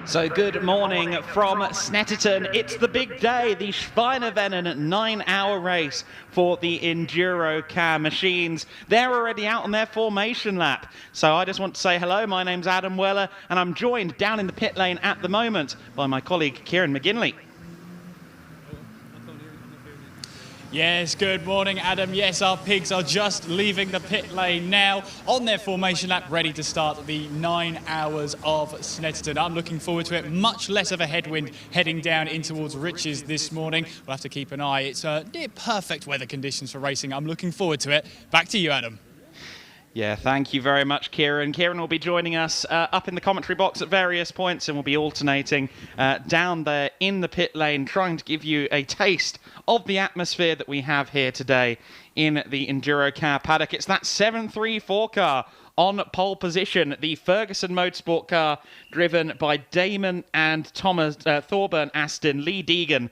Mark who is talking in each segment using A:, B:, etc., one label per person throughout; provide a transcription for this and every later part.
A: So good morning from Snetterton. It's the big day, the Schweinerennen 9-hour race for the EnduroKA machines. They're already out on their formation lap. So I just want to say hello. My name's Adam Weller, and I'm joined down in the pit lane at the moment by my colleague Kieran McGinley.
B: Yes, good morning, Adam. Yes, our pigs are just leaving the pit lane now on their formation lap, ready to start the 9 hours of Snetterton. I'm looking forward to it. Much less of a headwind heading down in towards Riches this morning. We'll have to keep an eye. It's near perfect weather conditions for racing. I'm looking forward to it. Back to you, Adam.
A: Yeah, thank you very much, Kieran. Kieran will be joining us up in the commentary box at various points, and we'll be alternating down there in the pit lane, trying to give you a taste of the atmosphere that we have here today in the EnduroKA paddock. It's that 734 car on pole position, the Ferguson Motorsport car driven by Damon and Thomas Thorburn Aston, Lee Deegan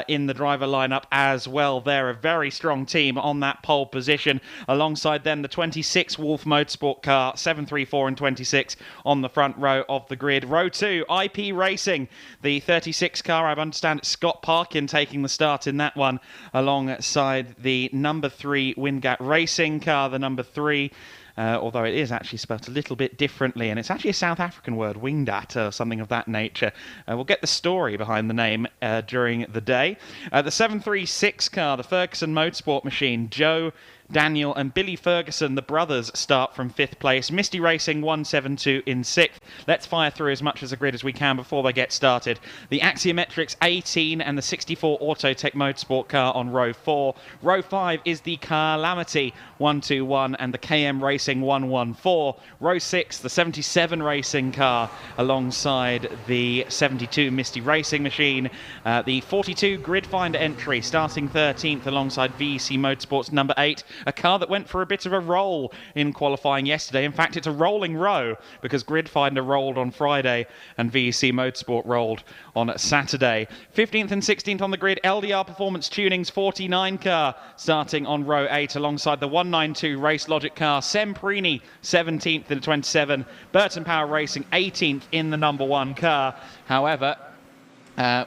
A: in the driver lineup as well. They're a very strong team on that pole position. Alongside them, the 26 Wolf Motorsport car, 734 and 26 on the front row of the grid. Row 2, IP Racing, the 36 car. I understand it's Scott Parkin taking the start in that one, alongside the number 3 Wingat Racing car, the number 3. Although it is actually spelt a little bit differently, and it's actually a South African word, wingdat, or something of that nature. We'll get the story behind the name during the day. The 736 car, the Ferguson Motorsport machine, Joe, Daniel and Billy Ferguson, the brothers, start from 5th place. Misty Racing 172 in 6th. Let's fire through as much as the grid as we can before they get started. The Axiometrics 18 and the 64 Autotech Motorsport car on row 4. Row 5 is the Calamity 121 and the KM Racing 114. Row 6, the 77 Racing car alongside the 72 Misty Racing machine. The 42 Gridfinder entry starting 13th alongside VEC Motorsports number 8. A car that went for a bit of a roll in qualifying yesterday. In fact, it's a rolling row because Gridfinder rolled on Friday and VEC Motorsport rolled on Saturday. 15th and 16th on the grid, LDR Performance Tuning's 49 car starting on row 8 alongside the 192 Race Logic car. Semprini 17th in 27. Burton Power Racing 18th in the number 1 car. However,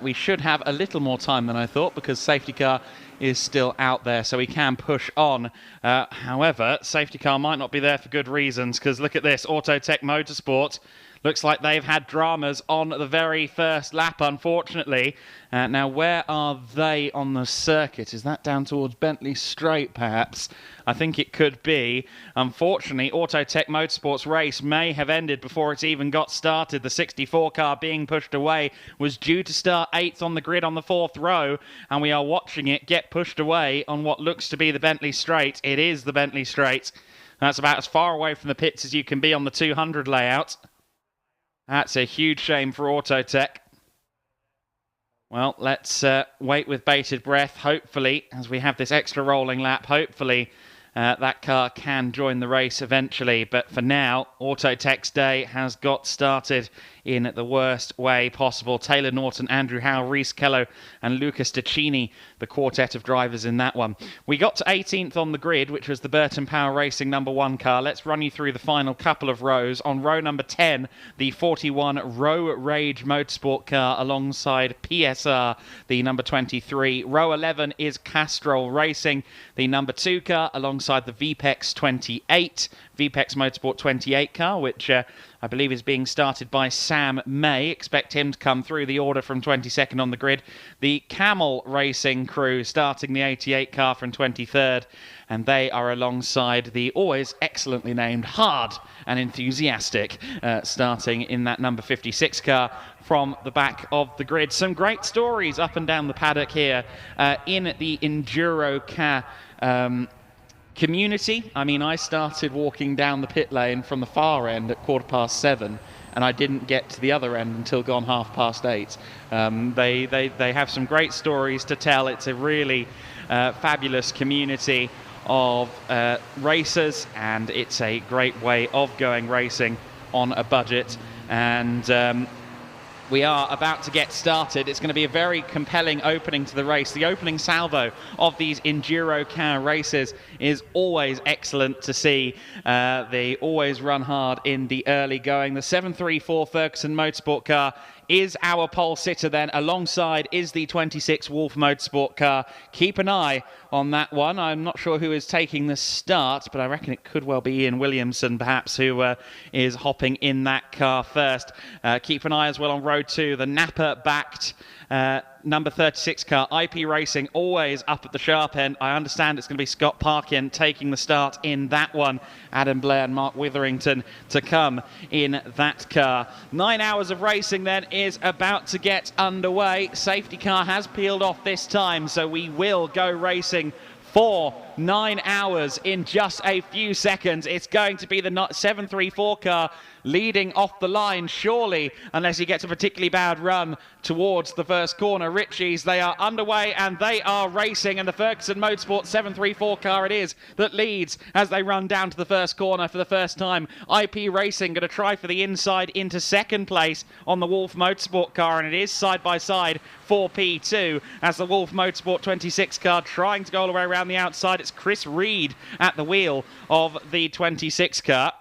A: we should have a little more time than I thought because safety car is still out there, so we can push on. However, safety car might not be there for good reasons, because look at this, Autotech Motorsport. Looks like they've had dramas on the very first lap, unfortunately. Now, where are they on the circuit? Is that down towards Bentley Straight, perhaps? I think it could be. Unfortunately, Autotech Motorsport's race may have ended before it's even got started. The 64 car being pushed away was due to start 8th on the grid on the 4th row, and we are watching it get pushed away on what looks to be the Bentley Straight. It is the Bentley Straight. That's about as far away from the pits as you can be on the 200 layout. That's a huge shame for Autotech. Well, let's wait with bated breath. Hopefully, as we have this extra rolling lap, hopefully that car can join the race eventually. But for now, Autotech's day has got started in the worst way possible. Taylor Norton, Andrew Howe, Reese Kello and Lucas Deccini, the quartet of drivers in that one. We got to 18th on the grid, which was the Burton Power Racing number 1 car. Let's run you through the final couple of rows. On row number 10, the 41 Row Rage Motorsport car alongside PSR, the number 23. Row 11 is Castrol Racing, the number 2 car alongside the VPEX 28. VPEX Motorsport 28 car, which I believe is being started by Sam May. Expect him to come through the order from 22nd on the grid. The Camel Racing crew starting the 88 car from 23rd, and they are alongside the always excellently named Hard and Enthusiastic starting in that number 56 car from the back of the grid. Some great stories up and down the paddock here in the EnduroKA community. I mean, I started walking down the pit lane from the far end at 7:15, and I didn't get to the other end until gone 8:30. They have some great stories to tell. It's a really fabulous community of racers, and it's a great way of going racing on a budget. And we are about to get started. It's going to be a very compelling opening to the race. The opening salvo of these EnduroKA races is always excellent to see. They always run hard in the early going. The 734 Ferguson Motorsport car is our pole sitter then. Alongside is the 26 Wolf Motorsport car. Keep an eye on that one. I'm not sure who is taking the start, but I reckon it could well be Ian Williamson, perhaps, who is hopping in that car first. Keep an eye as well on row 2, the Napa-backed number 36 car, IP Racing, always up at the sharp end. I understand it's going to be Scott Parkin taking the start in that one. Adam Blair and Mark Witherington to come in that car. 9 hours of racing then is about to get underway. Safety car has peeled off this time, so we will go racing for 9 hours in just a few seconds. It's going to be the 734 car leading off the line, surely, unless he gets a particularly bad run towards the first corner. Ritchie's, they are underway and they are racing, and the Ferguson Motorsport 734 car it is that leads as they run down to the first corner for the first time. IP Racing going to try for the inside into second place on the Wolf Motorsport car, and it is side by side for P2 as the Wolf Motorsport 26 car trying to go all the way around the outside. It's Chris Reed at the wheel of the 26 car.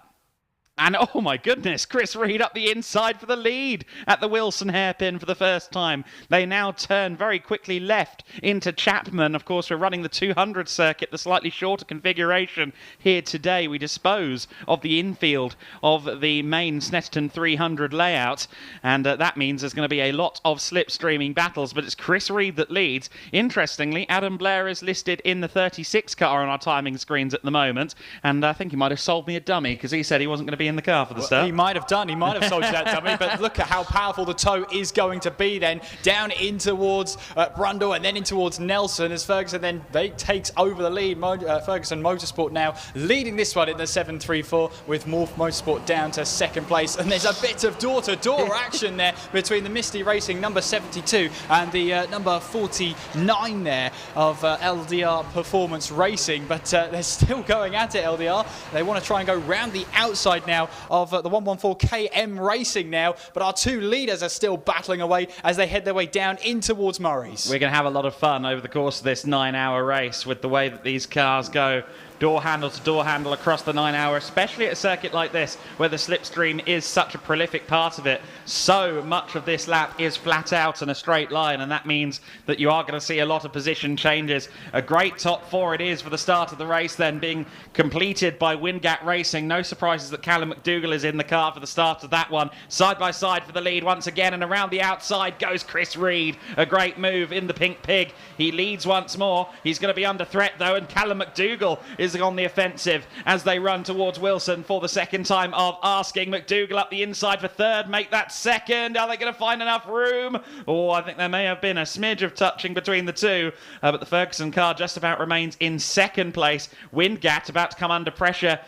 A: And oh my goodness, Chris Reed up the inside for the lead at the Wilson hairpin for the first time. They now turn very quickly left into Chapman. Of course, we're running the 200 circuit, the slightly shorter configuration here today. We dispose of the infield of the main Snetterton 300 layout, and that means there's going to be a lot of slipstreaming battles, but it's Chris Reed that leads. Interestingly, Adam Blair is listed in the 36 car on our timing screens at the moment, and I think he might have sold me a dummy because he said he wasn't going to be in the car for the start.
B: He might have done. He might have sold you that dummy, but look at how powerful the tow is going to be then. Down in towards Brundle and then in towards Nelson as Ferguson then takes over the lead. Ferguson Motorsport now leading this one in the 734 with Wolf Motorsport down to second place. And there's a bit of door-to-door action there between the Misty Racing number 72 and the number 49 there of LDR Performance Racing. But they're still going at it, LDR. They want to try and go round the outside now of the 114 KM Racing now, but our two leaders are still battling away as they head their way down in towards Murray's.
A: We're going to have a lot of fun over the course of this 9-hour race with the way that these cars go door handle to door handle across the 9 hour, especially at a circuit like this where the slipstream is such a prolific part of it. So much of this lap is flat out in a straight line, and that means that you are going to see a lot of position changes. A great top four it is for the start of the race then, being completed by Windgat Racing. No surprises that Callum McDougall is in the car for the start of that one. Side by side for the lead once again, and around the outside goes Chris Reed. A great move in the Pink Pig. He leads once more. He's going to be under threat though, and Callum McDougall is on the offensive as they run towards Wilson for the second time of asking. McDougall up the inside for third, make that second. Are they going to find enough room? Oh, I think there may have been a smidge of touching between the two, but the Ferguson car just about remains in second place. Windgat about to come under pressure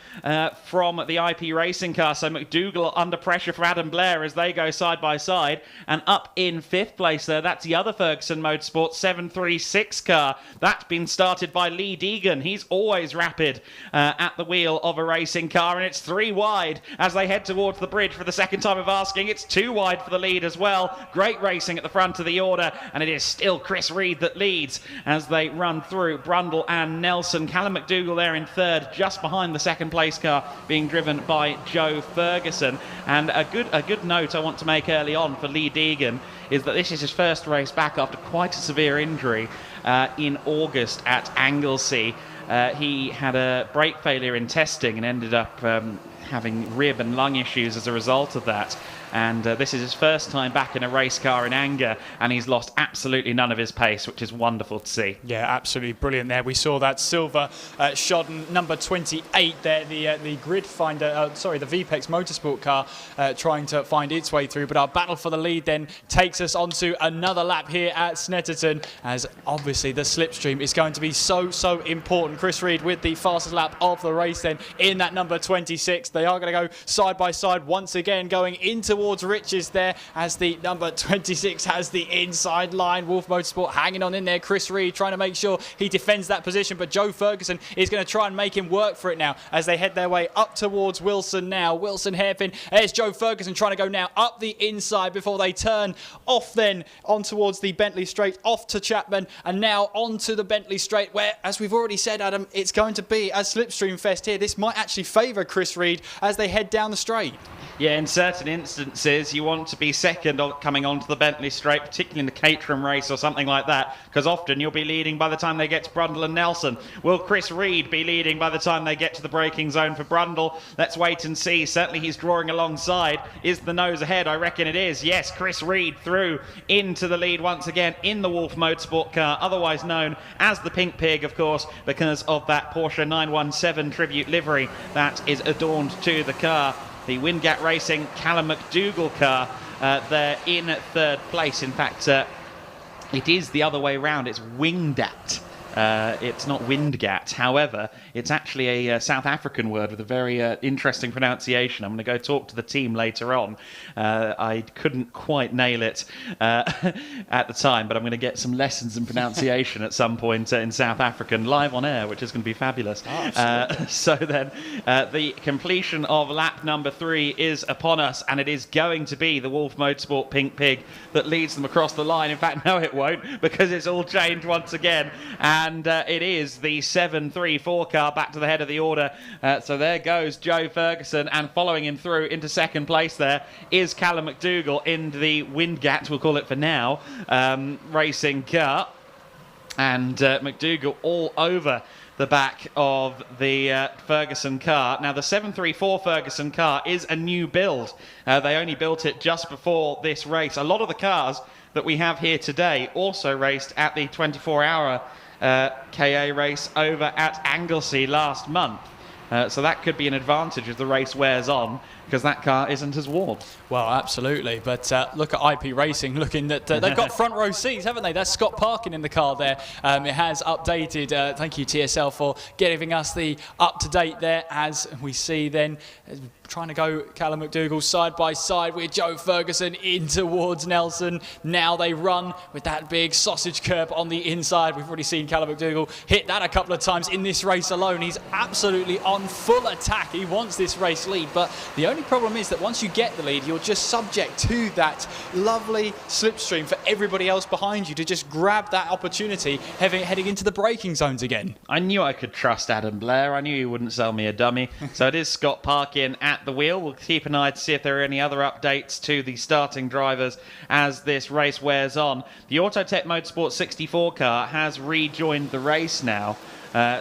A: from the IP Racing car, so McDougall under pressure from Adam Blair as they go side by side, and up in fifth place there, that's the other Ferguson Motorsport 736 car. That's been started by Lee Deegan. He's always rapid at the wheel of a racing car, and it's 3 wide as they head towards the bridge for the second time of asking. It's 2 wide for the lead as well. Great racing at the front of the order, and it is still Chris Reed that leads as they run through Brundle and Nelson. Callum McDougall there in third, just behind the second place car being driven by Joe Ferguson. And a good note I want to make early on for Lee Deegan is that this is his first race back after quite a severe injury in August at Anglesey. He had a brake failure in testing and ended up having rib and lung issues as a result of that. And this is his first time back in a race car in anger, and he's lost absolutely none of his pace, which is wonderful to see.
B: Yeah, absolutely brilliant there. We saw that silver Shodden number 28 there, the grid finder, the VPEX Motorsport car trying to find its way through. But our battle for the lead then takes us onto another lap here at Snetterton, as obviously the slipstream is going to be so important. Chris Reed with the fastest lap of the race then in that number 26. They are going to go side by side once again, going in towards Riches there as the number 26 has the inside line. Wolf Motorsport hanging on in there. Chris Reed trying to make sure he defends that position, but Joe Ferguson is going to try and make him work for it now as they head their way up towards Wilson now. Wilson hairpin. There's Joe Ferguson trying to go now up the inside before they turn off then on towards the Bentley Straight, off to Chapman, and now onto the Bentley Straight where, as we've already said, Adam, it's going to be a slipstream fest here. This might actually favour Chris Reed as they head down the straight.
A: Yeah, in certain instances distances, you want to be second coming onto the Bentley straight, particularly in the Caterham race or something like that, because often you'll be leading by the time they get to Brundle and Nelson. Will Chris Reed be leading by the time they get to the braking zone for Brundle? Let's wait and see. Certainly he's drawing alongside. Is the nose ahead? I reckon it is. Yes, Chris Reed through into the lead once again in the Wolf Motorsport car, otherwise known as the Pink Pig, of course, because of that Porsche 917 tribute livery that is adorned to the car. The Windgat Racing Callum McDougall car there in third place. In fact, it is the other way round. It's Wingdat. It's not Windgat. However, it's actually a South African word with a very interesting pronunciation. I'm going to go talk to the team later on. I couldn't quite nail it at the time, but I'm going to get some lessons in pronunciation at some point in South African live on air, which is going to be fabulous. So then, the completion of lap number 3 is upon us, and it is going to be the Wolf Motorsport Pink Pig that leads them across the line. In fact, no, it won't, because it's all changed once again. And it is the 734 car back to the head of the order. So there goes Joe Ferguson, and following him through into second place there is Callum McDougall in the Windgat, we'll call it for now, racing car. And McDougall all over the back of the Ferguson car. Now, the 734 Ferguson car is a new build. They only built it just before this race. A lot of the cars that we have here today also raced at the 24-hour KA race over at Anglesey last month. So that could be an advantage as the race wears on, because that car isn't as warm.
B: Well, absolutely. But look at IP Racing, looking that they've got front row seats, haven't they? That's Scott Parkin in the car there. It has updated. Thank you, TSL, for giving us the up-to-date there, as we see then trying to go Callum McDougall side by side with Joe Ferguson in towards Nelson. Now they run with that big sausage curb on the inside. We've already seen Callum McDougall hit that a couple of times in this race alone. He's absolutely on full attack. He wants this race lead, but the only problem is that once you get the lead, you're just subject to that lovely slipstream for everybody else behind you to just grab that opportunity heading into the braking zones again.
A: I knew I could trust Adam Blair. I knew he wouldn't sell me a dummy. So it is Scott Parkin at the wheel. We'll keep an eye to see if there are any other updates to the starting drivers as this race wears on. The Autotech Motorsport 64 car has rejoined the race now.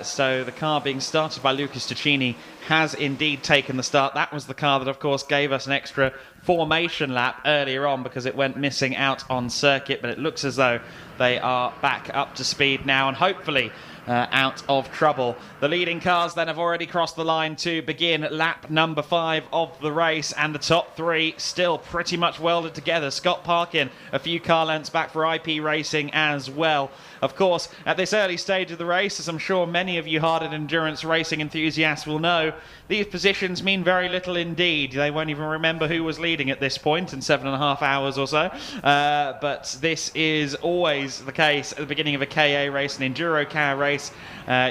A: So the car being started by Lucas Ticini has indeed taken the start. That was the car that, of course, gave us an extra formation lap earlier on because it went missing out on circuit. But it looks as though they are back up to speed now, and hopefully out of trouble. The leading cars then have already crossed the line to begin lap number 5 of the race, and the top 3 still pretty much welded together. Scott Parkin a few car lengths back for IP Racing as well. Of course, at this early stage of the race, as I'm sure many of you hardened endurance racing enthusiasts will know, these positions mean very little indeed. They won't even remember who was leading at this point in 7.5 hours or so. But this is always the case at the beginning of a KA race, an EnduroKA race.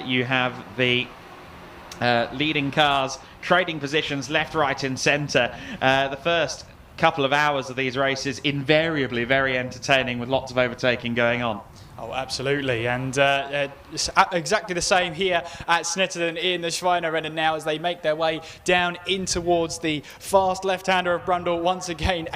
A: You have the leading cars trading positions left, right and centre. The first couple of hours of these races invariably very entertaining with lots of overtaking going on.
B: Oh, absolutely. And it's exactly the same here at Snetterton in the Schweinerennen now as they make their way down in towards the fast left-hander of Brundle. Once again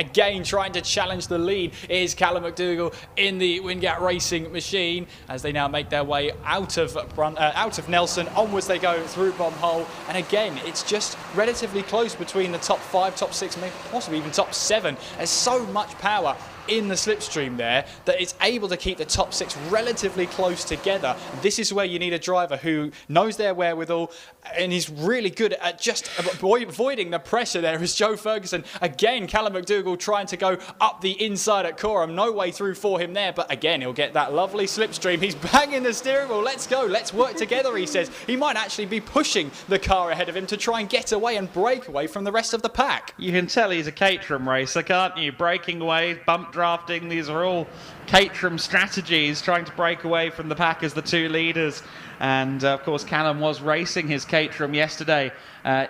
B: trying to challenge the lead is Callum McDougall in the Windgat Racing machine as they now make their way out of Nelson. Onwards they go through Bomb Hole. And again, it's just relatively close between the top 5, top 6, maybe possibly even top 7. There's so much power in the slipstream there that it's able to keep the top 6 relatively close together. This is where you need a driver who knows their wherewithal and is really good at just avoiding the pressure there. As Joe Ferguson, again, Callum McDougall trying to go up the inside at Coram. No way through for him there, but again, he'll get that lovely slipstream. He's banging the steering wheel. Let's go, let's work together, he says. He might actually be pushing the car ahead of him to try and get away and break away from the rest of the pack.
A: You can tell he's a Caterham racer, can't you? Breaking away, bump drafting, these are all Caterham strategies, trying to break away from the pack as the 2 leaders. And of course, Callum was racing his Caterham yesterday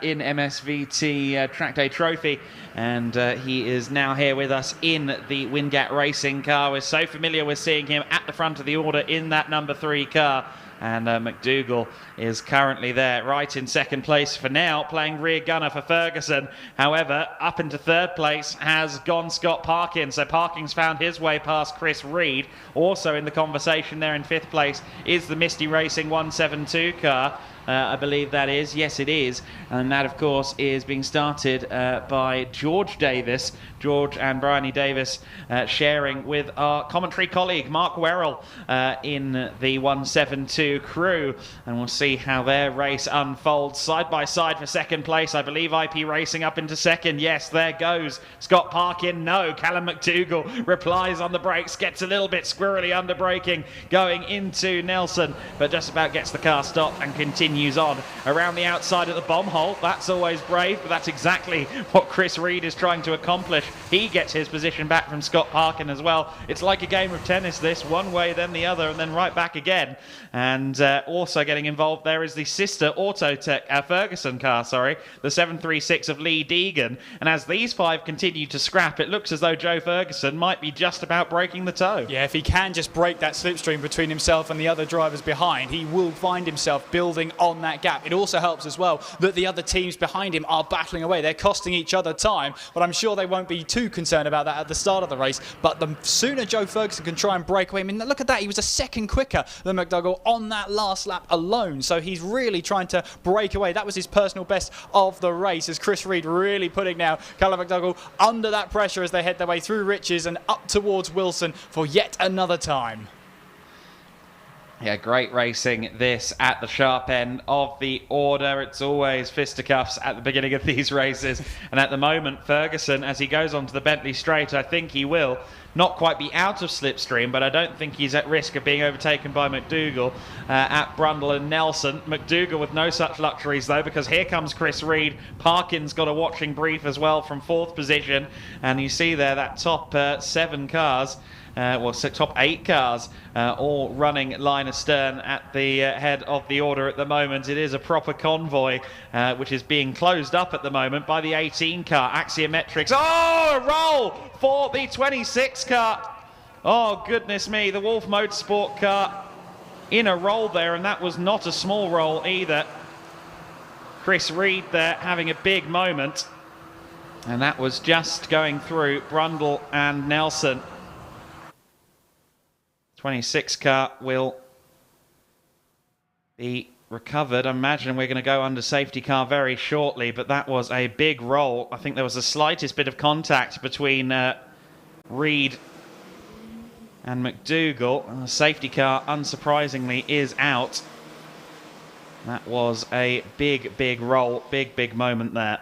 A: in MSVT Track Day Trophy, and he is now here with us in the Windgat Racing car. We're so familiar with seeing him at the front of the order in that number 3 car. And McDougall is currently there, right in second place for now, playing rear gunner for Ferguson. However, up into third place has gone Scott Parkin. So Parkin's found his way past Chris Reed. Also in the conversation there in fifth place is the Misty Racing 172 car. I believe that is. Yes, it is. And that, of course, is being started by George Davis. George and Bryony Davis sharing with our commentary colleague, Mark Werrell, in the 172 crew. And we'll see how their race unfolds. Side by side for second place. I believe IP Racing up into second. Yes, there goes Scott Parkin. No, Callum McDougall replies on the brakes. Gets a little bit squirrely under braking going into Nelson. But just about gets the car stopped and continues on around the outside of the bomb hole. That's always brave, but that's exactly what Chris Reed is trying to accomplish. He gets his position back from Scott Parkin as well. It's like a game of tennis, this, one way then the other and then right back again. And also getting involved there is the sister Ferguson car, the 736 of Lee Deegan. And as these five continue to scrap, it looks as though Joe Ferguson might be just about breaking the toe.
B: Yeah, if he can just break that slipstream between himself and the other drivers behind, he will find himself building on that gap. It also helps as well that the other teams behind him are battling away. They're costing each other time, but I'm sure they won't be too concerned about that at the start of the race. But the sooner Joe Ferguson can try and break away, I mean, look at that, he was a second quicker than McDougall on that last lap alone, so he's really trying to break away. That was his personal best of the race, as Chris Reed really putting now Callum McDougall under that pressure as they head their way through Riches and up towards Wilson for yet another time.
A: Yeah, great racing this at the sharp end of the order. It's always fisticuffs at the beginning of these races. And at the moment, Ferguson, as he goes onto the Bentley straight, I think he will not quite be out of slipstream, but I don't think he's at risk of being overtaken by McDougall at Brundle and Nelson. McDougall with no such luxuries, though, because here comes Chris Reed. Parkin's got a watching brief as well from fourth position. And you see there that top seven cars, top 8 cars, all running line astern at the head of the order at the moment. It is a proper convoy, which is being closed up at the moment by the 18 car, Axiometrics. Oh, a roll for the 26 car. Oh, goodness me, the Wolf Motorsport car in a roll there, and that was not a small roll either. Chris Reed there having a big moment, and that was just going through Brundle and Nelson. 26 car will be recovered. I imagine we're going to go under safety car very shortly, but that was a big roll. I think there was the slightest bit of contact between Reed and McDougall. And the safety car, unsurprisingly, is out. That was a big roll, big moment there.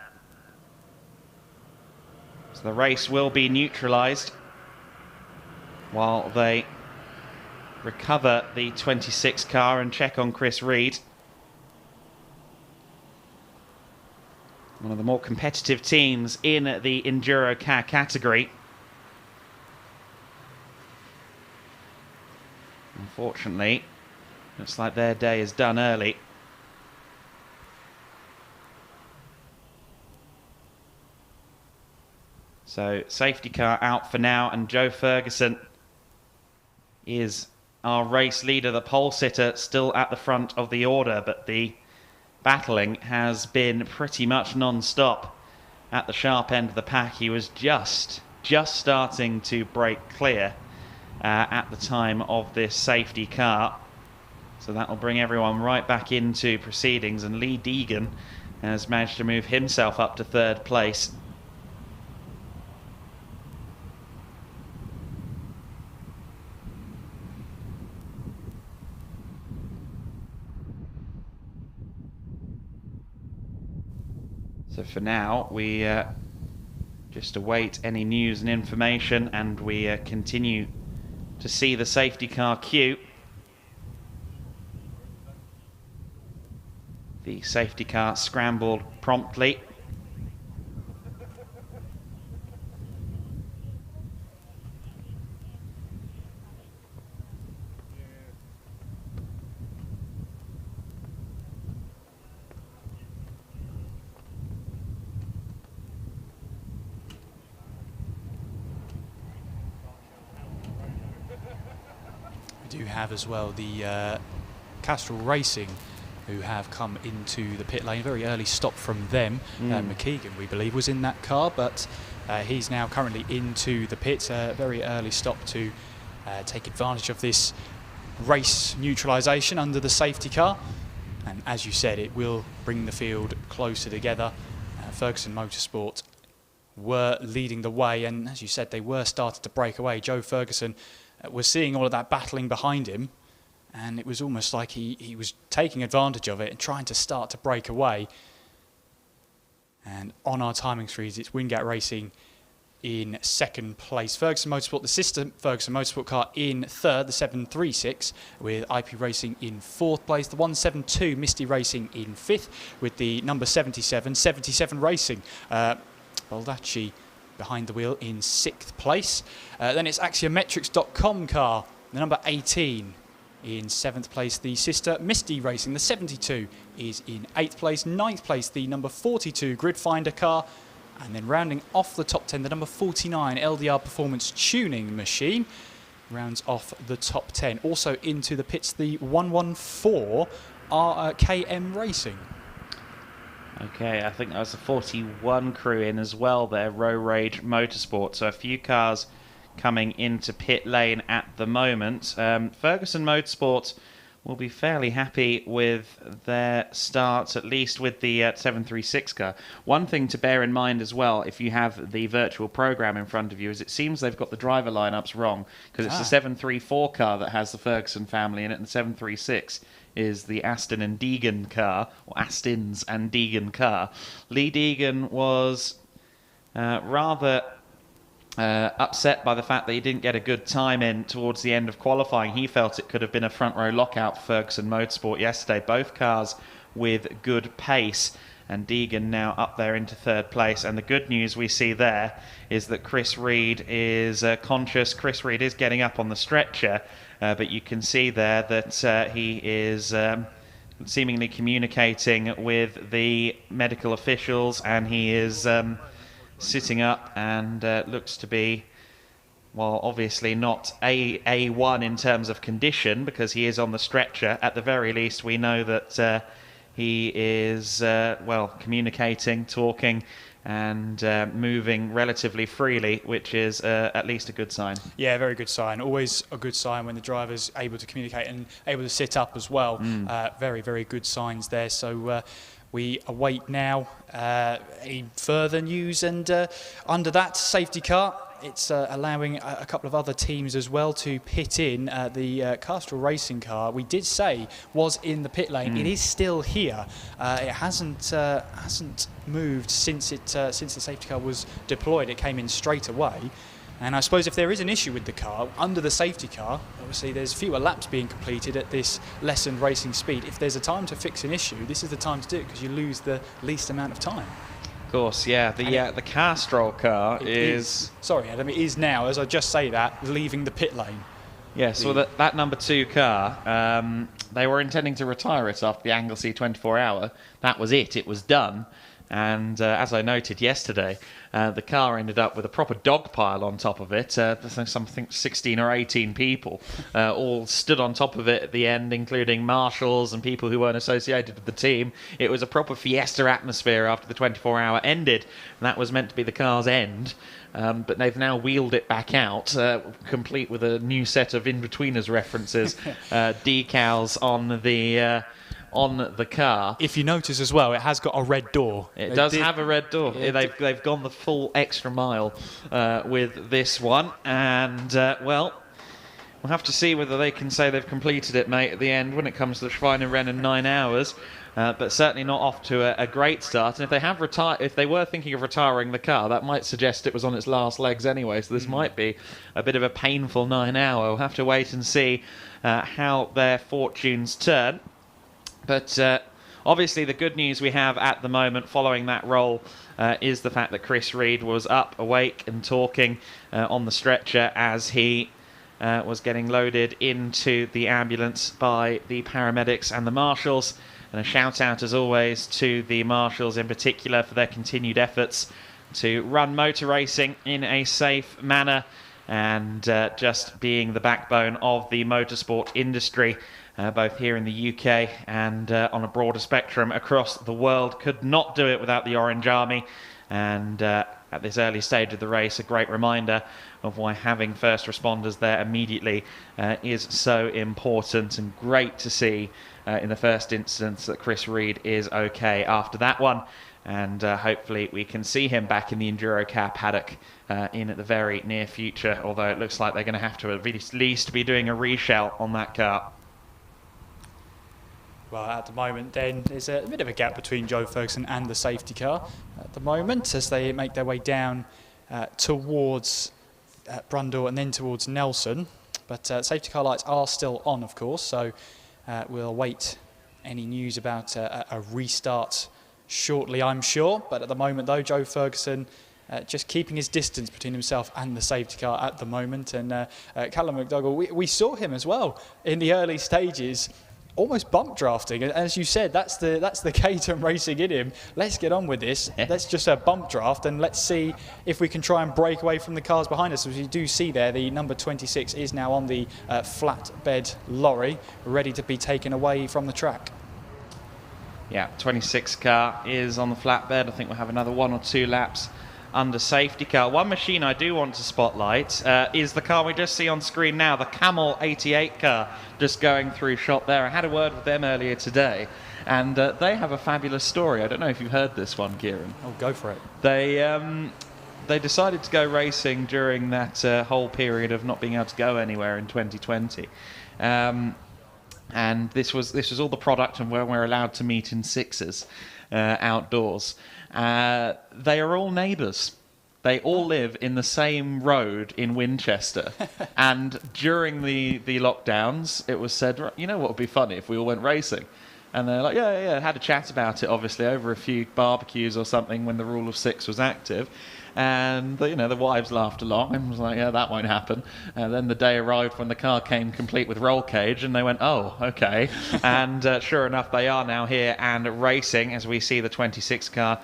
A: So the race will be neutralised while they recover the 26 car and check on Chris Reed. One of the more competitive teams in the EnduroKA category. Unfortunately, looks like their day is done early. So safety car out for now, and Joe Ferguson is our race leader, the pole sitter, still at the front of the order, but the battling has been pretty much non-stop at the sharp end of the pack. He was just starting to break clear at the time of this safety car. So that will bring everyone right back into proceedings, and Lee Deegan has managed to move himself up to third place. So for now, we just await any news and information, and we continue to see the safety car queue. The safety car scrambled promptly.
B: We do have as well the Castrol Racing, who have come into the pit lane. Very early stop from them. McKeegan, we believe, was in that car, but he's now currently into the pits. Very early stop to take advantage of this race neutralisation under the safety car. And as you said, it will bring the field closer together. Ferguson Motorsport were leading the way, and as you said, they were starting to break away. Joe Ferguson was seeing all of that battling behind him, and it was almost like he was taking advantage of it and trying to start to break away. And on our timing screens, it's Wingate Racing in second place. Ferguson Motorsport, the sister Ferguson Motorsport car, in third, the 736, with IP Racing in fourth place. The 172 Misty Racing in fifth, with the number 77 Racing. Baldacci behind the wheel in sixth place. Then it's Axiometrics.com car, the number 18, in seventh place. The sister Misty Racing, the 72, is in eighth place. Ninth place, the number 42 Gridfinder car. And then rounding off the top 10, the number 49 LDR Performance Tuning Machine rounds off the top 10. Also into the pits, the 114 KM Racing.
A: Okay, I think that was a 41 crew in as well there, Row Rage Motorsport. So a few cars coming into pit lane at the moment. Ferguson Motorsport will be fairly happy with their start, at least with the 736 car. One thing to bear in mind as well, if you have the virtual program in front of you, is it seems they've got the driver lineups wrong, because it's the 734 car that has the Ferguson family in it, and the 736 is the Aston and Deegan car, or Aston's and Deegan car. Lee Deegan was rather upset by the fact that he didn't get a good time in towards the end of qualifying. He felt it could have been a front row lockout for Ferguson Motorsport yesterday. Both cars with good pace, and Deegan now up there into third place. And the good news we see there is that Chris Reed is conscious. Chris Reed is getting up on the stretcher, but you can see there that he is seemingly communicating with the medical officials, and he is sitting up and looks to be, well, obviously not A1 in terms of condition, because he is on the stretcher. At the very least, we know that he is, well, communicating, talking, and moving relatively freely, which is at least a good sign.
B: Yeah, very good sign. Always a good sign when the driver's able to communicate and able to sit up as well. Very, very good signs there. So we await now any further news, and under that safety car, it's allowing a couple of other teams as well to pit in. The Castrol Racing car, we did say, was in the pit lane. It is still here. It hasn't moved since the safety car was deployed. It came in straight away. And I suppose if there is an issue with the car, under the safety car, obviously there's fewer laps being completed at this lessened racing speed. If there's a time to fix an issue, this is the time to do it, because you lose the least amount of time.
A: Of course, yeah. The Castrol car is...
B: Sorry, Adam, it is now, as I just say that, leaving the pit lane.
A: Yes, well, that number 2 car, they were intending to retire it after the Anglesey 24-hour. That was it. It was done. And as I noted yesterday, the car ended up with a proper dog pile on top of it. Something 16 or 18 people all stood on top of it at the end, including marshals and people who weren't associated with the team. It was a proper fiesta atmosphere after the 24-hour ended, and that was meant to be the car's end. But they've now wheeled it back out, complete with a new set of in-betweeners references, decals on the car.
B: If you notice as well, it has got a red door.
A: It does have a red door. They've gone the full extra mile with this one, and well, we'll have to see whether they can say they've completed it, mate, at the end when it comes to the Schweinerennen 9 hours. But certainly not off to a great start. And if they were thinking of retiring the car, that might suggest it was on its last legs anyway. So this might be a bit of a painful 9 hour. We'll have to wait and see how their fortunes turn. But obviously the good news we have at the moment following that roll is the fact that Chris Reed was up, awake and talking on the stretcher as he was getting loaded into the ambulance by the paramedics and the marshals. And a shout out as always to the marshals in particular for their continued efforts to run motor racing in a safe manner, and just being the backbone of the motorsport industry. both here in the UK and on a broader spectrum across the world. Could not do it without the Orange Army. And at this early stage of the race, a great reminder of why having first responders there immediately is so important, and great to see in the first instance that Chris Reed is okay after that one. And hopefully we can see him back in the EnduroKA paddock in the very near future, although it looks like they're going to have to at least be doing a reshell on that car.
B: Well, at the moment then, there's a bit of a gap between Joe Ferguson and the safety car at the moment as they make their way down towards Brundle and then towards Nelson. But safety car lights are still on, of course, so we'll await any news about a restart shortly, I'm sure. But at the moment, though, Joe Ferguson just keeping his distance between himself and the safety car at the moment. And Callum McDougall, we saw him as well in the early stages, almost bump drafting. And as you said, that's the Caterham racing in him. Let's get on with this.
A: Yeah.
B: Let's just bump draft and let's see if we can try and break away from the cars behind us. As you do see there, the number 26 is now on the flatbed lorry, ready to be taken away from the track.
A: Yeah, 26 car is on the flatbed. I think we'll have another 1 or 2 laps under safety car. One machine I do want to spotlight is the car we just see on screen now, the Camel 88 car, just going through shot there. I had a word with them earlier today, and they have a fabulous story. I don't know if you've heard this one, Kieran.
B: Oh, go for it.
A: They decided to go racing during that whole period of not being able to go anywhere in 2020. And this was all the product of when we're allowed to meet in sixes outdoors. They are all neighbours. They all live in the same road in Winchester. And during the lockdowns, it was said, you know what would be funny if we all went racing? And they're like, yeah, had a chat about it, obviously, over a few barbecues or something when the rule of 6 was active. And the wives laughed along and was like, yeah, that won't happen. And then the day arrived when the car came complete with roll cage, and they went, oh, okay. And sure enough, they are now here and racing as we see the 26 car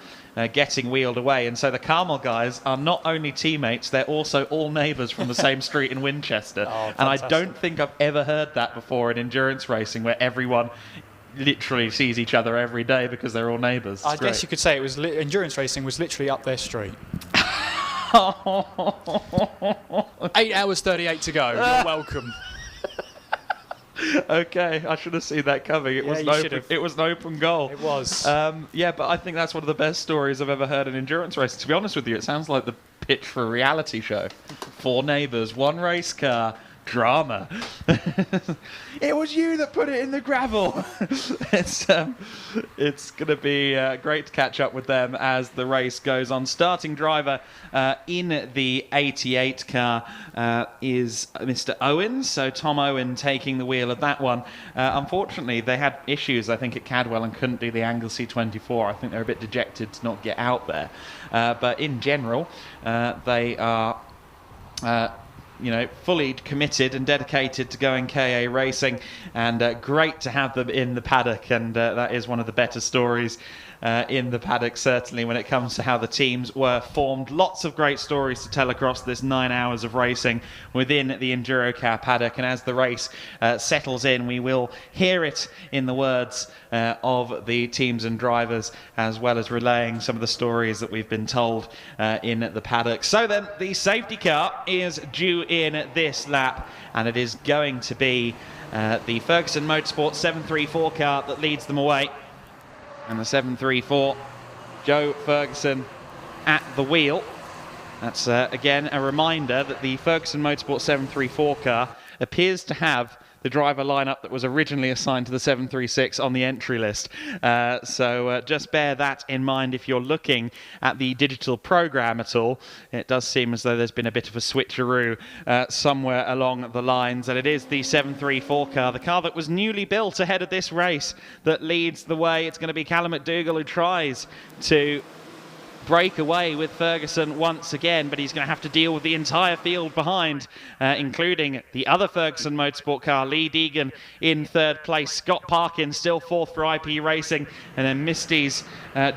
A: getting wheeled away. And so the Carmel guys are not only teammates, they're also all neighbours from the same street in Winchester.
B: Oh,
A: and I don't think I've ever heard that before in endurance racing, where everyone literally sees each other every day because they're all neighbours.
B: I guess you could say it was endurance racing was literally up their street. 8 hours 38 to go. You're welcome.
A: Okay, I should have seen that coming. It was an open goal.
B: It was.
A: Yeah, but I think that's one of the best stories I've ever heard in endurance racing. To be honest with you, it sounds like the pitch for a reality show. 4 neighbours, 1 race car. Drama. It was you that put it in the gravel. It's going to be great to catch up with them as the race goes on. Starting driver in the 88 car is Mr. Owen. So Tom Owen taking the wheel of that one. Unfortunately, they had issues, I think, at Cadwell and couldn't do the Anglesey 24. I think they're a bit dejected to not get out there. But in general, they are fully committed and dedicated to going KA racing, and great to have them in the paddock. And that is one of the better stories in the paddock, certainly, when it comes to how the teams were formed. Lots of great stories to tell across this 9 hours of racing within the EnduroKA paddock. And as the race settles in, we will hear it in the words of the teams and drivers, as well as relaying some of the stories that we've been told in the paddock. So then, the safety car is due in this lap, and it is going to be the Ferguson Motorsport 734 car that leads them away. And the 734, Joe Ferguson at the wheel. That's, again, a reminder that the Ferguson Motorsport 734 car appears to have the driver lineup that was originally assigned to the 736 on the entry list. So just bear that in mind if you're looking at the digital program at all. It does seem as though there's been a bit of a switcheroo somewhere along the lines, and it is the 734 car, the car that was newly built ahead of this race, that leads the way. It's going to be Callum McDougall who tries to break away with Ferguson once again, but he's going to have to deal with the entire field behind, including the other Ferguson Motorsport car, Lee Deegan in 3rd place, Scott Parkin still 4th for IP Racing, and then Misty's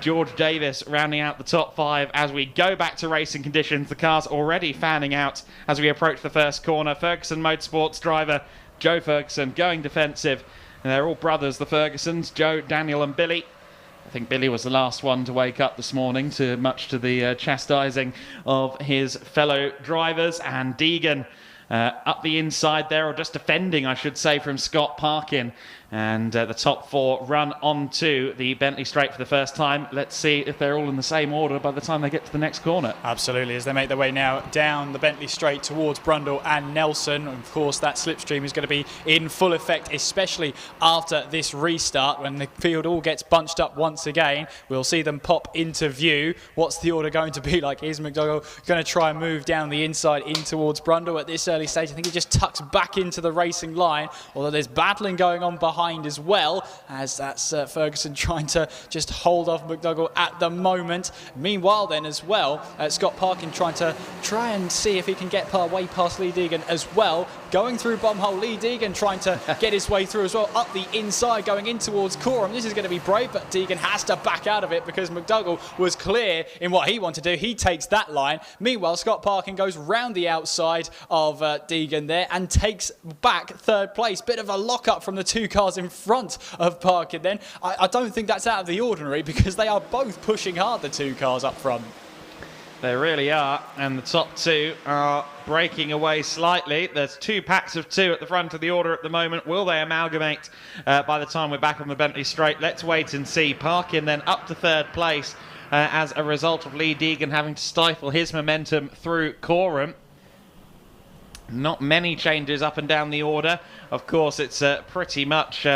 A: George Davis rounding out the top 5 as we go back to racing conditions. The car's already fanning out as we approach the first corner. Ferguson Motorsports driver Joe Ferguson going defensive And they're all brothers, the Fergusons, Joe, Daniel and Billy. I think Billy was the last one to wake up this morning, much to the chastising of his fellow drivers. And Deegan up the inside there, or just defending, I should say, from Scott Parkin. And the top four run onto the Bentley Straight for the first time. Let's see if they're all in the same order by the time they get to the next corner.
B: Absolutely, as they make their way now down the Bentley Straight towards Brundle and Nelson. Of course, that slipstream is going to be in full effect, especially after this restart when the field all gets bunched up once again. We'll see them pop into view. What's the order going to be like? Is McDougall going to try and move down the inside in towards Brundle at this early stage? I think he just tucks back into the racing line, although there's battling going on behind as well, as that's Ferguson trying to just hold off McDougall at the moment. Meanwhile then as well, Scott Parkin trying and see if he can get way past Lee Deegan as well. Going through bomb hole, Lee Deegan trying to get his way through as well, up the inside, going in towards Coram. This is going to be brave, but Deegan has to back out of it because McDougall was clear in what he wanted to do. He takes that line. Meanwhile, Scott Parkin goes round the outside of Deegan there and takes back third place. Bit of a lock-up from the two cars in front of Parkin then. I don't think that's out of the ordinary because they are both pushing hard, the two cars up front.
A: They really are, and the top two are breaking away slightly. There's two packs of two at the front of the order at the moment. Will they amalgamate by the time we're back on the Bentley Straight? Let's wait and see. Parkin then up to third place as a result of Lee Deegan having to stifle his momentum through Coram. Not many changes up and down the order. Of course, it's pretty much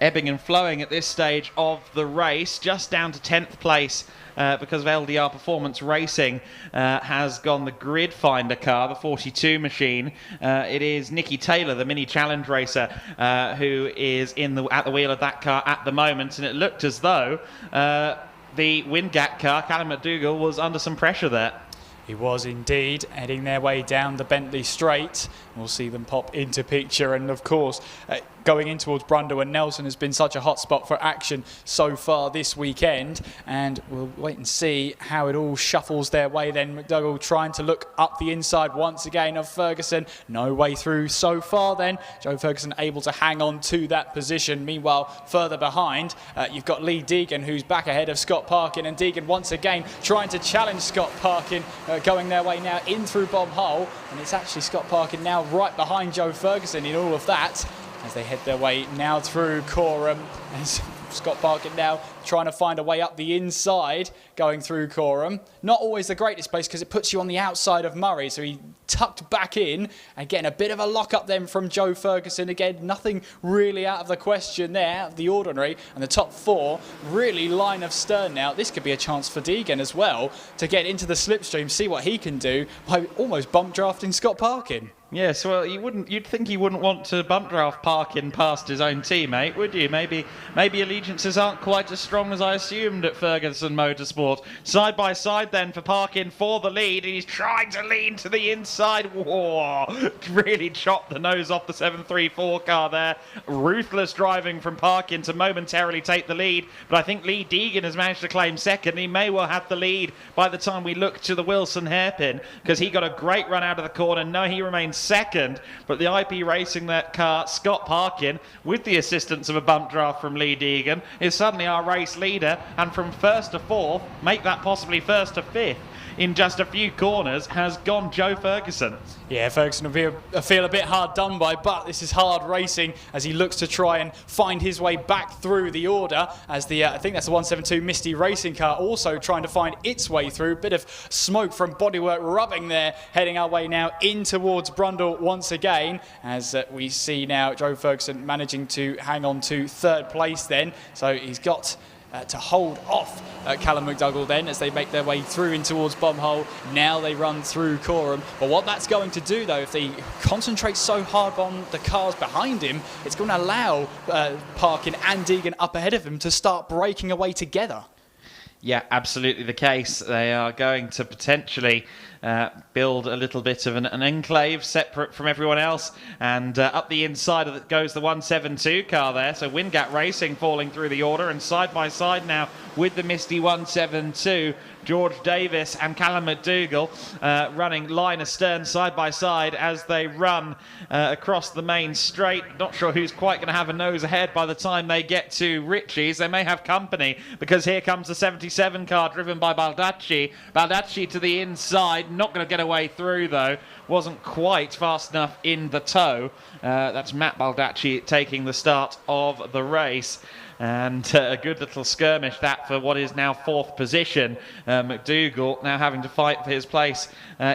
A: ebbing and flowing at this stage of the race. Just down to 10th place because of LDR Performance Racing has gone the Grid Finder car, the 42 machine. It is Nicky Taylor, the mini challenge racer, who is at the wheel of that car at the moment. And it looked as though the Windgat car, Callum McDougall, was under some pressure there.
B: He was indeed, heading their way down the Bentley Straight. We'll see them pop into picture, and of course going in towards Brundle and Nelson has been such a hot spot for action so far this weekend, and we'll wait and see how it all shuffles their way then. McDougall trying to look up the inside once again of Ferguson. No way through so far then. Joe Ferguson able to hang on to that position. Meanwhile, further behind, you've got Lee Deegan, who's back ahead of Scott Parkin, and Deegan once again trying to challenge Scott Parkin, going their way now in through Bomb Hole, and it's actually Scott Parkin now right behind Joe Ferguson in all of that, as they head their way now through Coram, as Scott Parkin now trying to find a way up the inside, going through Coram. Not always the greatest place because it puts you on the outside of Murray, so he tucked back in, and getting a bit of a lock up then from Joe Ferguson. Again, nothing really out of the question there, out of the ordinary, and the top four really line of stern now. This could be a chance for Deegan as well to get into the slipstream, see what he can do by almost bump drafting Scott Parkin.
A: Yes, well, you'd think he wouldn't want to bump draft Parkin past his own teammate, would you? Maybe allegiances aren't quite as strong as I assumed at Ferguson Motorsport. Side by side then for Parkin for the lead, and he's trying to lean to the inside. Whoa! Really chopped the nose off the 734 car there. Ruthless driving from Parkin to momentarily take the lead, but I think Lee Deegan has managed to claim second. He may well have the lead by the time we look to the Wilson hairpin, because he got a great run out of the corner. No, he remains second, but the IP racing that car, Scott Parkin, with the assistance of a bump draft from Lee Deegan, is suddenly our race leader, and from first to fourth, make that possibly first to fifth in just a few corners, has gone Joe Ferguson.
B: Yeah, Ferguson will feel a bit hard done by, but this is hard racing as he looks to try and find his way back through the order, as the I think that's the 172 Misty racing car also trying to find its way through. Bit of smoke from bodywork rubbing there, heading our way now in towards Brundle once again, as we see now Joe Ferguson managing to hang on to third place then. So he's got to hold off Callum McDougall then as they make their way through in towards Bomb Hole. Now they run through Coram. But what that's going to do, though, if they concentrate so hard on the cars behind him, it's going to allow Parkin and Deegan up ahead of him to start breaking away together.
A: Yeah, absolutely the case. They are going to potentially build a little bit of an enclave separate from everyone else. And up the inside of it goes the 172 car there. So Wingate Racing falling through the order, and side by side now with the Misty 172. George Davis and Callum McDougall running line astern side by side as they run across the main straight. Not sure who's quite going to have a nose ahead by the time they get to Ritchie's. They may have company, because here comes the 77 car driven by Baldacci. Baldacci to the inside, not going to get away through though. Wasn't quite fast enough in the toe. That's Matt Baldacci taking the start of the race. And a good little skirmish that for what is now fourth position. McDougall now having to fight for his place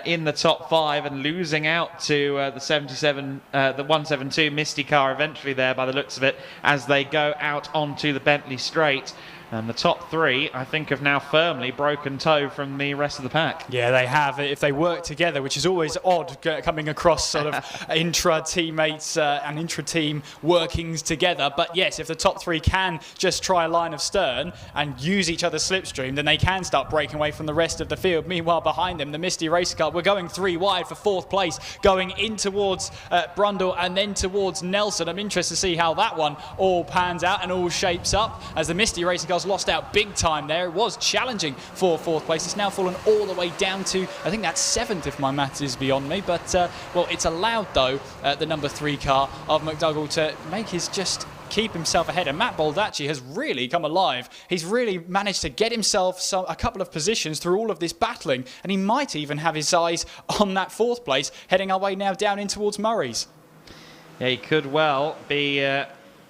A: in the top five, and losing out to the 172 Misty car eventually there by the looks of it, as they go out onto the Bentley straight. And the top three, I think, have now firmly broken toe from the rest of the pack.
B: Yeah, they have. If they work together, which is always odd, coming across sort of intra-teammates and intra-team workings together. But yes, if the top three can just try a line of stern and use each other's slipstream, then they can start breaking away from the rest of the field. Meanwhile, behind them, the Misty race car, we're going three wide for fourth place, going in towards Brundle and then towards Nelson. I'm interested to see how that one all pans out and all shapes up, as the Misty racing cars lost out big time there. It was challenging for fourth place. It's now fallen all the way down to, I think that's seventh if my maths is beyond me. But, well, it's allowed, though, the number three car of McDougall to make his just keep himself ahead. And Matt Baldacci has really come alive. He's really managed to get himself a couple of positions through all of this battling. And he might even have his eyes on that fourth place, heading our way now down in towards Murray's.
A: Yeah, he could well be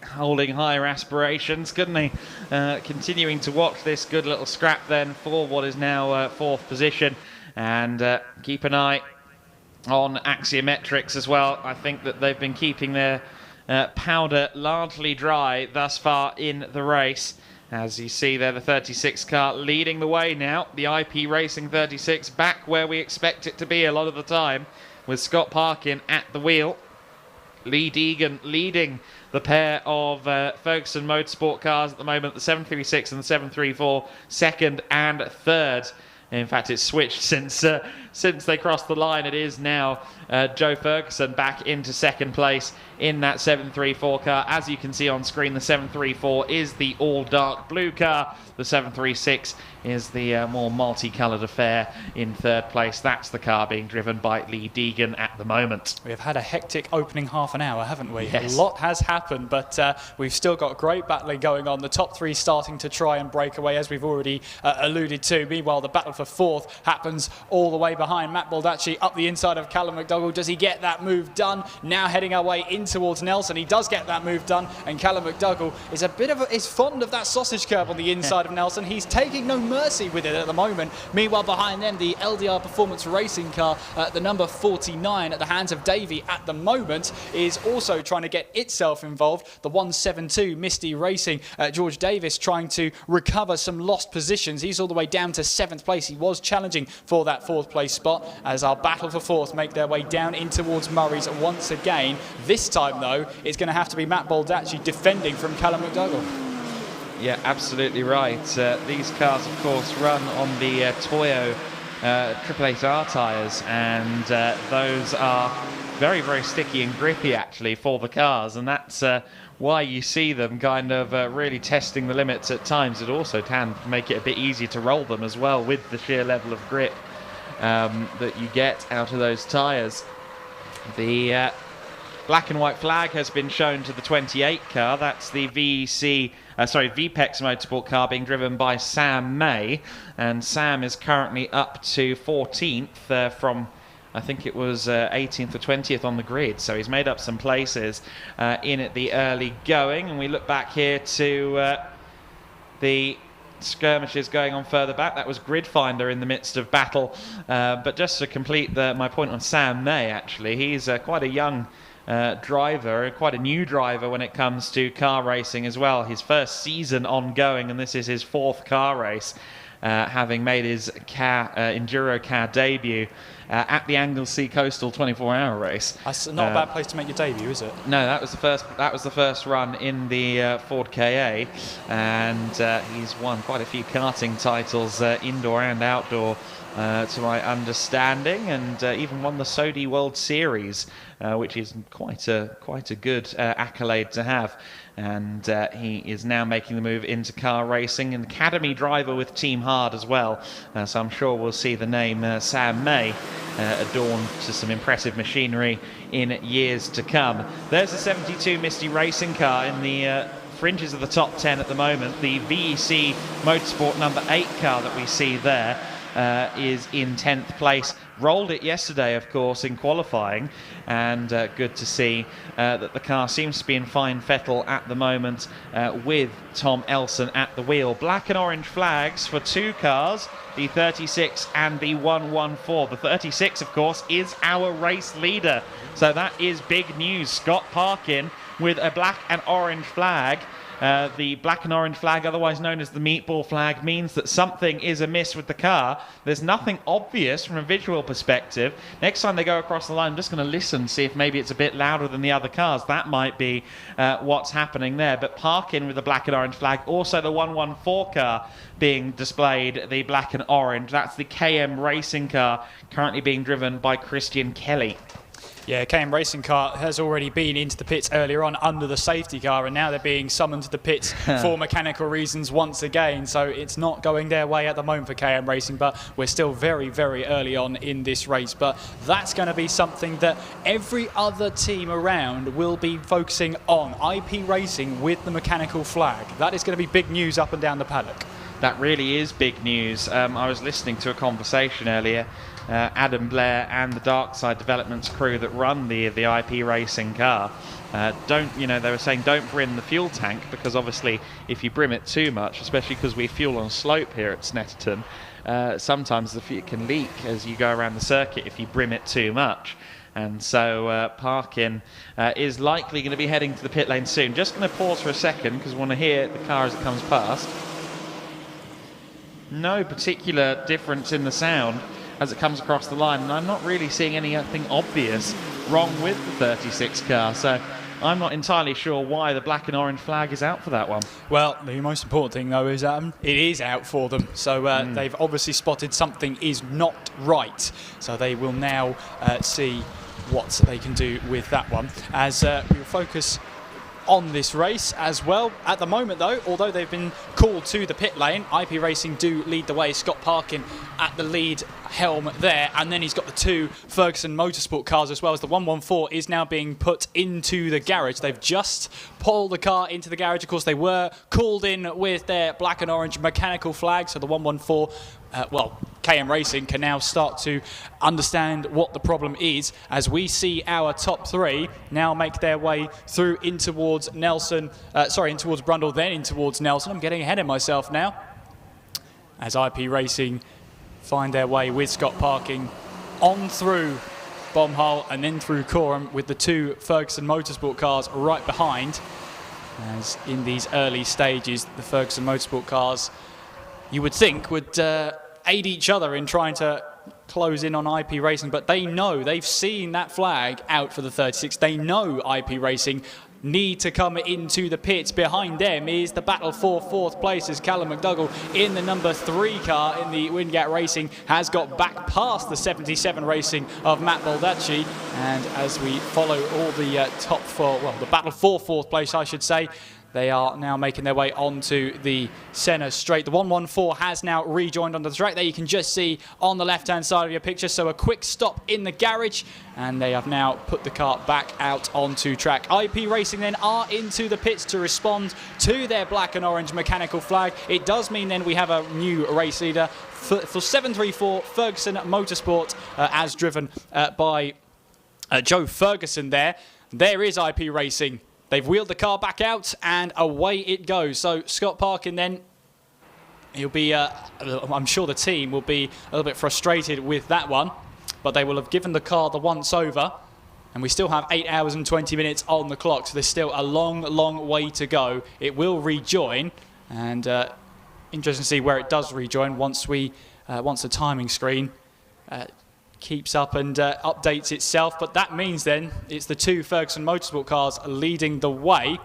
A: holding higher aspirations, couldn't he? Continuing to watch this good little scrap then for what is now fourth position, and keep an eye on Axiometrics as well. I think that they've been keeping their powder largely dry thus far in the race. As you see there, the 36 car leading the way now. The IP Racing 36 back where we expect it to be a lot of the time, with Scott Parkin at the wheel. Lee Deegan leading the pair of Ferguson Motorsport cars at the moment, the 736 and the 734, second and third. In fact, it's switched since they crossed the line. It is now Joe Ferguson back into second place in that 734 car. As you can see on screen, the 734 is the all dark blue car. The 736 is the more multicoloured affair in third place. That's the car being driven by Lee Deegan at the moment.
B: We have had a hectic opening half an hour, haven't we?
A: Yes.
B: A lot has happened, but we've still got great battling going on. The top three starting to try and break away, as we've already alluded to. Meanwhile, the battle for fourth happens all the way behind. Matt Baldacci up the inside of Callum McDougall. Does he get that move done? Now heading our way in towards Nelson. He does get that move done, and Callum McDougall is fond of that sausage curve on the inside of Nelson. He's taking no mercy with it at the moment. Meanwhile, behind them, the LDR Performance Racing car, the number 49 at the hands of Davey at the moment, is also trying to get itself involved. The 172 Misty Racing, George Davis trying to recover some lost positions. He's all the way down to seventh place. He was challenging for that fourth place spot, as our battle for fourth make their way down in towards Murray's once again. This time, though, it's going to have to be Matt Baldacci defending from Callum McDougall.
A: Yeah, absolutely right. These cars, of course, run on the Toyo 888R tyres, and those are very, very sticky and grippy, actually, for the cars, and that's why you see them kind of really testing the limits at times. It also can make it a bit easier to roll them as well, with the sheer level of grip that you get out of those tyres. The black and white flag has been shown to the 28 car. That's the VPEX Motorsport car being driven by Sam May, and Sam is currently up to 14th from, I think it was 18th or 20th on the grid, so he's made up some places in at the early going. And we look back here to the skirmishes going on further back. That was Grid Finder in the midst of battle, but just to complete my point on Sam May, actually, he's quite a young driver, quite a new driver when it comes to car racing as well. His first season ongoing, and this is his fourth car race, having made his EnduroKA debut at the Anglesey Coastal 24-hour race.
B: That's not a bad place to make your debut, is it?
A: No, that was the first run in the Ford KA, and he's won quite a few karting titles, indoor and outdoor, to my understanding, and even won the Sodi World Series, which is quite a good accolade to have. And he is now making the move into car racing, an academy driver with Team Hard as well, so I'm sure we'll see the name Sam May adorned to some impressive machinery in years to come. There's a 72 Misty racing car in the fringes of the top 10 at the moment. The VEC Motorsport number 8 car that we see there is in 10th place. Rolled it yesterday, of course, in qualifying, and good to see that the car seems to be in fine fettle at the moment with Tom Elson at the wheel. Black and orange flags for 2 cars, the 36 and the 114. The 36, of course, is our race leader, so that is big news. Scott Parkin with a black and orange flag. The black and orange flag, otherwise known as the meatball flag, means that something is amiss with the car. There's nothing obvious from a visual perspective. Next time they go across the line, I'm just going to listen, see if maybe it's a bit louder than the other cars. That might be what's happening there. But Parkin with the black and orange flag, also the 114 car being displayed, the black and orange. That's the KM racing car currently being driven by Christian Kelly.
B: Yeah, KM Racing Car has already been into the pits earlier on under the safety car, and now they're being summoned to the pits for mechanical reasons once again. So it's not going their way at the moment for KM Racing, but we're still very, very early on in this race. But that's going to be something that every other team around will be focusing on. IP Racing with the mechanical flag. That is going to be big news up and down the paddock.
A: That really is big news. I was listening to a conversation earlier. Adam Blair and the Darkside Developments crew that run the IP racing car they were saying don't brim the fuel tank, because obviously if you brim it too much, especially because we fuel on slope here at Snetterton, sometimes it can leak as you go around the circuit if you brim it too much. And so Parkin is likely going to be heading to the pit lane soon. Just going to pause for a second because I want to hear the car as it comes past. No particular difference in the sound as it comes across the line, and I'm not really seeing anything obvious wrong with the 36 car, so I'm not entirely sure why the black and orange flag is out for that one.
B: Well, the most important thing though is it is out for them, so they've obviously spotted something is not right, so they will now see what they can do with that one, as we will focus on this race as well. At the moment though, although they've been called to the pit lane, IP Racing do lead the way. Scott Parkin at the lead helm there, and then he's got the 2 Ferguson Motorsport cars as well, as the 114 is now being put into the garage. They've just pulled the car into the garage. Of course, they were called in with their black and orange mechanical flag, so the 114 KM Racing can now start to understand what the problem is, as we see our top 3 now make their way through in towards Nelson, in towards Brundle, then in towards Nelson. I'm getting ahead of myself now, as IP Racing find their way with Scott Parkin on through Bombhull and then through Coram, with the 2 Ferguson Motorsport cars right behind. As in these early stages, the Ferguson Motorsport cars, you would think, would aid each other in trying to close in on IP Racing, but they know, they've seen that flag out for the 36. They know IP Racing need to come into the pits. Behind them is the battle for 4th place, as Callum McDougall in the number 3 car in the Wingat Racing has got back past the 77 Racing of Matt Baldacci. And as we follow all the top 4, well, the battle for 4th place, I should say, they are now making their way onto the Senna straight. The 114 has now rejoined onto the track. There you can just see on the left-hand side of your picture. So a quick stop in the garage, and they have now put the car back out onto track. IP Racing then are into the pits to respond to their black and orange mechanical flag. It does mean then we have a new race leader for 734 Ferguson Motorsport, as driven by Joe Ferguson there. There is IP Racing. They've wheeled the car back out, and away it goes. So Scott Parkin then, he'll be, I'm sure the team will be a little bit frustrated with that one, but they will have given the car the once over, and we still have 8 hours and 20 minutes on the clock, so there's still a long, long way to go. It will rejoin, and interesting to see where it does rejoin once the timing screen keeps up and updates itself. But that means then it's the two Ferguson Motorsport cars leading the way.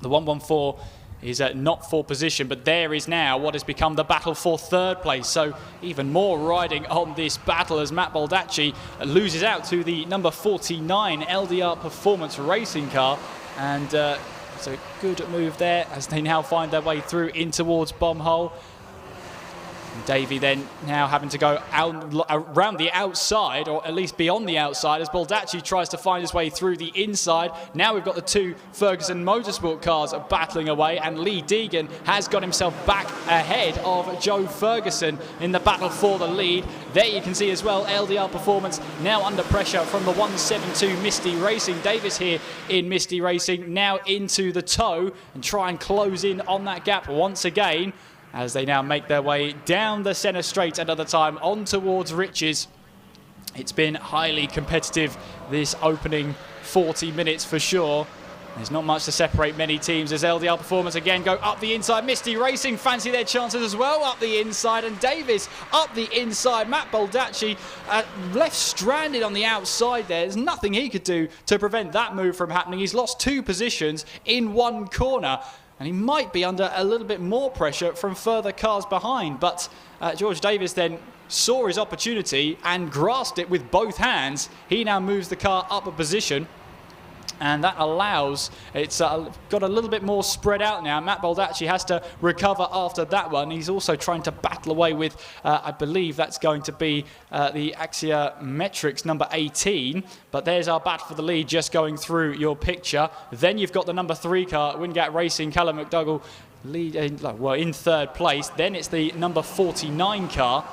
B: The 114 is not for position, but there is now what has become the battle for third place. So even more riding on this battle as Matt Baldacci loses out to the number 49 LDR Performance Racing car. And it's a good move there as they now find their way through in towards bomb hole. Davey then now having to go out around the outside, or at least beyond the outside, as Baldacci tries to find his way through the inside. Now we've got the two Ferguson Motorsport cars battling away, and Lee Deegan has got himself back ahead of Joe Ferguson in the battle for the lead. There you can see as well LDR Performance now under pressure from the 172 Misty Racing. Davis here in Misty Racing now into the toe and try and close in on that gap once again, as they now make their way down the centre straight another time on towards Riches. It's been highly competitive this opening 40 minutes for sure. There's not much to separate many teams as LDR Performance again go up the inside. Misty Racing fancy their chances as well up the inside, and Davis up the inside. Matt Baldacci left stranded on the outside there. There's nothing he could do to prevent that move from happening. He's lost 2 positions in one corner, and he might be under a little bit more pressure from further cars behind. But George Davis then saw his opportunity and grasped it with both hands. He now moves the car up a position, and that allows, it's got a little bit more spread out now. Matt Baldacci has to recover after that one. He's also trying to battle away with, I believe that's going to be the Axia Metrics number 18. But there's our battle for the lead just going through your picture. Then you've got the number 3 car, Wingat Racing, Callum McDougall in third place. Then it's the number 49 car,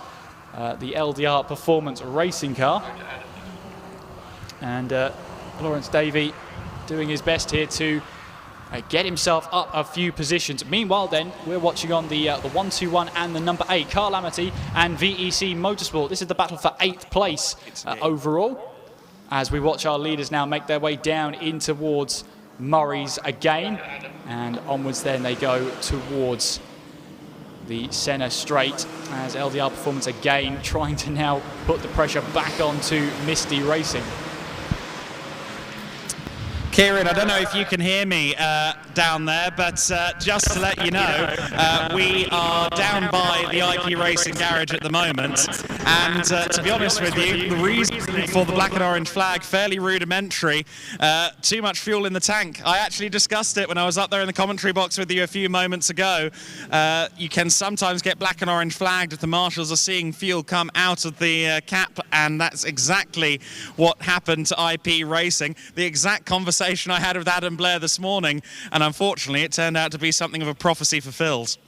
B: the LDR Performance Racing car. And Lawrence Davey doing his best here to get himself up a few positions. Meanwhile then, we're watching on the 121 and the number 8, Carl Amity and VEC Motorsport. This is the battle for 8th place overall, as we watch our leaders now make their way down in towards Murray's again, and onwards then they go towards the centre straight, as LDR Performance again trying to now put the pressure back onto Misty Racing.
A: Kieran, I don't know if you can hear me down there, but just to let you know, we are down by the IP Racing garage at the moment, and to be honest with you, the reason for the black and orange flag, fairly rudimentary, too much fuel in the tank. I actually discussed it when I was up there in the commentary box with you a few moments ago. You can sometimes get black and orange flagged if the marshals are seeing fuel come out of the cap, and that's exactly what happened to IP Racing. The exact conversation I had with Adam Blair this morning, and unfortunately it turned out to be something of a prophecy fulfilled.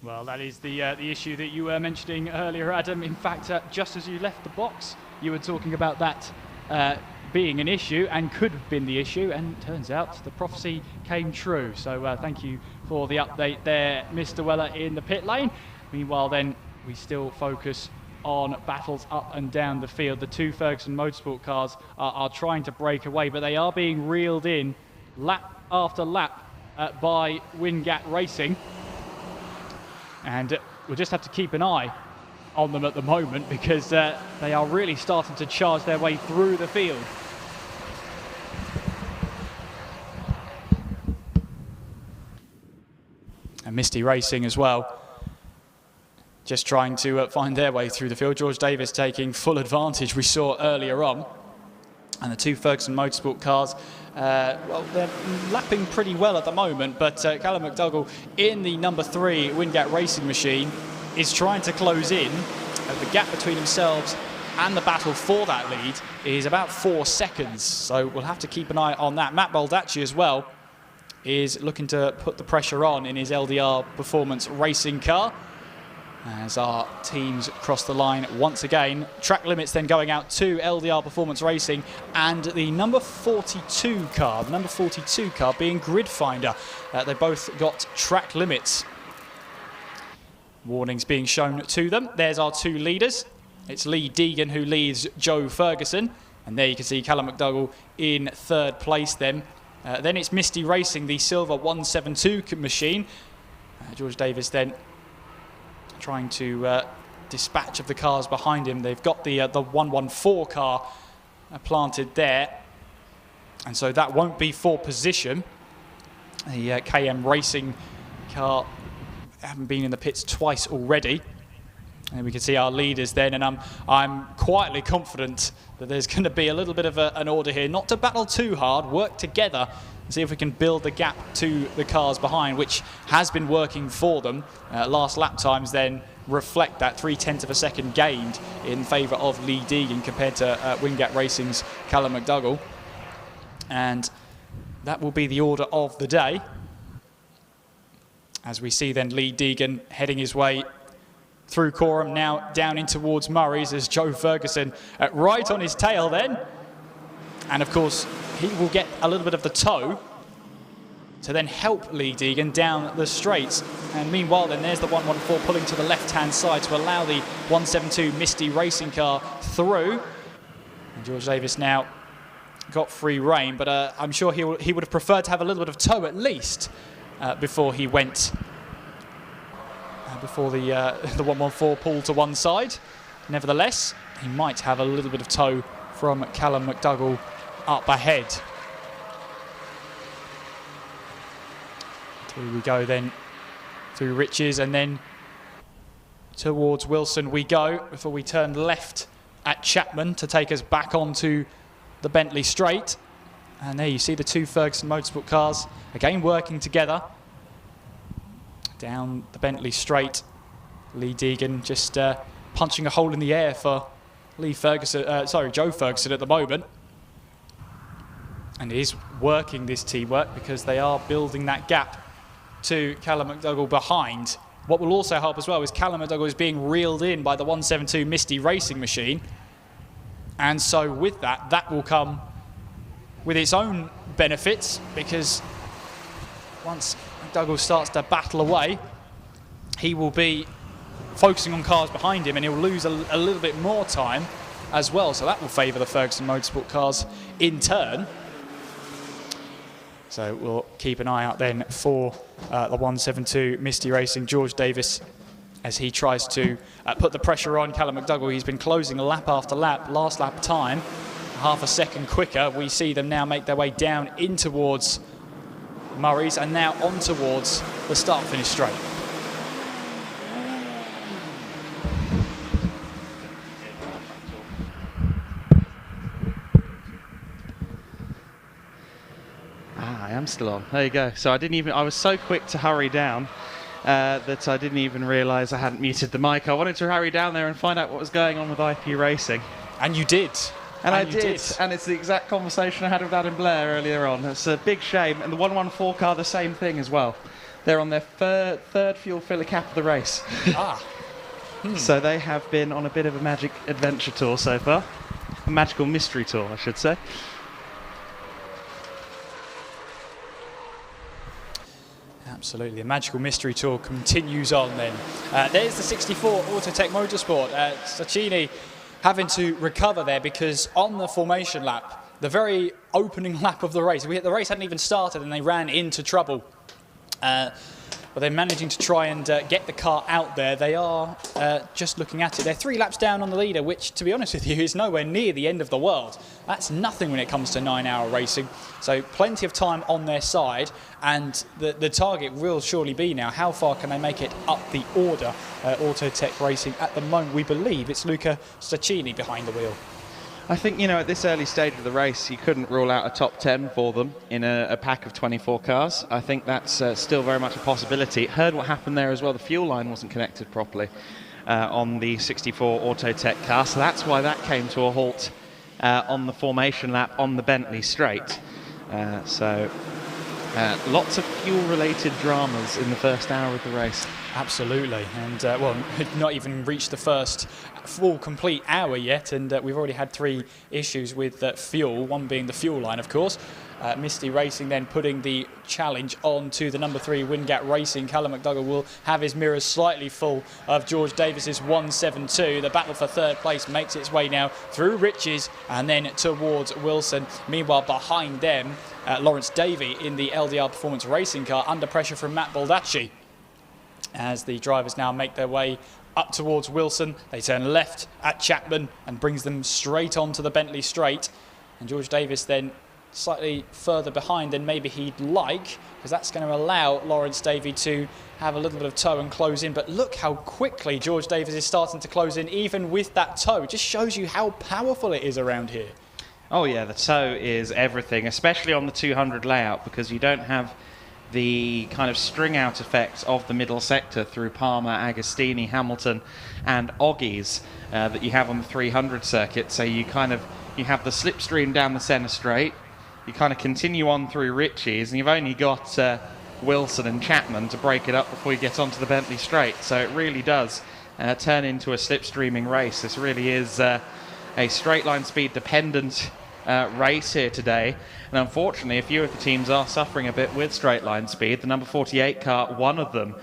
B: Well, that is the issue that you were mentioning earlier, Adam. In fact, just as you left the box, you were talking about that being an issue and could have been the issue, and turns out the prophecy came true. So thank you for the update there, Mr. Weller in the pit lane. Meanwhile then, we still focus on battles up and down the field. The two Ferguson Motorsport cars are trying to break away, but they are being reeled in lap after lap by Wingat Racing. And we'll just have to keep an eye on them at the moment, because they are really starting to charge their way through the field. And Misty Racing as well, just trying to find their way through the field. George Davis taking full advantage, we saw earlier on. And the two Ferguson Motorsport cars, well, they're lapping pretty well at the moment, but Callum McDougall in the number 3 Wingat Racing machine is trying to close in. The gap between themselves and the battle for that lead is about 4 seconds, so we'll have to keep an eye on that. Matt Baldacci as well is looking to put the pressure on in his LDR Performance Racing car, as our teams cross the line once again. Track limits then going out to LDR Performance Racing and the number 42 car. The number 42 car being Grid Finder. They both got track limits. Warnings being shown to them. There's our two leaders. It's Lee Deegan who leads Joe Ferguson. And there you can see Callum McDougall in third place then. Then it's Misty Racing, the silver 172 machine. George Davis then trying to dispatch of the cars behind him. They've got the 114 car planted there, and so that won't be for position. The KM Racing car haven't been in the pits twice already. And we can see our leaders then, and I'm quietly confident that there's going to be a little bit of an order here, not to battle too hard, work together and see if we can build the gap to the cars behind, which has been working for them. Last lap times then reflect that 0.3 of a second gained in favour of Lee Deegan compared to Wingate Racing's Callum McDougall. And that will be the order of the day, as we see then Lee Deegan heading his way through Coram, now down in towards Murray's as Joe Ferguson right on his tail then. And of course, he will get a little bit of the tow to then help Lee Deegan down the straights. And meanwhile then, there's the 114 pulling to the left-hand side to allow the 172 Misty Racing car through. And George Davis now got free rein, but I'm sure he would have preferred to have a little bit of tow at least before he went before the 114 pulled to one side. Nevertheless, he might have a little bit of tow from Callum McDougall up ahead. Through we go then, through Riches, and then towards Wilson we go before we turn left at Chapman to take us back onto the Bentley Straight. And there you see the two Ferguson Motorsport cars again working together down the Bentley Straight. Lee Deegan just punching a hole in the air for Joe Ferguson at the moment. And he is working this T-work because they are building that gap to Callum McDougall behind. What will also help as well is Callum McDougall is being reeled in by the 172 Misty Racing machine. And so with that, that will come with its own benefits, because once McDougall starts to battle away, he will be focusing on cars behind him and he'll lose a little bit more time as well. So that will favour the Ferguson Motorsport cars in turn. So we'll keep an eye out then for the 172 Misty Racing, George Davis, as he tries to put the pressure on Callum McDougall. He's been closing lap after lap. Last lap time, half a second quicker. We see them now make their way down in towards Murray's and now on towards the start-finish straight.
A: I am still on. There you go. So I was so quick to hurry down that I didn't even realise I hadn't muted the mic. I wanted to hurry down there and find out what was going on with IP Racing.
B: And you did.
A: And I did. And it's the exact conversation I had with Adam Blair earlier on. It's a big shame. And the 114 car, the same thing as well. They're on their third fuel filler cap of the race. So they have been on a bit of a magic adventure tour so far. A magical mystery tour, I should say.
B: Absolutely, the magical mystery tour continues on then. There's the 64 Autotech Motorsport. Stacchini having to recover there because on the formation lap, the very opening lap of the race, the race hadn't even started and they ran into trouble. But they're managing to try and get the car out there. They are just looking at it. They're 3 laps down on the leader, which, to be honest with you, is nowhere near the end of the world. That's nothing when it comes to 9-hour racing. So plenty of time on their side. And the target will surely be now, how far can they make it up the order? Autotech Racing, at the moment, we believe it's Luca Stacchini behind the wheel.
A: I think, at this early stage of the race, you couldn't rule out a top 10 for them in a pack of 24 cars. I think that's still very much a possibility. Heard what happened there as well. The fuel line wasn't connected properly on the 64 Autotech car, so that's why that came to a halt on the formation lap on the Bentley Straight. Lots of fuel-related dramas in the first hour of the race.
B: Absolutely, and not even reached the first full complete hour yet, and we've already had 3 issues with fuel, one being the fuel line, of course. Misty Racing then putting the challenge on to the number 3 Wingate Racing. Callum McDougall will have his mirrors slightly full of George Davis's 172. The battle for third place makes its way now through Riches and then towards Wilson. Meanwhile, behind them, Lawrence Davey in the LDR Performance Racing car under pressure from Matt Baldacci. as the drivers now make their way up towards Wilson. They turn left at Chapman and brings them straight onto the Bentley straight. And George Davis then slightly further behind than maybe he'd like, because that's going to allow Lawrence Davey to have a little bit of toe and close in. But look how quickly George Davis is starting to close in, even with that toe. It just shows you how powerful it is around here.
A: Oh yeah, the toe is everything, especially on the 200 layout, because you don't have the kind of string out effect of the middle sector through Palmer, Agostini, Hamilton and Oggies that you have on the 300 circuit. So you have the slipstream down the centre straight, you kind of continue on through Ritchie's, and you've only got Wilson and Chapman to break it up before you get onto the Bentley straight. So it really does turn into a slipstreaming race. This really is a straight line speed dependent race here today, and unfortunately a few of the teams are suffering a bit with straight line speed. The number 48 car, one of them,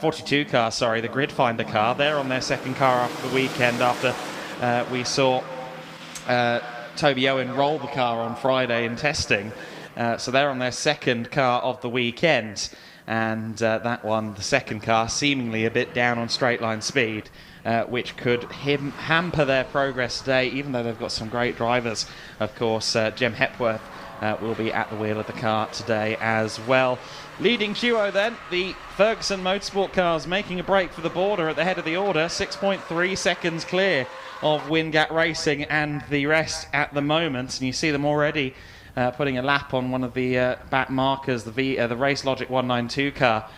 A: 42 car, sorry, the Grid Finder car, they're on their second car after the weekend, after we saw Toby Owen roll the car on Friday in testing. So they're on their second car of the weekend, and that one, the second car, seemingly a bit down on straight line speed, which could hamper their progress today, even though they've got some great drivers. Of course, Jem Hepworth will be at the wheel of the car today as well. Leading duo then, the Ferguson Motorsport cars making a break for the border at the head of the order, 6.3 seconds clear of Wingat Racing and the rest at the moment. And you see them already putting a lap on one of the back markers, the Race Logic 192 car,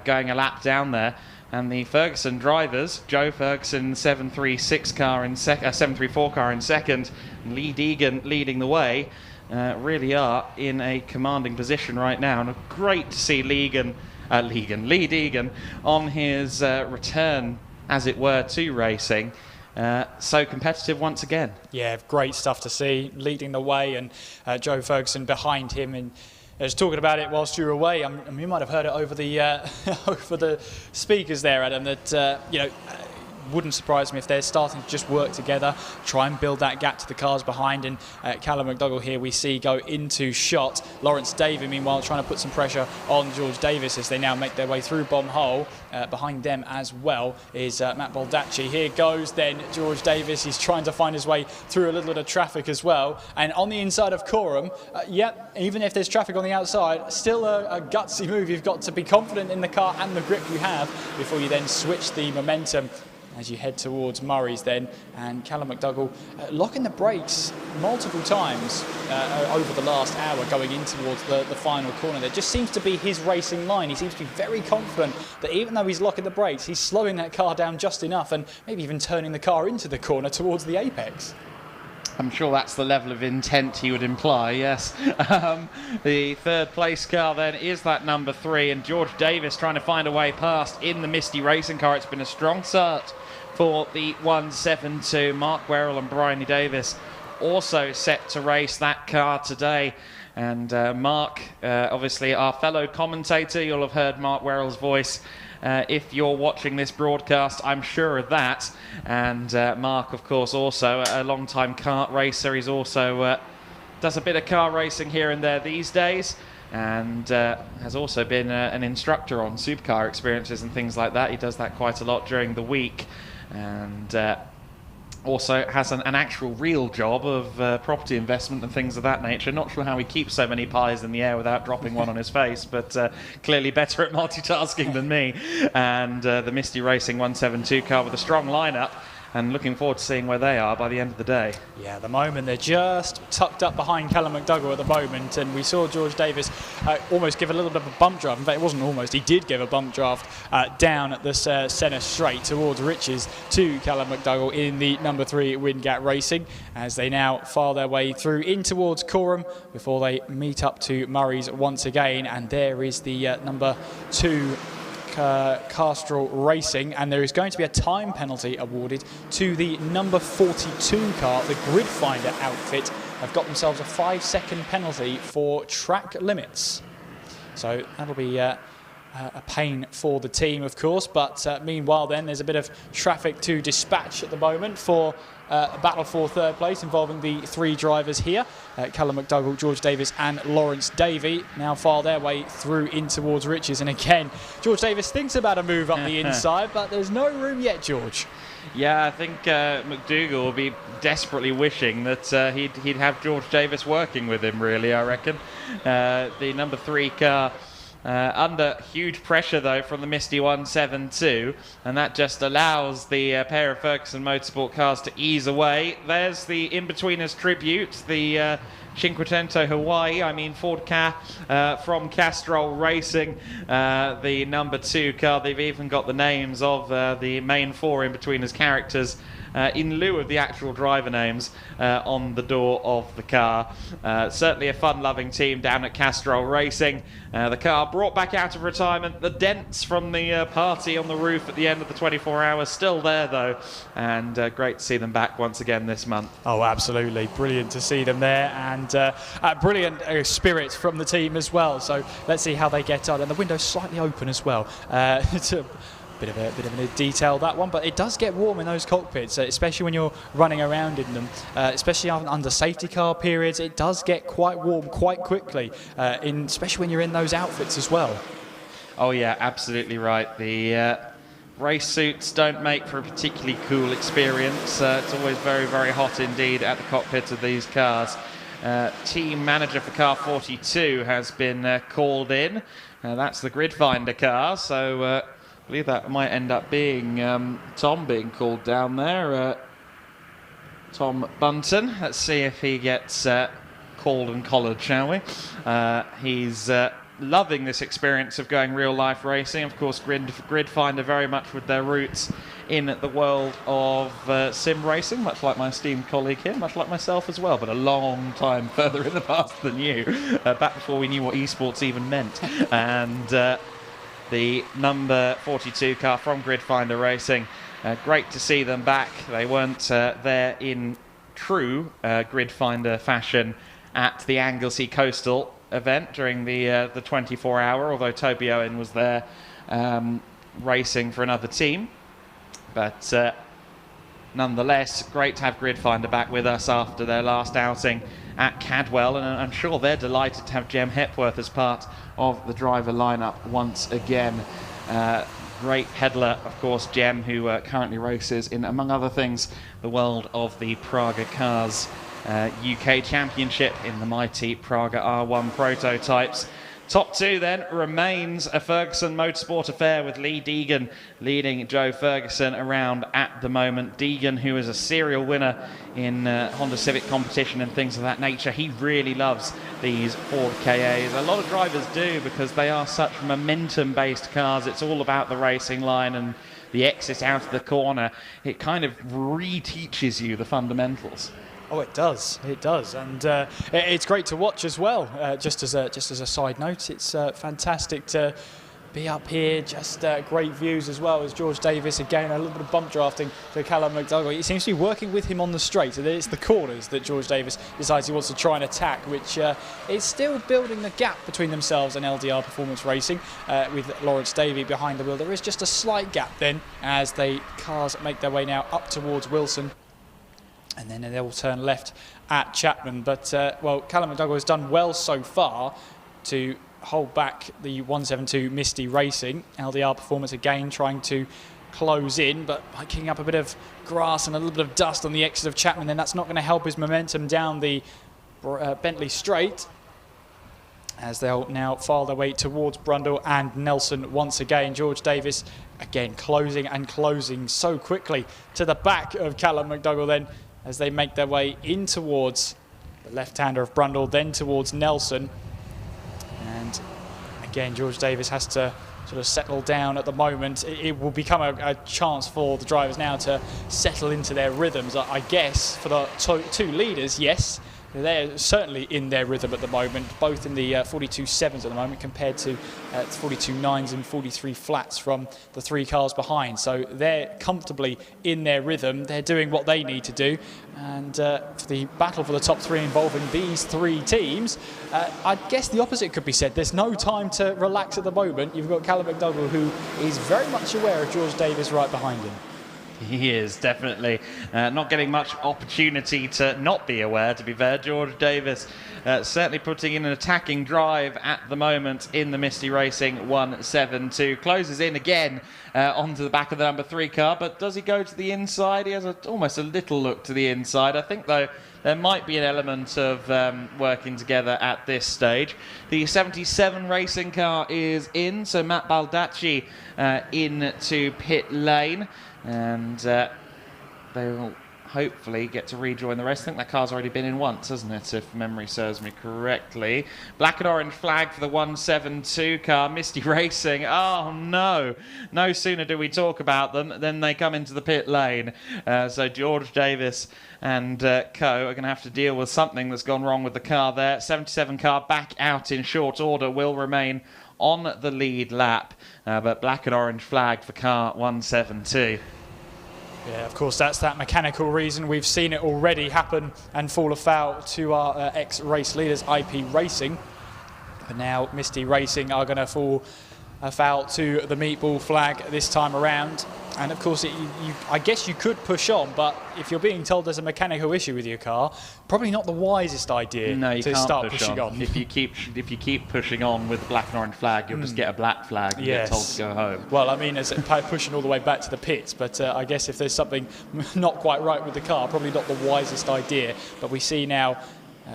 A: going a lap down there. And the Ferguson drivers, Joe Ferguson, 734 car in second, and Lee Deegan leading the way, really are in a commanding position right now. And great to see Lee Deegan on his return, as it were, to racing. So competitive once again. Yeah,
B: great stuff to see, leading the way, and Joe Ferguson behind him. And I was talking about it whilst you were away. You might have heard it over the over the speakers there, Adam. That wouldn't surprise me if they're starting to just work together, try and build that gap to the cars behind. And Callum McDougall here we see go into shot. Lawrence Davey, meanwhile, trying to put some pressure on George Davis as they now make their way through Bomb Hole. Behind them as well is Matt Baldacci. Here goes then George Davis. He's trying to find his way through a little bit of traffic as well. And on the inside of Coram, even if there's traffic on the outside, still a gutsy move. You've got to be confident in the car and the grip you have before you then switch the momentum as you head towards Murray's then. And Callum McDougall locking the brakes multiple times over the last hour going in towards the final corner. There just seems to be his racing line. He seems to be very confident that even though he's locking the brakes, he's slowing that car down just enough and maybe even turning the car into the corner towards the apex.
A: I'm sure that's the level of intent he would imply, yes. The third place car then is that number 3, and George Davis trying to find a way past in the Misty racing car. It's been a strong start for the 172. Mark Werrell and Bryony Davis also set to race that car today. And Mark, obviously our fellow commentator, you'll have heard Mark Werrell's voice if you're watching this broadcast, I'm sure of that. And Mark, of course, also a long-time kart racer. He's also does a bit of car racing here and there these days, and has also been an instructor on supercar experiences and things like that. He does that quite a lot during the week, and also has an actual real job of property investment and things of that nature. Not sure how he keeps so many pies in the air without dropping one on his face, but clearly better at multitasking than me. And the Misty Racing 172 car with a strong lineup, and looking forward to seeing where they are by the end of the day. Yeah, at the moment they're just tucked up behind Callum McDougall at the moment, and we saw George Davis almost give a little bit of a bump draft. In fact, it wasn't almost, he did give a bump draft down at the centre straight towards Riches to Callum McDougall in the number 3 Wingat Racing, as they now file their way through in towards Coram before they meet up to Murray's once again. And there is the number 2 Castrol Racing, and there is going to be a time penalty awarded to the number 42 car. The Grid Finder outfit have got themselves a 5-second penalty for track limits. So that'll be
B: a pain for the team, of course. But meanwhile, then there's a bit of traffic to dispatch at the moment for a battle for third place involving the 3 drivers here. Callum McDougall, George Davis and Lawrence Davey now file their way through in towards Riches. And again, George Davis thinks about a move up the inside, but there's no room yet, George.
A: Yeah, I think McDougall will be desperately wishing that he'd have George Davis working with him, really, I reckon. The number 3 car under huge pressure, though, from the Misty 172, and that just allows the pair of Ferguson Motorsport cars to ease away. There's the in-betweeners tribute, the Cinquecento Hawaii, Ford car from Castrol Racing, the number 2 car. They've even got the names of the main 4 in-betweeners characters in lieu of the actual driver names on the door of the car. Certainly a fun-loving team down at Castrol Racing. The car brought back out of retirement. The dents from the party on the roof at the end of the 24 hours still there, though, and great to see them back once again this month.
B: Oh, absolutely. Brilliant to see them there, and brilliant spirit from the team as well. So let's see how they get on. And the window's slightly open as well. It's a bit of a detail, that one, but it does get warm in those cockpits, especially when you're running around in them, especially under safety car periods. It does get quite warm quite quickly, especially when you're in those outfits as well.
A: Oh yeah, absolutely right. The race suits don't make for a particularly cool experience. It's always very, very hot indeed at the cockpit of these cars. Team manager for car 42 has been called in. That's the Grid Finder car, so I believe that might end up being Tom being called down there. Tom Bunton. Let's see if he gets called and collared, shall we? He's loving this experience of going real-life racing. Of course, Grid Finder very much with their roots in the world of sim racing, much like my esteemed colleague here, much like myself as well, but a long time further in the past than you, back before we knew what esports even meant. And the number 42 car from Grid Finder Racing, great to see them back. They weren't there in true Grid Finder fashion at the Anglesey Coastal event during the 24-hour, although Toby Owen was there racing for another team. But nonetheless, great to have Grid Finder back with us after their last outing at Cadwell, and I'm sure they're delighted to have Jem Hepworth as part of the driver lineup once again. Great peddler, of course, Jem, who currently races in, among other things, the world of the Praga Cars UK Championship in the mighty Praga R1 prototypes. Top 2 then remains a Ferguson Motorsport affair, with Lee Deegan leading Joe Ferguson around at the moment. Deegan, who is a serial winner in Honda Civic competition and things of that nature, he really loves these Ford KAs. A lot of drivers do, because they are such momentum-based cars. It's all about the racing line and the exit out of the corner. It kind of reteaches you the fundamentals.
B: Oh, it does, and it's great to watch as well. Just as a side note, it's fantastic to be up here. Just great views as well, as George Davis, again, a little bit of bump drafting for Callum McDougall. He seems to be working with him on the straight, and it's the corners that George Davis decides he wants to try and attack, which is still building the gap between themselves and LDR Performance Racing, with Lawrence Davey behind the wheel. There is just a slight gap then, as the cars make their way now up towards Wilson, and then they'll turn left at Chapman. But, well, Callum McDougall has done well so far to hold back the 172 Misty Racing. LDR Performance again trying to close in, but by kicking up a bit of grass and a little bit of dust on the exit of Chapman, then that's not going to help his momentum down the Bentley Straight, as they'll now file their way towards Brundle and Nelson once again. George Davis again closing and closing so quickly to the back of Callum McDougall then, as they make their way in towards the left-hander of Brundle, then towards Nelson. And again, George Davis has to sort of settle down at the moment. It will become a chance for the drivers now to settle into their rhythms, I guess, for the two leaders, yes. They're certainly in their rhythm at the moment, both in the 42.7s at the moment compared to 42.9s and 43 flats from the 3 cars behind. So they're comfortably in their rhythm. They're doing what they need to do. And for the battle for the top 3 involving these 3 teams, I guess the opposite could be said. There's no time to relax at the moment. You've got Callum McDougall, who is very much aware of George Davis right behind him.
A: He is definitely not getting much opportunity to not be aware, to be fair. George Davis certainly putting in an attacking drive at the moment in the Misty Racing 172. Closes in again onto the back of the number 3 car, but does he go to the inside? He has almost a little look to the inside. I think, though, there might be an element of working together at this stage. The 77 racing car is in, so Matt Baldacci into pit lane. And they will hopefully get to rejoin the race. I think that car's already been in once, hasn't it, if memory serves me correctly. Black and orange flag for the 172 car, Misty Racing. Oh no, no sooner do we talk about them than they come into the pit lane. So George Davis and co are going to have to deal with something that's gone wrong with the car there. 77 car back out in short order, will remain on the lead lap, but black and orange flag for car 172.
B: Yeah, of course, that's that mechanical reason. We've seen it already happen and fall afoul to our ex-race leaders, IP Racing. But now Misty Racing are going to fall afoul to the meatball flag this time around. And of course, I guess you could push on, but if you're being told there's a mechanical issue with your car, probably not the wisest idea to start pushing on.
A: If you keep pushing on with the black and orange flag, you'll just get a black flag and get told to go home.
B: Well, I mean, it's pushing all the way back to the pits, but I guess if there's something not quite right with the car, probably not the wisest idea. But we see now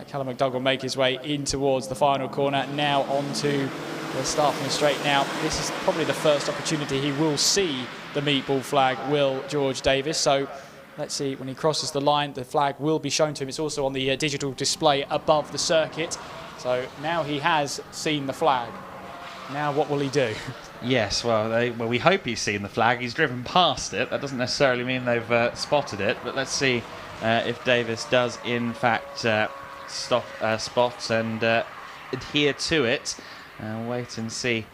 B: Callum McDougall make his way in towards the final corner, now onto the start from the straight. Now, this is probably the first opportunity he will see the meatball flag, will George Davis. So let's see, when he crosses the line, the flag will be shown to him. It's also on the digital display above the circuit. So now he has seen the flag. Now what will he do?
A: Yes, well, we hope he's seen the flag. He's driven past it. That doesn't necessarily mean they've spotted it. But let's see if Davis does, in fact, spot and adhere to it. Wait and see.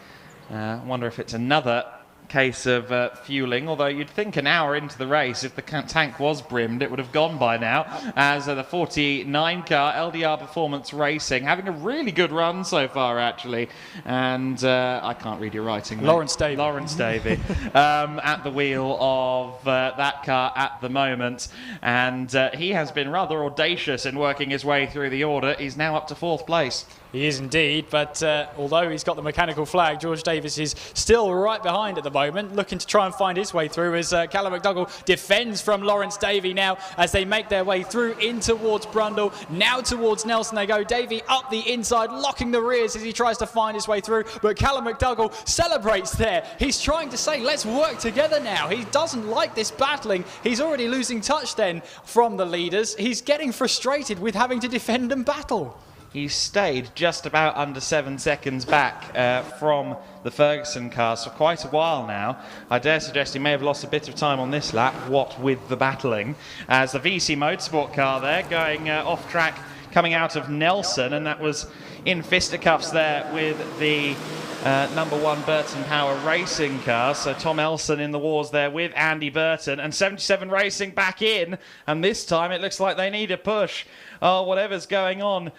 A: I wonder if it's another case of fueling, although you'd think an hour into the race, if the tank was brimmed, it would have gone by now. As the 49 car, LDR Performance Racing, having a really good run so far, actually. And I can't read your writing.
B: Lawrence Davey.
A: At the wheel of that car at the moment. And he has been rather audacious in working his way through the order. He's now up to 4th place.
B: He is indeed, but although he's got the mechanical flag, George Davis is still right behind at the moment, looking to try and find his way through as Callum McDougall defends from Lawrence Davey now as they make their way through in towards Brundle. Now towards Nelson they go. Davey up the inside, locking the rears as he tries to find his way through, but Callum McDougall celebrates there. He's trying to say, let's work together now. He doesn't like this battling. He's already losing touch then from the leaders. He's getting frustrated with having to defend and battle.
A: He's stayed just about under 7 seconds back from the Ferguson cars for quite a while now. I dare suggest he may have lost a bit of time on this lap, what with the battling. As the VC Motorsport car there going off track, coming out of Nelson, and that was in fisticuffs there with the number 1 Burton Power Racing car. So Tom Elson in the wars there with Andy Burton, and 77 Racing back in, and this time it looks like they need a push. Oh, whatever's going on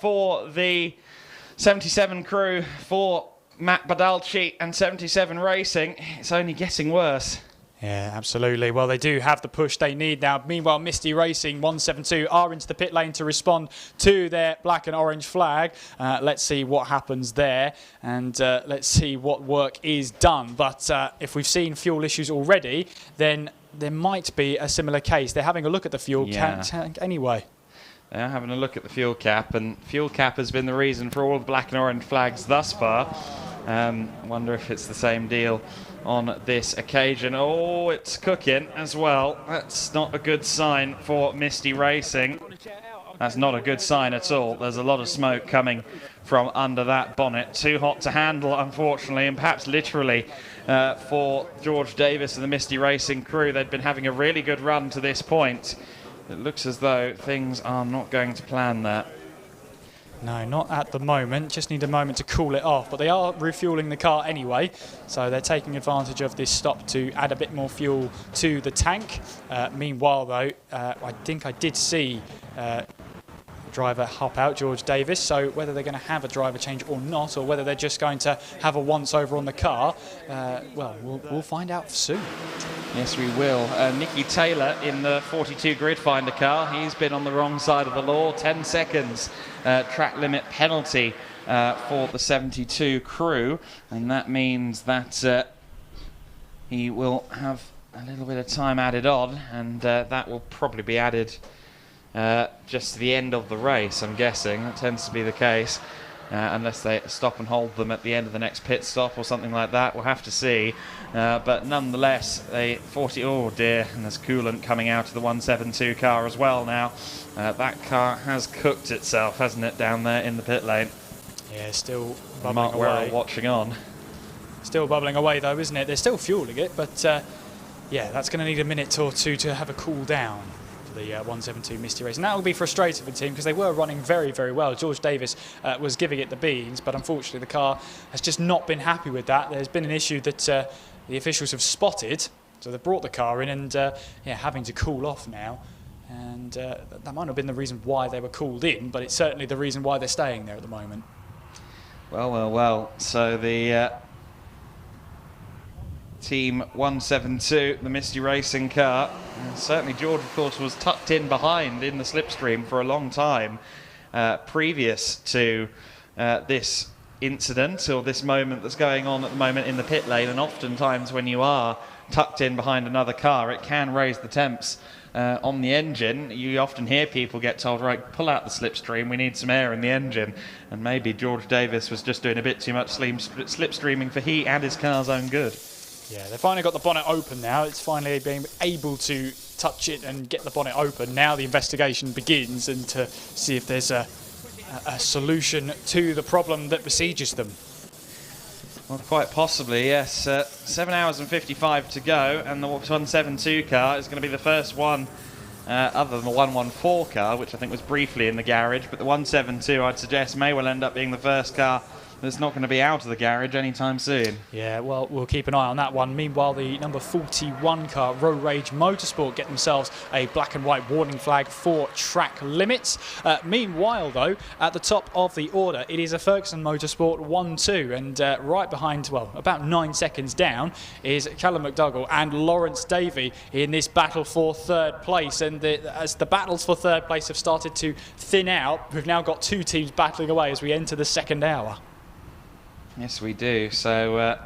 A: for the 77 crew, for Matt Badalci and 77 Racing, it's only getting worse.
B: Yeah, absolutely. Well, they do have the push they need now. Meanwhile, Misty Racing 172 are into the pit lane to respond to their black and orange flag. Let's see what happens there, and let's see what work is done. But if we've seen fuel issues already, then there might be a similar case. They're having a look at the fuel tank anyway.
A: They are having a look at the fuel cap, and fuel cap has been the reason for all the black and orange flags thus far. Wonder if it's the same deal on this occasion. Oh, it's cooking as well. That's not a good sign for Misty Racing. That's not a good sign at all. There's a lot of smoke coming from under that bonnet. Too hot to handle, unfortunately, and perhaps literally for George Davis and the Misty Racing crew. They'd been having a really good run to this point. it looks as though things are not going to plan that.
B: No, not at the moment. Just need a moment to cool it off. But they are refueling the car anyway, so they're taking advantage of this stop to add a bit more fuel to the tank. Meanwhile, though, I think I did see driver hop out, George Davis. So whether they're going to have a driver change or not, or whether they're just going to have a once-over on the car, well, we'll find out soon.
A: Yes, we will. Nicky Taylor in the 42 grid finder car. He's been on the wrong side of the law. 10 seconds track limit penalty for the 72 crew. And that means that he will have a little bit of time added on. And that will probably be added just to the end of the race, I'm guessing. That tends to be the case. Unless they stop and hold them at the end of the next pit stop or something like that. We'll have to see. But nonetheless, oh dear, and there's coolant coming out of the 172 car as well now. That car has cooked itself, hasn't it, down there in the pit lane?
B: Yeah, still bubbling
A: Mark
B: away.
A: Werrell watching on.
B: Still bubbling away though, isn't it? They're still fueling it, but yeah, that's going to need a minute or two to have a cool down. The 172 Misty Race, and that will be frustrating for the team because they were running very, very well. George Davis was giving it the beans, but unfortunately the car has just not been happy with that. There's been an issue that the officials have spotted, so they've brought the car in and yeah, having to cool off now. And that might not have been the reason why they were called in, but it's certainly the reason why they're staying there at the moment.
A: Well. So the Team 172, the Misty Racing car. Certainly George, of course, was tucked in behind in the slipstream for a long time previous to this incident or this moment that's going on at the moment in the pit lane. And oftentimes when you are tucked in behind another car, it can raise the temps on the engine. You often hear people get told, right, pull out the slipstream, we need some air in the engine. And maybe George Davis was just doing a bit too much slipstreaming for he and his car's own good.
B: Yeah, they've finally got the bonnet open now. It's finally being able to touch it and get the bonnet open. Now the investigation begins and to see if there's a solution to the problem that besieges them.
A: Well, quite possibly, yes. 7 hours and 55 to go, and the 172 car is going to be the first one other than the 114 car, which I think was briefly in the garage, but the 172, I'd suggest, may well end up being the first car that's not going to be out of the garage anytime soon. Yeah,
B: well, we'll keep an eye on that one. Meanwhile, the number 41 car, Road Rage Motorsport, get themselves a black and white warning flag for track limits. Meanwhile, though, at the top of the order, it is a Ferguson Motorsport 1-2, and right behind, well, about 9 seconds down, is Callum McDougall and Lawrence Davey in this battle for third place. And as the battles for third place have started to thin out, we've now got two teams battling away as we enter the second hour.
A: Yes, we do. So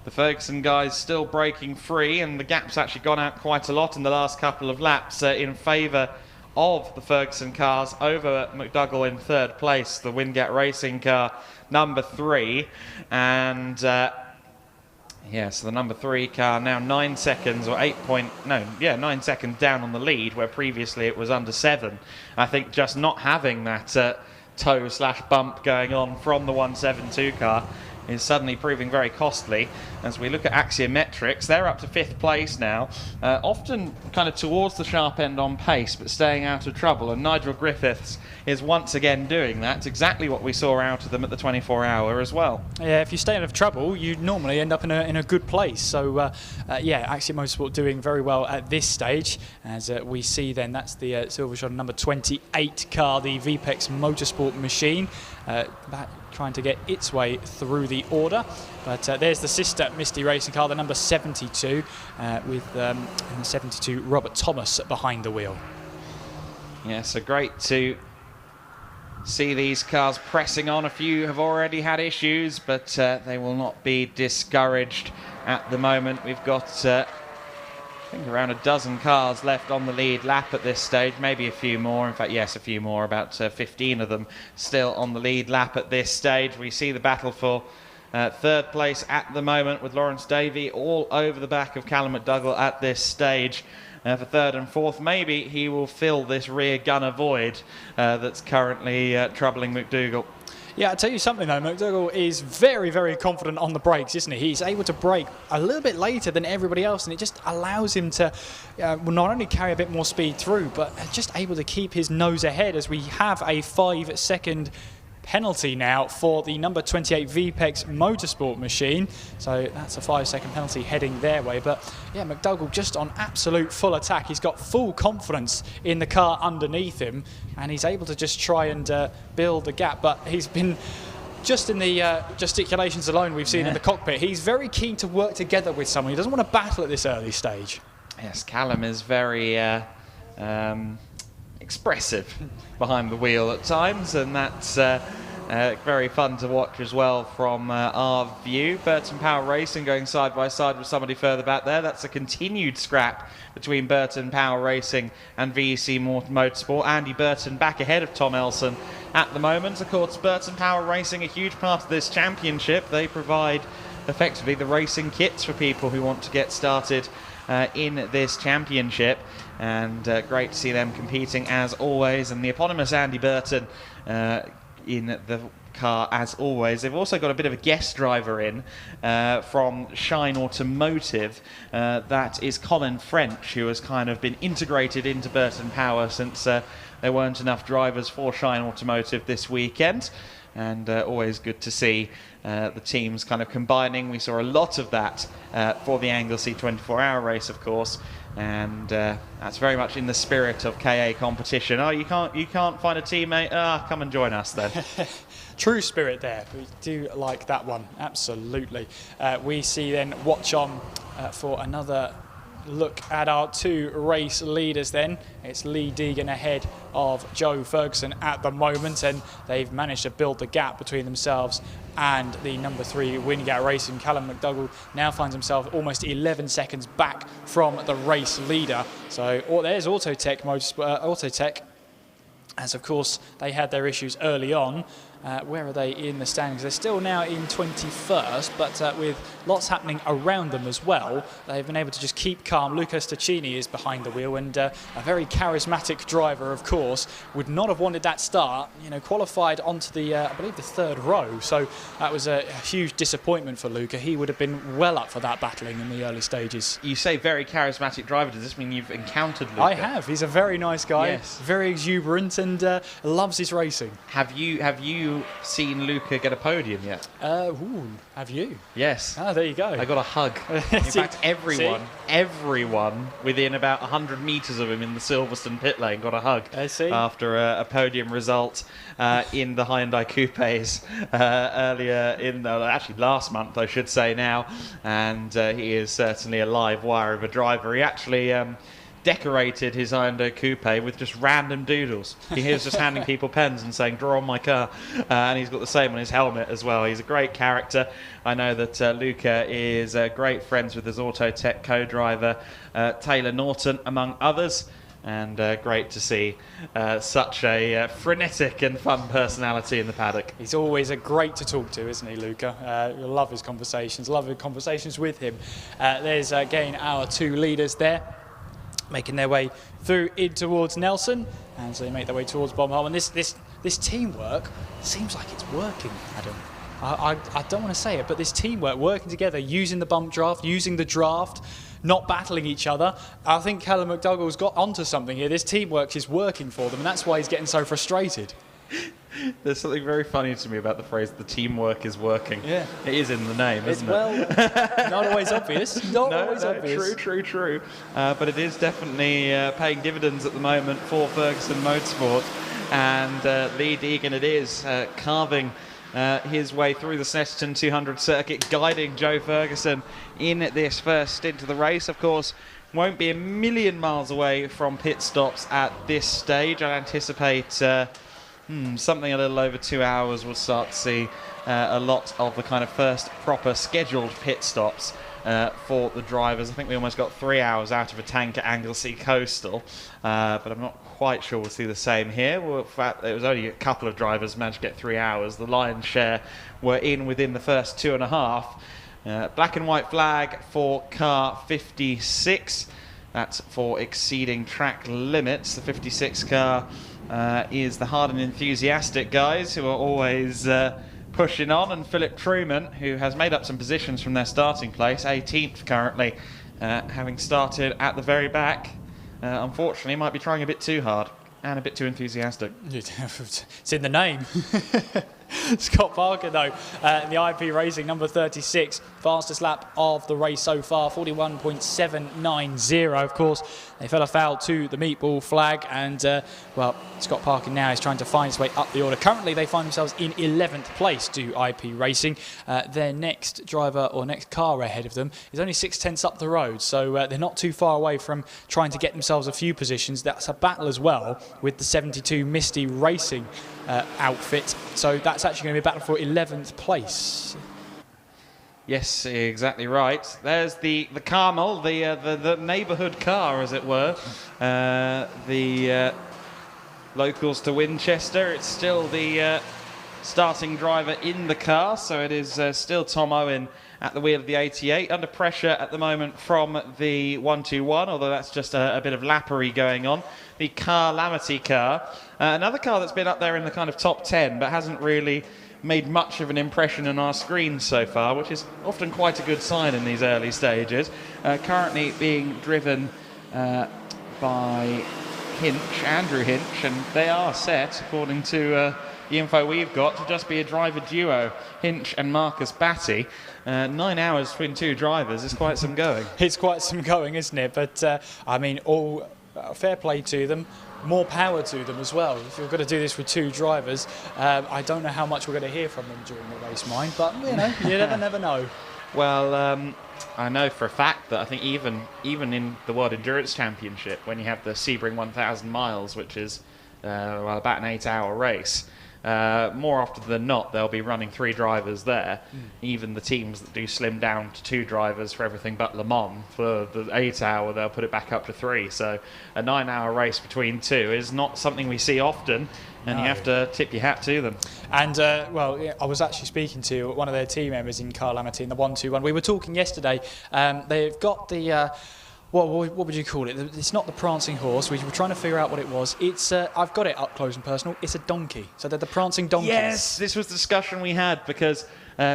A: the Ferguson guys still breaking free, and the gap's actually gone out quite a lot in the last couple of laps in favour of the Ferguson cars over McDougall in third place, the Wingat Racing car number 3. And yeah, so the number 3 car now 9 seconds or 9 seconds down on the lead, where previously it was under 7. I think just not having that toe/bump going on from the 172 car is suddenly proving very costly. As we look at axiometrics, they're up to 5th place now, often kind of towards the sharp end on pace, but staying out of trouble. And Nigel Griffiths is once again doing that. It's exactly what we saw out of them at the 24-hour as well. Yeah,
B: if you stay out of trouble, you normally end up in a good place. So, yeah, Axiom Motorsport doing very well at this stage. As we see then, that's the Silvershot number 28 car, the VPEX Motorsport machine, trying to get its way through the order. But there's the sister Misty Racing car, the number 72, with in the 72 Robert Thomas behind the wheel.
A: Yeah, so great to see these cars pressing on. A few have already had issues, but they will not be discouraged at the moment. We've got I think around a dozen cars left on the lead lap at this stage, maybe a few more. In fact, yes, a few more, about 15 of them still on the lead lap at this stage. We see the battle for third place at the moment, with Lawrence Davey all over the back of Callum McDougall at this stage. For third and fourth, maybe he will fill this rear gunner void that's currently troubling McDougall.
B: Yeah, I'll tell you something though, McDougall is very, very confident on the brakes, isn't he? He's able to brake a little bit later than everybody else, and it just allows him to not only carry a bit more speed through, but just able to keep his nose ahead as we have a 5-second penalty now for the number 28 VPEX Motorsport machine. So that's a 5-second penalty heading their way. But yeah, McDougall just on absolute full attack. He's got full confidence in the car underneath him, and he's able to just try and build the gap. But he's been, just in the gesticulations alone we've seen in the cockpit, he's very keen to work together with someone. He doesn't want to battle at this early stage.
A: Yes, Callum is very expressive behind the wheel at times, and that's very fun to watch as well from our view. Burton Power Racing going side by side with somebody further back there. That's a continued scrap between Burton Power Racing and VEC Motorsport. Andy Burton back ahead of Tom Elson at the moment. Of course, Burton Power Racing, a huge part of this championship. They provide effectively the racing kits for people who want to get started in this championship, and great to see them competing as always. And the eponymous Andy Burton in the car as always. They've also got a bit of a guest driver in from Shine Automotive. That is Colin French, who has kind of been integrated into Burton Power since there weren't enough drivers for Shine Automotive this weekend. And always good to see the teams kind of combining. We saw a lot of that for the Anglesey 24-hour race, of course, and that's very much in the spirit of KA competition. Oh, you can't find a teammate? Come and join us then.
B: True spirit there. We do like that one, absolutely. We see then watch on for another look at our two race leaders then. It's Lee Deegan ahead of Joe Ferguson at the moment, and they've managed to build the gap between themselves and the number 3 Wingat Racing. Callum McDougall now finds himself almost 11 seconds back from the race leader. So there's Autotech Autotech, as of course they had their issues early on. Where are they in the standings? They're still now in 21st, but with lots happening around them as well, they've been able to just keep calm. Luca Staccini is behind the wheel, and a very charismatic driver, of course, would not have wanted that start. You know, qualified onto the, I believe, the 3rd row, so that was a huge disappointment for Luca. He would have been well up for that battling in the early stages.
A: You say very charismatic driver. Does this mean you've encountered Luca?
B: I have. He's a very nice guy,
A: yes,
B: very exuberant, and loves his racing.
A: Have you seen Luca get a podium yet?
B: Have you?
A: Yes.
B: Ah, there you go.
A: I got a hug. In fact, everyone within about 100 metres of him in the Silverstone pit lane got a hug after a podium result in the Hyundai Coupes earlier actually last month, I should say now. And he is certainly a live wire of a driver. He actually decorated his Hyundai Coupe with just random doodles. He was just handing people pens and saying, draw on my car. And he's got the same on his helmet as well. He's a great character. I know that Luca is great friends with his Autotech co-driver, Taylor Norton, among others. And great to see such a frenetic and fun personality in the paddock.
B: He's always great to talk to, isn't he, Luca? You love his conversations, love the conversations with him. There's, again, our two leaders there, making their way through in towards Nelson, and so they make their way towards Bombhole. And this teamwork seems like it's working, Adam. I don't want to say it, but this teamwork, working together, using the bump draft, using the draft, not battling each other. I think Callum McDougall's got onto something here. This teamwork is working for them, and that's why he's getting so frustrated.
A: There's something very funny to me about the phrase, the teamwork is working. Yeah. It is in the name, isn't it?
B: Well, not always obvious. Not always obvious.
A: True. But it is definitely paying dividends at the moment for Ferguson Motorsport. And Lee Deegan it is, carving his way through the Snetterton 200 circuit, guiding Joe Ferguson in this first stint of the race. Of course, won't be a million miles away from pit stops at this stage. I anticipate something a little over 2 hours. We'll start to see a lot of the kind of first proper scheduled pit stops for the drivers. I think we almost got 3 hours out of a tank at Anglesey Coastal, but I'm not quite sure we'll see the same here. Well, in fact, it was only a couple of drivers managed to get 3 hours. The lion's share were in within the first 2.5. Black and white flag for car 56. That's for exceeding track limits. The 56 car is the hard and enthusiastic guys who are always pushing on, and Philip Truman, who has made up some positions from their starting place, 18th currently, having started at the very back. Unfortunately, might be trying a bit too hard and a bit too enthusiastic.
B: It's in the name. Scott Parker, though, in the IP Racing, number 36, fastest lap of the race so far, 41.790. Of course, they fell afoul to the meatball flag, and, well, Scott Parker now is trying to find his way up the order. Currently, they find themselves in 11th place to IP Racing. Their next driver, or next car ahead of them, is only 6/10 up the road, so they're not too far away from trying to get themselves a few positions. That's a battle as well with the 72 Misty Racing outfit, so that's actually going to be a battle for 11th place.
A: Yes, exactly right. There's the Carmel, the neighbourhood car, as it were. The locals to Winchester. It's still the starting driver in the car, so it is still Tom Owen at the wheel of the 88. Under pressure at the moment from the 121, although that's just a bit of lappery going on. The Calamity car. Another car that's been up there in the kind of top 10, but hasn't really made much of an impression on our screens so far, which is often quite a good sign in these early stages. Currently being driven by Andrew Hinch, and they are set, according to the info we've got, to just be a driver duo, Hinch and Marcus Batty. 9 hours between two drivers is quite some going.
B: It's quite some going, isn't it? But, I mean, all fair play to them. More power to them as well. If you're going to do this with two drivers, I don't know how much we're going to hear from them during the race, mind, but, you know, you never know.
A: Well, I know for a fact that I think even in the World Endurance Championship, when you have the Sebring 1000 miles, which is well, about an 8-hour race, more often than not, they'll be running 3 drivers there. Even the teams that do slim down to 2 drivers for everything but Le Mans, for the 8-hour, they'll put it back up to 3. So a 9-hour race between 2 is not something we see often, and you have to tip your hat to them. And,
B: well, yeah, I was actually speaking to one of their team members in Calamity in the 121. We were talking yesterday. They've got the... what would you call it? It's not the prancing horse. We were trying to figure out what it was. It's I've got it up close and personal. It's a donkey. So they're the prancing donkeys.
A: Yes, this was the discussion we had, because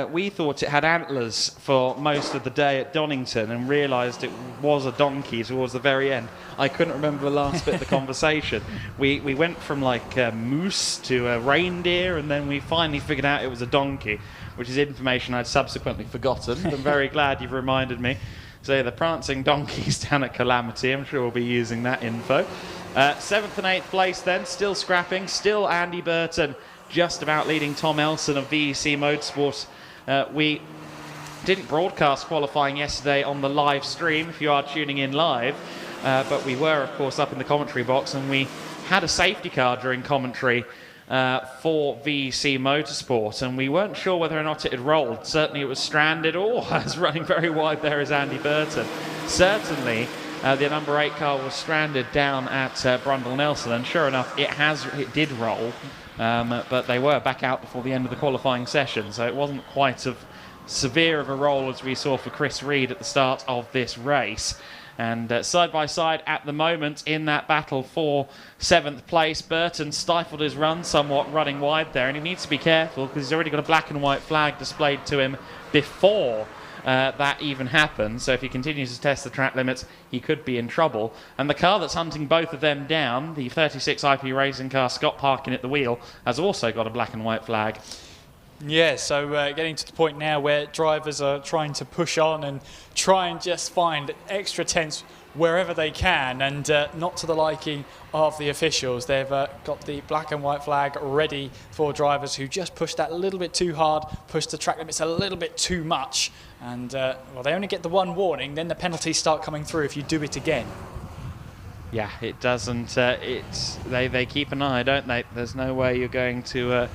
A: we thought it had antlers for most of the day at Donington and realised it was a donkey towards the very end. I couldn't remember the last bit of the conversation. We went from like a moose to a reindeer, and then we finally figured out it was a donkey, which is information I'd subsequently forgotten. I'm very glad you've reminded me. So the prancing donkeys down at Calamity, I'm sure we'll be using that info. 7th and 8th place then, still scrapping, still Andy Burton just about leading Tom Elson of VEC Motorsport. We didn't broadcast qualifying yesterday on the live stream, if you are tuning in live, but we were, of course, up in the commentary box, and we had a safety car during commentary for VEC Motorsport, and we weren't sure whether or not it had rolled. Certainly it was stranded. It's running very wide there is Andy Burton. Certainly the number 8 car was stranded down at Brundle Nelson, and sure enough it did roll, but they were back out before the end of the qualifying session, so it wasn't quite as severe of a roll as we saw for Chris Reed at the start of this race. And side by side at the moment in that battle for 7th place, Burton stifled his run somewhat, running wide there, and he needs to be careful because he's already got a black and white flag displayed to him before that even happened. So if he continues to test the track limits, he could be in trouble. And the car that's hunting both of them down, the 36 IP Racing car, Scott Parkin at the wheel, has also got a black and white flag.
B: Yeah, so getting to the point now where drivers are trying to push on and try and just find extra tenths wherever they can, and not to the liking of the officials. They've got the black and white flag ready for drivers who just push that a little bit too hard, push the track limits a little bit too much, and well, they only get the one warning, then the penalties start coming through if you do it again.
A: Yeah, it doesn't. They keep an eye, don't they? There's no way you're going to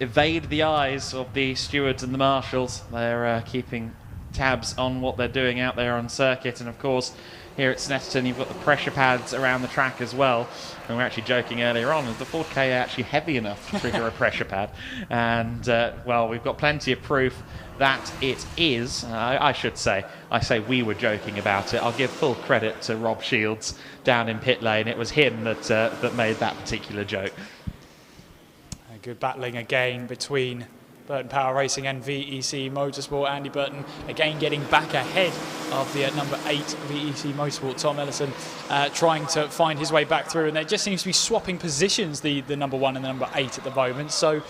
A: evade the eyes of the stewards and the marshals. They're keeping tabs on what they're doing out there on circuit, and of course here at Snetterton. You've got the pressure pads around the track as well. And we were actually joking earlier on, is the Ford Ka actually heavy enough to trigger a pressure pad? And, well, we've got plenty of proof that it is. I should say, we were joking about it. I'll give full credit to Rob Shields down in pit lane. It was him that made that particular joke.
B: A good battling again between Burton Power Racing and VEC Motorsport. Andy Burton again getting back ahead of the number 8 VEC Motorsport, Tom Ellison, trying to find his way back through, and there just seems to be swapping positions, the number 1 and the number 8 at the moment. So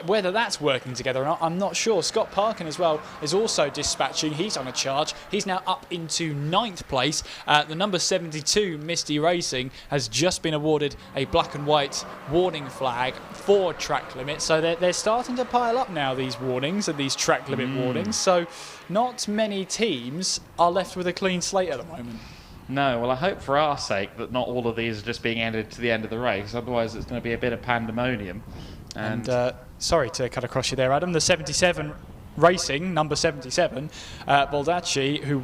B: whether that's working together or not, I'm not sure. Scott Parkin as well is also dispatching. He's on a charge. He's now up into 9th place. The number 72 Misty Racing has just been awarded a black and white warning flag for track limit. So they're starting to pile up now, these warnings and these track limit warnings. So not many teams are left with a clean slate at the moment.
A: No, well, I hope for our sake that not all of these are just being added to the end of the race. Otherwise, it's going to be a bit of pandemonium.
B: And sorry to cut across you there, Adam. The 77 Racing, number 77, Baldacci, who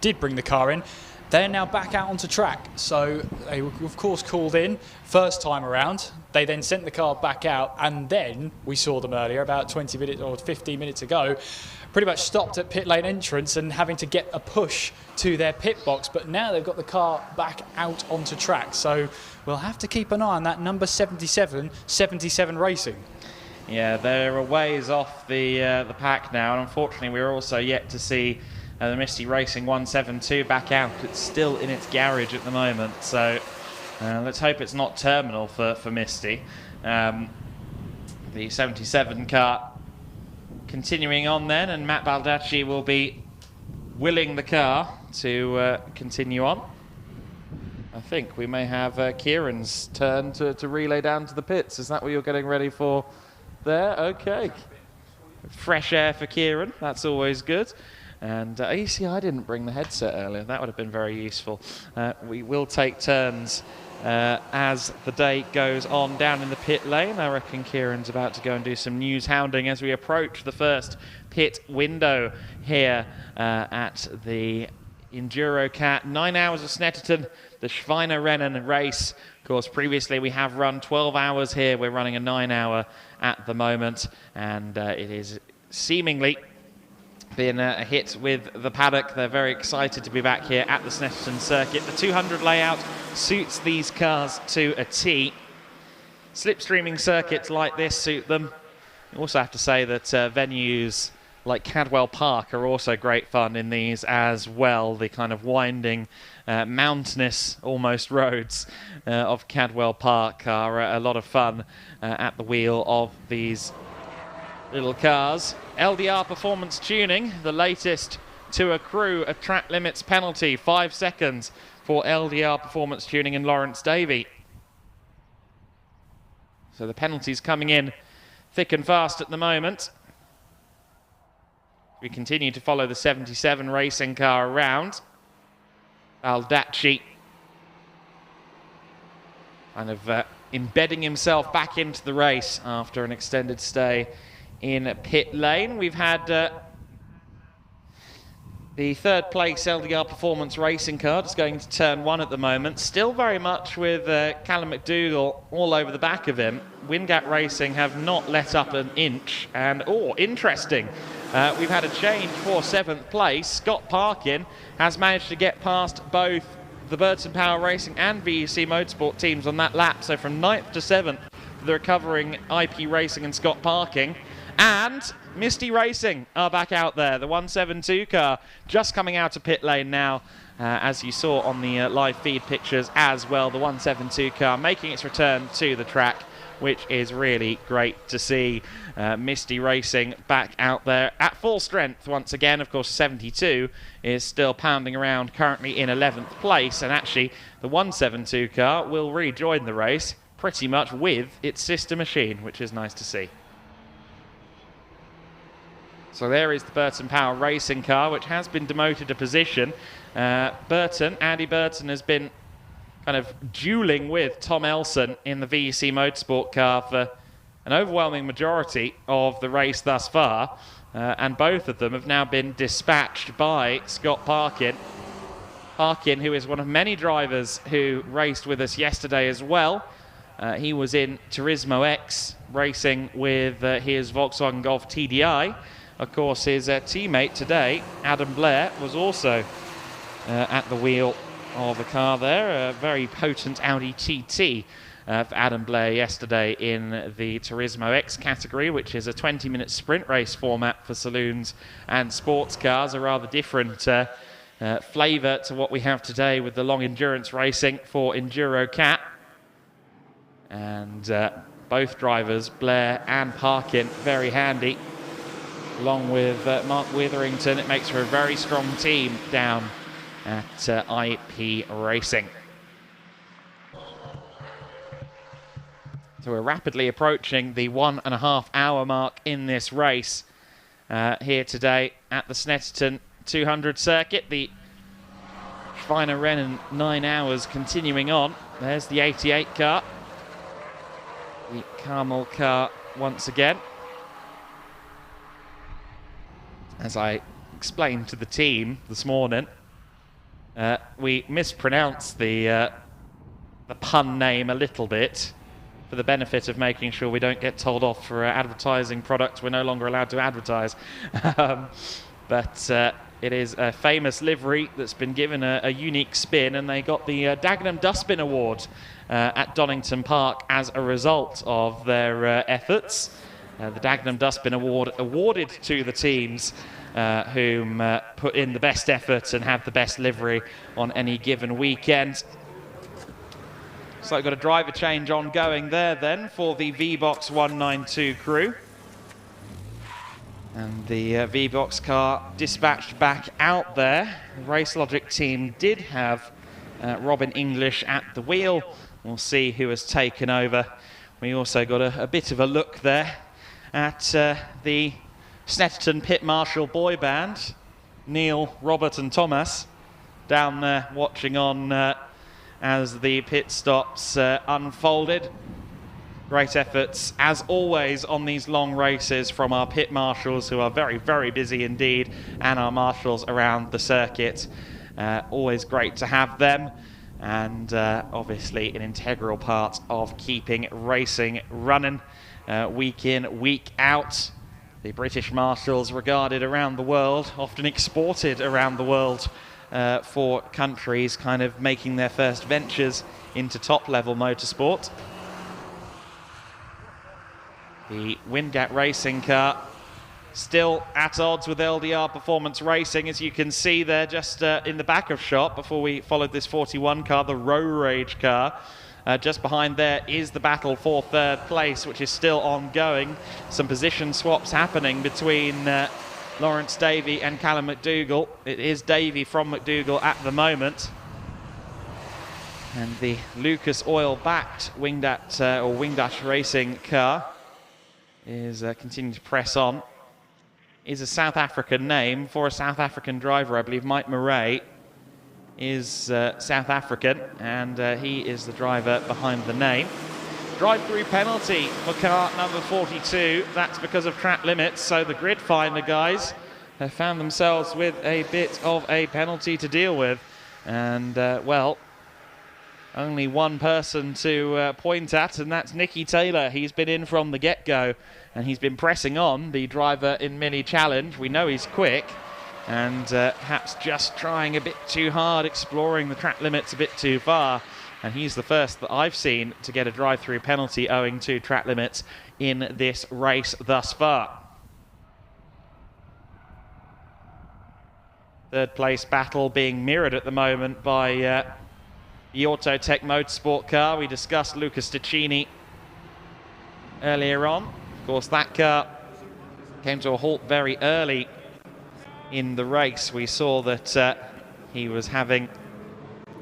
B: did bring the car in, they're now back out onto track. So they were, of course, called in first time around. They then sent the car back out, and then we saw them earlier, about 20 minutes or 15 minutes ago, pretty much stopped at pit lane entrance and having to get a push to their pit box. But now they've got the car back out onto track. So we'll have to keep an eye on that number 77 Racing.
A: Yeah, they're a ways off the pack now, and unfortunately we're also yet to see the Misty Racing 172 back out. It's still in its garage at the moment, so let's hope it's not terminal for Misty. The 77 car continuing on then, and Matt Baldacci will be willing the car to continue on. I think we may have Kieran's turn to relay down to the pits. Is that what you're getting ready for there? Okay. Fresh air for Kieran. That's always good. And you see, I didn't bring the headset earlier. That would have been very useful. We will take turns as the day goes on down in the pit lane. I reckon Kieran's about to go and do some news hounding as we approach the first pit window here at the EnduroKA. 9 hours of Snetterton, the Schweiner Rennen race. Of course, previously we have run 12 hours here. We're running a 9-hour at the moment, and it is seemingly been a hit with the paddock. They're very excited to be back here at the Snetterton circuit. The 200 layout suits these cars to a T. Slipstreaming circuits like this suit them. You also have to say that venues like Cadwell Park are also great fun in these as well. The kind of winding, mountainous almost roads of Cadwell Park are a lot of fun at the wheel of these little cars. LDR performance tuning, the latest to accrue a track limits penalty, 5 seconds for LDR performance tuning in Lawrence Davey. So the penalties coming in thick and fast at the moment. We continue to follow the 77 racing car around. Baldacci kind of embedding himself back into the race after an extended stay in pit lane. We've had the third place LDR Performance racing car just going to turn 1 at the moment. Still very much with Callum McDougall all over the back of him. Wingate Racing have not let up an inch. And, interesting. We've had a change for 7th place. Scott Parkin has managed to get past both the Burton Power Racing and VEC Motorsport teams on that lap. So from 9th to 7th, the recovering IP Racing and Scott Parkin. And Misty Racing are back out there. The 172 car just coming out of pit lane now, as you saw on the live feed pictures as well. The 172 car making its return to the track, which is really great to see. Misty Racing back out there at full strength once again. Of course, 72 is still pounding around, currently in 11th place. And actually, the 172 car will rejoin the race pretty much with its sister machine, which is nice to see. So there is the Burton Power Racing car, which has been demoted a position. Andy Burton has been kind of dueling with Tom Elson in the VEC Motorsport car for an overwhelming majority of the race thus far. And both of them have now been dispatched by Scott Parkin. Parkin, who is one of many drivers who raced with us yesterday as well. He was in Turismo X racing with his Volkswagen Golf TDI. Of course, his teammate today, Adam Blair, was also at the wheel of a car there, a very potent Audi TT for Adam Blair yesterday in the Turismo X category, which is a 20-minute sprint race format for saloons and sports cars, a rather different flavour to what we have today with the long endurance racing for EnduroKA. And both drivers, Blair and Parkin, very handy. Along with Mark Witherington, it makes for a very strong team down at IP Racing. So we're rapidly approaching the 1.5 hour mark in this race here today at the Snetterton 200 circuit. The Schweiner Rennen 9 hours continuing on. There's the 88 car. The Carmel car once again. As I explained to the team this morning, we mispronounced the pun name a little bit for the benefit of making sure we don't get told off for advertising products we're no longer allowed to advertise. But it is a famous livery that's been given a unique spin, and they got the Dagenham Dustbin Award at Donington Park as a result of their efforts. The Dagenham Dustbin Award awarded to the teams whom put in the best effort and have the best livery on any given weekend. So I've got a driver change ongoing there then for the V-Box 192 crew. And the V-Box car dispatched back out there. The Race Logic team did have Robin English at the wheel. We'll see who has taken over. We also got a bit of a look there at the Snetterton Pit Marshal boy band, Neil, Robert and Thomas, down there watching on as the pit stops unfolded. Great efforts, as always, on these long races from our pit marshals, who are very, very busy indeed, and our marshals around the circuit. Always great to have them, and obviously an integral part of keeping racing running week in, week out. The British marshals regarded around the world, often exported around the world for countries kind of making their first ventures into top-level motorsport. The Windgat racing car still at odds with LDR Performance Racing, as you can see there just in the back of shot before we followed this 41 car, the Row Rage car. Just behind there is the battle for third place, which is still ongoing. Some position swaps happening between Lawrence Davey and Callum McDougall. It is Davey from McDougall at the moment. And the Lucas Oil-backed Wingdash racing car is continuing to press on. Is a South African name for a South African driver, I believe. Mike Murray is South African, and he is the driver behind the name. Drive-through penalty for car number 42. That's because of track limits, so the grid finder guys have found themselves with a bit of a penalty to deal with. And, well, only one person to point at, and that's Nicky Taylor. He's been in from the get-go, and he's been pressing on, the driver in Mini Challenge. We know he's quick, and perhaps just trying a bit too hard, exploring the track limits a bit too far. And he's the first that I've seen to get a drive-through penalty owing to track limits in this race thus far. Third place battle being mirrored at the moment by the Autotech Motorsport car. We discussed Luca Sticchini earlier on. Of course, that car came to a halt very early in the race. We saw that he was having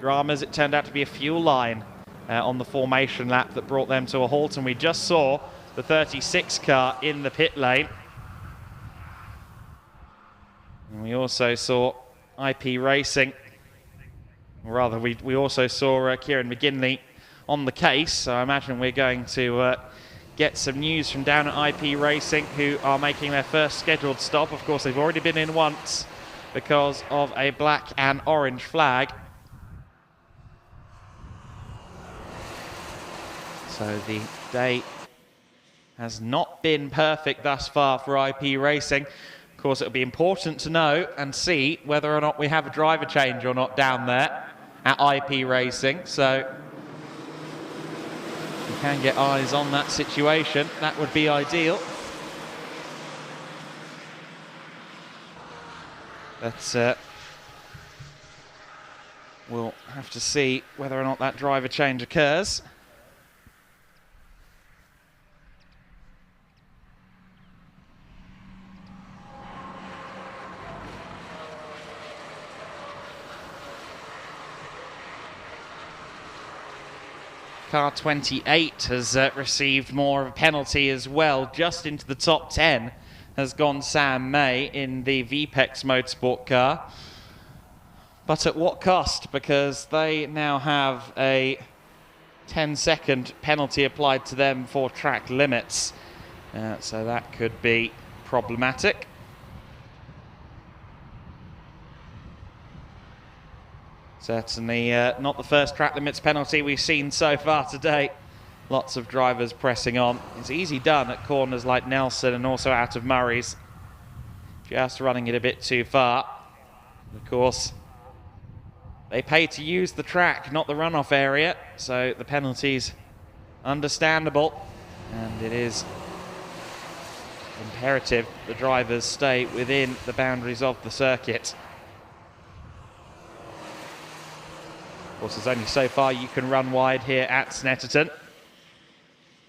A: dramas. It turned out to be a fuel line on the formation lap that brought them to a halt, and we just saw the 36 car in the pit lane. And we also saw IP Racing, or rather we also saw Kieran McGinley on the case, so I imagine we're going to get some news from down at IP Racing, who are making their first scheduled stop. Of course, they've already been in once because of a black and orange flag. So the day has not been perfect thus far for IP Racing. Of course, it'll be important to know and see whether or not we have a driver change or not down there at IP Racing. So if we can get eyes on that situation, that would be ideal. But we'll have to see whether or not that driver change occurs. Car 28 has received more of a penalty as well. Just into the top 10 has gone Sam May in the VPEX Motorsport car. But at what cost? Because they now have a 10-second penalty applied to them for track limits. So that could be problematic. Certainly not the first track limits penalty we've seen so far today. Lots of drivers pressing on. It's easy done at corners like Nelson and also out of Murray's. Just running it a bit too far. Of course, they pay to use the track, not the runoff area, so the penalty's understandable. And it is imperative the drivers stay within the boundaries of the circuit. Of course, there's only so far you can run wide here at Snetterton.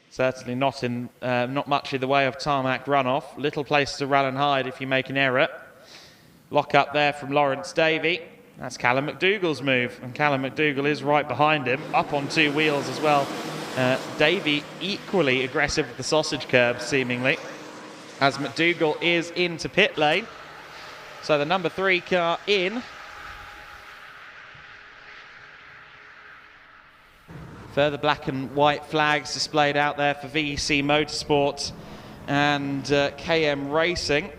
A: Certainly not much in the way of tarmac runoff. Little place to run and hide if you make an error. Lock up there from Lawrence Davey. That's Callum McDougall's move, and Callum McDougall is right behind him, up on two wheels as well. Davey equally aggressive with the sausage curb, seemingly, as McDougall is into pit lane. So the number 3 car in. Further black and white flags displayed out there for VEC Motorsport and KM Racing.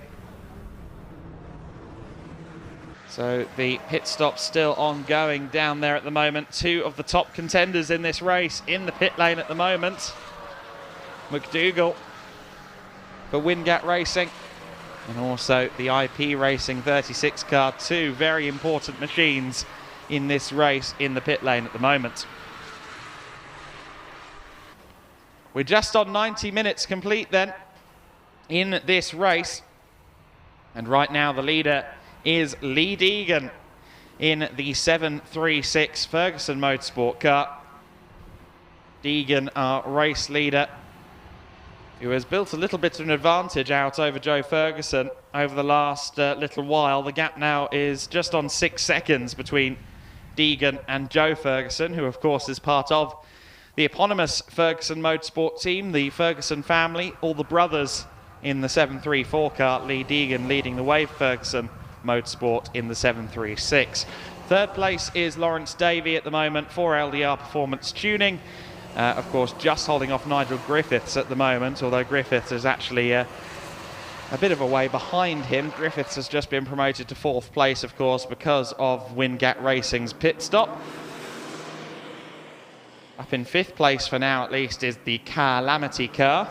A: So the pit stop still ongoing down there at the moment. Two of the top contenders in this race in the pit lane at the moment. McDougall for Wingat Racing and also the IP Racing 36 car. Two very important machines in this race in the pit lane at the moment. We're just on 90 minutes complete then in this race. And right now the leader is Lee Deegan in the 736 Ferguson Motorsport car. Deegan, our race leader, who has built a little bit of an advantage out over Joe Ferguson over the last little while. The gap now is just on 6 seconds between Deegan and Joe Ferguson, who of course is part of the eponymous Ferguson Motorsport team, the Ferguson family, all the brothers in the 734 car. Lee Deegan leading the way for Ferguson Motorsport in the 736. Third place is Lawrence Davey at the moment for LDR Performance Tuning. Of course, just holding off Nigel Griffiths at the moment, although Griffiths is actually a bit of a way behind him. Griffiths has just been promoted to 4th place, of course, because of Wingat Racing's pit stop. Up in 5th place for now, at least, is the Calamity car.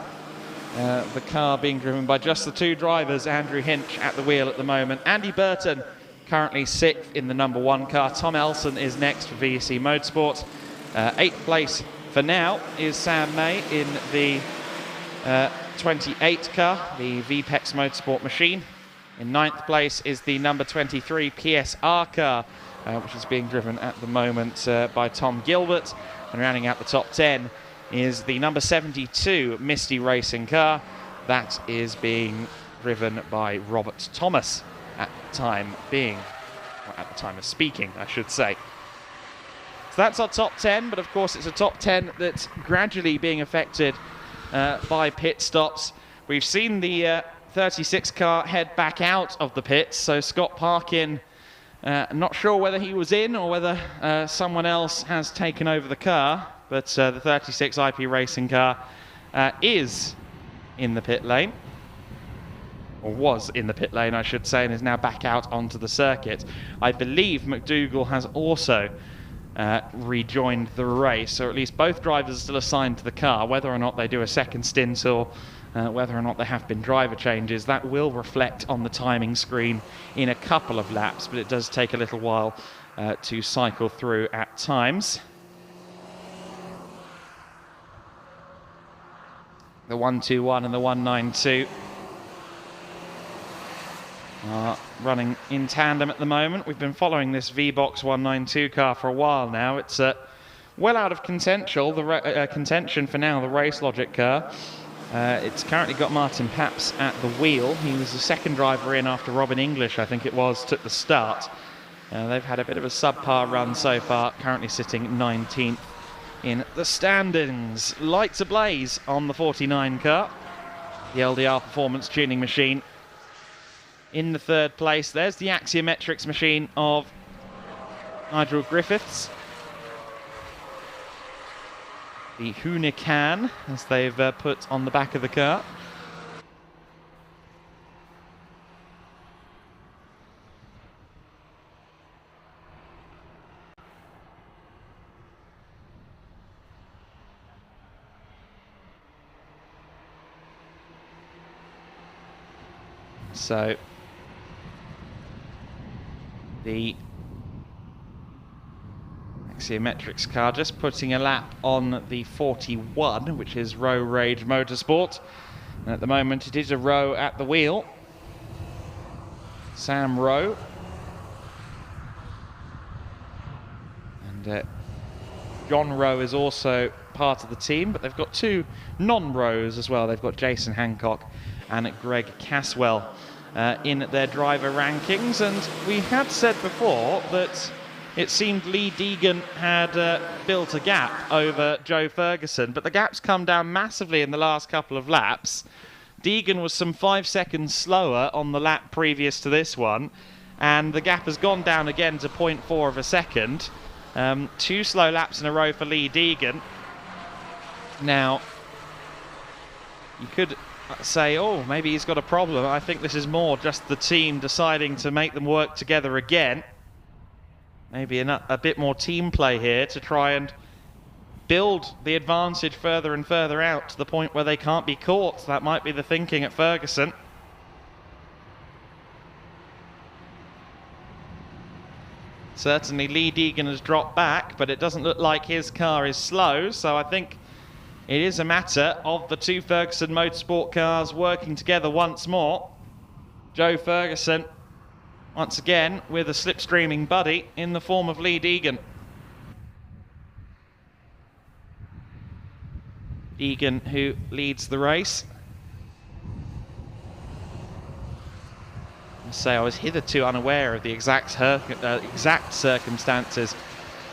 A: The car being driven by just the two drivers, Andrew Hinch at the wheel at the moment. Andy Burton currently 6th in the number 1 car. Tom Elson is next for VEC Motorsport. 8th place for now is Sam May in the 28 car, the VPEX Motorsport machine. In 9th place is the number 23 PSR car, which is being driven at the moment by Tom Gilbert. And rounding out the top 10 is the number 72 Misty Racing car. That is being driven by Robert Thomas at the time being, or at the time of speaking, I should say. So that's our top 10, but of course it's a top 10 that's gradually being affected by pit stops. We've seen the 36 car head back out of the pits, so Scott Parkin, I'm not sure whether he was in or whether someone else has taken over the car, but the 36 IP Racing car is in the pit lane, or was in the pit lane, I should say, and is now back out onto the circuit. I believe McDougall has also rejoined the race, or at least both drivers are still assigned to the car. Whether or not they do a second stint or whether or not there have been driver changes, that will reflect on the timing screen in a couple of laps, but it does take a little while to cycle through at times. The 121 and the 192 are running in tandem at the moment. We've been following this V-Box 192 car for a while now. It's well out of contention for now, the Race Logic car. It's currently got Martin Paps at the wheel. He was the second driver in after Robin English, I think it was, took the start. They've had a bit of a subpar run so far, currently sitting 19th in the standings. Lights ablaze on the 49 car. The LDR Performance Tuning Machine in the third place. There's the Axiometrics machine of Nigel Griffiths. The Hunican, as they've put on the back of the car. So the Axiometrics car just putting a lap on the 41, which is Row Rage Motorsport. And at the moment it is a Row at the wheel. Sam Rowe. And John Rowe is also part of the team, but they've got two non-Rows as well. They've got Jason Hancock and Greg Caswell in their driver rankings. And we had said before that it seemed Lee Deegan had built a gap over Joe Ferguson, but the gap's come down massively in the last couple of laps. Deegan was some 5 seconds slower on the lap previous to this one, and the gap has gone down again to 0.4 of a second. 2 slow laps in a row for Lee Deegan. Now, you could say, oh, maybe he's got a problem. I think this is more just the team deciding to make them work together again. Maybe a bit more team play here to try and build the advantage further and further out to the point where they can't be caught. That might be the thinking at Ferguson. Certainly Lee Deegan has dropped back, but it doesn't look like his car is slow, so I think it is a matter of the two Ferguson Motorsport cars working together once more. Joe Ferguson, once again, with a slipstreaming buddy in the form of Lee Deegan. Deegan, who leads the race. I was hitherto unaware of the exact circumstances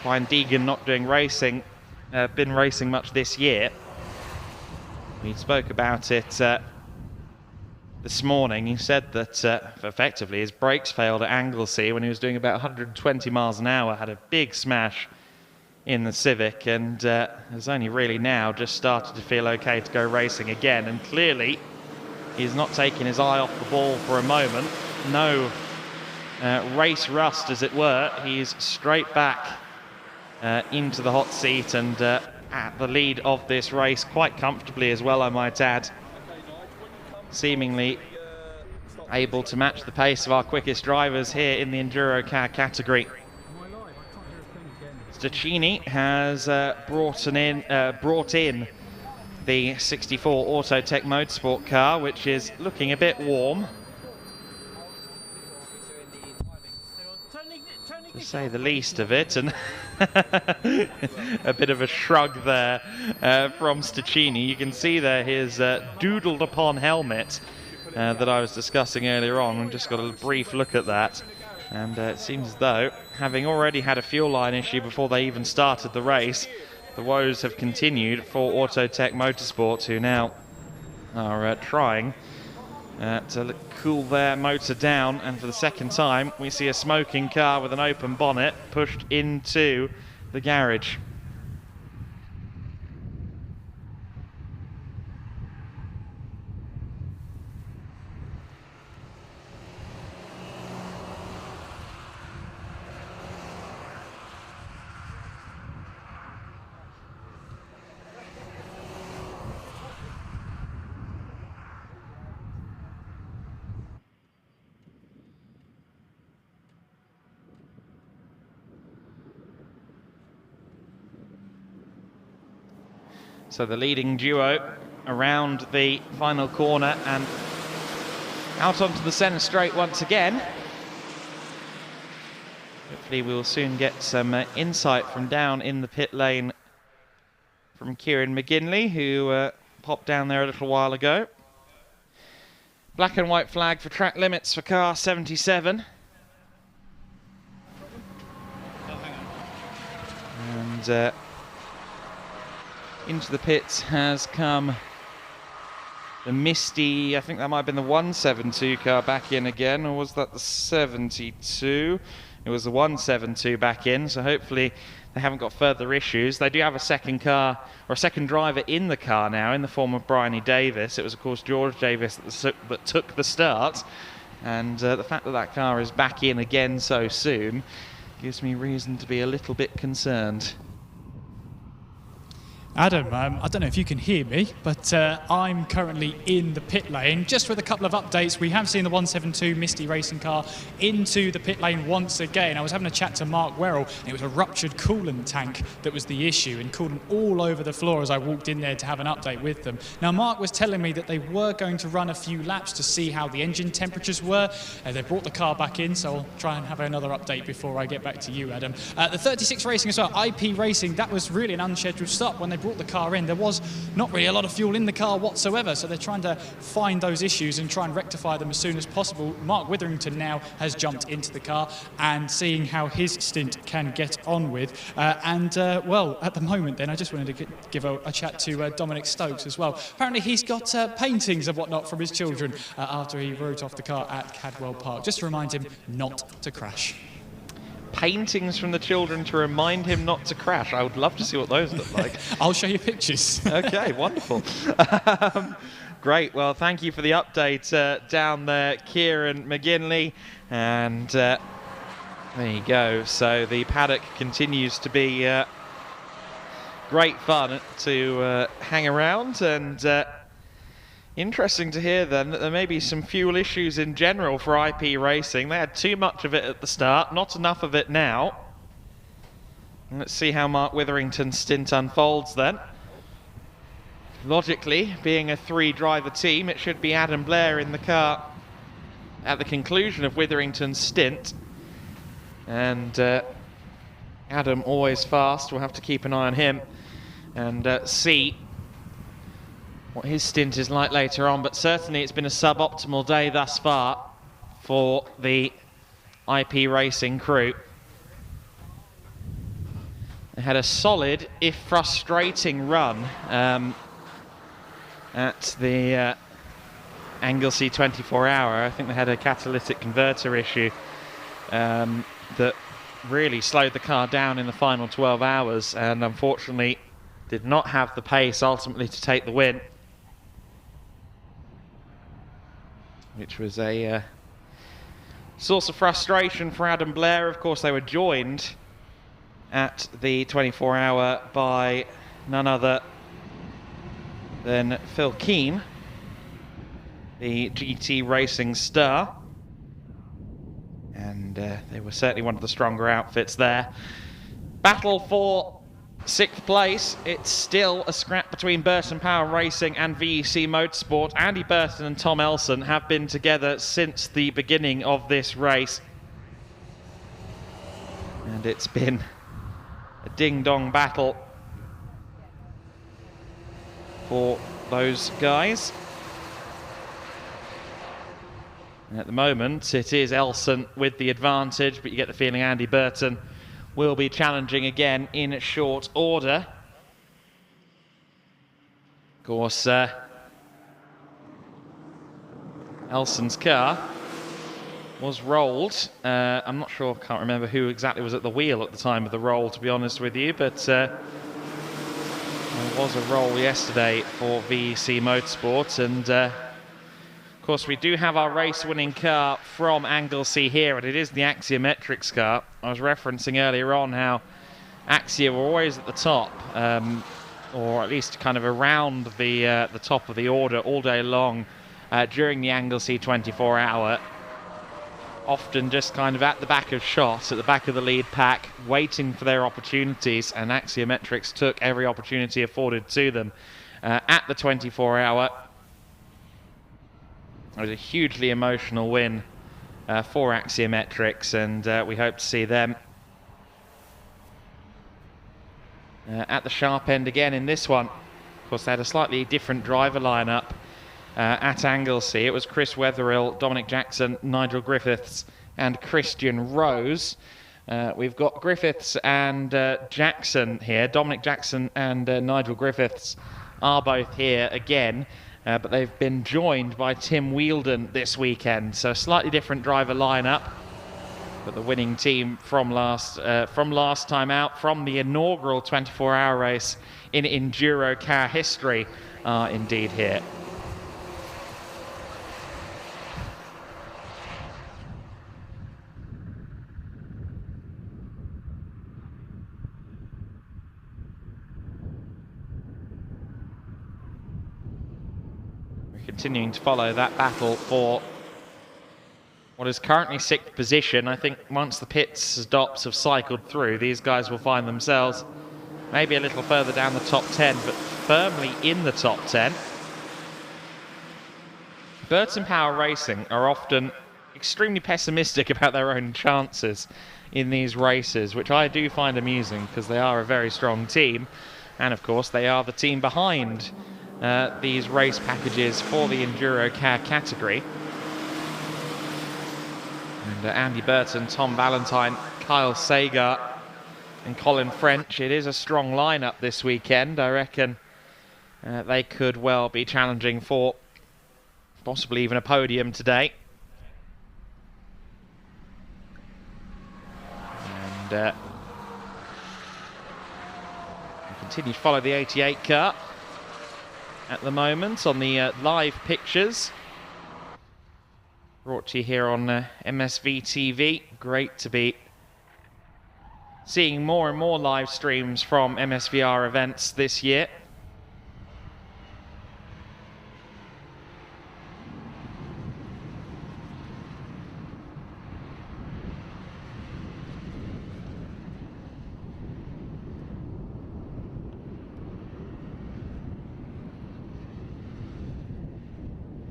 A: behind Deegan not doing racing, been racing much this year. We spoke about it this morning. He said that effectively his brakes failed at Anglesey when he was doing about 120 miles an hour, had a big smash in the Civic, and has only really now just started to feel okay to go racing again. And clearly he's not taking his eye off the ball for a moment. No race rust, as it were. He's straight back into the hot seat and at the lead of this race quite comfortably as well, I might add. Seemingly able to match the pace of our quickest drivers here in the EnduroKA category. Stacchini has brought in the 64 Autotech Motorsport car, which is looking a bit warm, to say the least of it, and a bit of a shrug there from Stacchini. You can see there his doodled upon helmet that I was discussing earlier on. We've just got a brief look at that, and it seems as though, having already had a fuel line issue before they even started the race, the woes have continued for Autotech Motorsport, who now are trying to cool their motor down, and for the second time we see a smoking car with an open bonnet pushed into the garage. So the leading duo around the final corner and out onto the centre straight once again. Hopefully we'll soon get some insight from down in the pit lane from Kieran McGinley, who popped down there a little while ago. Black and white flag for track limits for car 77. And into the pits has come the Misty, I think that might have been the 172 car back in again, or was that the 72? It was the 172 back in, so hopefully they haven't got further issues. They do have a second car, or a second driver in the car now, in the form of Bryony Davis. It was, of course, George Davis that took the start, and the fact that that car is back in again so soon gives me reason to be a little bit concerned.
B: Adam, I don't know if you can hear me, but I'm currently in the pit lane. Just with a couple of updates, we have seen the 172 Misty racing car into the pit lane once again. I was having a chat to Mark Werrell, and it was a ruptured coolant tank that was the issue, and coolant all over the floor as I walked in there to have an update with them. Now, Mark was telling me that they were going to run a few laps to see how the engine temperatures were. They brought the car back in, so I'll try and have another update before I get back to you, Adam. The 36 Racing as well, IP Racing, that was really an unscheduled stop. When they brought the car in, there was not really a lot of fuel in the car whatsoever, so they're trying to find those issues and try and rectify them as soon as possible. Mark Witherington now has jumped into the car and seeing how his stint can get on with. Well, at the moment then, I just wanted to give a chat to Dominic Stokes as well. Apparently he's got paintings and whatnot from his children after he wrote off the car at Cadwell Park, just to remind him not to crash.
A: Paintings from the children to remind him not to crash. I would love to see what those look like.
B: I'll show you pictures.
A: Okay, wonderful. Great. Well, thank you for the update down there, Kieran McGinley. And there you go. So the paddock continues to be great fun to hang around, and interesting to hear then that there may be some fuel issues in general for IP Racing. They had too much of it at the start, not enough of it now. And let's see how Mark Witherington's stint unfolds then. Logically, being a three-driver team, it should be Adam Blair in the car at the conclusion of Witherington's stint. And Adam, always fast, we'll have to keep an eye on him and see what his stint is like later on, but certainly it's been a suboptimal day thus far for the IP Racing crew. They had a solid, if frustrating, run at the Anglesey 24-hour. I think they had a catalytic converter issue that really slowed the car down in the final 12 hours, and unfortunately did not have the pace ultimately to take the win, which was a source of frustration for Adam Blair. Of course, they were joined at the 24-hour by none other than Phil Keane, the GT Racing star. And they were certainly one of the stronger outfits there. Battle for 6th place. It's still a scrap between Burton Power Racing and VEC Motorsport. Andy Burton and Tom Elson have been together since the beginning of this race, and it's been a ding-dong battle for those guys. And at the moment it is Elson with the advantage, but you get the feeling Andy Burton will be challenging again in short order. Of course, Elson's car was rolled. I'm not sure, can't remember who exactly was at the wheel at the time of the roll, to be honest with you, but there was a roll yesterday for VEC Motorsport, and of course we do have our race-winning car from Anglesey here, and it is the Axiometrics car. I was referencing earlier on how Axia were always at the top, or at least kind of around the top of the order all day long during the Anglesey 24-hour. often just kind of at the back of shot, at the back of the lead pack, waiting for their opportunities, and Axiometrics took every opportunity afforded to them at the 24-hour. It was a hugely emotional win for Axiometrics, and we hope to see them at the sharp end again in this one. Of course, they had a slightly different driver lineup at Anglesey. It was Chris Wetherill, Dominic Jackson, Nigel Griffiths and Christian Rose. We've got Griffiths and Jackson here. Dominic Jackson and Nigel Griffiths are both here again, but they've been joined by Tim Wheeldon this weekend. So a slightly different driver lineup, but the winning team from last time out, from the inaugural 24-hour race in EnduroKA history, are indeed here. Continuing to follow that battle for what is currently 6th position. I think once the pit stops have cycled through, these guys will find themselves maybe a little further down the top 10, but firmly in the top 10. Burton Power Racing are often extremely pessimistic about their own chances in these races, which I do find amusing because they are a very strong team, and of course they are the team behind these race packages for the EnduroKA category. And Andy Burton, Tom Valentine, Kyle Sagar and Colin French. It is a strong lineup this weekend. I reckon they could well be challenging for possibly even a podium today. And we continue to follow the 88 car at the moment on the live pictures. Brought to you here on MSV TV. Great to be seeing more and more live streams from MSVR events this year.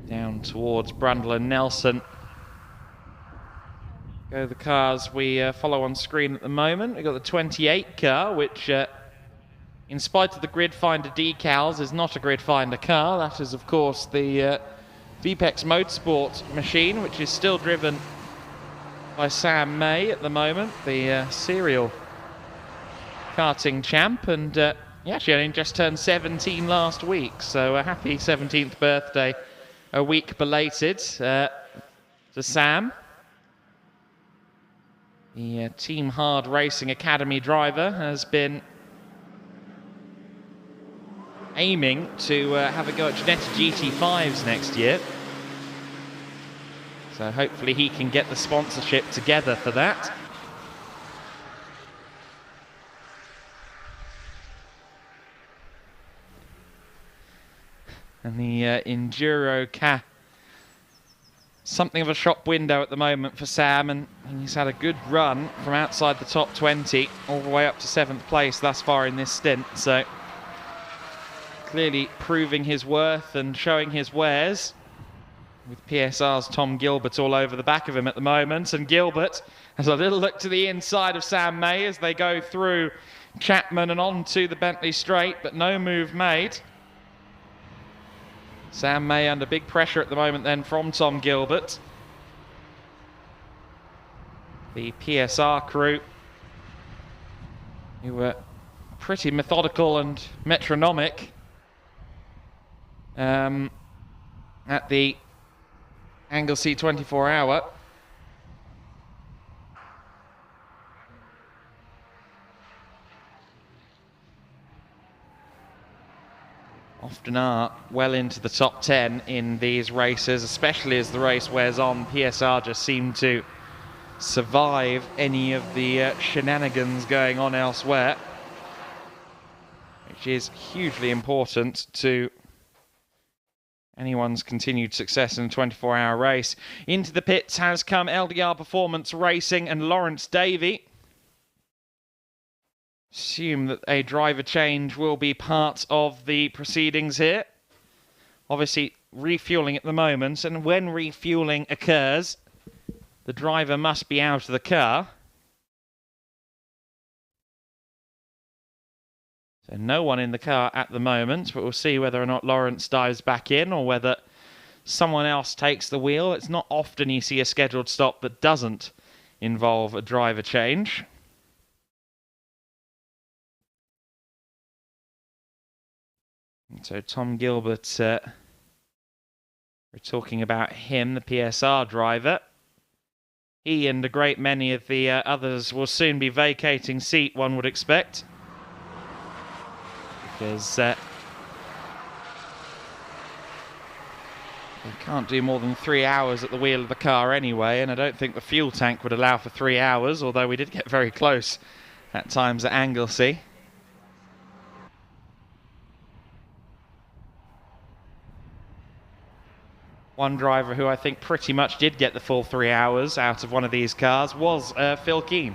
A: Down towards Brundle and Nelson go the cars we follow on screen at the moment. We've got the 28 car, which in spite of the Grid Finder decals is not a Grid Finder car. That is of course the VPEX Motorsport machine, which is still driven by Sam May at the moment, the serial karting champ, and he actually only just turned 17 last week, so a happy 17th birthday a week belated to Sam. The Team Hard Racing Academy driver has been aiming to have a go at Ginetta GT5s next year. So hopefully he can get the sponsorship together for that. And the EnduroKA, something of a shop window at the moment for Sam, and he's had a good run from outside the top 20 all the way up to 7th place thus far in this stint. So clearly proving his worth and showing his wares, with PSR's Tom Gilbert all over the back of him at the moment. And Gilbert has a little look to the inside of Sam May as they go through Chapman and onto the Bentley Straight, but no move made. Sam May under big pressure at the moment then from Tom Gilbert. The PSR crew, who were pretty methodical and metronomic at the Anglesey 24-hour. Often are well into the top 10 in these races, especially as the race wears on. PSR just seem to survive any of the shenanigans going on elsewhere, which is hugely important to anyone's continued success in a 24-hour race. Into the pits has come LDR Performance Racing and Lawrence Davey. Assume that a driver change will be part of the proceedings here. Obviously refueling at the moment, and when refueling occurs, the driver must be out of the car. So no one in the car at the moment, but we'll see whether or not Lawrence dives back in or whether someone else takes the wheel. It's not often you see a scheduled stop that doesn't involve a driver change. And so Tom Gilbert, we're talking about him, the PSR driver. He and a great many of the others will soon be vacating seat, one would expect. Because they can't do more than 3 hours at the wheel of the car anyway, and I don't think the fuel tank would allow for 3 hours, although we did get very close at times at Anglesey. One driver who I think pretty much did get the full 3 hours out of one of these cars was Phil Keane.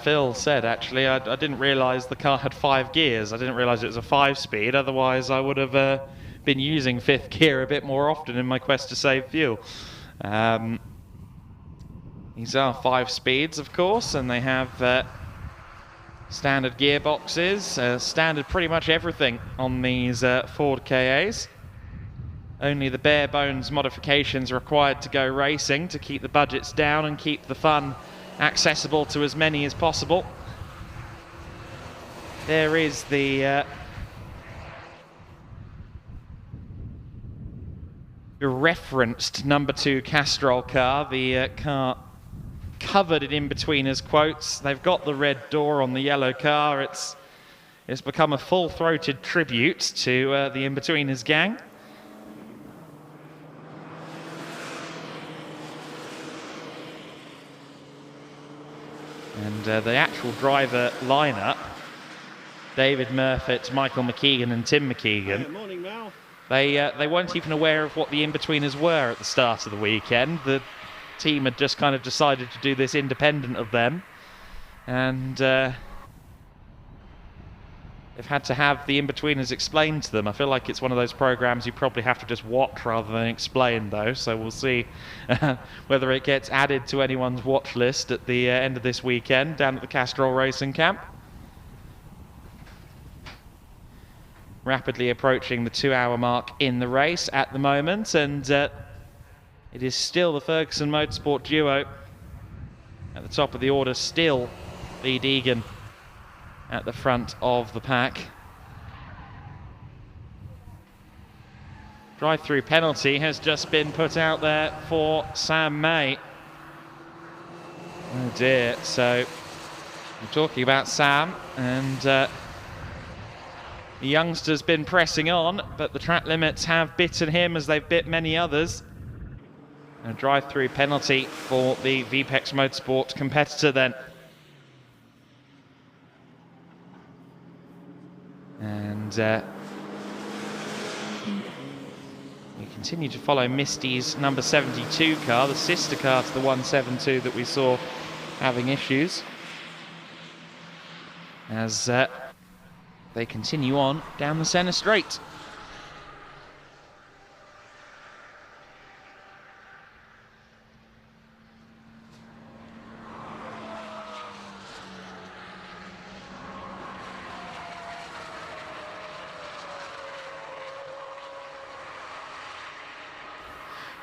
A: Phil said, actually, I didn't realise the car had 5 gears. I didn't realise it was a 5-speed. Otherwise, I would have been using 5th gear a bit more often in my quest to save fuel. These are 5 speeds, of course, and they have standard gearboxes, standard pretty much everything on these Ford KAs. Only the bare bones modifications required to go racing to keep the budgets down and keep the fun accessible to as many as possible. There is the referenced number 2 Castrol car, the car covered in in-betweeners quotes. They've got the red door on the yellow car. It's become a full-throated tribute to the in-betweeners gang. And the actual driver lineup, David Murfitt, Michael McKeegan and Tim McKeegan,
C: Good morning, Mal.
A: They weren't even aware of what the in-betweeners were at the start of the weekend. The team had just kind of decided to do this independent of them. And they've had to have the in-betweeners explained to them. I feel like it's one of those programs you probably have to just watch rather than explain, though. So we'll see whether it gets added to anyone's watch list at the end of this weekend down at the Castrol Racing Camp. Rapidly approaching the 2-hour mark in the race at the moment, and it is still the Ferguson Motorsport duo at the top of the order, still Lee Deegan at the front of the pack. Drive-through penalty has just been put out there for Sam May. Oh dear, so I'm talking about Sam, and the youngster's been pressing on, but the track limits have bitten him as they've bit many others. A drive-through penalty for the VPEX Motorsport competitor then. And we continue to follow Misty's number 72 car, the sister car to the 172 that we saw having issues, as they continue on down the centre straight.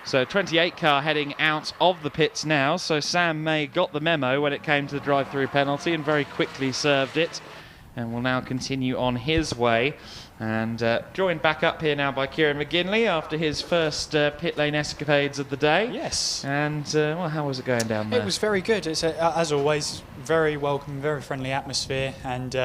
A: So 28 car heading out of the pits now. So Sam May got the memo when it came to the drive-through penalty and very quickly served it, and will now continue on his way. And joined back up here now by Kieran McGinley after his first pit lane escapades of the day.
B: Yes.
A: And well, how was it going down there?
B: It was very good. It's as always, very welcome, very friendly atmosphere, and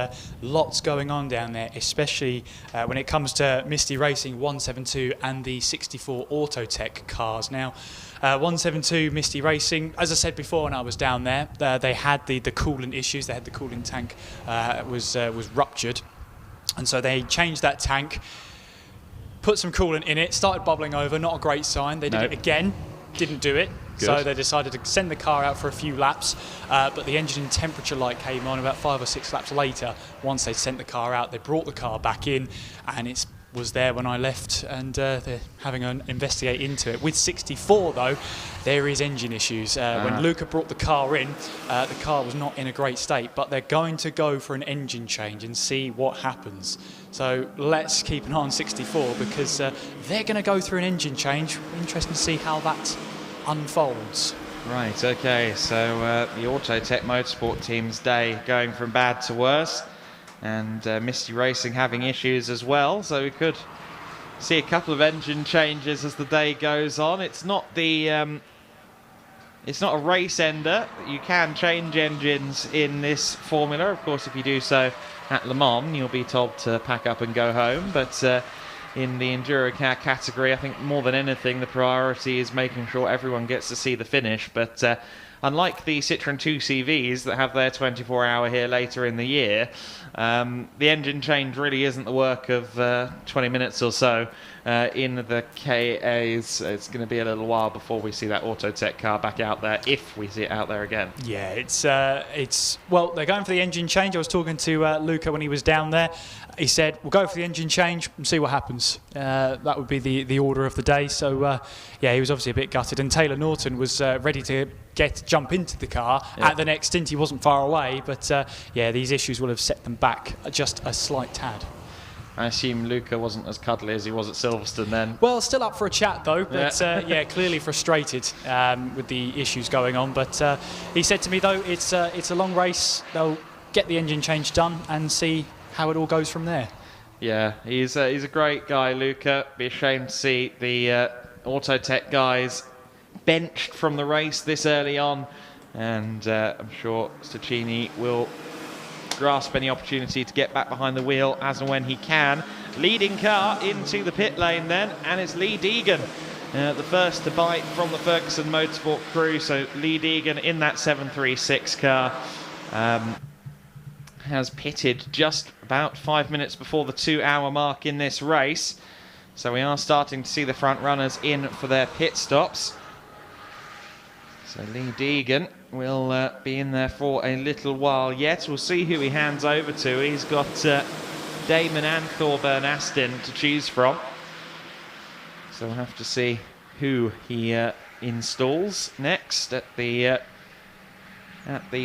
B: lots going on down there, especially when it comes to Misty Racing 172 and the 64 Autotech cars. Now, 172 Misty Racing, as I said before when I was down there, they had the coolant issues. They had the cooling tank was ruptured, and so they changed that tank. put some coolant in it, started bubbling over, not a great sign. They did it again, didn't do it.
A: Good.
B: So they decided to send the car out for a few laps, but the engine temperature light came on about 5 or 6 laps later. Once they sent the car out, they brought the car back in, and it was there when I left, and they're having an investigate into it. With 64 though, there is engine issues. When Luca brought the car in, the car was not in a great state, but they're going to go for an engine change and see what happens. So let's keep an eye on 64, because they're going to go through an engine change. Interesting to see how that unfolds.
A: Right, okay, so the Autotech Motorsport team's day going from bad to worse, and Misty Racing having issues as well, so we could see a couple of engine changes as the day goes on. It's not it's not a race ender. You can change engines in this formula. Of course, if you do so at Le Mans, you'll be told to pack up and go home, but in the EnduroKA category, I think more than anything, the priority is making sure everyone gets to see the finish. But unlike the Citroën 2CVs that have their 24-hour here later in the year, the engine change really isn't the work of 20 minutes or so. In the KAs, it's going to be a little while before we see that Autotech car back out there, if we see it out there again.
B: Yeah, well, they're going for the engine change. I was talking to Luca when he was down there. He said, we'll go for the engine change and see what happens. That would be the order of the day. So, yeah, he was obviously a bit gutted. And Taylor Norton was ready to jump into the car at the next stint. He wasn't far away. But, yeah, these issues will have set them back just a slight tad.
A: I assume Luca wasn't as cuddly as he was at Silverstone then.
B: Well, still up for a chat though, but yeah, clearly frustrated with the issues going on. But he said to me though, it's a long race. They'll get the engine change done and see how it all goes from there. Yeah,
A: he's a great guy, Luca. Be ashamed to see the Autotech guys benched from the race this early on, and I'm sure Stacchini will grasp any opportunity to get back behind the wheel as and when he can. Leading car into the pit lane then, and it's Lee Deegan, the first to bite from the Ferguson Motorsport crew. So Lee Deegan in that 736 car has pitted just about 5 minutes before the 2-hour mark in this race. So we are starting to see the front runners in for their pit stops. So Lee Deegan will be in there for a little while yet. We'll see who he hands over to. He's got Damon and Thorburn Aston to choose from. So we'll have to see who he installs next at the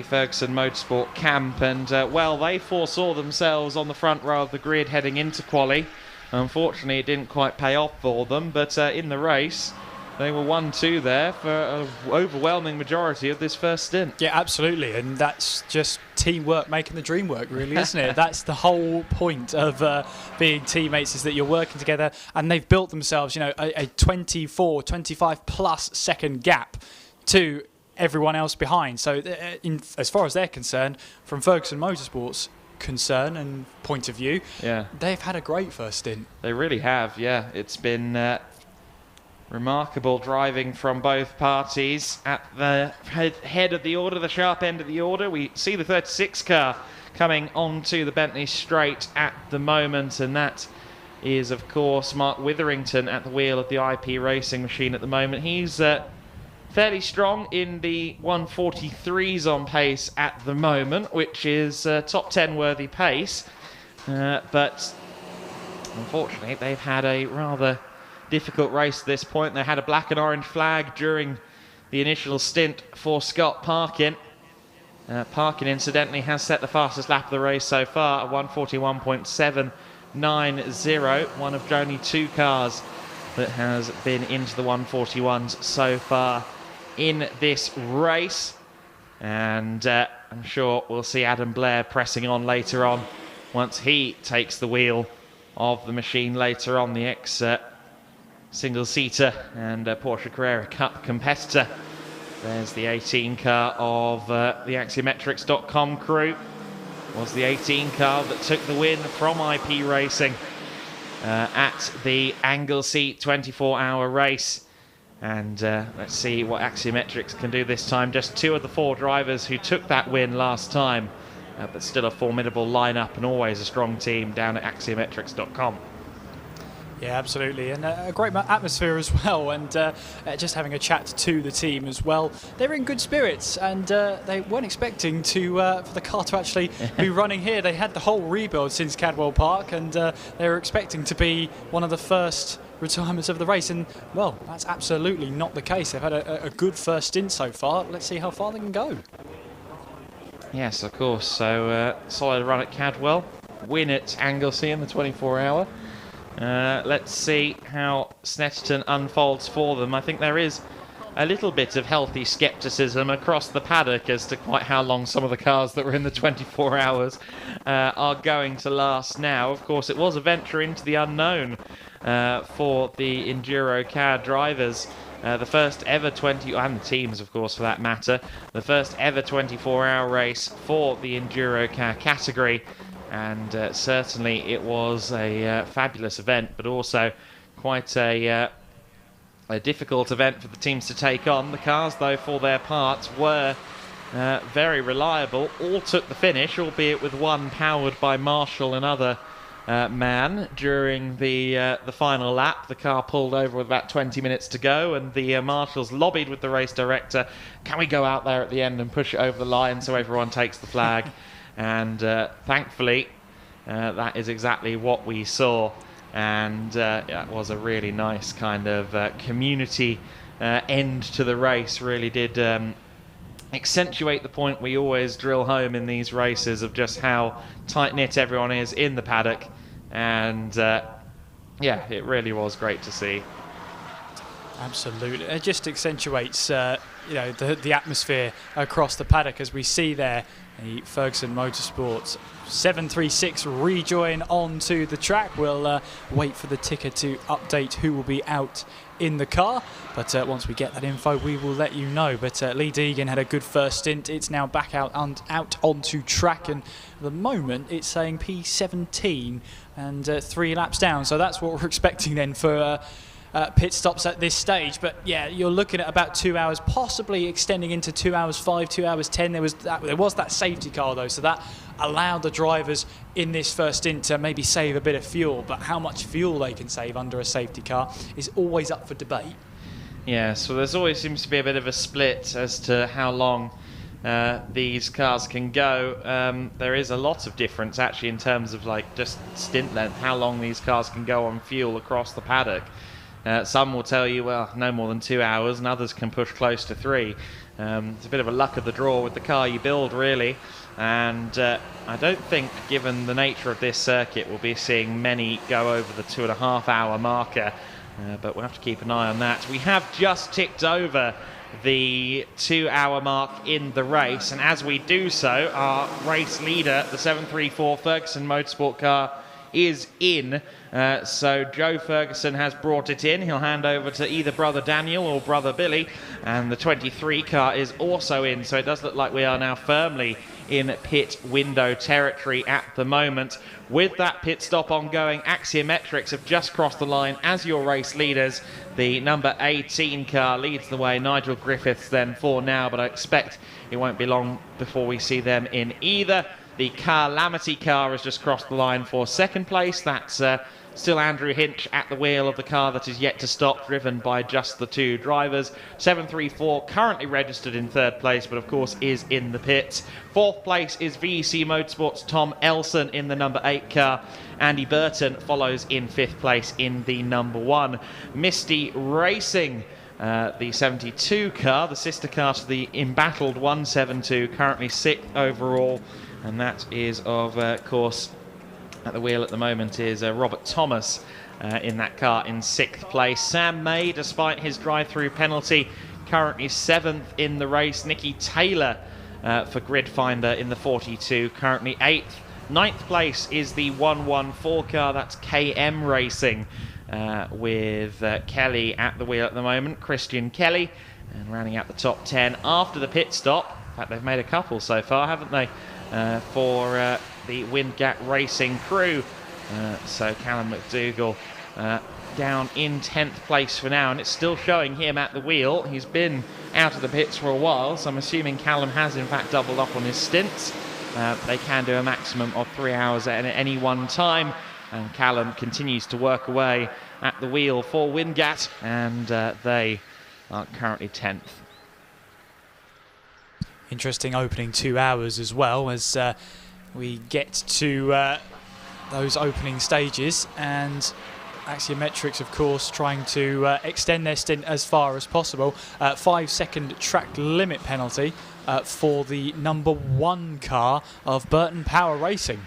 A: Ferguson Motorsport camp. And, well, they foresaw themselves on the front row of the grid heading into quali. Unfortunately, it didn't quite pay off for them, but in the race, they were 1-2 there for an overwhelming majority of this first stint.
B: Yeah, absolutely. And that's just teamwork making the dream work, really, isn't it? That's the whole point of being teammates, is that you're working together. And they've built themselves, you know, a 24, 25 plus second gap to everyone else behind. So as far as they're concerned, from Ferguson Motorsport's concern and point of view, they've had a great first stint.
A: They really have, yeah. It's been remarkable driving from both parties. At the head of the order, the sharp end of the order, we see the 36 car coming onto the Bentley straight at the moment, and that is, of course, Mark Witherington at the wheel of the IP Racing machine at the moment. He's fairly strong in the 143s on pace at the moment, which is top 10 worthy pace, but unfortunately they've had a rather difficult race to this point. They had a black and orange flag during the initial stint for Scott Parkin. Parkin, incidentally, has set the fastest lap of the race so far at 141.790, one of only 2 cars that has been into the 141s so far in this race. And I'm sure we'll see Adam Blair pressing on later on once he takes the wheel of the machine later on, the single-seater and Porsche Carrera Cup competitor. There's the 18 car of the Axiometrics.com crew. Was the 18 car that took the win from IP Racing at the Anglesey 24-hour race. And let's see what Axiometrics can do this time. Just 2 of the 4 drivers who took that win last time, but still a formidable lineup and always a strong team down at Axiometrics.com.
B: Yeah, absolutely, and a great atmosphere as well, and just having a chat to the team as well. They were in good spirits, and they weren't expecting for the car to actually be running here. They had the whole rebuild since Cadwell Park, and they were expecting to be one of the first retirements of the race, and well, that's absolutely not the case. They've had a good first stint so far. Let's see how far they can go.
A: Yes, of course. So solid run at Cadwell, win at Anglesey in the 24-hour. Let's see how Snetterton unfolds for them. I think there is a little bit of healthy scepticism across the paddock as to quite how long some of the cars that were in the 24 hours are going to last now. Of course, it was a venture into the unknown for the EnduroKA drivers. The first ever and the teams, of course, for that matter, the first ever 24-hour race for the EnduroKA category. And certainly it was a fabulous event, but also quite a difficult event for the teams to take on. The cars, though, for their part, were very reliable. All took the finish, albeit with one powered by Marshall, another man, during the final lap. The car pulled over with about 20 minutes to go, and the Marshalls lobbied with the race director, can we go out there at the end and push it over the line so everyone takes the flag? And thankfully, that is exactly what we saw. And it was a really nice kind of community end to the race. Really did accentuate the point we always drill home in these races of just how tight-knit everyone is in the paddock. And yeah, it really was great to see.
B: Absolutely. It just accentuates the atmosphere across the paddock, as we see there the Ferguson Motorsports 736 rejoin onto the track. We'll wait for the ticker to update who will be out in the car, but once we get that info we will let you know. But Lee Deegan had a good first stint. It's now back out onto track, and at the moment it's saying P17 and 3 laps down, so that's what we're expecting then for pit stops at this stage. But yeah, you're looking at about 2 hours, possibly extending into 2 hours 5, 2 hours 10. There was that safety car though, so that allowed the drivers in this first stint to maybe save a bit of fuel. But how much fuel they can save under a safety car is always up for debate.
A: Yeah, so there's always seems to be a bit of a split as to how long these cars can go. There is a lot of difference actually in terms of like just stint length, how long these cars can go on fuel across the paddock. Some will tell you, well, no more than 2 hours, and others can push close to 3. It's a bit of a luck of the draw with the car you build, really. And I don't think, given the nature of this circuit, we'll be seeing many go over the 2.5 hour marker. But we'll have to keep an eye on that. We have just ticked over the 2 hour mark in the race. And as we do so, our race leader, the 734 Ferguson Motorsport car, is in. So Joe Ferguson has brought it in. He'll hand over to either brother Daniel or brother Billy, and the 23 car is also in, so it does look like we are now firmly in pit window territory at the moment. With that pit stop ongoing, Axiometrics have just crossed the line as your race leaders. The number 18 car leads the way. Nigel Griffiths then for now, but I expect it won't be long before we see them in either. The Calamity car has just crossed the line for second place. That's still Andrew Hinch at the wheel of the car that is yet to stop, driven by just the 2 drivers. 734 currently registered in third place, but of course is in the pits. Fourth place is VEC Motorsports' Tom Elson in the number 8 car. Andy Burton follows in 5th place in the number 1. Misty Racing, the 72 car, the sister car to the embattled 172, currently 6th overall. And that is, of course, at the wheel at the moment is Robert Thomas in that car in 6th place. Sam May, despite his drive-through penalty, currently 7th in the race. Nicky Taylor for Gridfinder in the 42, currently 8th. 9th place is the 114 car, that's KM Racing, with Kelly at the wheel at the moment, Christian Kelly, and rounding out the top 10 after the pit stop. In fact, they've made a couple so far, haven't they? For the Windgap Racing crew. So Callum McDougall down in 10th place for now, and it's still showing him at the wheel. He's been out of the pits for a while, so I'm assuming Callum has in fact doubled up on his stints. They can do a maximum of 3 hours at any one time, and Callum continues to work away at the wheel for Wingat, and they are currently 10th.
B: Interesting opening 2 hours as well, as we get to those opening stages, and Axiometrics, of course, trying to extend their stint as far as possible. 5-second track limit penalty for the number 1 car of Burton Power Racing.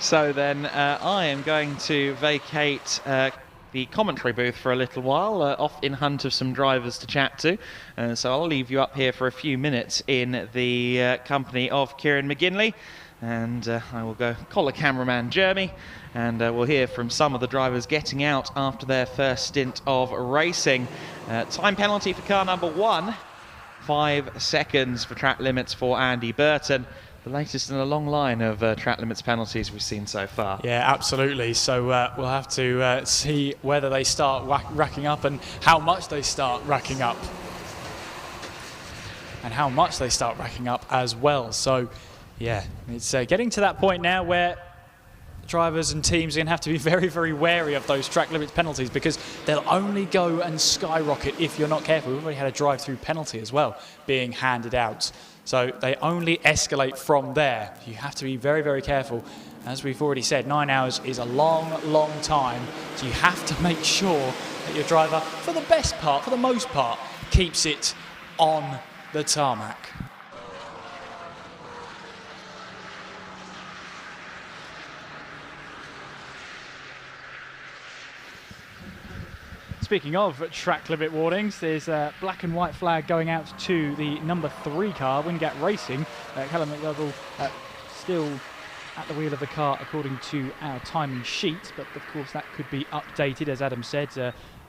A: So then I am going to vacate the commentary booth for a little while, off in hunt of some drivers to chat to. So I'll leave you up here for a few minutes in the company of Kieran McGinley, and I will go collar cameraman Jeremy, and we'll hear from some of the drivers getting out after their first stint of racing. Time penalty for car number 1, 5 seconds for track limits for Andy Burton. The latest in a long line of track limits penalties we've seen so far.
B: Yeah, absolutely. So we'll have to see whether they start racking up and how much they start racking up. And how much they start racking up as well. So, yeah, it's getting to that point now where drivers and teams are going to have to be very, very wary of those track limits penalties, because they'll only go and skyrocket if you're not careful. We've already had a drive-through penalty as well being handed out. So they only escalate from there. You have to be very, very careful. As we've already said, 9 hours is a long, long time. So you have to make sure that your driver, for the best part, for the most part, keeps it on the tarmac. Speaking of track limit warnings, there's a black and white flag going out to the number 3 car, Wingat Racing. Callum McDougall still at the wheel of the car according to our timing sheet, but of course that could be updated, as Adam said,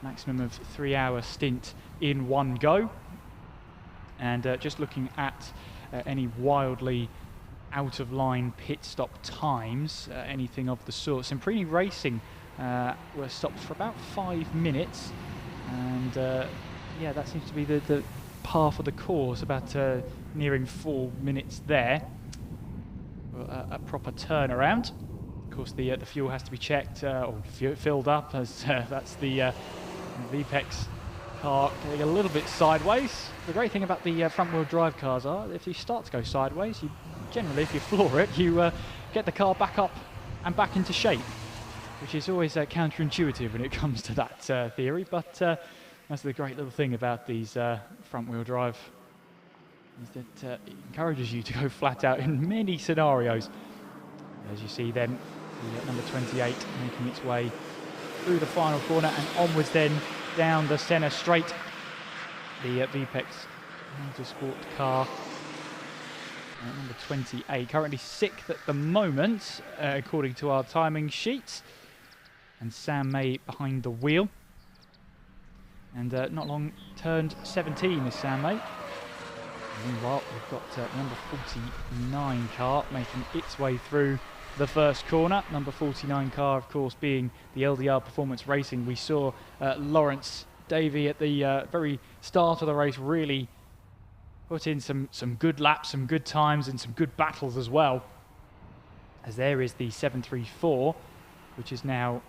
B: maximum of 3-hour stint in one go. And just looking at any wildly out of line pit stop times, anything of the sort. Semprini Racing were stopped for about 5 minutes, and yeah, that seems to be the par for the course, about nearing 4 minutes there. A proper turnaround. Of course, the fuel has to be checked or filled up, as that's the VPEX car getting a little bit sideways. The great thing about the front-wheel drive cars are, if you start to go sideways, you generally, if you floor it, you get the car back up and back into shape, which is always counterintuitive when it comes to that theory, but that's the great little thing about these front-wheel drive, is that it encourages you to go flat out in many scenarios. As you see then, the number 28 making its way through the final corner and onwards then down the centre straight. The VPEX Motorsport car, number 28, currently 6th at the moment, according to our timing sheets. And Sam May behind the wheel. And not long turned 17 is Sam May. Meanwhile, we've got number 49 car making its way through the first corner. Number 49 car, of course, being the LDR Performance Racing. We saw Lawrence Davey at the very start of the race really put in some good laps, some good times, and some good battles as well. As there is the 734, which is now,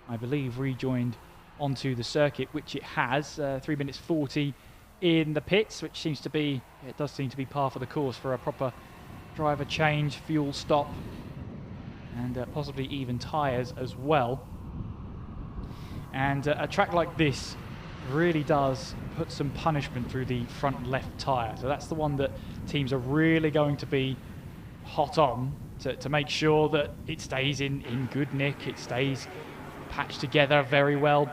B: I believe, rejoined onto the circuit, which it has. 3 minutes 40 in the pits, which seems to be, it does seem to be par for the course for a proper driver change, fuel stop, and possibly even tyres as well. And a track like this really does put some punishment through the front left tyre. So that's the one that teams are really going to be hot on to make sure that it stays in good nick, it stays patched together very well.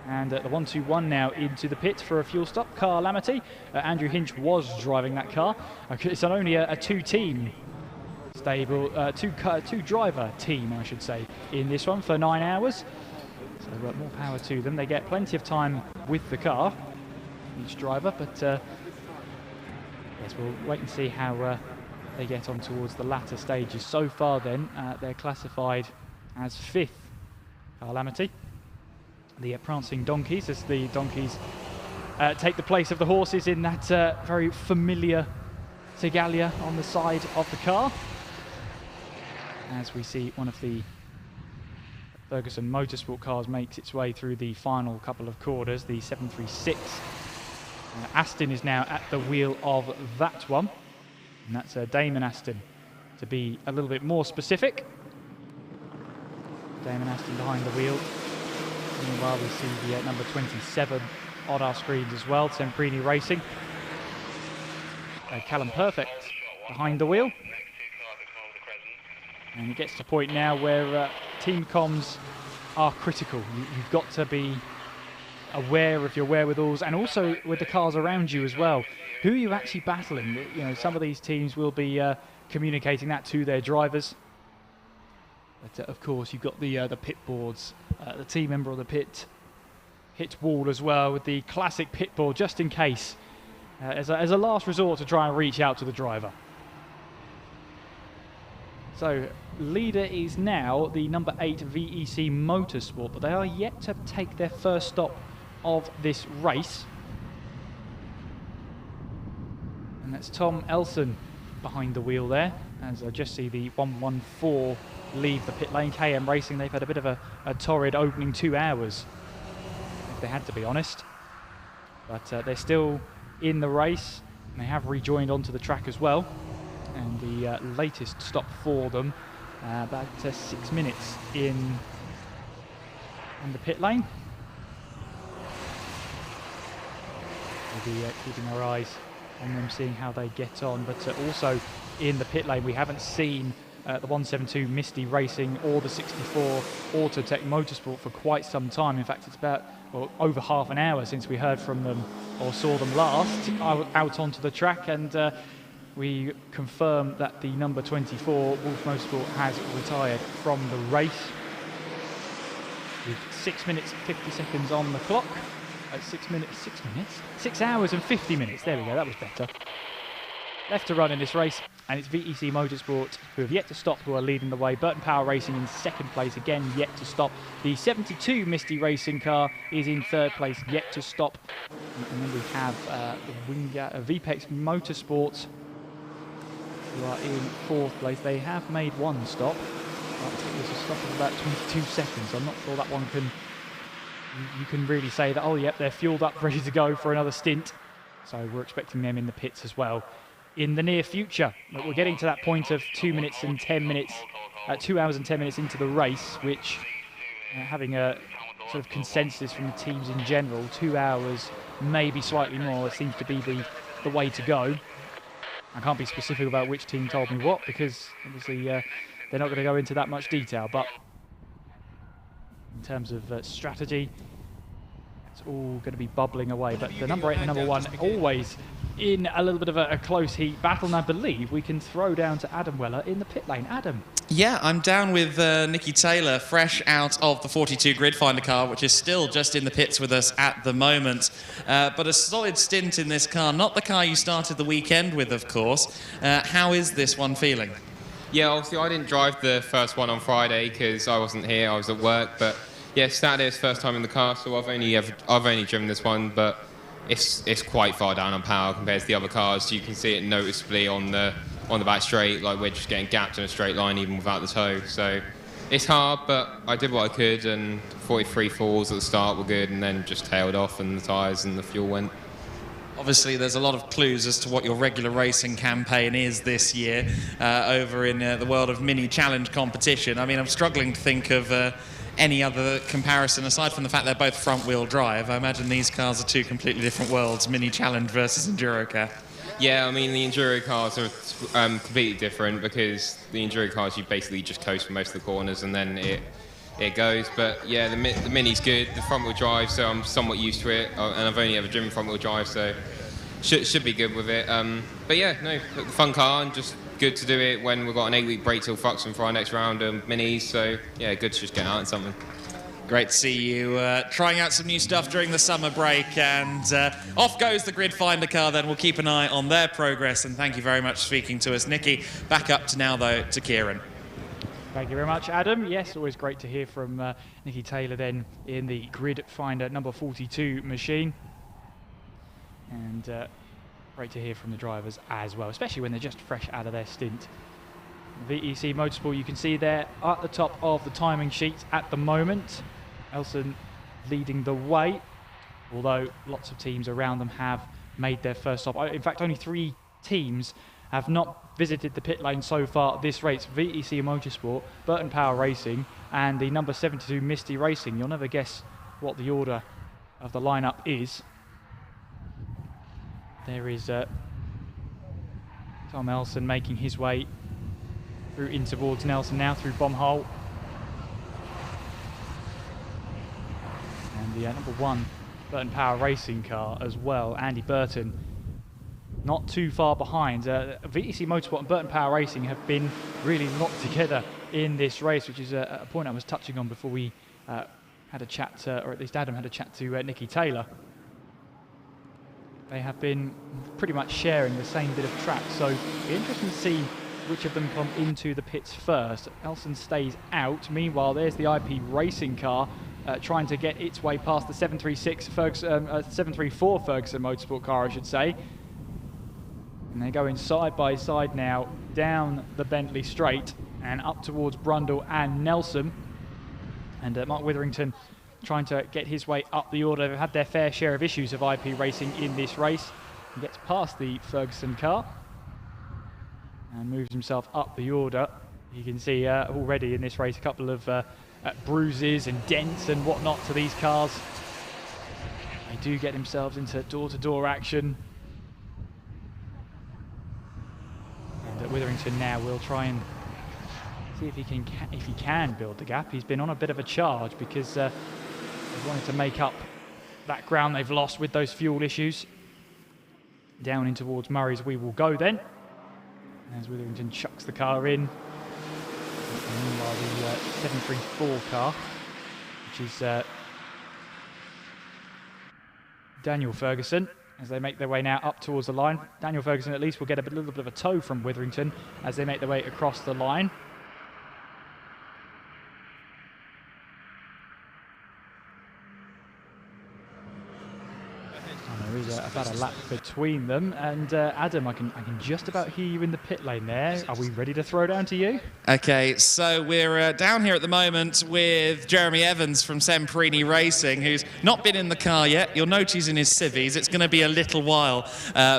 B: And the 121 now into the pit for a fuel stop. Car Lamity. Andrew Hinch was driving that car. It's only a two-team stable, two-driver team, I should say, in this one for 9 hours. So more power to them. They get plenty of time with the car, each driver, but yes, we'll wait and see how they get on towards the latter stages. So far then, they're classified as 5th, Car Lamity. The prancing donkeys, as the donkeys take the place of the horses in that very familiar Tegalia on the side of the car. as we see one of the Ferguson Motorsport cars makes its way through the final couple of quarters, the 736. Aston is now at the wheel of that one, and that's Damon Aston, to be a little bit more specific. Damon Aston behind the wheel. Meanwhile, we see the number 27 on our screens as well, Temprini Racing. Callum Perfect behind the wheel. And it gets to a point now where team comms are critical. You've got to be aware of your wherewithals, and also with the cars around you as well. Who are you actually battling? You know, some of these teams will be communicating that to their drivers. But of course, you've got the pit boards, the team member of the pit wall as well, with the classic pit board, just in case, as a last resort to try and reach out to the driver. So, leader is now the number 8 VEC Motorsport, but they are yet to take their first stop of this race. And that's Tom Elson behind the wheel there, as I just see the 114 leave the pit lane. KM Racing, they've had a bit of a torrid opening 2 hours, if they had to be honest. But they're still in the race, and they have rejoined onto the track as well. And the latest stop for them, about 6 minutes in the pit lane. We'll be keeping our eyes on them, seeing how they get on. But also in the pit lane, we haven't seen the 172 Misty Racing or the 64 Autotech Motorsport for quite some time. In fact, it's about over half an hour since we heard from them or saw them last out onto the track. And we confirm that the number 24 Wolf Motorsport has retired from the race with 6 minutes 50 seconds on the clock. 6 hours and 50 minutes. There we go, that was better. Left to run in this race, and it's VEC Motorsport who have yet to stop, who are leading the way. Burton Power Racing in second place, again yet to stop. The 72 Misty Racing car is in third place, yet to stop. And then we have the VPEX Motorsport, who are in fourth place. They have made one stop, but it was a stop of about 22 seconds. I'm not sure that one you can really say that, oh yep, they're fueled up, ready to go for another stint. So we're expecting them in the pits as well in the near future. But we're getting to that point of 2 minutes and 10 minutes, 2 hours and 10 minutes into the race, which having a sort of consensus from the teams in general, 2 hours, maybe slightly more, it seems to be the way to go. I can't be specific about which team told me what, because obviously they're not going to go into that much detail, but in terms of strategy, it's all going to be bubbling away. But the number 8 and the number 1 always in a little bit of a close heat battle, and I believe we can throw down to Adam Weller in the pit lane. Adam.
C: Yeah, I'm down with Nicky Taylor, fresh out of the 42 Grid Finder car, which is still just in the pits with us at the moment. But a solid stint in this car, not the car you started the weekend with, of course. How is this one feeling?
D: Yeah, obviously I didn't drive the first one on Friday because I wasn't here, I was at work. But yeah, Saturday is first time in the car, so I've only driven this one, but it's quite far down on power compared to the other cars. You can see it noticeably on the back straight, like we're just getting gapped in a straight line even without the toe. So it's hard, but I did what I could, and 43 falls at the start were good, and then just tailed off and the tyres and the fuel went.
C: Obviously, there's a lot of clues as to what your regular racing campaign is this year over in the world of mini challenge competition. I mean, I'm struggling to think of any other comparison aside from the fact they're both front-wheel drive. I imagine these cars are two completely different worlds, mini challenge versus EnduroKA.
D: Yeah, I mean, the Enduro cars are completely different, because the Enduro cars, you basically just coast for most of the corners and then it goes. But yeah, the Mini's good, the front-wheel drive, so I'm somewhat used to it, and I've only ever driven front-wheel drive, so should be good with it. But yeah, no, fun car, and just good to do it when we've got an 8-week break till Fuxton for our next round of Minis, so yeah, good to just get out in something.
C: Great to see you trying out some new stuff during the summer break, and off goes the Grid Finder car then. We'll keep an eye on their progress, and thank you very much for speaking to us, Nicky. Back up to now, though, to Kieran.
B: Thank you very much, Adam. Yes, always great to hear from Nicky Taylor then in the Grid Finder number 42 machine. And great to hear from the drivers as well, especially when they're just fresh out of their stint
E: VEC Motorsport, you can see there at the top of the timing sheet at the moment. Elson leading the way, although lots of teams around them have made their first stop. In fact, only 3 teams have not visited the pit lane so far this race. VEC Motorsport, Burton Power Racing, and the number 72 Misty Racing. You'll never guess what the order of the lineup is. There is Tom Elson making his way through in towards Nelson now through Bomhole. And the number 1 Burton Power Racing car as well, Andy Burton, not too far behind. VEC Motorsport and Burton Power Racing have been really locked together in this race, which is a point I was touching on before we had a chat, or at least Adam had a chat to Nicky Taylor. They have been pretty much sharing the same bit of track, so it'll be interesting to see which of them come into the pits first. Elson stays out. Meanwhile, there's the IP Racing car trying to get its way past the 734 Ferguson Motorsport car, I should say. And they're going side by side now down the Bentley straight and up towards Brundle and Nelson. And Mark Witherington trying to get his way up the order. They've had their fair share of issues of IP Racing in this race. He gets past the Ferguson car and moves himself up the order. You can see already in this race a couple of bruises and dents and whatnot to these cars. They do get themselves into door-to-door action. And Witherington now will try and see if he can build the gap. He's been on a bit of a charge because they wanted to make up that ground they've lost with those fuel issues. Down in towards Murray's we will go then, as Witherington chucks the car in. And meanwhile, the 734 car, which is Daniel Ferguson, as they make their way now up towards the line. Daniel Ferguson at least will get a little bit of a tow from Witherington as they make their way across the line. There is about a lap between them, and Adam, I can just about hear you in the pit lane there. Are we ready to throw down to you?
C: Okay, so we're down here at the moment with Jeremy Evans from Semperini Racing, who's not been in the car yet. You'll note he's in his civvies. It's going to be a little while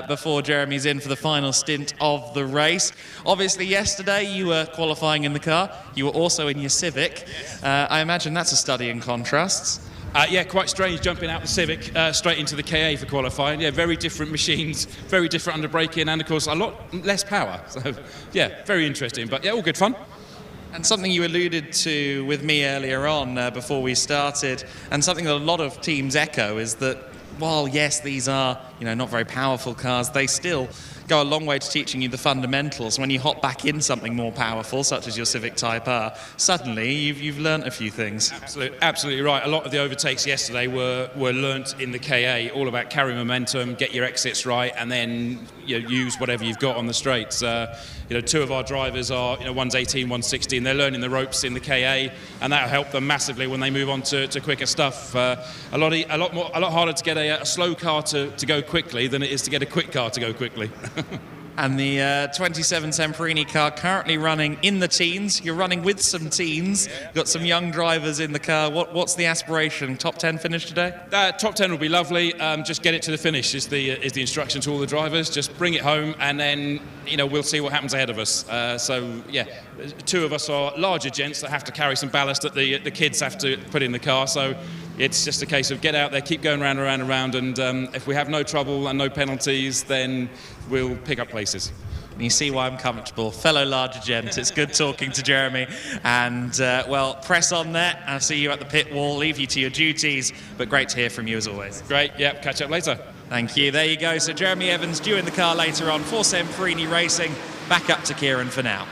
C: before Jeremy's in for the final stint of the race. Obviously, yesterday you were qualifying in the car. You were also in your Civic. I imagine that's a study in contrasts.
F: Yeah, quite strange jumping out the Civic straight into the KA for qualifying. Yeah, very different machines, very different under braking, and of course a lot less power. So yeah, very interesting, but yeah, all good fun.
C: And something you alluded to with me earlier on before we started, and something that a lot of teams echo, is that while yes, these are not very powerful cars, they still go a long way to teaching you the fundamentals. When you hop back in something more powerful, such as your Civic Type R, suddenly you've learnt a few things.
F: Absolutely right. A lot of the overtakes yesterday were learnt in the KA, all about carry momentum, get your exits right, and then use whatever you've got on the straights. Two of our drivers are, one's 18, one's 16. They're learning the ropes in the KA, and that'll help them massively when they move on to quicker stuff. A lot harder to get a slow car to go quickly than it is to get a quick car to go quickly.
C: And the 27 Semperini car currently running in the teens. You're running with some teens. You've got some young drivers in the car. What's the aspiration? Top 10 finish today?
F: Top 10 will be lovely. Just get it to the finish is the instruction to all the drivers. Just bring it home, and then we'll see what happens ahead of us. So yeah, 2 of us are larger gents that have to carry some ballast that the kids have to put in the car. So it's just a case of get out there, keep going round and round and round, and if we have no trouble and no penalties, then we'll pick up places.
C: You see why I'm comfortable. Fellow larger gent, it's good talking to Jeremy. And, well, press on there. I'll see you at the pit wall, leave you to your duties, but great to hear from you as always.
F: Great, yep, catch up later.
C: Thank you. There you go. So Jeremy Evans due in the car later on for Semperini Racing. Back up to Kieran for now.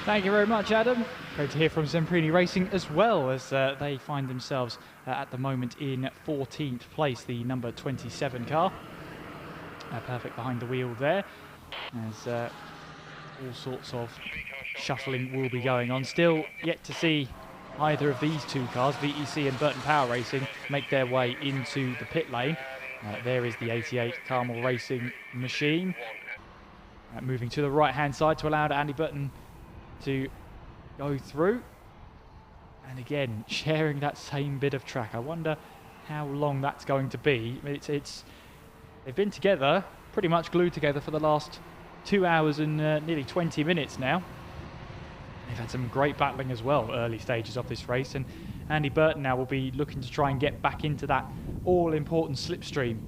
E: Thank you very much, Adam. Great to hear from Semperini Racing as well, as they find themselves at the moment in 14th place, the number 27 car. Perfect behind the wheel there, as all sorts of shuffling will be going on. Still yet to see either of these 2 cars, VEC and Burton Power Racing, make their way into the pit lane. There is the 88 Carmel Racing machine. Moving to the right-hand side to allow Andy Burton to go through. And again, sharing that same bit of track. I wonder how long that's going to be. They've been together, pretty much glued together for the last 2 hours and nearly 20 minutes now. They've had some great battling as well, early stages of this race, and Andy Burton now will be looking to try and get back into that all-important slipstream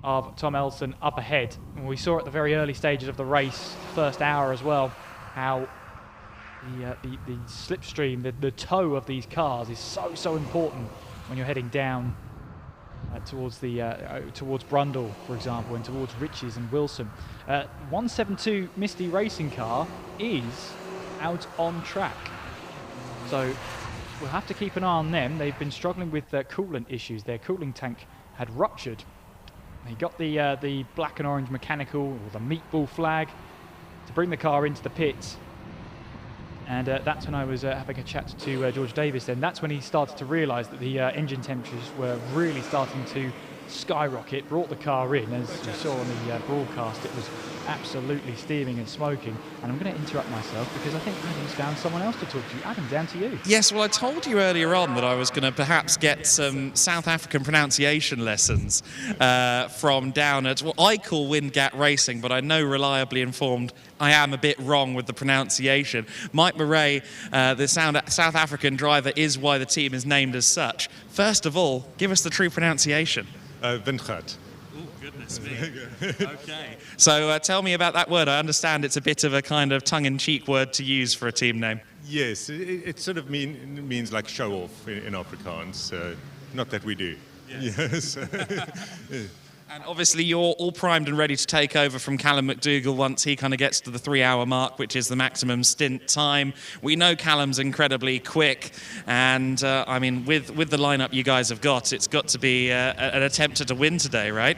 E: of Tom Elson up ahead. And we saw at the very early stages of the race, first hour as well, how the slipstream, the toe of these cars is so important when you're heading down towards Brundle, for example, and towards Riches and Wilson. 172 Misty Racing car is out on track, so we'll have to keep an eye on them. They've been struggling with coolant issues. Their cooling tank had ruptured. They got the black and orange mechanical, or the meatball flag, to bring the car into the pits. And that's when I was having a chat to George Davis then. That's when he started to realise that the engine temperatures were really starting to skyrocket, brought the car in. As you saw on the broadcast, it was absolutely steaming and smoking. And I'm going to interrupt myself because I think Adam's found someone else to talk to. Adam, down to you.
C: Yes, well, I told you earlier on that I was going to perhaps get some South African pronunciation lessons from down at what I call Windgat Racing, but I know, reliably informed, I am a bit wrong with the pronunciation. Mike Murray, the South African driver, is why the team is named as such. First of all, give us the true pronunciation.
G: Windgat.
C: Oh, goodness me. Okay. So tell me about that word. I understand it's a bit of a kind of tongue-in-cheek word to use for a team name.
G: Yes, it sort of means like show off in Afrikaans. Not that we do. Yes.
C: And obviously you're all primed and ready to take over from Callum McDougall once he kind of gets to the 3-hour mark, which is the maximum stint time. We know Callum's incredibly quick, and I mean, with the lineup you guys have got, it's got to be an attempt at a win today, right?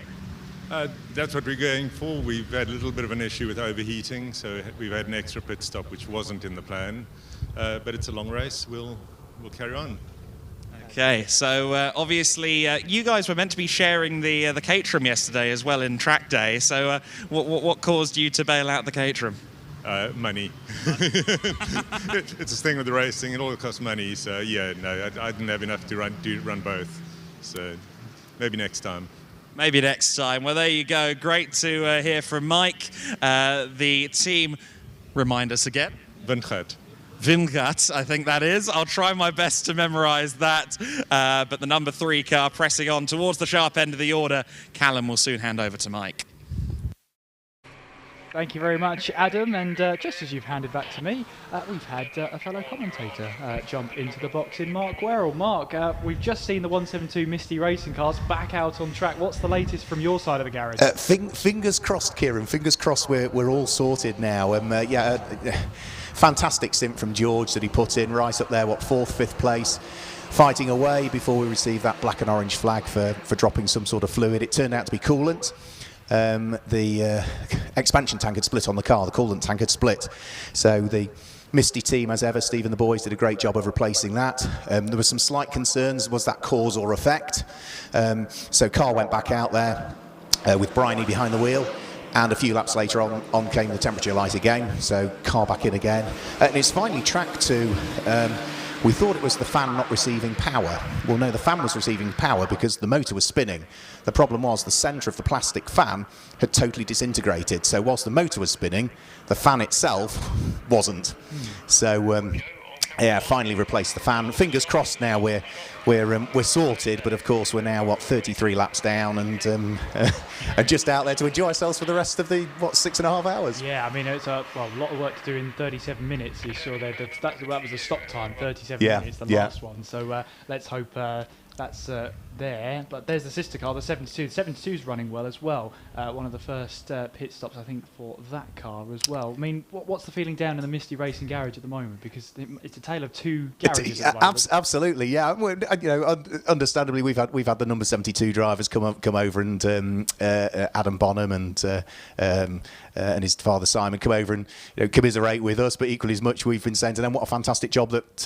G: That's what we're going for. We've had a little bit of an issue with overheating, so we've had an extra pit stop, which wasn't in the plan. But it's a long race. We'll carry on.
C: Okay, so obviously you guys were meant to be sharing the Caterham yesterday as well in track day. So what caused you to bail out the Caterham?
G: Money. It's a thing with the racing. It all costs money. So yeah, no, I didn't have enough to run both. So maybe next time.
C: Maybe next time. Well, there you go. Great to hear from Mike. The team, remind us again. Windgat, I think that is. I'll try my best to memorise that. But the number 3 car pressing on towards the sharp end of the order. Callum will soon hand over to Mike.
E: Thank you very much, Adam. And just as you've handed back to me, we've had a fellow commentator jump into the box in Mark Werrell. Mark, we've just seen the 172 Misty Racing cars back out on track. What's the latest from your side of the garage?
H: Fingers crossed, Kieran. Fingers crossed we're all sorted now. Fantastic stint from George that he put in right up there, 4th, 5th place, fighting away before we received that black and orange flag for dropping some sort of fluid. It turned out to be coolant. The expansion tank had split on the car, the coolant tank had split. So the Misty team, as ever, Steve and the boys did a great job of replacing that. There were some slight concerns, was that cause or effect? So car went back out there with Bryony behind the wheel. And a few laps later on came the temperature light again, so car back in again. And it's finally tracked to, we thought it was the fan not receiving power. Well, no, the fan was receiving power because the motor was spinning. The problem was the centre of the plastic fan had totally disintegrated. So whilst the motor was spinning, the fan itself wasn't. So, yeah, finally replaced the fan. Fingers crossed now we're sorted, but of course we're now 33 laps down and just out there to enjoy ourselves for the rest of the 6.5 hours.
E: Yeah, I mean it's a lot of work to do in 37 minutes. You saw there that was the stop time, 37 minutes, the last one. So let's hope that's there. But there's the sister car, the 72. The 72's running well as well. One of the first pit stops, I think, for that car as well. I mean, what's the feeling down in the Misty Racing garage at the moment? Because it's a tale of two garages at the moment.
H: Absolutely, yeah. Understandably, we've had the number 72 drivers come over, and Adam Bonham and and his father Simon come over and commiserate with us, but equally as much we've been saying to them what a fantastic job that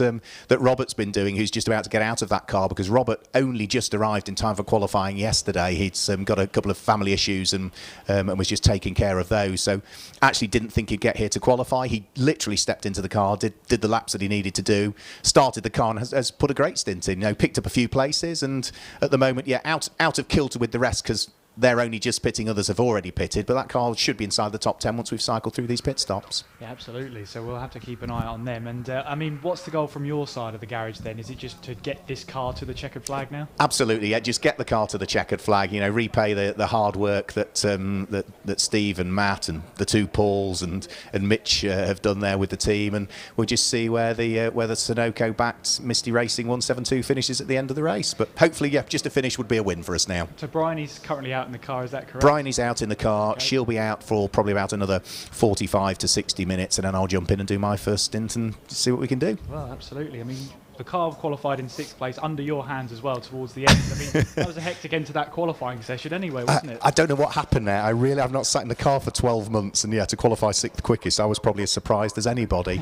H: that Robert's been doing, who's just about to get out of that car, because Robert only just arrived in time for qualifying yesterday. He'd got a couple of family issues and was just taking care of those, so actually didn't think he'd get here to qualify. He literally stepped into the car, did the laps that he needed to do, started the car and has put a great stint in, picked up a few places, and at the moment, out of kilter with the rest, because they're only just pitting, others have already pitted, but that car should be inside the top 10 once we've cycled through these pit stops.
E: Yeah, absolutely. So we'll have to keep an eye on them. And I mean, what's the goal from your side of the garage then? Is it just to get this car to the checkered flag now?
H: Absolutely, yeah. Just get the car to the checkered flag. Repay the hard work that that Steve and Matt and the two Pauls and Mitch have done there with the team, and we'll just see where the Sunoco-backed Misty Racing 172 finishes at the end of the race. But hopefully, yeah, just a finish would be a win for us now.
E: So Bryony's currently out in the car, is that correct?
H: Bryony's out in the car. Okay. She'll be out for probably about another 45 to 60 minutes, and then I'll jump in and do my first stint and see what we can do.
E: Well, absolutely. I mean, the car qualified in 6th place under your hands as well towards the end. I mean, that was a hectic end to that qualifying session anyway, wasn't it?
H: I don't know what happened there. I've not sat in the car for 12 months, and to qualify 6th quickest, I was probably as surprised as anybody.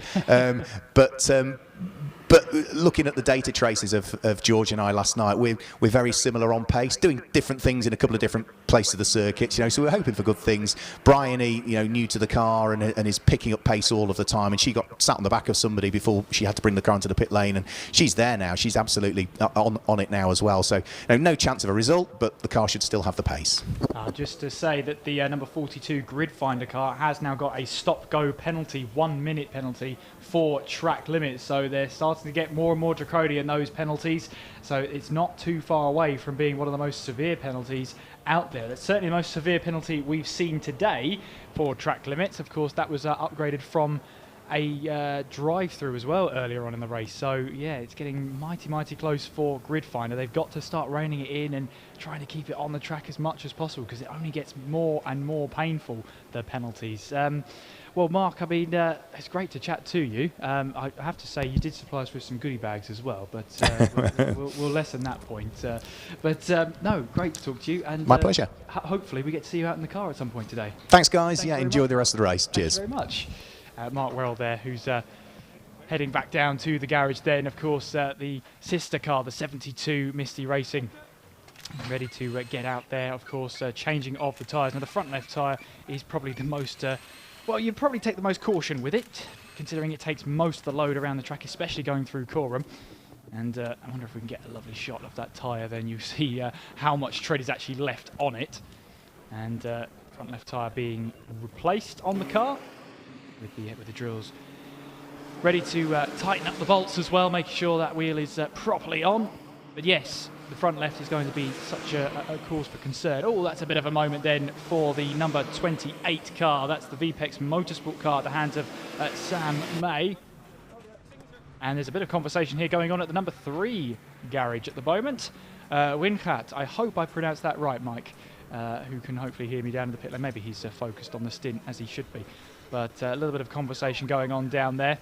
H: But looking at the data traces of George and I last night, we're very similar on pace, doing different things in a couple of different places of the circuit. So we're hoping for good things. Bryony, new to the car and is picking up pace all of the time. And she got sat on the back of somebody before she had to bring the car into the pit lane, and she's there now. She's absolutely on it now as well. So no chance of a result, but the car should still have the pace.
E: Just to say that the number 42 grid finder car has now got a stop-go penalty, 1 minute penalty for track limits. So they're starting to get more and more draconian, those penalties. So it's not too far away from being one of the most severe penalties out there. That's certainly the most severe penalty we've seen today for track limits. Of course, that was upgraded from a drive-through as well earlier on in the race. So yeah, it's getting mighty close for grid finder. They've got to start reining it in and trying to keep it on the track as much as possible, because it only gets more and more painful, the penalties. Well, Mark, I mean, it's great to chat to you. I have to say, you did supply us with some goodie bags as well, but we'll lessen that point. No, great to talk to you. And
H: my pleasure.
E: Hopefully we get to see you out in the car at some point today.
H: Thanks, guys. Enjoy the rest of the race. Cheers.
E: Thanks very much. Mark Werrell there, who's heading back down to the garage then. Of course, the sister car, the 72 Misty Racing, ready to get out there. Of course, changing of the tyres. Now, the front left tyre is probably the most... well, you'd probably take the most caution with it, considering it takes most of the load around the track, especially going through Coram. And I wonder if we can get a lovely shot of that tyre, then you see how much tread is actually left on it. And front left tyre being replaced on the car with the drills. Ready to tighten up the bolts as well, making sure that wheel is properly on. But yes, the front left is going to be such a cause for concern. Oh, that's a bit of a moment then for the number 28 car. That's the VPEX Motorsport car at the hands of Sam May. And there's a bit of conversation here going on at the number 3 garage at the moment. Winhat, I hope I pronounced that right, Mike, who can hopefully hear me down in the pit lane. Maybe he's focused on the stint, as he should be. But a little bit of conversation going on down there.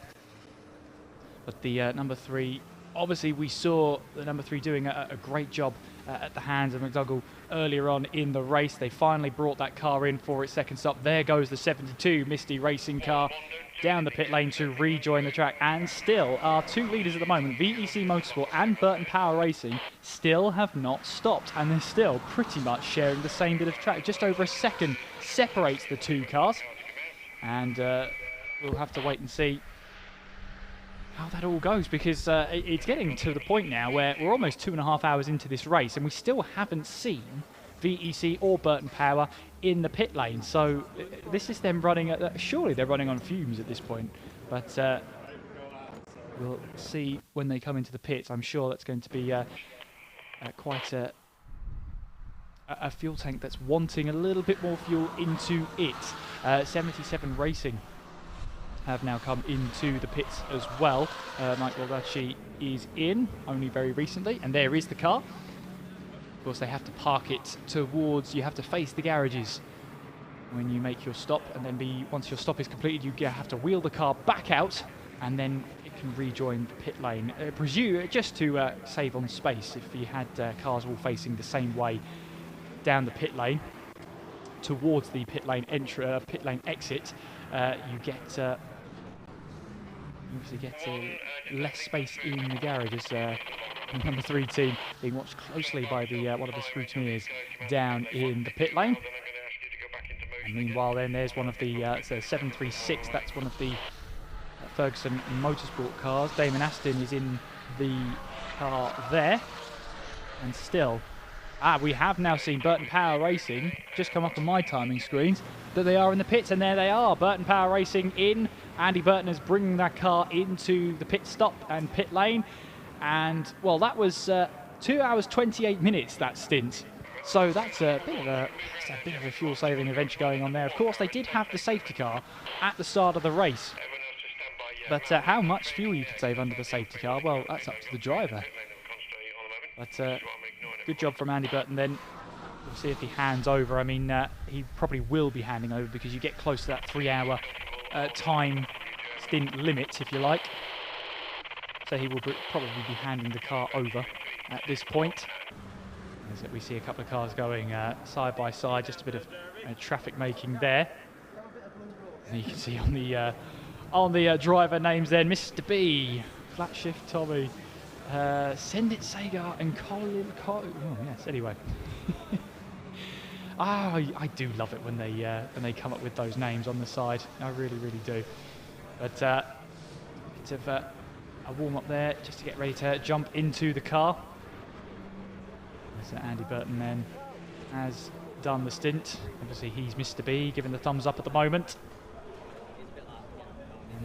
E: But the number 3... Obviously, we saw the number 3 doing a great job at the hands of McDougall earlier on in the race. They finally brought that car in for its second stop. There goes the 72 Misty Racing car down the pit lane to rejoin the track. And still, our 2 leaders at the moment, VEC Motorsport and Burton Power Racing, still have not stopped. And they're still pretty much sharing the same bit of track. Just over a second separates the 2 cars. And we'll have to wait and see how that all goes, because it's getting to the point now where we're almost 2.5 hours into this race and we still haven't seen VEC or Burton Power in the pit lane. So this is them running surely they're running on fumes at this point, but we'll see when they come into the pits. I'm sure that's going to be quite a fuel tank that's wanting a little bit more fuel into it. 77 Racing have now come into the pits as well. Mike Baldacci is in only very recently, and there is the car. Of course, they have to park it towards, you have to face the garages when you make your stop, and then once your stop is completed, you have to wheel the car back out, and then it can rejoin the pit lane. Just to save on space, if you had cars all facing the same way down the pit lane. towards the pit lane exit, you obviously get less space in the garage as number 3 team being watched closely by the one of the scrutineers down in the pit lane. And meanwhile, then there's one of the 736. That's one of the Ferguson Motorsport cars. Damon Aston is in the car there, and still. We have now seen Burton Power Racing just come up on my timing screens that they are in the pits, and there they are. Burton Power Racing in. Andy Burton is bringing that car into the pit stop and pit lane. And, well, that was 2 hours, 28 minutes, that stint. So that's a bit of a fuel-saving adventure going on there. Of course, they did have the safety car at the start of the race. But how much fuel you could save under the safety car, well, that's up to the driver. But good job from Andy Burton then. We'll see if he hands over. I mean, he probably will be handing over because you get close to that 3-hour time stint limit, if you like. So he will probably be handing the car over at this point. As we see a couple of cars going side by side, just a bit of traffic making there. And you can see on the driver names then, Mr. B, Flat Shift Tommy, Send It Sagar and Colin. Oh yes. Anyway, I do love it when they come up with those names on the side. I really, really do. But bit of a warm up there just to get ready to jump into the car. As Andy Burton then has done the stint. Obviously, he's Mr. B, giving the thumbs up at the moment.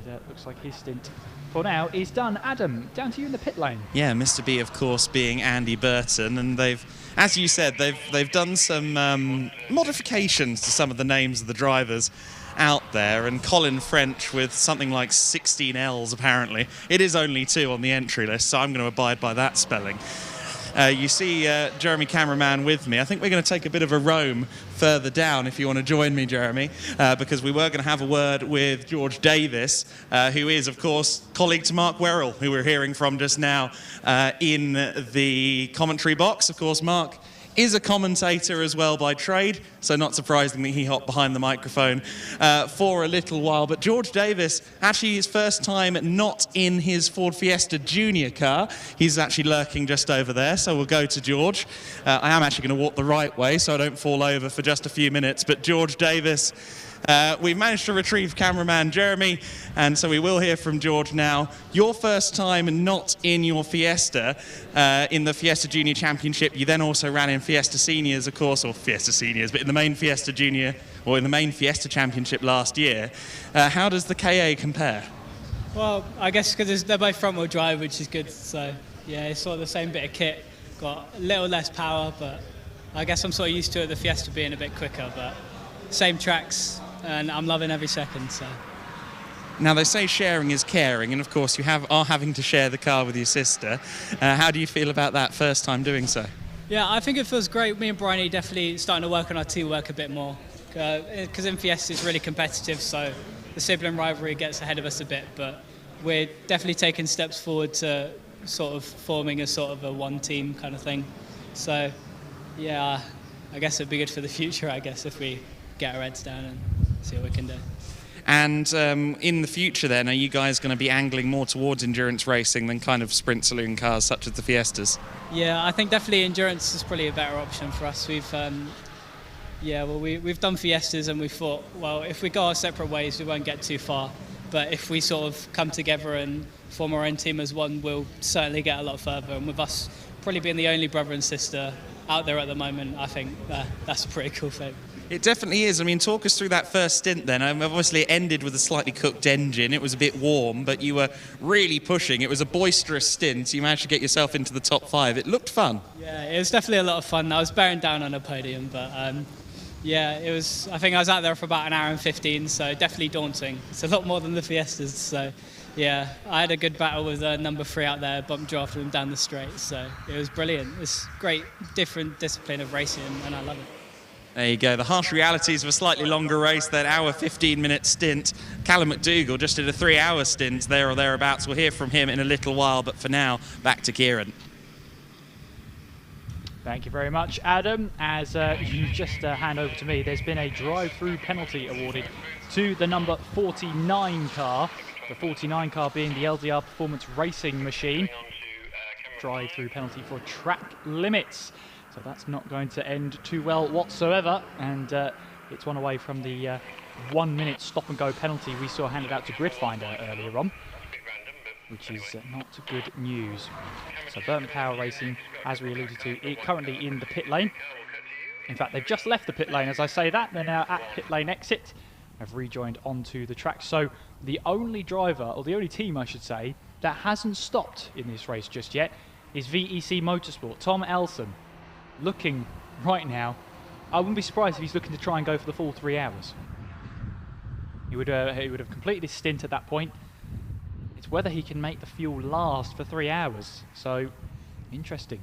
E: And looks like his stint for now is done. Adam, down to you in the pit lane.
C: Yeah, Mr. B, of course, being Andy Burton, and they've, as you said, they've done some modifications to some of the names of the drivers out there, and Colin French with something like 16 L's apparently. It is only 2 on the entry list, so I'm going to abide by that spelling. You see Jeremy cameraman with me. I think we're going to take a bit of a roam further down if you want to join me, Jeremy, because we were going to have a word with George Davis, who is, of course, colleague to Mark Werrell, who we're hearing from just now in the commentary box. Of course, Mark is a commentator as well by trade, so not surprisingly he hopped behind the microphone for a little while. But George Davis, actually his first time not in his Ford Fiesta Junior car. He's actually lurking just over there, so we'll go to George. I am actually going to walk the right way so I don't fall over for just a few minutes. But George Davis, we've managed to retrieve cameraman Jeremy, and so we will hear from George now. Your first time not in your Fiesta, in the Fiesta Junior Championship. You then also ran in Fiesta Seniors, of course, or Fiesta Seniors, but in the main Fiesta Junior, or in the main Fiesta Championship last year. How does the KA compare?
I: Well, I guess because they're both front-wheel drive, which is good. So, yeah, it's sort of the same bit of kit. Got a little less power, but I guess I'm sort of used to it, the Fiesta being a bit quicker, but same tracks. And I'm loving every second. So.
C: Now, they say sharing is caring, and of course you are having to share the car with your sister. How do you feel about that first time doing so?
I: Yeah, I think it feels great. Me and Bryony definitely starting to work on our teamwork a bit more. Because in Fiesta it's really competitive, so the sibling rivalry gets ahead of us a bit. But we're definitely taking steps forward to sort of forming a sort of a one-team kind of thing. So, yeah, I guess it'd be good for the future, I guess, if we get our heads down and see what we can do.
C: And in the future then, are you guys going to be angling more towards endurance racing than kind of sprint saloon cars such as the Fiestas?
I: Yeah, I think definitely endurance is probably a better option for us. We've done Fiestas and we thought, well, if we go our separate ways, we won't get too far. But if we sort of come together and form our own team as one, we'll certainly get a lot further. And with us probably being the only brother and sister out there at the moment, I think that's a pretty cool thing.
C: It definitely is. I mean, talk us through that first stint then. Obviously, it ended with a slightly cooked engine. It was a bit warm, but you were really pushing. It was a boisterous stint. You managed to get yourself into the top 5. It looked fun.
I: Yeah, it was definitely a lot of fun. I was bearing down on a podium, but yeah, it was. I think I was out there for about an hour and 15, so definitely daunting. It's a lot more than the Fiestas, so yeah, I had a good battle with number 3 out there, bumped drafted him down the straight, so it was brilliant. It's great, different discipline of racing, and I love it.
C: There you go, the harsh realities of a slightly longer race, that hour 15-minute stint. Callum McDougall just did a 3-hour stint there or thereabouts. We'll hear from him in a little while, but for now, back to Kieran.
E: Thank you very much, Adam. As you just hand over to me, there's been a drive-through penalty awarded to the number 49 car. The 49 car being the LDR Performance Racing machine. Drive-through penalty for track limits. So that's not going to end too well whatsoever. And it's one away from the 1 minute stop and go penalty we saw handed out to Gridfinder earlier on, which is not good news. So Burton Power Racing, as we alluded to, currently in the pit lane. In fact, they've just left the pit lane as I say that. They're now at pit lane exit. Have rejoined onto the track. So the only driver, or the only team I should say, that hasn't stopped in this race just yet is VEC Motorsport. Tom Elson looking right now. I wouldn't be surprised if he's looking to try and go for the full 3 hours. He would have completed his stint at that point. It's whether he can make the fuel last for 3 hours. So interesting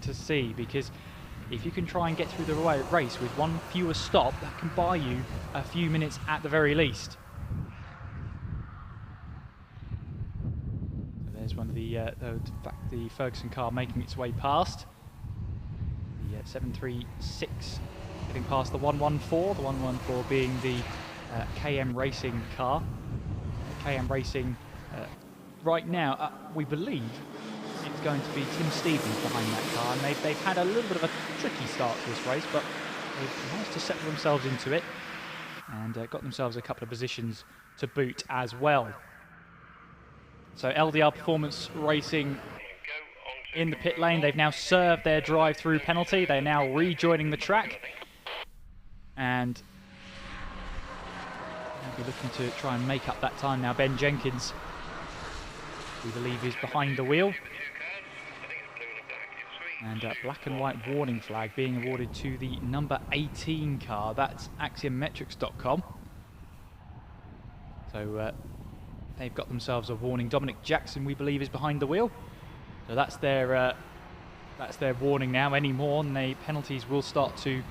E: to see, because if you can try and get through the race with one fewer stop, that can buy you a few minutes at the very least. So there's one of the Ferguson car making its way past. The 736 getting past the 114, the 114 being the KM Racing car. KM Racing right now, we believe it's going to be Tim Stevens behind that car, and they've had a little bit of a tricky start to this race, but they've managed to settle themselves into it and got themselves a couple of positions to boot as well. So LDR Performance Racing in the pit lane. They've now served their drive-through penalty. They're now rejoining the track, and they'll be looking to try and make up that time now. Ben Jenkins, we believe, is behind the wheel. And black and white warning flag being awarded to the number 18 car. That's axiometrics.com. So they've got themselves a warning. Dominic Jackson, we believe, is behind the wheel. So that's their warning now. Any more, and the penalties will start to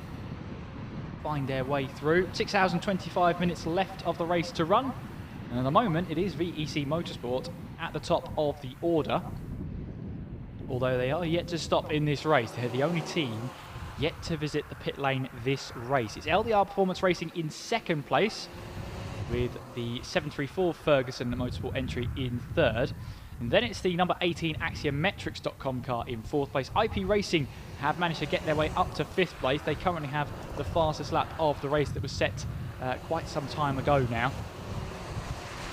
E: find their way through. 6 hours and 25 minutes left of the race to run. And at the moment, it is VEC Motorsport at the top of the order. Although they are yet to stop in this race. They're the only team yet to visit the pit lane this race. It's LDR Performance Racing in second place, with the 734 Ferguson Motorsport entry in third. And then it's the number 18 Axiometrics.com car in fourth place. IP Racing have managed to get their way up to fifth place. They currently have the fastest lap of the race that was set quite some time ago now.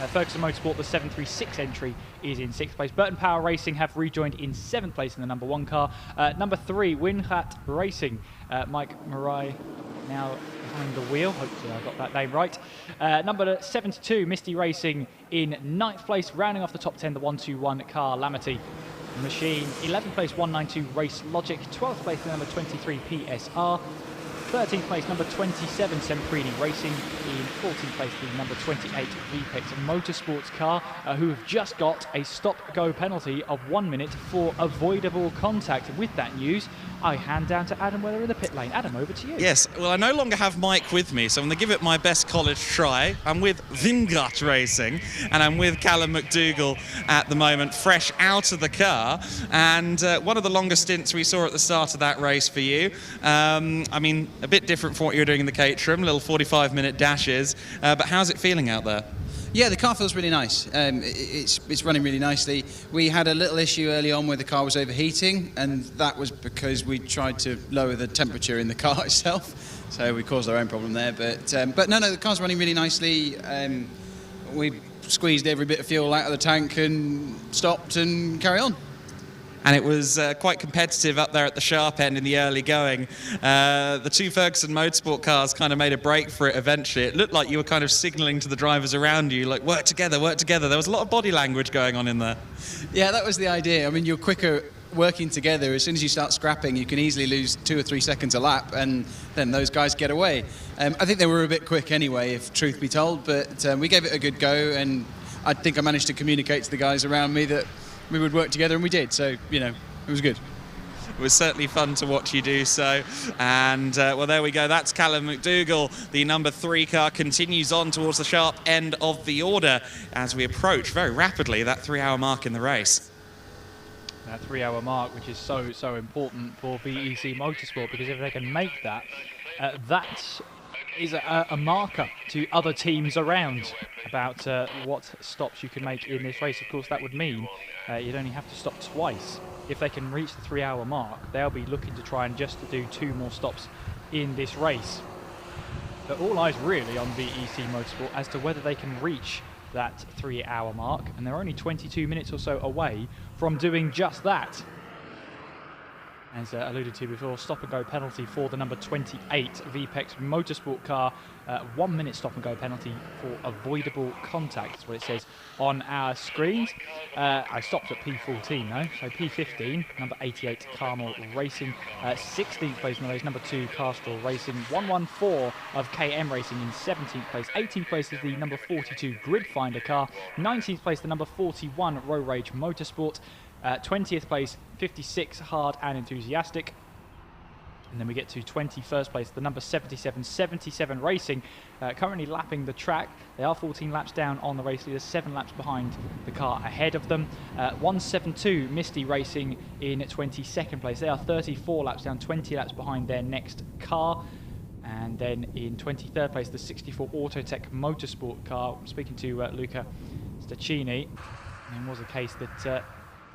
E: Ferguson Motorsport, the 736 entry, is in sixth place. Burton Power Racing have rejoined in seventh place in the number 1 car. Number 3, Winhat Racing, Mike Murray now behind the wheel. Hopefully I got that name right. Number 72, Misty Racing in ninth place. Rounding off the top 10, the 121 car, Lamity Machine. 11th place, 192 Race Logic. 12th place, the number 23 PSR. 13th place, number 27, Semprini Racing. In 14th place, the number 28 VPEX Motorsports car, who have just got a stop-go penalty of 1 minute for avoidable contact. With that news, I hand down to Adam Weller in the pit lane. Adam, over to you.
C: Yes, well, I no longer have Mike with me, so I'm going to give it my best college try. I'm with Vingrat Racing, and I'm with Callum McDougall at the moment, fresh out of the car. And one of the longest stints we saw at the start of that race for you. I mean, a bit different from what you were doing in the Caterham, little 45-minute dashes. But how's it feeling out there?
J: Yeah, the car feels really nice. It's running really nicely. We had a little issue early on where the car was overheating, and that was because we tried to lower the temperature in the car itself. So we caused our own problem there. But no, the car's running really nicely. We squeezed every bit of fuel out of the tank and stopped and carry on.
C: And it was quite competitive up there at the sharp end in the early going. The two Ferguson Motorsport cars kind of made a break for it eventually. It looked like you were kind of signalling to the drivers around you, like, work together, work together. There was a lot of body language going on in there. Yeah, that was the idea. I mean, you're quicker working together. As soon as you start scrapping, you can easily lose 2 or 3 seconds a lap, and then those guys get away. I think they were a bit quick anyway, if truth be told, but we gave it a good go, and I think I managed to communicate to the guys around me that we would work together, and we did. So, you know, it was good. It was certainly fun to watch you do so. And, well, there we go. That's Callum McDougall. The number 3 car continues on towards the sharp end of the order as we approach very rapidly that 3-hour mark in the race.
E: that 3-hour mark, which is so important for VEC Motorsport, because if they can make that, that is a marker to other teams around about what stops you can make in this race. Of course, that would mean you'd only have to stop twice. If they can reach the 3-hour mark, they'll be looking to try and just do 2 more stops in this race. But all eyes really on VEC Motorsport as to whether they can reach that 3-hour mark, and they're only 22 minutes or so away from doing just that. As alluded to before, stop-and-go penalty for the number 28 VPEX Motorsport car. 1 minute stop-and-go penalty for avoidable contact. That's what it says on our screens. I stopped at P14 though, so P15, number 88 Carmel Racing. 16th place in the race, number 2 Castrol Racing. 114 of KM Racing in 17th place. 18th place is the number 42 Gridfinder car. 19th place the number 41 Row Rage Motorsport. 20th place, 56 Hard and Enthusiastic. And then we get to 21st place, the number 77 Racing, currently lapping the track. They are 14 laps down on the race leader, 7 laps behind the car ahead of them. 172 Misty Racing in 22nd place. They are 34 laps down, 20 laps behind their next car. And then in 23rd place, the 64 Autotech Motorsport car. I'm speaking to Luca Staccini, and it was a case that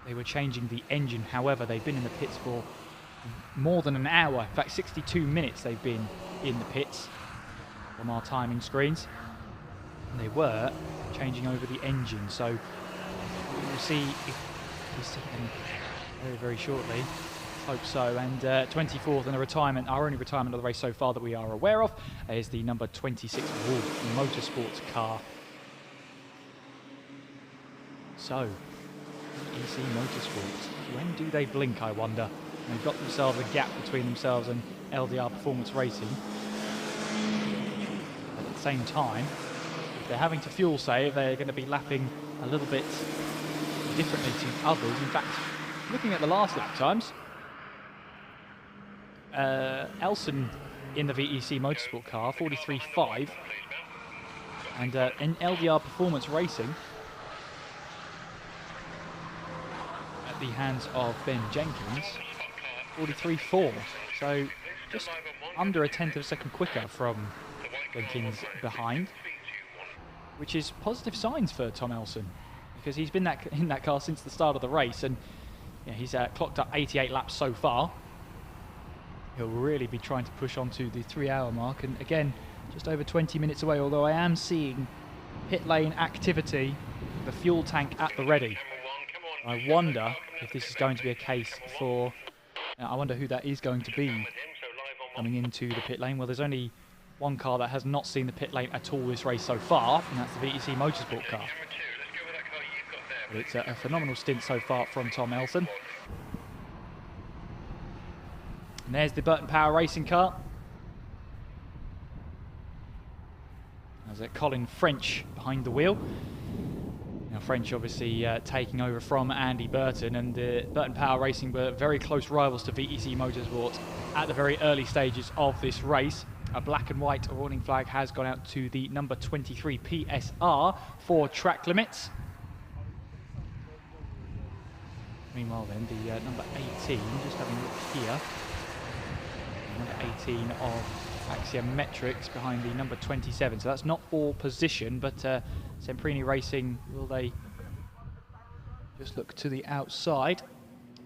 E: they were changing the engine. However, they've been in the pits for more than an hour. In fact, 62 minutes they've been in the pits from our timing screens. And they were changing over the engine. So we'll see if we see them very shortly. Hope so. And 24th in the retirement, our only retirement of the race so far that we are aware of, is the number 26 Wolf Motorsports car. So, EC Motorsports, when do they blink, I wonder? They've got themselves a gap between themselves and LDR Performance Racing. But at the same time, if they're having to fuel save, they're going to be lapping a little bit differently to others. In fact, looking at the last lap times, Elson in the VEC Motorsport car, 43.5, and in LDR Performance Racing, at the hands of Ben Jenkins, 43.4, so just under a 1/10 of a second quicker from Jenkins behind, which is positive signs for Tom Elson, because he's been in that car since the start of the race, and yeah, he's clocked up 88 laps so far. He'll really be trying to push on to the 3-hour mark, and again, just over 20 minutes away, although I am seeing pit lane activity, the fuel tank at the ready. I wonder if this is going to be a case for... I wonder who that is going to be coming into the pit lane. Well, there's only one car that has not seen the pit lane at all this race so far, and that's the VEC Motorsport car. But it's a phenomenal stint so far from Tom Elson. And there's the Burton Power Racing car. There's Colin French behind the wheel. Now French obviously taking over from Andy Burton, and Burton Power Racing were very close rivals to VEC Motorsport at the very early stages of this race. A black and white warning flag has gone out to the number 23 PSR for track limits. Meanwhile then, the number 18, just having a look here, number 18 of Axiometrics behind the number 27, so that's not for position, but Semprini Racing, will they just look to the outside?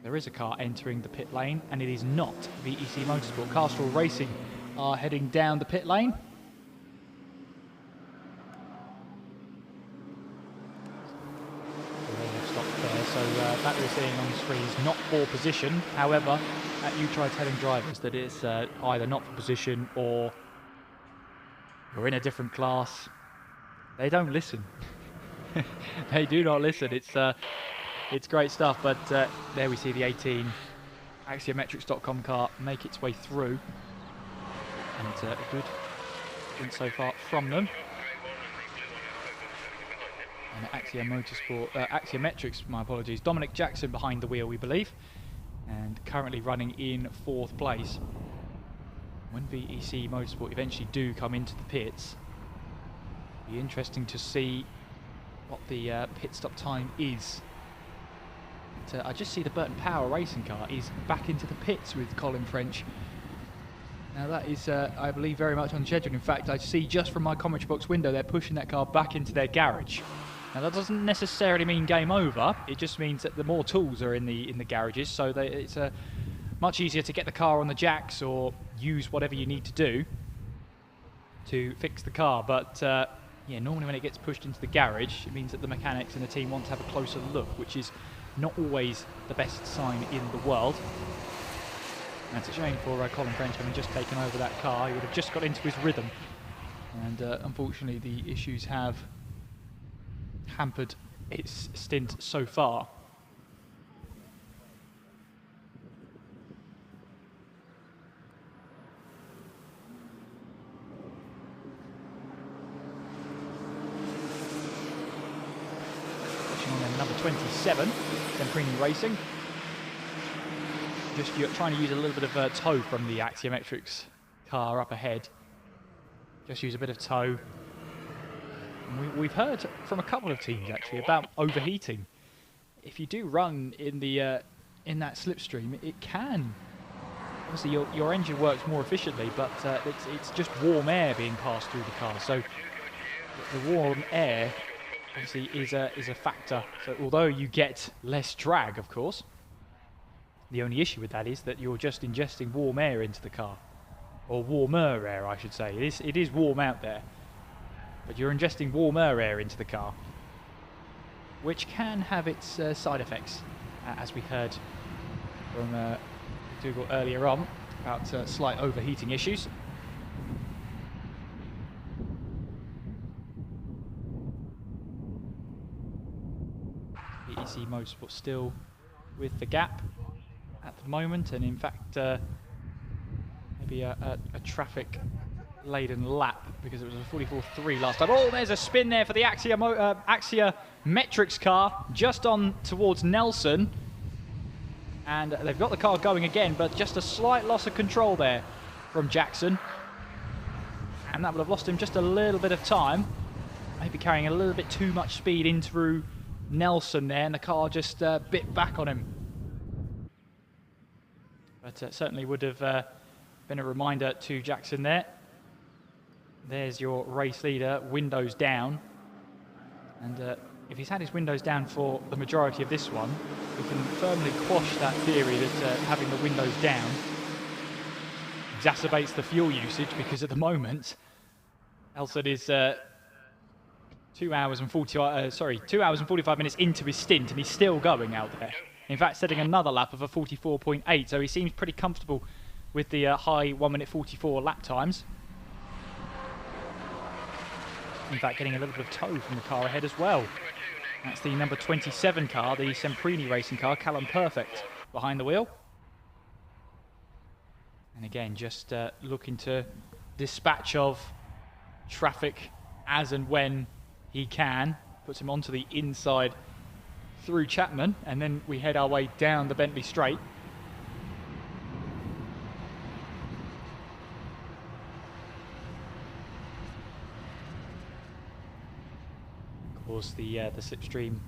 E: There is a car entering the pit lane, and it is not VEC Motorsport. Castrol Racing are heading down the pit lane. So that we're seeing on the screen is not for position. However, you try telling drivers that it's either not for position or we're in a different class, they don't listen. They do not listen. It's great stuff. But there we see the 18 Axiometrics.com car make its way through, and it's a good sprint so far from them. And Axiometrics, my apologies, Dominic Jackson behind the wheel, we believe, and currently running in 4th place. When VEC Motorsport eventually do come into the pits, it'll be interesting to see what the pit stop time is But I just see the Burton Power racing car is back into the pits with Colin French. Now that is, I believe, very much on schedule. In fact, I see just from my commentary box window they're pushing that car back into their garage. Now that doesn't necessarily mean game over. It just means that the more tools are in the garages, so it's much easier to get the car on the jacks or use whatever you need to do to fix the car. But yeah, normally when it gets pushed into the garage, it means that the mechanics and the team want to have a closer look, which is not always the best sign in the world. And it's a shame for Colin French having just taken over that car. He would have just got into his rhythm, and unfortunately the issues have hampered its stint so far. Pushing on then number 27, Semprini Racing. Just trying to use a little bit of tow from the Axiometrics car up ahead. Just use a bit of tow. And we've heard from a couple of teams actually about overheating. If you do run in the in that slipstream, it can. Obviously, your engine works more efficiently, but it's just warm air being passed through the car. So the warm air obviously is a factor. So although you get less drag, of course, the only issue with that is that you're just ingesting warm air into the car, or warmer air, I should say. It is warm out there, but you're ingesting warmer air into the car, which can have its side effects, as we heard from Dougal earlier on about slight overheating issues. EC Motorsport still with the gap at the moment, and in fact maybe a traffic-laden lap, because it was a 44.3 last time. Oh, there's a spin there for the Axia Metrics car, just on towards Nelson, and they've got the car going again, but just a slight loss of control there from Jackson, and that would have lost him just a little bit of time, maybe carrying a little bit too much speed in through Nelson there, and the car just bit back on him. But certainly would have been a reminder to Jackson there. There's your race leader, windows down. And if he's had his windows down for the majority of this one, we can firmly quash that theory that having the windows down exacerbates the fuel usage, because at the moment, Elson is 2 hours and 45 minutes into his stint, and he's still going out there. In fact, setting another lap of a 44.8, so he seems pretty comfortable with the high 1 minute 44 lap times. In fact, getting a little bit of tow from the car ahead as well. That's the number 27 car, the Semprini Racing car, Callum Perfect behind the wheel. And again, just looking to dispatch of traffic as and when he can. Puts him onto the inside through Chapman, and then we head our way down the Bentley Straight. Of course, the slipstream,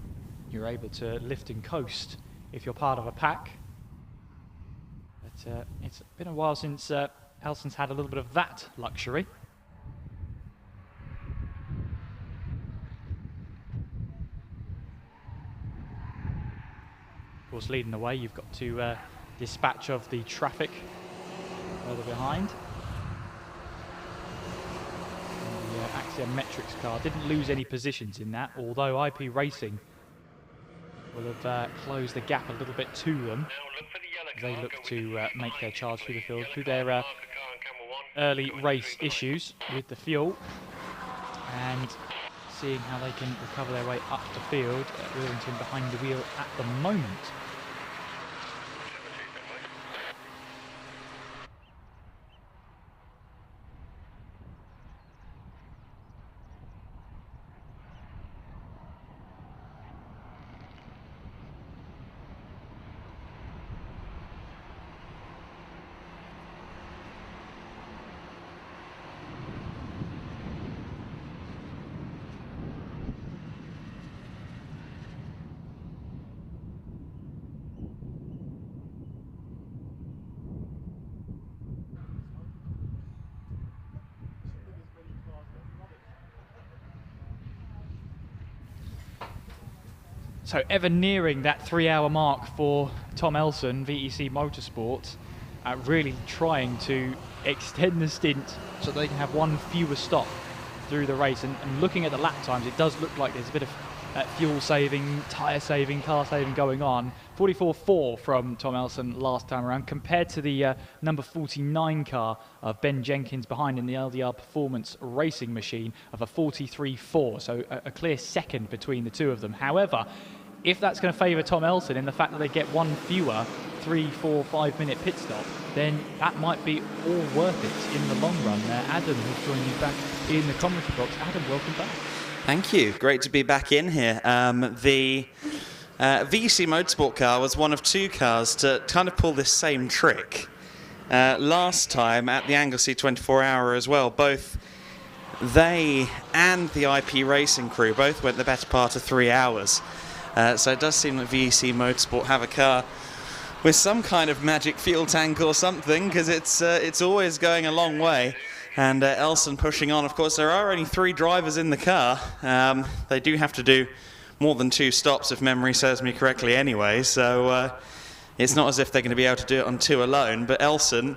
E: you're able to lift and coast if you're part of a pack. But it's been a while since Elson's had a little bit of that luxury. Of course, leading the way, you've got to dispatch of the traffic further behind. And the Axia Metrics car didn't lose any positions in that, although IP Racing will have closed the gap a little bit to them. They look to make their charge through the field, through their early race issues with the fuel, and seeing how they can recover their way up the field. Withington behind the wheel at the moment. So ever nearing that 3-hour mark for Tom Elson, VEC Motorsport, really trying to extend the stint so they can have one fewer stop through the race. And looking at the lap times, it does look like there's a bit of fuel saving, tyre saving, car saving going on. 44.4 from Tom Elson last time around, compared to the number 49 car of Ben Jenkins behind in the LDR Performance Racing Machine of a 43.4. So a clear second between the two of them. However, if that's going to favour Tom Elson in the fact that they get one fewer 3, 4, 5 minute pit stop, then that might be all worth it in the long run. Adam has joined you back in the commentary box. Adam, welcome back.
K: Thank you. Great to be back in here. The VEC Motorsport car was one of two cars to kind of pull this same trick. Last time at the Anglesey 24-hour as well, both they and the IP Racing crew both went the better part of 3 hours. So it does seem that VEC Motorsport have a car with some kind of magic fuel tank or something, because it's always going a long way. And Elson pushing on. Of course, there are only 3 drivers in the car. They do have to do more than 2 stops, if memory serves me correctly anyway. So it's not as if they're going to be able to do it on 2 alone. But Elson,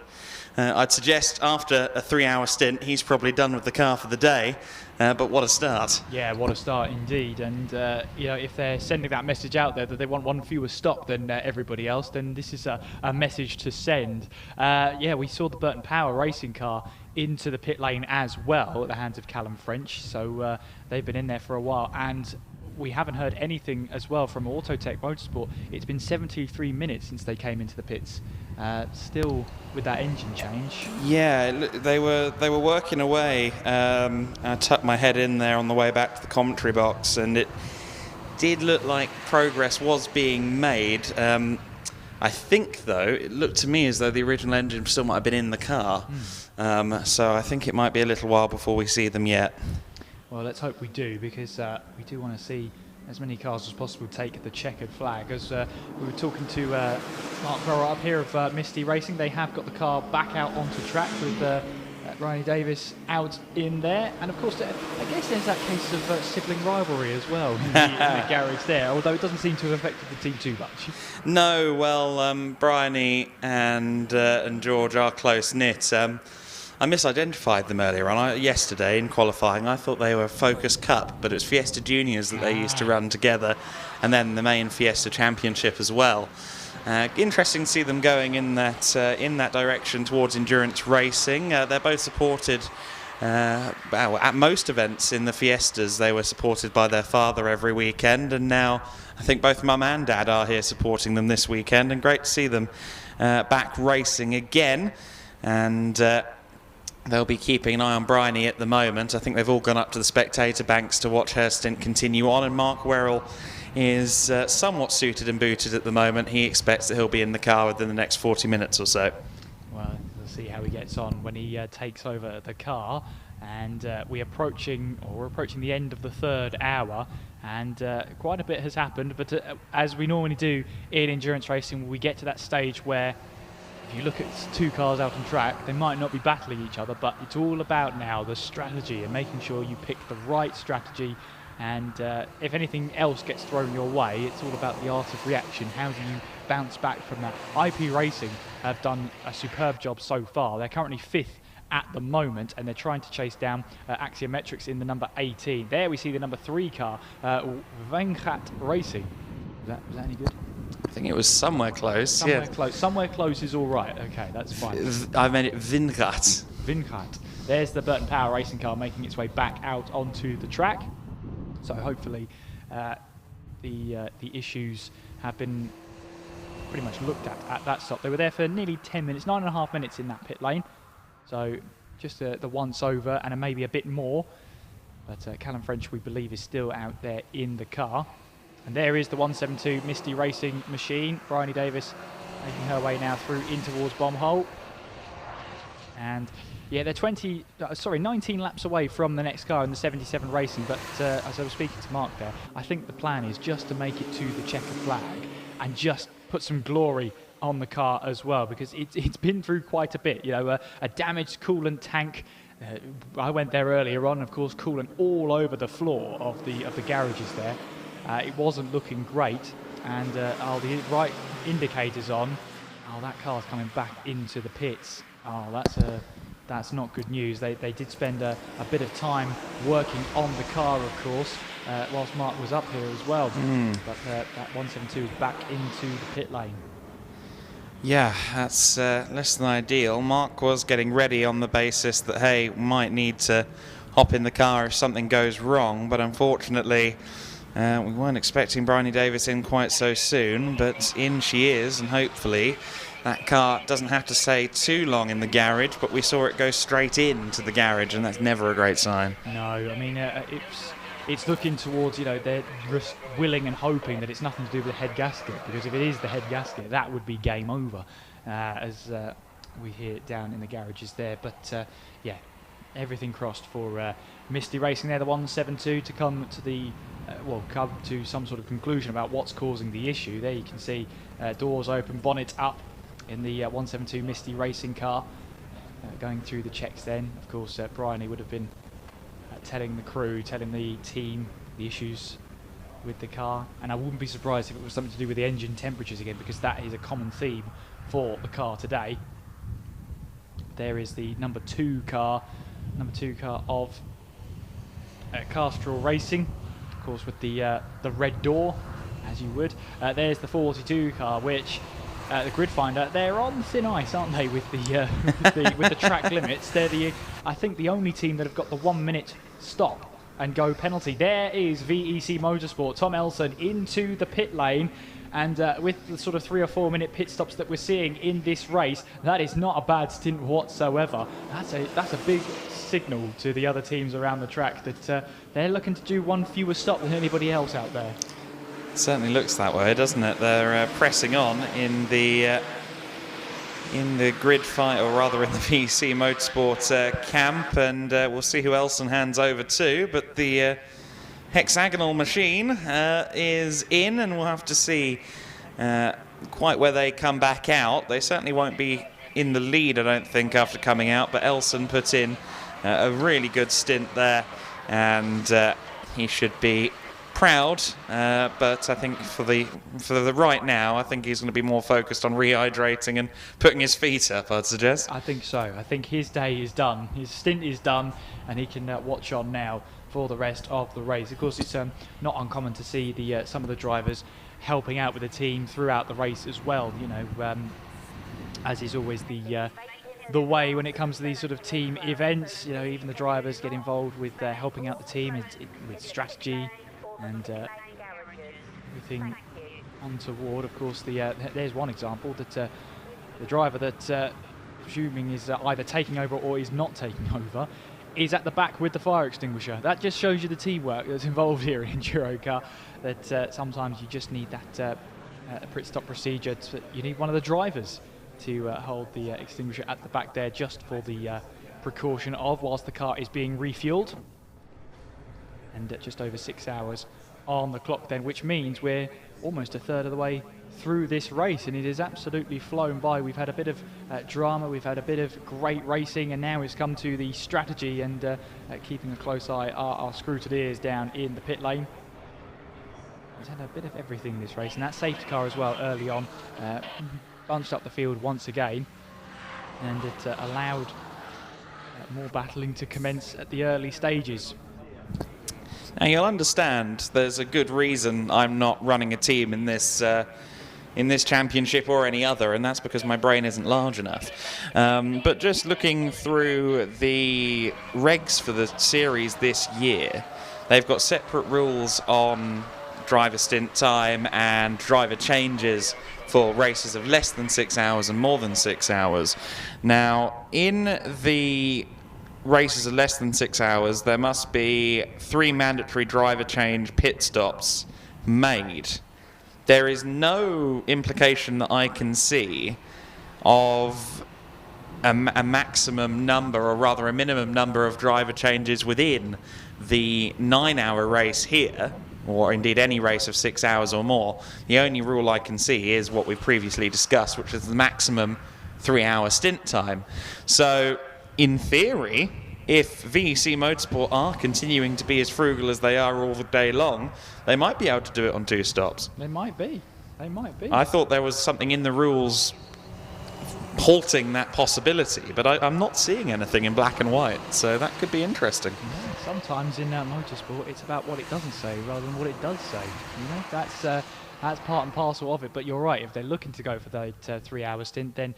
K: I'd suggest after a 3-hour stint, he's probably done with the car for the day. But what a start.
E: Yeah, what a start indeed. And if they're sending that message out there that they want one fewer stop than everybody else, then this is a message to send. We saw the Burton Power racing car into the pit lane as well at the hands of Callum French. So they've been in there for a while. And we haven't heard anything as well from Autotech Motorsport. It's been 73 minutes since they came into the pits. Still with that engine change.
K: Yeah, they were working away. I tucked my head in there on the way back to the commentary box, and it did look like progress was being made. I think, though, it looked to me as though the original engine still might have been in the car. So I think it might be a little while before we see them yet.
E: Well, let's hope we do, because we do want to see as many cars as possible take the checkered flag. As we were talking to Mark Grower up here of Misty Racing, they have got the car back out onto track with Ronnie Davis out in there. And of course, I guess there's that case of sibling rivalry as well in the garage there, although it doesn't seem to have affected the team too much.
K: No, well, Bryony and George are close-knit. I misidentified them earlier on. Yesterday in qualifying, I thought they were Focus Cup, but it was Fiesta Juniors that they used to run together, and then the main Fiesta Championship as well. Interesting to see them going in that direction towards endurance racing. They're both supported at most events in the Fiestas. They were supported by their father every weekend, and now I think both Mum and Dad are here supporting them this weekend, and great to see them back racing again. And they'll be keeping an eye on Bryony at the moment. I think they've all gone up to the spectator banks to watch her stint continue on, and Mark Werrell is somewhat suited and booted at the moment. He expects that he'll be in the car within the next 40 minutes or so.
E: Well, we'll see how he gets on when he takes over the car. And we're approaching the end of the 3rd hour, and quite a bit has happened. But as we normally do in endurance racing, we get to that stage where if you look at 2 cars out on track, they might not be battling each other, but it's all about now the strategy and making sure you pick the right strategy. And if anything else gets thrown your way, it's all about the art of reaction. How do you bounce back from that? IP Racing have done a superb job so far. They're currently 5th at the moment, and they're trying to chase down Axiometrics in the number 18. There we see the number 3 car, Venkat Racing. Was that any good?
K: I think it was somewhere close.
E: Somewhere close is all right. Okay, that's fine.
K: I meant it Vingat.
E: There's the Burton Power racing car making its way back out onto the track. So hopefully the issues have been pretty much looked at that stop. They were there for nearly 10 minutes, 9.5 minutes in that pit lane. So just the once over and maybe a bit more. But Callum French, we believe, is still out there in the car. And there is the 172 Misty Racing Machine. Bryony Davis making her way now through in towards bomb hole. And yeah, they're 19 laps away from the next car in the 77 Racing. But as I was speaking to Mark there, I think the plan is just to make it to the checkered flag and just put some glory on the car as well, because it's been through quite a bit. You know, a damaged coolant tank. I went there earlier on, of course, coolant all over the floor of the garages there. it wasn't looking great. And the right indicators on. Oh, that car's coming back into the pits. Oh, that's not good news. They did spend a bit of time working on the car, of course, whilst Mark was up here as well. But that 172 is back into the pit lane.
K: Yeah, that's less than ideal. Mark was getting ready on the basis that, hey, we might need to hop in the car if something goes wrong, but unfortunately we weren't expecting Bryony Davis in quite so soon, but in she is, and hopefully that car doesn't have to stay too long in the garage, but we saw it go straight into the garage, and that's never a great sign.
E: No, I mean, it's looking towards, they're just willing and hoping that it's nothing to do with the head gasket, because if it is the head gasket, that would be game over, as we hear it down in the garages there. But yeah, everything crossed for Misty Racing there, the 172, to come to the come to some sort of conclusion about what's causing the issue. There you can see doors open, bonnet up in the 172 Misty Racing car. Going through the checks then, of course, Bryony would have been telling the crew, telling the team the issues with the car, and I wouldn't be surprised if it was something to do with the engine temperatures again, because that is a common theme for the car today. There is the number two car of Castrol Racing, of course, with the red door, as you would. There's the 42 car, which the grid finder, they're on thin ice, aren't they, with the with the track limits. They're I think the only team that have got the 1 minute stop and go penalty. There is VEC Motorsport, Tom Elson into the pit lane, and with the sort of 3 or 4 minute pit stops that we're seeing in this race, that is not a bad stint whatsoever. That's a big signal to the other teams around the track that they're looking to do one fewer stop than anybody else out there.
K: It certainly looks that way, doesn't it? They're pressing on in the grid fight, or rather in the VEC Motorsport camp, and we'll see who Elson hands over to. But the hexagonal machine is in, and we'll have to see quite where they come back out. They certainly won't be in the lead, I don't think, after coming out, but Elson put in a really good stint there, and he should be proud, but I think for the right now, I think he's going to be more focused on rehydrating and putting his feet up, I'd suggest.
E: I think so. I think his day is done. His stint is done, and he can watch on now for the rest of the race. Of course, it's not uncommon to see some of the drivers helping out with the team throughout the race as well. As is always the way when it comes to these sort of team events. Even the drivers get involved with helping out the team with strategy and everything untoward. Of course, there's one example that the driver that presuming is either taking over or is not taking over is at the back with the fire extinguisher. That just shows you the teamwork that's involved here in EnduroKA, that sometimes you just need that pit stop procedure. You need one of the drivers to hold the extinguisher at the back there, just for the precaution of whilst the car is being refueled. And just over 6 hours on the clock then, which means we're almost a third of the way through this race, and it has absolutely flown by. We've had a bit of drama, we've had a bit of great racing, and now it's come to the strategy and keeping a close eye, our scrutineers down in the pit lane. He's had a bit of everything this race, and that safety car as well early on bunched up the field once again, and it allowed more battling to commence at the early stages.
K: Now, you'll understand there's a good reason I'm not running a team in this championship or any other, and that's because my brain isn't large enough. But just looking through the regs for the series this year, they've got separate rules on driver stint time and driver changes for races of less than 6 hours and more than 6 hours. Now, in the races of less than 6 hours, there must be 3 mandatory driver change pit stops made. There is no implication that I can see of a maximum number, or rather a minimum number of driver changes within the 9-hour race here, or indeed any race of 6 hours or more. The only rule I can see is what we've previously discussed, which is the maximum 3-hour stint time. So, in theory, if VEC Motorsport are continuing to be as frugal as they are all the day long, they might be able to do it on 2 stops.
E: They might be. They might be.
K: I thought there was something in the rules halting that possibility, but I'm not seeing anything in black and white, so that could be interesting.
E: Yeah, sometimes in motorsport, it's about what it doesn't say rather than what it does say. You know, that's part and parcel of it. But you're right. If they're looking to go for that 3-hour stint, then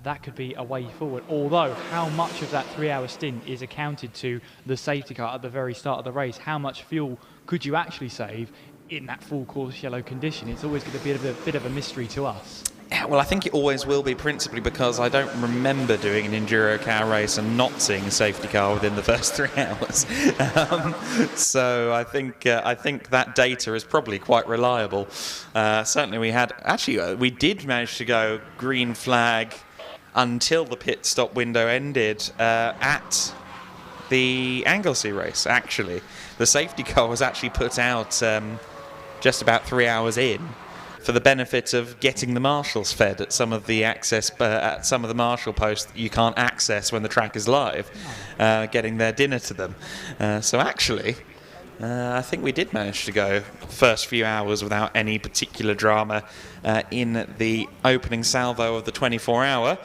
E: that could be a way forward. Although, how much of that 3-hour stint is accounted to the safety car at the very start of the race? How much fuel could you actually save in that full course yellow condition? It's always going to be a bit of a mystery to us.
K: Yeah, well, I think it always will be, principally because I don't remember doing an EnduroKA race and not seeing a safety car within the first 3 hours. So I think that data is probably quite reliable. Certainly we did manage to go green flag until the pit stop window ended at the Anglesey race, actually. The safety car was actually put out just about 3 hours in, for the benefit of getting the marshals fed at some of the at some of the marshal posts that you can't access when the track is live, getting their dinner to them. So actually, I think we did manage to go the first few hours without any particular drama in the opening salvo of the 24-hour.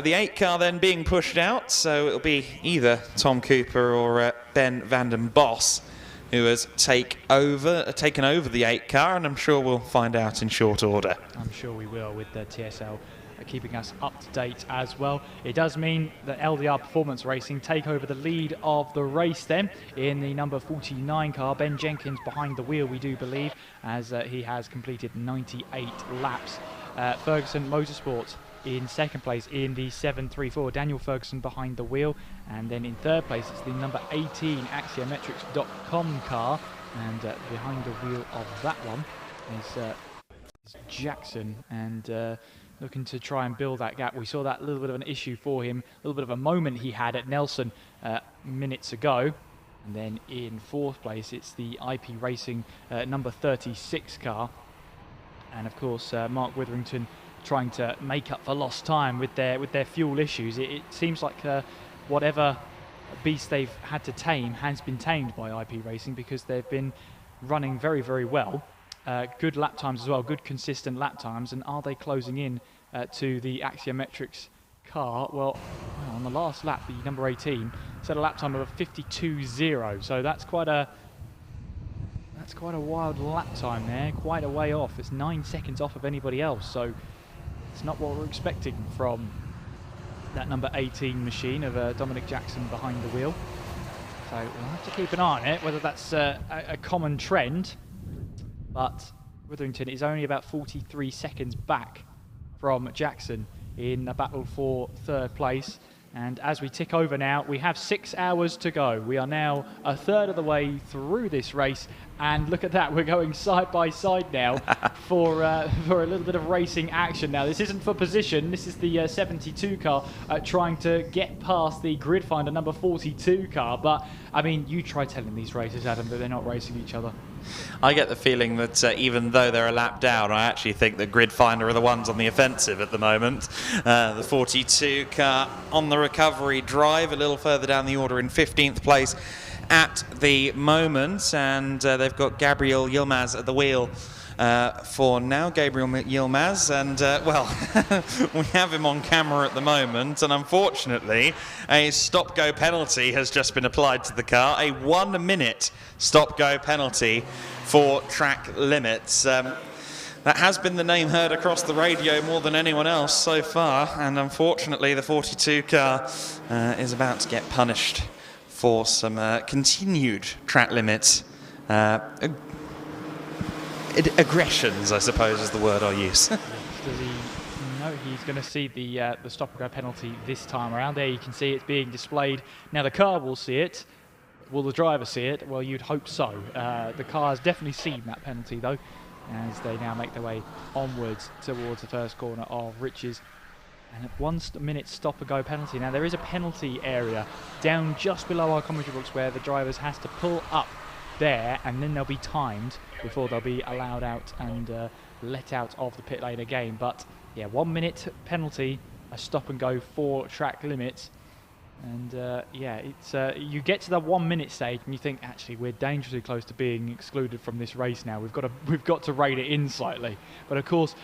K: The 8 car then being pushed out, so it'll be either Tom Cooper or Ben van den Bos who has taken over the 8 car, and I'm sure we'll find out in short order.
E: I'm sure we will, with the TSL keeping us up to date as well. It does mean that LDR Performance Racing take over the lead of the race then in the number 49 car. Ben Jenkins behind the wheel, we do believe, as he has completed 98 laps. Ferguson Motorsport in second place in the 734. Daniel Ferguson behind the wheel, and then in third place it's the number 18 Axiometrics.com car, and behind the wheel of that one is Jackson, and looking to try and build that gap. We saw that little bit of an issue for him, a little bit of a moment he had at Nelson minutes ago. And then in fourth place it's the IP Racing number 36 car, and of course Mark Witherington trying to make up for lost time with their fuel issues. It seems like whatever beast they've had to tame has been tamed by IP Racing, because they've been running very, very well. Good lap times as well, good consistent lap times. And are they closing in to the Axiometrics car? Well, on the last lap, the number 18 set a lap time of 52.0, so that's quite a wild lap time there, quite a way off. It's 9 seconds off of anybody else, so it's not what we're expecting from that number 18 machine of Dominic Jackson behind the wheel. So we'll have to keep an eye on it, whether that's a common trend. But Witherington is only about 43 seconds back from Jackson in a battle for third place. And as we tick over now, we have 6 hours to go. We are now a third of the way through this race. And look at that, we're going side by side now for a little bit of racing action. Now, this isn't for position. This is the 72 car trying to get past the grid finder number 42 car. But, I mean, you try telling these racers, Adam, that they're not racing each other.
K: I get the feeling that even though they're a lap down, I actually think that Grid Finder are the ones on the offensive at the moment. The 42 car on the recovery drive, a little further down the order in 15th place at the moment, and they've got Gabriel Yilmaz at the wheel for now. Gabriel Yilmaz, and well, we have him on camera at the moment, and unfortunately a stop-go penalty has just been applied to the car, a 1 minute stop-go penalty for track limits. That has been the name heard across the radio more than anyone else so far, and unfortunately the 42 car is about to get punished for some continued track limits. Aggressions, I suppose, is the word I use.
E: Does he know he's going to see the stop-and-go penalty this time around? There you can see it's being displayed. Now the car will see it. Will the driver see it? Well, you'd hope so. The car has definitely seen that penalty, though, as they now make their way onwards towards the first corner of Riches. And a 1 minute stop-and-go penalty. Now there is a penalty area down just below our commentary box where the drivers has to pull up there, and then they'll be timed before they'll be allowed out and let out of the pit lane again. But yeah, 1 minute penalty, a stop and go for track limits. And yeah, it's you get to the 1 minute stage and you think, actually, we're dangerously close to being excluded from this race now. We've got to rein it in slightly. But of course,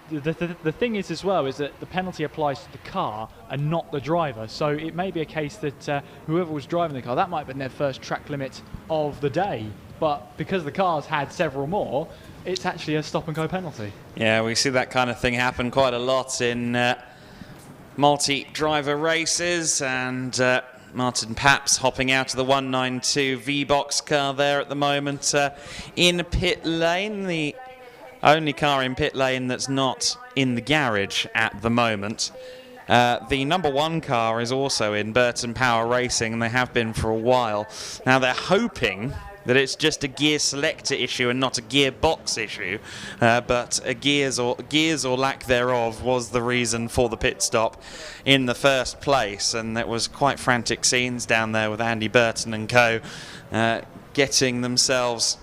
E: the thing is as well is that the penalty applies to the car and not the driver. So it may be a case that whoever was driving the car, that might have been their first track limit of the day. But because the car's had several more, it's actually a stop and go penalty.
K: Yeah, we see that kind of thing happen quite a lot in multi-driver races, and Martin Paps hopping out of the 192 V-Box car there at the moment in pit lane. The only car in pit lane that's not in the garage at the moment. The number 1 car is also in Burton Power Racing, and they have been for a while. Now they're hoping that it's just a gear selector issue and not a gearbox issue, but a gears or lack thereof was the reason for the pit stop in the first place, and it was quite frantic scenes down there with Andy Burton and co getting themselves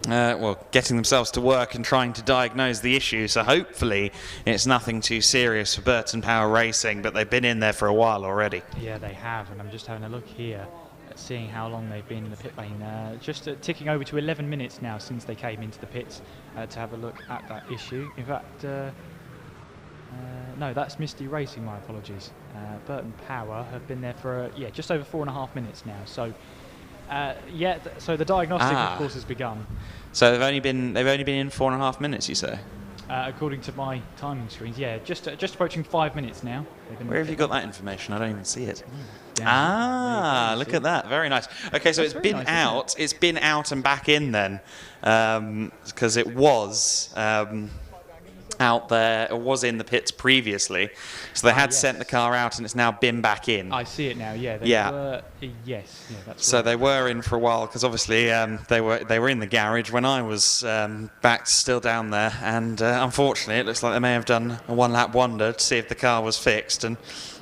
K: to work and trying to diagnose the issue. So hopefully it's nothing too serious for Burton Power Racing, but they've been in there for a while already.
E: Yeah, they have, and I'm just having a look here at seeing how long they've been in the pit lane. Just ticking over to 11 minutes now since they came into the pits to have a look at that issue. In fact, no, that's Misty Racing, my apologies. Burton Power have been there for just over 4.5 minutes now. So so the diagnostic, of course, has begun.
K: So they've only been in 4.5 minutes, you say?
E: According to my timing screens, just approaching 5 minutes now.
K: Where have you got that information? I don't even see it. Look at that. Very nice. Okay, so it's been out. It's been out and back in then, because it was out there. It was in the pits previously, so they had sent the car out, and it's now been back in.
E: I see it now. Yeah. That's
K: so
E: right.
K: they were in for a while, because obviously they were in the garage when I was back still down there, and unfortunately it looks like they may have done a one-lap wonder to see if the car was fixed, and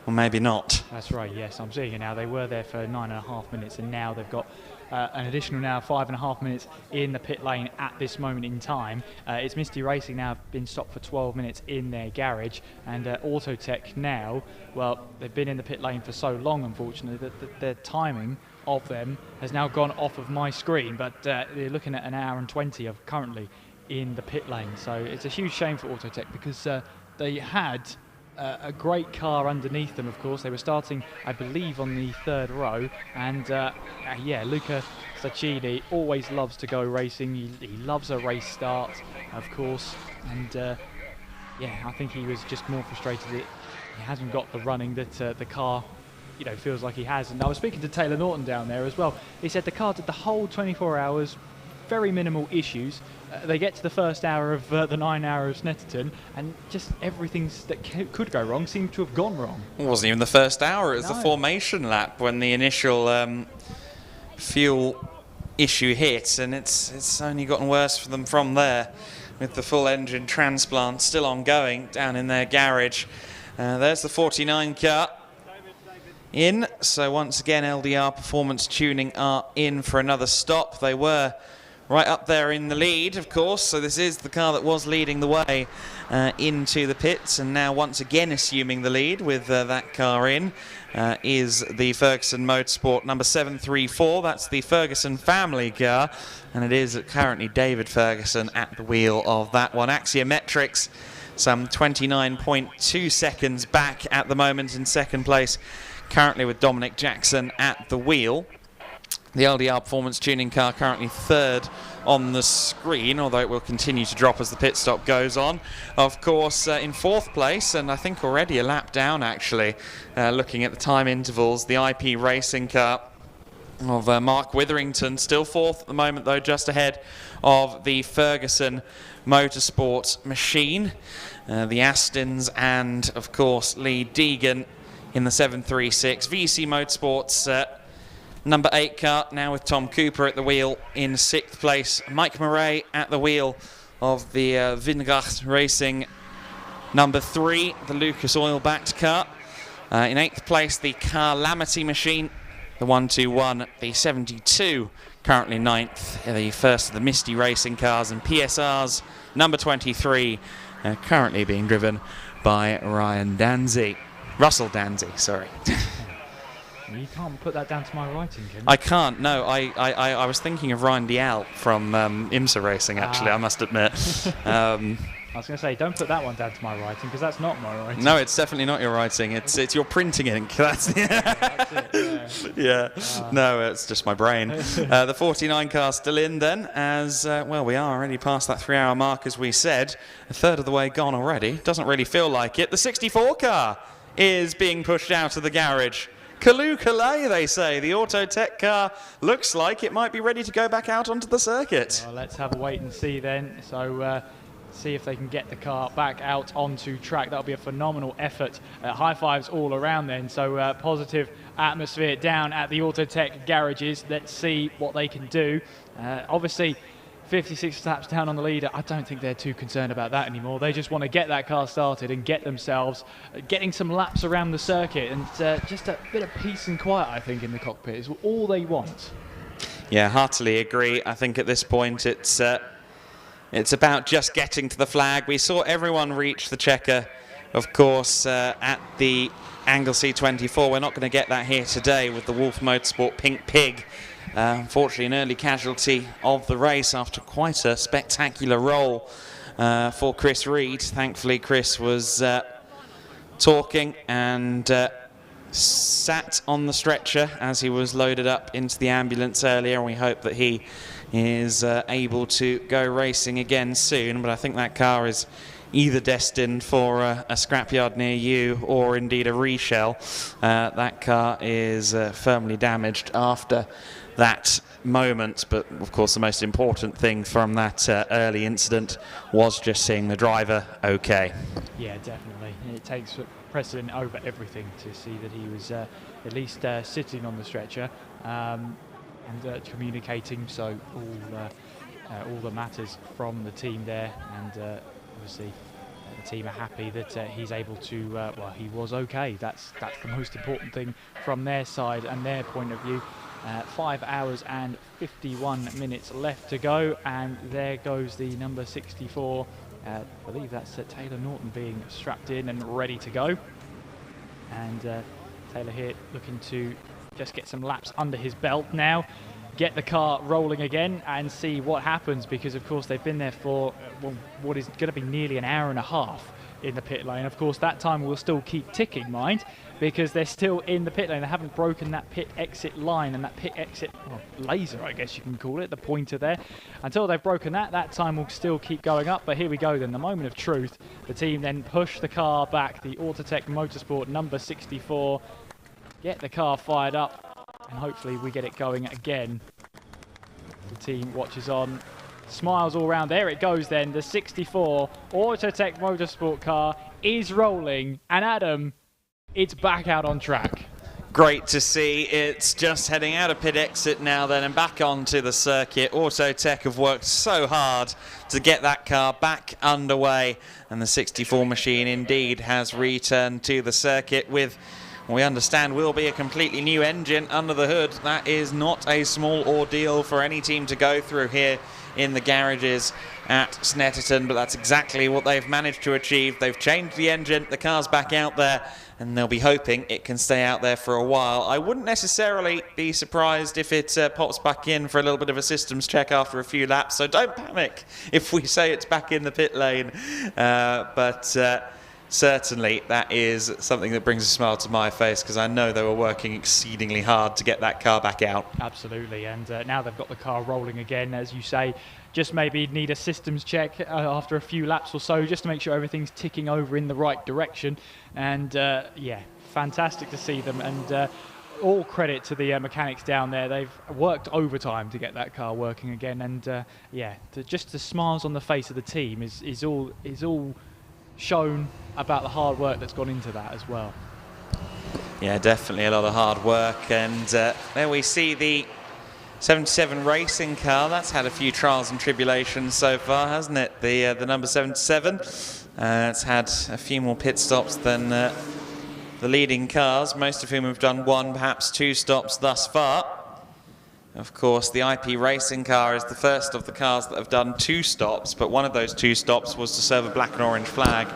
K: or maybe not.
E: That's right. Yes, I'm seeing it now. They were there for 9.5 minutes, and now they've got an additional 5.5 minutes in the pit lane at this moment in time. It's Misty Racing now been stopped for 12 minutes in their garage, and Autotech now, well, they've been in the pit lane for so long, unfortunately, that their timing of them has now gone off of my screen, but they're looking at 1 hour and 20 of currently in the pit lane. So it's a huge shame for Autotech, because they had a great car underneath them. Of course, they were starting, I believe, on the 3rd row, and Luca Sacchini always loves to go racing. He loves a race start, of course, and I think he was just more frustrated that he hasn't got the running that the car feels like he has. And I was speaking to Taylor Norton down there as well. He said the car did the whole 24 hours, very minimal issues. They get to the first hour of the 9 hour of Snetterton, and just everything that could go wrong seemed to have gone wrong.
K: It wasn't even the first hour, it was the formation lap when the initial fuel issue hit, and it's only gotten worse for them from there, with the full engine transplant still ongoing down in their garage. There's the 49 car in, so once again LDR Performance Tuning are in for another stop. They were right up there in the lead, of course, so this is the car that was leading the way into the pits, and now once again assuming the lead with that car in is the Ferguson Motorsport number 734. That's the Ferguson family car, and it is currently David Ferguson at the wheel of that one. Axiometrics some 29.2 seconds back at the moment in second place, currently with Dominic Jackson at the wheel. The LDR Performance Tuning car currently 3rd on the screen, although it will continue to drop as the pit stop goes on. Of course, in 4th place, and I think already a lap down actually, looking at the time intervals, the IP Racing car of Mark Witherington, still 4th at the moment though, just ahead of the Ferguson Motorsport machine. The Astons and, of course, Lee Deegan in the 736. VC Motorsports number 8 car, now with Tom Cooper at the wheel in 6th place. Mike Murray at the wheel of the Vingacht Racing number 3, the Lucas Oil-backed car. In 8th place, the Calamity machine, the 121, the 72, currently 9th, the first of the Misty Racing cars, and PSR's number 23, currently being driven by Ryan Danzy. Russell Dandy, sorry.
E: You can't put that down to my writing, can you?
K: I can't, no. I was thinking of Ryan Dial from IMSA Racing, actually, I must admit.
E: I was going to say, don't put that one down to my writing, because that's not my writing.
K: No, it's definitely not your writing. It's your printing ink. That's
E: it,
K: yeah. No, it's just my brain. The 49 car still in then, as, well, we are already past that 3-hour mark, as we said. A third of the way gone already. Doesn't really feel like it. The 64 car is being pushed out of the garage. Kaloo, they say. The Autotech car looks like it might be ready to go back out onto the circuit.
E: Well, let's have a wait and see then. So, see if they can get the car back out onto track. That'll be a phenomenal effort. High fives all around then. So, positive atmosphere down at the Autotech garages. Let's see what they can do. Obviously, 56 laps down on the leader. I don't think they're too concerned about that anymore. They just want to get that car started and get themselves getting some laps around the circuit, and just a bit of peace and quiet, I think, in the cockpit is all they want.
K: Yeah, heartily agree. I think at this point it's about just getting to the flag. We saw everyone reach the checker, of course, at the Anglesey 24. We're not going to get that here today with the Wolf Motorsport Pink Pig. Unfortunately, an early casualty of the race after quite a spectacular roll for Chris Reed. Thankfully, Chris was talking and sat on the stretcher as he was loaded up into the ambulance earlier, and we hope that he is able to go racing again soon. But I think that car is either destined for a scrapyard near you or indeed a reshell. That car is firmly damaged after that moment, but of course the most important thing from that early incident was just seeing the driver okay.
E: Yeah, definitely. It takes precedent over everything to see that he was at least sitting on the stretcher and communicating, so all that matters from the team there, and obviously the team are happy that he's able to, well, he was okay. That's the most important thing from their side and their point of view. 5 hours and 51 minutes left to go, and there goes the number 64. I believe that's Taylor Norton being strapped in and ready to go. And Taylor here looking to just get some laps under his belt now, get the car rolling again and see what happens, because of course they've been there for what is going to be nearly an hour and a half in the pit lane. Of course, that time will still keep ticking, mind, because they're still in the pit lane. They haven't broken that pit exit line and that pit exit laser, I guess you can call it, the pointer there. Until they've broken that, that time will still keep going up. But here we go then, the moment of truth. The team then push the car back, the Autotech Motorsport number 64, get the car fired up, and hopefully we get it going again. The team watches on, smiles all around. There it goes then, the 64 Autotech Motorsport car is rolling, and Adam, it's back out on track.
K: Great to see. It's just heading out of pit exit now then and back onto the circuit. Autotech have worked so hard to get that car back underway, and the 64 machine indeed has returned to the circuit with, we understand, will be a completely new engine under the hood. That is not a small ordeal for any team to go through here in the garages at Snetterton, but that's exactly what they've managed to achieve. They've changed the engine, the car's back out there, and they'll be hoping it can stay out there for a while. I wouldn't necessarily be surprised if it pops back in for a little bit of a systems check after a few laps, so don't panic if we say it's back in the pit lane. Certainly that is something that brings a smile to my face, because I know they were working exceedingly hard to get that car back out.
E: Absolutely, and now they've got the car rolling again, as you say. Just maybe need a systems check after a few laps or so, just to make sure everything's ticking over in the right direction. And yeah, fantastic to see them, and all credit to the mechanics down there. They've worked overtime to get that car working again, and yeah, just the smiles on the face of the team is all shown about the hard work that's gone into that as well.
K: Yeah, definitely a lot of hard work, and there we see the 77 racing car. That's had a few trials and tribulations so far, hasn't it? The number 77. It's had a few more pit stops than the leading cars, most of whom have done one, perhaps two stops thus far. Of course, the IP racing car is the first of the cars that have done two stops, but one of those two stops was to serve a black and orange flag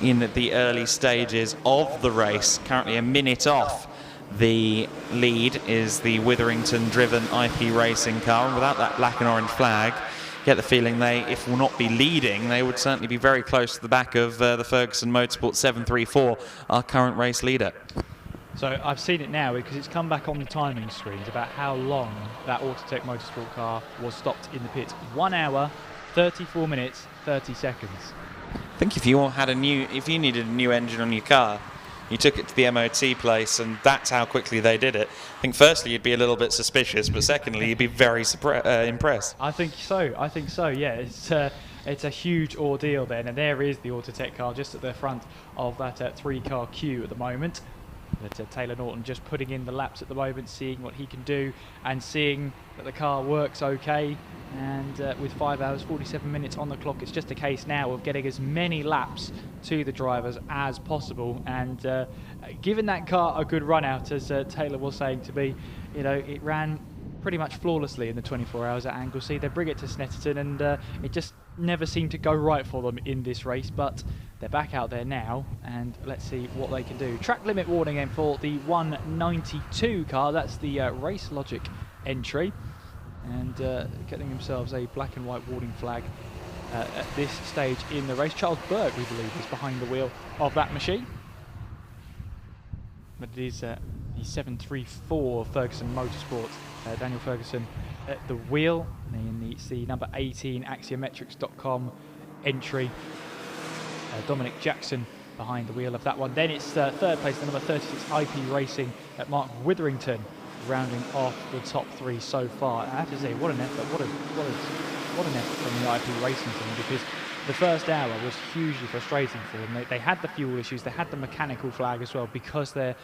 K: in the early stages of the race. Currently a minute off the lead is the Witherington-driven IP racing car, and without that black and orange flag, get the feeling they, if will not be leading, they would certainly be very close to the back of the Ferguson Motorsport 734, our current race leader.
E: So I've seen it now because it's come back on the timing screens about how long that Autotech Motorsport car was stopped in the pit. 1 hour, 34 minutes, 30 seconds.
K: I think if you needed a new engine on your car, you took it to the MOT place, and that's how quickly they did it. I think firstly you'd be a little bit suspicious, but secondly you'd be very impressed. I think so, yeah. It's a huge ordeal then, and there is the Autotech car just at the front of that 3-car queue at the moment. But Taylor Norton just putting in the laps at the moment, seeing what he can do and seeing that the car works okay. And with 5 hours 47 minutes on the clock, it's just a case now of getting as many laps to the drivers as possible, and giving that car a good run out, as Taylor was saying to me. You know, it ran pretty much flawlessly in the 24 hours at Anglesey. They bring it to Snetterton, and it just never seemed to go right for them in this race, but they're back out there now, and let's see what they can do. Track limit warning then for the 192 car. That's the Race Logic entry, and getting themselves a black and white warning flag at this stage in the race. Charles Berg, we believe, is behind the wheel of that machine, but it is the 734 Ferguson Motorsport. Daniel Ferguson at the wheel, and it's the number 18 Axiometrics.com entry. Dominic Jackson behind the wheel of that one. Then it's third place, the number 36 IP Racing at Mark Witherington, rounding off the top 3 so far. I have to say, what an effort! What an effort from the IP Racing team, because the first hour was hugely frustrating for them. They had the fuel issues, they had the mechanical flag as well, because the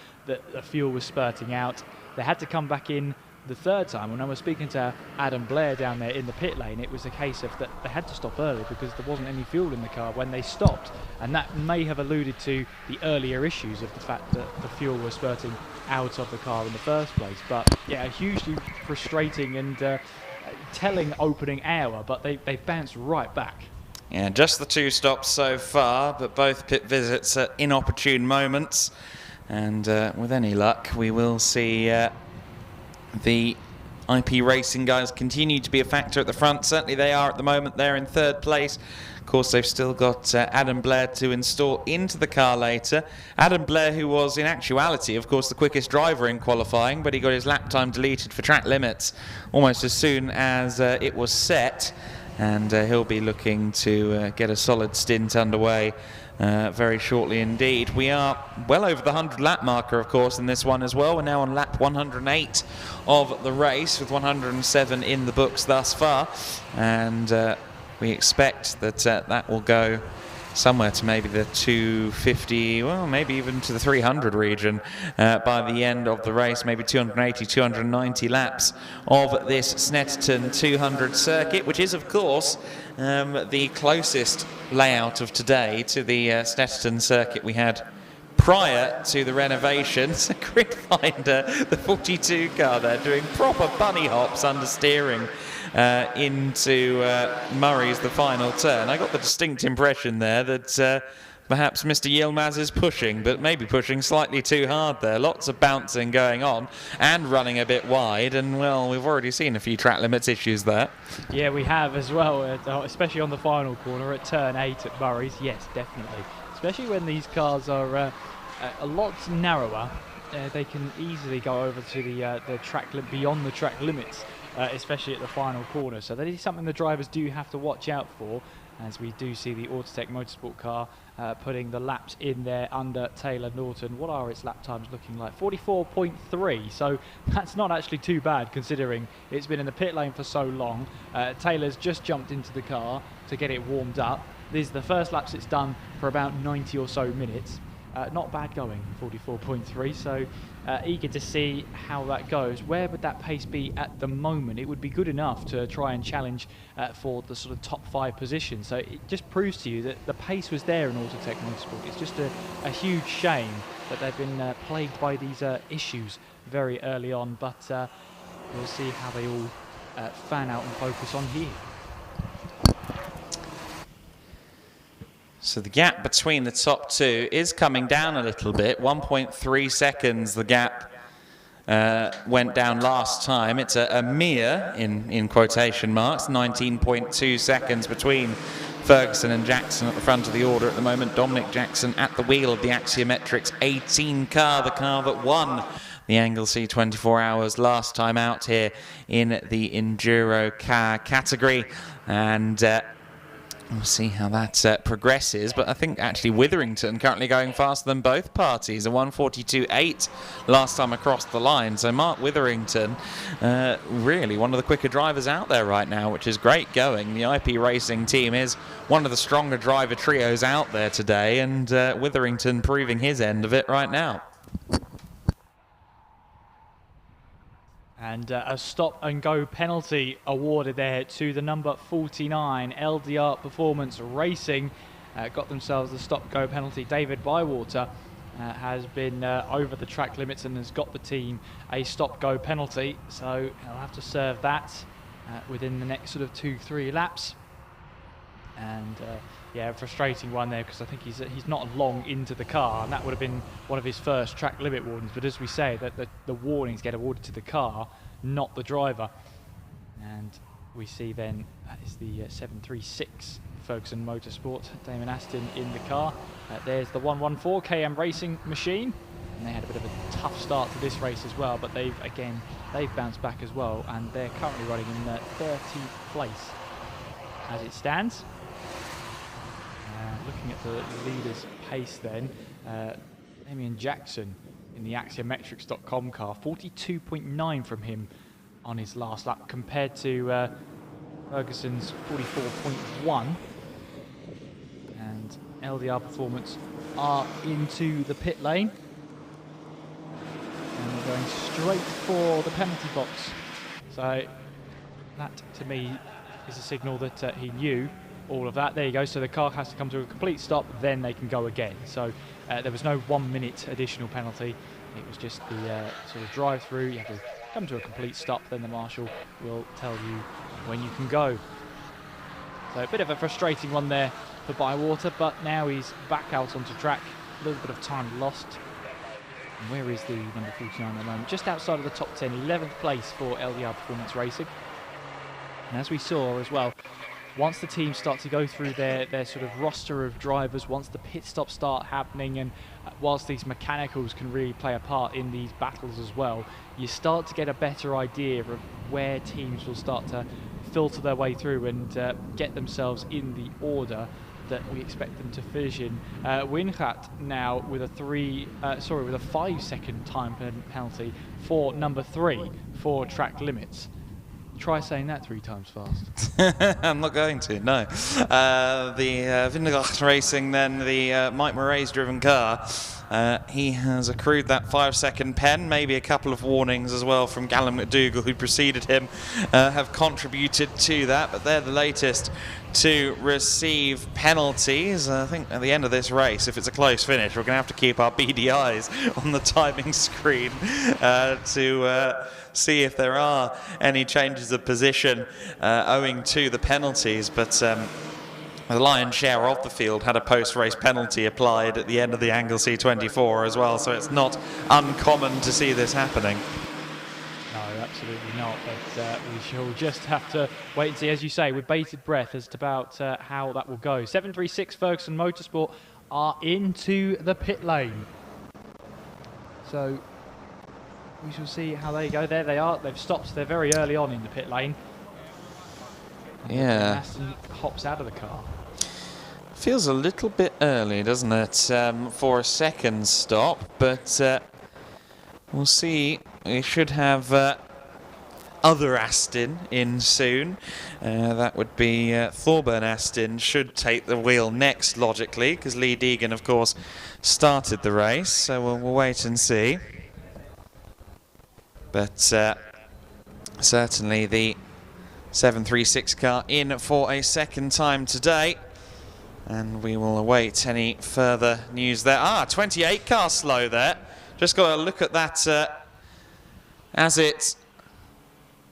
K: fuel was spurting out. They had to come back in the third time. When I was speaking to Adam Blair down there in the pit lane, it was a case of that they had to stop early because there wasn't any fuel in the car when they stopped, and that may have alluded to the earlier issues of the fact that the fuel was spurting out of the car in the first place. But yeah, a hugely frustrating and telling opening hour, but they've bounced right back. Yeah, just the 2 stops so far, but both pit visits at inopportune moments, and with any luck we will see the IP Racing guys continue to be a factor at the front. Certainly they are at the moment. They're in 3rd place. Of course, they've still got Adam Blair to install into the car later. Adam Blair, who was in actuality, of course, the quickest driver in qualifying, but he got his lap time deleted for track limits almost as soon as it was set, and he'll be looking to get a solid stint underway very shortly indeed. We are well over the 100 lap marker, of course, in this one as well. We're now on lap 108 of the race, with 107 in the books thus far, and we expect that that will go somewhere to maybe the 250, well, maybe even to the 300 region by the end of the race. Maybe 280, 290 laps of this Snetterton 200 circuit, which is, of course, the closest layout of today to the Snetterton circuit we had prior to the renovations. Grid Finder, the 42 car there, doing proper bunny hops under steering into Murray's the final turn. I got the distinct impression there that perhaps Mr. Yilmaz is pushing, but maybe pushing slightly too hard there. Lots of bouncing going on and running a bit wide, and well, we've already seen a few track limits issues there. Yeah, we have as well, especially on the final corner at turn 8 at Murray's. Yes, definitely. Especially when these cars are a lot narrower, they can easily go over to the track beyond the track limits, especially at the final corner. So that is something the drivers do have to watch out for, as we do see the Autotech Motorsport car putting the laps in there under Taylor Norton. What are its lap times looking like? 44.3, so that's not actually too bad considering it's been in the pit lane for so long. Taylor's just jumped into the car to get it warmed up. These are the first laps it's done for about 90 or so minutes. Not bad going, 44.3, so eager to see how that goes. Where would that pace be at the moment? It would be good enough to try and challenge for the sort of top 5 position. So it just proves to you that the pace was there in Autotech Motorsport. It's just a huge shame that they've been plagued by these issues very early on, but we'll see how they all fan out and focus on here. So the gap between the top two is coming down a little bit. 1.3 seconds the gap went down last time. It's a mere, in quotation marks, 19.2 seconds between Ferguson and Jackson at the front of the order at the moment. Dominic Jackson at the wheel of the Axiometrics 18 car, the car that won the Anglesey 24 Hours last time out here in the EnduroKA category. And we'll see how that progresses, but I think actually Witherington currently going faster than both parties, a 1:42.8 last time across the line. So Mark Witherington, really one of the quicker drivers out there right now, which is great going. The IP Racing team is one of the stronger driver trios out there today, and Witherington proving his end of it right now.
E: And a stop-and-go penalty awarded there to the number 49, LDR Performance Racing. Got themselves the stop-go penalty. David Bywater has been over the track limits and has got the team a stop-go penalty. So he'll have to serve that within the next sort of 2-3 laps. And yeah, a frustrating one there, because I think he's not long into the car, and that would have been one of his first track limit warnings. But as we say, that the warnings get awarded to the car, not the driver. And we see then that is the 736 Ferguson Motorsport, Damon Aston in the car. There's the 114 KM Racing machine, and they had a bit of a tough start to this race as well, but they've bounced back as well, and they're currently running in 30th place as it stands. Looking at the leader's pace then, Damien Jackson in the Axiometrics.com car, 42.9 from him on his last lap, compared to Ferguson's 44.1. And LDR Performance are into the pit lane, and they're going straight for the penalty box. So that, to me, is a signal that he knew all of that. There you go. So the car has to come to a complete stop, then they can go again. So there was no 1 minute additional penalty. It was just the sort of drive through. You have to come to a complete stop, then the marshal will tell you when you can go. So a bit of a frustrating one there for Bywater, but now he's back out onto track. A little bit of time lost. And where is the number 49 at the moment? Just outside of the top 10, 11th place for LDR Performance Racing. And as we saw as well, once the teams start to go through their sort of roster of drivers, once the pit stops start happening, and whilst these mechanicals can really play a part in these battles as well, you start to get a better idea of where teams will start to filter their way through and get themselves in the order that we expect them to finish in. Wingat now with a 5-second time penalty for number 3 for track limits. Try saying that 3 times fast.
K: I'm not going to, no. The Vindegaard Racing, then the Mike Murray's driven car. He has accrued that 5-second pen. Maybe a couple of warnings as well from Callum McDougall, who preceded him, have contributed to that. But they're the latest to receive penalties. I think at the end of this race, if it's a close finish, we're going to have to keep our beady eyes on the timing screen to see if there are any changes of position owing to the penalties. But the lion's share of the field had a post-race penalty applied at the end of the Anglesey 24 as well, so it's not uncommon to see this happening.
E: No, absolutely not, but we shall just have to wait and see, as you say, with bated breath as to about how that will go. 736 Ferguson Motorsport are into the pit lane. So we shall see how they go. There they are. They've stopped. They're very early on in the pit lane.
K: Yeah.
E: Aston hops out of the car.
K: Feels a little bit early, doesn't it, for a second stop, but we'll see. We should have other Aston in soon. That would be Thorburn Aston should take the wheel next, logically, because Lee Deegan, of course, started the race, so we'll wait and see. But certainly the 736 car in for a second time today, and we will await any further news there. 28 car slow there. Just got to look at that as it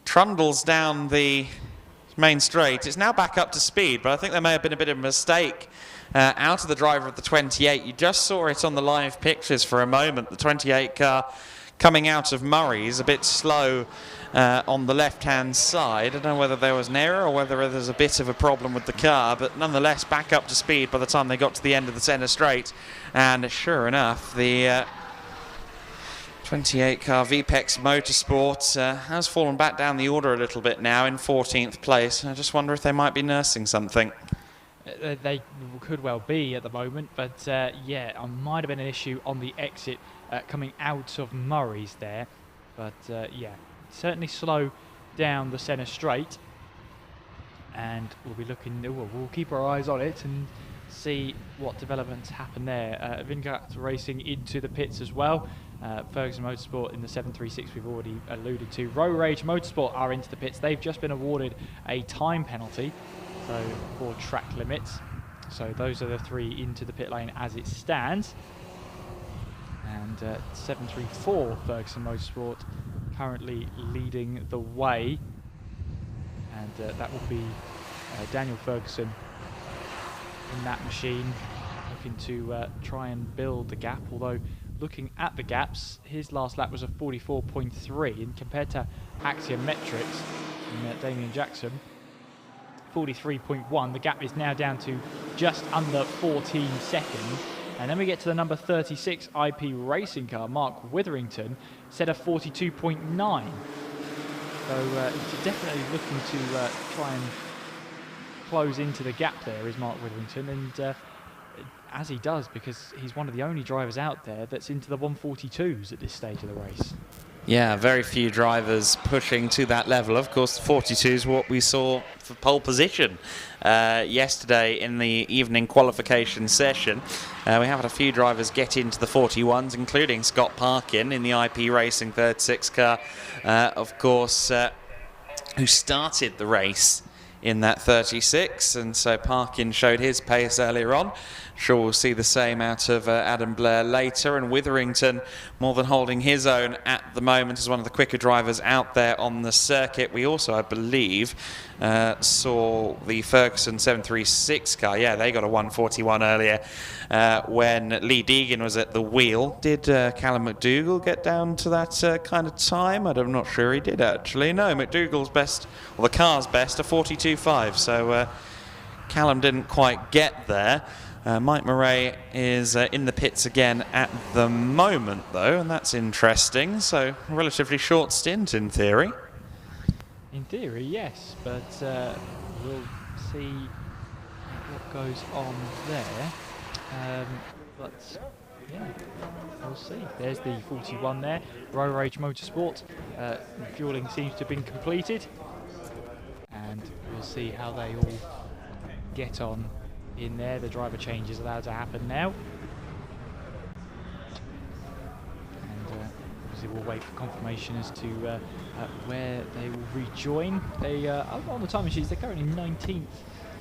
K: trundles down the main straight. It's now back up to speed, but I think there may have been a bit of a mistake out of the driver of the 28. You just saw it on the live pictures for a moment. The 28 car coming out of Murray's a bit slow on the left-hand side. I don't know whether there was an error or whether there's a bit of a problem with the car, but nonetheless back up to speed by the time they got to the end of the centre straight. And sure enough, the 28 car VPEX Motorsport has fallen back down the order a little bit now in 14th place. I just wonder if they might be nursing something.
E: They could well be at the moment, but yeah, it might have been an issue on the exit coming out of Murray's there. But yeah, certainly slow down the centre straight. And we'll be looking, we'll keep our eyes on it and see what developments happen there. Vingat racing into the pits as well. Ferguson Motorsport in the 736 we've already alluded to. Road Rage Motorsport are into the pits. They've just been awarded a time penalty, so for track limits. So those are the three into the pit lane as it stands. And 734 Ferguson Motorsport currently leading the way. And that will be Daniel Ferguson in that machine, looking to try and build the gap, although looking at the gaps, his last lap was a 44.3, and compared to Axiometrics and Damien Jackson, 43.1, the gap is now down to just under 14 seconds. And then we get to the number 36 IP racing car, Mark Witherington, set a 42.9. So he's definitely looking to try and close into the gap there, is Mark Witherington, and as he does, because he's one of the only drivers out there that's into the 142s at this stage of the race.
K: Yeah, very few drivers pushing to that level. Of course, the 42 is what we saw for pole position yesterday in the evening qualification session. We have had a few drivers get into the 41s, including Scott Parkin in the IP Racing 36 car, of course, who started the race in that 36, and so Parkin showed his pace earlier on. Sure, we'll see the same out of Adam Blair later, and Witherington more than holding his own at the moment as one of the quicker drivers out there on the circuit. We also, I believe, saw the Ferguson 736 car. Yeah, they got a 141 earlier when Lee Deegan was at the wheel. Did Callum McDougall get down to that kind of time? I'm not sure he did, actually. No, McDougall's best, or the car's best, a 42.5, so Callum didn't quite get there. Mike Murray is in the pits again at the moment, though, and that's interesting. So, a relatively short stint in theory.
E: In theory, yes, but we'll see what goes on there. But yeah, we'll see. There's the 41 there. Road Rage Motorsport. Fueling seems to have been completed, and we'll see how they all get on in there. The driver change is allowed to happen now, and obviously we'll wait for confirmation as to where they will rejoin. They on the time machines, they're currently 19th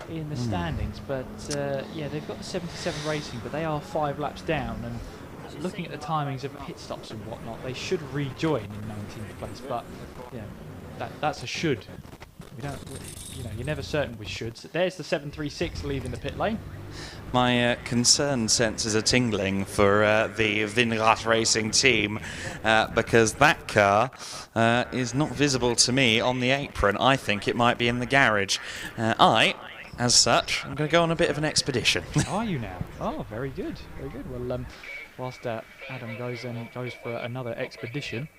E: in the standings, but yeah, they've got the 77 racing, but they are 5 laps down, and looking at the timings of pit stops and whatnot, they should rejoin in 19th place, but yeah, that's a should. We don't, you're never certain with shoulds. There's the 736 leaving the pit lane.
K: My concern senses are tingling for the Vinrat Racing team because that car is not visible to me on the apron. I think it might be in the garage. As such, I'm going to go on a bit of an expedition.
E: Are you now? Oh, very good, very good. Well, whilst Adam goes for another expedition,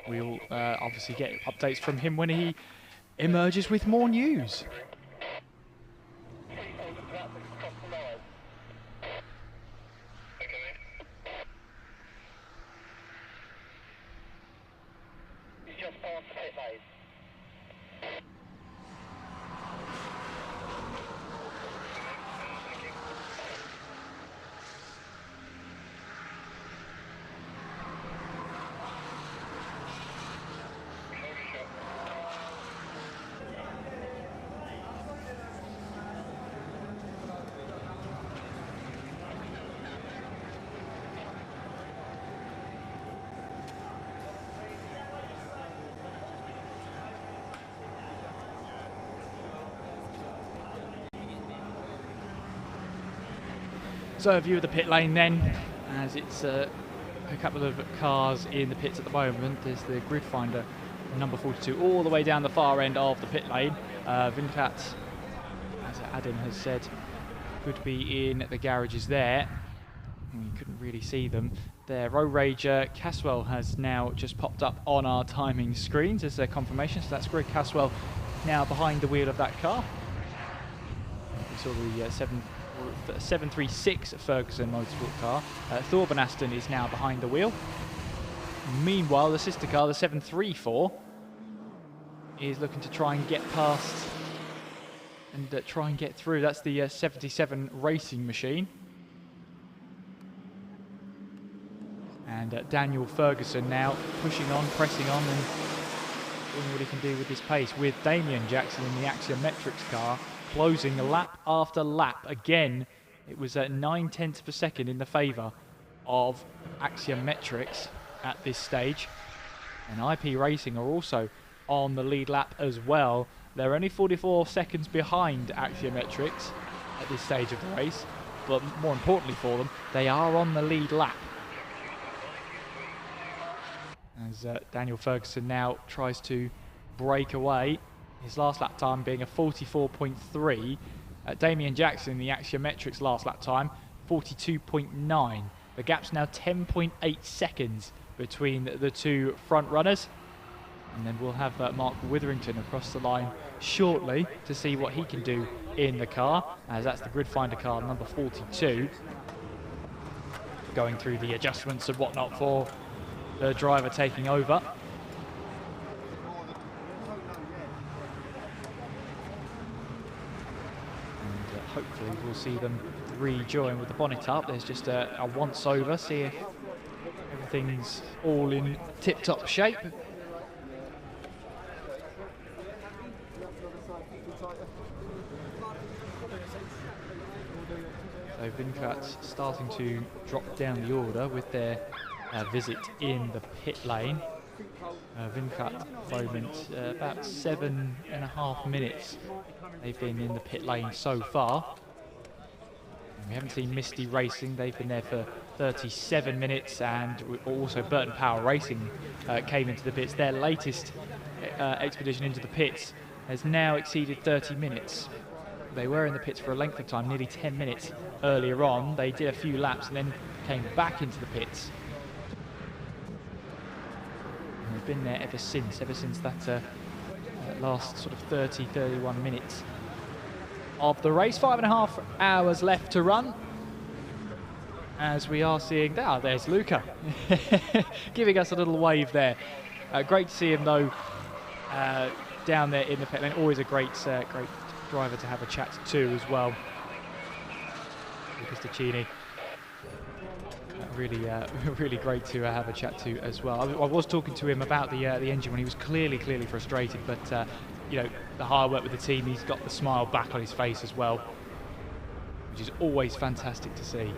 E: we'll obviously get updates from him when he emerges with more news. So a view of the pit lane then, as it's a couple of cars in the pits at the moment. There's the grid finder, number 42, all the way down the far end of the pit lane. Vincat, as Adam has said, could be in the garages there. We couldn't really see them. Their Road Rager Caswell has now just popped up on our timing screens as a confirmation, so that's Greg Caswell now behind the wheel of that car. We saw the 736 Ferguson Motorsport car. Thorben Aston is now behind the wheel. Meanwhile, the sister car, the 734, is looking to try and get past and try and get through. That's the 77 Racing Machine. And Daniel Ferguson now pushing on, pressing on, and doing what he can do with this pace, with Damien Jackson in the Axiometrics car closing lap after lap. Again, it was at 9/10 of a second in the favour of Axiometrics at this stage. And IP Racing are also on the lead lap as well. They're only 44 seconds behind Axiometrics at this stage of the race, but more importantly for them, they are on the lead lap. As Daniel Ferguson now tries to break away, his last lap time being a 44.3. Damien Jackson, the Axiometrics last lap time, 42.9. The gap's now 10.8 seconds between the two front runners. And then we'll have Mark Witherington across the line shortly to see what he can do in the car, as that's the grid finder car number 42. Going through the adjustments and whatnot for the driver taking over. And hopefully we'll see them rejoin with the bonnet up. There's just a once over, see if everything's all in tip-top shape. So Vincat's starting to drop down the order with their visit in the pit lane. Vincat at the moment, about 7.5 minutes they've been in the pit lane so far. And we haven't seen Misty Racing, they've been there for 37 minutes, and also Burton Power Racing came into the pits. Their latest expedition into the pits has now exceeded 30 minutes. They were in the pits for a length of time, nearly 10 minutes earlier on. They did a few laps and then came back into the pits. And they've been there ever since that last sort of 30, 31 minutes of the race. 5.5 hours left to run. As we are seeing, there's Luca giving us a little wave there. Great to see him though down there in the pit lane. Always a great driver to have a chat to as well. Lucas Ticini, really great to have a chat to as well. I was talking to him about the engine when he was clearly frustrated, but you know, the hard work with the team, he's got the smile back on his face as well, which is always fantastic to see.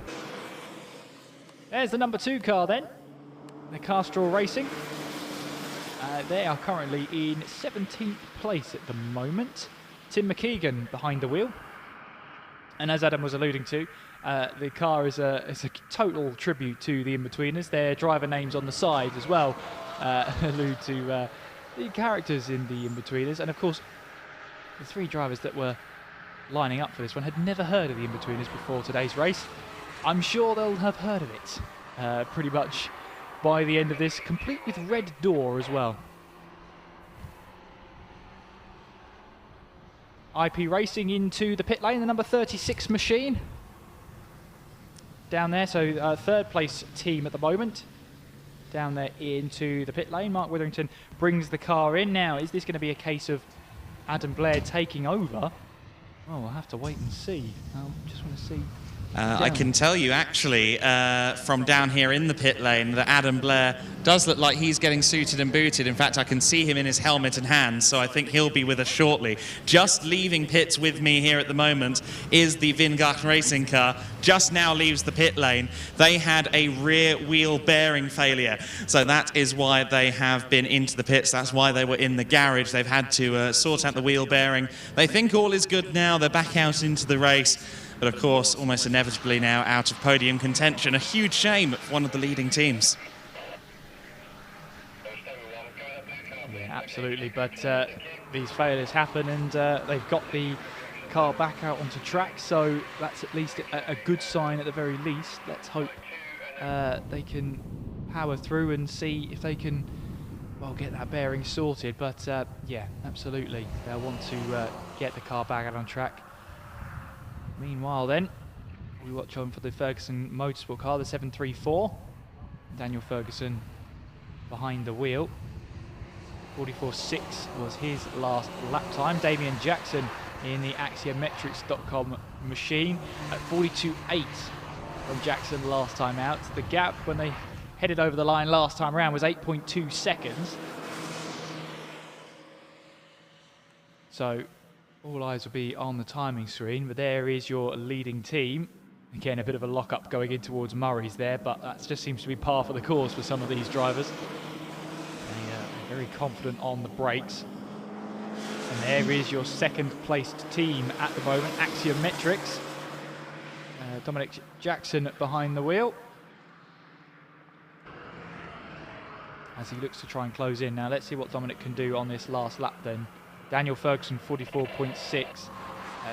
E: There's the number 2 car then, the Castrol Racing. They are currently in 17th place at the moment. Tim McKeegan behind the wheel. And as Adam was alluding to, the car is a total tribute to the in-betweeners. Their driver names on the side as well allude to the characters in the in-betweeners. And of course, the 3 drivers that were lining up for this one had never heard of the in-betweeners before today's race. I'm sure they'll have heard of it pretty much by the end of this, complete with red door as well. IP Racing into the pit lane, the number 36 machine down there, so third place team at the moment down there into the pit lane. Mark Witherington brings the car in. Now, is this going to be a case of Adam Blair taking over? Oh, we'll have to wait and see. I just want to see.
K: I can tell you actually from down here in the pit lane that Adam Blair does look like he's getting suited and booted. In fact, I can see him in his helmet and hands, so I think he'll be with us shortly. Just leaving pits with me here at the moment is the Vingat Racing car. Just now leaves the pit lane. They had a rear wheel bearing failure, so that is why they have been into the pits. That's why they were in the garage. They've had to sort out the wheel bearing. They think all is good now. They're back out into the race. but of course almost inevitably now out of podium contention. A huge shame for one of the leading teams.
E: Yeah, absolutely, but these failures happen, and they've got the car back out onto track, so that's at least a good sign at the very least. Let's hope they can power through and see if they can, well, get that bearing sorted. But yeah, absolutely, they'll want to get the car back out on track. Meanwhile then, we watch on for the Ferguson Motorsport car, the 734. Daniel Ferguson behind the wheel. 44.6 was his last lap time. Damien Jackson in the axiometrics.com machine at 42.8 from Jackson last time out. The gap when they headed over the line last time around was 8.2 seconds. So all eyes will be on the timing screen, but there is your leading team. Again, a bit of a lock-up going in towards Murray's there, but that just seems to be par for the course for some of these drivers. They're very confident on the brakes. And there is your second-placed team at the moment, Axiometrics. Dominic Jackson behind the wheel, as he looks to try and close in. Now let's see what Dominic can do on this last lap then. Daniel Ferguson 44.6,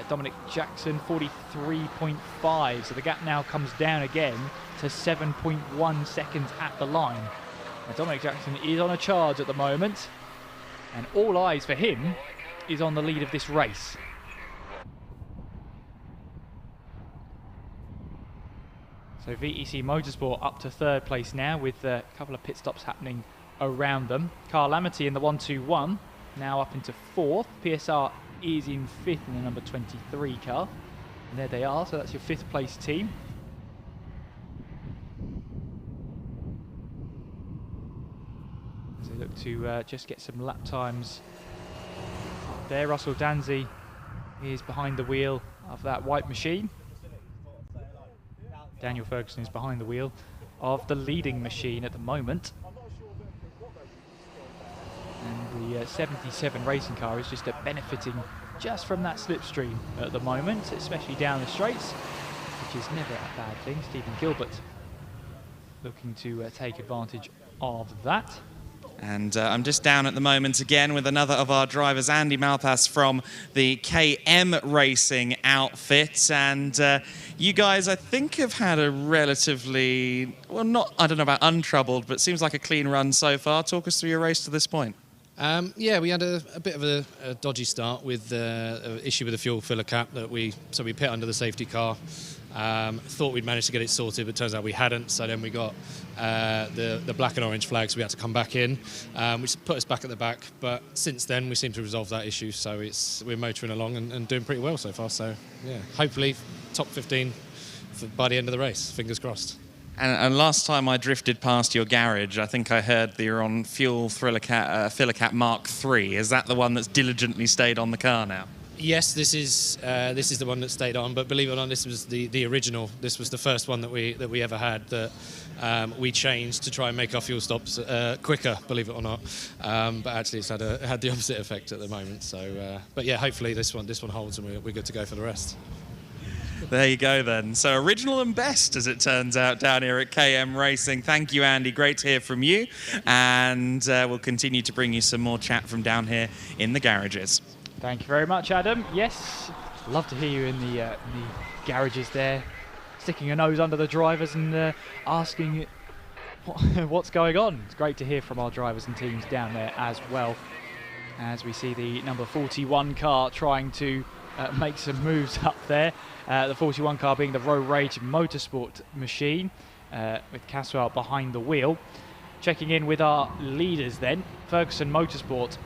E: Dominic Jackson 43.5, so the gap now comes down again to 7.1 seconds at the line. Now Dominic Jackson is on a charge at the moment, and all eyes for him is on the lead of this race. So VEC Motorsport up to third place now, with a couple of pit stops happening around them. Carl Amity in the 121, now up into fourth. PSR is in fifth in the number 23 car. And there they are, so that's your fifth place team. As they look to just get some lap times up there. Russell Danzy is behind the wheel of that white machine. Daniel Ferguson is behind the wheel of the leading machine at the moment. And the 77 racing car is just benefiting just from that slipstream at the moment, especially down the straights, which is never a bad thing. Stephen Gilbert looking to take advantage of that.
K: And I'm just down at the moment again with another of our drivers, Andy Malpass from the KM Racing outfit. And you guys, I think, have had a relatively, well, not, I don't know about untroubled, but seems like a clean run so far. Talk us through your race to this point.
L: Yeah, we had a bit of a dodgy start with an issue with the fuel filler cap that we pit under the safety car. Thought we'd managed to get it sorted, but turns out we hadn't. So then we got the black and orange flags. We had to come back in, which put us back at the back. But since then, we seem to resolve that issue. So we're motoring along and doing pretty well so far. So yeah, hopefully top 15 by the end of the race. Fingers crossed.
K: And last time I drifted past your garage, I think I heard that you're on fuel filler cap Mark III. Is that the one that's diligently stayed on the car now?
L: Yes, this is the one that stayed on. But believe it or not, this was the original. This was the first one that we ever had that we changed to try and make our fuel stops quicker. Believe it or not, but actually it's had the opposite effect at the moment. So, but yeah, hopefully this one holds and we're good to go for the rest.
K: There you go then. So original and best, as it turns out, down here at KM Racing. Thank you, Andy. Great to hear from you. And we'll continue to bring you some more chat from down here in the garages.
E: Thank you very much, Adam. Yes, love to hear you in the garages there, sticking your nose under the drivers and asking what's going on. It's great to hear from our drivers and teams down there as well, as we see the number 41 car trying to make some moves up there. The 41 car being the Road Rage Motorsport machine, with Caswell behind the wheel. Checking in with our leaders then, Ferguson Motorsport,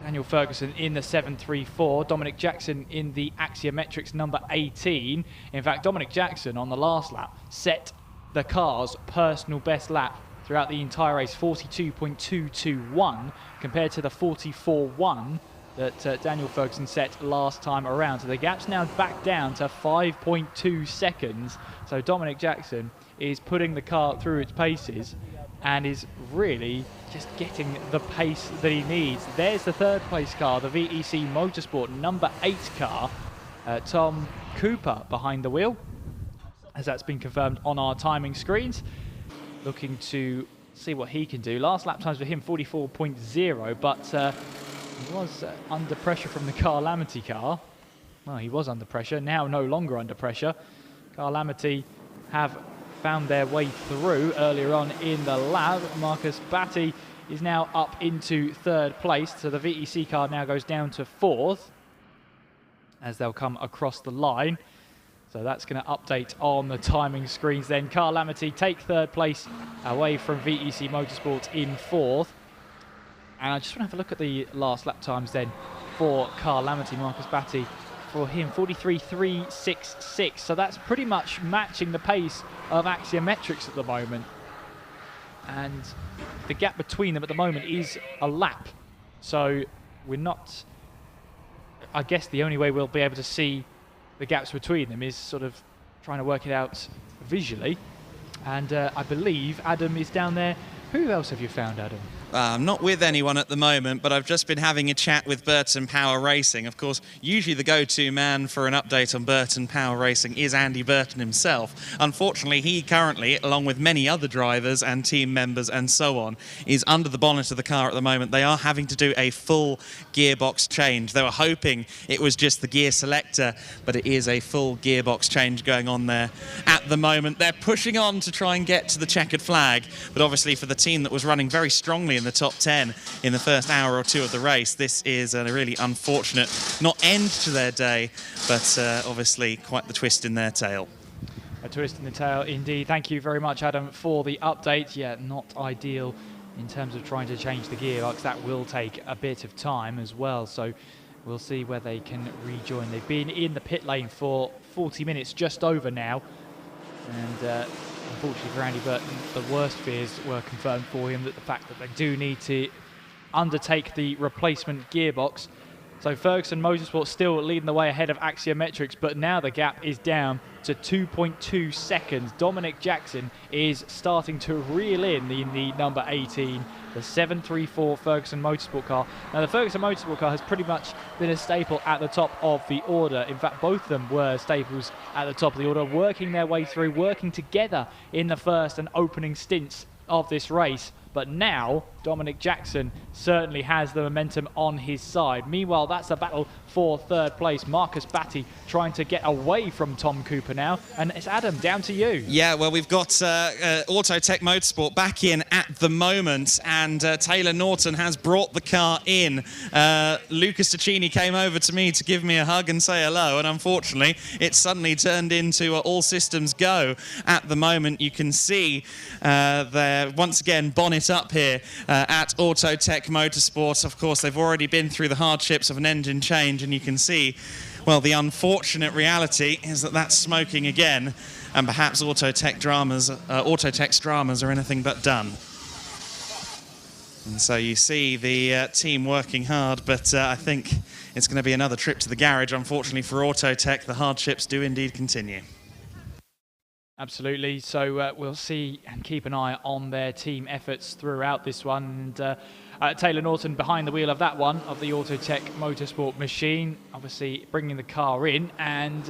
E: Daniel Ferguson in the 734, Dominic Jackson in the Axiometrics number 18. In fact, Dominic Jackson on the last lap set the car's personal best lap throughout the entire race, 42.221, compared to the 44.1 that Daniel Ferguson set last time around. So the gap's now back down to 5.2 seconds. So Dominic Jackson is putting the car through its paces and is really just getting the pace that he needs. There's the third place car, the VEC Motorsport number 8 car. Tom Cooper behind the wheel, as that's been confirmed on our timing screens. Looking to see what he can do. Last lap times for him 44.0, but he was under pressure from the Carl Amity car. Well, he was under pressure, now no longer under pressure. Carl Amity have found their way through earlier on in the lap. Marcus Batty is now up into 3rd place, so the VEC car now goes down to 4th as they'll come across the line. So that's going to update on the timing screens then. Carl Amity take 3rd place away from VEC Motorsports in 4th. And I just want to have a look at the last lap times then for Carl Amity. Marcus Batty, for him, 43.366. So that's pretty much matching the pace of Axiometrics at the moment. And the gap between them at the moment is a lap. So we're not... I guess the only way we'll be able to see the gaps between them is sort of trying to work it out visually. And I believe Adam is down there. Who else have you found, Adam?
C: I'm not with anyone at the moment, but I've just been having a chat with Burton Power Racing. Of course, usually the go-to man for an update on Burton Power Racing is Andy Burton himself. Unfortunately, he currently, along with many other drivers and team members and so on, is under the bonnet of the car at the moment. They are having to do a full gearbox change. They were hoping it was just the gear selector, but it is a full gearbox change going on there at the moment. They're pushing on to try and get to the checkered flag, but obviously for the team that was running very strongly in the top 10 in the first hour or two of the race, this is a really unfortunate, not end to their day, but obviously quite the twist in their tail.
E: A twist in the tail indeed. Thank you very much, Adam, for the update. Yeah, not ideal in terms of trying to change the gearbox. That will take a bit of time as well, so we'll see where they can rejoin. They've been in the pit lane for 40 minutes, just over now, and unfortunately for Andy Burton, the worst fears were confirmed for him, that the fact that they do need to undertake the replacement gearbox. So Ferguson Motorsport still leading the way ahead of Axiometrics, but now the gap is down to 2.2 seconds. Dominic Jackson is starting to reel in the number 18, the 734 Ferguson Motorsport car. Now the Ferguson Motorsport car has pretty much been a staple at the top of the order. In fact, both of them were staples at the top of the order, working their way through, working together in the first and opening stints of this race. But now, Dominic Jackson certainly has the momentum on his side. Meanwhile, that's a battle for 3rd place. Marcus Batty trying to get away from Tom Cooper now. And it's Adam, down to you.
C: Yeah, well, we've got Autotech Motorsport back in at the moment, and Taylor Norton has brought the car in. Lucas Ticini came over to me to give me a hug and say hello, and unfortunately, it's suddenly turned into all systems go. At the moment, you can see there, once again, bonnet up here at Autotech Motorsport. Of course, they've already been through the hardships of an engine change, and you can see, well, the unfortunate reality is that that's smoking again, and perhaps Autotech's dramas are anything but done. And so you see the team working hard, but I think it's going to be another trip to the garage. Unfortunately for Autotech, the hardships do indeed continue.
E: Absolutely. So we'll see and keep an eye on their team efforts throughout this one. And Taylor Norton behind the wheel of that one, of the Autotech Motorsport machine, obviously bringing the car in. And,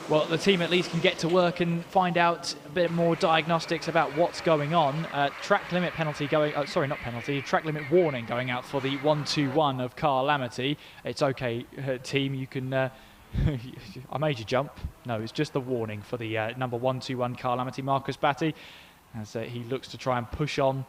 E: well, the team at least can get to work and find out a bit more diagnostics about what's going on. Track limit penalty going... Oh, sorry, not penalty. Track limit warning going out for the 121 of Carl Amity. It's okay, team. You can... I made you jump. No, it's just the warning for the number 121 Carl Amity, Marcus Batty, as he looks to try and push on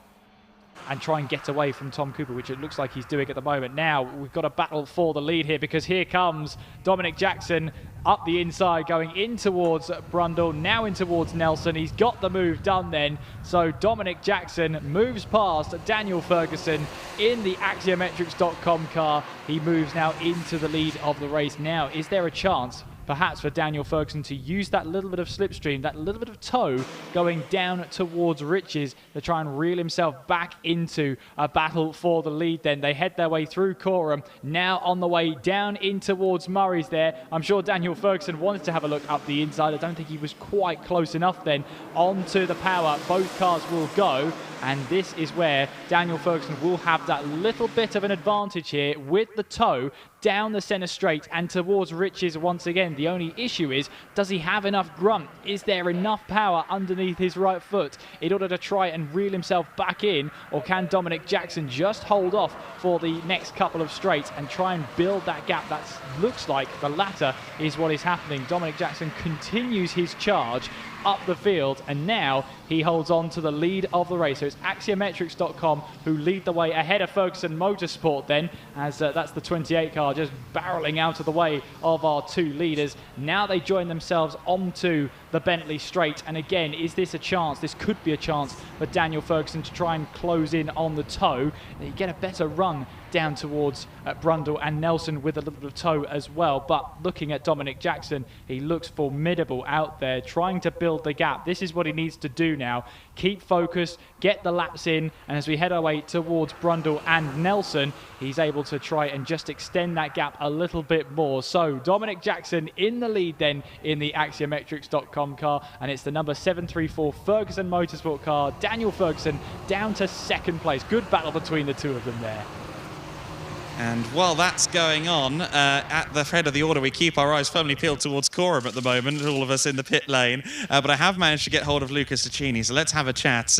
E: and try and get away from Tom Cooper, which it looks like he's doing at the moment. Now we've got a battle for the lead here, because here comes Dominic Jackson up the inside, going in towards Brundle, now in towards Nelson. He's got the move done then. So Dominic Jackson moves past Daniel Ferguson in the Axiometrics.com car. He moves now into the lead of the race. Now, is there a chance perhaps for Daniel Ferguson to use that little bit of slipstream, that little bit of toe going down towards Riches to try and reel himself back into a battle for the lead then? They head their way through Coram, now on the way down in towards Murray's there. I'm sure Daniel Ferguson wanted to have a look up the inside. I don't think he was quite close enough then. Onto the power, both cars will go. And this is where Daniel Ferguson will have that little bit of an advantage here with the toe. down the centre straight and towards Riches once again. The only issue is, does he have enough grunt? Is there enough power underneath his right foot in order to try and reel himself back in, or can Dominic Jackson just hold off for the next couple of straights and try and build that gap? That looks like the latter is what is happening. Dominic Jackson continues his charge up the field, and now he holds on to the lead of the race. So it's Axiometrics.com who lead the way ahead of Ferguson Motorsport then, as that's the 28 car just barreling out of the way of our two leaders. Now they join themselves onto the Bentley straight, and again, is this a chance? This could be a chance for Daniel Ferguson to try and close in on the toe. You get a better run down towards Brundle and Nelson with a little bit of toe as well. But looking at Dominic Jackson, he looks formidable out there, trying to build the gap. This is what he needs to do now. Keep focused, get the laps in, and as we head our way towards Brundle and Nelson, he's able to try and just extend that gap a little bit more. So Dominic Jackson in the lead then in the Axiometrics.com car, and it's the number 734 Ferguson Motorsport car. Daniel Ferguson down to second place. Good battle between the two of them there.
K: And while that's going on, at the head of the order, we keep our eyes firmly peeled towards Coram at the moment, all of us in the pit lane. But I have managed to get hold of Lucas Ticini, so let's have a chat.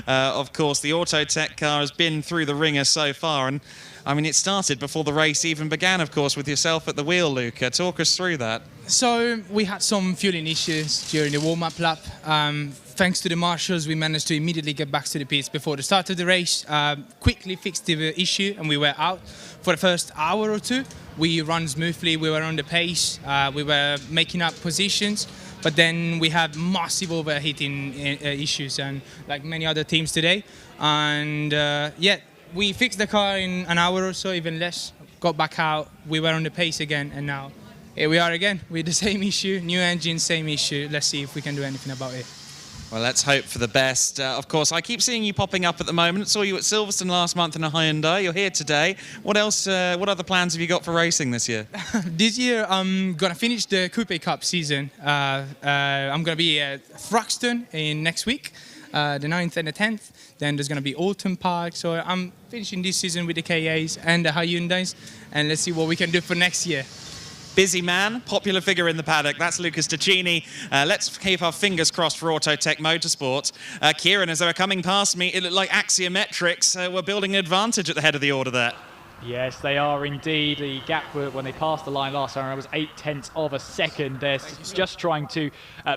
K: Of course, the Autotech car has been through the ringer so far, and I mean, it started before the race even began, of course, with yourself at the wheel, Luca. Talk us through that.
M: So we had some fueling issues during the warm-up lap. Thanks to the marshals, we managed to immediately get back to the pits before the start of the race, quickly fixed the issue, and we were out. For the first hour or two, we ran smoothly, we were on the pace, we were making up positions, but then we had massive overheating issues, and like many other teams today. And yeah, we fixed the car in an hour or so, even less, got back out, we were on the pace again, and now here we are again with the same issue, new engine, same issue. Let's see if we can do anything about it.
K: Well, let's hope for the best. Of course, I keep seeing you popping up at the moment. Saw you at Silverstone last month in a Hyundai. You're here today. What else? What other plans have you got for racing this year?
M: This year, I'm going to finish the Coupe Cup season. I'm going to be at Thruxton in next week, the 9th and the 10th. Then there's going to be Alton Park. So I'm finishing this season with the KAs and the Hyundais. And let's see what we can do for next year.
K: Busy man, popular figure in the paddock. That's Lucas Ticini. Let's keep our fingers crossed for Autotech Motorsport. Kieran, as they were coming past me, it looked like Axiometrics were building an advantage at the head of the order there.
E: Yes, they are indeed. The gap when they passed the line last time, it was 0.8 of a second. They're just trying to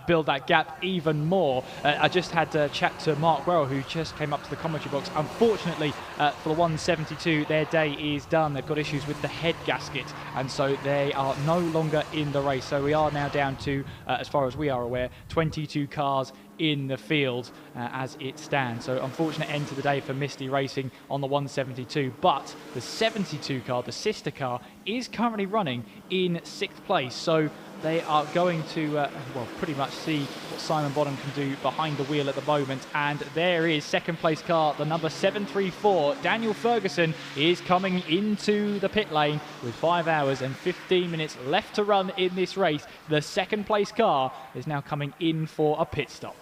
E: build that gap even more. I just had to chat to Mark Werrell, who just came up to the commentary box. Unfortunately, for the 172, their day is done. They've got issues with the head gasket, and so they are no longer in the race. So we are now down to, as far as we are aware, 22 cars in the field as it stands. So unfortunate end to the day for Misty Racing on the 172, but the 72 car, the sister car, is currently running in 6th place. So they are going to, well, pretty much see what Simon Bonham can do behind the wheel at the moment. And there is 2nd place car, the number 734. Daniel Ferguson is coming into the pit lane with 5 hours and 15 minutes left to run in this race. The 2nd place car is now coming in for a pit stop.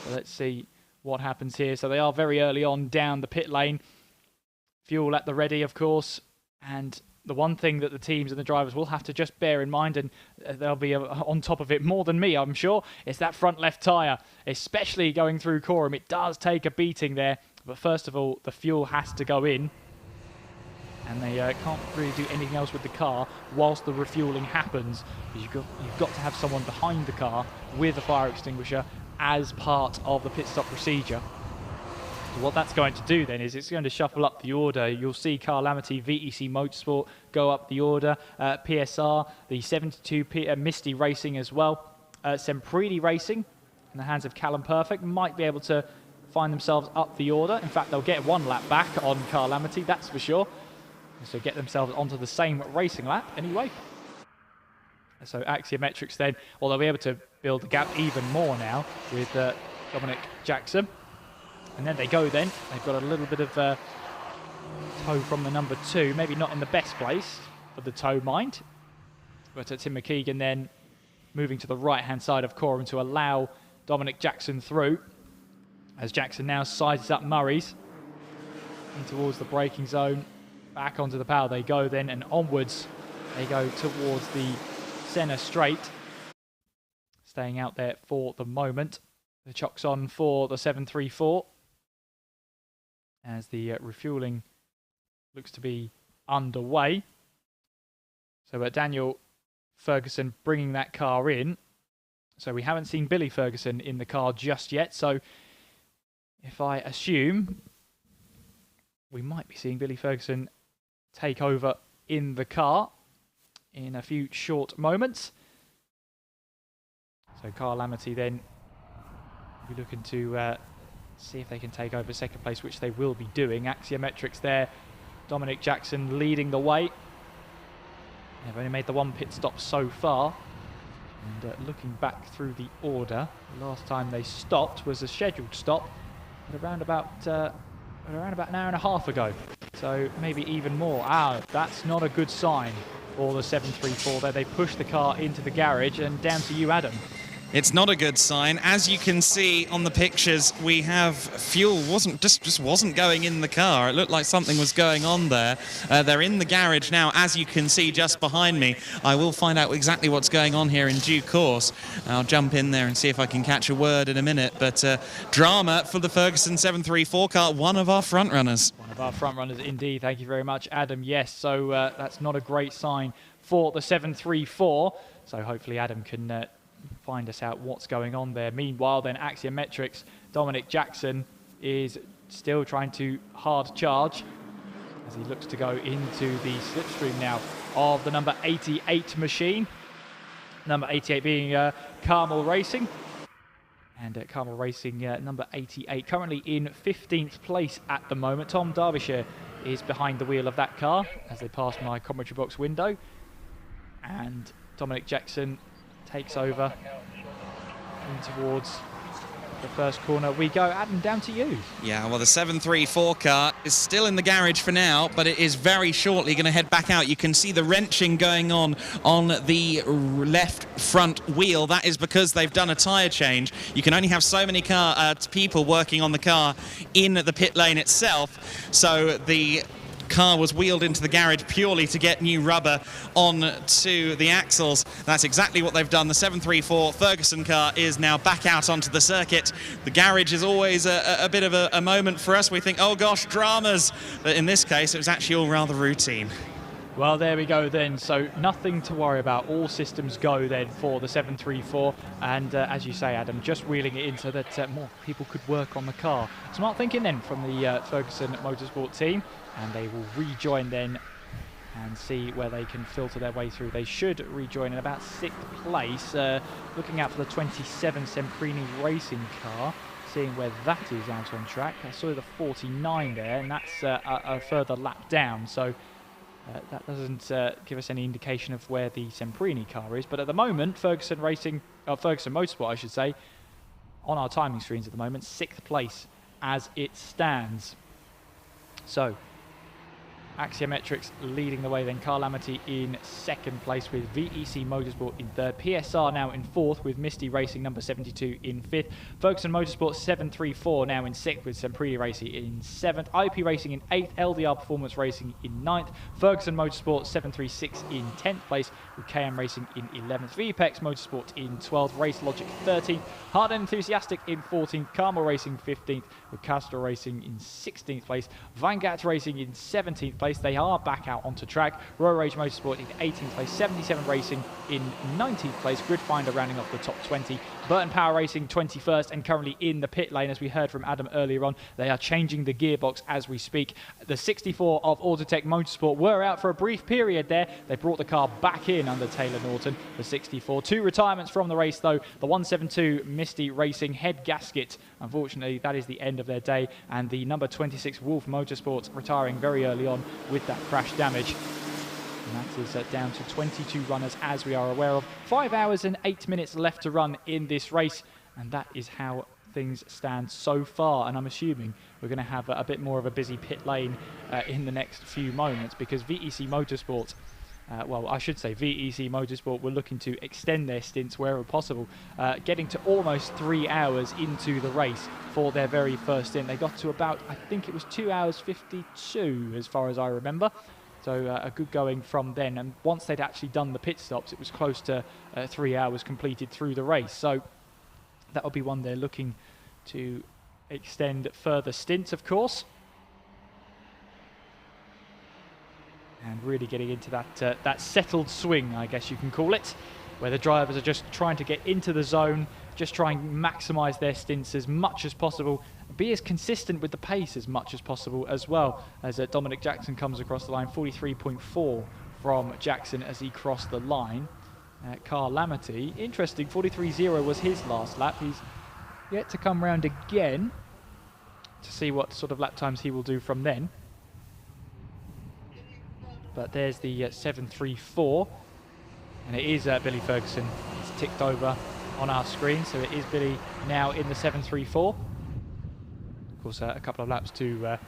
E: So let's see what happens here. So they are very early on down the pit lane. Fuel at the ready, of course. And the one thing that the teams and the drivers will have to just bear in mind, and they'll be on top of it more than me, I'm sure, is that front left tyre, especially going through Coram. It does take a beating there. But first of all, the fuel has to go in. And they can't really do anything else with the car whilst the refueling happens. You've got to have someone behind the car with a fire extinguisher as part of the pit stop procedure. So what that's going to do then is it's going to shuffle up the order. You'll see Carl Amity, VEC Motorsport go up the order, PSR, the 72 Misty Racing as well. Sempridi Racing, in the hands of Callum Perfect, might be able to find themselves up the order. In fact, they'll get 1 lap back on Carl Amity, that's for sure. So get themselves onto the same racing lap anyway. So Axiometrics then, well, they'll be able to build the gap even more now with Dominic Jackson. And then they go then. They've got a little bit of toe from the number 2. Maybe not in the best place for the toe, mind. But Tim McKeegan then moving to the right-hand side of Coram to allow Dominic Jackson through. As Jackson now sizes up Murray's in towards the braking zone. back onto the power they go then, and onwards they go towards the Senna straight. Staying out there for the moment. The chocks on for the 734 as the refueling looks to be underway. So Daniel Ferguson bringing that car in. So we haven't seen Billy Ferguson in the car just yet. So if I assume we might be seeing Billy Ferguson take over in the car in a few short moments. So Carl Amity then will be looking to see if they can take over second place, which they will be doing. Axiometrics there. Dominic Jackson leading the way. They've only made the one pit stop so far. And looking back through the order, the last time they stopped was a scheduled stop at around about an hour and a half ago. So maybe even more. That's not a good sign for the 734 there. They pushed the car into the garage, and down to you, Adam.
C: It's not a good sign. As you can see on the pictures, we have fuel just wasn't going in the car. It looked like something was going on there. They're in the garage now, as you can see just behind me. I will find out exactly what's going on here in due course. I'll jump in there and see if I can catch a word in a minute. But drama for the Ferguson 734 car, one of our front runners.
E: One of our front runners indeed. Thank you very much, Adam. Yes, so that's not a great sign for the 734. So hopefully Adam can find us out what's going on there. Meanwhile, then Axiometrics, Dominic Jackson is still trying to hard charge as he looks to go into the slipstream now of the number 88 machine. Number 88 being Carmel Racing. And Carmel Racing, number 88, currently in 15th place at the moment. Tom Derbyshire is behind the wheel of that car as they pass my commentary box window. And Dominic Jackson takes over in towards the first corner. We go, Adam, down to you.
C: Yeah, well, the 734 car is still in the garage for now, but it is very shortly going to head back out. You can see the wrenching going on the left front wheel. That is because they've done a tyre change. You can only have so many people working on the car in the pit lane itself. So the car was wheeled into the garage purely to get new rubber onto the axles. That's exactly what they've done. The 734 Ferguson car is now back out onto the circuit. The garage is always a bit of a moment for us. We think, oh gosh, dramas. But in this case, it was actually all rather routine.
E: Well, there we go then. So nothing to worry about. All systems go then for the 734. And as you say, Adam, just wheeling it in so that more people could work on the car. Smart thinking then from the Ferguson Motorsport team. And they will rejoin then and see where they can filter their way through. They should rejoin in about 6th place. Looking out for the 27 Semprini Racing car, seeing where that is out on track. I saw the 49 there, and that's a further lap down. So that doesn't give us any indication of where the Semprini car is. But at the moment, Ferguson Motorsport, I should say, on our timing screens at the moment, 6th place as it stands. So Axiometrics leading the way, then Carl Amity in 2nd place with VEC Motorsport in 3rd. PSR now in 4th with Misty Racing number 72 in 5th. Ferguson Motorsport 734 now in 6th with Semprini Racing in 7th. IP Racing in 8th. LDR Performance Racing in 9th. Ferguson Motorsport 736 in 10th place with KM Racing in 11th. VPEX Motorsport in 12th. Race Logic 13th. Hard Enthusiastic in 14th. Carmel Racing 15th with Castro Racing in 16th place. Vanguard Racing in 17th place. They are back out onto track. Royal Rage Motorsport in 18th place. 77 Racing in 19th place. Gridfinder rounding off the top 20. Burton Power Racing 21st and currently in the pit lane, as we heard from Adam earlier on. They are changing the gearbox as we speak. The 64 of Autotech Motorsport were out for a brief period there. They brought the car back in under Taylor Norton. The 64. 2 retirements from the race though. The 172 Misty Racing head gasket. Unfortunately, that is the end of their day. And the number 26 Wolf Motorsports retiring very early on with that crash damage. And that is down to 22 runners, as we are aware of. 5 hours and 8 minutes left to run in this race, and that is how things stand so far. And I'm assuming we're going to have a bit more of a busy pit lane in the next few moments, because VEC Motorsport well, I should say VEC Motorsport were looking to extend their stints wherever possible, getting to almost 3 hours into the race for their very first stint. They got to about, I think it was 2 hours 52 as far as I remember. So a good going from then. And once they'd actually done the pit stops, it was close to 3 hours completed through the race. So that'll be one they're looking to extend further stints, of course. And really getting into that settled swing, I guess you can call it, where the drivers are just trying to get into the zone, just try and maximise their stints as much as possible, be as consistent with the pace as much as possible as well, as Dominic Jackson comes across the line. 43.4 from Jackson as he crossed the line. Carl Lamity, interesting, 43.0 was his last lap. He's yet to come round again to see what sort of lap times he will do from then. But there's the 7.34, and it is Billy Ferguson. It's ticked over on our screen, so it is Billy now in the 7.34. Of course, a couple of laps to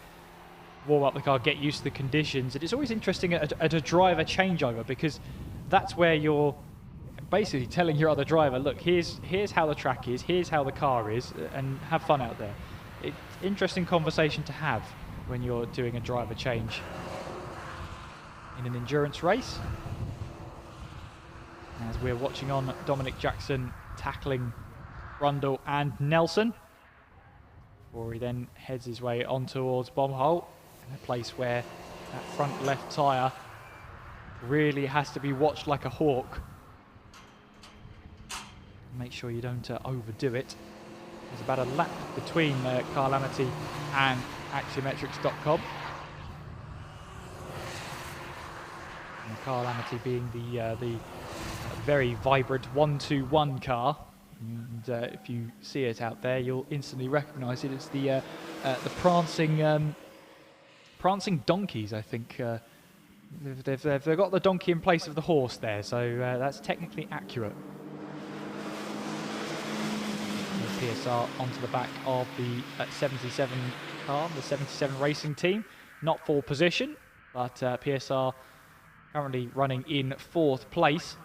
E: warm up the car, get used to the conditions. It is always interesting at a driver changeover, because that's where you're basically telling your other driver, look, here's how the track is, here's how the car is, and have fun out there. It's an interesting conversation to have when you're doing a driver change in an endurance race. As we're watching on Dominic Jackson tackling Brundle and Nelson, before he then heads his way on towards Bombhole, in a place where that front left tyre really has to be watched like a hawk. Make sure you don't overdo it. There's about a lap between Carl Amity and Axiometrics.com. And Carl Amity being the very vibrant 121 car. And if you see it out there, you'll instantly recognise it. It's the prancing donkeys, I think. They've got the donkey in place of the horse there, so that's technically accurate. The PSR onto the back of the 77 car, the 77 racing team. Not for position, but PSR currently running in 4th place.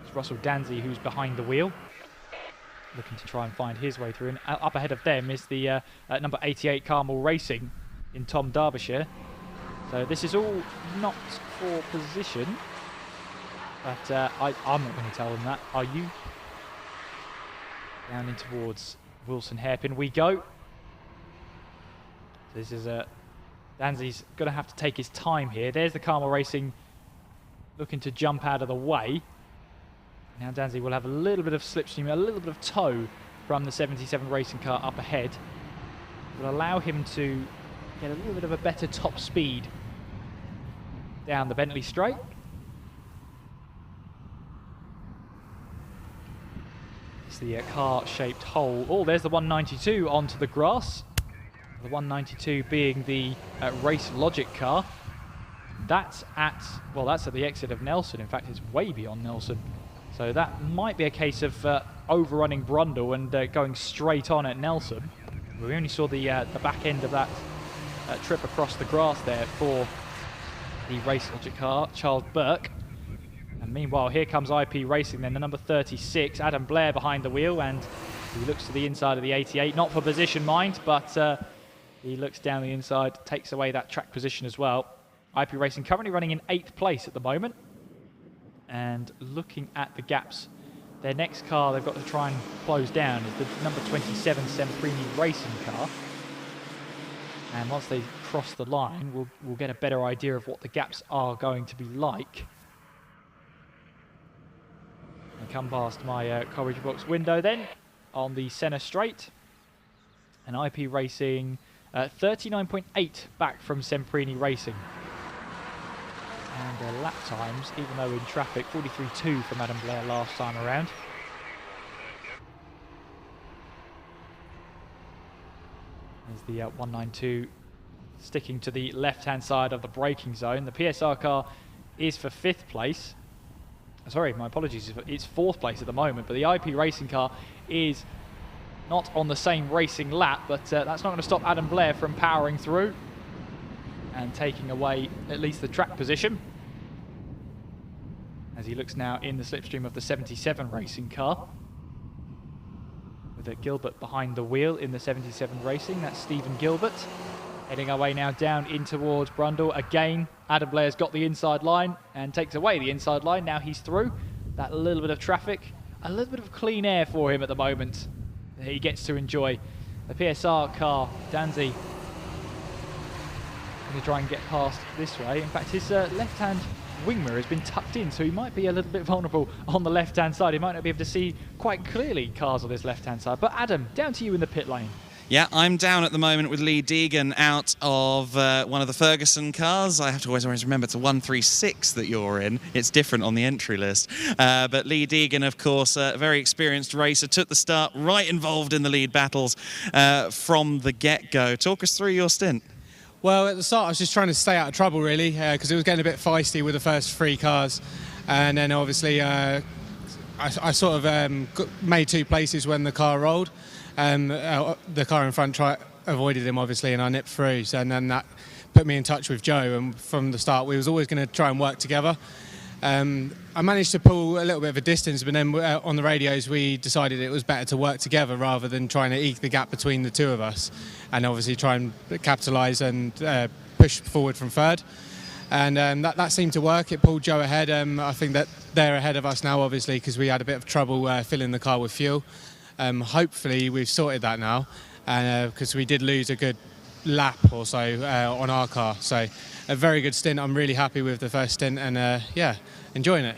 E: It's Russell Danzy who's behind the wheel, looking to try and find his way through. And up ahead of them is the number 88 Carmel Racing in Tom Derbyshire. So this is all not for position, but I'm not going to tell them that. Are you? Down in towards Wilson Hairpin we go. This is Danzy's going to have to take his time here. There's the Carmel Racing looking to jump out of the way. Now Danzy will have a little bit of slipstream, a little bit of tow from the 77 racing car up ahead. It will allow him to get a little bit of a better top speed down the Bentley straight. It's the car-shaped hole. Oh, there's the 192 onto the grass. The 192 being the Race Logic car. That's at the exit of Nelson. In fact, it's way beyond Nelson. So that might be a case of overrunning Brundle and going straight on at Nelson. We only saw the back end of that trip across the grass there for the Race Logic car, Charles Burke. And meanwhile, here comes IP Racing then, the number 36, Adam Blair behind the wheel, and he looks to the inside of the 88, not for position, mind, but he looks down the inside, takes away that track position as well. IP Racing currently running in 8th place at the moment. And looking at the gaps, their next car they've got to try and close down is the number 27 Semprini Racing car. And once they cross the line, we'll get a better idea of what the gaps are going to be like. I come past my coverage box window then on the Senna straight. And IP Racing 39.8 back from Semprini Racing. And their lap times, even though in traffic, 43.2 from Adam Blair last time around. There's the 192 sticking to the left-hand side of the braking zone. The PSR car is for 5th place. Sorry, my apologies, it's 4th place at the moment, but the IP Racing car is not on the same racing lap, but that's not going to stop Adam Blair from powering through and taking away at least the track position. as he looks now in the slipstream of the 77 racing car. With Gilbert behind the wheel in the 77 racing. That's Stephen Gilbert. Heading our way now down in towards Brundle. Again, Adam Blair's got the inside line and takes away the inside line. Now he's through. That little bit of traffic, a little bit of clean air for him at the moment that he gets to enjoy. The PSR car, Danzi, going to try and get past this way. In fact, his left-hand wing mirror has been tucked in, so he might be a little bit vulnerable on the left-hand side. He might not be able to see quite clearly cars on this left-hand side. But Adam, down to you in the pit lane.
K: Yeah, I'm down at the moment with Lee Deegan out of one of the Ferguson cars. I have to always remember it's a 136 that you're in. It's different on the entry list. But Lee Deegan, of course, a very experienced racer, took the start, right involved in the lead battles from the get-go. Talk us through your stint.
N: Well, at the start, I was just trying to stay out of trouble, really, because it was getting a bit feisty with the first 3 cars. And then, obviously, I sort of made 2 places when the car rolled. The car in front avoided him, obviously, and I nipped through. So, and then that put me in touch with Joe. And from the start, we was always going to try and work together. I managed to pull a little bit of a distance, but then on the radios, we decided it was better to work together rather than trying to eke the gap between the 2 of us. And obviously try and capitalise and push forward from third. And that seemed to work. It pulled Joe ahead. I think that they're ahead of us now, obviously, because we had a bit of trouble filling the car with fuel. Hopefully we've sorted that now, because we did lose a good lap or so on our car. So a very good stint. I'm really happy with the first stint and yeah, enjoying it.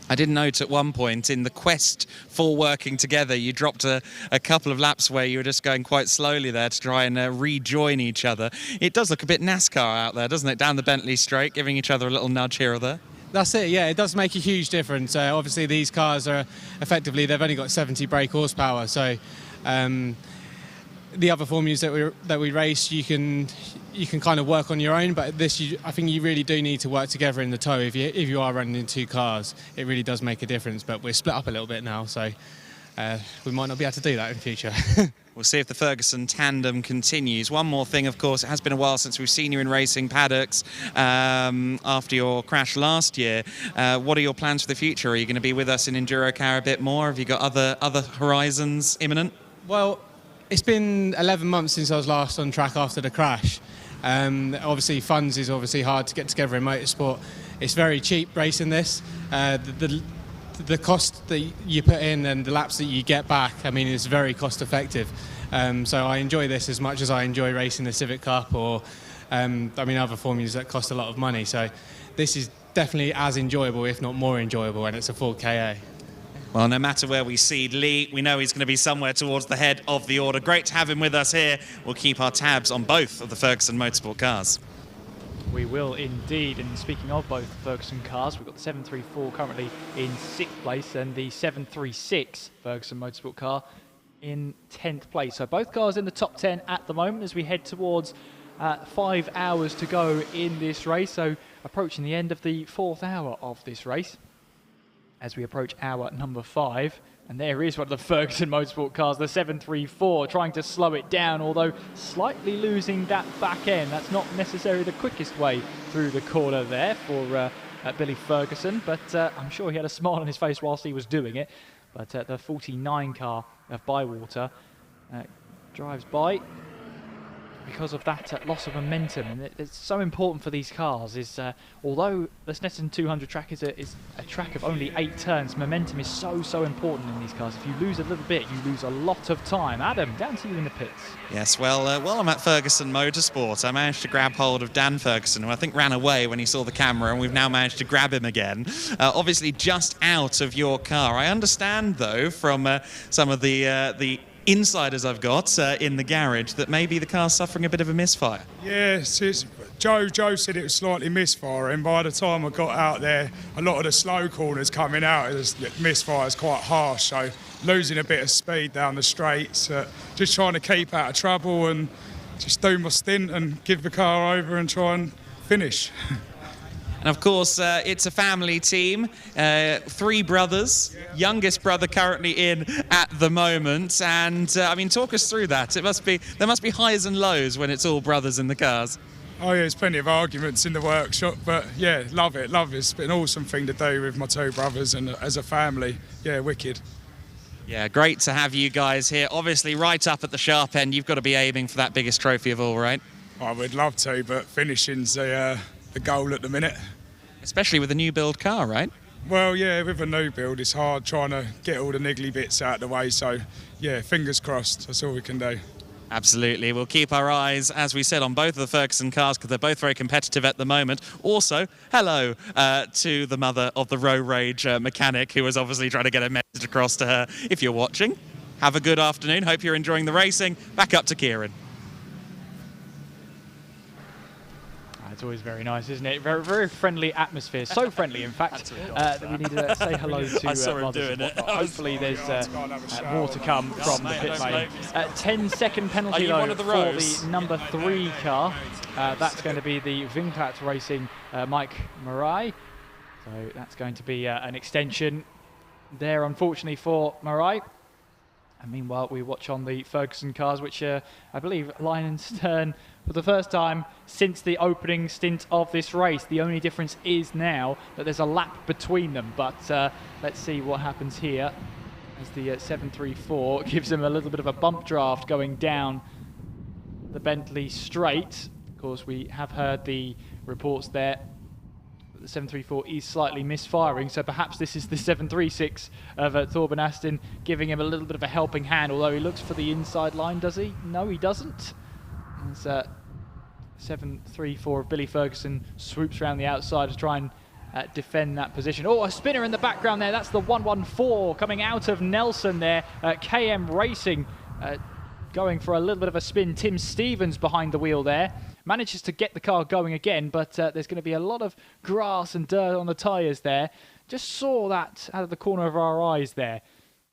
K: I did note at one point in the quest for working together, you dropped a couple of laps where you were just going quite slowly there to try and rejoin each other. It does look a bit NASCAR out there, doesn't it? Down the Bentley straight, giving each other a little nudge here or there.
N: That's it, yeah, it does make a huge difference. Obviously these cars are effectively, they've only got 70 brake horsepower, so the other formulas that we race, you can kind of work on your own, but this, I think you really do need to work together in the tow. If you are running in 2 cars, it really does make a difference, but we're split up a little bit now, so we might not be able to do that in future.
K: We'll see if the Ferguson tandem continues. One more thing, of course, it has been a while since we've seen you in racing paddocks after your crash last year. What are your plans for the future? Are you going to be with us in EnduroKA a bit more? Have you got other horizons imminent?
N: Well, it's been 11 months since I was last on track after the crash. Obviously, funds is obviously hard to get together in motorsport. It's very cheap racing this. The cost that you put in and the laps that you get back, I mean, it's very cost effective. So I enjoy this as much as I enjoy racing the Civic Cup or, other formulas that cost a lot of money. So this is definitely as enjoyable, if not more enjoyable, and it's a full KA.
K: Well, no matter where we seed Lee, we know he's going to be somewhere towards the head of the order. Great to have him with us here. We'll keep our tabs on both of the Ferguson Motorsport cars.
E: We will indeed. And speaking of both Ferguson cars, we've got the 734 currently in 6th place and the 736 Ferguson Motorsport car in 10th place. So both cars in the top 10 at the moment as we head towards 5 hours to go in this race. So approaching the end of the 4th hour of this race as we approach hour number 5. And there is one of the Ferguson Motorsport cars, the 734, trying to slow it down, although slightly losing that back end. That's not necessarily the quickest way through the corner there for Billy Ferguson, but I'm sure he had a smile on his face whilst he was doing it. But the 49 car of Bywater drives by because of that loss of momentum. And it's so important for these cars is although the Snetterton 200 track is a track of only 8 turns, momentum is so important in these cars. If you lose a little bit, you lose a lot of time. Adam, down to you in the pits.
K: Yes, well, I'm at Ferguson Motorsport. I managed to grab hold of Dan Ferguson, who I think ran away when he saw the camera, and we've now managed to grab him again. Obviously just out of your car. I understand, though, from some of the insiders I've got in the garage that maybe the car's suffering a bit of a misfire.
O: Yes, Joe said it was slightly misfiring. By the time I got out there, a lot of the slow corners coming out, misfire is quite harsh, so losing a bit of speed down the straights, just trying to keep out of trouble and just do my stint and give the car over and try and finish.
K: And of course, it's a family team, 3 brothers, youngest brother currently in at the moment. And talk us through that. There must be highs and lows when it's all brothers in the cars.
O: Oh yeah, there's plenty of arguments in the workshop, but yeah, love it. It's been an awesome thing to do with my two brothers and as a family. Yeah, wicked.
C: Yeah, great to have you guys here. Obviously, right up at the sharp end, you've got to be aiming for that biggest trophy of all, right?
O: I would love to, but finishing's the goal at the minute.
C: Especially with a new build car, right?
O: Well, yeah, with a new build, it's hard trying to get all the niggly bits out of the way. So, yeah, fingers crossed. That's all we can do.
C: Absolutely. We'll keep our eyes, as we said, on both of the Ferguson cars because they're both very competitive at the moment. Also, hello to the mother of the Row Rage mechanic who was obviously trying to get a message across to her. If you're watching, have a good afternoon. Hope you're enjoying the racing. Back up to Kieran.
E: It's always very nice, isn't it? Very, very friendly atmosphere. So friendly, in fact, that we need to say hello to
C: I saw him doing it.
E: Hopefully there's more to come from the pit lane. 10-second penalty though for the number 3 car. That's going to be the Vinklat Racing Mike Marai. So that's going to be an extension there, unfortunately, for Marai. And meanwhile, we watch on the Ferguson cars, which I believe line and stern for the first time since the opening stint of this race. The only difference is now that there's a lap between them. But let's see what happens here as the 734 gives him a little bit of a bump draft going down the Bentley straight. Of course, we have heard the reports there. The 734 is slightly misfiring, so perhaps this is the 736 of Torben Aston giving him a little bit of a helping hand, although he looks for the inside line, does he? No, he doesn't. As 734 of Billy Ferguson swoops around the outside to try and defend that position. Oh, a spinner in the background there. That's the 114 coming out of Nelson there. KM Racing going for a little bit of a spin. Tim Stevens behind the wheel there. Manages to get the car going again, but there's going to be a lot of grass and dirt on the tyres there. Just saw that out of the corner of our eyes there.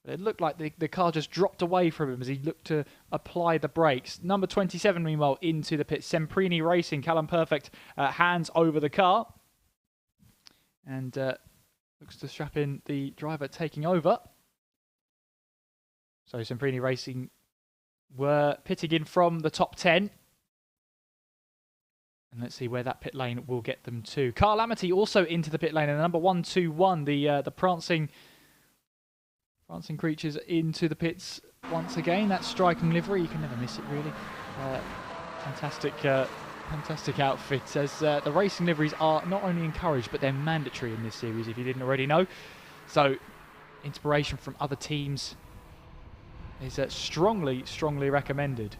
E: It looked like the car just dropped away from him as he looked to apply the brakes. Number 27, meanwhile, into the pit. Semprini Racing, Callum Perfect hands over the car. And looks to strap in the driver taking over. So Semprini Racing were pitting in from the top 10. And let's see where that pit lane will get them to. Carl Amity also into the pit lane, and number 121, the prancing creatures into the pits once again. That striking livery, you can never miss it really. Fantastic outfit. As the racing liveries are not only encouraged, but they're mandatory in this series, if you didn't already know. So inspiration from other teams is strongly recommended.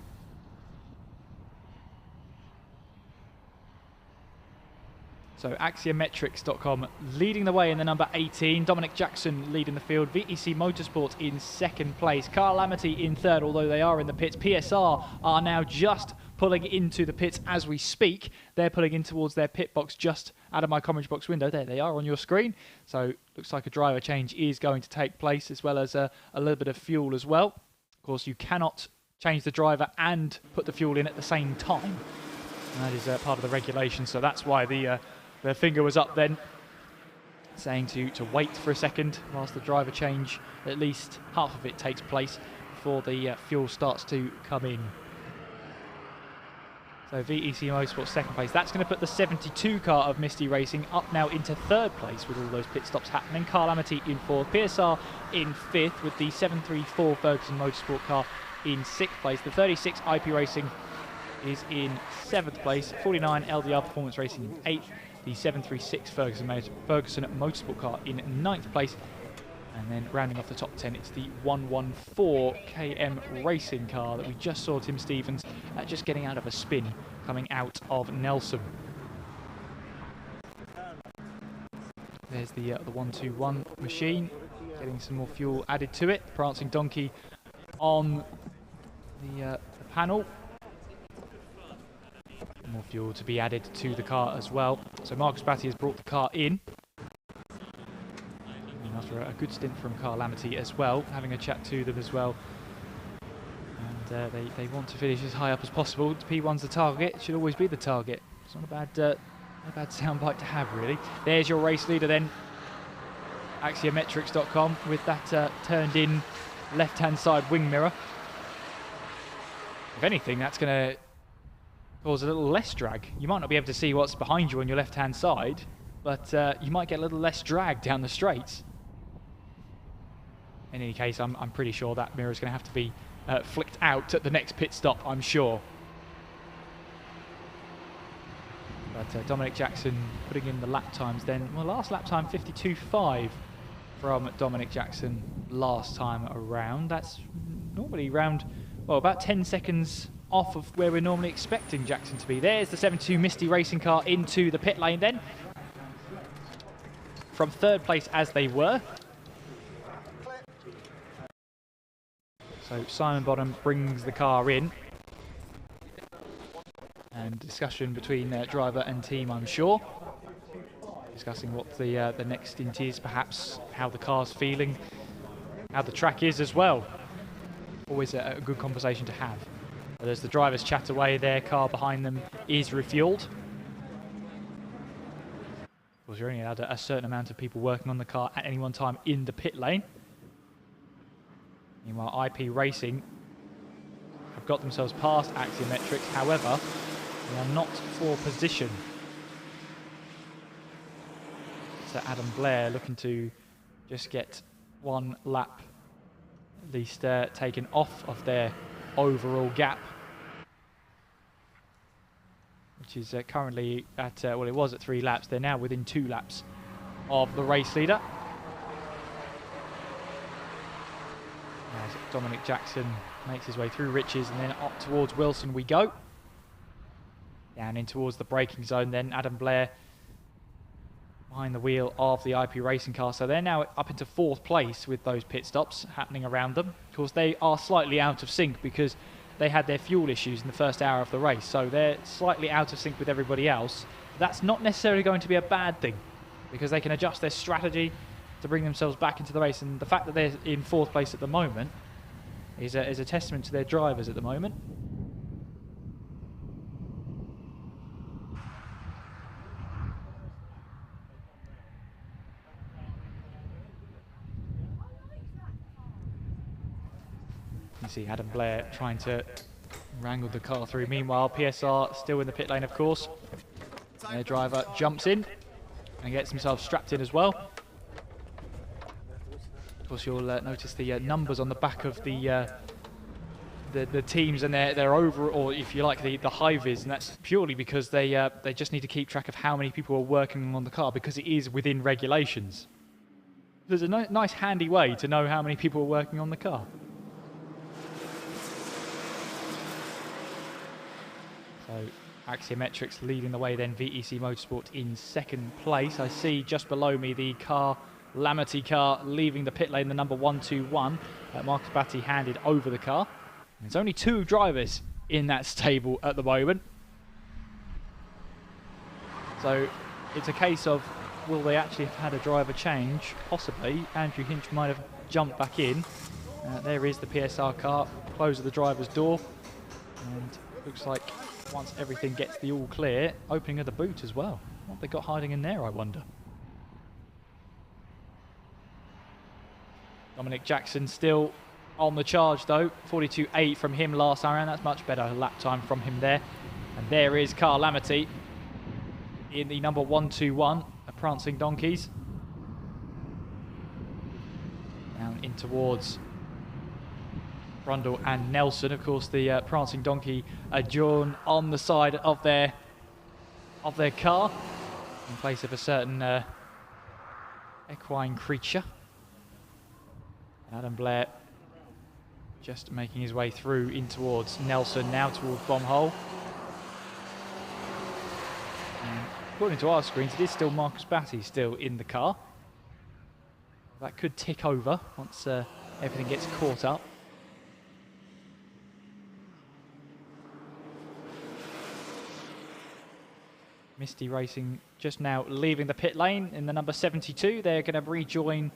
E: So Axiometrics.com leading the way in the number 18. Dominic Jackson leading the field. VEC Motorsport in second place. Carl Amity in third, although they are in the pits. PSR are now just pulling into the pits as we speak. They're pulling in towards their pit box just out of my commentary box window. There they are on your screen. So looks like a driver change is going to take place, as well as a little bit of fuel as well. Of course, you cannot change the driver and put the fuel in at the same time. And that is part of the regulation. So that's why the finger was up then, saying to wait for a second whilst the driver change, at least half of it takes place before the fuel starts to come in. So VEC Motorsport second place. That's going to put the 72 car of Misty Racing up now into third place with all those pit stops happening. Carl Amity in fourth. PSR in fifth with the 734 Ferguson Motorsport car in sixth place. The 36 IP Racing is in seventh place. 49 LDR Performance Racing in eighth. The 736 Ferguson Motorsport car in ninth place. And then rounding off the top 10, it's the 114 KM Racing car that we just saw Tim Stevens just getting out of a spin coming out of Nelson. There's the 121 machine, getting some more fuel added to it. Prancing Donkey on the panel. More fuel to be added to the car as well. So Marcus Batty has brought the car in. And after a good stint from Carl Amity as well, having a chat to them as well. And they want to finish as high up as possible. P1's the target. It should always be the target. It's not a bad soundbite to have, really. There's your race leader then. Axiometrics.com with that turned in left-hand side wing mirror. If anything, that's going to cause a little less drag. You might not be able to see what's behind you on your left-hand side, but you might get a little less drag down the straights. In any case, I'm pretty sure that mirror is going to have to be flicked out at the next pit stop, I'm sure. But Dominic Jackson putting in the lap times then. Well, last lap time 52.5 from Dominic Jackson last time around. That's normally around, well, about 10 seconds off of where we're normally expecting Jackson to be. There's the 72 Misty racing car into the pit lane then. From third place as they were. So Simon Bonham brings the car in. And discussion between driver and team, I'm sure. Discussing what the next stint is, perhaps how the car's feeling, how the track is as well. Always a good conversation to have. But as the drivers chat away, their car behind them is refueled. Of course, you're only allowed a certain amount of people working on the car at any one time in the pit lane. Meanwhile, IP Racing have got themselves past Axiometrics. However, they are not for position. So Adam Blair looking to just get one lap at least taken off of their overall gap, which is currently at, well, it was at 3 laps. They're now within 2 laps of the race leader. As Dominic Jackson makes his way through Riches and then up towards Wilson we go. Down in towards the braking zone then, Adam Blair behind the wheel of the IP Racing car. So they're now up into 4th place with those pit stops happening around them. Of course, they are slightly out of sync because they had their fuel issues in the first hour of the race. So they're slightly out of sync with everybody else. That's not necessarily going to be a bad thing because they can adjust their strategy to bring themselves back into the race. And the fact that they're in 4th place at the moment is a testament to their drivers at the moment. You see Adam Blair trying to wrangle the car through. Meanwhile, PSR still in the pit lane, of course. Their driver jumps in and gets himself strapped in as well. Of course, you'll notice the numbers on the back of the teams and their overall, or if you like, the high-vis, and that's purely because they just need to keep track of how many people are working on the car because it is within regulations. There's a nice handy way to know how many people are working on the car. So Axiometrics leading the way then, VEC Motorsport in 2nd place. I see just below me the Lamity car leaving the pit lane, the number 121. Marcus Batty handed over the car. And there's only 2 drivers in that stable at the moment. So it's a case of, will they actually have had a driver change? Possibly. Andrew Hinch might have jumped back in. There is the PSR car, close of the driver's door. And looks like once everything gets the all clear, opening of the boot as well. What have they got hiding in there, I wonder? Dominic Jackson still on the charge though. 42.8 from him last time around. That's much better lap time from him there. And there is Carl Lamity in the number 121, the Prancing Donkeys. Down in towards Brundle and Nelson. Of course, the Prancing Donkey adjourn on the side of their car in place of a certain equine creature. Adam Blair just making his way through in towards Nelson, now towards Bomb-Hole. According to our screens, it is still Marcus Batty still in the car. That could tick over once everything gets caught up. Misty Racing just now leaving the pit lane in the number 72. They're going to rejoin.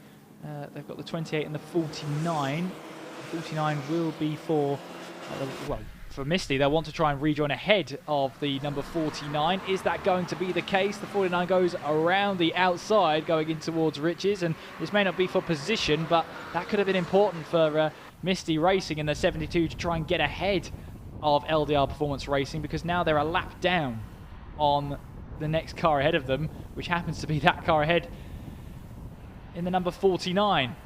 E: They've got the 28 and the 49. The 49 will be for, well, for Misty. They'll want to try and rejoin ahead of the number 49. Is that going to be the case? The 49 goes around the outside going in towards Riches, and this may not be for position, but that could have been important for Misty Racing in the 72 to try and get ahead of LDR Performance Racing, because now they're a lap down on the next car ahead of them, which happens to be that car ahead in the number 49.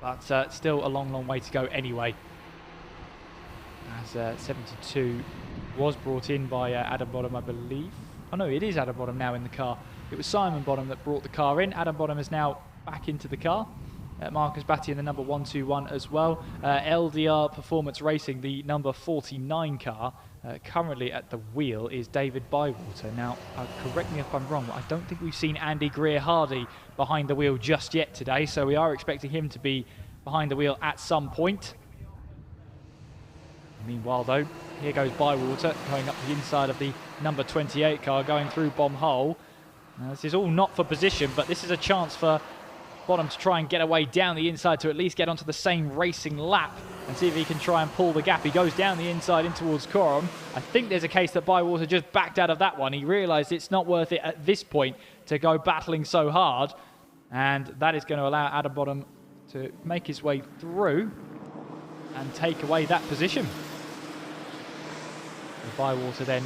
E: But still a long, long way to go anyway, as 72 was brought in by Adam Bottom, I believe. Oh no, it is Adam Bottom now in the car. It was Simon Bottom that brought the car in. Adam Bottom is now back into the car. Marcus Batty in the number 121 as well. LDR Performance Racing, the number 49 car, currently at the wheel is David Bywater. Now, correct me if I'm wrong, I don't think we've seen Andy Greer-Hardy behind the wheel just yet today, so we are expecting him to be behind the wheel at some point. Meanwhile, though, here goes Bywater going up the inside of the number 28 car, going through Bomb Hole. Now, this is all not for position, but this is a chance for Bottom to try and get away down the inside to at least get onto the same racing lap and see if he can try and pull the gap. He goes down the inside in towards Coram. I think there's a case that Bywater just backed out of that one. He realised it's not worth it at this point to go battling so hard, and that is going to allow Adam Bottom to make his way through and take away that position. And Bywater then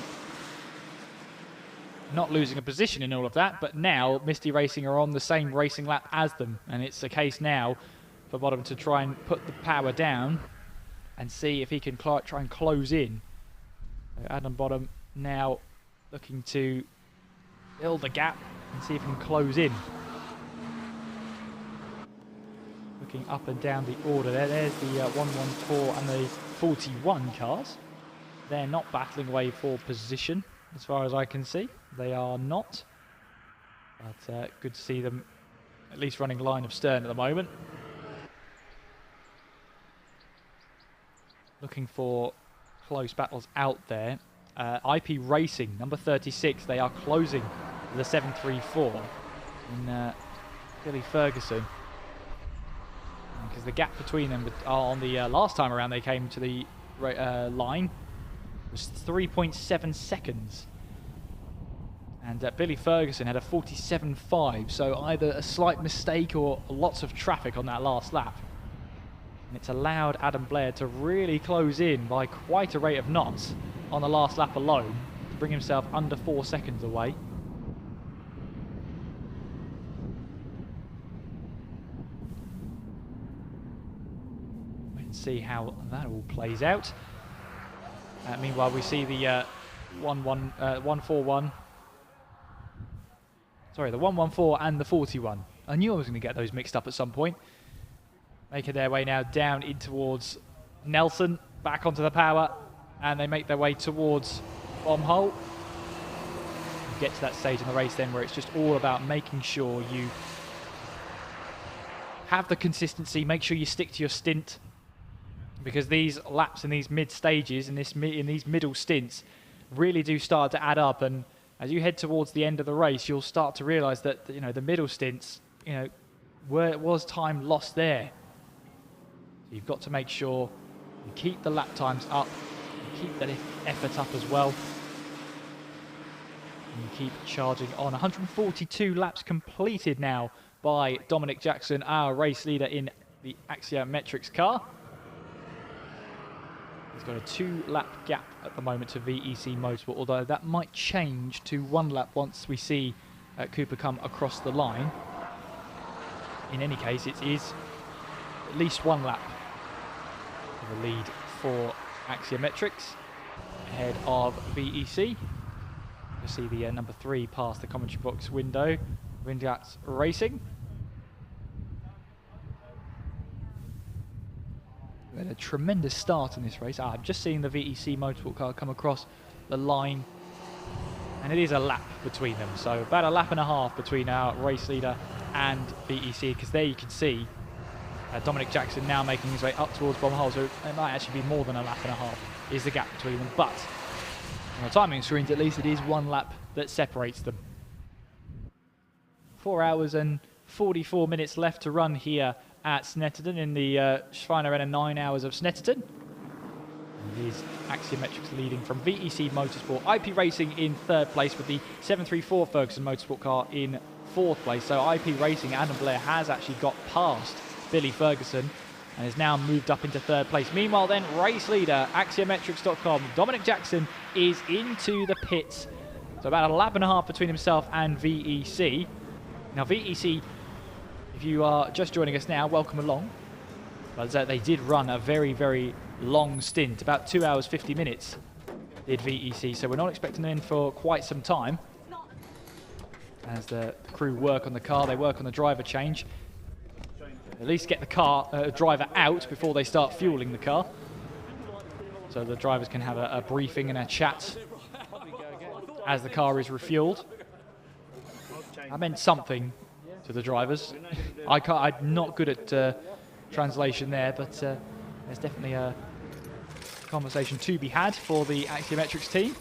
E: not losing a position in all of that, but now Misty Racing are on the same racing lap as them, and it's a case now for Bottom to try and put the power down and see if he can try and close in. So Adam Bottom now looking to build the gap and see if he can close in. Looking up and down the order there, there's the 114 and the 41 cars. They're not battling away for position as far as I can see. They are not, but good to see them at least running line of stern at the moment. Looking for close battles out there. IP Racing, number 36, they are closing the 734 in Billy Ferguson. Because the gap between them on the last time around they came to the line was 3.7 seconds. And Billy Ferguson had a 47.5, so either a slight mistake or lots of traffic on that last lap. And it's allowed Adam Blair to really close in by quite a rate of knots on the last lap alone to bring himself under 4 seconds away. Wait and see how that all plays out. Meanwhile, we see the 141. Sorry, the 114 and the 41. I knew I was going to get those mixed up at some point. Making their way now down in towards Nelson, back onto the power, and they make their way towards Bomb Hole. You get to that stage in the race then where it's just all about making sure you have the consistency, make sure you stick to your stint, because these laps in these mid stages and in these middle stints really do start to add up. And as you head towards the end of the race, you'll start to realise that the middle stints, where it was time lost there. So you've got to make sure you keep the lap times up, you keep that effort up as well, and you keep charging on. 142 laps completed now by Dominic Jackson, our race leader in the Axiometrics car. He's got a 2-lap gap at the moment to VEC Motorsport, although that might change to 1 lap once we see Cooper come across the line. In any case, it is at least 1 lap of the lead for Axiometrics ahead of VEC. You see the number 3 past the commentary box window, Windgats Racing. We had a tremendous start in this race. I'm just seeing the VEC Motorsport car come across the line, and it is a lap between them, so about a lap and a half between our race leader and VEC, because there you can see Dominic Jackson now making his way up towards Bomb Hole, so it might actually be more than a lap and a half is the gap between them, but on the timing screens at least it is 1 lap that separates them. 4 hours and 44 minutes left to run here at Snetterton in the Schreiner Arena 9 hours of Snetterton. It is Axiometrics leading from VEC Motorsport. IP Racing in 3rd place with the 734 Ferguson Motorsport car in 4th place. So IP Racing, Adam Blair has actually got past Billy Ferguson and has now moved up into third place. Meanwhile then, race leader, axiometrics.com, Dominic Jackson is into the pits. So about a lap and a half between himself and VEC. Now VEC, if you are just joining us now, welcome along. But they did run a very, very long stint, about 2 hours 50 minutes did VEC, so we're not expecting them in for quite some time. As the crew work on the car, they work on the driver change. At least get the driver out before they start fueling the car. So the drivers can have a briefing and a chat as the car is refueled. I meant something to the drivers. I'm not good at translation there, but there's definitely a conversation to be had for the Axiometrics team.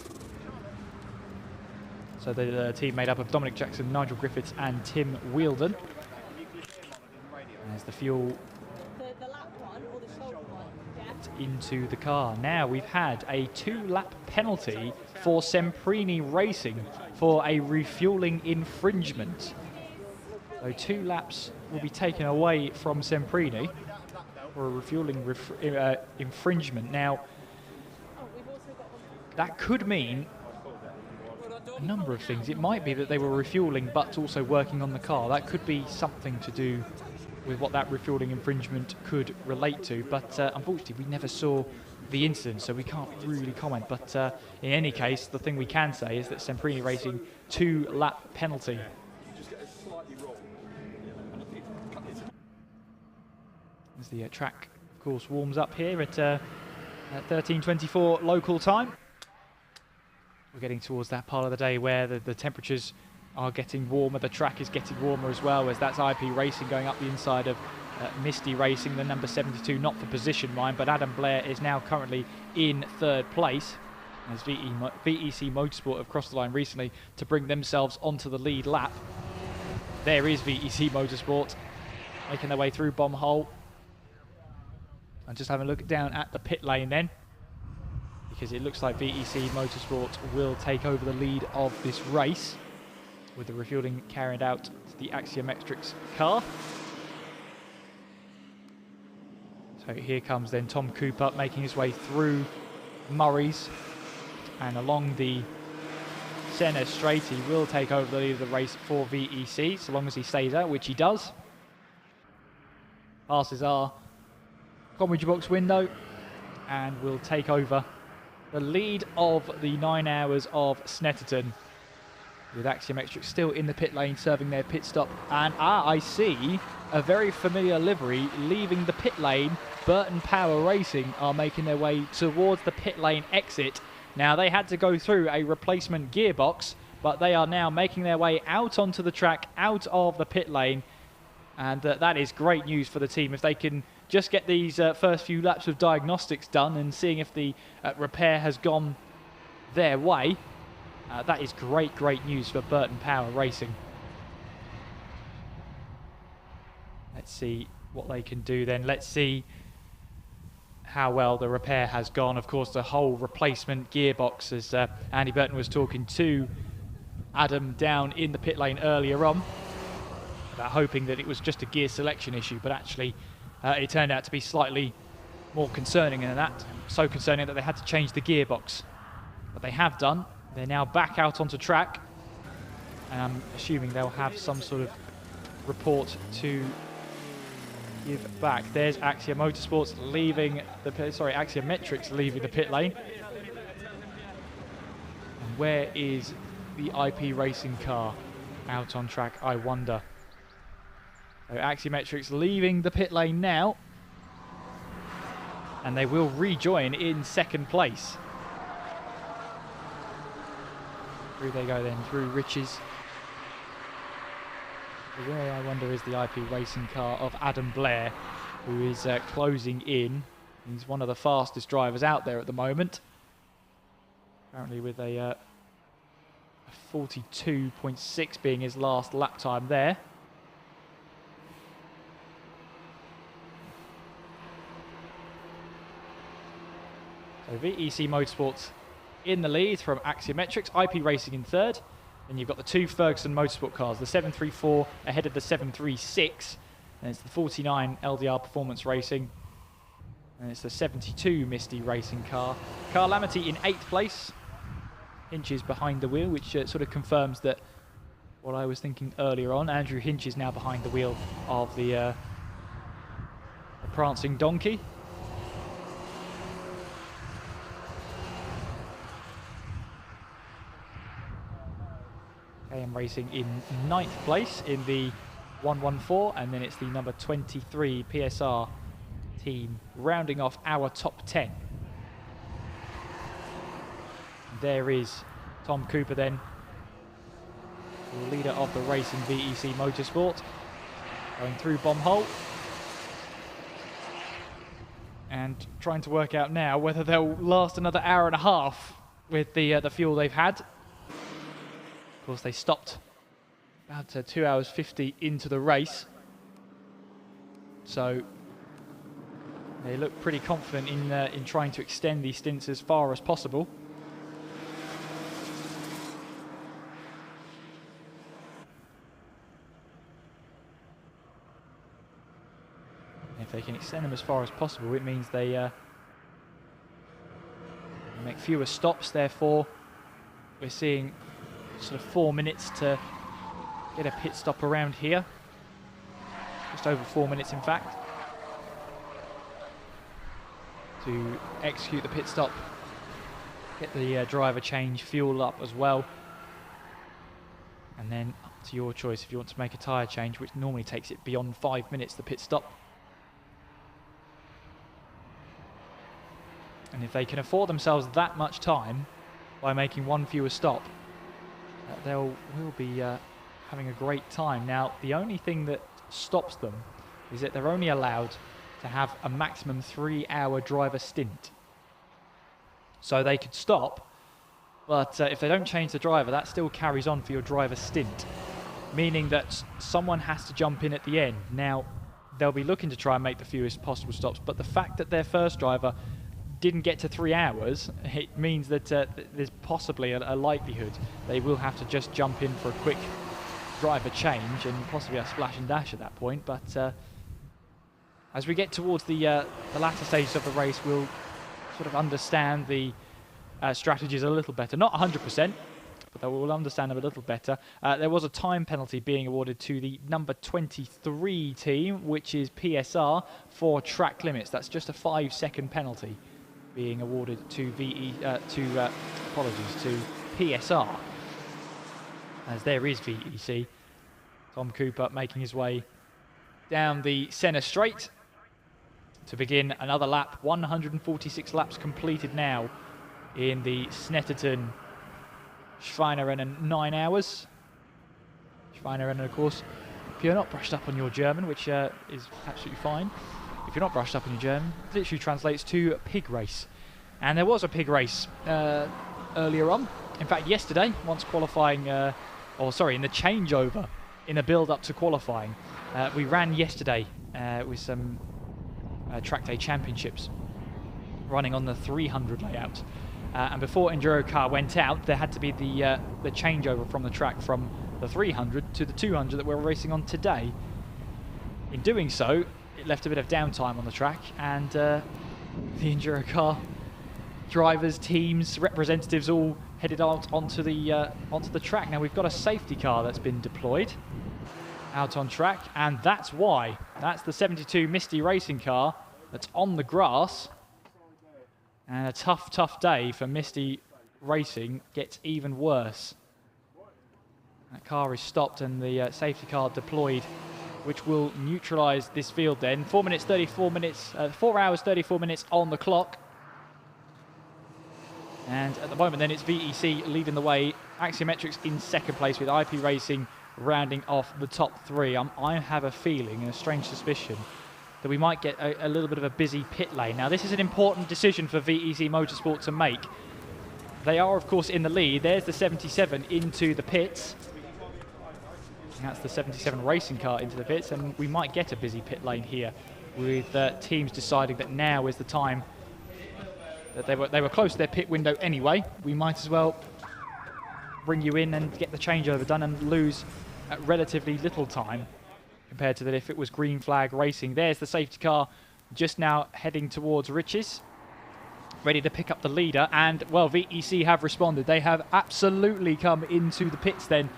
E: So the team made up of Dominic Jackson, Nigel Griffiths and Tim Wheeldon. As the fuel into the car. Now we've had a 2-lap penalty for Semprini Racing for a refueling infringement. So 2 laps will be taken away from Semprini for a refueling infringement. Now that could mean a number of things. It might be that they were refueling but also working on the car. That could be something to do with what that refueling infringement could relate to, but unfortunately we never saw the incident, so we can't really comment. But in any case, the thing we can say is that Semprini Racing 2-lap penalty. As the track, of course, warms up here at 13:24 local time. We're getting towards that part of the day where the temperatures are getting warmer, the track is getting warmer as well, as that's IP Racing going up the inside of Misty Racing, the number 72, not for position mind, but Adam Blair is now currently in third place, as VEC Motorsport have crossed the line recently to bring themselves onto the lead lap. There is VEC Motorsport making their way through Bomb Hole. And just having a look down at the pit lane then, because it looks like VEC Motorsport will take over the lead of this race, with the refueling carried out to the Axiometrics car. So here comes then Tom Cooper making his way through Murray's and along the Senna straight. He will take over the lead of the race for VEC, so long as he stays out, which he does. Passes our commentary box window and will take over the lead of the 9 hours of Snetterton, with Axiometrics still in the pit lane serving their pit stop. And I see a very familiar livery leaving the pit lane. Burton Power Racing are making their way towards the pit lane exit. Now they had to go through a replacement gearbox, but they are now making their way out onto the track, out of the pit lane. And that is great news for the team. If they can just get these first few laps of diagnostics done and seeing if the repair has gone their way, that is great news for Burton Power Racing. Let's see what they can do then. Let's see how well the repair has gone. Of course, the whole replacement gearbox, as Andy Burton was talking to Adam down in the pit lane earlier on, about hoping that it was just a gear selection issue, but actually it turned out to be slightly more concerning than that. So concerning that they had to change the gearbox. But they have done. They're now back out onto track, and I'm assuming they'll have some sort of report to give back. There's Axia Motorsports leaving the pit, Axiometrics leaving the pit lane. And where is the IP Racing car out on track, I wonder? So Axiometrics leaving the pit lane now, and they will rejoin in second place. Through they go then, through Riches. Where, I wonder, is the IP Racing car of Adam Blair, who is closing in. He's one of the fastest drivers out there at the moment. Apparently with a 42.6 being his last lap time there. So VEC Motorsports in the lead from Axiometrics, IP Racing in third. And you've got the two Ferguson Motorsport cars, the 734 ahead of the 736. And it's the 49 LDR Performance Racing And it's the 72 Misty racing car. Carl Amity in 8th place. Hinch is behind the wheel, which sort of confirms that what I was thinking earlier on. Andrew Hinch is now behind the wheel of the prancing donkey. KM Racing in 9th place in the 114, and then it's the number 23 PSR team rounding off our top 10. There is Tom Cooper then, the leader of the race in VEC Motorsport, going through bomb hole and trying to work out now whether they'll last another hour and a half with the fuel they've had. Of course, they stopped about 2 hours 50 into the race, so they look pretty confident in trying to extend these stints as far as possible. If they can extend them as far as possible, it means they make fewer stops. Therefore, we're seeing sort of 4 minutes to get a pit stop around here. Just over 4 minutes, in fact, to execute the pit stop, get the driver change, fuel up as well, and then up to your choice if you want to make a tyre change, which normally takes it beyond 5 minutes, the pit stop. And if they can afford themselves that much time by making one fewer stop, will be having a great time. Now, the only thing that stops them is that they're only allowed to have a maximum 3-hour driver stint. So they could stop, but if they don't change the driver, that still carries on for your driver stint, meaning that someone has to jump in at the end. Now, they'll be looking to try and make the fewest possible stops, but the fact that their first driver didn't get to 3 hours, it means that there's possibly a likelihood they will have to just jump in for a quick driver change and possibly a splash and dash at that point. But as we get towards the latter stages of the race, we'll sort of understand the strategies a little better. Not 100%, but we'll understand them a little better. There was a time penalty being awarded to the number 23 team, which is PSR, for track limits. That's just a 5-second penalty being awarded to PSR, as there is VEC. Tom Cooper making his way down the centre straight to begin another lap. 146 laps completed now in the Snetterton Schweinerennen 9 hours. Schweinerennen, of course, if you're not brushed up on your German, which is absolutely fine. If you're not brushed up on your German, it literally translates to pig race. And there was a pig race earlier on. In fact, yesterday, once qualifying, in the changeover in the build-up to qualifying, we ran yesterday with some track day championships running on the 300 layout. And before EnduroKA went out, there had to be the changeover from the track from the 300 to the 200 that we're racing on today. In doing so, it left a bit of downtime on the track, and the EnduroKA drivers, teams, representatives all headed out onto the track. Now we've got a safety car that's been deployed out on track, and that's why. That's the 72 Misty racing car that's on the grass. And a tough day for Misty Racing gets even worse. That car is stopped and the safety car deployed, which will neutralise this field then. 4 hours, 34 minutes on the clock. And at the moment then it's VEC leading the way. Axiometrics in second place, with IP Racing rounding off the top three. I have a feeling, and a strange suspicion, that we might get a little bit of a busy pit lane. Now, this is an important decision for VEC Motorsport to make. They are, of course, in the lead. There's the 77 into the pits. And that's the 77 racing car into the pits, and we might get a busy pit lane here, with teams deciding that now is the time. That they were close to their pit window anyway. We might as well bring you in and get the changeover done and lose relatively little time compared to that if it was green flag racing. There's the safety car just now heading towards Riches, ready to pick up the leader. And, well, VEC have responded. They have absolutely come into the pits then.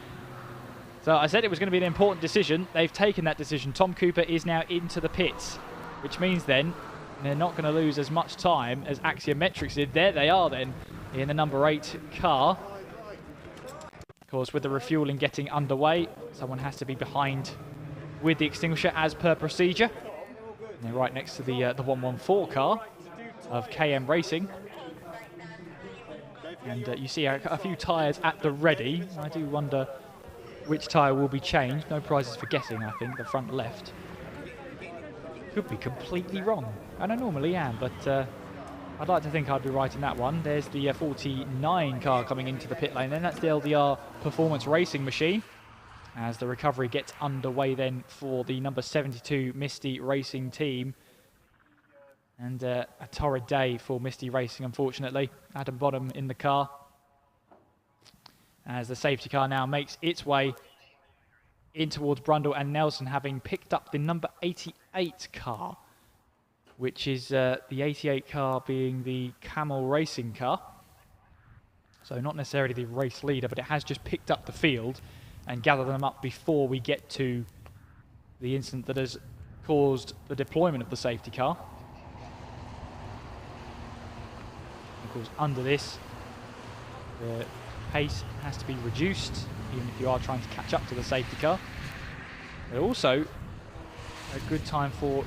E: So I said it was going to be an important decision. They've taken that decision. Tom Cooper is now into the pits, which means then they're not going to lose as much time as Axiometrics did. There they are then in the number 8 car. Of course, with the refueling getting underway, someone has to be behind with the extinguisher as per procedure. And they're right next to the 114 car of KM Racing. And you see a few tyres at the ready. I do wonder which tyre will be changed. No prizes for guessing, I think, the front left. Could be completely wrong, and I normally am, but I'd like to think I'd be right in that one. There's the 49 car coming into the pit lane, then that's the LDR Performance Racing machine, as the recovery gets underway then for the number 72 Misty Racing team. And a torrid day for Misty Racing, unfortunately. Adam Bonham in the car, as the safety car now makes its way in towards Brundle and Nelson, having picked up the number 88 car, which is the 88 car being the Camel Racing car. So not necessarily the race leader, but it has just picked up the field and gathered them up before we get to the incident that has caused the deployment of the safety car. Of course, under this, the pace has to be reduced, even if you are trying to catch up to the safety car. But also, a good time for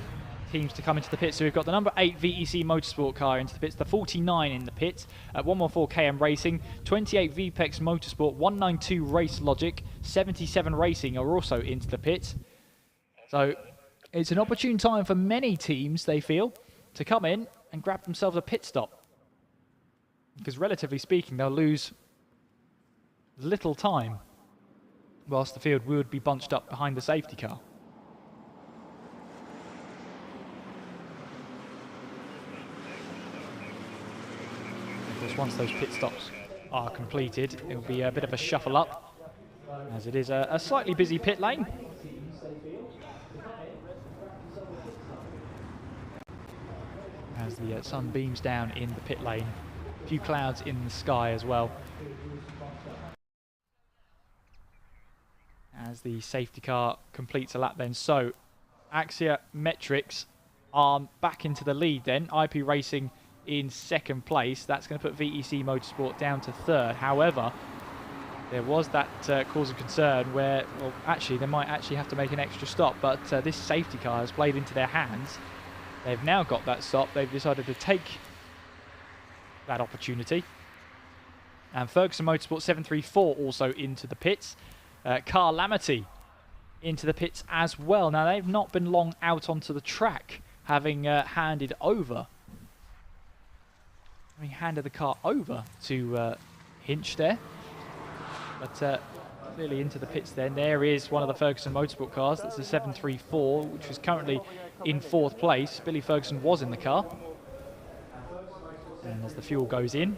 E: teams to come into the pits. So we've got the number 8 VEC Motorsport car into the pits, the 49 in the pits, at 114 KM Racing, 28 VPEX Motorsport, 192 Race Logic, 77 Racing are also into the pits. So it's an opportune time for many teams, they feel, to come in and grab themselves a pit stop. Because relatively speaking, they'll lose little time, whilst the field would be bunched up behind the safety car. Of course, once those pit stops are completed, it will be a bit of a shuffle up, as it is a slightly busy pit lane. As the sun beams down in the pit lane, a few clouds in the sky as well. As the safety car completes a lap then. So Axiometrics are back into the lead then. IP Racing in second place. That's going to put VEC Motorsport down to third. However, there was that cause of concern where, well, actually, they might actually have to make an extra stop, but this safety car has played into their hands. They've now got that stop. They've decided to take that opportunity. And Ferguson Motorsport 734 also into the pits. Car Lamity into the pits as well. Now, they've not been long out onto the track, having handed the car over to Hinch there. But clearly into the pits then. There is one of the Ferguson Motorsport cars. That's the 734, which is currently in fourth place. Billy Ferguson was in the car. And as the fuel goes in,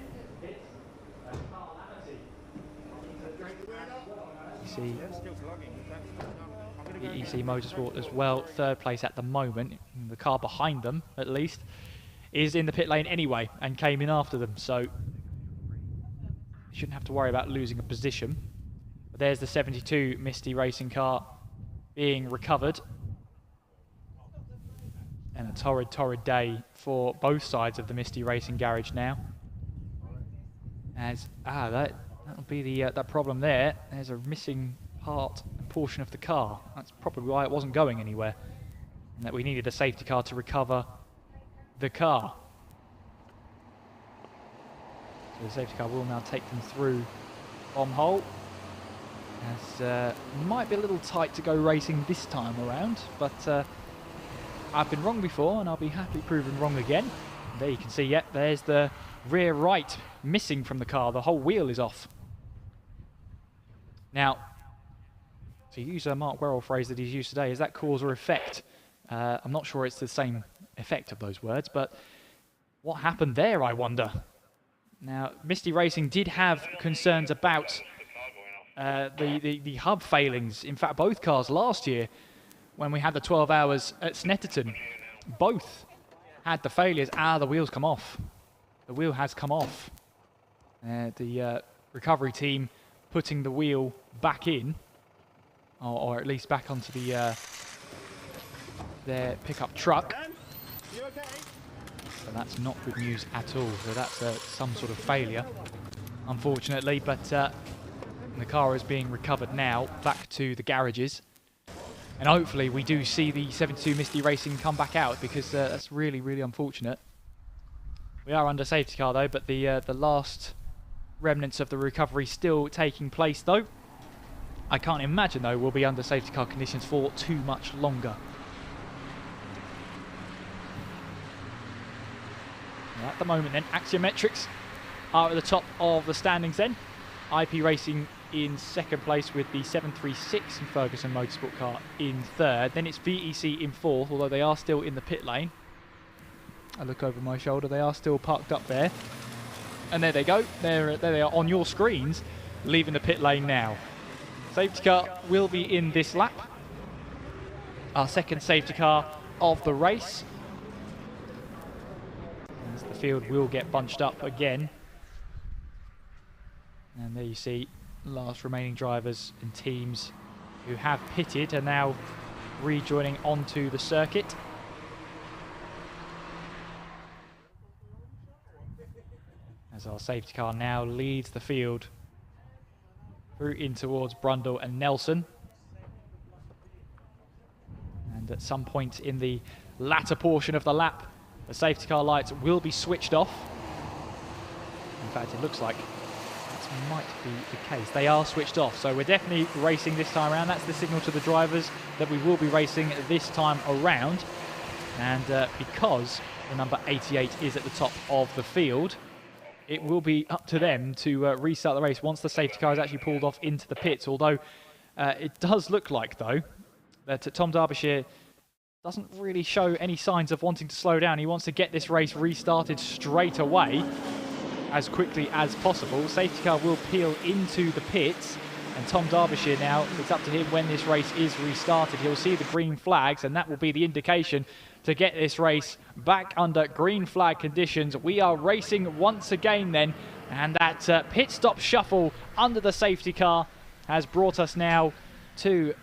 E: EC Motorsport as well, third place at the moment. The car behind them, at least, is in the pit lane anyway and came in after them, so you shouldn't have to worry about losing a position. But there's the 72 Misty Racing car being recovered. And a torrid day for both sides of the Misty Racing garage now. As that'll be the that problem there. There's a missing part and portion of the car. That's probably why it wasn't going anywhere. And that we needed a safety car to recover the car. So the safety car will now take them through bomb hole. As might be a little tight to go racing this time around, but I've been wrong before and I'll be happily proven wrong again. And there you can see, yep, there's the rear right missing from the car. The whole wheel is off. Now, to use a Mark Werrell phrase that he's used today, is that cause or effect? I'm not sure it's the same effect of those words, but what happened there, I wonder? Now, Misty Racing did have concerns about the hub failings. In fact, both cars last year, when we had the 12 hours at Snetterton, both had the failures. The wheel's come off. The wheel has come off. The recovery team putting the wheel back in, or at least back onto the their pickup truck. So that's not good news at all. So that's some sort of failure, unfortunately. But the car is being recovered now back to the garages. And hopefully we do see the 72 Misty Racing come back out, because that's really, really unfortunate. We are under safety car though, but the last remnants of the recovery still taking place though. I can't imagine though we'll be under safety car conditions for too much longer. Now, at the moment then, Axiometrics are at the top of the standings then. IP Racing in second place with the 736 and Ferguson Motorsport car in third. Then it's VEC in fourth, although they are still in the pit lane. I look over my shoulder, they are still parked up there. And there they go, there they are on your screens, leaving the pit lane now. Safety car will be in this lap. Our second safety car of the race. As the field will get bunched up again. And there you see last remaining drivers and teams who have pitted are now rejoining onto the circuit. As our safety car now leads the field through in towards Brundle and Nelson. And at some point in the latter portion of the lap, the safety car lights will be switched off. In fact, it looks like that might be the case. They are switched off, so we're definitely racing this time around. That's the signal to the drivers that we will be racing this time around. And because the number 88 is at the top of the field, it will be up to them to restart the race once the safety car is actually pulled off into the pits. Although it does look like, though, that Tom Derbyshire doesn't really show any signs of wanting to slow down. He wants to get this race restarted straight away, as quickly as possible. Safety car will peel into the pits, and Tom Derbyshire now, it's up to him when this race is restarted. He'll see the green flags, and that will be the indication to get this race back under green flag conditions. We are racing once again then, and that pit stop shuffle under the safety car has brought us now to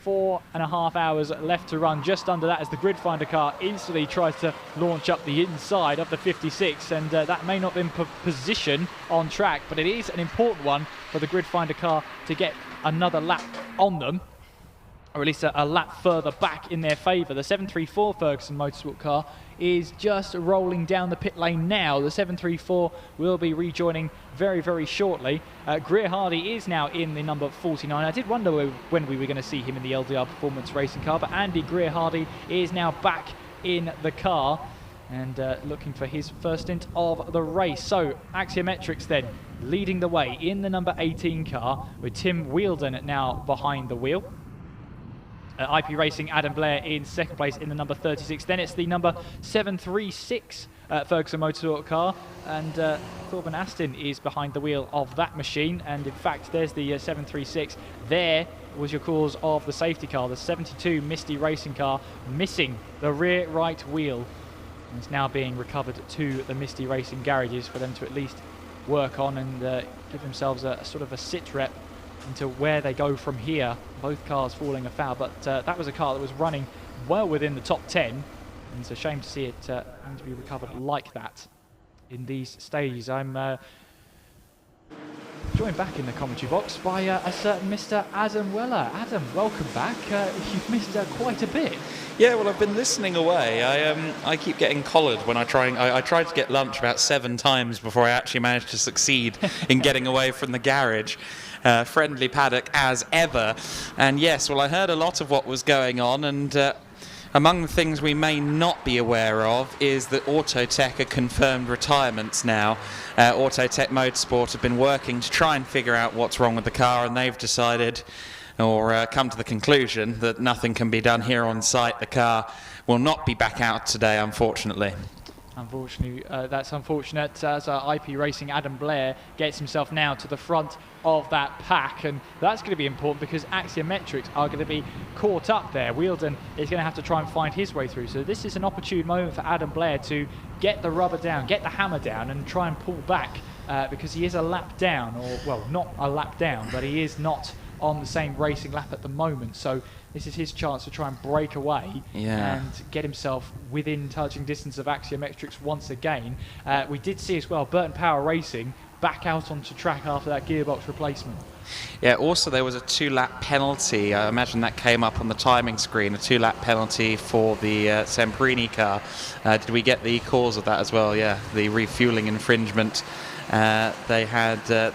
E: 4.5 hours left to run, just under that, as the grid finder car instantly tries to launch up the inside of the 56, and that may not be in position on track, but it is an important one for the grid finder car to get another lap on them, or at least a lap further back in their favour. The 734 Ferguson Motorsport car is just rolling down the pit lane now. The 734 will be rejoining very, very shortly. Greer Hardy is now in the number 49. I did wonder when we were going to see him in the LDR Performance Racing car, but Andy Greer Hardy is now back in the car and looking for his first stint of the race. So Axiometrics then leading the way in the number 18 car, with Tim Wheeldon now behind the wheel. IP Racing, Adam Blair in second place in the number 36. Then it's the number 736 Ferguson Motorsport car, and Thorben Aston is behind the wheel of that machine. And in fact, there's the 736. There was your cause of the safety car, the 72 Misty Racing car, missing the rear right wheel. And it's now being recovered to the Misty Racing garages for them to at least work on and give themselves a sort of a sit rep into where they go from here. Both cars falling afoul, but that was a car that was running well within the top 10, and it's a shame to see it having to be recovered like that in these stages. I'm joined back in the commentary box by a certain Mr. Adam Weller. Adam, welcome back. You've missed quite a bit.
K: Yeah, well, I've been listening away. I keep getting collared when I tried to get lunch about 7 times before I actually managed to succeed in getting away from the garage. Friendly paddock as ever. And yes, well, I heard a lot of what was going on, and among the things we may not be aware of is that Autotech are confirmed retirements now. Autotech Motorsport have been working to try and figure out what's wrong with the car, and they've decided, or come to the conclusion, that nothing can be done here on site. The car will not be back out today, unfortunately.
E: Unfortunately, that's unfortunate as IP Racing Adam Blair gets himself now to the front of that pack, and that's going to be important because Axiometrics are going to be caught up there. Wheeldon is going to have to try and find his way through, so this is an opportune moment for Adam Blair to get the rubber down, get the hammer down, and try and pull back because he is a lap down, or well, not a lap down, but he is not on the same racing lap at the moment, so this is his chance to try and break away and get himself within touching distance of Axiometrics once again. We did see as well Burton Power Racing back out onto track after that gearbox replacement.
K: Yeah, also there was a 2-lap penalty. I imagine that came up on the timing screen, a 2-lap penalty for the Semprini car. Did we get the cause of that as well? Yeah, the refueling infringement. They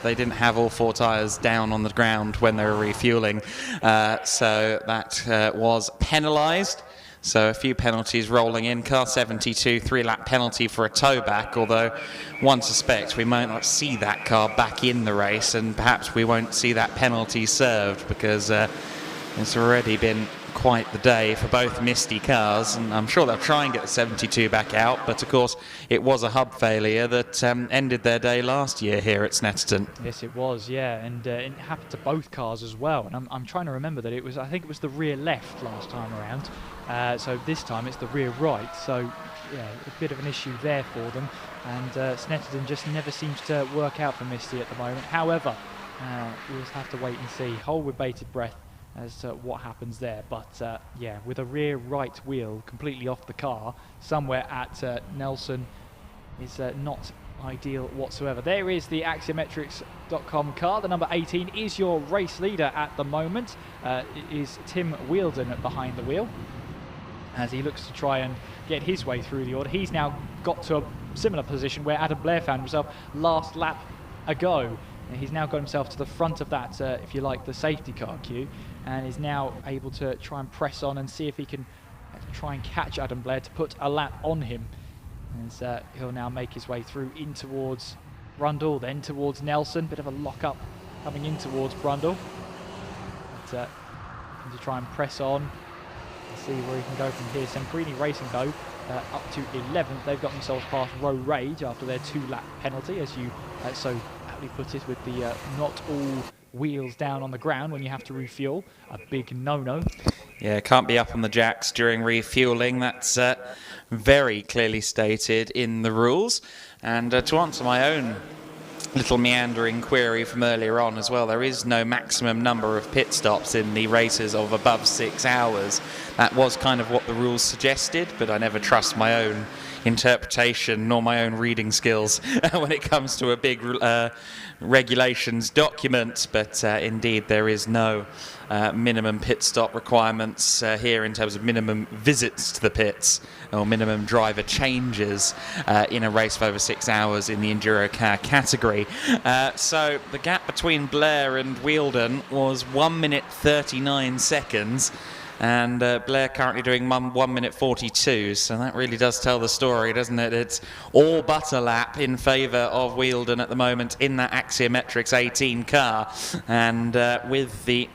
K: didn't have all 4 tyres down on the ground when they were refueling, so that was penalised. So a few penalties rolling in. Car 72, 3-lap penalty for a tow back, although one suspects we might not see that car back in the race, and perhaps we won't see that penalty served because it's already been quite the day for both Misty cars, and I'm sure they'll try and get the 72 back out, but of course it was a hub failure that ended their day last year here at Snetterton.
E: Yes, it was, yeah, and it happened to both cars as well, and I'm trying to remember that I think it was the rear left last time around, so this time it's the rear right, so yeah, a bit of an issue there for them, and Snetterton just never seems to work out for Misty at the moment. However, we'll have to wait and see, hold with bated breath as to what happens there, but yeah, with a rear right wheel completely off the car somewhere at Nelson is not ideal whatsoever. There is the Axiometrics.com car. The number 18 is your race leader at the moment. It is Tim Wheeldon behind the wheel as he looks to try and get his way through the order. He's now got to a similar position where Adam Blair found himself last lap ago. He's now got himself to the front of that, if you like, the safety car queue, and is now able to try and press on and see if he can try and catch Adam Blair to put a lap on him. As he'll now make his way through in towards Brundle, then towards Nelson. Bit of a lock-up coming in towards Brundle. But to try and press on and see where he can go from here. Semprini Racing, though, up to 11th. They've got themselves past Row Rage after their 2-lap penalty, as you so aptly put it, with the not all wheels down on the ground when you have to refuel. A big no-no.
K: Yeah, can't be up on the jacks during refueling. That's very clearly stated in the rules. And to answer my own little meandering query from earlier on as well, there is no maximum number of pit stops in the races of above 6 hours. That was kind of what the rules suggested, but I never trust my own interpretation nor my own reading skills when it comes to a big regulations document. But indeed there is no minimum pit stop requirements here in terms of minimum visits to the pits or minimum driver changes in a race of over 6 hours in the EnduroKA category. So the gap between Blair and Wheeldon was 1 minute 39 seconds. And Blair currently doing 1 minute 42, so that really does tell the story, doesn't it? It's all but a lap in favour of Wheeldon at the moment in that Axiometrics 18 car. And with the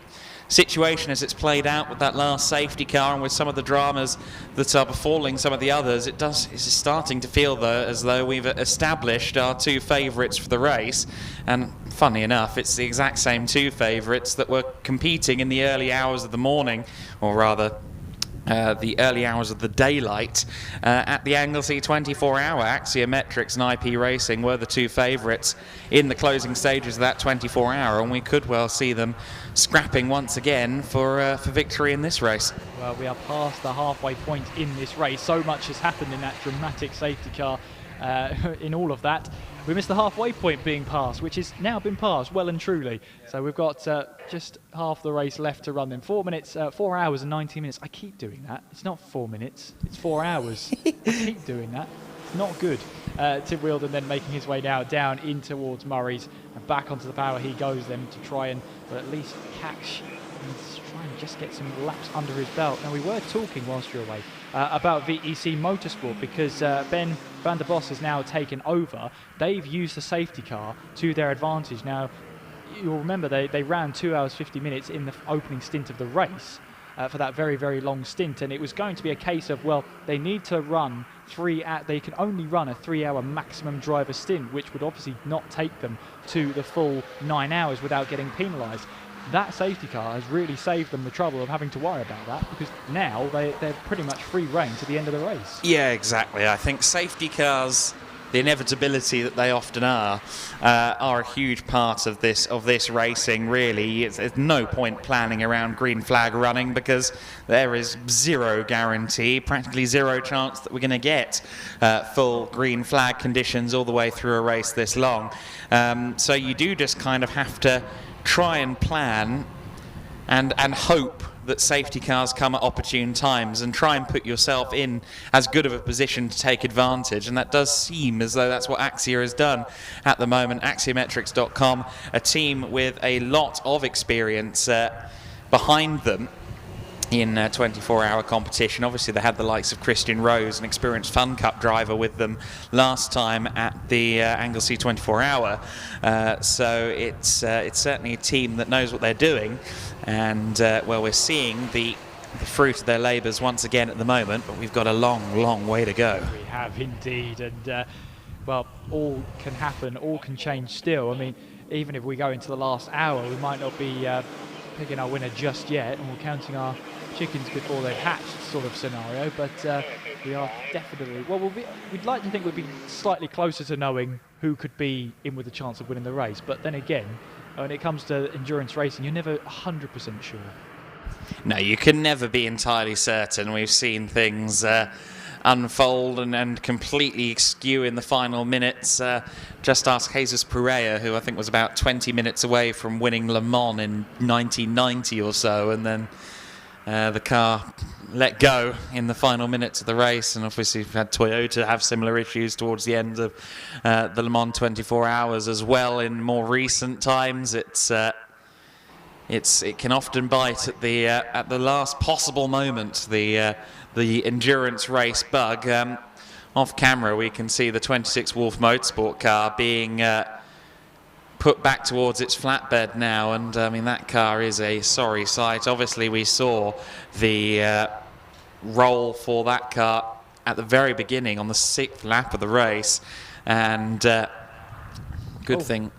K: situation as it's played out with that last safety car and with some of the dramas that are befalling some of the others, it's starting to feel though as though we've established our 2 favourites for the race. And funny enough, it's the exact same 2 favourites that were competing in the early hours of the morning, or rather the early hours of the daylight at the Anglesey 24-hour. Axiometrics and IP Racing were the 2 favourites in the closing stages of that 24-hour, and we could well see them scrapping once again for victory in this race.
E: Well, we are past the halfway point in this race. So much has happened in that dramatic safety car. In all of that, we missed the halfway point being passed, which has now been passed well and truly. So we've got just half the race left to run then. 4 hours and 19 minutes. I keep doing that. It's not 4 minutes, it's 4 hours. I keep doing that. It's not good. Tim Wheeldon then making his way now down in towards Murray's and back onto the power he goes then to try and at least catch and try and just get some laps under his belt. Now we were talking whilst you're away about VEC Motorsport because Ben van der Bos has now taken over. They've used the safety car to their advantage. Now you'll remember they ran 2 hours 50 minutes in the opening stint of the race for that very, very long stint, and it was going to be a case of, well, they need to run they can only run a 3-hour maximum driver stint, which would obviously not take them to the full 9 hours without getting penalised. That safety car has really saved them the trouble of having to worry about that, because now they're pretty much free reign to the end of the race.
K: Yeah, exactly. I think safety cars, the inevitability that they often are a huge part of this racing, really. There's no point planning around green flag running, because there is zero guarantee, practically zero chance that we're going to get full green flag conditions all the way through a race this long. So you do just kind of have to try and plan and hope that safety cars come at opportune times, and try and put yourself in as good of a position to take advantage. And that does seem as though that's what Axia has done at the moment. Axiometrics.com, a team with a lot of experience behind them in 24-hour competition. Obviously they had the likes of Christian Rose, an experienced Fun Cup driver, with them last time at the Anglesey 24-hour. So it's certainly a team that knows what they're doing, and well, we're seeing the fruit of their labours once again at the moment, but we've got a long way to go.
E: We have indeed, and well, all can happen, all can change still. I mean, even if we go into the last hour, we might not be picking our winner just yet, and we're counting our chickens before they've hatched sort of scenario, but we are definitely, well, we'd like to think we'd be slightly closer to knowing who could be in with a chance of winning the race. But then again, when it comes to endurance racing, you're never 100% sure.
K: No, you can never be entirely certain. We've seen things unfold and completely skew in the final minutes. Just ask Jesus Pereira, who I think was about 20 minutes away from winning Le Mans in 1990 or so, and then the car let go in the final minutes of the race. And obviously we've had Toyota have similar issues towards the end of the Le Mans 24 hours as well in more recent times. It can often bite at the last possible moment, the endurance race bug. Off camera we can see the 26 Wolf Motorsport car being put back towards its flatbed now, and I mean, that car is a sorry sight. Obviously we saw the roll for that car at the very beginning on the 6th lap of the race, and good thing.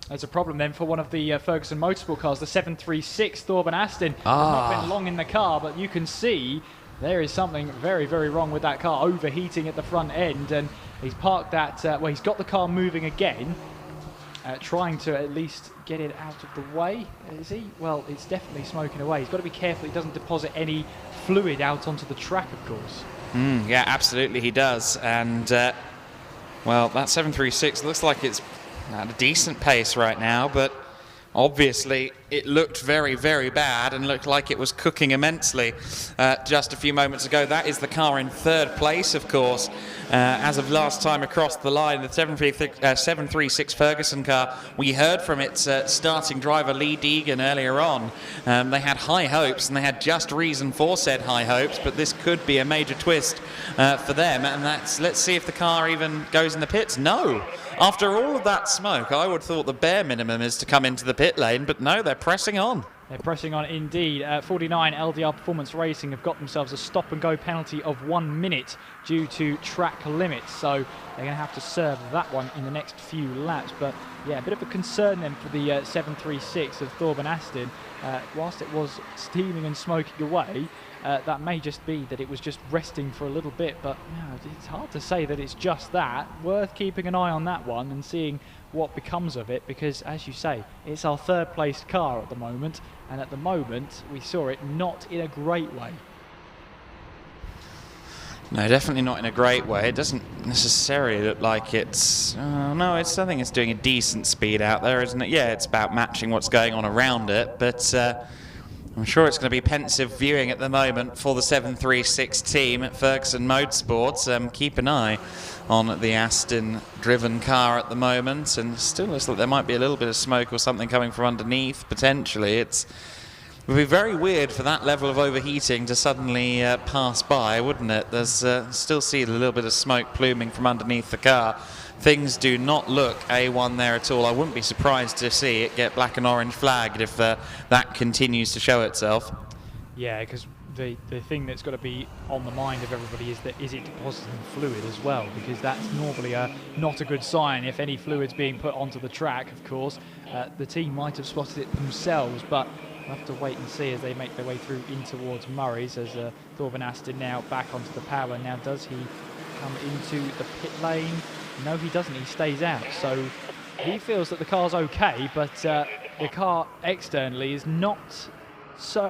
E: There's a problem then for one of the Ferguson Motorsport cars, the 736 Thorben Aston. Has not been long in the car, but you can see there is something very wrong with that car, overheating at the front end, and he's parked that, well, he's got the car moving again, trying to at least get it out of the way. Is he? Well, it's definitely smoking away. He's got to be careful he doesn't deposit any fluid out onto the track, of course.
K: Yeah, absolutely he does. And, well, that 736 looks like it's at a decent pace right now, but obviously it looked very bad and looked like it was cooking immensely just a few moments ago. That is the car in 3rd place, of course, as of last time across the line, the 736 Ferguson car. We heard from its starting driver Lee Deegan earlier on. They had high hopes, and they had just reason for said high hopes, but this could be a major twist for them, and let's see if the car even goes in the pits. No. After all of that smoke, I would have thought the bare minimum is to come into the pit lane, but no, they're pressing on.
E: They're pressing on indeed. 49 LDR Performance Racing have got themselves a stop-and-go penalty of 1 minute due to track limits, so they're going to have to serve that one in the next few laps. But yeah, a bit of a concern then for the 736 of Thorben Aston. Whilst it was steaming and smoking away, that may just be that it was just resting for a little bit, but it's hard to say that it's just that. Worth keeping an eye on that one and seeing what becomes of it, because as you say, it's our 3rd placed car at the moment, and at the moment we saw it not in a great way.
K: No, definitely not in a great way. It doesn't necessarily look like it's... no, I think it's doing a decent speed out there, isn't it? Yeah, it's about matching what's going on around it, but I'm sure it's going to be pensive viewing at the moment for the 736 team at Ferguson Motorsports. Keep an eye on the Aston-driven car at the moment, and still looks like there might be a little bit of smoke or something coming from underneath, potentially. It would be very weird for that level of overheating to suddenly pass by, wouldn't it? There's still see a little bit of smoke pluming from underneath the car. Things do not look A1 there at all. I wouldn't be surprised to see it get black and orange flagged if that continues to show itself.
E: Yeah, because the thing that's got to be on the mind of everybody is it depositing fluid as well, because that's normally not a good sign. If any fluid's being put onto the track, of course, the team might have spotted it themselves, but we'll have to wait and see as they make their way through in towards Murray's, as Thorben Aston now back onto the power. Now, does he come into the pit lane? No, he doesn't. He stays out. So he feels that the car's okay, but the car externally is not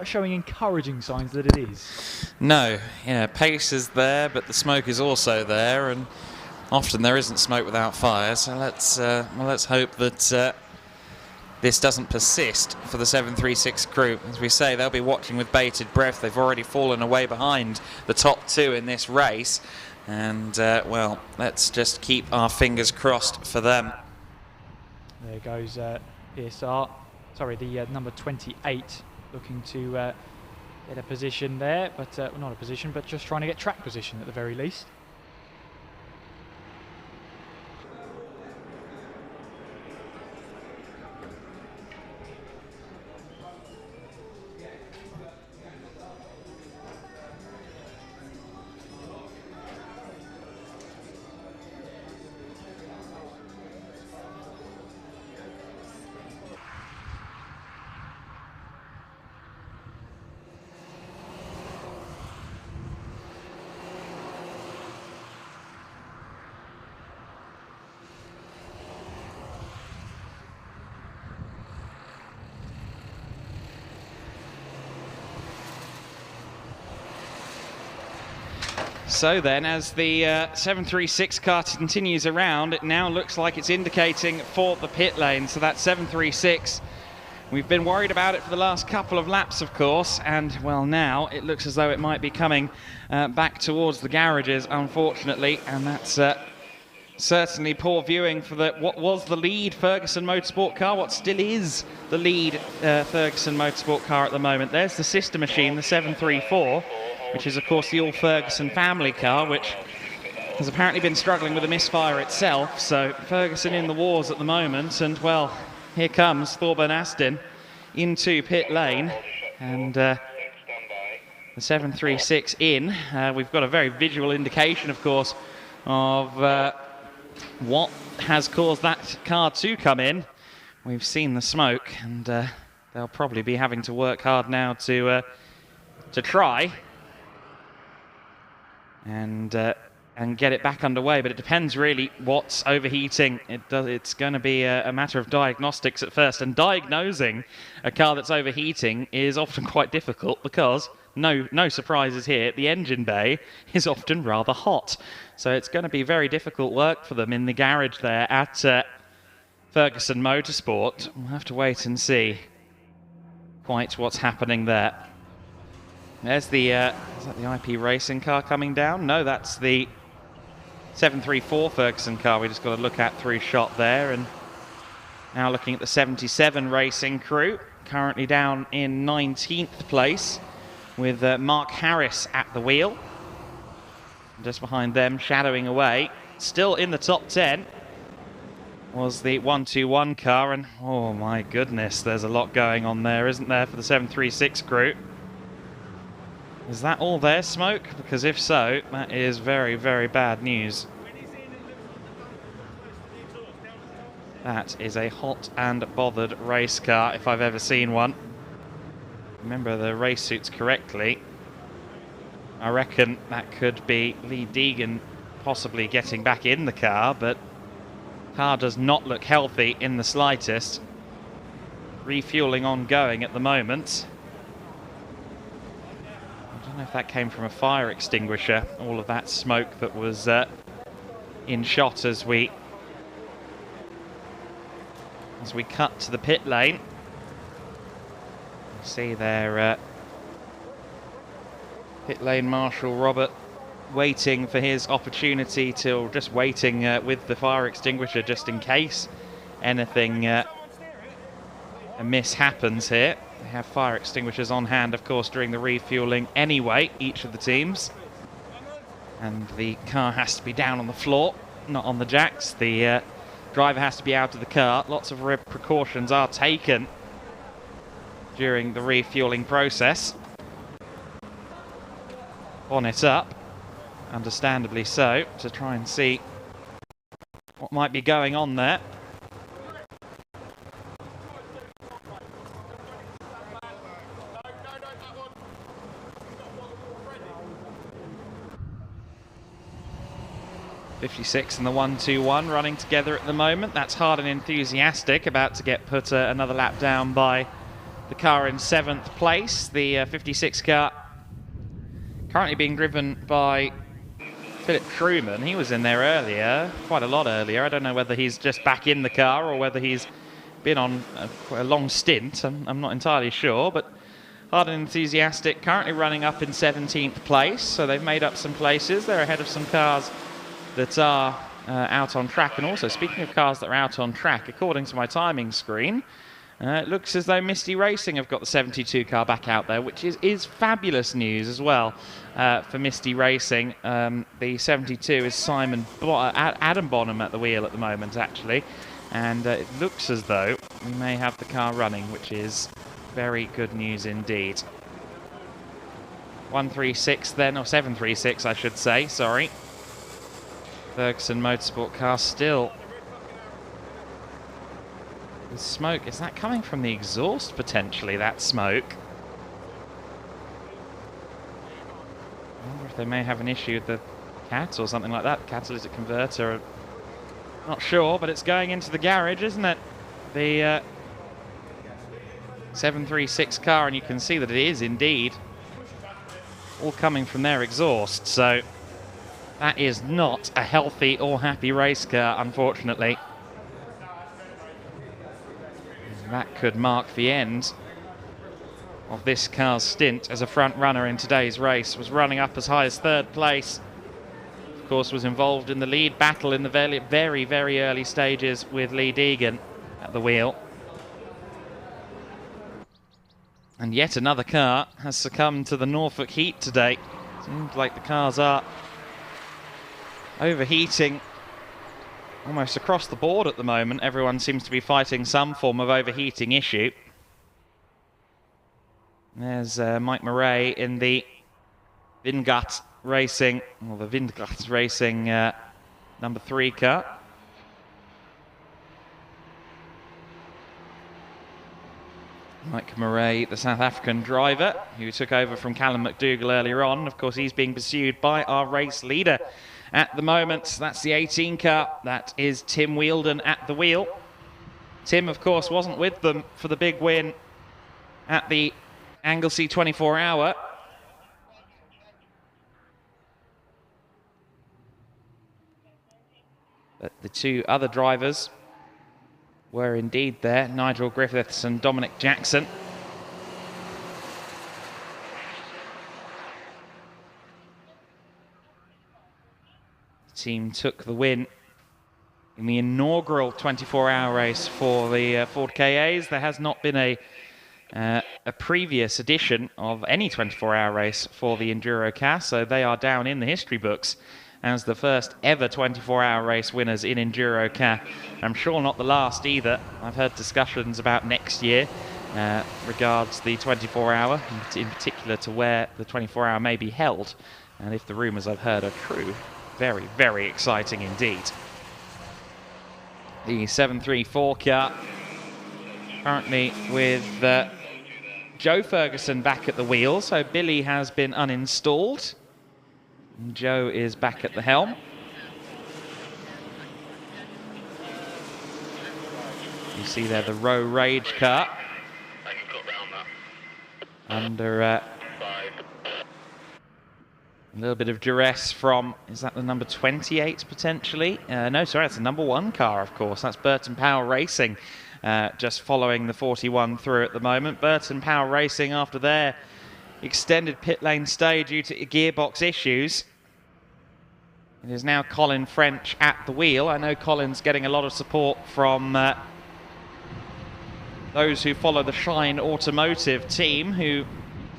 E: showing encouraging signs that it is.
K: No, yeah, pace is there, but the smoke is also there, and often there isn't smoke without fire. So let's hope that this doesn't persist for the 736 crew. As we say, they'll be watching with bated breath. They've already fallen away behind the top two in this race, and well, let's just keep our fingers crossed for them.
E: There goes ESR. Sorry, the number 28. Looking to get a position there, but well, not a position, but just trying to get track position at the very least.
A: So then, as the 736 car continues around, it now looks like it's indicating for the pit lane. So that 736, we've been worried about it for the last couple of laps, of course, and well, now it looks as though it might be coming back towards the garages, unfortunately, and that's certainly poor viewing for what was the lead Ferguson Motorsport car, what still is the lead Ferguson Motorsport car at the moment. There's the sister machine, the 734, which is of course the all-Ferguson family car, which has apparently been struggling with a misfire itself. So Ferguson in the wars at the moment, and well, here comes Thorben Aston into pit lane, and the 736 in. We've got a very visual indication, of course, of what has caused that car to come in. We've seen the smoke, and they'll probably be having to work hard now to try and get it back underway, but it depends really what's overheating. It's going to be a matter of diagnostics at first, and diagnosing a car that's overheating is often quite difficult because, no surprises here, the engine bay is often rather hot. So it's going to be very difficult work for them in the garage there at Ferguson Motorsport. We'll have to wait and see quite what's happening there. There's the, is that the IP Racing car coming down? No, that's the 734 Ferguson car we just got to look at through shot there. And now looking at the 77 Racing crew, currently down in 19th place with Mark Harris at the wheel. And just behind them, shadowing away, still in the top 10, was the 121 car. And oh my goodness, there's a lot going on there, isn't there, for the 736 crew? Is that all their smoke? Because if so, that is very, very bad news. That is a hot and bothered race car, if I've ever seen one. Remember the race suits correctly, I reckon that could be Lee Deegan possibly getting back in the car, but the car does not look healthy in the slightest. Refueling ongoing at the moment. I don't know if that came from a fire extinguisher, all of that smoke that was in shot as we cut to the pit lane. You see there pit lane marshal Robert waiting for his opportunity, till just waiting with the fire extinguisher just in case anything amiss happens here. They have fire extinguishers on hand, of course, during the refueling anyway, each of the teams. And the car has to be down on the floor, not on the jacks. The driver has to be out of the car. Lots of precautions are taken during the refueling process. bonnet up, understandably so, to try and see what might be going on there. '56 and the 1-2-1 running together at the moment. That's Hard and Enthusiastic, about to get put another lap down by the car in 7th place. The 56 car currently being driven by Philip Truman. He was in there earlier, quite a lot earlier. I don't know whether he's just back in the car or whether he's been on quite a long stint. I'm not entirely sure, but Hard and Enthusiastic currently running up in 17th place, so they've made up some places. They're ahead of some cars that are out on track. And also, speaking of cars that are out on track, according to my timing screen, it looks as though Misty Racing have got the 72 car back out there, which is fabulous news as well for Misty Racing. The 72 is Adam Bonham at the wheel at the moment, actually. And it looks as though we may have the car running, which is very good news indeed. 136 then, or 736 I should say, sorry. Ferguson Motorsport car still with smoke. Is that coming from the exhaust potentially, that smoke? I wonder if they may have an issue with the cat or something like that. Catalytic converter. Not sure, but it's going into the garage, isn't it? The 736 car, and you can see that it is indeed all coming from their exhaust. So that is not a healthy or happy race car, unfortunately. That could mark the end of this car's stint as a front runner in today's race. Was running up as high as 3rd place. Of course, was involved in the lead battle in the very, very early stages with Lee Deegan at the wheel. And yet another car has succumbed to the Norfolk heat today. Seems like the cars are overheating almost across the board at the moment. Everyone seems to be fighting some form of overheating issue. There's Mike Murray in the Vingat Racing, or the Vingat Racing number 3 car. Mike Murray, the South African driver, who took over from Callum McDougall earlier on. Of course, he's being pursued by our race leader at the moment. That's the 18 car. That is Tim Wheeldon at the wheel. Tim, of course, wasn't with them for the big win at the Anglesey 24-hour. But the two other drivers were indeed there, Nigel Griffiths and Dominic Jackson. The team took the win in the inaugural 24-hour race for the Ford KAs. There has not been a previous edition of any 24-hour race for the EnduroKA, so they are down in the history books as the first ever 24-hour race winners in EnduroKA. I'm sure not the last either. I've heard discussions about next year regards the 24-hour, in particular to where the 24-hour may be held, and if the rumours I've heard are true, very, very exciting indeed. The 734 car currently with Joe Ferguson back at the wheel, so Billy has been uninstalled. And Joe is back at the helm. You see there the Row Rage car. Under a little bit of duress from, is that the number 28 potentially? No, sorry, that's the number 1 car, of course. That's Burton Power Racing, just following the 41 through at the moment. Burton Power Racing, after their extended pit lane stay due to gearbox issues, it is now Colin French at the wheel. I know Colin's getting a lot of support from those who follow the Shine Automotive team, who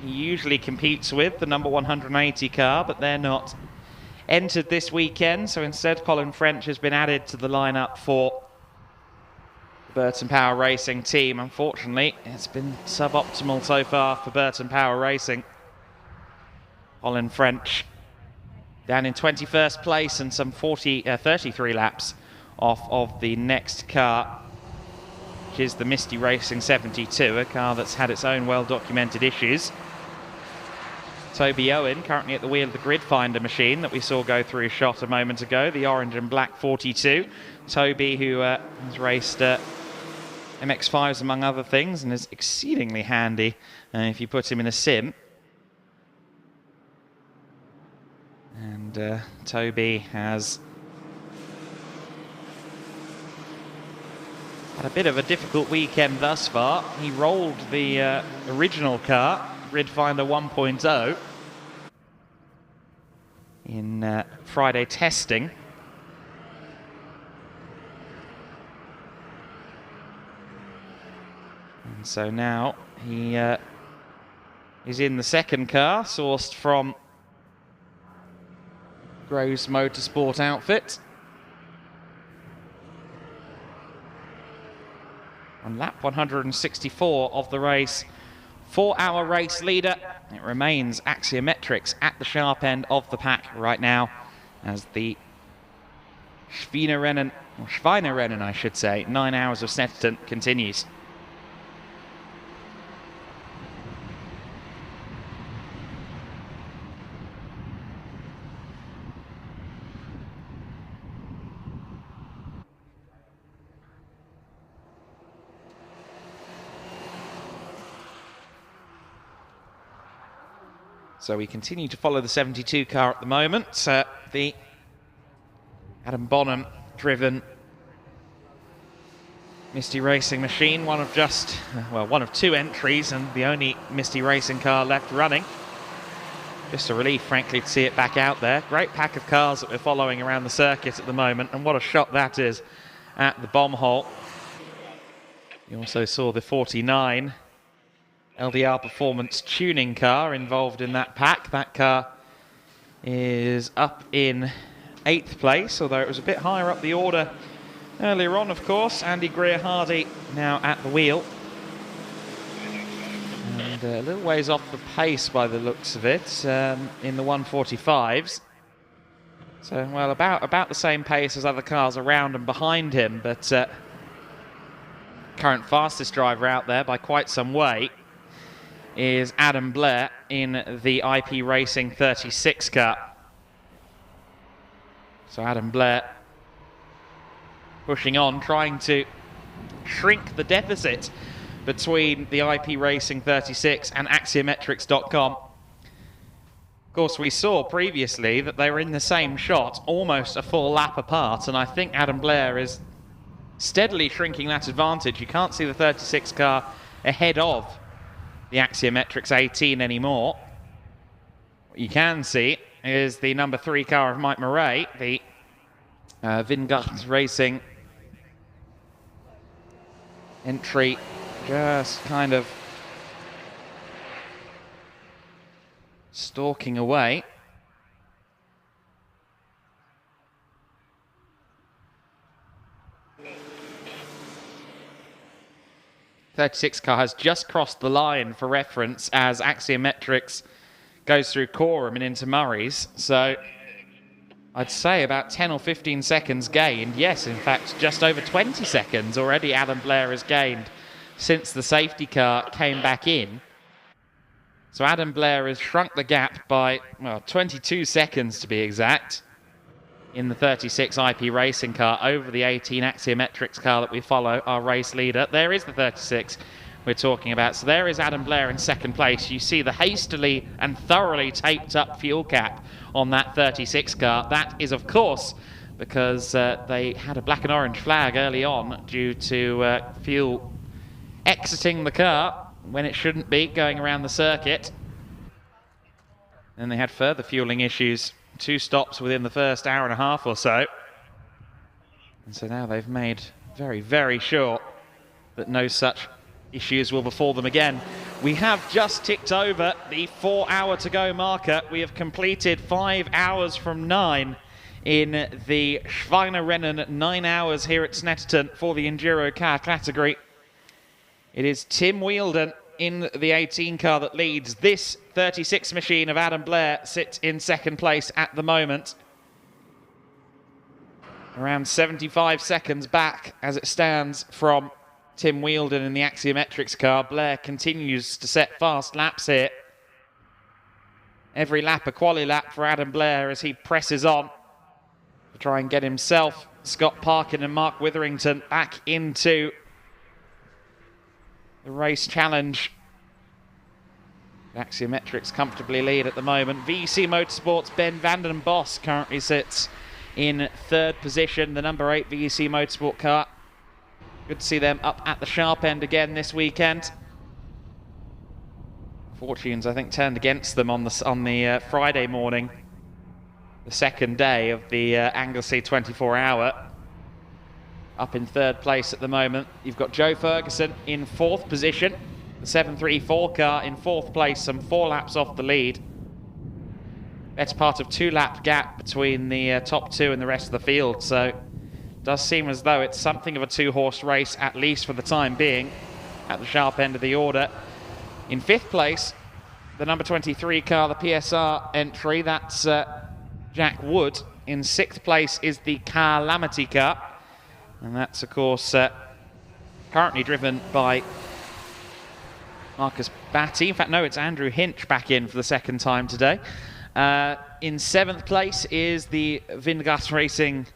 A: he usually competes with, the number 180 car, but they're not entered this weekend, so instead Colin French has been added to the lineup for the Burton Power Racing team. Unfortunately, it's been suboptimal so far for Burton Power Racing. Colin French down in 21st place and some 33 laps off of the next car, which is the Misty Racing 72, a car that's had its own well-documented issues. Toby Owen currently at the wheel of the grid finder machine that we saw go through a shot a moment ago, the orange and black 42. Toby, who has raced MX-5s among other things and is exceedingly handy if you put him in a sim. And Toby has had a bit of a difficult weekend thus far. He rolled the original car, Grid Finder 1.0, in Friday testing. And so now he is in the second car, sourced from Groves Motorsport outfit. On lap 164 of the race, 4-hour race leader. It remains Axiometrics at the sharp end of the pack right now as the Schweinerennen, I should say, 9 hours of Snetterton continues. So we continue to follow the 72 car at the moment. The Adam Bonham driven Misty Racing machine, one of two entries and the only Misty Racing car left running. Just a relief, frankly, to see it back out there. Great pack of cars that we're following around the circuit at the moment, and what a shot that is at the bomb hole. You also saw the 49 LDR Performance tuning car involved in that pack. That car is up in 8th place, although it was a bit higher up the order earlier on, of course. Andy Greer-Hardy now at the wheel. And a little ways off the pace by the looks of it in the 145s. So, well, about the same pace as other cars around and behind him, but current fastest driver out there by quite some way is Adam Blair in the IP Racing 36 car. So Adam Blair pushing on, trying to shrink the deficit between the IP Racing 36 and Axiometrics.com. Of course, we saw previously that they were in the same shot, almost a full lap apart, and I think Adam Blair is steadily shrinking that advantage. You can't see the 36 car ahead of the Axiometrics 18 anymore. What you can see is the number 3 car of Mike Murray, the Vingard Racing entry, just kind of stalking away. The 36 car has just crossed the line for reference as Axiometrics goes through Coram and into Murray's. So I'd say about 10 or 15 seconds gained. Yes, in fact, just over 20 seconds already Adam Blair has gained since the safety car came back in. So Adam Blair has shrunk the gap by, well, 22 seconds to be exact in the 36 IP Racing car over the 18 Axiometrics car that we follow, our race leader. There is the 36 we're talking about. So there is Adam Blair in second place. You see the hastily and thoroughly taped up fuel cap on that 36 car. That is, of course, because they had a black and orange flag early on due to fuel exiting the car when it shouldn't be, going around the circuit. Then they had further fueling issues, 2 stops within the first hour and a half or so. And so now they've made very, very sure that no such issues will befall them again. We have just ticked over the 4-hour to go marker. We have completed 5 hours from 9 in the Schweinerennen, 9 hours here at Snetterton for the EnduroKA category. It is Tim Wheeldon in the 18 car that leads. This 36 machine of Adam Blair sits in second place at the moment. Around 75 seconds back as it stands from Tim Wheeldon in the Axiometrics car. Blair continues to set fast laps here. Every lap a quali lap for Adam Blair as he presses on to try and get himself, Scott Parkin and Mark Witherington back into the race challenge. Axiometrics comfortably lead at the moment. VEC Motorsports' Ben Vanden Bos currently sits in third position, the number 8 VEC Motorsport car. Good to see them up at the sharp end again this weekend. Fortunes, I think, turned against them on the Friday morning, the second day of the Anglesey 24-hour. Up in third place at the moment, you've got Joe Ferguson in fourth position. The 734 car in fourth place, some 4 laps off the lead. Better part of 2-lap gap between the top 2 and the rest of the field, so it does seem as though it's something of a 2-horse race, at least for the time being, at the sharp end of the order. In fifth place, the number 23 car, the PSR entry, that's Jack Wood. In sixth place is the Calamity car, and that's, of course, currently driven by Marcus Batty. In fact, no, it's Andrew Hinch back in for the second time today. In seventh place is the Vindgat Racing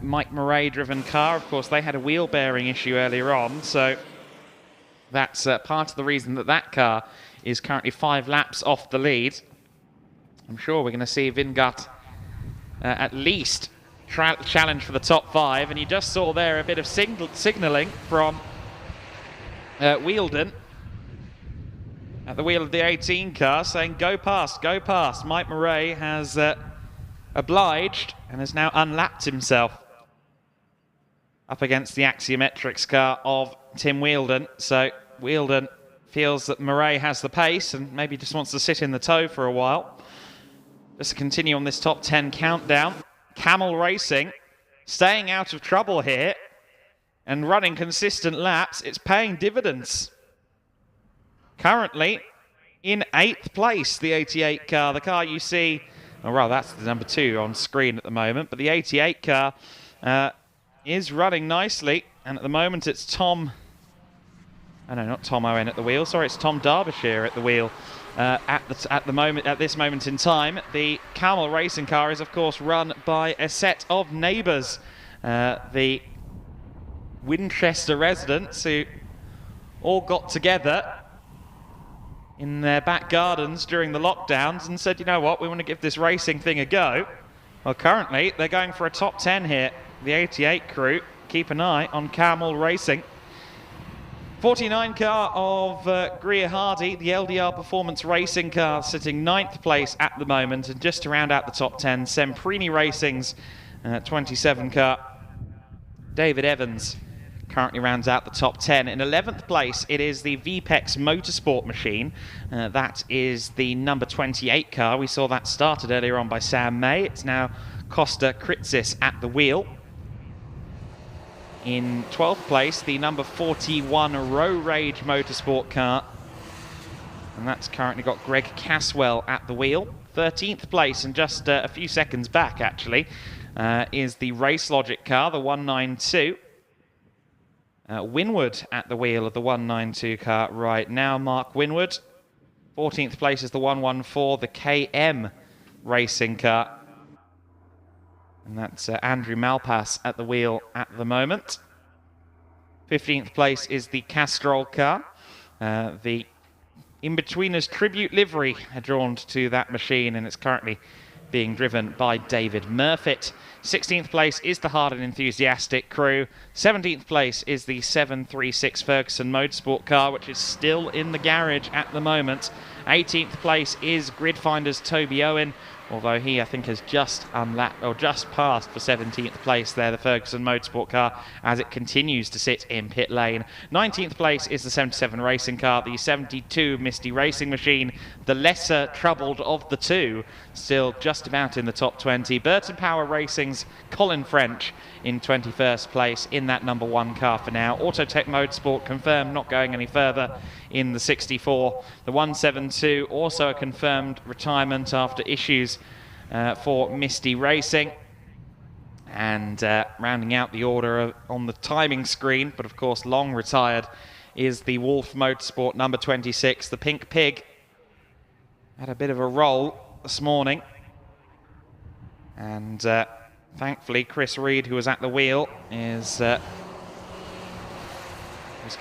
A: Mike Murray driven car. Of course, they had a wheel bearing issue earlier on, so that's part of the reason that that car is currently 5 laps off the lead. I'm sure we're going to see Vindgat at least challenge for the top 5, and you just saw there a bit of signalling from Wheeldon at the wheel of the 18 car saying go past, go past. Mike Murray has obliged and has now unlapped himself up against the Axiometrics car of Tim Wheeldon. So Wheeldon feels that Murray has the pace and maybe just wants to sit in the tow for a while. Just to continue on this top 10 countdown. Camel Racing staying out of trouble here and running consistent laps. It's paying dividends. Currently in 8th place, the 88 car. The car you see, oh, well, that's the number 2 on screen at the moment, but the 88 car is running nicely, and at the moment it's Tom, not Tom Owen at the wheel, sorry, it's Tom Derbyshire at the wheel at this moment in time. The Camel Racing car is, of course, run by a set of neighbours, the Winchester residents who all got together in their back gardens during the lockdowns and said, you know what, we want to give this racing thing a go. Well, currently they're going for a top 10 here. The 88 crew, keep an eye on Camel Racing. 49 car of Greer Hardy, the LDR Performance Racing car, sitting 9th place at the moment, and just to round out the top 10, Semprini Racing's 27 car, David Evans, currently rounds out the top 10. In 11th place, it is the VPEX Motorsport machine. That is the number 28 car. We saw that started earlier on by Sam May. It's now Costa Kritzis at the wheel. In 12th place, the number 41 Row Rage Motorsport car. And that's currently got Greg Caswell at the wheel. 13th place, and just a few seconds back, actually, is the Race Logic car, the 192. Winwood at the wheel of the 192 car right now, Mark Winwood. 14th place is the 114, the KM Racing car. And that's Andrew Malpass at the wheel at the moment. 15th place is the Castrol car. The In-Betweeners Tribute livery adorned to that machine, and it's currently being driven by David Murfitt. 16th place is the Hard and Enthusiastic crew. 17th place is the 736 Ferguson Motorsport car, which is still in the garage at the moment. 18th place is Gridfinder's Toby Owen. although he, I think, has just just passed for 17th place there, the Ferguson Motorsport car, as it continues to sit in pit lane. 19th place is the 77 racing car, the 72 Misty Racing Machine, the lesser troubled of the two, still just about in the top 20. Burton Power Racing's Colin French in 21st place in that number 1 car for now. Autotech Motorsport confirmed not going any further in the 64. The 172 also a confirmed retirement after issues for Misty Racing. And rounding out the order on the timing screen, but of course long retired, is the Wolf Motorsport number 26, the Pink Pig. Had a bit of a roll this morning. And thankfully Chris Reed, who was at the wheel, was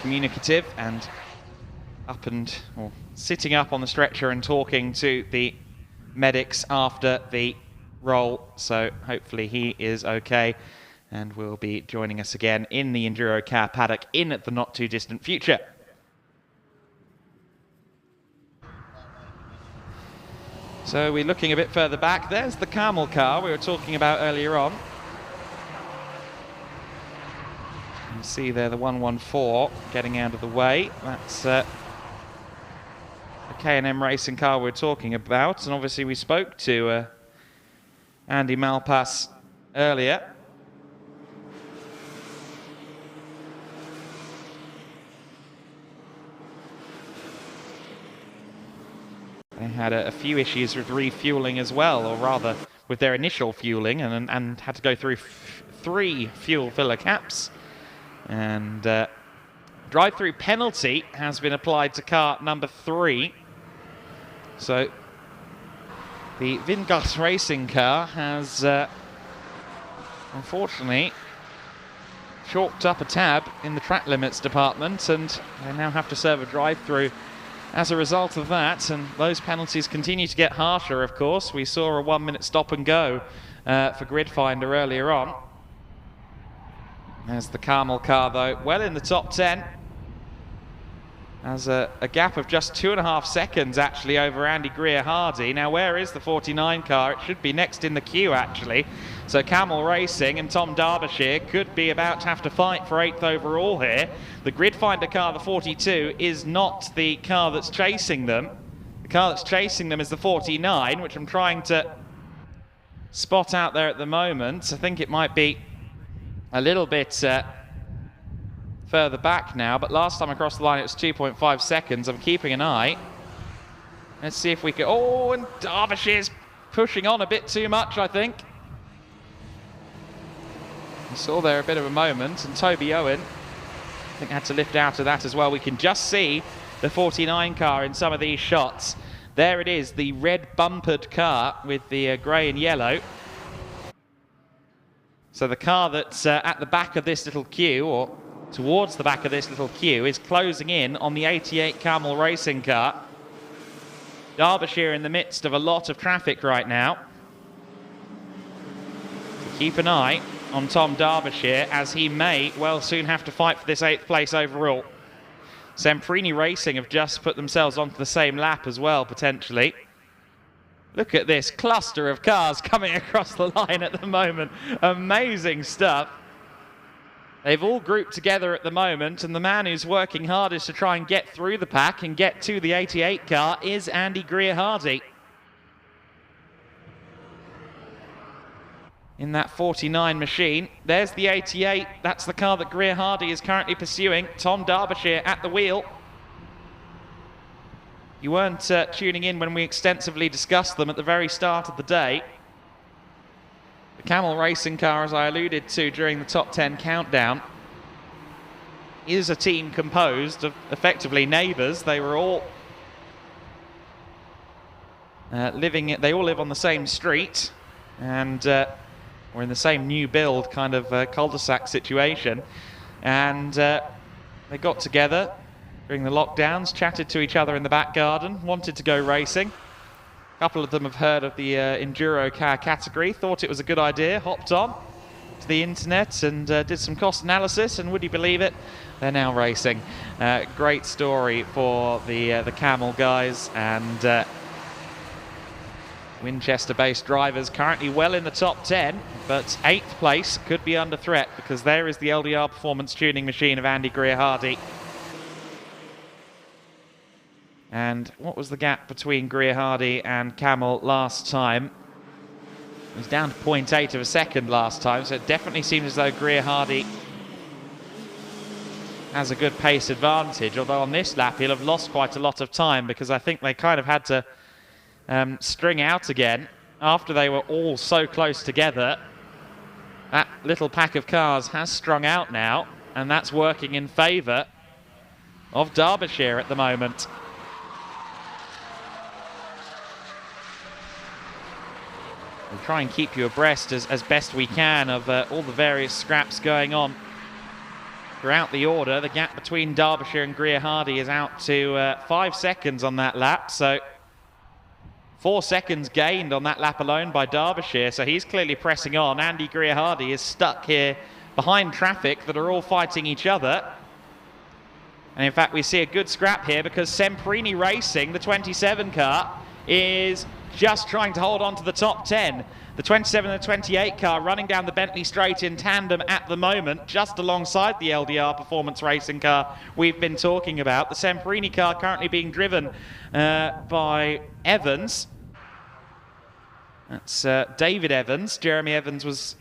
A: communicative and sitting up on the stretcher and talking to the medics after the roll, so hopefully he is okay and will be joining us again in the EnduroKA paddock in the not too distant future. So we're looking a bit further back. There's the Camel car we were talking about earlier on. You see there the 114 getting out of the way. That's the K&M racing car we're talking about, and obviously we spoke to Andy Malpass earlier. They had a few issues with refueling as well, or rather with their initial fueling, and had to go through 3 fuel filler caps. And drive-through penalty has been applied to car number 3. So the Vingast racing car has unfortunately chalked up a tab in the track limits department, and they now have to serve a drive-through as a result of that, and those penalties continue to get harsher, of course. We saw a 1-minute stop and go for Gridfinder earlier on. There's the Carmel car, though, well in the top 10. Has a gap of just 2.5 seconds, actually, over Andy Greer-Hardy. Now, where is the 49 car? It should be next in the queue, actually. So Camel Racing and Tom Derbyshire could be about to have to fight for 8th overall here. The Gridfinder car, the 42, is not the car that's chasing them. The car that's chasing them is the 49, which I'm trying to spot out there at the moment. I think it might be a little bit further back now, but last time across the line it was 2.5 seconds. I'm keeping an eye. Let's see if we can... Oh, and Derbyshire's pushing on a bit too much, I think. You saw there a bit of a moment, and Toby Owen, I think, had to lift out of that as well. We can just see the 49 car in some of these shots. There it is, the red bumpered car with the grey and yellow. So the car that's at the back of this little queue, or towards the back of this little queue, is closing in on the 88 Camel racing car. Derbyshire in the midst of a lot of traffic right now. So keep an eye on Tom Derbyshire, as he may well soon have to fight for this 8th place overall. Semprini Racing have just put themselves onto the same lap as well, potentially. Look at this cluster of cars coming across the line at the moment. Amazing stuff. They've all grouped together at the moment, and the man who's working hardest to try and get through the pack and get to the 88 car is Andy Greer-Hardy. In that 49 machine, there's the 88. That's the car that Greer-Hardy is currently pursuing. Tom Derbyshire at the wheel. You weren't tuning in when we extensively discussed them at the very start of the day. The Camel racing car, as I alluded to during the top 10 countdown, is a team composed of effectively neighbours. They were all they all live on the same street, and we're in the same new build kind of cul-de-sac situation. And they got together during the lockdowns, chatted to each other in the back garden, wanted to go racing. A couple of them have heard of the EnduroKA category, thought it was a good idea, hopped on to the internet and did some cost analysis, and would you believe it, they're now racing. Great story for the Camel guys, and Winchester-based drivers currently well in the top 10, but 8th place could be under threat because there is the LDR performance tuning machine of Andy Greer-Hardy. And what was the gap between Greer-Hardy and Camel last time? It was down to 0.8 of a second last time, so it definitely seems as though Greer-Hardy has a good pace advantage, although on this lap he'll have lost quite a lot of time because I think they kind of had to string out again after they were all so close together. That little pack of cars has strung out now, and that's working in favour of Derbyshire at the moment. We'll try and keep you abreast as best we can of all the various scraps going on throughout the order. The gap between Derbyshire and Greer-Hardy is out to 5 seconds on that lap, so 4 seconds gained on that lap alone by Derbyshire, so he's clearly pressing on. Andy Greer-Hardy is stuck here behind traffic that are all fighting each other. And in fact, we see a good scrap here because Semprini Racing, the 27 car, is just trying to hold on to the top 10. The 27 and the 28 car running down the Bentley Straight in tandem at the moment, just alongside the LDR Performance Racing car we've been talking about. The Semprini car currently being driven by Evans. That's David Evans. Jeremy Evans was,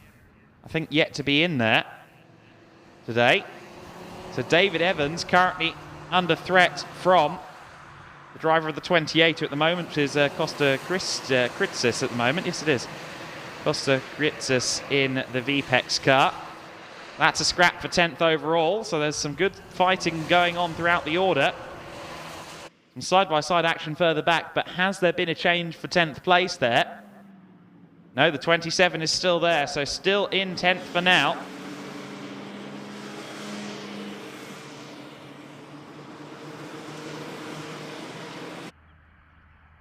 A: I think, yet to be in there today. So David Evans currently under threat from the driver of the 28, who at the moment is Costa Kritsis at the moment. Yes, it is. Costa Kritsis in the VPEX car. That's a scrap for 10th overall, so there's some good fighting going on throughout the order. Some side-by-side action further back, but has there been a change for 10th place there? No, the 27 is still there, so still in 10th for now.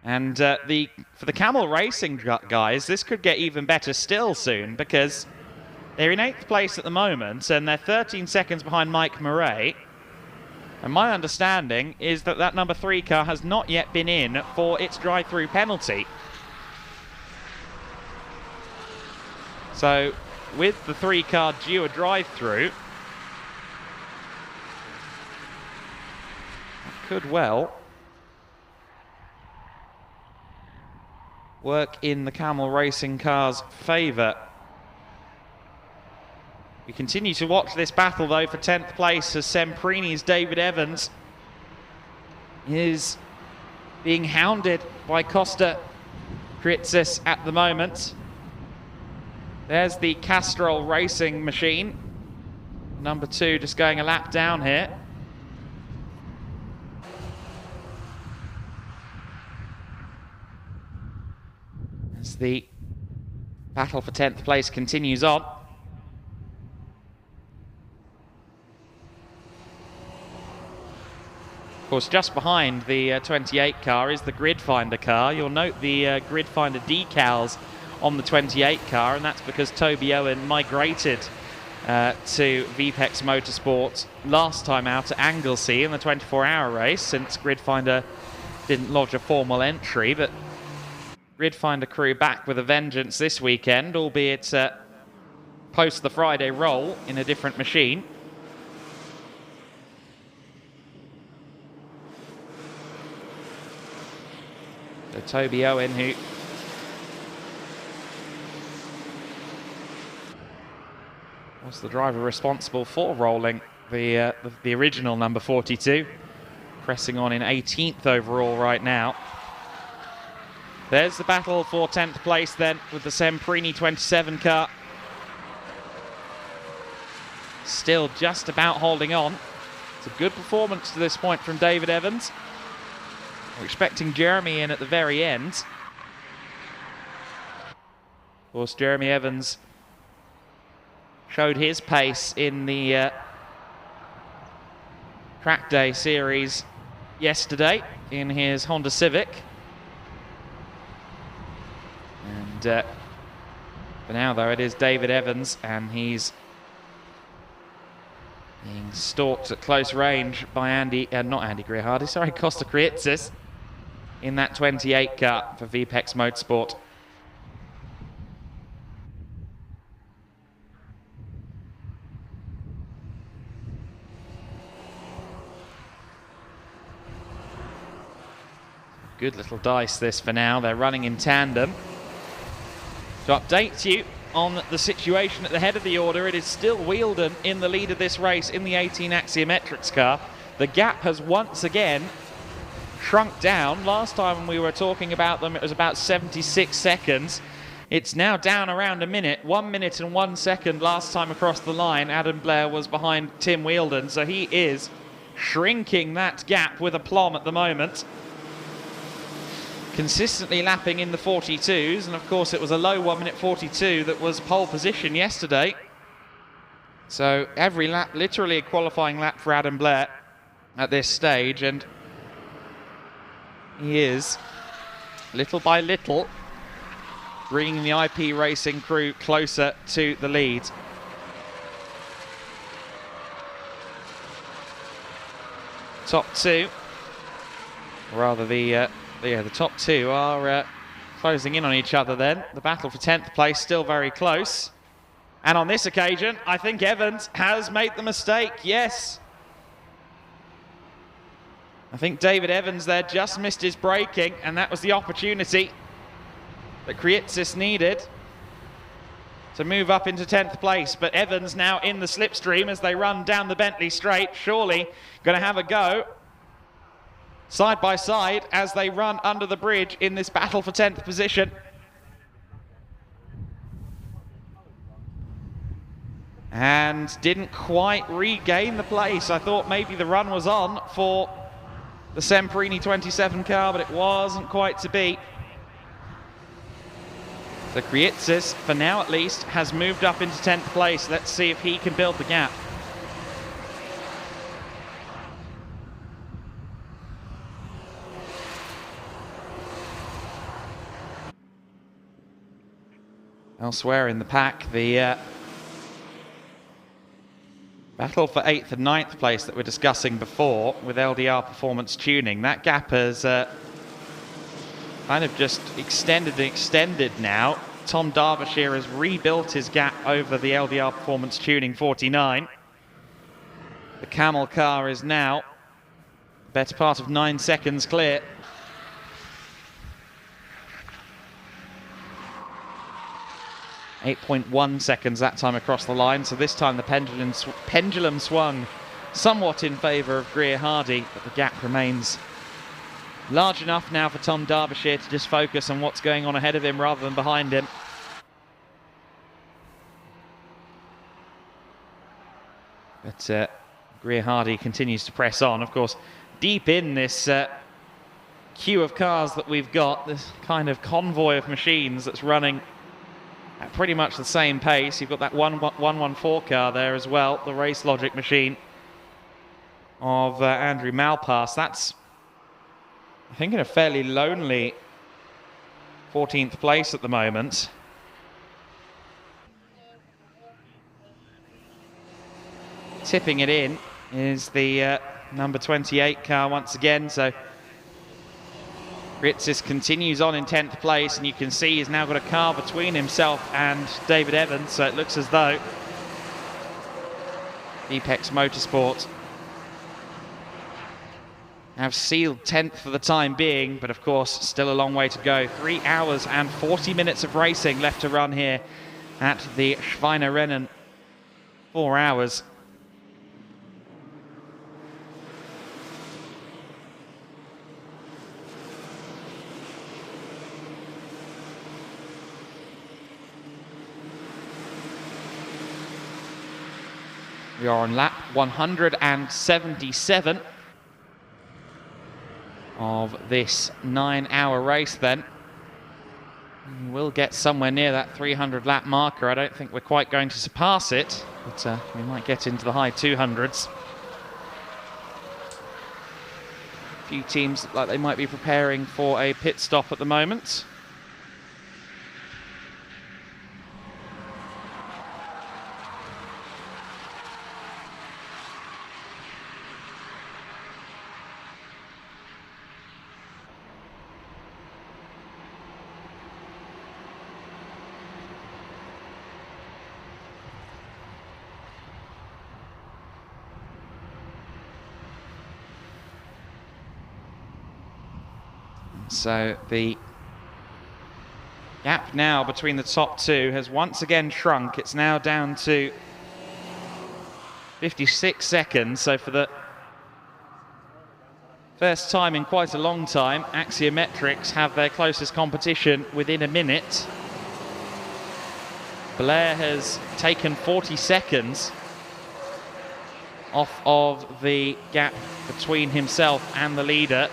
A: And for the Camel Racing guys, this could get even better still soon because they're in 8th place at the moment and they're 13 seconds behind Mike Murray. And my understanding is that that number 3 car has not yet been in for its drive-through penalty. So with the 3 car due a drive-through, could well work in the Camel Racing car's favour. We continue to watch this battle though for 10th place as Semprini's David Evans is being hounded by Costa Kritsis at the moment. There's the Castrol Racing machine. Number 2 just going a lap down here. As the battle for 10th place continues on. Of course, just behind the 28 car is the Grid Finder car. You'll note the Grid Finder decals on the 28 car, and that's because Toby Owen migrated to VPEX Motorsport last time out at Anglesey in the 24-hour race, since Grid Finder didn't lodge a formal entry, but Grid Finder crew back with a vengeance this weekend, albeit post the Friday roll in a different machine. So Toby Owen, who was the driver responsible for rolling the original number 42, pressing on in 18th overall right now. There's the battle for 10th place then with the Semprini 27 car. Still just about holding on. It's a good performance to this point from David Evans. We're expecting Jeremy in at the very end. Of course, Jeremy Evans showed his pace in the Track Day series yesterday in his Honda Civic. And for now, though, it is David Evans, and he's being stalked at close range by not Andy Greer-Hardy, sorry, Costa Kritsis in that 28 car for VPEX Motorsport. Good little dice this for now. They're running in tandem. To update you on the situation at the head of the order, it is still Wheeldon in the lead of this race in the 18 Axiometrics car. The gap has once again shrunk down. Last time we were talking about them, it was about 76 seconds. It's now down around a minute. 1 minute and 1 second last time across the line. Adam Blair was behind Tim Wheeldon, so he is shrinking that gap with aplomb at the moment. Consistently lapping in the 42s, and of course it was a low 1 minute 42 that was pole position yesterday. So every lap, literally a qualifying lap for Adam Blair at this stage, and he is, little by little, bringing the IP Racing crew closer to the lead. Top two, rather the top two are closing in on each other then. The battle for 10th place still very close. And on this occasion, I think Evans has made the mistake, yes. I think David Evans there just missed his braking, and that was the opportunity that Krietsis needed to move up into 10th place. But Evans now in the slipstream as they run down the Bentley straight. Surely going to have a go side by side as they run under the bridge in this battle for 10th position. And didn't quite regain the place. I thought maybe the run was on for the Semperini 27 car, but it wasn't quite to be. So Krietsis, for now at least, has moved up into 10th place. Let's see if he can build the gap. Elsewhere in the pack, the battle for 8th and 9th place that we're discussing before with LDR performance tuning. That gap has kind of just extended and extended now. Tom Derbyshire has rebuilt his gap over the LDR performance tuning 49. The Camel car is now the better part of 9 seconds clear. .1 seconds that time across the line, so this time the pendulum swung somewhat in favour of Greer Hardy, but the gap remains large enough now for Tom Derbyshire to just focus on what's going on ahead of him rather than behind him. But Greer Hardy continues to press on. Of course, deep in this queue of cars that we've got, this kind of convoy of machines that's running at pretty much the same pace. You've got that 114 car there as well, the Race Logic machine of Andrew Malpass. That's, I think, in a fairly lonely 14th place at the moment. Tipping it in is the number 28 car once again, so Krietsis continues on in 10th place, and you can see he's now got a car between himself and David Evans, so it looks as though Apex Motorsport have sealed 10th for the time being, but of course still a long way to go. 3 hours and 40 minutes of racing left to run here at the Schweiner Rennen. 4 hours. We are on lap 177 of this 9-hour race then. We'll get somewhere near that 300 lap marker. I don't think we're quite going to surpass it, but we might get into the high 200s. A few teams look like they might be preparing for a pit stop at the moment. So the gap now between the top two has once again shrunk. It's now down to 56 seconds. So for the first time in quite a long time, Axiometrics have their closest competition within a minute. Blair has taken 40 seconds off of the gap between himself and the leader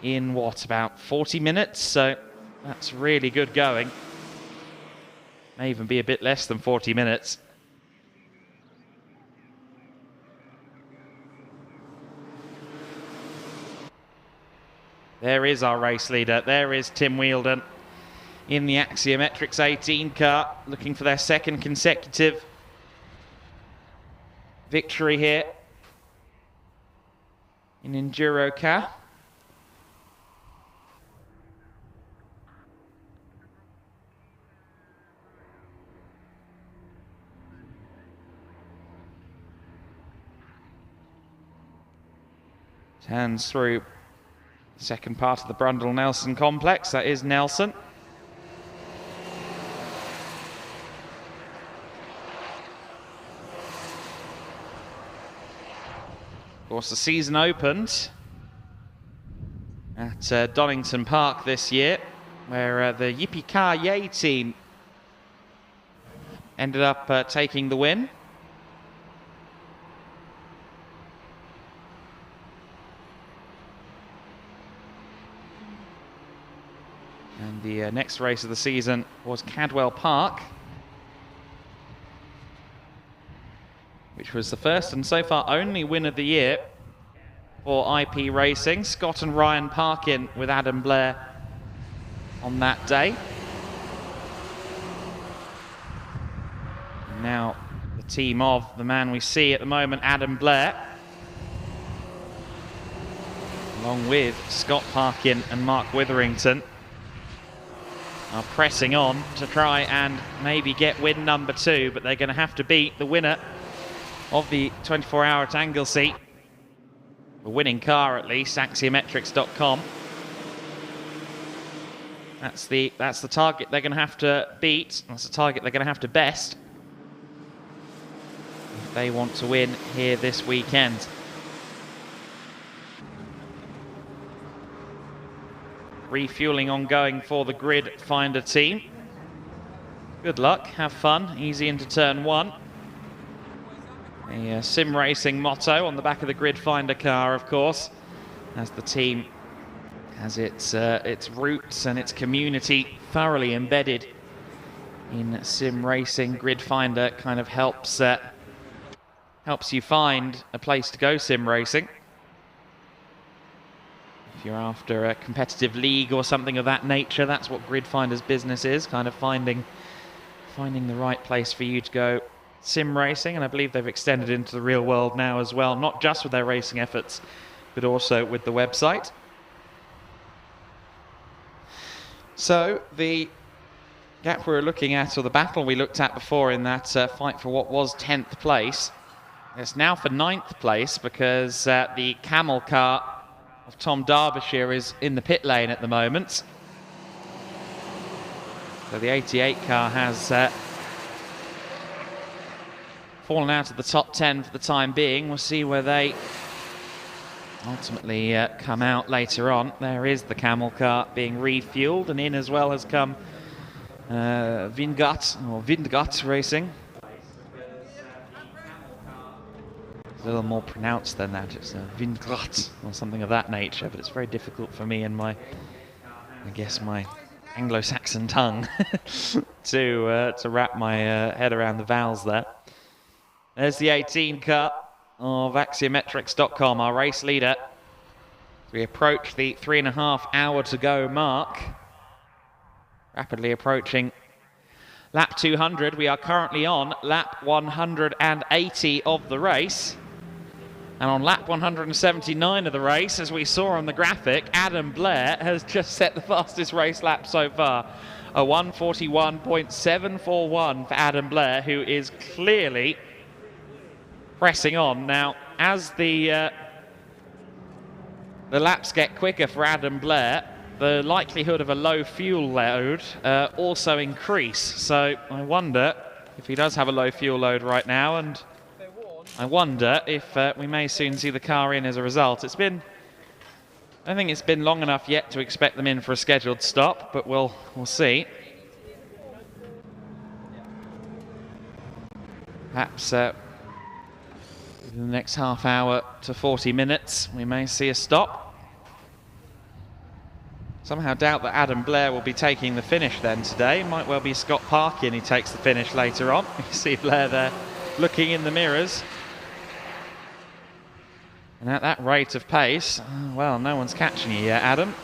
A: in what, about 40 minutes? So that's really good going. May even be a bit less than 40 minutes. There is our race leader. There is Tim Wheeldon in the Axiometrics 18 car, looking for their second consecutive victory here in EnduroKA. Turns through the second part of the Brundle-Nelson complex. That is Nelson. Of course, the season opened at Donington Park this year, where the Yippee-Ki-Yay team ended up taking the win. And the next race of the season was Cadwell Park, which was the first and so far only win of the year for IP Racing. Scott and Ryan Parkin with Adam Blair on that day. And now the team of the man we see at the moment, Adam Blair, along with Scott Parkin and Mark Witherington, are pressing on to try and maybe get win number 2, but they're going to have to beat the winner of the 24-hour at Anglesey. The winning car, at least, axiometrics.com. That's the target they're going to have to beat. That's the target they're going to have to best if they want to win here this weekend. Refueling ongoing for the Grid Finder team. Good luck, have fun, easy into turn 1. A sim racing motto on the back of the Grid Finder car, of course, as the team has its roots and its community thoroughly embedded in sim racing. Grid Finder kind of helps you find a place to go sim racing. If you're after a competitive league or something of that nature, that's what Grid Finder's business is, kind of finding the right place for you to go sim racing. And I believe they've extended into the real world now as well, not just with their racing efforts, but also with the website. So the gap we were looking at, or the battle we looked at before in that fight for what was 10th place, it's now for 9th place because the camel car of Tom Derbyshire is in the pit lane at the moment. So the 88 car has fallen out of the top 10 for the time being. We'll see where they ultimately come out later on. There is the camel car being refueled, and in as well has come Vindgat Racing. It's a little more pronounced than that. It's Vindgat or something of that nature, but it's very difficult for me and my Anglo-Saxon tongue to wrap my head around the vowels there. There's the 18 car of axiometrics.com, our race leader. We approach the 3.5 hour to go mark. Rapidly approaching lap 200. We are currently on lap 180 of the race. And on lap 179 of the race, as we saw on the graphic, Adam Blair has just set the fastest race lap so far. A 1:41.741 for Adam Blair, who is clearly pressing on. Now, as the the laps get quicker for Adam Blair, the likelihood of a low fuel load also increase. So I wonder if he does have a low fuel load right now, and I wonder if we may soon see the car in as a result. I don't think it's been long enough yet to expect them in for a scheduled stop, but we'll see. Perhaps in the next half hour to 40 minutes, we may see a stop. Somehow doubt that Adam Blair will be taking the finish then today. Might well be Scott Parkin who takes the finish later on. You see Blair there looking in the mirrors. And at that rate of pace, well, no one's catching you yet, Adam.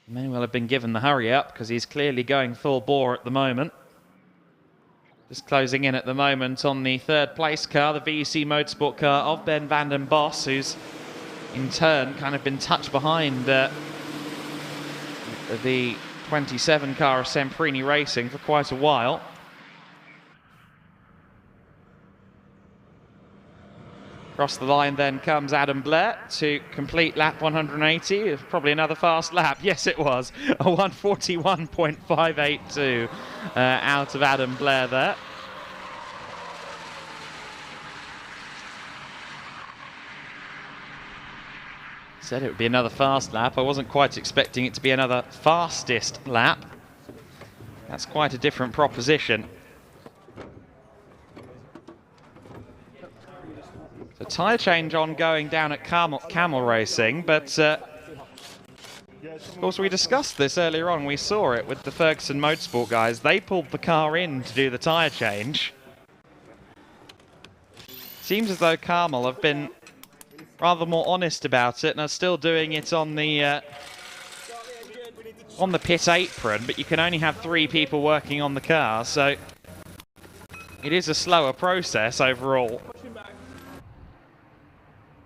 A: May well have been given the hurry up because he's clearly going full bore at the moment. Just closing in at the moment on the third place car, the VEC Motorsport car of Ben van den Bos, who's in turn kind of been tucked behind the 27 car of Semprini Racing for quite a while. Across the line then comes Adam Blair to complete lap 180. Probably another fast lap. Yes, it was. A 141.582 out of Adam Blair there. Said it would be another fast lap. I wasn't quite expecting it to be another fastest lap. That's quite a different proposition. The tyre change ongoing down at Camel Racing, but of course we discussed this earlier on. We saw it with the Ferguson Motorsport guys. They pulled the car in to do the tyre change. Seems as though Camel have been rather more honest about it and are still doing it on the pit apron, but you can only have 3 people working on the car, so it is a slower process overall.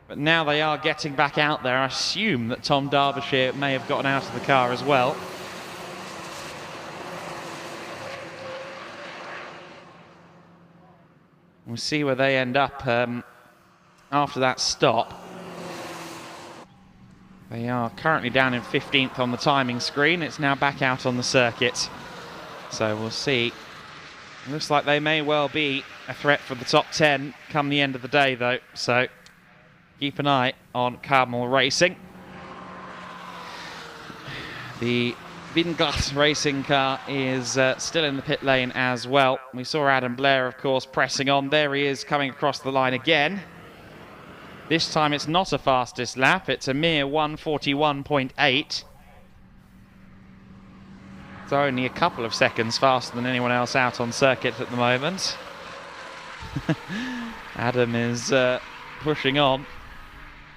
A: But now they are getting back out there. I assume that Tom Derbyshire may have gotten out of the car as well. We'll see where they end up after that stop. They are currently down in 15th on the timing screen. It's now back out on the circuit. So we'll see. It looks like they may well be a threat for the top 10 come the end of the day, though. So keep an eye on Camel Racing. The Vinglass Racing car is still in the pit lane as well. We saw Adam Blair, of course, pressing on. There he is coming across the line again. This time it's not a fastest lap. It's a mere 141.8. So only a couple of seconds faster than anyone else out on circuit at the moment. Adam is pushing on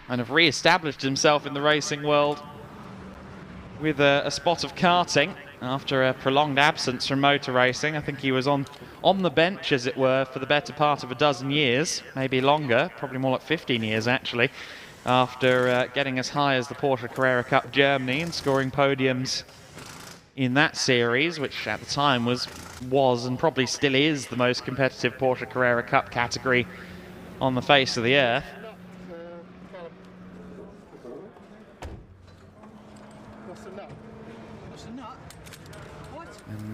A: and have re-established himself in the racing world with a spot of karting after a prolonged absence from motor racing. I think he was on the bench, as it were, for the better part of a dozen years, maybe longer, probably more like 15 years actually, after getting as high as the Porsche Carrera Cup Germany and scoring podiums in that series, which at the time was and probably still is the most competitive Porsche Carrera Cup category on the face of the earth.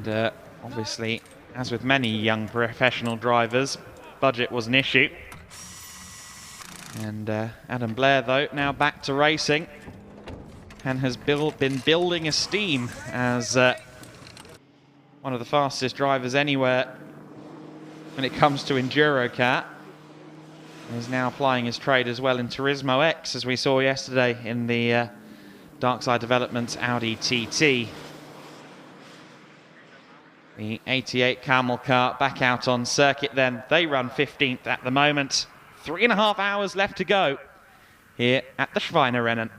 A: And obviously, as with many young professional drivers, budget was an issue. And Adam Blair, though, now back to racing and has been building a steam as one of the fastest drivers anywhere when it comes to EnduroKA. He's now applying his trade as well in Turismo X, as we saw yesterday in the Darkside Developments Audi TT. The 88 Camel car back out on circuit then. They run 15th at the moment. 3.5 hours left to go here at the Schweinerennen.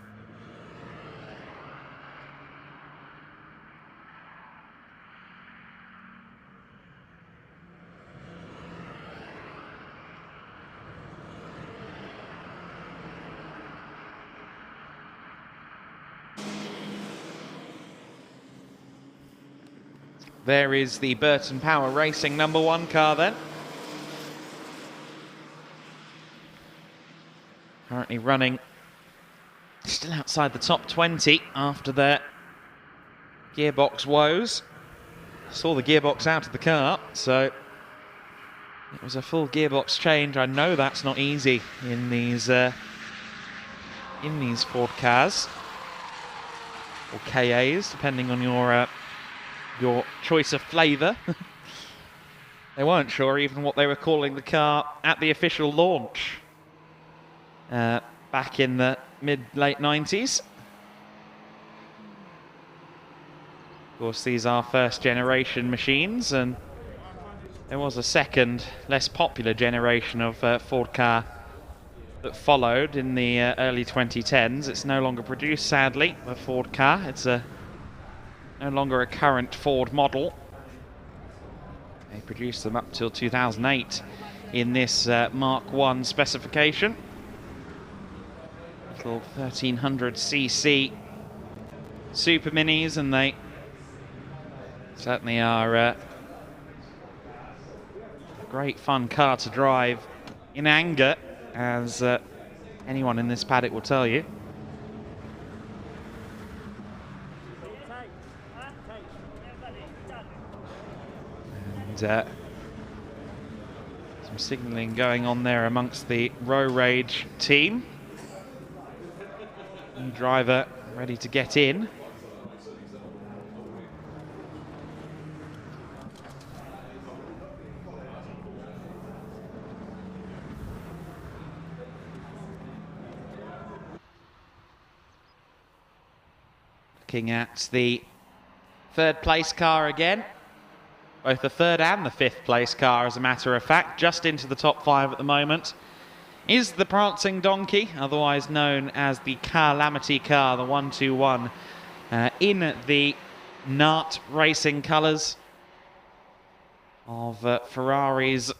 A: There is the Burton Power Racing #1 car then. currently running still outside the top 20 after their gearbox woes. Saw the gearbox out of the car, so it was a full gearbox change. I know that's not easy in these Ford cars or KAs, depending on your choice of flavour. They weren't sure even what they were calling the car at the official launch back in the mid-late 90s. Of course, these are first-generation machines, and there was a second, less popular generation of Ford car that followed in the early 2010s. It's no longer produced, sadly, a Ford car. It's no longer a current Ford model. They produced them up till 2008 in this Mark 1 specification. Little 1300cc super minis, and they certainly are a great fun car to drive in anger, as anyone in this paddock will tell you. And some signalling going on there amongst the Row Rage team. New driver ready to get in. Looking at the third place car again. Both the third and the fifth place car, as a matter of fact, just into the top 5 at the moment, is the Prancing Donkey, otherwise known as the Calamity car, the 121, in the Nart Racing colours of Ferraris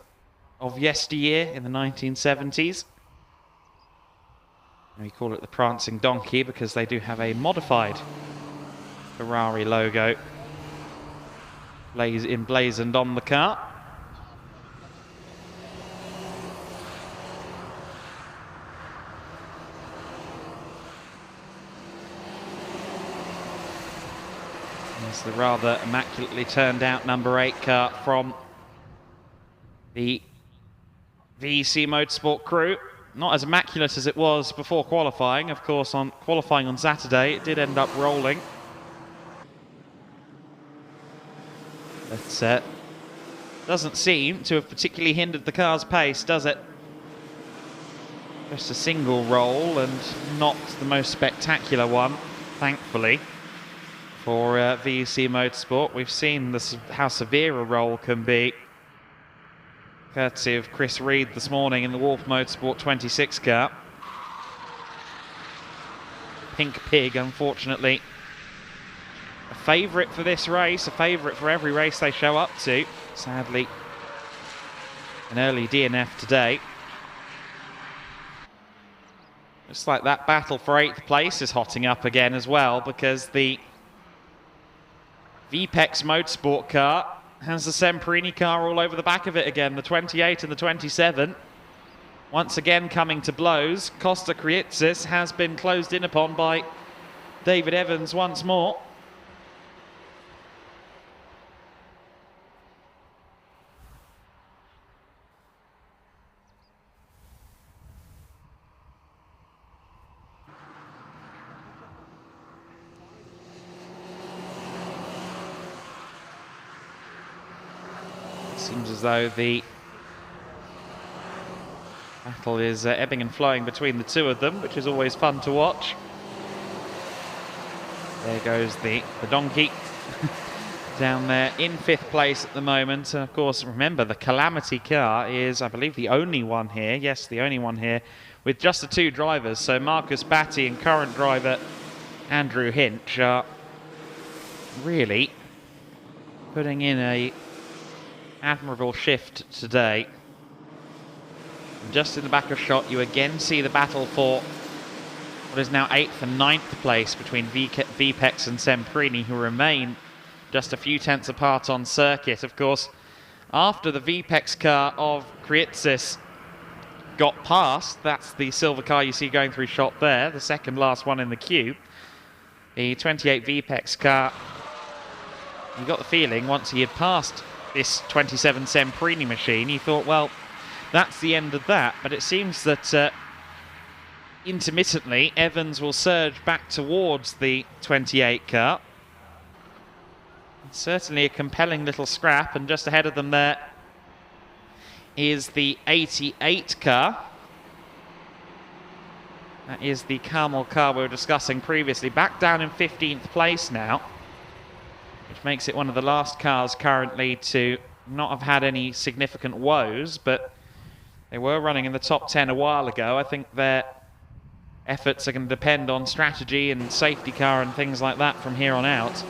A: of yesteryear in the 1970s. We call it the Prancing Donkey because they do have a modified Ferrari logo emblazoned on the car. It's the rather immaculately turned out number 8 car from the VEC Motorsport crew. Not as immaculate as it was before qualifying. Of course, on qualifying on Saturday, it did end up rolling. But doesn't seem to have particularly hindered the car's pace, does it? Just a single roll, and not the most spectacular one, thankfully, for VEC Motorsport. We've seen how severe a roll can be, courtesy of Chris Reed this morning in the Wolf Motorsport 26 car. Pink Pig, unfortunately, a favourite for this race, a favourite for every race they show up to. Sadly, an early DNF today. Looks like that battle for 8th place is hotting up again as well, because the VPEX Motorsport car has the Semprini car all over the back of it again, the 28 and the 27. Once again coming to blows. Costa Kriitsis has been closed in upon by David Evans once more. Seems as though the battle is ebbing and flowing between the two of them, which is always fun to watch. There goes the donkey down there in 5th place at the moment. And of course, remember, the Calamity car is, I believe, the only one here. Yes, the only one here with just the 2 drivers. So Marcus Batty and current driver Andrew Hinch are really putting in a admirable shift today. Just in the back of shot, you again see the battle for what is now 8th and 9th place between VPEX and Semprini, who remain just a few tenths apart on circuit. Of course, after the VPEX car of Kriitsis got past. That's the silver car you see going through shot there, the second last one in the queue. The 28 VPEX car, you got the feeling once he had passed this 27 Semprini machine, he thought, well, that's the end of that. But it seems that intermittently, Evans will surge back towards the 28 car. It's certainly a compelling little scrap, and just ahead of them there is the 88 car. That is the Carmel car we were discussing previously, back down in 15th place now, which makes it one of the last cars currently to not have had any significant woes, but they were running in the top 10 a while ago. I think their efforts are going to depend on strategy and safety car and things like that from here on out.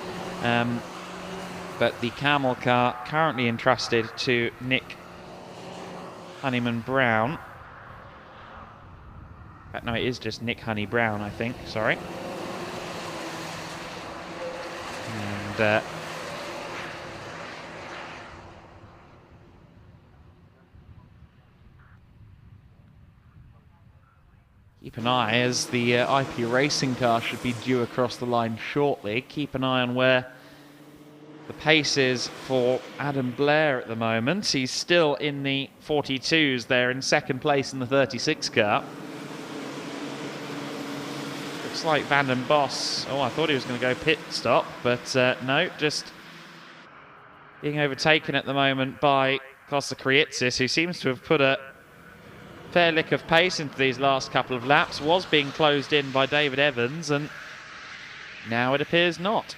A: But the Camel car currently entrusted to Nick Honeyman-Brown. No, it is just Nick Honey Brown, I think. Sorry. And keep an eye, as the IP racing car should be due across the line shortly. Keep an eye on where the pace is for Adam Blair at the moment. He's still in the 42s there, in second place in the 36 car. Looks like Van den Bos. Oh, I thought he was going to go pit stop, but no, just being overtaken at the moment by Costa Kriitsis, who seems to have put a fair lick of pace into these last couple of laps. Was being closed in by David Evans, and now it appears not.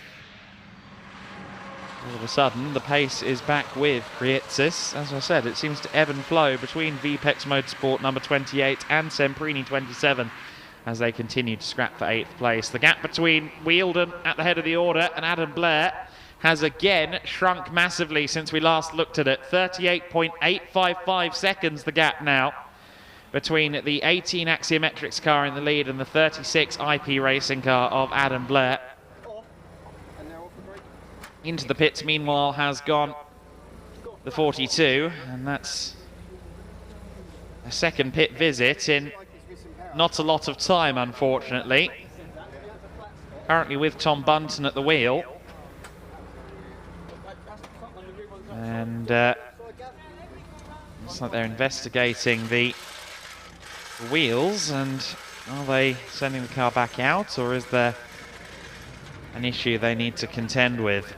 A: All of a sudden, the pace is back with Kriitsis. As I said, it seems to ebb and flow between VPEX Motorsport number 28 and Semprini 27 as they continue to scrap for 8th place. The gap between Wheeldon at the head of the order and Adam Blair has again shrunk massively since we last looked at it. 38.855 seconds the gap now between the 18 Axiometrics car in the lead and the 36 IP racing car of Adam Blair. Into the pits, meanwhile, has gone the 42, and that's a second pit visit in not a lot of time, unfortunately. Currently with Tom Bunton at the wheel. And looks like they're investigating the wheels, and are they sending the car back out, or is there an issue they need to contend with?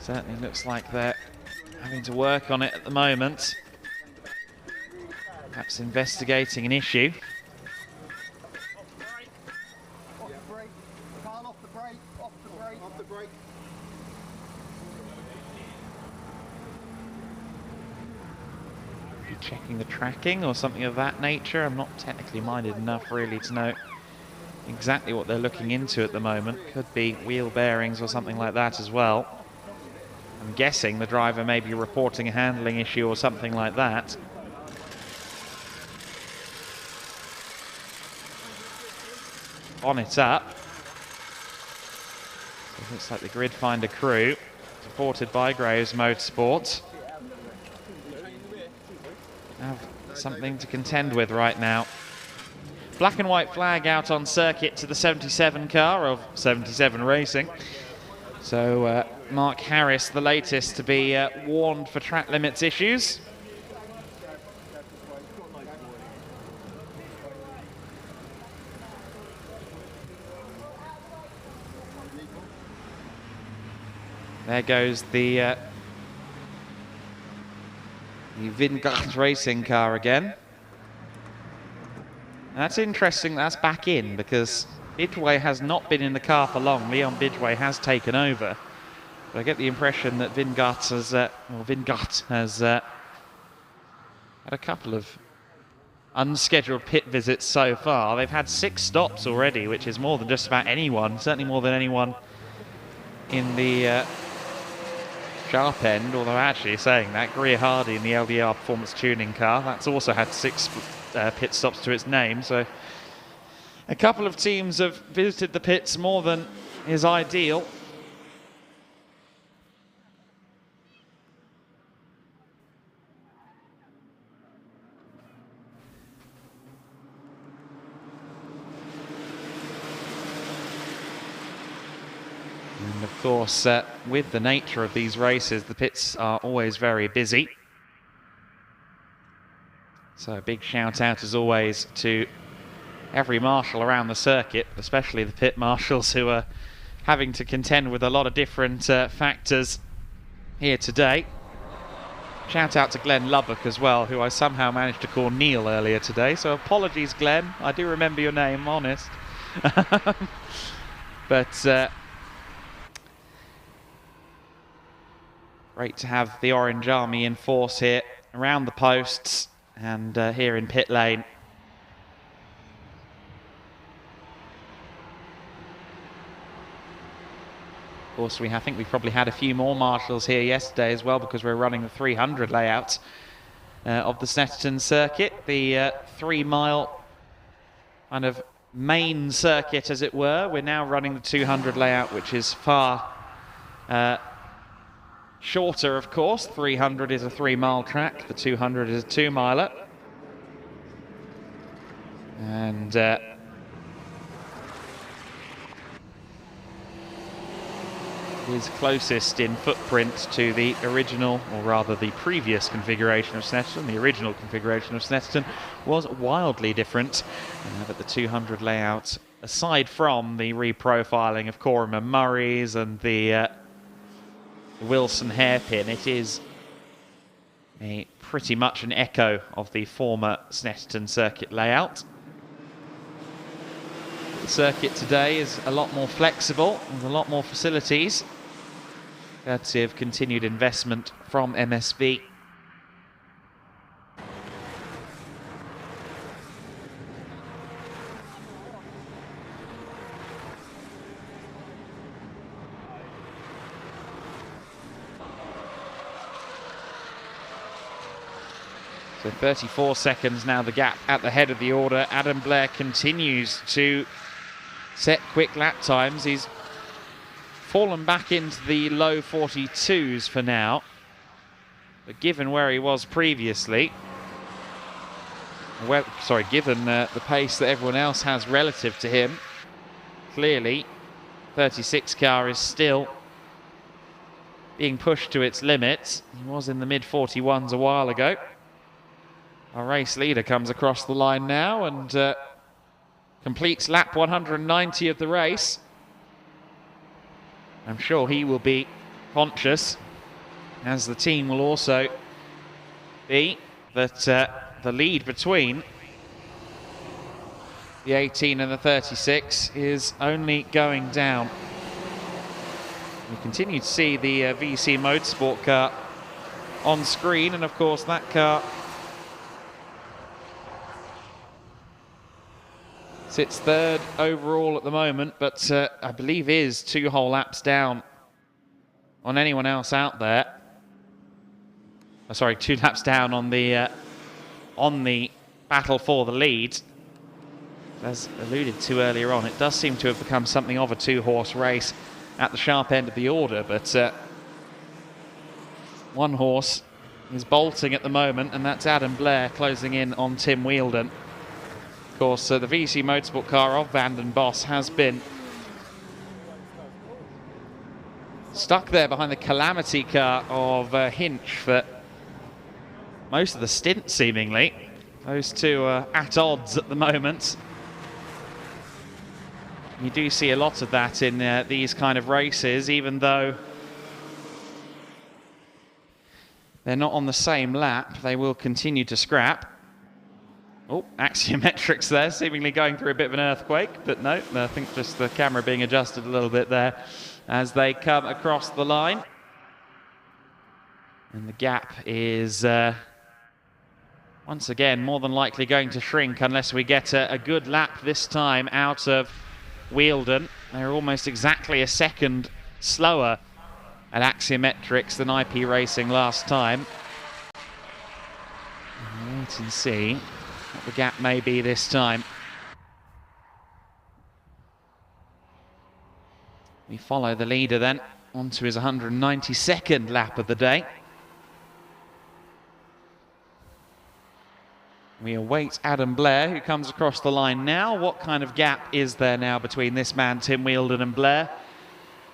A: Certainly looks like they're having to work on it at the moment. Perhaps investigating an issue. Checking the tracking or something of that nature. I'm not technically minded enough really to know exactly what they're looking into at the moment. Could be wheel bearings or something like that as well. I'm guessing the driver may be reporting a handling issue or something like that. On it up. So it looks like the Grid Finder crew, supported by Graves Motorsport, have something to contend with right now. Black and white flag out on circuit to the 77 car of 77 Racing. So Mark Harris, the latest to be warned for track limits issues. There goes the Vingard Racing car again. That's interesting, that's back in, because Bidway has not been in the car for long. Leon Bidway has taken over. But I get the impression that Vingard has had a couple of unscheduled pit visits so far. They've had 6 stops already, which is more than just about anyone, certainly more than anyone in the sharp end, although actually saying that, Greer Hardy in the LDR Performance Tuning car, that's also had 6 pit stops to its name, so a couple of teams have visited the pits more than is ideal. Of course, with the nature of these races, the pits are always very busy. So a big shout out as always to every marshal around the circuit, especially the pit marshals who are having to contend with a lot of different factors here today. Shout out to Glenn Lubbock as well, who I somehow managed to call Neil earlier today, so apologies Glenn, I do remember your name, I'm honest. But great to have the Orange Army in force here around the posts and here in pit lane. Of course, I think we probably had a few more marshals here yesterday as well, because we're running the 300 layout of the Snetterton circuit, the 3 mile kind of main circuit as it were. We're now running the 200 layout, which is far shorter, of course. 300 is a 3 mile track, the 200 is a 2 miler. And is closest in footprint to the original, or rather the previous configuration of Snetterton. The original configuration of Snetterton was wildly different, but the 200 layout, aside from the reprofiling of Coram and Murray's and the Wilson hairpin, it is pretty much an echo of the former Snetterton circuit layout. The circuit today is a lot more flexible, with a lot more facilities, courtesy of continued investment from MSV. So 34 seconds now the gap at the head of the order. Adam Blair continues to set quick lap times. He's fallen back into the low 42s for now, but given where he was previously, given the pace that everyone else has relative to him, clearly 36 car is still being pushed to its limits. He was in the mid 41s a while ago. Our race leader comes across the line now and completes lap 190 of the race. I'm sure he will be conscious, as the team will also be, that the lead between the 18 and the 36 is only going down. We continue to see the VC Motorsport car on screen, and of course that car sits third overall at the moment, but I believe is 2 whole laps down on anyone else out there. Oh, sorry, 2 laps down on the battle for the lead. As alluded to earlier on, it does seem to have become something of a 2-horse race at the sharp end of the order, but 1 horse is bolting at the moment, and that's Adam Blair closing in on Tim Wheeldon. Of course, the VC Motorsport car of Vanden Bosch has been stuck there behind the Calamity car of Hinch for most of the stint, seemingly. Those two are at odds at the moment. You do see a lot of that in these kind of races, even though they're not on the same lap, they will continue to scrap. Oh, Axiometrics there, seemingly going through a bit of an earthquake, but no, I think just the camera being adjusted a little bit there as they come across the line. And the gap is once again more than likely going to shrink unless we get a good lap this time out of Wheeldon. They're almost exactly a second slower at Axiometrics than IP Racing last time. Wait and see what the gap may be this time. We follow the leader then onto his 192nd lap of the day. We await Adam Blair, who comes across the line now. What kind of gap is there now between this man, Tim Wheeldon, and Blair?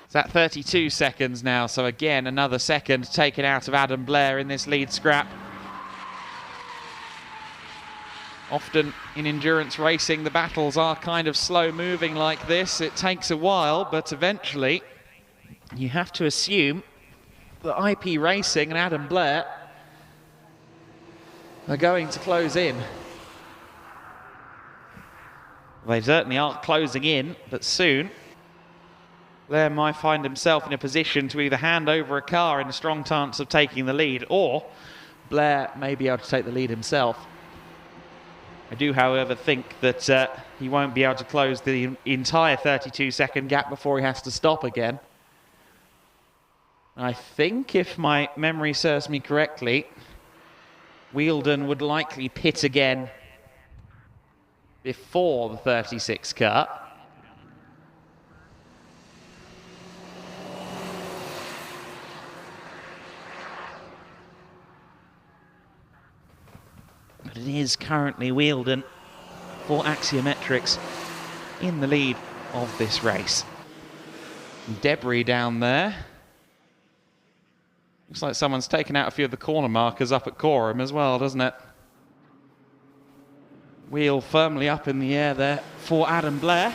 A: It's It's at 32 seconds now, so again, another second taken out of Adam Blair in this lead scrap. Often in endurance racing, the battles are kind of slow moving like this. It takes a while, but eventually you have to assume that IP Racing and Adam Blair are going to close in. They certainly aren't closing in, but soon Blair might find himself in a position to either hand over a car in a strong chance of taking the lead, or Blair may be able to take the lead himself. I do, however, think that he won't be able to close the entire 32-second gap before he has to stop again. I think, if my memory serves me correctly, Wheeldon would likely pit again before the 36 car. But it is currently Wheeldon for Axiometrics in the lead of this race. Debris down there. Looks like someone's taken out a few of the corner markers up at Coram as well, doesn't it? Wheel firmly up in the air there for Adam Blair.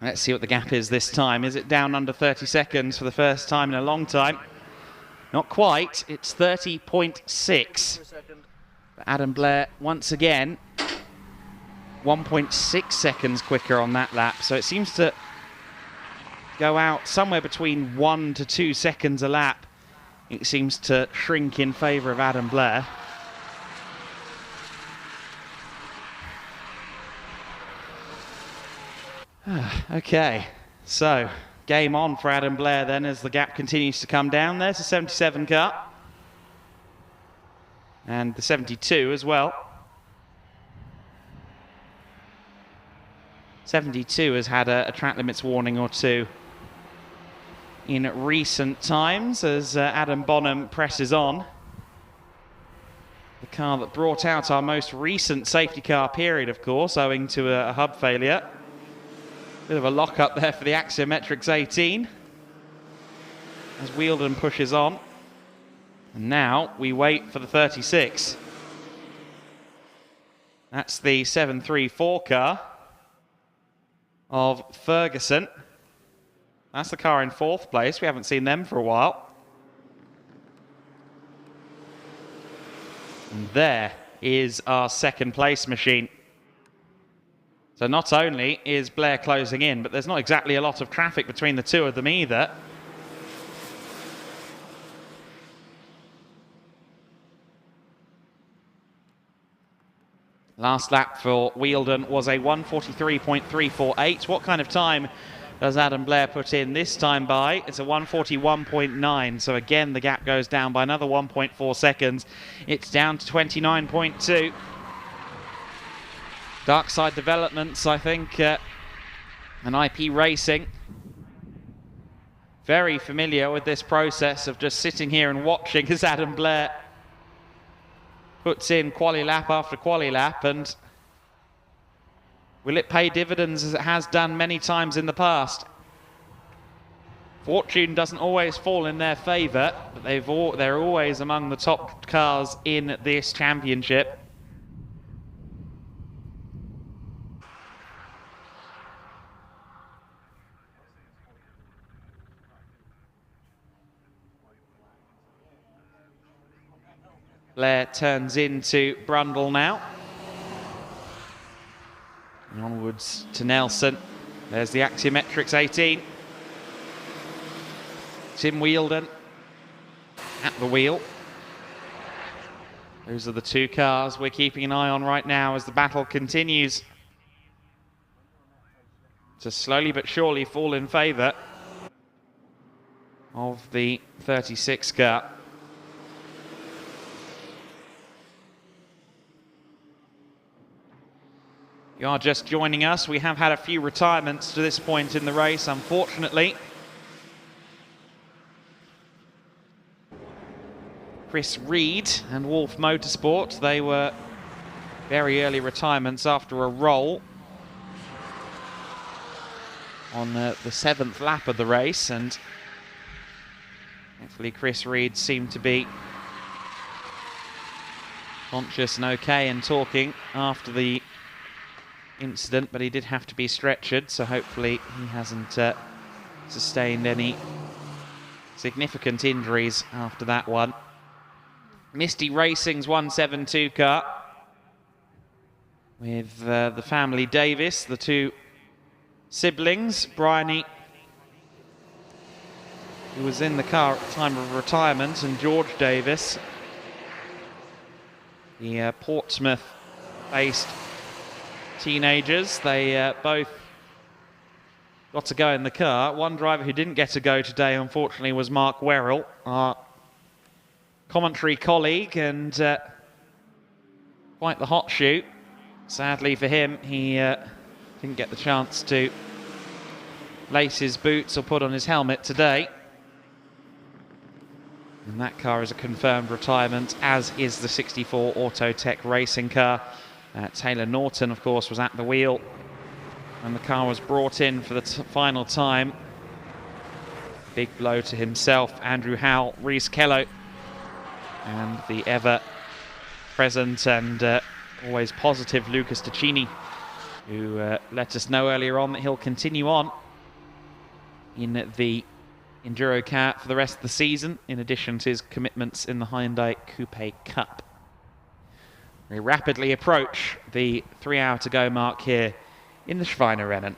A: Let's see what the gap is this time. Is it down under 30 seconds for the first time in a long time? Not quite. It's 30.6. Adam Blair, once again, 1.6 seconds quicker on that lap. So it seems to go out somewhere between 1 to 2 seconds a lap. It seems to shrink in favour of Adam Blair. Okay, so game on for Adam Blair then as the gap continues to come down. There's the 77 car. And the 72 as well. 72 has had a track limits warning or two in recent times as Adam Bonham presses on. The car that brought out our most recent safety car period, of course, owing to a hub failure. Bit of a lock-up there for the Axiometrics 18 as Wheeldon pushes on. And now we wait for the 36. That's the 734 car of Ferguson. That's the car in fourth place. We haven't seen them for a while. And there is our second place machine. So not only is Blair closing in, but there's not exactly a lot of traffic between the two of them either. Last lap for Wheeldon was a 1:43.348. What kind of time does Adam Blair put in this time by? It's a 1:41.9. So again, the gap goes down by another 1.4 seconds. It's down to 29.2. Dark Side Developments, I think, and IP Racing, very familiar with this process of just sitting here and watching as Adam Blair puts in quali lap after quali lap, and will it pay dividends as it has done many times in the past? Fortune doesn't always fall in their favour, but they're always among the top cars in this championship. Blair turns into Brundle now. And onwards to Nelson. There's the Axiometrics 18. Tim Wheeldon at the wheel. Those are the two cars we're keeping an eye on right now as the battle continues to slowly but surely fall in favour of the 36 car. You are just joining us. We have had a few retirements to this point in the race, unfortunately. Chris Reed and Wolf Motorsport, they were very early retirements after a roll on the 7th lap of the race, and hopefully Chris Reed seemed to be conscious and okay and talking after the incident, but he did have to be stretchered, so hopefully he hasn't sustained any significant injuries after that one. Misty Racing's 172 car with the family Davis, the two siblings, Bryony, who was in the car at the time of retirement, and George Davis, the Portsmouth-based teenagers. They both got to go in the car. One driver who didn't get to go today, unfortunately, was Mark Werrell, our commentary colleague, and quite the hot shoot. Sadly for him, he didn't get the chance to lace his boots or put on his helmet today. And that car is a confirmed retirement, as is the 64 Autotech racing car. Taylor Norton, of course, was at the wheel and the car was brought in for the final time. Big blow to himself, Andrew Howell, Reese Kello, and the ever-present and always positive Lucas Ticini, who let us know earlier on that he'll continue on in the EnduroKA for the rest of the season, in addition to his commitments in the Hyundai Coupe Cup. We rapidly approach the 3 hour to go mark here in the Schweinerennen.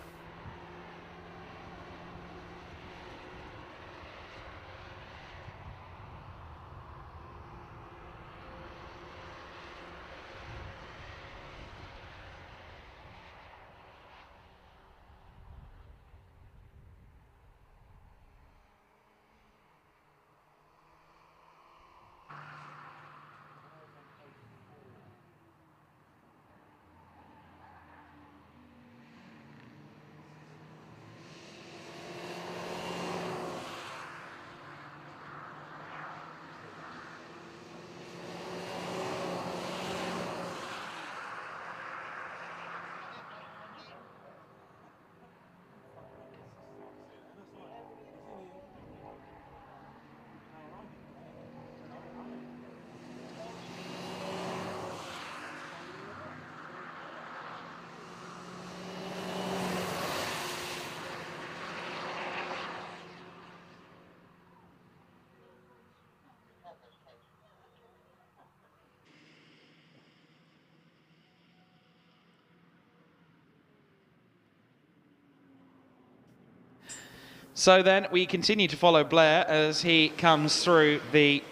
A: So then we continue to follow Blair as he comes through the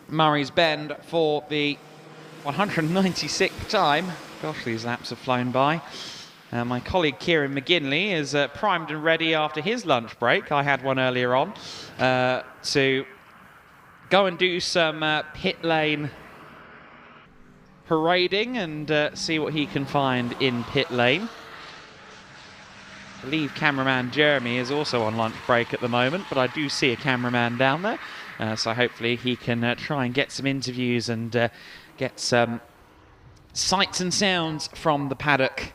A: Murray's Bend for the 196th time. Gosh, these laps have flown by. My colleague Kieran McGinley is primed and ready after his lunch break. I had one earlier on to go and do some pit lane parading and see what he can find in pit lane. I believe cameraman Jeremy is also on lunch break at the moment, but I do see a cameraman down there, so hopefully he can try and get some interviews and get some sights and sounds from the paddock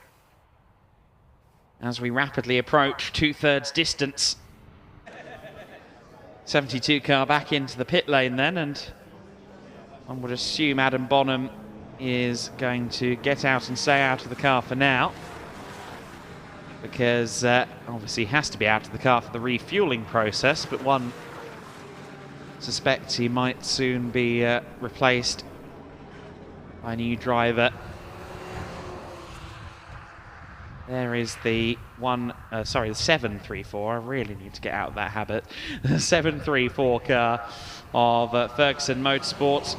A: as we rapidly approach 2/3 distance. 72 car back into the pit lane then, and one would assume Adam Bonham is going to get out and stay out of the car for now, because obviously he has to be out of the car for the refueling process, but one suspects he might soon be replaced by a new driver. There is the the 734. I really need to get out of that habit. The 734 car of Ferguson Motorsports.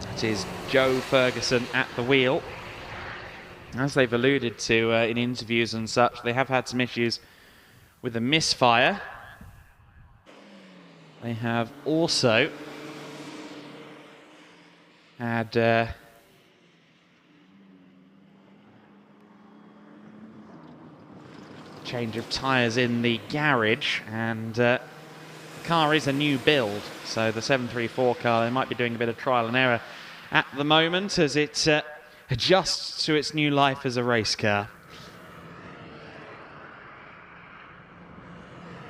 A: That is Joe Ferguson at the wheel. As they've alluded to in interviews and such, they have had some issues with a misfire. They have also had change of tyres in the garage, and the car is a new build, so the 734 car, they might be doing a bit of trial and error at the moment as it adjusts to its new life as a race car.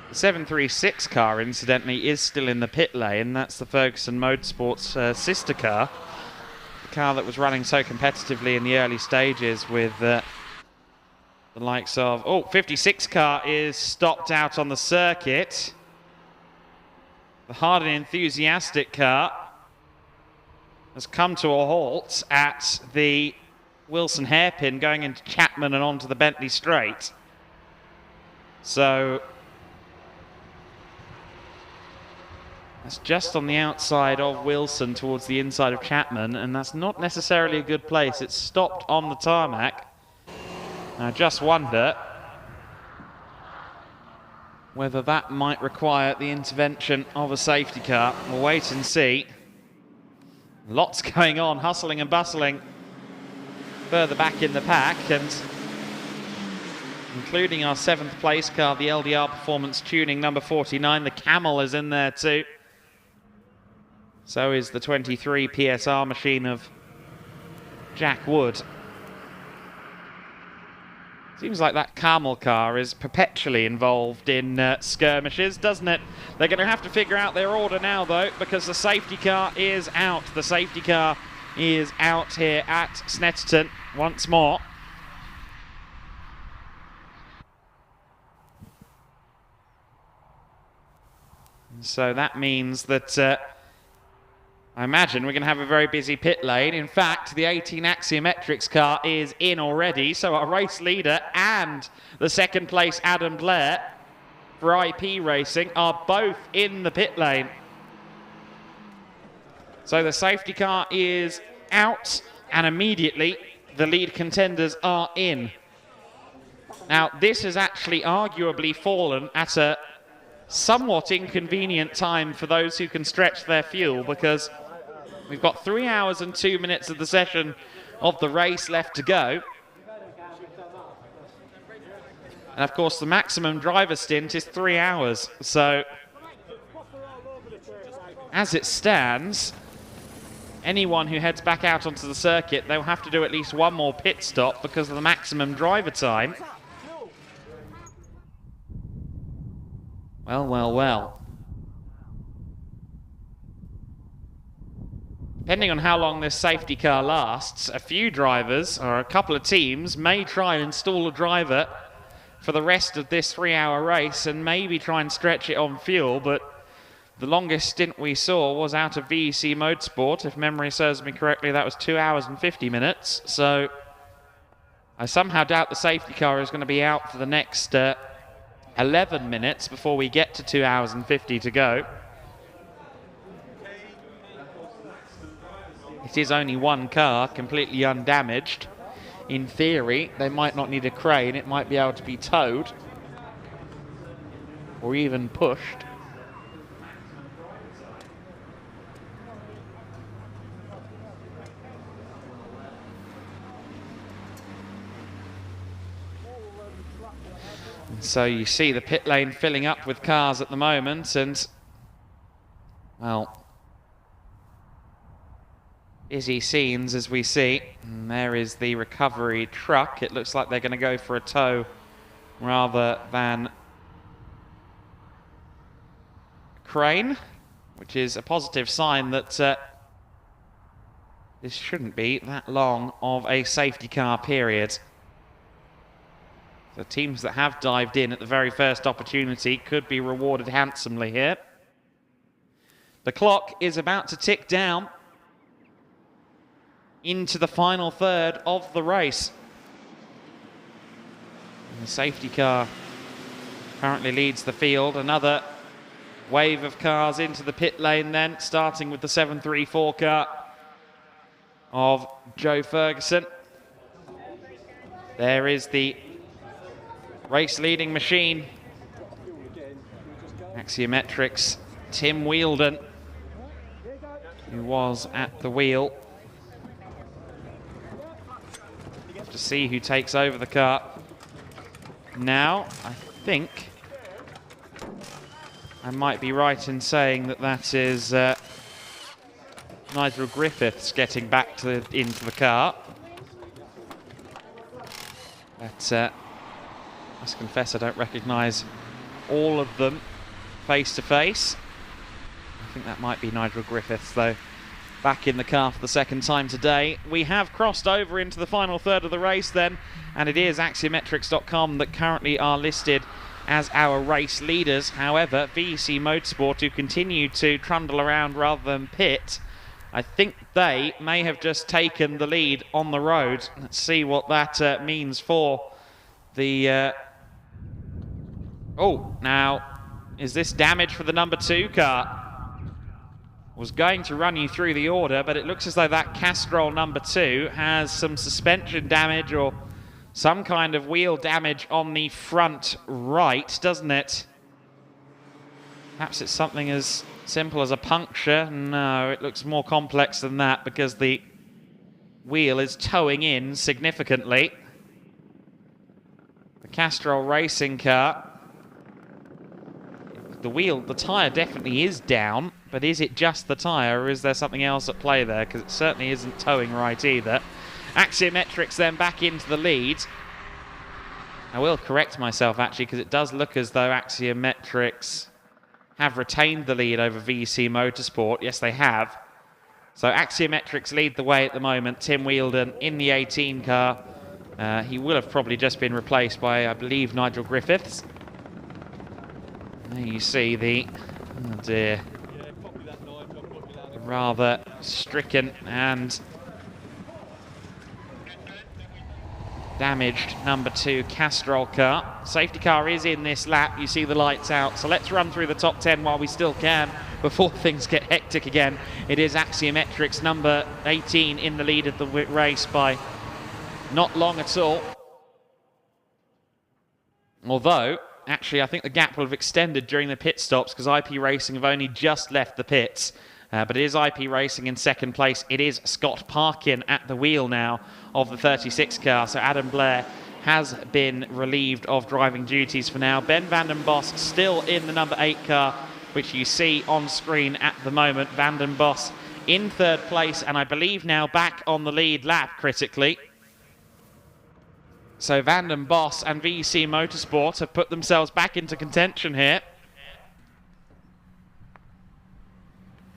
A: The 736 car, incidentally, is still in the pit lane. That's the Ferguson Motorsports sister car. The car that was running so competitively in the early stages with the likes of... Oh, 56 car is stopped out on the circuit. The hard and enthusiastic car has come to a halt at the Wilson hairpin going into Chapman and onto the Bentley straight. So that's just on the outside of Wilson towards the inside of Chapman, and that's not necessarily a good place. It's stopped on the tarmac. I just wonder whether that might require the intervention of a safety car. We'll wait and see. Lots going on, hustling and bustling further back in the pack, and including our 7th place car, the LDR Performance Tuning number 49. The Camel is in there too. So is the 23 PSR machine of Jack Wood. Seems like that Camel car is perpetually involved in skirmishes, doesn't it? They're going to have to figure out their order now, though, because the safety car is out. The safety car is out here at Snetterton once more. So that means that I imagine we're going to have a very busy pit lane. In fact, the 18 Axiometrics car is in already, so our race leader and the 2nd place Adam Blair for IP Racing are both in the pit lane. So the safety car is out, and immediately the lead contenders are in. Now, this has actually arguably fallen at a somewhat inconvenient time for those who can stretch their fuel, because we've got 3 hours and 2 minutes of the session of the race left to go. And of course, the maximum driver stint is 3 hours. So, as it stands, anyone who heads back out onto the circuit, they'll have to do at least one more pit stop because of the maximum driver time. Well, well, well. Depending on how long this safety car lasts, a few drivers or a couple of teams may try and install a driver for the rest of this 3-hour race and maybe try and stretch it on fuel, but the longest stint we saw was out of VEC Motorsport. If memory serves me correctly, that was 2 hours and 50 minutes. So I somehow doubt the safety car is going to be out for the next 11 minutes before we get to 2 hours and 50 to go. It is only one car, completely undamaged. In theory, they might not need a crane. It might be able to be towed or even pushed. And so you see the pit lane filling up with cars at the moment, and, well, busy scenes as we see. And there is the recovery truck. It looks like they're going to go for a tow rather than crane, which is a positive sign that this shouldn't be that long of a safety car period. The teams that have dived in at the very first opportunity could be rewarded handsomely here. The clock is about to tick down into the final third of the race. And the safety car currently leads the field. Another wave of cars into the pit lane then, starting with the 734 car of Joe Ferguson. There is the race leading machine, Axiometrics, Tim Wheeldon, who was at the wheel. To see who takes over the car. Now, I think I might be right in saying that that is not Nigel Griffiths getting back into the car. But I must confess I don't recognise all of them face to face. I think that might be Nigel Griffiths, though, back in the car for the second time today. We have crossed over into the final third of the race then, and it is Axiometrics.com that currently are listed as our race leaders. However, VEC Motorsport, who continue to trundle around rather than pit, I think they may have just taken the lead on the road. Let's see what that means for the... Oh, now, is this damage for the number 2 car? Was going to run you through the order, but it looks as though that Castrol number 2 has some suspension damage or some kind of wheel damage on the front right, doesn't it? Perhaps it's something as simple as a puncture. No, it looks more complex than that because the wheel is towing in significantly. The Castrol racing car. The tyre definitely is down, but is it just the tyre or is there something else at play there? Because it certainly isn't towing right either. Axiometrics then back into the lead. I will correct myself actually, because it does look as though Axiometrics have retained the lead over VEC Motorsport. Yes, they have. So Axiometrics lead the way at the moment. Tim Wheeldon in the 18 car. He will have probably just been replaced by, I believe, Nigel Griffiths. There you see the, oh dear, rather stricken and damaged number 2 Castrol car. Safety car is in this lap. You see the lights out. So let's run through the top 10 while we still can before things get hectic again. It is Axiometrics number 18 in the lead of the race by not long at all. Although, actually, I think the gap will have extended during the pit stops because IP Racing have only just left the pits. But it is IP Racing in second place. It is Scott Parkin at the wheel now of the 36 car. So Adam Blair has been relieved of driving duties for now. Ben Vanden Bos still in the number 8 car, which you see on screen at the moment. Vanden Bos in third place, and I believe now back on the lead lap critically. So Vanden Bos and VEC Motorsport have put themselves back into contention here.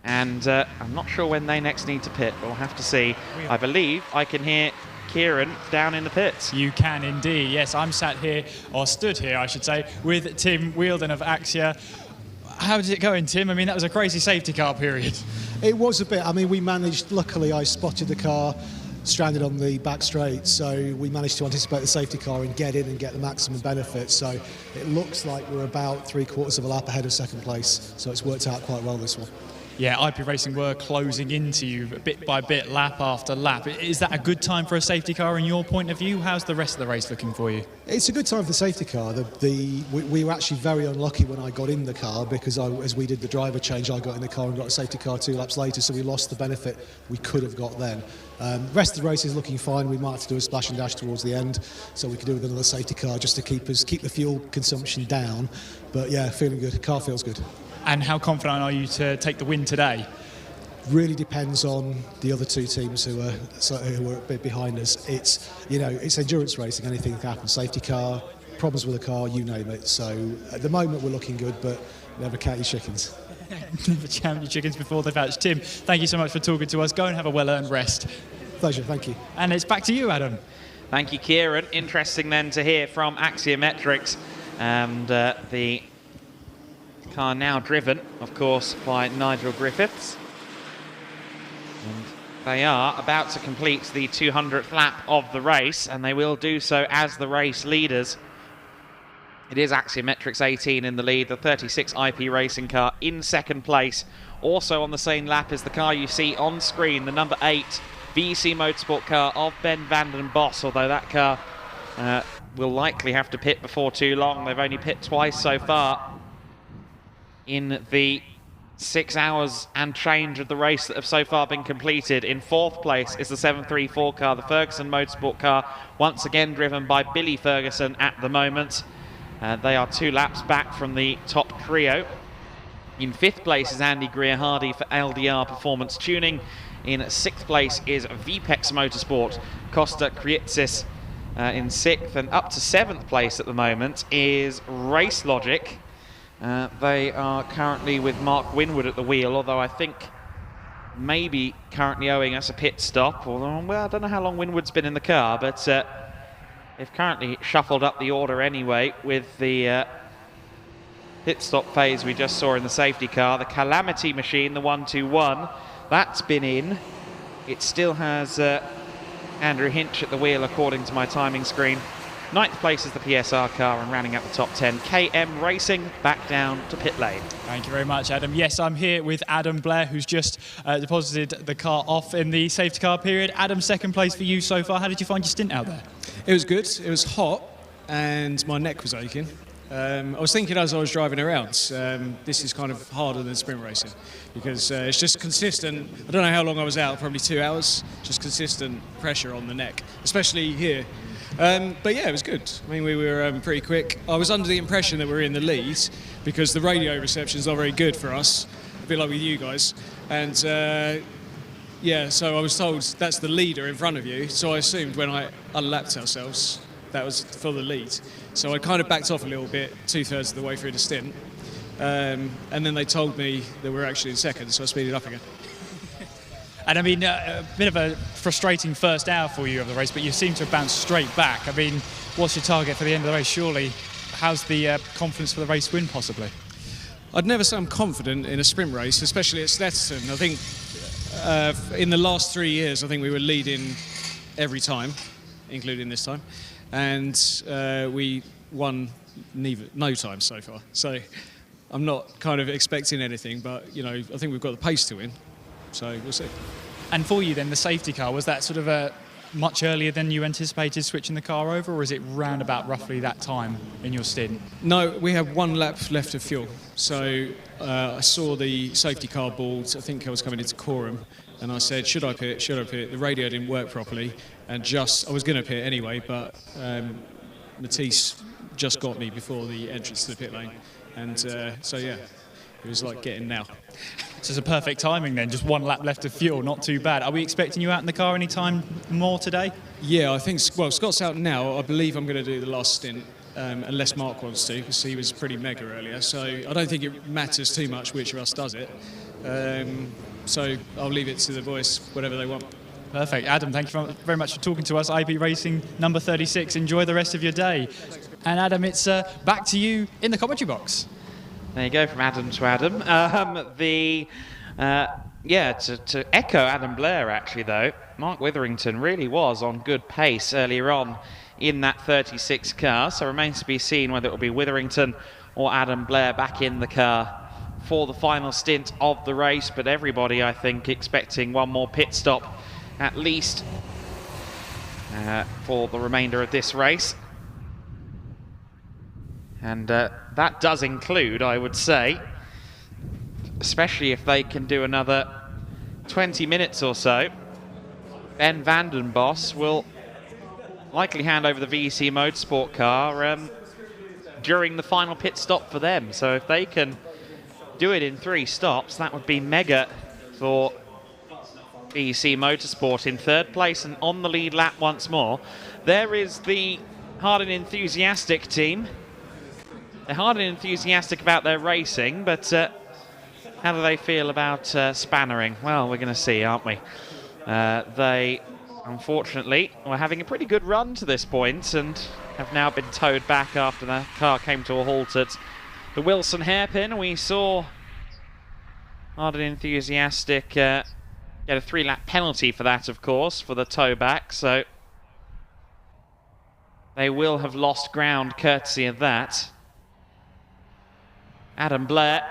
A: And I'm not sure when they next need to pit, but we'll have to see. I believe I can hear Kieran down in the pits.
B: You can indeed. Yes, I'm sat here, or stood here, I should say, with Tim Wheeldon of Axia. How did it go in, Tim? I mean, that was a crazy safety car period.
P: It was a bit. I mean, we managed, luckily I spotted the car stranded on the back straight, so we managed to anticipate the safety car and get in and get the maximum benefit. So it looks like we're about 3/4 of a lap ahead of second place, so it's worked out quite well, this one.
B: Yeah, IP Racing were closing into you bit by bit, lap after lap. Is that a good time for a safety car in your point of view? How's the rest of the race looking for you?
P: It's a good time for the safety car. We were actually very unlucky when I got in the car because as we did the driver change, I got in the car and got a safety car 2 laps later, so we lost the benefit we could have got then. The rest of the race is looking fine. We might have to do a splash and dash towards the end, so we could do with another safety car just to keep the fuel consumption down. But yeah, feeling good. Car feels good.
B: And how confident are you to take the win today?
P: Really depends on the other 2 teams who are a bit behind us. It's endurance racing. Anything can happen. Safety car, problems with the car, you name it. So at the moment we're looking good, but never count your chickens.
B: Never count your chickens before they've hatched. Tim, thank you so much for talking to us. Go and have a well-earned rest.
P: Pleasure, thank you.
B: And it's back to you, Adam.
A: Thank you, Kieran. Interesting then to hear from Axiometrics, and the car now driven, of course, by Nigel Griffiths. And they are about to complete the 200th lap of the race, and they will do so as the race leaders. It is Axiometrics 18 in the lead, the 36 IP Racing car in second place. Also on the same lap is the car you see on screen, the number 8 VEC Motorsport car of Ben Vanden Bos, although that car will likely have to pit before too long. They've only pit twice so far in the 6 hours and change of the race that have so far been completed. In fourth place is the 734 car, the Ferguson Motorsport car, once again driven by Billy Ferguson at the moment. They are 2 laps back from the top trio. In fifth place is Andy Greer-Hardy for LDR Performance Tuning. In 6th place is VPEX Motorsport. Costa Krietsis in 6th, and up to 7th place at the moment is Race Logic. They are currently with Mark Winwood at the wheel, although I think maybe currently owing us a pit stop. Although, well, I don't know how long Winwood's been in the car, but they've currently shuffled up the order anyway with the pit stop phase we just saw in the safety car. The Calamity machine, the 121, that's been in. It still has Andrew Hinch at the wheel according to my timing screen. 9th place is the PSR car, and rounding out the top 10, KM Racing back down to pit lane.
B: Thank you very much, Adam. Yes, I'm here with Adam Blair, who's just deposited the car off in the safety car period. Adam, 2nd place for you so far. How did you find your stint out there?
N: It was good. It was hot, and my neck was aching. I was thinking as I was driving around, this is kind of harder than sprint racing because it's just consistent. I don't know how long I was out, probably 2 hours, just consistent pressure on the neck, especially here. But yeah, it was good. I mean, we were pretty quick. I was under the impression that we were in the lead because the radio reception is not very good for us, a bit like with you guys. And yeah, so I was told that's the leader in front of you. So I assumed when I unlapped ourselves, that was for the lead. So I kind of backed off a little bit, 2/3 of the way through the stint. And then they told me that we're actually in 2nd, so I speeded up again.
B: And I mean, a bit of a frustrating first hour for you of the race, but you seem to have bounced straight back. I mean, what's your target for the end of the race? Surely, how's the confidence for the race win, possibly?
N: I'd never say I'm confident in a sprint race, especially at Snetterton. I think in the last 3 years, I think we were leading every time, including this time. And we won no time so far. So I'm not kind of expecting anything, but, you know, I think we've got the pace to win. So we'll see.
B: And for you then, the safety car, was that sort of much earlier than you anticipated switching the car over, or is it round about roughly that time in your stint?
N: No, we have 1 lap left of fuel. So I saw the safety car board, I think I was coming into quorum, and I said, should I pit, should I pit? The radio didn't work properly, and I was going to pit anyway, but Matisse just got me before the entrance to the pit lane. And so yeah, it was like getting now.
B: So it's a perfect timing then, just 1 lap left of fuel, not too bad. Are we expecting you out in the car any time more today?
N: Yeah, I think, well, Scott's out now. I believe I'm going to do the last stint, unless Mark wants to, because he was pretty mega earlier. So I don't think it matters too much which of us does it. So I'll leave it to the boys, whatever they want.
B: Perfect. Adam, thank you very much for talking to us. IB Racing number 36. Enjoy the rest of your day. And Adam, it's back to you in the commentary box.
A: There you go, from Adam to Adam. To echo Adam Blair, actually, though, Mark Witherington really was on good pace earlier on in that 36 car, so remains to be seen whether it will be Witherington or Adam Blair back in the car for the final stint of the race, but everybody, I think, expecting one more pit stop at least for the remainder of this race. And that does include, I would say, especially if they can do another 20 minutes or so, Ben Vandenbos will likely hand over the VEC Motorsport car during the final pit stop for them. So if they can do it in 3 stops, that would be mega for VEC Motorsport in 3rd place and on the lead lap once more. There is the Hard and Enthusiastic team. They're hard and enthusiastic about their racing, but how do they feel about spannering? Well, we're going to see, aren't we? They, unfortunately, were having a pretty good run to this point and have now been towed back after the car came to a halt at the Wilson hairpin. We saw Hard and Enthusiastic get a 3-lap penalty for that, of course, for the tow back, so they will have lost ground courtesy of that. Adam Blair,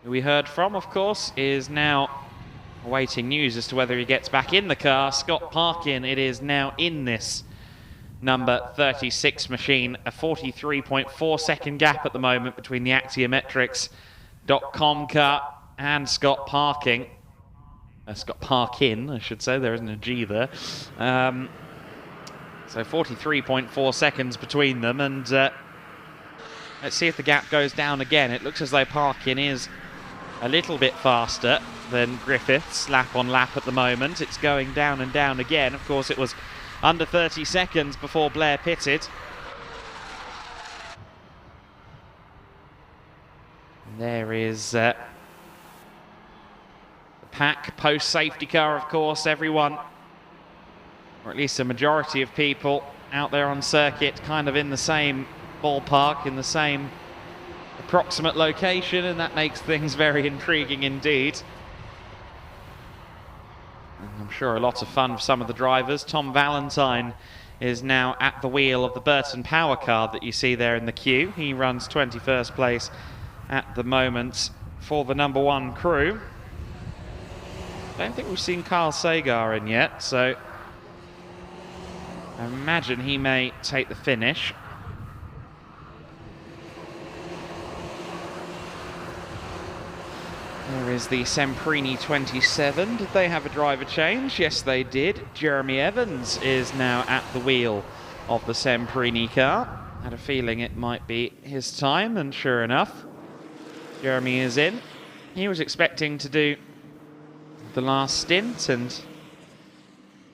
A: who we heard from, of course, is now awaiting news as to whether he gets back in the car. Scott Parkin, it is now in this number 36 machine. A 43.4 second gap at the moment between the Axiometrics.com car and Scott Parkin, I should say. There isn't a G there. So 43.4 seconds between them, and let's see if the gap goes down again. It looks as though Parkin is a little bit faster than Griffiths, lap on lap at the moment. It's going down and down again. Of course, it was under 30 seconds before Blair pitted. And there is the pack post-safety car, of course. Everyone, or at least a majority of people out there on circuit, kind of in the same ballpark, in the same approximate location, and that makes things very intriguing indeed. And I'm sure a lot of fun for some of the drivers. Tom Valentine is now at the wheel of the Burton Power car that you see there in the queue. He runs 21st place at the moment for the number 1 crew. I don't think we've seen Carl Sagar in yet, so I imagine he may take the finish. There is the Semprini 27. Did they have a driver change? Yes, they did. Jeremy Evans is now at the wheel of the Semprini car. Had a feeling it might be his time, and sure enough, Jeremy is in. He was expecting to do the last stint, and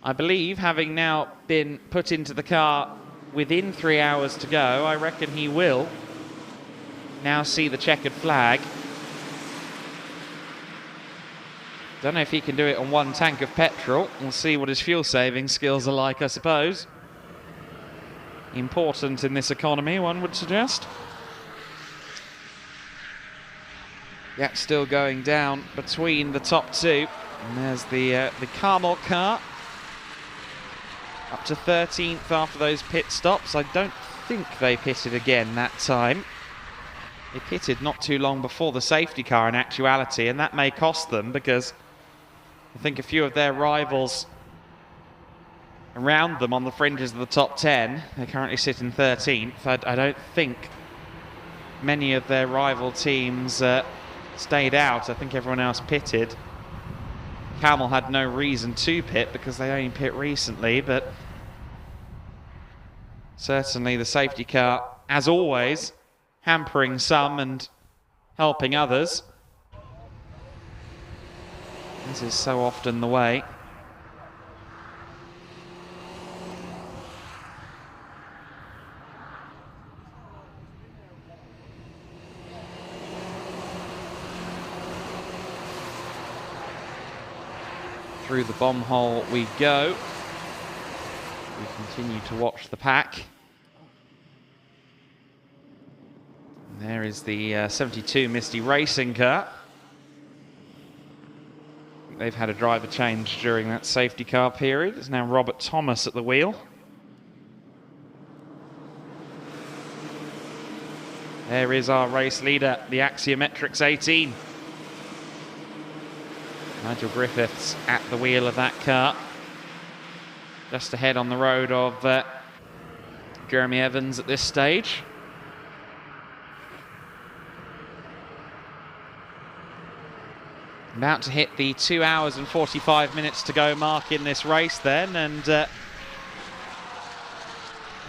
A: I believe, having now been put into the car within 3 hours to go, I reckon he will now see the checkered flag. Don't know if he can do it on 1 tank of petrol. We'll see what his fuel saving skills are like, I suppose. Important in this economy, one would suggest. Yeah, still going down between the top 2. And there's the Carmel car. Up to 13th after those pit stops. I don't think they pitted again that time. They pitted not too long before the safety car in actuality, and that may cost them, because I think a few of their rivals around them on the fringes of the top 10, they currently sit in 13th. I don't think many of their rival teams stayed out. I think everyone else pitted. Camel had no reason to pit because they only pit recently, but certainly the safety car, as always, hampering some and helping others. This is so often the way. Through the bomb hole we go. We continue to watch the pack. And there is the 72 Misty Racing car. They've had a driver change during that safety car period. It's now Robert Thomas at the wheel. There is our race leader, the Axiometrics 18. Nigel Griffiths at the wheel of that car. Just ahead on the road of Jeremy Evans at this stage. About to hit the 2 hours and 45 minutes to go mark in this race then, and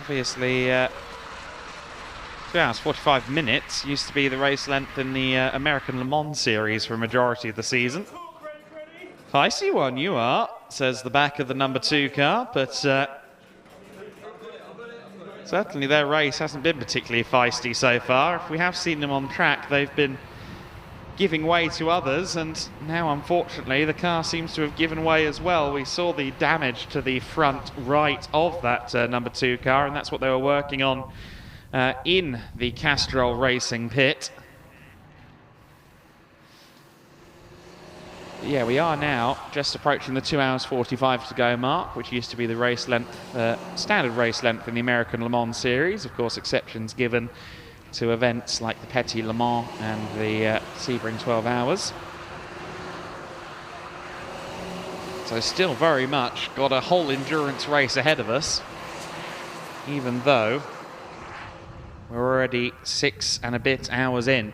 A: obviously 2 hours 45 minutes used to be the race length in the American Le Mans series for a majority of the season. Feisty one you are, says the back of the number 2 car, but certainly their race hasn't been particularly feisty so far. If we have seen them on track, they've been giving way to others, and now unfortunately the car seems to have given way as well. We saw the damage to the front right of that number 2 car, and that's what they were working on in the Castrol Racing pit. But yeah, we are now just approaching the 2 hours 45 to go mark, which used to be the race length, standard race length in the American Le Mans series. Of course, exceptions given to events like the Petit Le Mans and the Sebring 12 Hours. So still very much got a whole endurance race ahead of us, even though we're already 6 and a bit hours in.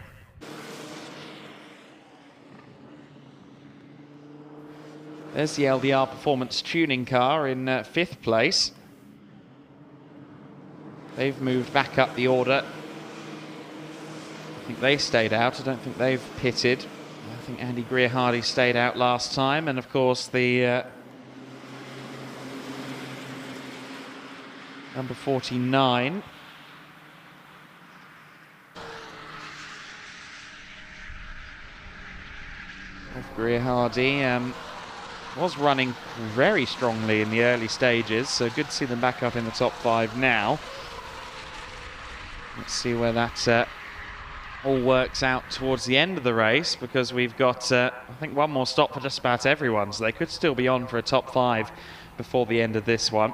A: There's the LDR Performance Tuning car in 5th place. They've moved back up the order. I think they stayed out. I don't think they've pitted. think Andy Greer-Hardy stayed out last time, and of course the number 49. Greer-Hardy was running very strongly in the early stages, so good to see them back up in the top 5 now. Let's see where that all works out towards the end of the race, because we've got, I think, one more stop for just about everyone, so they could still be on for a top 5 before the end of this one.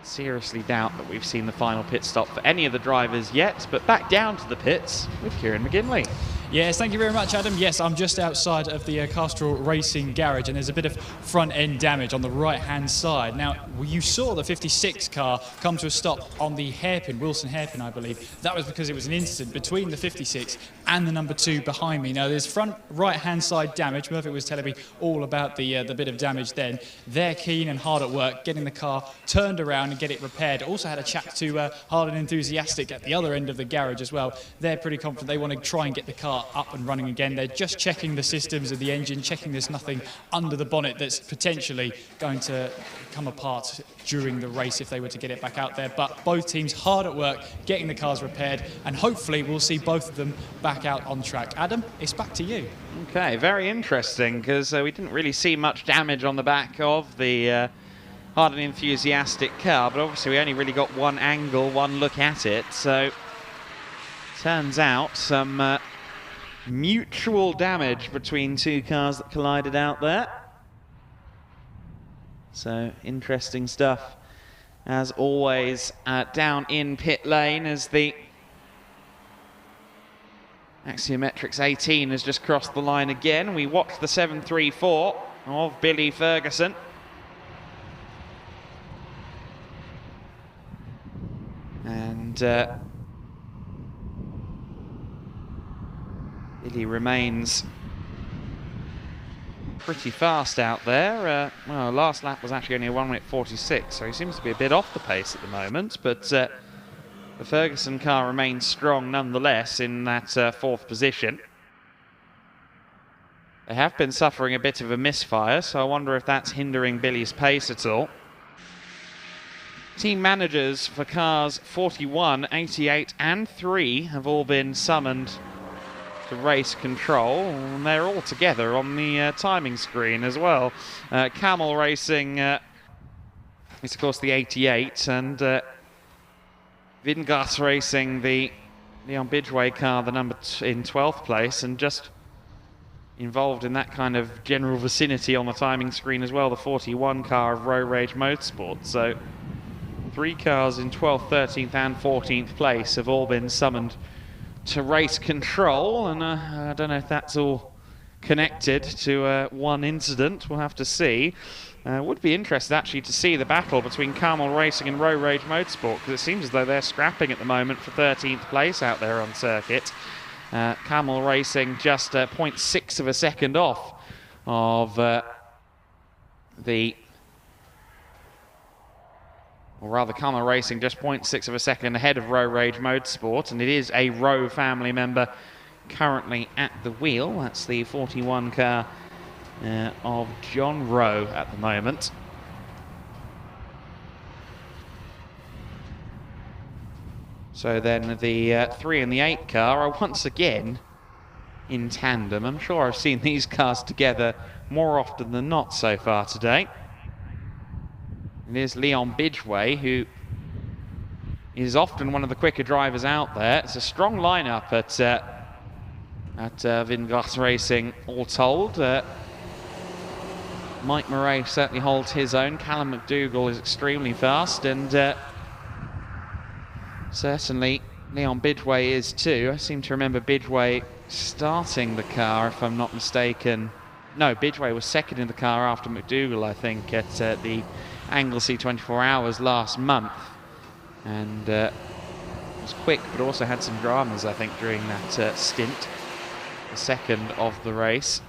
A: Seriously doubt that we've seen the final pit stop for any of the drivers yet, but back down to the pits with Kieran McGinley.
B: Yes, thank you very much, Adam. Yes, I'm just outside of the Castrol Racing garage, and there's a bit of front-end damage on the right-hand side. Now, you saw the 56 car come to a stop on the hairpin, Wilson hairpin, I believe. That was because it was an incident between the 56 and the number 2 behind me. Now, there's front right-hand side damage. Murphy was telling me all about the bit of damage then. They're keen and hard at work, getting the car turned around and get it repaired. Also had a chat to Hard and Enthusiastic at the other end of the garage as well. They're pretty confident they want to try and get the car up and running again. They're just checking the systems of the engine, checking there's nothing under the bonnet that's potentially going to come apart during the race if they were to get it back out there. But both teams hard at work getting the cars repaired, and hopefully we'll see both of them back out on track. Adam, it's back to you.
A: Okay, very interesting, because we didn't really see much damage on the back of the Hard and Enthusiastic car, but obviously we only really got one angle, one look at it, so turns out some mutual damage between two cars that collided out there. So interesting stuff as always down in pit lane, as the Axiometrics 18 has just crossed the line again. We watch the 734 of Billy Ferguson. And Billy remains pretty fast out there. Well, last lap was actually only a 1:46, so he seems to be a bit off the pace at the moment, but the Ferguson car remains strong nonetheless in that 4th position. They have been suffering a bit of a misfire, so I wonder if that's hindering Billy's pace at all. Team managers for cars 41, 88 and 3 have all been summoned to race control, and they're all together on the timing screen as well. Camel Racing is of course the 88, and Vingart Racing the Leon Bidgeway car, the number in 12th place, and just involved in that kind of general vicinity on the timing screen as well, the 41 car of Row Rage Motorsport. So 3 cars in 12th, 13th and 14th place have all been summoned to race control, and I don't know if that's all connected to one incident. We'll have to see. Would be interested actually to see the battle between Carmel Racing and Row Rage Motorsport, because it seems as though they're scrapping at the moment for 13th place out there on circuit. Carmel Racing just 0.6 of a second off of or rather Carmel Racing just 0.6 of a second ahead of Row Rage Motorsport, and it is a Row family member currently at the wheel. That's the 41 car of John Rowe at the moment. So then the 3 and the 8 car are once again in tandem. I'm sure I've seen these cars together more often than not so far today. It is Leon Bidgeway, who is often one of the quicker drivers out there. It's a strong lineup at Vingart Racing, all told. Mike Murray certainly holds his own. Callum McDougall is extremely fast, and certainly Leon Bidgeway is too. I seem to remember Bidgeway starting the car, if I'm not mistaken. No, Bidgeway was second in the car after McDougall, I think, at the Anglesey 24 Hours last month, and was quick but also had some dramas, I think, during that stint, the second of the race.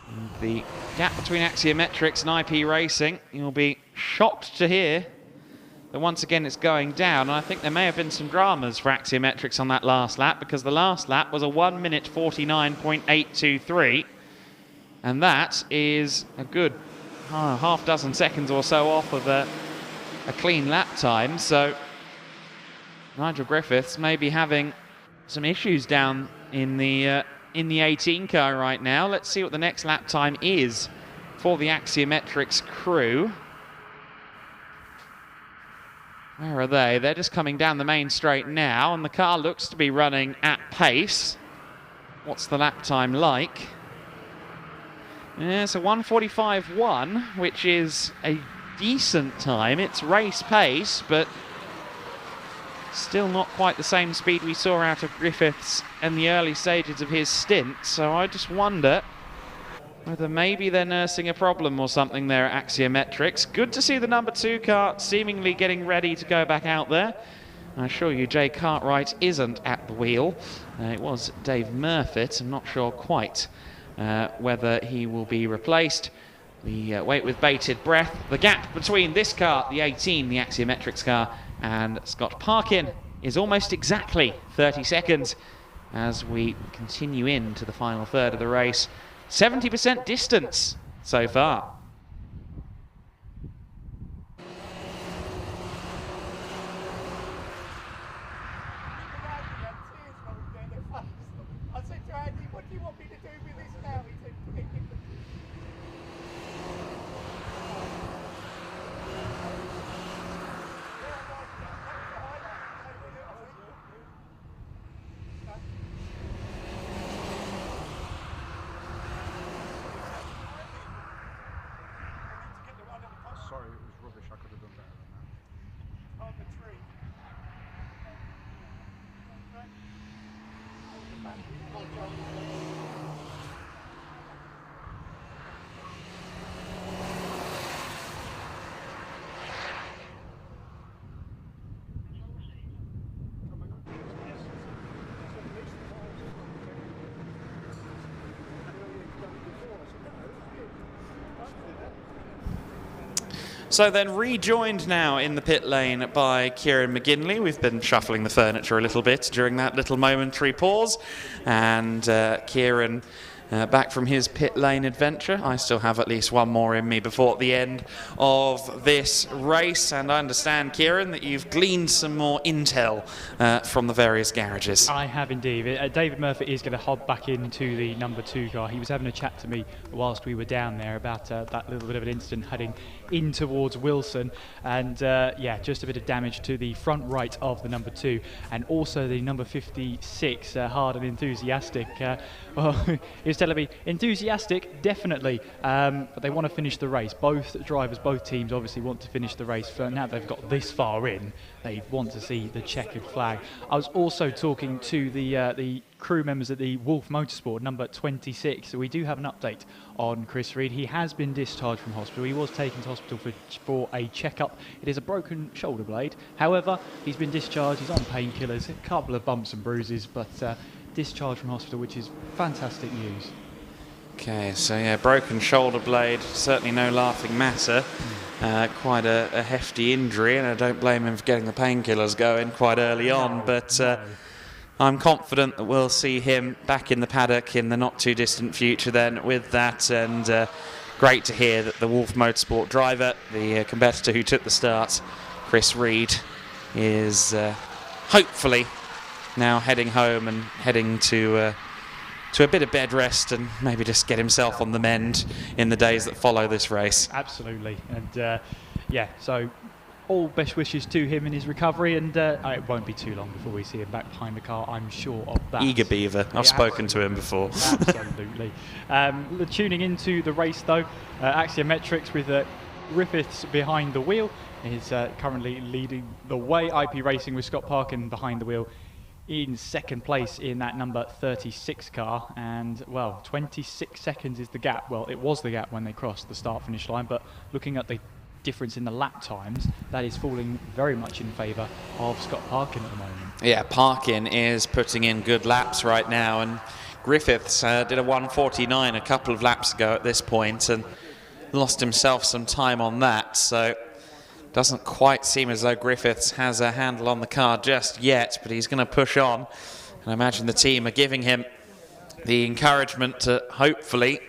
A: And the gap between Axiometrics and IP Racing, you'll be shocked to hear, that once again it's going down, and I think there may have been some dramas for Axiometrics on that last lap, because the last lap was a 1 minute 49.823, and that is a good half dozen seconds or so off of a clean lap time. So Nigel Griffiths may be having some issues down in the 18 car right now. Let's see what the next lap time is for the Axiometrics crew. Where are they? They're just coming down the main straight now, and the car looks to be running at pace. What's the lap time like? Yeah, it's a 1:45.1, which is a decent time. It's race pace, but still not quite the same speed we saw out of Griffiths in the early stages of his stint. So I just wonder whether maybe they're nursing a problem or something there at Axiometrics. Good to see the number 2 car seemingly getting ready to go back out there. I assure you Jay Cartwright isn't at the wheel. It was Dave Murfitt. I'm not sure quite whether he will be replaced. We wait with bated breath. The gap between this car, the 18, the Axiometrics car, and Scott Parkin is almost exactly 30 seconds as we continue into the final third of the race. 70% distance so far. So then rejoined now in the pit lane by Kieran McGinley. We've been shuffling the furniture a little bit during that little momentary pause. And Kieran back from his pit lane adventure. I still have at least one more in me before the end of this race. And I understand, Kieran, that you've gleaned some more intel from the various garages.
E: I have indeed. David Murphy is going to hop back into the number 2 car. He was having a chat to me whilst we were down there about that little bit of an incident heading in towards Wilson, and yeah, just a bit of damage to the front right of the number 2, and also the number 56, Hard and Enthusiastic. Well, he was telling me, enthusiastic, definitely, but they want to finish the race. Both drivers, both teams obviously want to finish the race. For now they've got this far in, they want to see the checkered flag. I was also talking to the crew members at the Wolf Motorsport, number 26. So we do have an update on Chris Reed. He has been discharged from hospital. He was taken to hospital for a checkup. It is a broken shoulder blade. However, he's been discharged. He's on painkillers, a couple of bumps and bruises, but discharged from hospital, which is fantastic news.
A: Okay, so yeah, broken shoulder blade, certainly no laughing matter. Quite a hefty injury, and I don't blame him for getting the painkillers going quite early on, but I'm confident that we'll see him back in the paddock in the not too distant future then with that, and great to hear that the Wolf Motorsport driver, the competitor who took the start, Chris Reed, is hopefully now heading home and heading to a bit of bed rest and maybe just get himself on the mend in the days that follow this race.
E: Absolutely, and yeah, so all best wishes to him in his recovery, and it won't be too long before we see him back behind the car, I'm sure of that.
A: Eager beaver, I've spoken to him before.
E: Absolutely. Tuning into the race though, Axiometrics with Griffiths behind the wheel is currently leading the way. IP Racing with Scott Parkin behind the wheel in second place in that number 36 car, and well, 26 seconds is the gap. Well, it was the gap when they crossed the start-finish line, but looking at the difference in the lap times, that is falling very much in favour of Scott Parkin at the moment.
A: Yeah, Parkin is putting in good laps right now, and Griffiths did a 1:49 a couple of laps ago at this point and lost himself some time on that, so
K: Doesn't quite seem as though Griffiths has a handle on the car just yet, but he's going to push on. And I imagine the team are giving him the encouragement to hopefully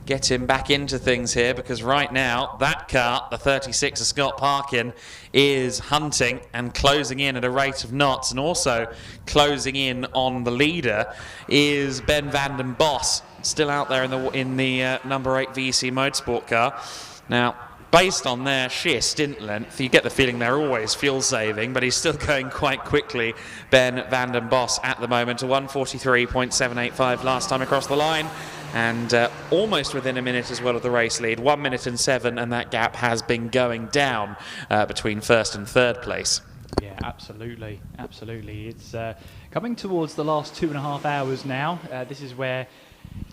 K: get him back into things here, because right now that car, the 36 of Scott Parkin, is hunting and closing in at a rate of knots, and also closing in on the leader is Ben van den Bos, still out there in the number 8 VEC Motorsport car. Now, based on their sheer stint length, you get the feeling they're always fuel saving, but he's still going quite quickly, Ben van den Bos, at the moment, to 1:43.785 last time across the line, and almost within a minute as well of the race lead, 1 minute and 7, and that gap has been going down between first and third place.
E: Yeah, absolutely, absolutely. It's coming towards the last 2.5 hours now. This is where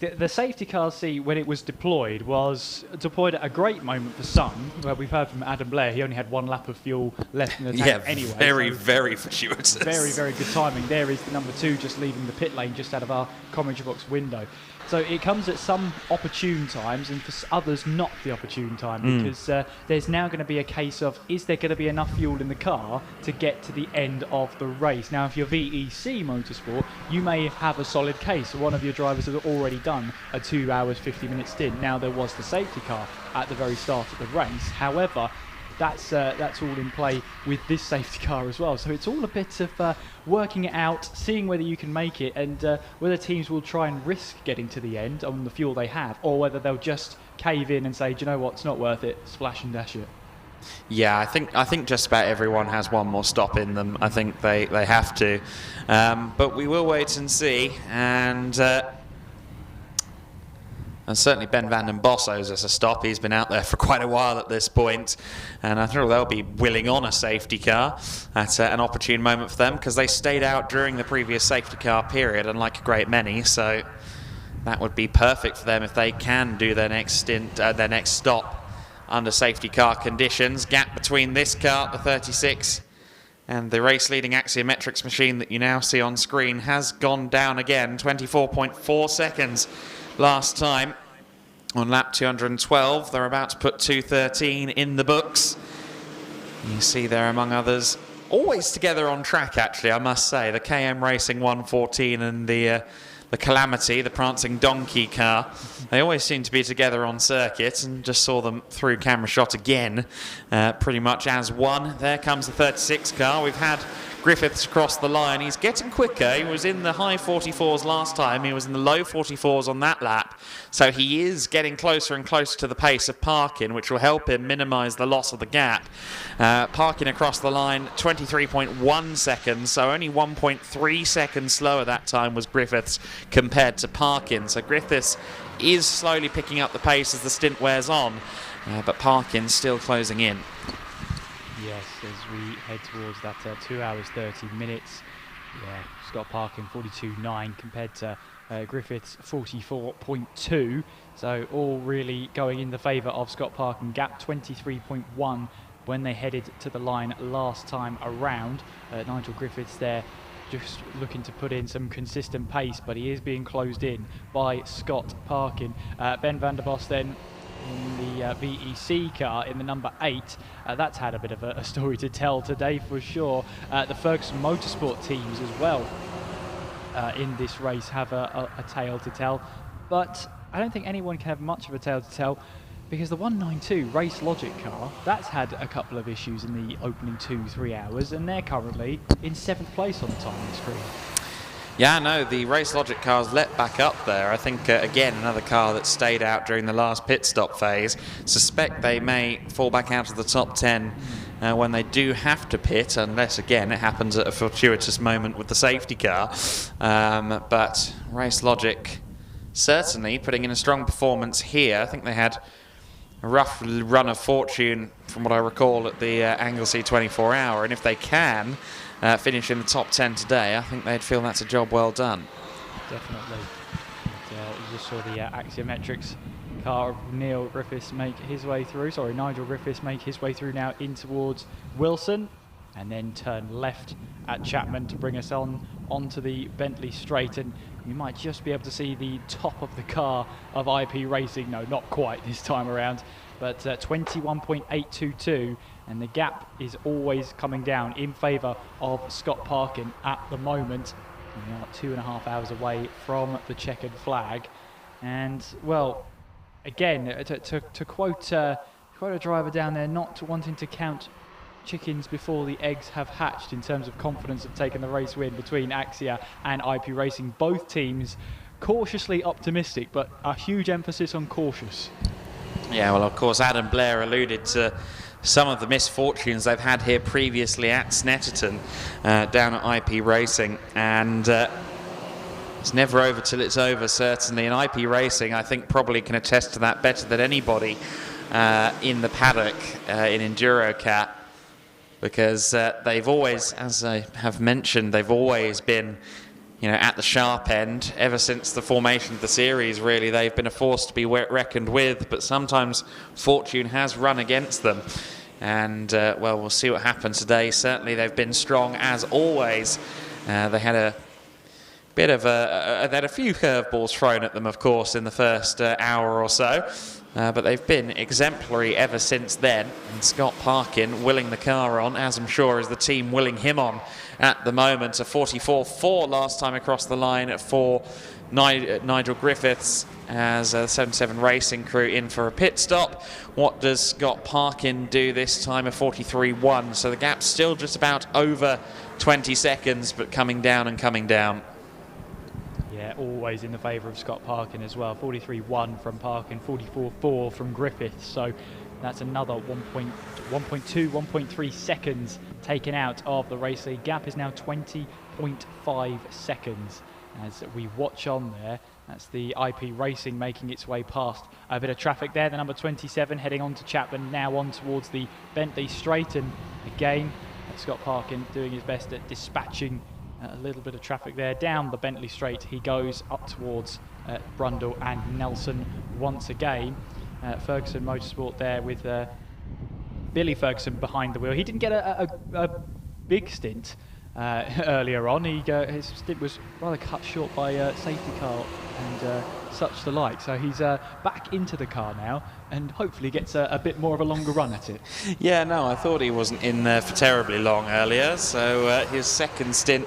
E: the safety car seat, when it was deployed at a great moment for some. Well, we've heard from Adam Blair, he only had 1 lap of fuel left in the tank anyway.
K: Very fortuitous.
E: Very good timing. There is the number 2 just leaving the pit lane just out of our commentary box window. So it comes at some opportune times, and for others not the opportune time, because there's now going to be a case of, is there going to be enough fuel in the car to get to the end of the race? Now, if you're VEC Motorsport, you may have a solid case. One of your drivers has already done a 2 hours, 50-minute stint. Now, there was the safety car at the very start of the race. However, that's all in play with this safety car as well. So it's all a bit of working it out, seeing whether you can make it, and whether teams will try and risk getting to the end on the fuel they have, or whether they'll just cave in and say, do you know what, it's not worth it, splash and dash it.
K: Yeah, I think just about everyone has one more stop in them. I think they have to. But we will wait and see, and certainly Ben van den Bos owes us a stop. He's been out there for quite a while at this point, and I think they'll be willing on a safety car at an opportune moment for them, because they stayed out during the previous safety car period, unlike a great many, so that would be perfect for them if they can do their next stint, their next stop under safety car conditions. Gap between this car, the 36, and the race-leading axiometrics machine that you now see on screen has gone down again, 24.4 seconds. Last time on lap 212, they're about to put 2:13 in the books. You see there, among others, always together on track, actually, I must say. The KM Racing 114 and the Calamity, the Prancing Donkey car. They always seem to be together on circuit, and just saw them through camera shot again, pretty much as one. There comes the 36 car. We've had Griffiths across the line. He's getting quicker. He was in the high 44s last time. He was in the low 44s on that lap. So he is getting closer and closer to the pace of Parkin, which will help him minimise the loss of the gap. Parkin across the line, 23.1 seconds. So only 1.3 seconds slower that time was Griffiths compared to Parkin. So Griffiths is slowly picking up the pace as the stint wears on. But Parkin's still closing in.
E: Yes, as we head towards that 2 hours, 30 minutes. Yeah, Scott Parkin 42.9 compared to Griffiths 44.2. So all really going in the favour of Scott Parkin. Gap 23.1 when they headed to the line last time around. Nigel Griffiths there just looking to put in some consistent pace, but he is being closed in by Scott Parkin. Ben van den Bos then in the VEC car in the number 8. That's had a bit of a story to tell today for sure. The Ferguson Motorsport teams as well in this race have a tale to tell, but I don't think anyone can have much of a tale to tell, because the 192 Race Logic car, that's had a couple of issues in the opening 2-3 hours, and they're currently in 7th place on the timing screen.
K: Yeah, no, the Race Logic car's let back up there. I think, again, another car that stayed out during the last pit stop phase. Suspect they may fall back out of the top 10 when they do have to pit, unless, again, it happens at a fortuitous moment with the safety car. But Race Logic certainly putting in a strong performance here. I think they had a rough run of fortune, from what I recall, at the Anglesey 24-hour, and if they can finish in the top 10 today, I think they'd feel that's a job well done.
E: Definitely. And, you just saw the Axiometrics car of Nigel Griffiths make his way through now in towards Wilson, and then turn left at Chapman to bring us onto the Bentley straight. And You might just be able to see the top of the car of IP Racing. No, not quite this time around, but 21.822, and the gap is always coming down in favour of Scott Parkin at the moment. We are 2.5 hours away from the checkered flag. And, well, again, to quote a driver down there, not wanting to count chickens before the eggs have hatched in terms of confidence of taking the race win between Axia and IP Racing. Both teams cautiously optimistic, but a huge emphasis on cautious.
K: Yeah, well, of course, Adam Blair alluded to some of the misfortunes they've had here previously at Snetterton, down at IP Racing, and it's never over till it's over, certainly. And IP Racing, I think, probably can attest to that better than anybody in the paddock in EnduroKA, because they've always, as I have mentioned, they've always been, you know, at the sharp end. Ever since the formation of the series, really, they've been a force to be reckoned with, but sometimes fortune has run against them. And, well, we'll see what happens today. Certainly they've been strong, as always. They had a bit of they had a few curveballs thrown at them, of course, in the first hour or so. But they've been exemplary ever since then. And Scott Parkin willing the car on, as I'm sure is the team willing him on at the moment. A 44.4 last time across the line for Nigel Griffiths as the 77 Racing crew in for a pit stop. What does Scott Parkin do this time? A 43.1. So the gap's still just about over 20 seconds, but coming down and coming down.
E: Yeah, always in the favour of Scott Parkin as well. 43.1 from Parkin, 44.4 from Griffiths. So that's another 1.2, 1.3 seconds taken out of the race lead. Gap is now 20.5 seconds as we watch on there. That's the IP Racing making its way past a bit of traffic there. The number 27 heading on to Chapman, now on towards the Bentley Straight. And again, Scott Parkin doing his best at dispatching a little bit of traffic there. Down the Bentley Straight he goes up towards Brundle and Nelson once again. Ferguson Motorsport there with Billy Ferguson behind the wheel. He didn't get a big stint earlier on. His stint was rather cut short by safety car and such the like. So he's back into the car now and hopefully gets a bit more of a longer run at it.
K: Yeah, no, I thought he wasn't in there for terribly long earlier. So his second stint,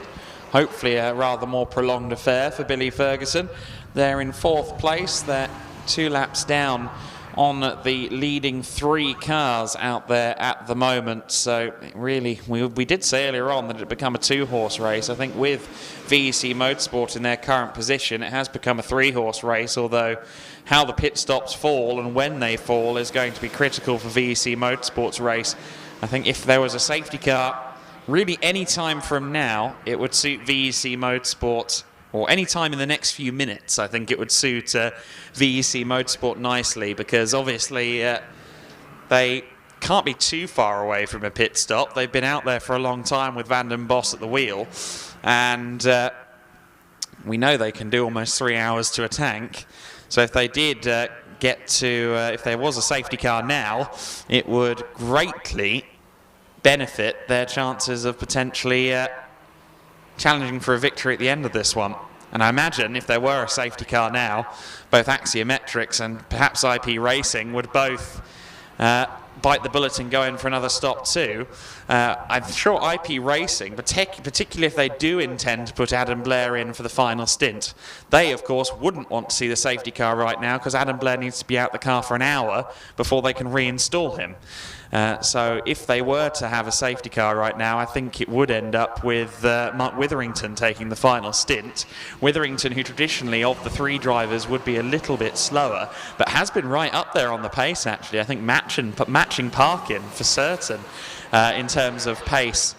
K: hopefully a rather more prolonged affair for Billy Ferguson. They're in fourth place. They're 2 laps down on the leading 3 cars out there at the moment. So really, we did say earlier on that it had become a 2-horse race. I think with VEC Motorsport in their current position, it has become a 3-horse race, although how the pit stops fall and when they fall is going to be critical for VEC Motorsport's race. I think if there was a safety car really any time from now, it would suit VEC Motorsport, or any time in the next few minutes, I think it would suit VEC Motorsport nicely, because obviously they can't be too far away from a pit stop. They've been out there for a long time with Van den Bos at the wheel, and we know they can do almost 3 hours to a tank. So if they did get to, if there was a safety car now, it would greatly benefit their chances of potentially challenging for a victory at the end of this one. And I imagine if there were a safety car now, both Axiometrics and perhaps IP Racing would both bite the bullet and go in for another stop too. I'm sure IP Racing, particularly if they do intend to put Adam Blair in for the final stint, they of course wouldn't want to see the safety car right now, because Adam Blair needs to be out the car for an hour before they can reinstall him. So if they were to have a safety car right now, I think it would end up with Mark Witherington taking the final stint. Witherington, who traditionally of the 3 drivers would be a little bit slower, but has been right up there on the pace actually. I think matching Parkin for certain in terms of pace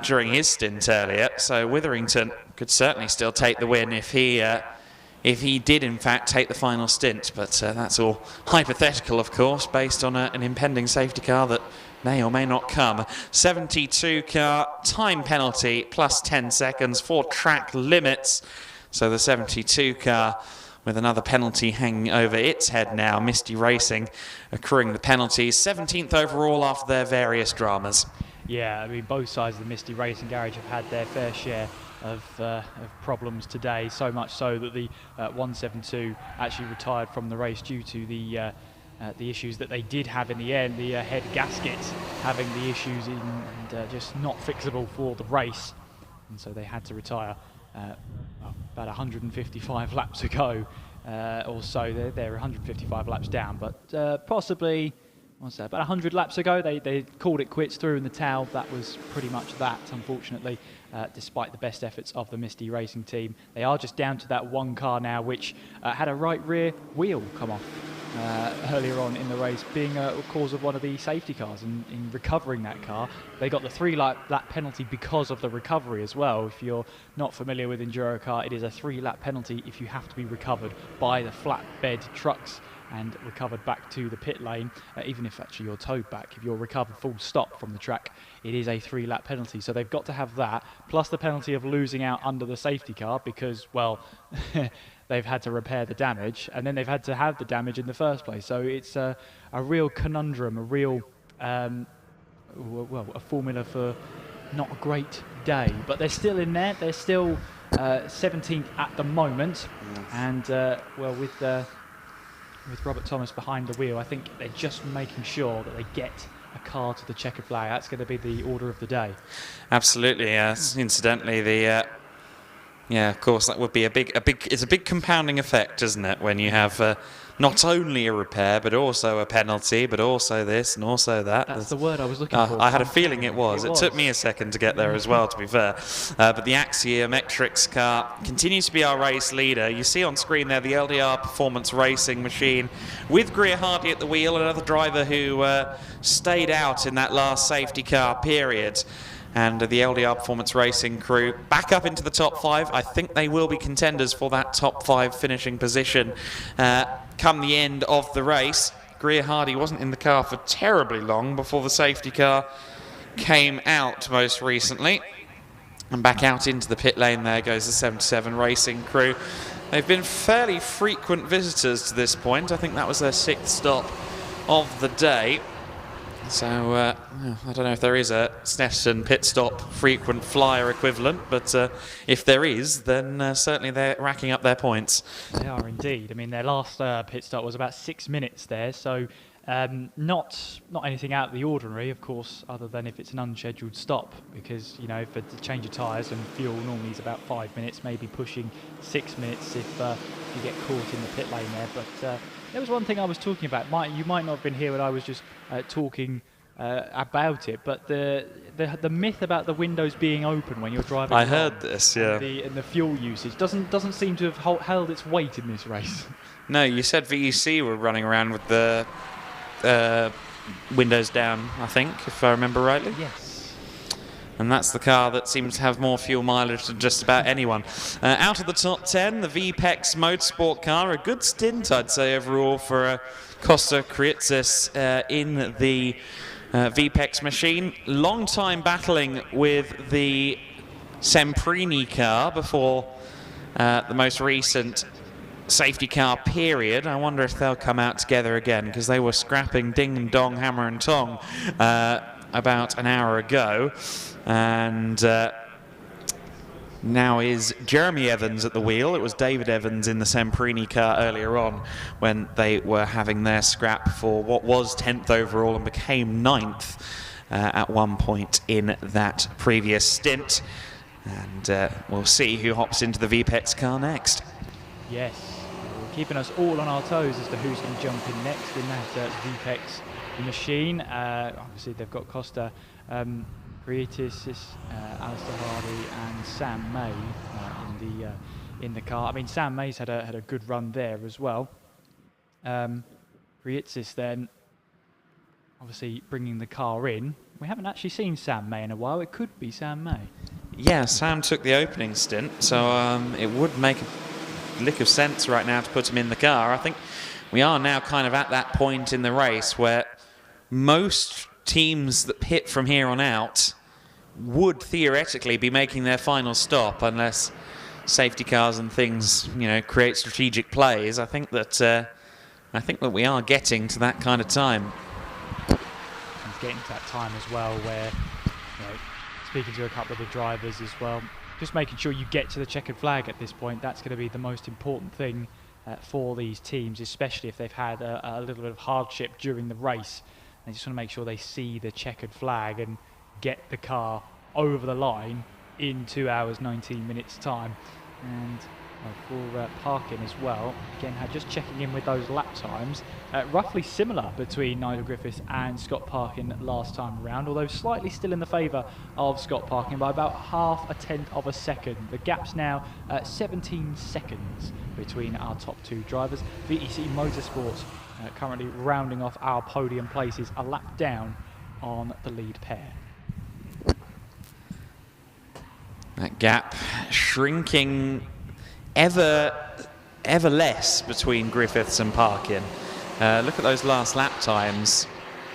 K: during his stint earlier. So Witherington could certainly still take the win if he did in fact take the final stint, but that's all hypothetical of course, based on an impending safety car that may or may not come. 72 car, time penalty plus 10 seconds for track limits. So the 72 car with another penalty hanging over its head now. Misty Racing accruing the penalties, 17th overall after their various dramas.
E: Yeah, I mean, both sides of the Misty Racing garage have had their fair share of problems today, so much so that the 172 actually retired from the race due to the issues that they did have in the end, the head gasket having the issues and just not fixable for the race, and so they had to retire about 155 laps ago or so. They're 155 laps down, but possibly, what's that, about 100 laps ago they called it quits, threw in the towel. That was pretty much that, unfortunately, despite the best efforts of the Misty Racing team. They are just down to that one car now, which had a right rear wheel come off earlier on in the race, being a cause of one of the safety cars. In recovering that car, they got the 3-lap penalty because of the recovery as well. If you're not familiar with EnduroKA, it is a 3-lap penalty if you have to be recovered by the flatbed trucks and recovered back to the pit lane, even if actually you're towed back. If you're recovered full stop from the track, it is a 3-lap penalty. So they've got to have that, plus the penalty of losing out under the safety car because, well, they've had to repair the damage, and then they've had to have the damage in the first place. So it's a real conundrum, a real, a formula for not a great day. But they're still in there. They're still 17th at the moment, and with Robert Thomas behind the wheel, I think they're just making sure that they get a car to the checkered flag. That's going to be the order of the day.
K: Absolutely, yes. Incidentally, of course, that would be it's a big compounding effect, isn't it, when you have not only a repair, but also a penalty, but also this and also that.
E: That's the word I was looking for.
K: I had a feeling it was. It took me a second to get there as well, to be fair. But the Axiometrics car continues to be our race leader. You see on screen there the LDR Performance Racing machine with Greer Hardy at the wheel, another driver who stayed out in that last safety car period. And the LDR Performance Racing crew back up into the top 5. I think they will be contenders for that top 5 finishing position come the end of the race. Greer Hardy wasn't in the car for terribly long before the safety car came out most recently. And back out into the pit lane there goes the 77 Racing crew. They've been fairly frequent visitors to this point. I think that was their 6th stop of the day. So, I don't know if there is a Snetterton pit stop frequent flyer equivalent, but if there is, then certainly they're racking up their points.
E: They are indeed. I mean, their last pit stop was about 6 minutes there, so not anything out of the ordinary, of course, other than if it's an unscheduled stop, because, you know, for the change of tyres and fuel normally is about 5 minutes, maybe pushing 6 minutes if you get caught in the pit lane there. But there was one thing I was talking about. You might not have been here when I was just talking about it, but the myth about the windows being open when you're driving.
K: I heard this, yeah.
E: And the fuel usage doesn't seem to have held its weight in this race.
K: No, you said VEC were running around with the windows down, I think, if I remember rightly.
E: Yes.
K: And that's the car that seems to have more fuel mileage than just about anyone. Out of the top 10, the VPEX Motorsport car, a good stint, I'd say, overall for Costa Krietsis in the VPEX machine. Long time battling with the Semprini car before the most recent safety car period. I wonder if they'll come out together again, because they were scrapping ding and dong, hammer and tong about an hour ago. And now is Jeremy Evans at the wheel. It was David Evans in the Semprini car earlier on when they were having their scrap for what was 10th overall and became 9th at one point in that previous stint. And we'll see who hops into the VPEX car next.
E: Yes, keeping us all on our toes as to who's going to jump in next in that VPEX machine. Obviously, they've got Costa Krietsis, Alistair Hardy, and Sam May in the car. I mean, Sam May's had a good run there as well. Krietsis then, obviously, bringing the car in. We haven't actually seen Sam May in a while. It could be Sam May.
K: Yeah, Sam took the opening stint, so it would make a lick of sense right now to put him in the car. I think we are now kind of at that point in the race where most teams that pit from here on out would theoretically be making their final stop unless safety cars and things, you know, create strategic plays. I think that we are getting to that kind of time.
E: It's getting to that time as well where, you know, speaking to a couple of the drivers as well, just making sure you get to the checkered flag at this point. That's going to be the most important thing for these teams, especially if they've had a little bit of hardship during the race. They just want to make sure they see the checkered flag and get the car over the line in 2 hours 19 minutes time. And for Parkin as well, again, just checking in with those lap times, roughly similar between Nigel Griffiths and Scott Parkin last time around, although slightly still in the favour of Scott Parkin by about 0.5 of a second. The gap's now 17 seconds between our top two drivers. VEC Motorsports currently rounding off our podium places, a lap down on the lead pair.
K: That gap shrinking ever less between Griffiths and Parkin. Look at those last lap times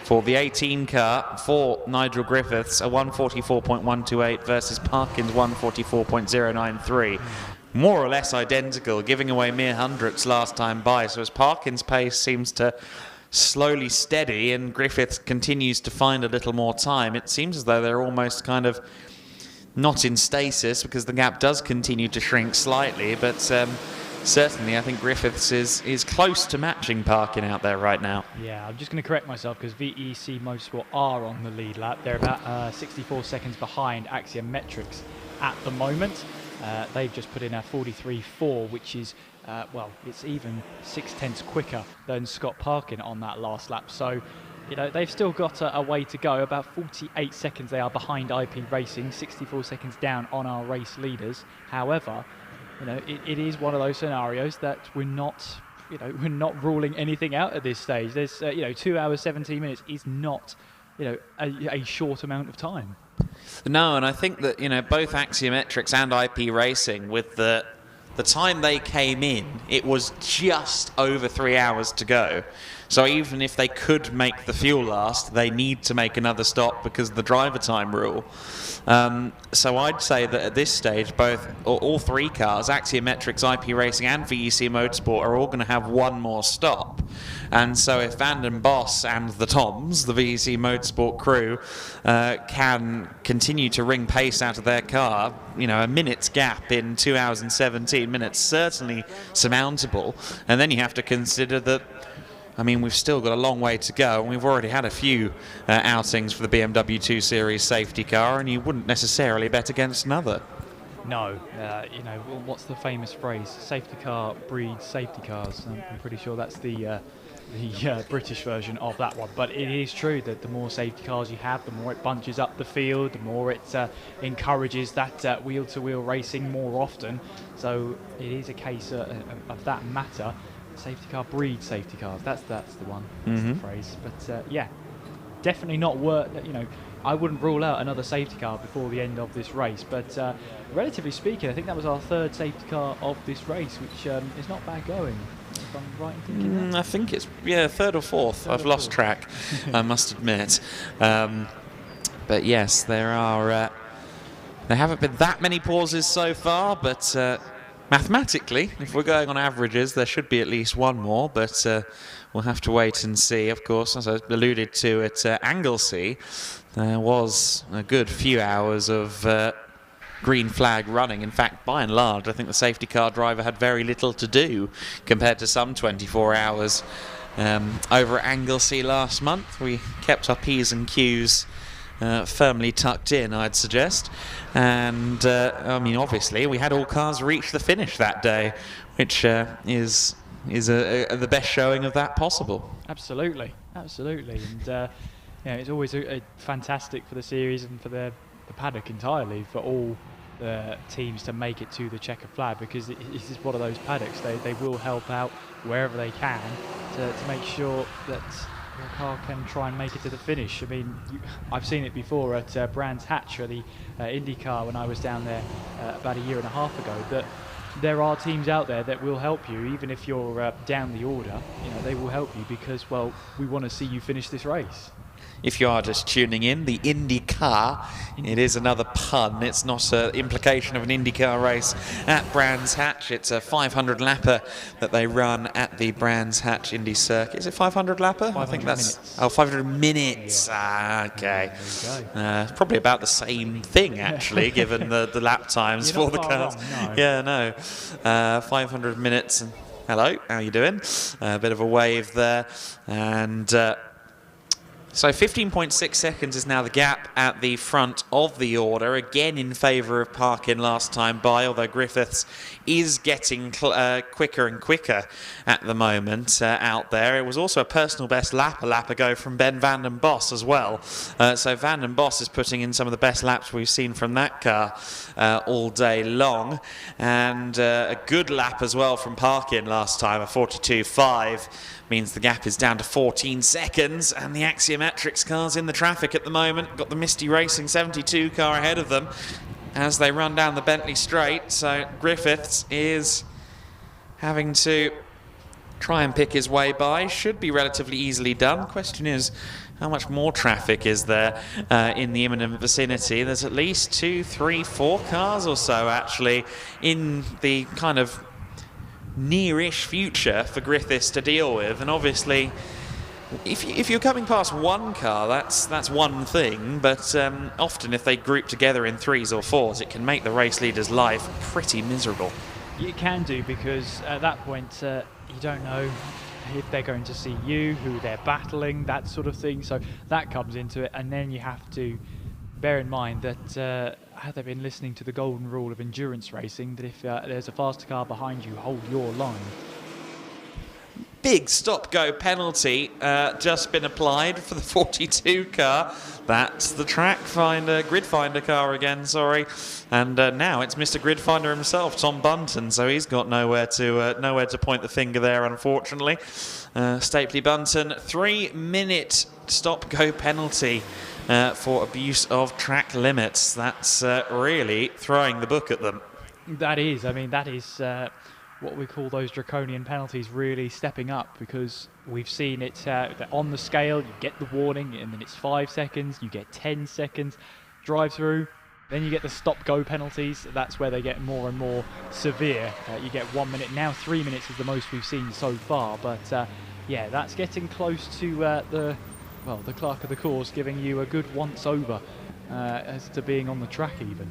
K: for the 18 car for Nigel Griffiths, a 144.128 versus Parkin's 144.093. More or less identical, giving away mere hundredths last time by. So as Parkin's pace seems to slowly steady and Griffiths continues to find a little more time, it seems as though they're almost kind of not in stasis, because the gap does continue to shrink slightly, but certainly I think Griffiths is close to matching Parkin out there right now.
E: Yeah, I'm just going to correct myself, because VEC Motorsport are on the lead lap. They're about 64 seconds behind Axiometrics at the moment. They've just put in a 43.4, which is, well, it's even 0.6 quicker than Scott Parkin on that last lap. So, you know, they've still got a way to go. About 48 seconds they are behind IP Racing, 64 seconds down on our race leaders. However, you know, it is one of those scenarios that we're not ruling anything out at this stage. There's, 2 hours 17 minutes is not, a short amount of time.
K: No, and I think that, both Axiometrics and IP Racing, with the time they came in, it was just over 3 hours to go. So even if they could make the fuel last, they need to make another stop because of the driver time rule. So I'd say that at this stage, all three cars, Axiometrics, IP Racing and VEC Motorsport, are all going to have one more stop. And so if Van den Bos and the Toms, the VEC Motorsport crew, can continue to wring pace out of their car, a minute's gap in 2 hours and 17 minutes, certainly surmountable. And then you have to consider that, we've still got a long way to go, and we've already had a few outings for the BMW 2 Series safety car, and you wouldn't necessarily bet against another.
E: No, what's the famous phrase? Safety car breeds safety cars. I'm pretty sure that's the British version of that one. But it is true that the more safety cars you have, the more it bunches up the field, the more it encourages that wheel-to-wheel racing more often. So it is a case of that matter. Safety car breeds safety cars. That's the one. That's the phrase. But yeah, definitely not worth. I wouldn't rule out another safety car before the end of this race. But relatively speaking, I think that was our third safety car of this race, which is not bad going. If I'm right in thinking that.
K: I think it's third or fourth. I've lost track. I must admit. But yes, there haven't been that many pauses so far, but. Mathematically, if we're going on averages, there should be at least one more, but we'll have to wait and see. Of course, as I alluded to at Anglesey, there was a good few hours of green flag running. In fact, by and large, I think the safety car driver had very little to do compared to some 24 hours over at Anglesey last month. We kept our P's and Q's firmly tucked in, I'd suggest. And, obviously, we had all cars reach the finish that day, which is the best showing of that possible.
E: Absolutely. And, it's always fantastic for the series and for the paddock entirely, for all the teams to make it to the checkered flag, because it is one of those paddocks. They will help out wherever they can to make sure that your car can try and make it to the finish. I've seen it before at Brands Hatch or the IndyCar when I was down there about a year and a half ago, that there are teams out there that will help you, even if you're down the order. They will help you because, well, we want to see you finish this race.
K: If you are just tuning in, the IndyCar, it is another pun. It's not an implication of an IndyCar race at Brands Hatch. It's a 500 lapper that they run at the Brands Hatch Indy Circuit. Is it 500 lapper? I think that's
E: minutes.
K: 500 minutes. Ah, okay. Probably about the same thing actually, given the lap times for the cars.
E: Wrong, no.
K: Yeah, no. 500 minutes. And hello, how you doing? A bit of a wave there, and. So 15.6 seconds is now the gap at the front of the order, again in favour of Parkin last time by, although Griffiths is getting quicker and quicker at the moment out there. It was also a personal best lap ago from Ben van den Bos as well. So Van den Bos is putting in some of the best laps we've seen from that car all day long. And a good lap as well from Parkin last time, a 42.5. Means the gap is down to 14 seconds, and the Axiometrics cars in the traffic at the moment. Got the Misty Racing 72 car ahead of them as they run down the Bentley Straight. So Griffiths is having to try and pick his way by. Should be relatively easily done. Question is, how much more traffic is there in the imminent vicinity? There's at least 2, 3, 4 cars or so actually in the kind of near-ish future for Griffiths to deal with, and obviously if you're coming past one car, that's one thing, but often if they group together in 3s or 4s, it can make the race leader's life pretty miserable.
E: You can do, because at that point you don't know if they're going to see you, who they're battling, that sort of thing, so that comes into it. And then you have to bear in mind that had they been listening to the golden rule of endurance racing, that if there's a faster car behind you, hold your line.
K: Big stop-go penalty just been applied for the 42 car. That's the grid finder car again, sorry. And now it's Mr. Grid Finder himself, Tom Bunton, so he's got nowhere to point the finger there, unfortunately. Stapley Bunton, 3-minute stop-go penalty for abuse of track limits. That's really throwing the book at them.
E: That is, I mean, that is what we call those draconian penalties really stepping up, because we've seen it on the scale. You get the warning and then it's 5 seconds, you get 10 seconds drive through, then you get the stop-go penalties. That's where they get more and more severe. You get 1 minute, now 3 minutes is the most we've seen so far, but yeah, that's getting close to the clerk of the course giving you a good once-over as to being on the track even.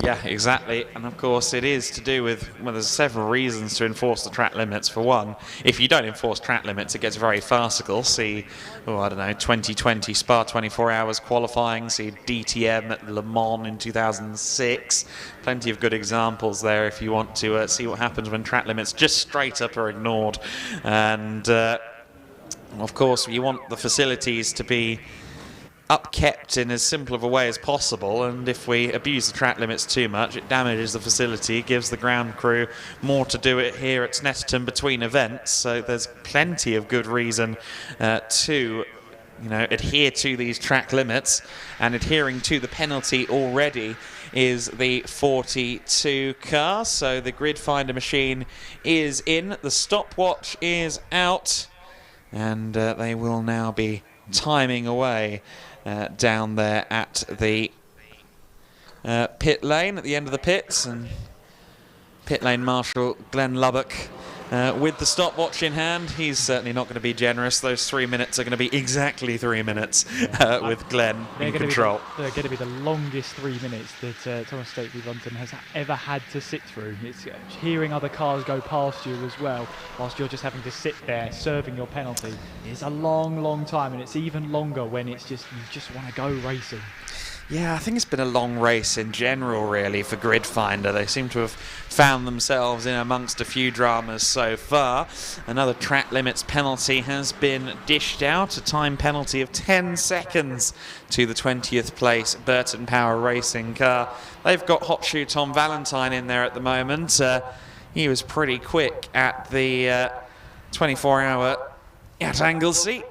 K: Yeah, exactly. And of course it is to do with, well, there's several reasons to enforce the track limits. For one, if you don't enforce track limits, it gets very farcical. See, 2020 Spa 24 hours qualifying, see DTM at Le Mans in 2006. Plenty of good examples there if you want to see what happens when track limits just straight up are ignored. And of course, you want the facilities to be upkept in as simple of a way as possible, and if we abuse the track limits too much, it damages the facility, gives the ground crew more to do it here at Snetterton between events. So there's plenty of good reason to adhere to these track limits, and adhering to the penalty already is the 42 car. So the grid finder machine is in, the stopwatch is out, and they will now be timing away down there at the pit lane, at the end of the pits, and pit lane marshal Glenn Lubbock with the stopwatch in hand. He's certainly not going to be generous. Those 3 minutes are going to be exactly 3 minutes with Glenn in control.
E: They're going to be the longest 3 minutes that Thomas Stapley Bunton has ever had to sit through. It's hearing other cars go past you as well, whilst you're just having to sit there serving your penalty. It's a long, long time, and it's even longer when it's just you just want to go racing.
K: Yeah, I think it's been a long race in general, really, for Grid Finder. They seem to have found themselves in amongst a few dramas so far. Another track limits penalty has been dished out, a time penalty of 10 seconds to the 20th place Burton Power Racing car. They've got hot shoe Tom Valentine in there at the moment. He was pretty quick at the 24-hour at Anglesey.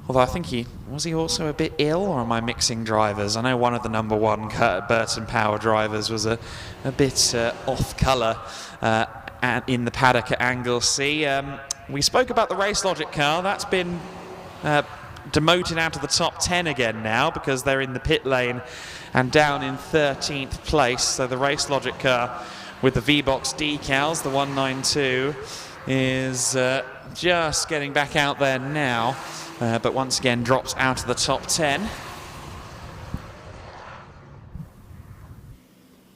K: Although I think was he also a bit ill, or am I mixing drivers? I know one of the number one Burton Power drivers was a bit off colour in the paddock at Anglesey. We spoke about the Race Logic car. That's been demoted out of the top 10 again now because they're in the pit lane and down in 13th place. So the Race Logic car with the V-Box decals, the 192, is just getting back out there now, but once again drops out of the top 10.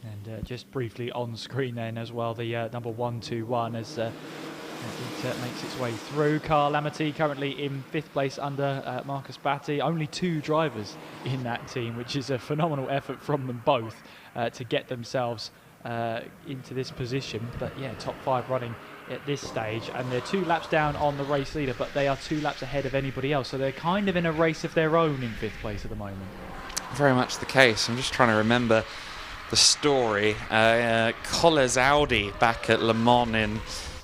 E: And just briefly on screen then as well, the number 121 as it makes its way through. Carl Amity currently in 5th place under Marcus Batty. Only 2 drivers in that team, which is a phenomenal effort from them both to get themselves into this position. But yeah, top 5 running at this stage, and they're 2 laps down on the race leader, but they are 2 laps ahead of anybody else, so they're kind of in a race of their own in 5th place at the moment. Very much the case. I'm just trying to remember the story. Colles Audi back at Le Mans in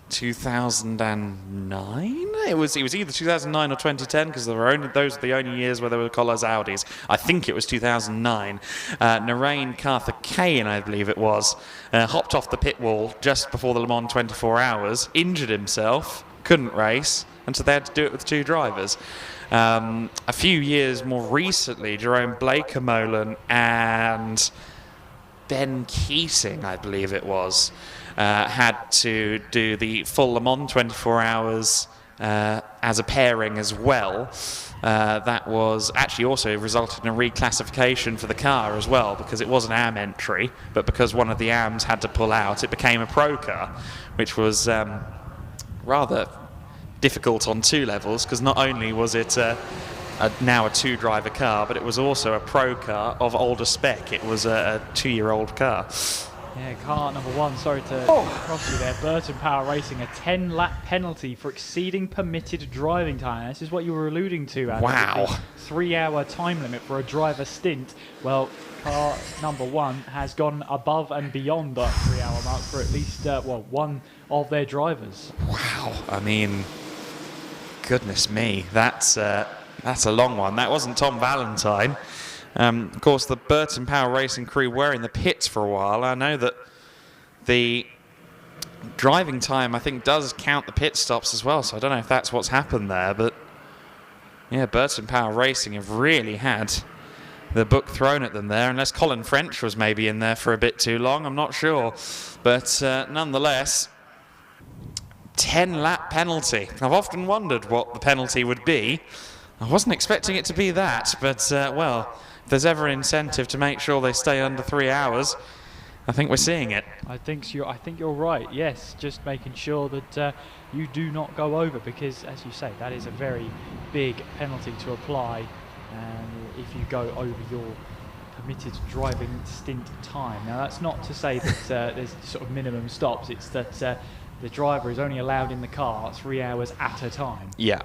E: 2009. It was either 2009 or 2010 because those are the only years where there were Colles Audis. I think it was 2009. Narain Karthikeyan, I believe it was, hopped off the pit wall just before the Le Mans 24 hours, injured himself, couldn't race, and so they had to do it with 2 drivers. A few years more recently, Jerome Blakemolen and Ben Keating, I believe it was, had to do the full Le Mans 24 hours as a pairing as well. That was actually also resulted in a reclassification for the car as well, because it was an AM entry, but because one of the AMs had to pull out, it became a pro car, which was rather difficult on 2 levels, because not only was it now a 2-driver car, but it was also a pro car of older spec. It was a 2-year-old car. Yeah, car number 1, sorry to cross you there. Burton Power Racing, a 10-lap penalty for exceeding permitted driving time. This is what you were alluding to, Adam. Wow. 3-hour time limit for a driver stint. Well, car number 1 has gone above and beyond that 3-hour mark for at least, one of their drivers. Wow. I mean, goodness me, that's a long one. That wasn't Tom Valentine. Of course, the Burton Power Racing crew were in the pits for a while. I know that the driving time, I think, does count the pit stops as well, so I don't know if that's what's happened there. But, yeah, Burton Power Racing have really had the book thrown at them there, unless Colin French was maybe in there for a bit too long. I'm not sure. But nonetheless, 10-lap penalty. I've often wondered what the penalty would be. I wasn't expecting it to be that, but, well, if there's ever an incentive to make sure they stay under 3 hours, I think we're seeing it. I think you're right, yes. Just making sure that you do not go over, because, as you say, that is a very big penalty to apply if you go over your permitted driving stint time. Now, that's not to say that there's sort of minimum stops. It's that the driver is only allowed in the car 3 hours at a time. Yeah.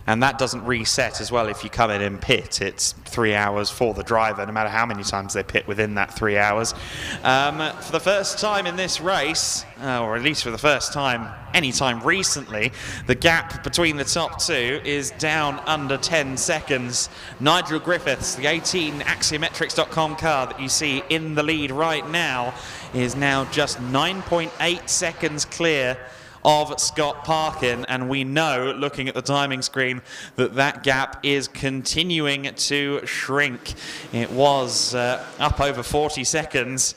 E: And that doesn't reset as well if you come in pit. It's 3 hours for the driver, no matter how many times they pit within that 3 hours. For the first time in this race, or at least for the first time any time recently, the gap between the top 2 is down under 10 seconds. Nigel Griffiths, the 18 Axiometrics.com car that you see in the lead right now, is now just 9.8 seconds clear of Scott Parkin, and we know, looking at the timing screen, that that gap is continuing to shrink. It was up over 40 seconds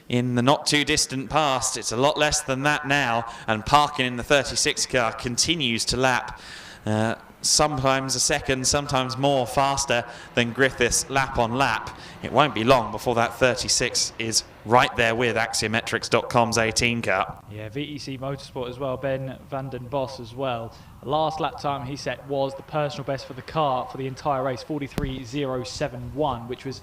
E: in the not too distant past. It's a lot less than that now, and Parkin in the 36 car continues to lap sometimes a second, sometimes more faster than Griffiths lap on lap. It won't be long before that 36 is right there with Axiometrics.com's 18 car. Yeah, VEC Motorsport as well, Ben van den Bos as well. The last lap time he set was the personal best for the car for the entire race, 43.071, which was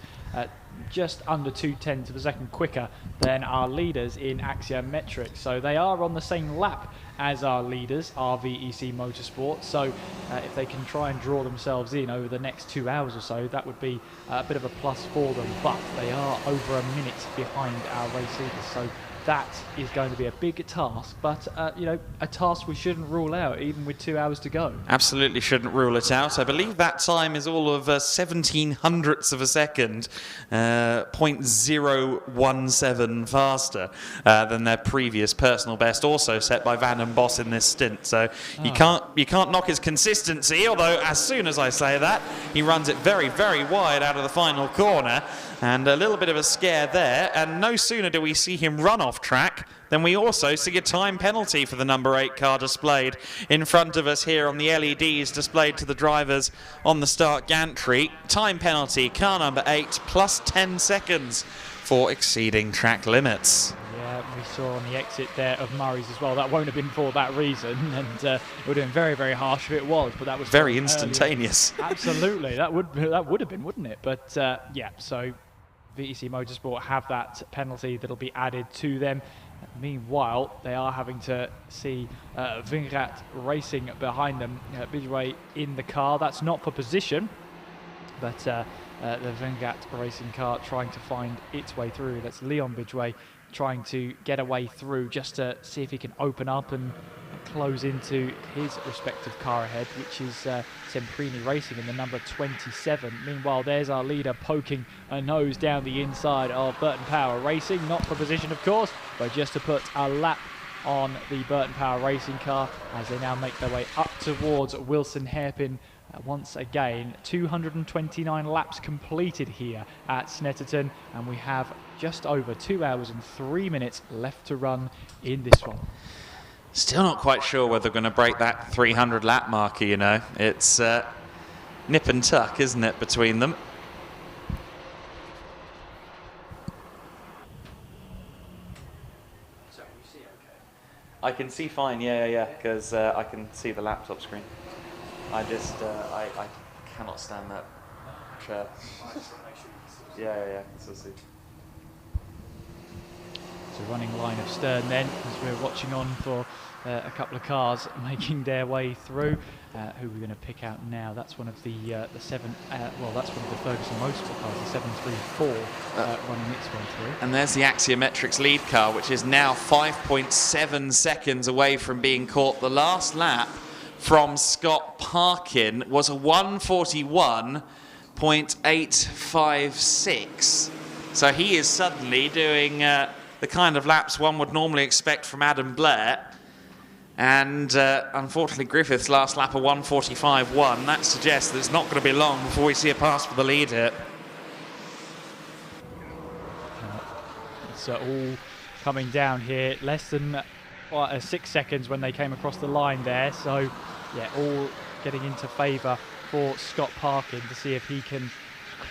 E: just under 2/10 of a second quicker than our leaders in Axiometrics. So they are on the same lap as our leaders, our VEC Motorsport. So if they can try and draw themselves in over the next 2 hours or so, that would be a bit of a plus for them. But they are over a minute behind our race leaders. So that is going to be a big task, but you know, a task we shouldn't rule out even with 2 hours to go.
K: Absolutely shouldn't rule it out. I believe that time is all of 17 hundredths of a second, 0.017 faster than their previous personal best, also set by Van den Bos in this stint. So you can't knock his consistency, although as soon as I say that, he runs it very, very wide out of the final corner, and a little bit of a scare there. And no sooner do we see him run off track then we also see a time penalty for the number 8 car displayed in front of us here on the LEDs displayed to the drivers on the start gantry. Time penalty, car number 8, plus 10 seconds for exceeding track limits.
E: Yeah, we saw on the exit there of Murray's as well. That won't have been for that reason, and it would have been very, very harsh if it was. But that was
K: very instantaneous.
E: Absolutely, that would have been, wouldn't it? But yeah, so VEC Motorsport have that penalty that'll be added to them. Meanwhile, they are having to see Vingat racing behind them, Bidway in the car. That's not for position, but the Vingat racing car trying to find its way through. That's Leon Bidway trying to get a way through just to see if he can open up and close into his respective car ahead, which is Semprini Racing in the number 27. Meanwhile, there's our leader poking a nose down the inside of Burton Power Racing, not for position of course, but just to put a lap on the Burton Power Racing car as they now make their way up towards Wilson Hairpin. Once again, 229 laps completed here at Snetterton, and we have just over 2 hours and 3 minutes left to run in this one.
K: Still not quite sure whether we're going to break that 300 lap marker, you know. It's nip and tuck, isn't it, between them?
E: So you see okay?
K: I can see fine, yeah, because I can see the laptop screen. I just, I cannot stand that chair. Yeah, so see.
E: So running line of stern then, as we're watching on for a couple of cars making their way through. Who we're going to pick out now? That's one of the that's one of the Ferguson Motorsport cars, the 734, running its way through.
K: And there's the Axiometrics lead car, which is now 5.7 seconds away from being caught. The last lap from Scott Parkin was a 141.856. So he is suddenly doing the kind of laps one would normally expect from Adam Blair. And unfortunately, Griffith's last lap of 145.1. That suggests that it's not going to be long before we see a pass for the lead here.
E: It's all coming down here. Less than 6 seconds when they came across the line there. So, yeah, all getting into favour for Scott Parkin to see if he can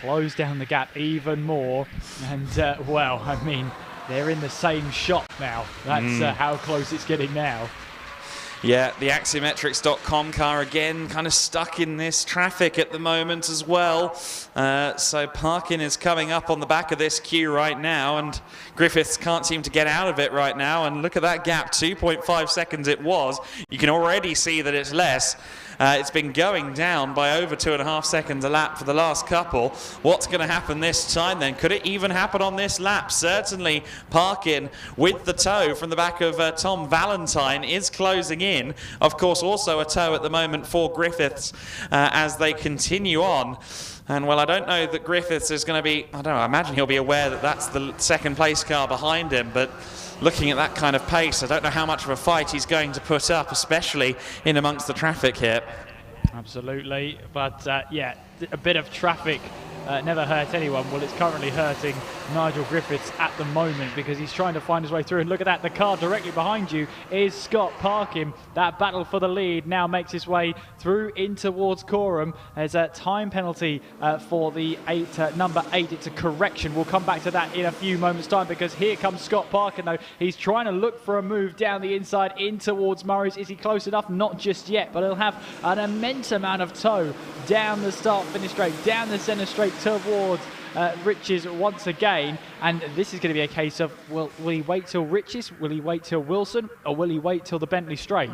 E: close down the gap even more. And, well, I mean, they're in the same shot now. That's how close it's getting now.
K: Yeah, the Axiometrics.com car again kind of stuck in this traffic at the moment as well. So Parkin is coming up on the back of this queue right now, and Griffiths can't seem to get out of it right now. And look at that gap, 2.5 seconds it was. You can already see that it's less. It's been going down by over 2.5 seconds a lap for the last couple. What's going to happen this time then? Could it even happen on this lap? Certainly Parkin with the tow from the back of Tom Valentine is closing in. Of course, also a tow at the moment for Griffiths as they continue on. And, well, I don't know that Griffiths is going to be, I don't know, I imagine he'll be aware that that's the second place car behind him, but looking at that kind of pace, I don't know how much of a fight he's going to put up, especially in amongst the traffic here.
E: Absolutely, but yeah, a bit of traffic never hurt anyone. Well, it's currently hurting Nigel Griffiths at the moment because he's trying to find his way through. And look at that, the car directly behind you is Scott Parkin. That battle for the lead now makes his way through in towards Coram. There's a time penalty for the number 8. It's a correction. We'll come back to that in a few moments' time because here comes Scott Parkin, though. He's trying to look for a move down the inside in towards Murray's. Is he close enough? Not just yet, but he'll have an immense amount of tow down the start-finish straight, down the centre straight towards Riches once again. And this is going to be a case of, will he wait till Riches? Will he wait till Wilson? Or will he wait till the Bentley straight?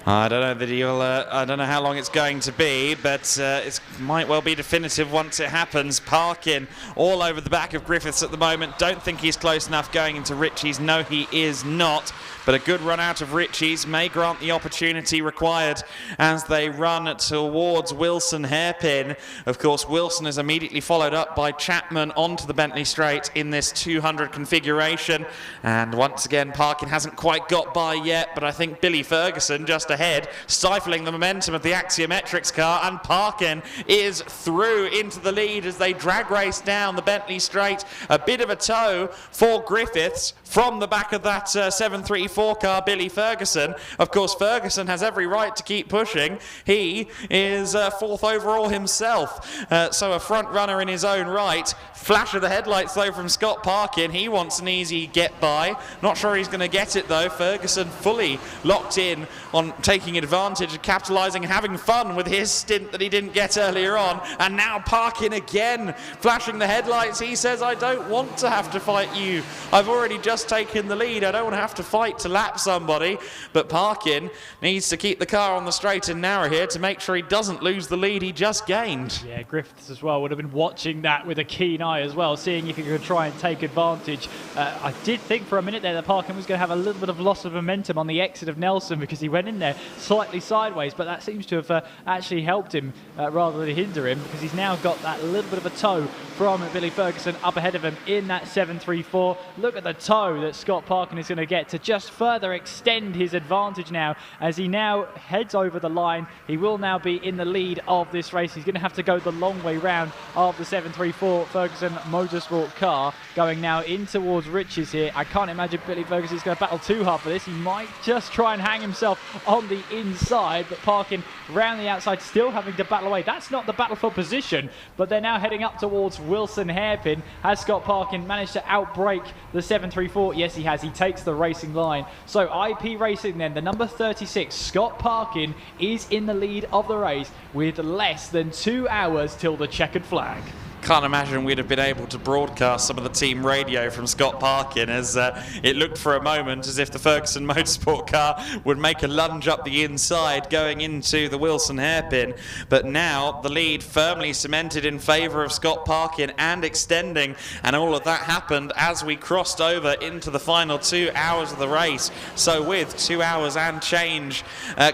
K: I don't know that he'll. I don't know how long it's going to be, but it might well be definitive once it happens. Parkin all over the back of Griffiths at the moment. Don't think he's close enough going into Ritchie's. No, he is not. But a good run out of Ritchie's may grant the opportunity required as they run towards Wilson hairpin. Of course, Wilson is immediately followed up by Chapman onto the Bentley Straight in this 200 configuration. And once again, Parkin hasn't quite got by yet, but I think Billy Ferguson just ahead, stifling the momentum of the Axiometrics car, and Parkin is through into the lead as they drag race down the Bentley Straight. A bit of a tow for Griffiths from the back of that 734 car, Billy Ferguson. Of course, Ferguson has every right to keep pushing. He is fourth overall himself, so a front runner in his own right. Flash of the headlights though from Scott Parkin. He wants an easy get by. Not sure he's going to get it though. Ferguson fully locked in on taking advantage of capitalising and having fun with his stint that he didn't get earlier on. And now Parkin again flashing the headlights. He says, I don't want to have to fight you. I've already just taken the lead. I don't want to have to fight to lap somebody. But Parkin needs to keep the car on the straight and narrow here to make sure he doesn't lose the lead he just gained.
E: Yeah, Griffiths as well would have been watching that with a keen eye as well, seeing if he could try and take advantage. I did think for a minute there that Parkin was going to have a little bit of loss of momentum on the exit of Nelson because he went in there slightly sideways, but that seems to have actually helped him rather than hinder him, because he's now got that little bit of a tow from Billy Ferguson up ahead of him in that 734. Look at the tow that Scott Parkin is going to get to just further extend his advantage now as he now heads over the line. He will now be in the lead of this race. He's going to have to go the long way round of the 734 Ferguson Motorsport car, going now in towards Ritchie's here. I can't imagine Billy Ferguson is going to battle too hard for this. He might just try and hang himself on the inside, but Parkin round the outside still having to battle away. That's not the battle for position, but they're now heading up towards Wilson hairpin. Has Scott Parkin managed to outbrake the 734? Yes, he has. He takes the racing line. So IP Racing then, the number 36, Scott Parkin, is in the lead of the race with less than 2 hours till the checkered flag.
K: Can't imagine we'd have been able to broadcast some of the team radio from Scott Parkin, as it looked for a moment as if the Ferguson Motorsport car would make a lunge up the inside going into the Wilson hairpin. But now the lead firmly cemented in favour of Scott Parkin and extending, and all of that happened as we crossed over into the final 2 hours of the race. So with 2 hours and change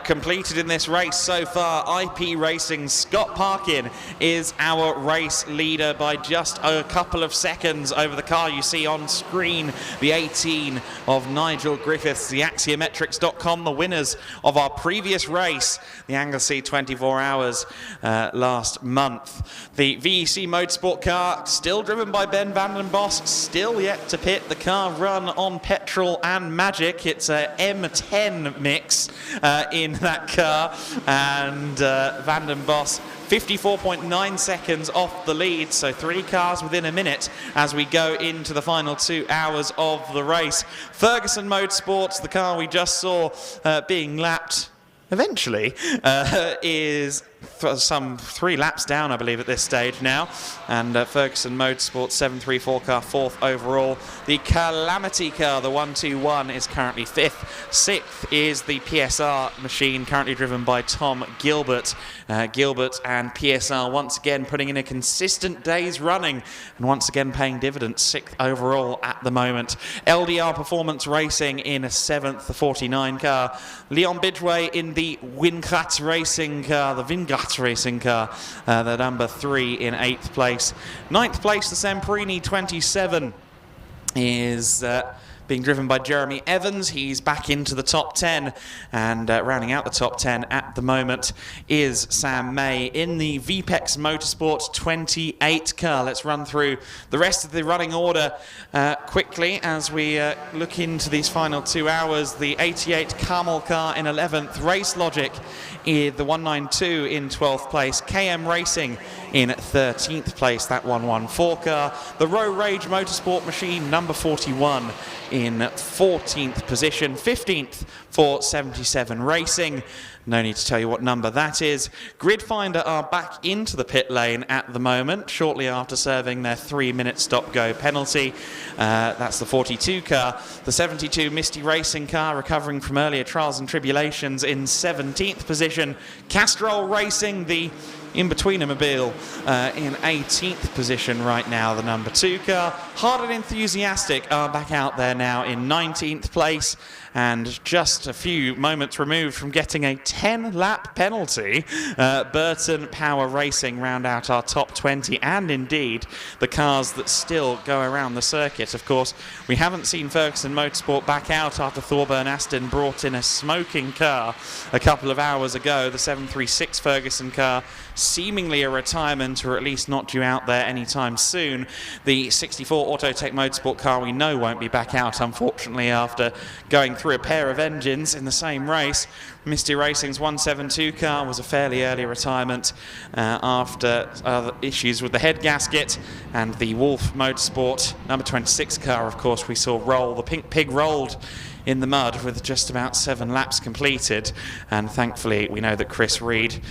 K: completed in this race so far, IP Racing Scott Parkin is our race leader by just a couple of seconds over the car you see on screen, the 18 of Nigel Griffiths. The Axiometrics.com, the winners of our previous race, the Anglesey 24 Hours last month. The VEC Motorsport car still driven by Ben Vandenbos, still yet to pit. The car run on petrol and magic. It's a M10 mix in that car, and Vandenbos 54.9 seconds off the lead, so 3 cars within a minute as we go into the final 2 hours of the race. Ferguson Motorsports, the car we just saw being lapped eventually, is some 3 laps down, I believe, at this stage now. And Ferguson Motorsport 734 car 4th overall. The Calamity car, the 121, is currently 5th. 6th is the PSR machine, currently driven by Tom Gilbert. Gilbert and PSR once again putting in a consistent day's running and once again paying dividends. 6th overall at the moment. LDR Performance Racing in a 7th, the 49 car. Leon Bidgeway in the Wingrat Racing car, the Vingrat Racing car, the number 3 in 8th place. 9th place, the Semprini 27 is being driven by Jeremy Evans. He's back into the top 10, and rounding out the top 10 at the moment is Sam May in the VPEX Motorsport 28 car. Let's run through the rest of the running order quickly as we look into these final 2 hours. The 88 Carmel car in 11th, Race Logic the 192 in 12th place, KM Racing in 13th place, that 114 car. The Row Rage Motorsport machine, number 41 in 14th position. 15th for 77 Racing. No need to tell you what number that is. Gridfinder are back into the pit lane at the moment, shortly after serving their 3-minute stop-go penalty. That's the 42 car. The 72 Misty Racing car, recovering from earlier trials and tribulations, in 17th position. Castrol Racing, the in-betweener-mobile, in 18th position right now, the number 2 car. Hard and Enthusiastic are back out there now in 19th place, and just a few moments removed from getting a 10-lap penalty. Burton Power Racing round out our top 20, and indeed the cars that still go around the circuit. Of course, we haven't seen Ferguson Motorsport back out after Thorburn Aston brought in a smoking car a couple of hours ago. The 736 Ferguson car, seemingly a retirement, or at least not due out there anytime soon. The 64 Autotech Motorsport car we know won't be back out, unfortunately, after going through a pair of engines in the same race. Misty Racing's 172 car was a fairly early retirement after issues with the head gasket, and the Wolf Motorsport number 26 car, of course, we saw roll. The Pink Pig rolled in the mud with just about 7 laps completed, and thankfully we know that Chris Reed,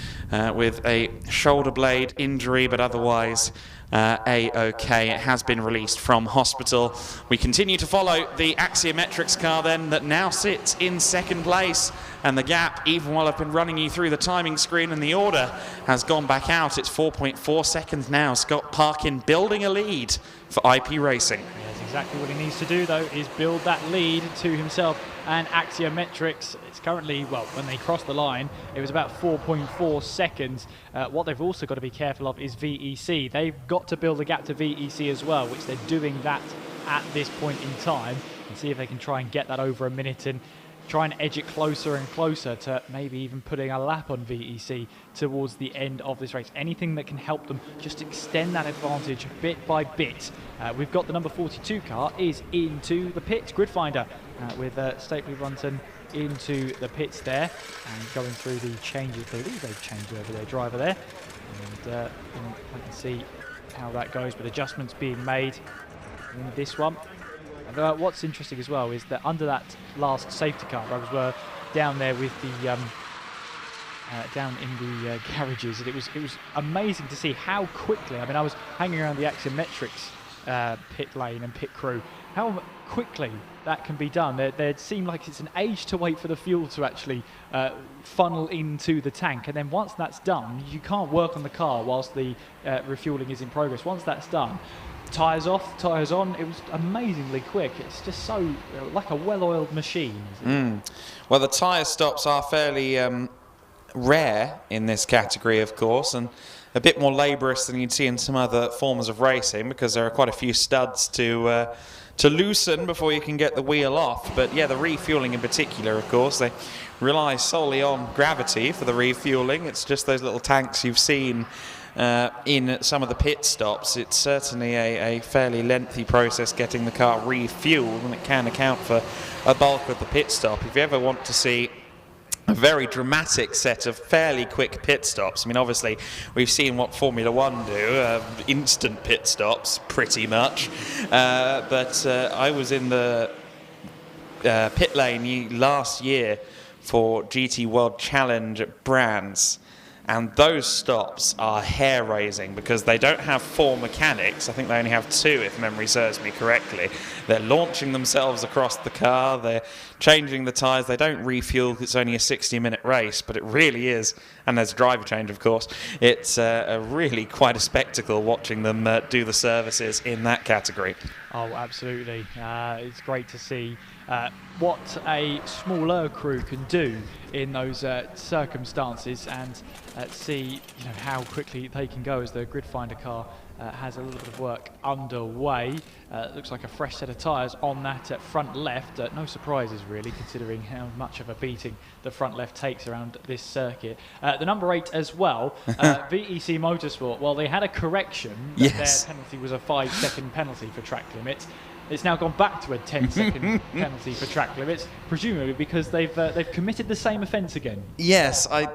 K: with a shoulder blade injury but otherwise A-OK, has been released from hospital. We continue to follow the Axiometrics car then, that now sits in 2nd place, and the gap, even while I've been running you through the timing screen and the order, has gone back out. It's 4.4 seconds now. Scott Parkin building a lead for IP Racing.
E: Exactly what he needs to do, though, is build that lead to himself and Axiometrics. It's currently, well, when they cross the line, it was about 4.4 seconds. What they've also got to be careful of is VEC. They've got to build a gap to VEC as well, which they're doing that at this point in time, and see if they can try and get that over a minute and try and edge it closer and closer to maybe even putting a lap on VEC towards the end of this race. Anything that can help them just extend that advantage bit by bit. We've got the number 42 car is into the pits. Gridfinder with Stapley Brunton into the pits there, and going through the changes. I believe they've changed over their driver there, and I can see how that goes, but adjustments being made in this one. What's interesting as well is that under that last safety car, drivers were down there with the down in the garages, and it was amazing to see how quickly. I mean, I was hanging around the Axiometrics pit lane and pit crew, how quickly that can be done. There seemed like it's an age to wait for the fuel to actually funnel into the tank, and then once that's done, you can't work on the car whilst the refueling is in progress. Once that's done, tyres off, tyres on. It was amazingly quick. It's just so like a well-oiled machine.
K: Well, the tyre stops are fairly rare in this category, of course, and a bit more laborious than you'd see in some other forms of racing, because there are quite a few studs to loosen before you can get the wheel off. But yeah, the refueling in particular, of course, they rely solely on gravity for the refueling. It's just those little tanks you've seen in some of the pit stops. It's certainly a fairly lengthy process getting the car refueled, and it can account for a bulk of the pit stop. If you ever want to see a very dramatic set of fairly quick pit stops, I mean, obviously we've seen what Formula One do, instant pit stops pretty much, but I was in the pit lane last year for GT World Challenge Brands, and those stops are hair-raising because they don't have 4 mechanics. I think they only have 2, if memory serves me correctly. They're launching themselves across the car, they're changing the tyres, they don't refuel. It's only a 60-minute race, but it really is, and there's a driver change, of course. It's really quite a spectacle watching them do the services in that category.
E: Oh, absolutely. It's great to see what a smaller crew can do in those circumstances, and see how quickly they can go as the Gridfinder car has a little bit of work underway. Looks like a fresh set of tyres on that front left. No surprises really, considering how much of a beating the front left takes around this circuit. The number 8 as well, VEC Motorsport. Well, they had a correction that their penalty was a 5-second penalty for track limit. it's now gone back to a 10-second penalty for track limits, presumably because they've committed the same offence again.
K: Yes, I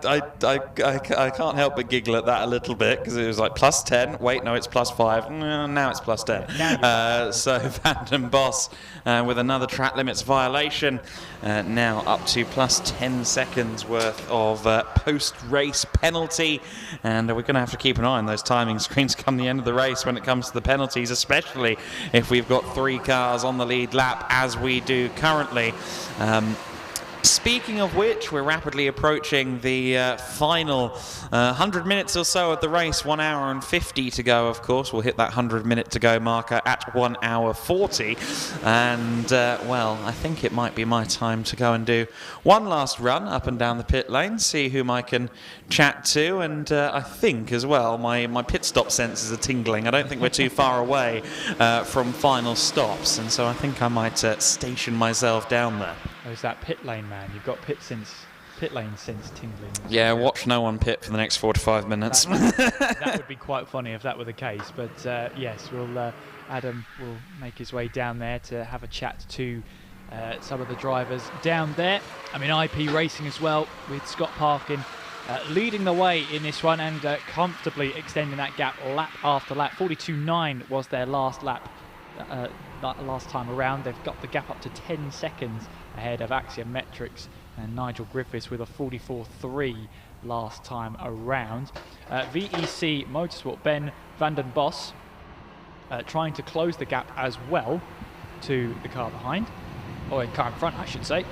K: can't help but giggle at that a little bit because it was like +10. Wait, no, it's +5. No, now it's +10. So Vanden Bos with another track limits violation, now up to +10 seconds worth of post-race penalty, and we're going to have to keep an eye on those timing screens come the end of the race when it comes to the penalties, especially if we've got 3 cars on the lead lap as we do currently. Speaking of which, we're rapidly approaching the final 100 minutes or so of the race. 1 hour and 50 to go, of course. We'll hit that 100-minute to go marker at 1 hour 40. And, well, I think it might be my time to go and do one last run up and down the pit lane, see whom I can chat to. And I think, as well, my pit stop senses are tingling. I don't think we're too far away from final stops. And so I think I might station myself down there.
E: There's that pit lane, man. You've got pit lane sense tingling.
K: Yeah, watch no one pit for the next 4 to 5 minutes.
E: That would be quite funny if that were the case. But yes, Adam will make his way down there to have a chat to some of the drivers down there. I mean, IP Racing as well, with Scott Parkin leading the way in this one and comfortably extending that gap lap after lap. 42.9 was their last lap. Last time around. They've got the gap up to 10 seconds ahead of Axiometrics and Nigel Griffiths with a 44.3 last time around. VEC Motorsport, Ben Vanden Bos trying to close the gap as well to the car behind, or car in front I should say.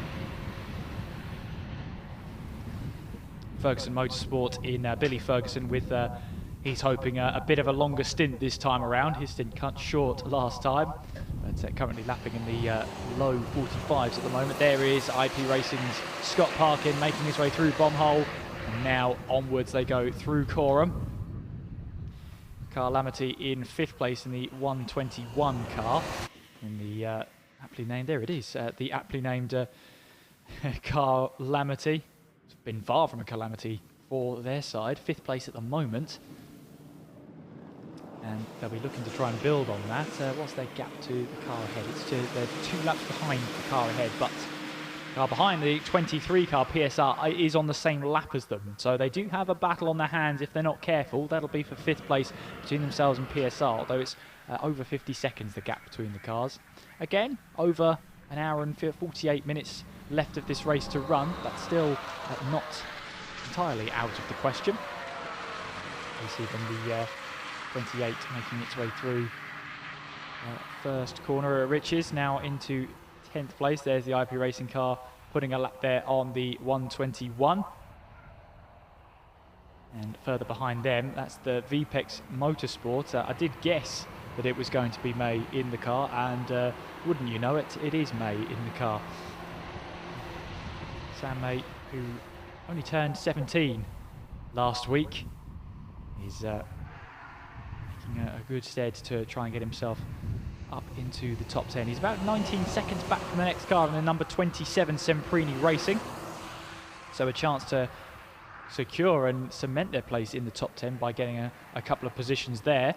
E: Ferguson Motorsport in Billy Ferguson with he's hoping a bit of a longer stint this time around. His stint cut short last time, but currently lapping in the low 45s at the moment. There is IP Racing's Scott Parkin making his way through Bomb-Hole, and now onwards they go through Coram. Carl Lamity in 5th place in the 121 car. In the aptly named, there it is, the aptly named Carl Lamity. It's been far from a calamity for their side. 5th place at the moment. And they'll be looking to try and build on that. What's their gap to the car ahead? They're 2 laps behind the car ahead, but the car behind, the 23 car PSR, is on the same lap as them. So they do have a battle on their hands if they're not careful. That'll be for 5th place between themselves and PSR, although it's over 50 seconds the gap between the cars. Again, over an hour and 48 minutes left of this race to run. That's still not entirely out of the question. You see them the 28 making its way through first corner at Riches, now into 10th place. There's the IP Racing car putting a lap there on the 121. And further behind them, that's the VPEX Motorsport. I did guess that it was going to be May in the car, and wouldn't you know it, it is May in the car. Sam May, who only turned 17 last week, is making a good stead to try and get himself up into the top 10. He's about 19 seconds back from the next car in the number 27 Semprini Racing. So a chance to secure and cement their place in the top 10 by getting a couple of positions there.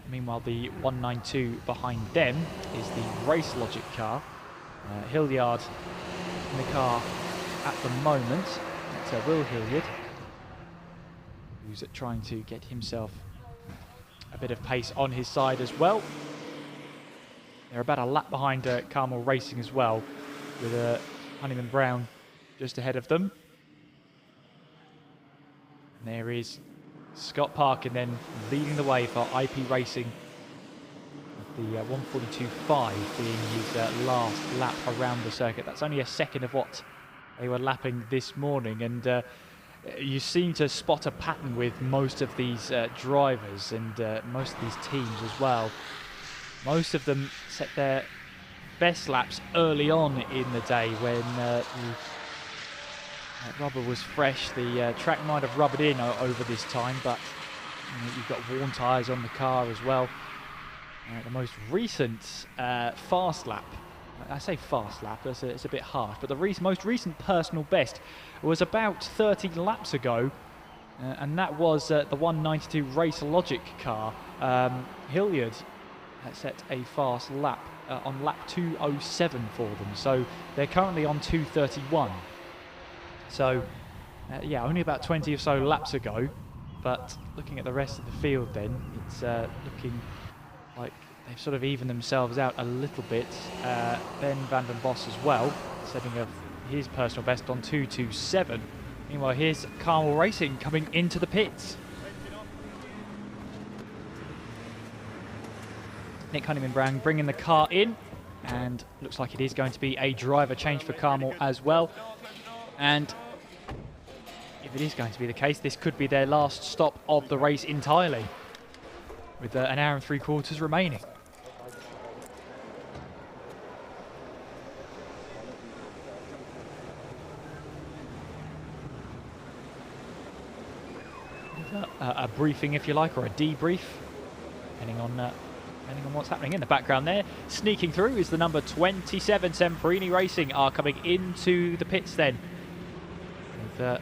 E: Meanwhile, the 192 behind them is the Race Logic car. Hilliard in the car at the moment. That's Will Hilliard, who's trying to get himself a bit of pace on his side as well. They're about a lap behind Carmel Racing as well, with Honeyman Brown just ahead of them. And there is Scott Parkin then leading the way for IP Racing, with the 142.5 being his last lap around the circuit. That's only a second of what they were lapping this morning, and you seem to spot a pattern with most of these drivers and most of these teams as well. Most of them set their best laps early on in the day when the rubber was fresh. The track might have rubbered in over this time, but you've got worn tyres on the car as well. The most recent fast lap, I say fast lap, it's a bit harsh, but the most recent personal best was about 30 laps ago, and that was the 192 Race Logic car. Hilliard set a fast lap on lap 2:07 for them. So they're currently on 2:31. So yeah, only about 20 or so laps ago. But looking at the rest of the field then, it's looking like they've sort of evened themselves out a little bit. Ben van den Bos as well, setting his personal best on 2:27. Meanwhile, here's Carmel Racing coming into the pits. Nick Honeyman-Brown bringing the car in, and looks like it is going to be a driver change for Carmel as well. And if it is going to be the case, this could be their last stop of the race entirely, with an hour and 3/4 remaining. A briefing, if you like, or a debrief, depending on what's happening in the background there. Sneaking through is the number 27, Semprini Racing are coming into the pits then. With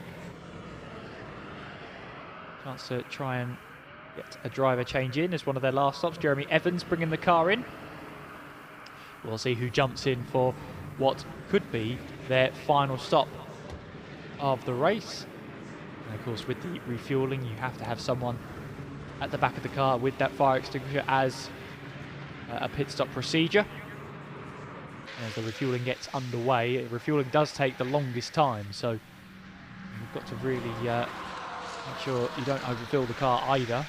E: chance to try and get a driver change in as one of their last stops. Jeremy Evans bringing the car in. We'll see who jumps in for what could be their final stop of the race. And of course, with the refueling, you have to have someone at the back of the car with that fire extinguisher as a pit stop procedure. As the refueling gets underway, refueling does take the longest time, so you've got to really make sure you don't overfill the car either.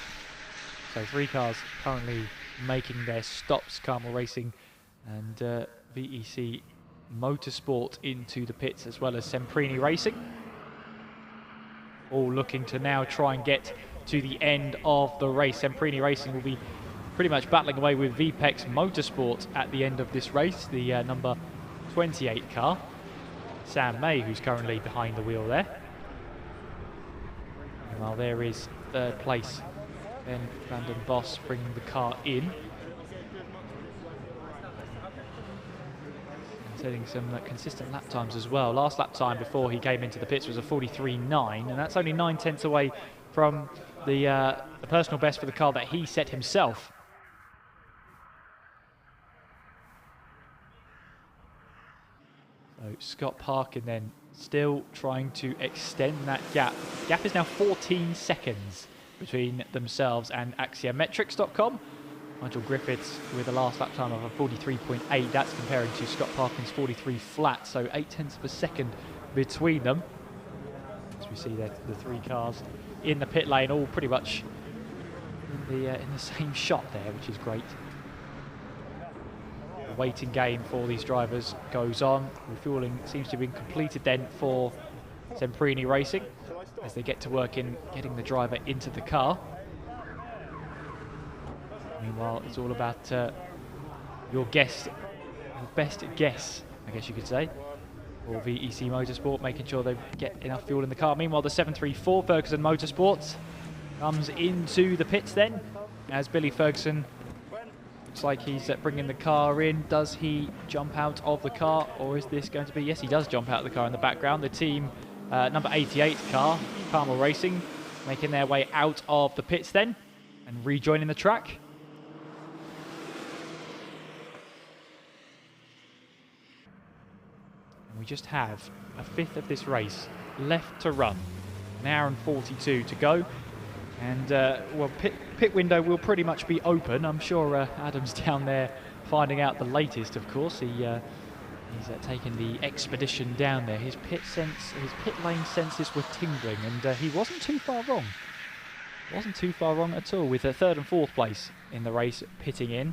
E: So 3 cars currently making their stops, Carmel Racing and VEC Motorsport into the pits, as well as Semprini Racing. All looking to now try and get to the end of the race. Semprini Racing will be pretty much battling away with VPEX Motorsport at the end of this race, the number 28 car. Sam May, who's currently behind the wheel there. While there is third place, Ben van den Bos bringing the car in. And setting some consistent lap times as well. Last lap time before he came into the pits was a 43.9, and that's only 9/10 away from the personal best for the car that he set himself. So Scott Parkin then still trying to extend that gap. The gap is now 14 seconds between themselves and Axiometrics.com. Nigel Griffiths with a last lap time of a 43.8. That's comparing to Scott Parkin's 43 flat, so 0.8 of a second between them. As we see the 3 cars in the pit lane, all pretty much in the same shot there, which is great. The waiting game for these drivers goes on. Refueling seems to have been completed then for Semprini Racing as they get to work in getting the driver into the car. Meanwhile, it's all about your best guess, I guess you could say, for VEC Motorsport, making sure they get enough fuel in the car. Meanwhile, the 734 Ferguson Motorsports comes into the pits then, as Billy Ferguson looks like he's bringing the car in. Does he jump out of the car, or is this going to be... Yes, he does jump out of the car in the background. The team number 88 car, Carmel Racing, making their way out of the pits then and rejoining the track. And we just have a 5th of this race left to run. An hour and 42 to go. And, well, pit window will pretty much be open. I'm sure Adam's down there finding out the latest, of course. He's taking the expedition down there. His pit lane senses were tingling, and he wasn't too far wrong. Wasn't too far wrong at all, with a 3rd and 4th place in the race pitting in.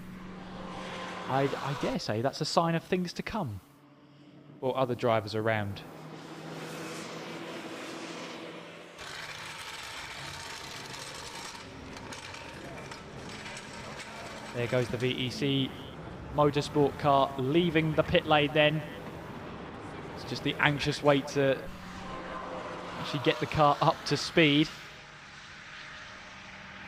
E: I dare say that's a sign of things to come for other drivers around. There goes the VEC Motorsport car leaving the pit lane then. It's just the anxious wait to actually get the car up to speed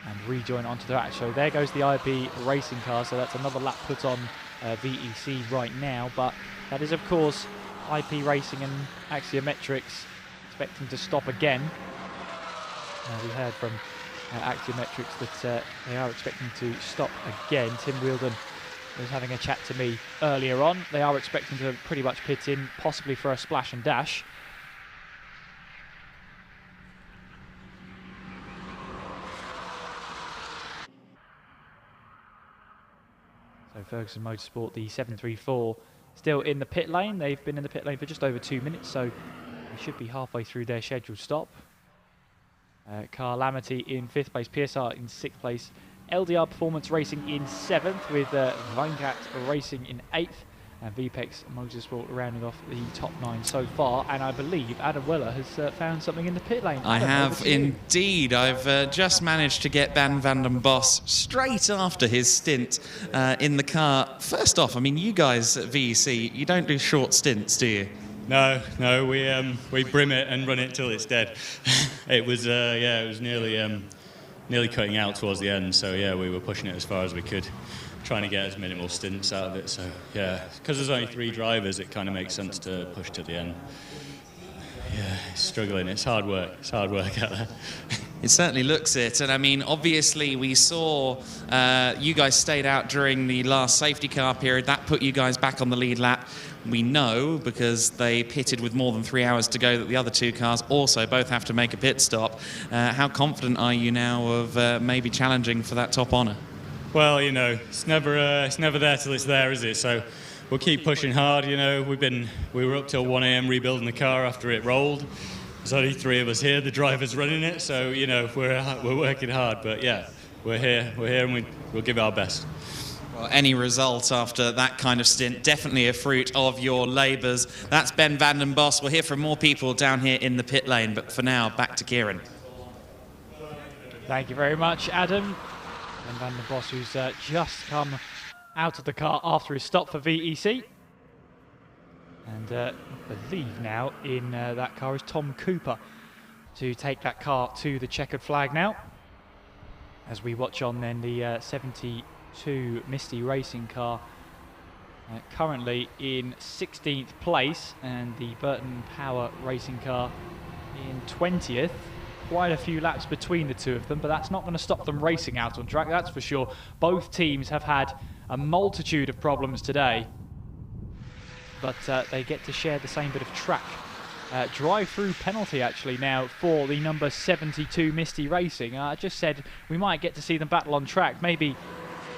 E: and rejoin onto the track. So there goes the IP racing car, so that's another lap put on VEC right now, but that is of course IP Racing and Axiometrics expecting to stop again. We heard from axiometrics that they are expecting to stop again. Tim Wheeldon was having a chat to me earlier on. They are expecting to pretty much pit in, possibly for a splash and dash. So Ferguson Motorsport, the 734, still in the pit lane. They've been in the pit lane for just over 2 minutes, so they should be halfway through their scheduled stop. Carl Amity in 5th place, PSR in 6th place, LDR Performance Racing in 7th, with Weingat Racing in 8th, and VPEX Motorsport rounding off the top 9 so far. And I believe Adam Weller has found something in the pit lane.
C: I
E: Adam,
C: have indeed. I've just managed to get Ben van den Bos straight after his stint in the car. First off, I mean, you guys at VEC, you don't do short stints, do you?
Q: No, we brim it and run it till it's dead. It was nearly cutting out towards the end, so yeah, we were pushing it as far as we could, trying to get as minimal stints out of it. So yeah, because there's only 3 drivers, it kind of makes sense to push to the end. Yeah, it's struggling. It's hard work. It's hard work out there.
C: It certainly looks it. And I mean, obviously we saw you guys stayed out during the last safety car period. That put you guys back on the lead lap. We know, because they pitted with more than 3 hours to go, that the other 2 cars also both have to make a pit stop. How confident are you now of maybe challenging for that top honour?
Q: Well, you know, it's never there till it's there, is it? So we'll keep pushing hard. You know, we were up till 1 a.m. rebuilding the car after it rolled. There's only 3 of us here, the driver's running it, so you know we're working hard. But yeah, we're here, and we'll give it our best.
C: Well, any result after that kind of stint, definitely a fruit of your labours. That's Ben van den Bos. We'll hear from more people down here in the pit lane, but for now, back to Kieran.
E: Thank you very much, Adam. Ben van den Bos, who's just come out of the car after his stop for VEC. And I believe now in that car is Tom Cooper to take that car to the checkered flag now. As we watch on then the 72 Misty Racing car currently in 16th place, and the Burton Power Racing car in 20th. Quite a few laps between the 2 of them, but that's not going to stop them racing out on track, that's for sure. Both teams have had a multitude of problems today, but they get to share the same bit of track. Drive-through penalty actually now for the number 72 Misty Racing. I just said we might get to see them battle on track, maybe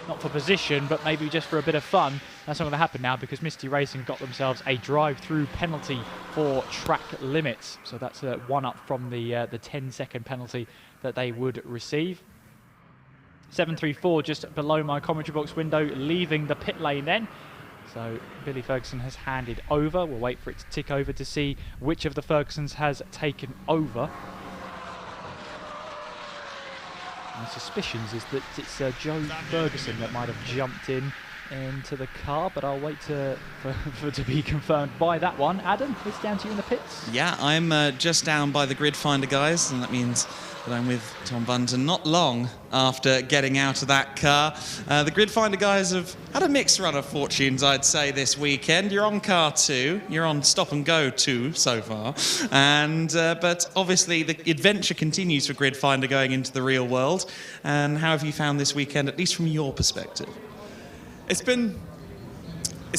E: not for position, but maybe just for a bit of fun. That's not going to happen now, because Misty Racing got themselves a drive-through penalty for track limits. So that's one up from the 10-second penalty that they would receive. 734 just below my commentary box window, leaving the pit lane then. So Billy Ferguson has handed over. We'll wait for it to tick over to see which of the Fergusons has taken over. My suspicions is that it's Joe Ferguson that might have jumped into the car, but I'll wait for to be confirmed by that one. Adam, it's down to you in the pits.
C: Yeah, I'm just down by the grid finder guys, and that means that I'm with Tom Bunton not long after getting out of that car. The grid finder guys have had a mixed run of fortunes, I'd say, this weekend. You're on car 2, you're on stop and go 2 so far, and but obviously the adventure continues for grid finder going into the real world. And how have you found this weekend, at least from your perspective?
R: It's been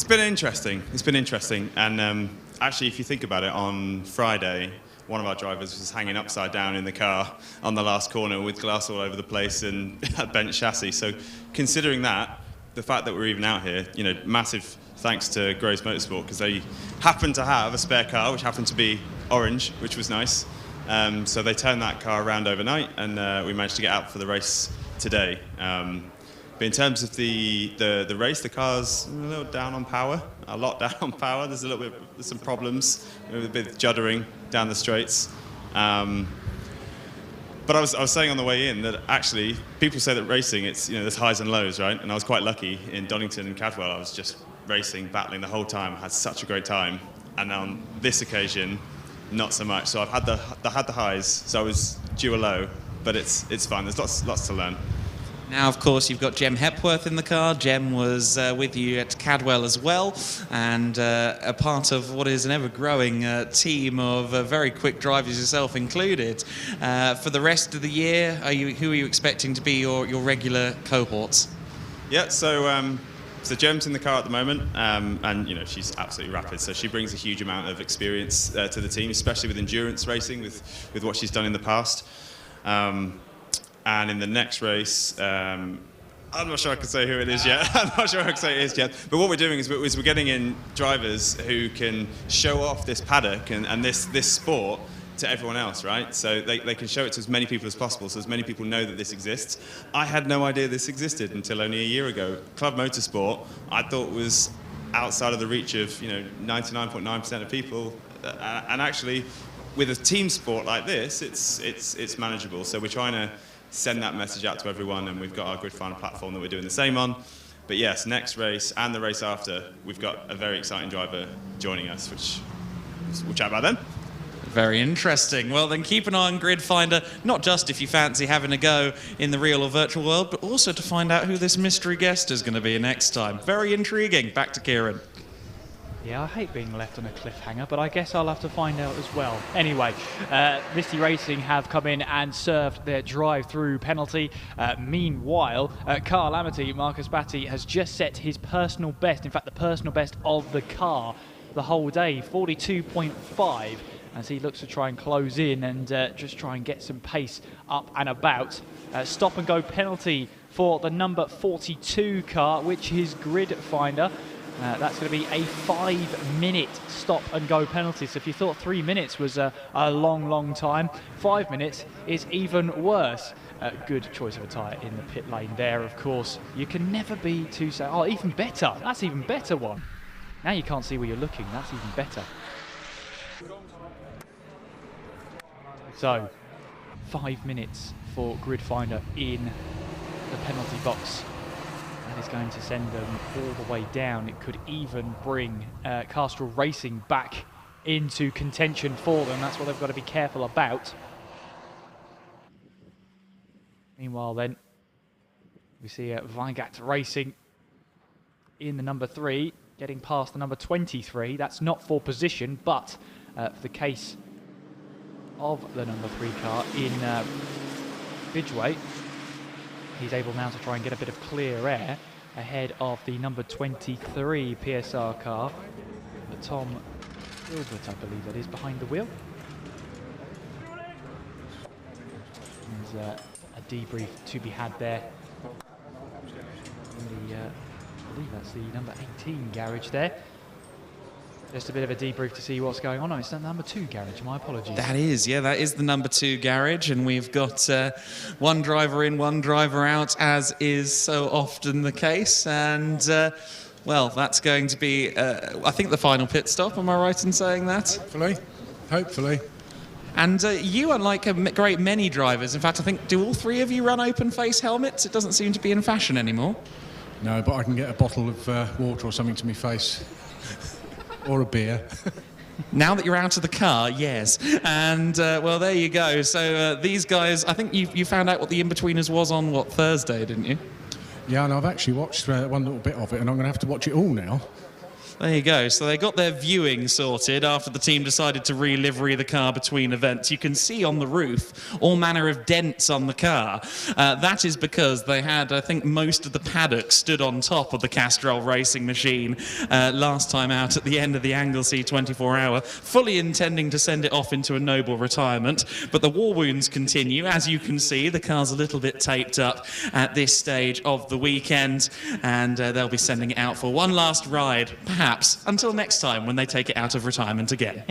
R: interesting. It's been interesting, and actually, if you think about it, on Friday, one of our drivers was hanging upside down in the car on the last corner with glass all over the place and a bent chassis. So, considering that, the fact that we're even out here, you know, massive thanks to Grace Motorsport, because they happened to have a spare car, which happened to be orange, which was nice. So they turned that car around overnight, and we managed to get out for the race today. But in terms of the race, the car's a little down on power, a lot down on power. There's some problems with a bit of juddering down the straights. But I was saying on the way in that actually people say that racing, it's, you know, there's highs and lows, right? And I was quite lucky in Donington and Cadwell. I was just racing, battling the whole time. I had such a great time. And on this occasion, not so much. So I've had the highs, so I was due a low, but it's fun. There's lots to learn.
K: Now, of course, you've got Jem Hepworth in the car. Jem was with you at Cadwell as well, and a part of what is an ever-growing team of very quick drivers, yourself included. For the rest of the year, who are you expecting to be your regular cohorts?
R: Yeah, so Jem's in the car at the moment, and she's absolutely rapid. So she brings a huge amount of experience to the team, especially with endurance racing, with what she's done in the past. And in the next race, I'm not sure I can say who it is yet. I'm not sure I can say who it is yet. But what we're doing is we're getting in drivers who can show off this paddock and this sport to everyone else, right? So they can show it to as many people as possible, so as many people know that this exists. I had no idea this existed until only a year ago. Club Motorsport, I thought was outside of the reach of 99.9% of people, and actually, with a team sport like this, it's manageable. So we're trying to send that message out to everyone, and we've got our grid final platform that we're doing the same on. But yes, next race and the race after, we've got a very exciting driver joining us, which we'll chat about then.
K: Very interesting. Well, then keep an eye on Grid Finder, not just if you fancy having a go in the real or virtual world, but also to find out who this mystery guest is going to be next time. Very intriguing. Back to Kieran.
E: Yeah, I hate being left on a cliffhanger, but I guess I'll have to find out as well. Anyway, Misty Racing have come in and served their drive-through penalty. Meanwhile, Carl Amity, Marcus Batty, has just set his personal best, in fact, the personal best of the car the whole day, 42.5, as he looks to try and close in and just try and get some pace up and about. Stop-and-go penalty for the number 42 car, which is Grid Finder. That's going to be a 5-minute stop-and-go penalty. So if you thought 3 minutes was a long time, 5 minutes is even worse. Good choice of a tyre in the pit lane there, of course. You can never be too safe. Oh, even better. That's even better one. Now you can't see where you're looking. That's even better. So, 5 minutes for Grid Finder in the penalty box. That is going to send them all the way down. It could even bring Castrol Racing back into contention for them. That's what they've got to be careful about. Meanwhile then, we see Weingart Racing in the number 3, getting past the number 23. That's not for position, but for the case of the number 3 car in Bidgeway, he's able now to try and get a bit of clear air ahead of the number 23 PSR car. Tom Gilbert, I believe that is, behind the wheel. There's a debrief to be had there. I believe that's the number 18 garage there. Just a bit of a debrief to see what's going on. Oh, it's the number 2 garage, my apologies.
K: That is the number 2 garage, and we've got one driver in, one driver out, as is so often the case. And, well, that's going to be, I think, the final pit stop. Am I right in saying that?
S: Hopefully.
K: And you, unlike a great many drivers, in fact, I think, do all 3 of you run open face helmets? It doesn't seem to be in fashion anymore.
S: No, but I can get a bottle of water or something to my face. Or a beer.
K: Now that you're out of the car, yes. And, well, there you go. So these guys, I think you found out what the In-Betweeners was on, Thursday, didn't you?
S: Yeah, and I've actually watched one little bit of it, and I'm going to have to watch it all now.
K: There you go. So they got their viewing sorted after the team decided to re-livery the car between events. You can see on the roof all manner of dents on the car. That is because they had, I think, most of the paddock stood on top of the Castrol racing machine last time out at the end of the Anglesey 24-hour, fully intending to send it off into a noble retirement. But the war wounds continue. As you can see, the car's a little bit taped up at this stage of the weekend, and they'll be sending it out for one last ride, perhaps, until next time when they take it out of retirement again.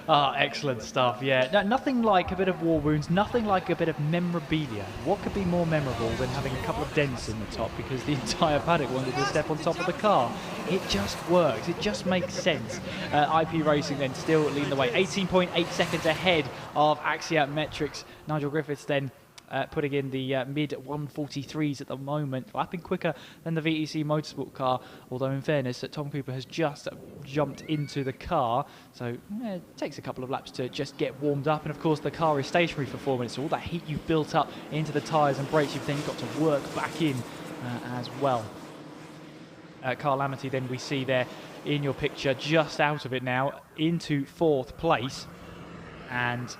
E: Excellent stuff, yeah. No, nothing like a bit of war wounds, nothing like a bit of memorabilia. What could be more memorable than having a couple of dents in the top because the entire paddock wanted to step on top of the car? It just works, it just makes sense. IP Racing then still leading the way, 18.8 seconds ahead of Axiat Metrics. Nigel Griffiths then putting in the mid 143s at the moment, lapping quicker than the VEC Motorsport car, although in fairness, Tom Cooper has just jumped into the car, so it takes a couple of laps to just get warmed up, and of course the car is stationary for 4 minutes, so all that heat you've built up into the tyres and brakes, you've then got to work back in as well. Carl Amity then we see there in your picture, just out of it now, into 4th place, and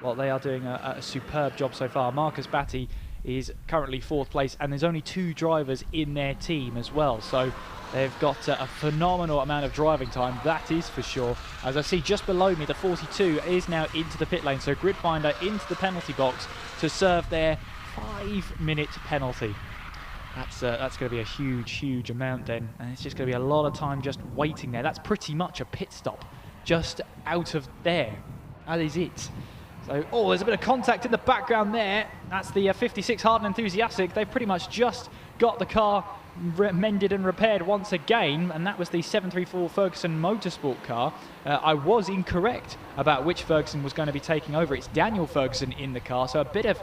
E: well, they are doing a superb job so far. Marcus Batty is currently 4th place, and there's only 2 drivers in their team as well, so they've got a phenomenal amount of driving time, that is for sure. As I see just below me, the 42 is now into the pit lane, so Gridfinder into the penalty box to serve their 5-minute penalty. That's going to be a huge amount then, and it's just going to be a lot of time just waiting there. That's pretty much a pit stop just out of there. That is it. So, oh, there's a bit of contact in the background there. That's the 56 Hard and Enthusiastic. They've pretty much just got the car mended and repaired once again, and that was the 734 Ferguson Motorsport car. I was incorrect about which Ferguson was going to be taking over. It's Daniel Ferguson in the car, so a bit of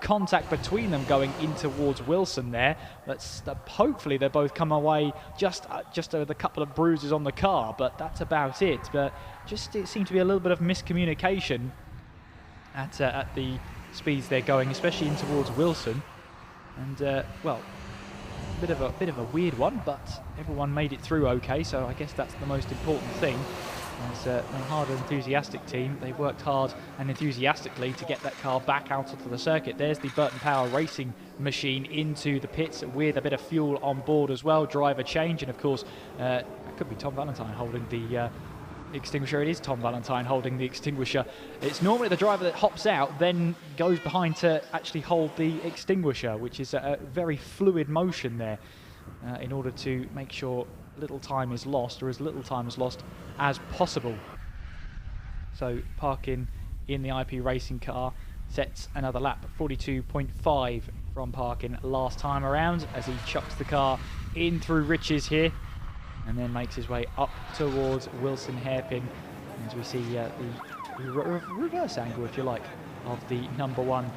E: contact between them going in towards Wilson there. But hopefully they both come away just with a couple of bruises on the car, but that's about it. But it seemed to be a little bit of miscommunication at the speeds they're going, especially in towards Wilson. And well, a bit of a weird one, but everyone made it through okay, so I guess that's the most important thing. As a hard and enthusiastic team, they worked hard and enthusiastically to get that car back out onto the circuit. There's the Burton Power racing machine into the pits with a bit of fuel on board as well, driver change, and of course it could be Tom Valentine holding the extinguisher. It is Tom Valentine holding the extinguisher. It's normally the driver that hops out, then goes behind to actually hold the extinguisher, which is a very fluid motion there in order to make sure little time is lost, or as little time is lost as possible. So Parkin in the IP racing car sets another lap, 42.5 from Parkin last time around, as he chucks the car in through Riches here and then makes his way up towards Wilson hairpin, as we see the reverse angle, if you like, of the number 1.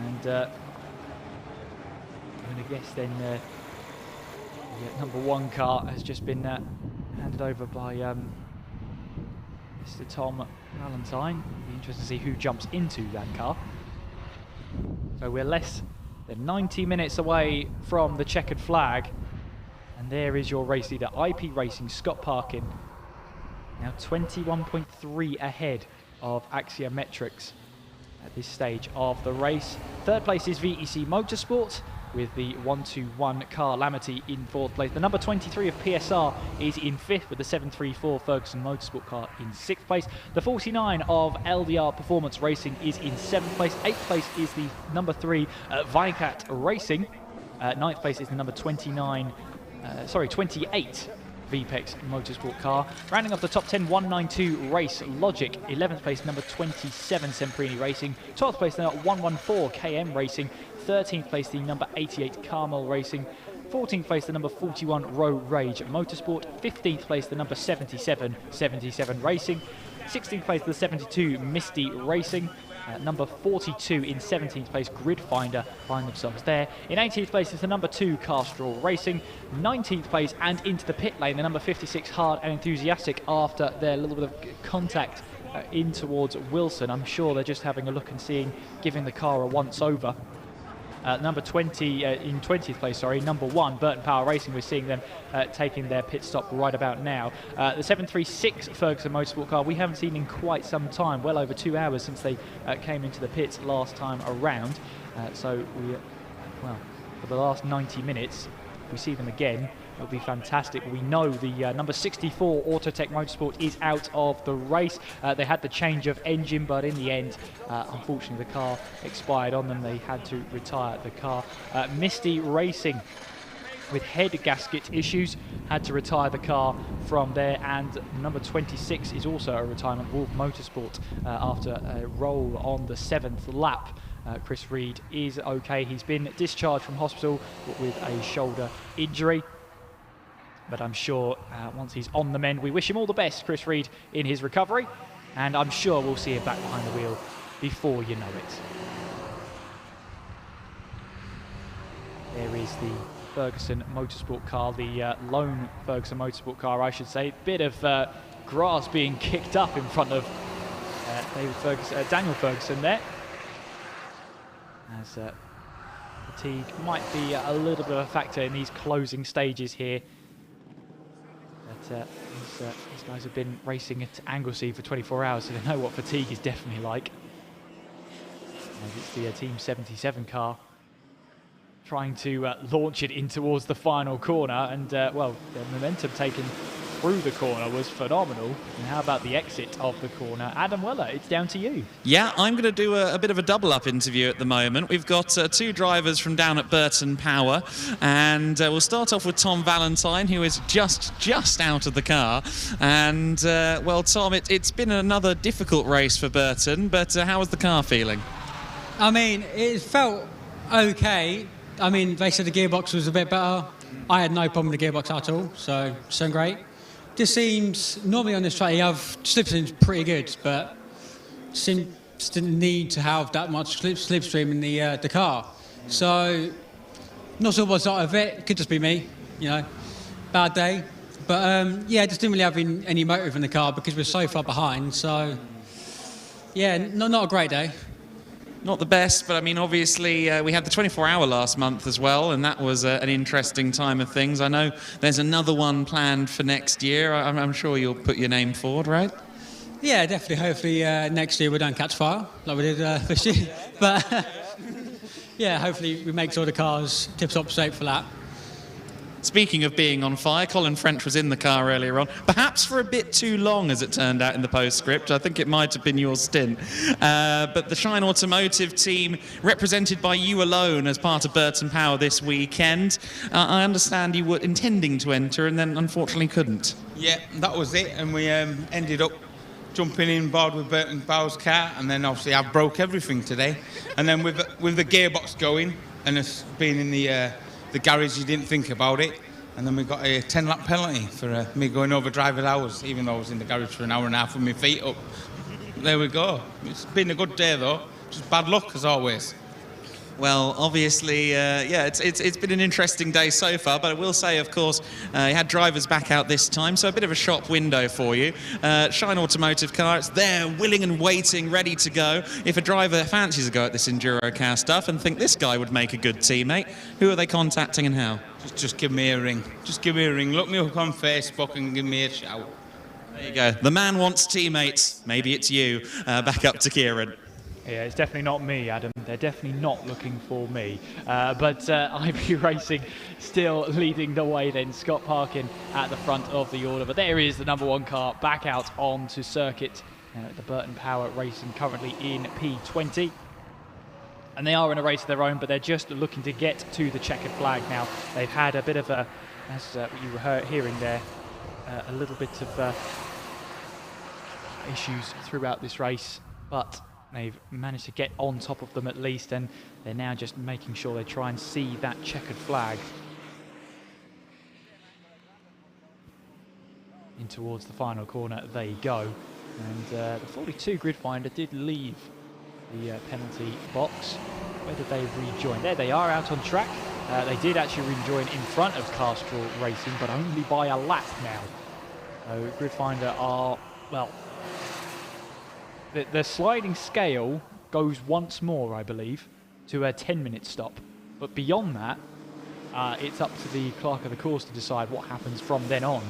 E: And I'm going to guess then the number 1 car has just been handed over by Mr. Tom Valentine. It'll be interesting to see who jumps into that car. So we're less than 90 minutes away from the checkered flag. And there is your race leader, IP Racing, Scott Parkin. Now 21.3 ahead of Axiometrics at this stage of the race. 3rd place is VEC Motorsport, with the 121 car Lamity in 4th place. The number 23 of PSR is in 5th, with the 734 Ferguson Motorsport car in 6th place. The 49 of LDR Performance Racing is in 7th place. 8th place is the number 3 Vicat Racing. 9th place is the number 28 VPEX Motorsport car. Rounding off the top 10, 192 Race Logic. 11th place, number 27 Semprini Racing. 12th place, the 114 KM Racing. 13th place, the number 88 Carmel Racing. 14th place, the number 41 Road Rage Motorsport. 15th place, the number 77 Racing. 16th place, the 72 Misty Racing. Number 42 in 17th place, Gridfinder, find themselves there. In 18th place is the number 2 Castrol Racing. 19th place and into the pit lane, the number 56 Hard and Enthusiastic, after their little bit of contact in towards Wilson. I'm sure they're just having a look and giving the car a once over. Number 20 in 20th place, sorry, number 1 Burton Power Racing. We're seeing them taking their pit stop right about now. The 736 Ferguson Motorsport car we haven't seen in quite some time, well over 2 hours since they came into the pits last time around. So well, for the last 90 minutes, if we see them again, it'll be fantastic. We know the number 64 Autotech Motorsport is out of the race. They had the change of engine, but in the end, unfortunately, the car expired on them. They had to retire the car. Misty Racing, with head gasket issues, had to retire the car from there. And number 26 is also a retirement, Wolf Motorsport, after a roll on the 7th lap. Chris Reed is okay. He's been discharged from hospital with a shoulder injury. But I'm sure once he's on the mend, we wish him all the best, Chris Reed, in his recovery. And I'm sure we'll see him back behind the wheel before you know it. is the Ferguson Motorsport car, the lone Ferguson Motorsport car, I should say. Bit of grass being kicked up in front of Daniel Ferguson there, as fatigue might be a little bit of a factor in these closing stages here. But these guys have been racing at Anglesey for 24 hours, so they know what fatigue is definitely like. And it's the Team 77 car trying to launch it in towards the final corner, and well, the momentum taken through the corner was phenomenal. And how about the exit of the corner? Adam Weller, it's down to you.
K: Yeah, I'm going to do a bit of a double-up interview at the moment. We've got two drivers from down at Burton Power, and we'll start off with Tom Valentine, who is just out of the car. And, well, Tom, it's been another difficult race for Burton, but how was the car feeling?
T: I mean, it felt okay. I mean, they said the gearbox was a bit better. I had no problem with the gearbox at all, so it's done great. Just seems, normally on this track you have slipstream's pretty good, but seems didn't need to have that much slipstream in the car. So, not sure what's out of it. Could just be me, you know, bad day. But yeah, just didn't really have any motive in the car because we're so far behind. So, yeah, not a great day.
K: Not the best, but I mean, obviously, we had the 24-hour last month as well, and that was an interesting time of things. I know there's another one planned for next year. I'm sure you'll put your name forward, right?
T: Yeah, definitely. Hopefully, next year we don't catch fire like we did this year. But yeah, hopefully we make sure the car's tip-top shape for that.
K: Speaking of being on fire, Colin French was in the car earlier on, perhaps for a bit too long, as it turned out in the postscript. I think it might have been your stint. But the Shine Automotive team, represented by you alone as part of Burton Power this weekend. I understand you were intending to enter and then unfortunately couldn't.
U: Yeah, that was it, and we ended up jumping in board with Burton Power's car, and then obviously I broke everything today. And then with the gearbox going and us being in the garage, you didn't think about it, and then we got a 10-lap penalty for me going over driver's hours, even though I was in the garage for an hour and a half with my feet up. There we go. It's been a good day though, just bad luck as always.
K: Well, obviously, yeah, it's been an interesting day so far, but I will say, of course, you had drivers back out this time, so a bit of a shop window for you. Shine Automotive car, it's there, willing and waiting, ready to go. If a driver fancies a go at this EnduroKA stuff and think this guy would make a good teammate, who are they contacting and how?
U: Just give me a ring. Just give me a ring. Look me up on Facebook and give me a shout.
K: There you go. The man wants teammates. Maybe it's you. Back up to Kieran.
E: Yeah, it's definitely not me, Adam. They're definitely not looking for me. But IB Racing still leading the way then. Scott Parkin at the front of the order. But there is the number one car back out onto circuit. The Burton Power Racing currently in P20. And they are in a race of their own, but they're just looking to get to the checkered flag now. They've had a bit of a, as you were hearing there, a little bit of issues throughout this race. But they've managed to get on top of them at least, and they're now just making sure they try and see that checkered flag in towards the final corner. They go, and the 42 grid finder did leave the penalty box. Where did they rejoin? There they are, out on track. They did actually rejoin in front of Castrol Racing, but only by a lap now. So grid finder are, well, the sliding scale goes once more, I believe, to a 10-minute stop. But beyond that, it's up to the clerk of the course to decide what happens from then on.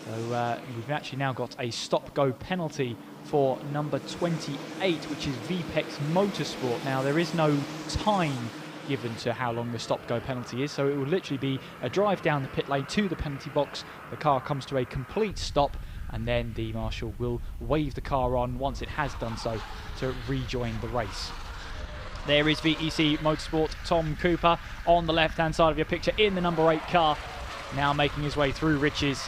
E: So we've actually now got a stop-go penalty for number 28, which is VPEX Motorsport. Now, there is no time given to how long the stop-go penalty is, so it will literally be a drive down the pit lane to the penalty box. The car comes to a complete stop, and then the marshal will wave the car on once it has done so to rejoin the race. There is VEC Motorsport Tom Cooper on the left-hand side of your picture in the number 8 car, now making his way through Riches,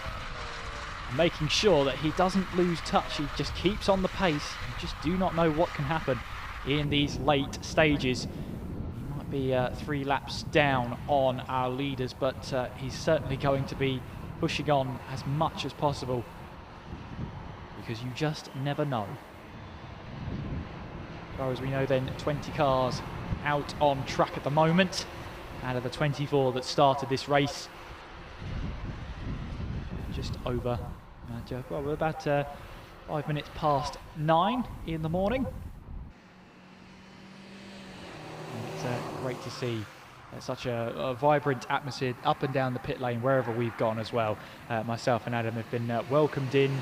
E: making sure that he doesn't lose touch. He just keeps on the pace. You just do not know what can happen in these late stages. He might be 3 laps down on our leaders, but he's certainly going to be pushing on as much as possible, because you just never know. As far as we know then, 20 cars out on track at the moment. out of the 24 that started this race. Just over, well, we're about 5 minutes past 9 in the morning. It's great to see such a vibrant atmosphere up and down the pit lane wherever we've gone as well. Myself and Adam have been welcomed in,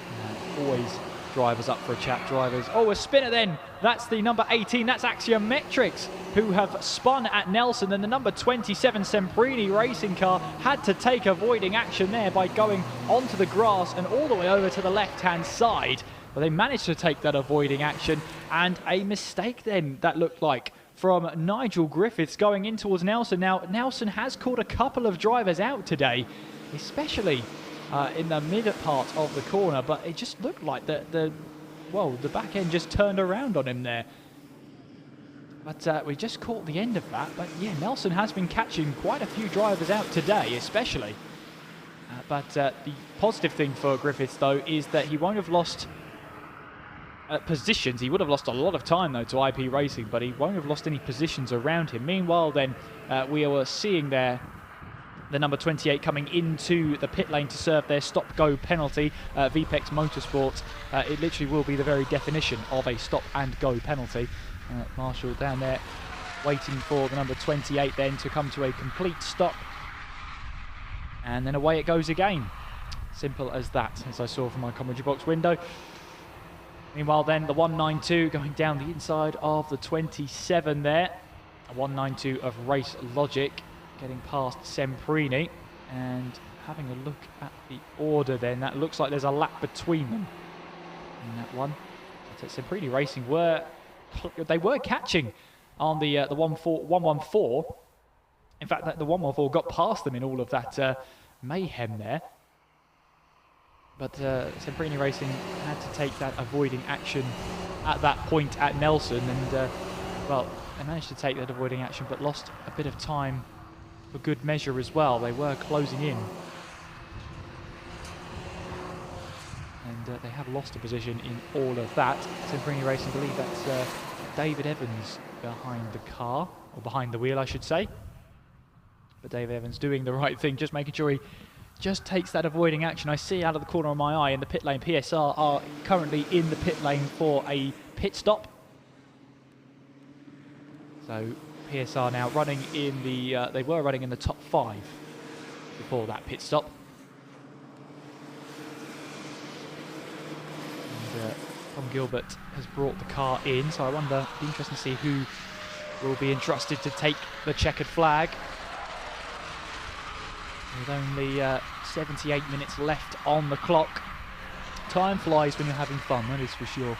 E: always drivers up for a chat. Drivers, oh, a spinner then. That's the number 18, that's Axiometrics, who have spun at Nelson, and the number 27 Semprini racing car had to take avoiding action there by going onto the grass and all the way over to the left-hand side. But they managed to take that avoiding action, and a mistake then, that looked like, from Nigel Griffiths going in towards Nelson. Now, Nelson has caught a couple of drivers out today, especially in the mid part of the corner, but it just looked like the back end just turned around on him there. But we just caught the end of that. But yeah, Nelson has been catching quite a few drivers out today, especially. But the positive thing for Griffiths, though, is that he won't have lost positions. He would have lost a lot of time, though, to IP Racing, but he won't have lost any positions around him. Meanwhile, then, we are seeing there the number 28 coming into the pit lane to serve their stop-go penalty. VPEX Motorsport, it literally will be the very definition of a stop-and-go penalty. Marshall down there waiting for the number 28 then to come to a complete stop. And then away it goes again. Simple as that, as I saw from my commentary box window. Meanwhile then, the 192 going down the inside of the 27 there. A 192 of Race Logic, getting past Semprini, and having a look at the order then, that looks like there's a lap between them in that one. But Semprini Racing were catching on the 114. In fact, the 114 got past them in all of that mayhem there. But Semprini Racing had to take that avoiding action at that point at Nelson, and well, they managed to take that avoiding action, but lost a bit of time for good measure as well. They were closing in, and they have lost a position in all of that. Semprini Racing believe that's David Evans behind the car, or behind the wheel, I should say. But David Evans doing the right thing, just making sure he just takes that avoiding action. I see out of the corner of my eye in the pit lane, PSR are currently in the pit lane for a pit stop. So PSR now running in the, they were running in the top 5 before that pit stop. And Tom Gilbert has brought the car in, so I wonder, it'd be interesting to see who will be entrusted to take the checkered flag. With only 78 minutes left on the clock. Time flies when you're having fun, that is for sure.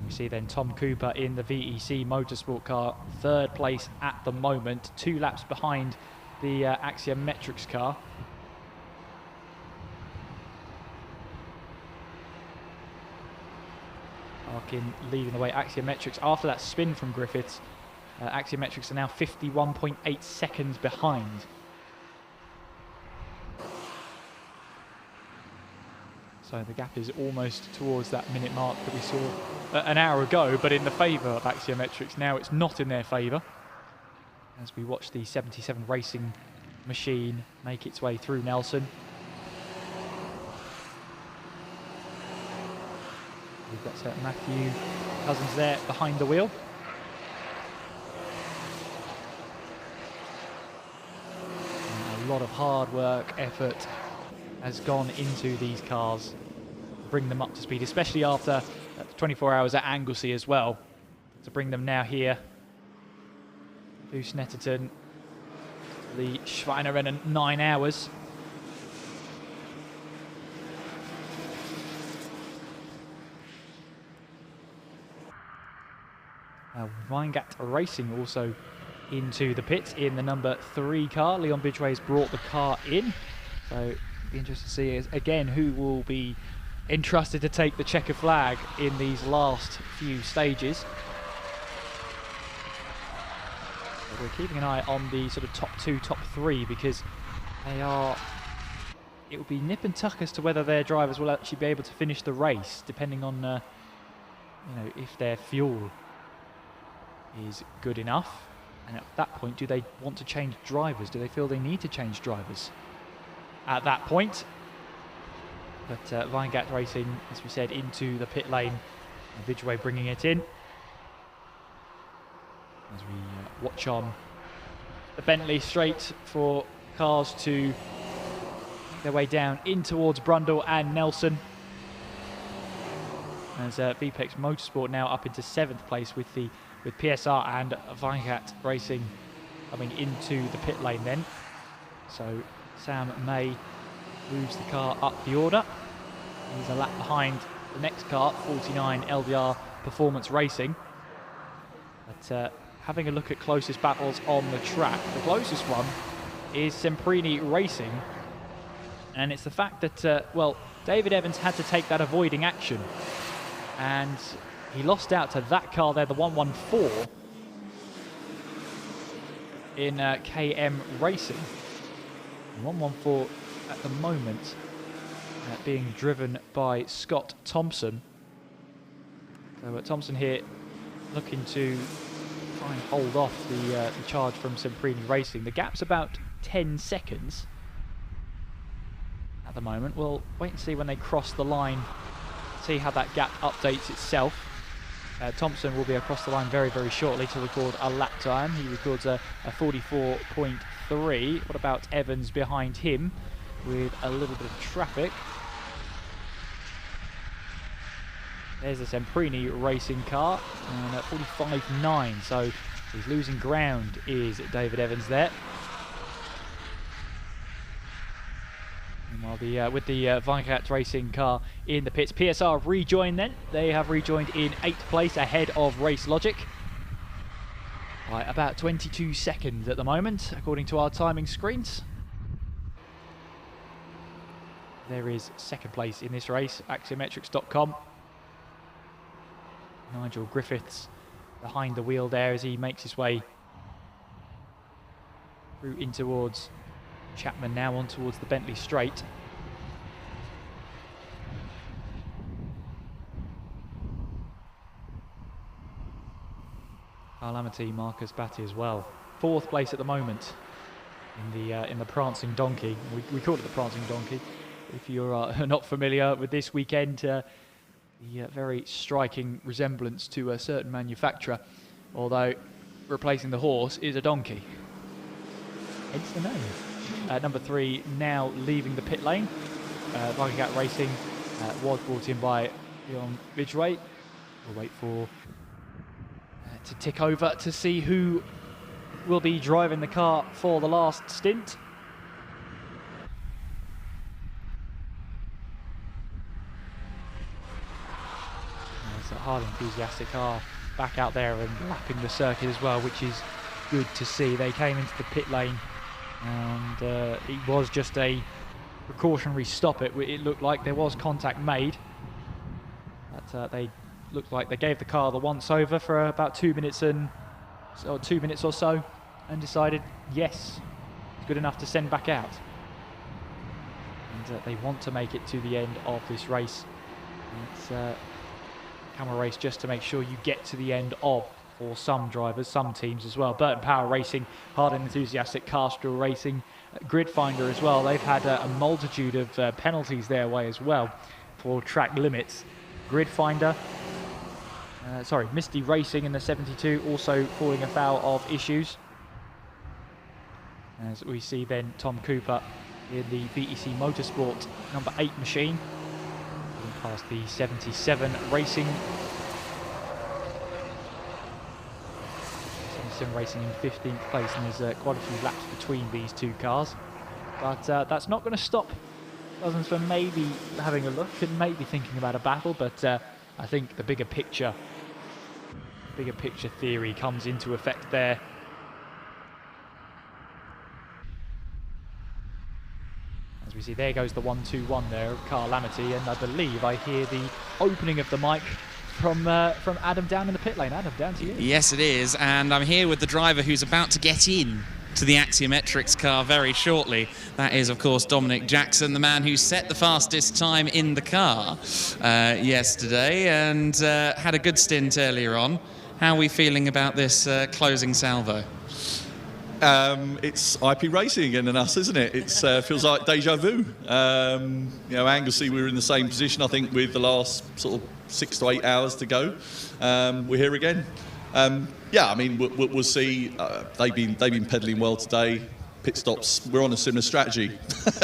E: We see then Tom Cooper in the VEC Motorsport car, 3rd place at the moment, 2 laps behind the Axiometrics car. Arkin leading the way. Axiometrics, after that spin from Griffiths, Axiometrics are now 51.8 seconds behind. So the gap is almost towards that minute mark that we saw an hour ago, but in the favour of Axiometrics. Now it's not in their favour, as we watch the 77 racing machine make its way through Nelson. We've got Matthew Cousins there behind the wheel. A lot of hard work, effort has gone into these cars, bring them up to speed, especially after 24 hours at Anglesey as well, to bring them now here to Snetterton, the Schweinerennen 9 hours. Weingat Racing also into the pit in the number 3 car. Leon Bidgeway has brought the car in, so it'll be interesting to see again who will be entrusted to take the checker flag in these last few stages. But we're keeping an eye on the sort of top 2, top 3, because they are, it will be nip and tuck as to whether their drivers will actually be able to finish the race, depending on you know, if their fuel is good enough And at that point, do they want to change drivers? Do they feel they need to change drivers at that point? But Weingart Racing, as we said, into the pit lane. And Vidgeway bringing it in. As we watch on the Bentley straight for cars to make their way down in towards Brundle and Nelson. As VPEX Motorsport now up into 7th place with PSR and Weingart Racing coming into the pit lane then. So Sam May moves the car up the order. He's a lap behind the next car, 49 LDR Performance Racing. But having a look at closest battles on the track, the closest one is Semprini Racing. And it's the fact that, well, David Evans had to take that avoiding action. And he lost out to that car there, the 114, in KM Racing. 114 at the moment being driven by Scott Thompson. So Thompson here looking to try and hold off the charge from Semprini Racing. The gap's about 10 seconds at the moment. We'll wait and see when they cross the line, see how that gap updates itself. Thompson will be across the line very, very shortly to record a lap time. He records a 44.3. What about Evans behind him with a little bit of traffic? There's the Semprini Racing car, and at 45.9, so he's losing ground is David Evans there. While with the Weingart Racing car in the pits, PSR have rejoined then. They have rejoined in 8th place ahead of Race Logic by about 22 seconds at the moment, according to our timing screens. There is 2nd place in this race, Axiometrics.com. Nigel Griffiths behind the wheel there as he makes his way through in towards Chapman, now on towards the Bentley straight. Carl Amity, Marcus Batty as well. 4th place at the moment in the Prancing Donkey. We call it the Prancing Donkey. If you're not familiar with this weekend, the very striking resemblance to a certain manufacturer, although replacing the horse is a donkey. Hence the name. Number 3 now leaving the pit lane. Weingart Racing was brought in by Leon Vidgeway. We'll wait for to tick over to see who will be driving the car for the last stint. It's a highly enthusiastic car back out there and lapping the circuit as well, which is good to see. They came into the pit lane and it was just a precautionary stop. It looked like there was contact made, but they looked like they gave the car the once over for about 2 minutes or so, and decided yes, it's good enough to send back out. And they want to make it to the end of this race. It's a camera race just to make sure you get to the end of, for some drivers, some teams as well. Burton Power Racing, Hard and Enthusiastic, Castrol Racing, Grid Finder as well. They've had a multitude of penalties their way as well for track limits. Grid Finder, Misty Racing in the 72 also falling afoul of issues. As we see then Tom Cooper in the VEC Motorsport number 8 machine, past the 77 Racing. 77 Racing in 15th place, and there's quite a few laps between these two cars. But that's not going to stop Cousins from maybe having a look and maybe thinking about a battle, but I think the bigger picture theory comes into effect there. As we see, there goes the 1-2-1 there of Carl Amity, and I believe I hear the opening of the mic from Adam down in the pit lane. Adam, down to you.
C: Yes, it is, and I'm here with the driver who's about to get in to the Axiometrics car very shortly. That is, of course, Dominic Jackson, the man who set the fastest time in the car yesterday and had a good stint earlier on. How are we feeling about this closing salvo?
D: It's IP Racing again and us, isn't it? It feels like deja vu. Anglesey, we were in the same position, I think, with the last sort of 6 to 8 hours to go. We're here again. We'll see. They've been pedalling well today. Pit stops, we're on a similar strategy.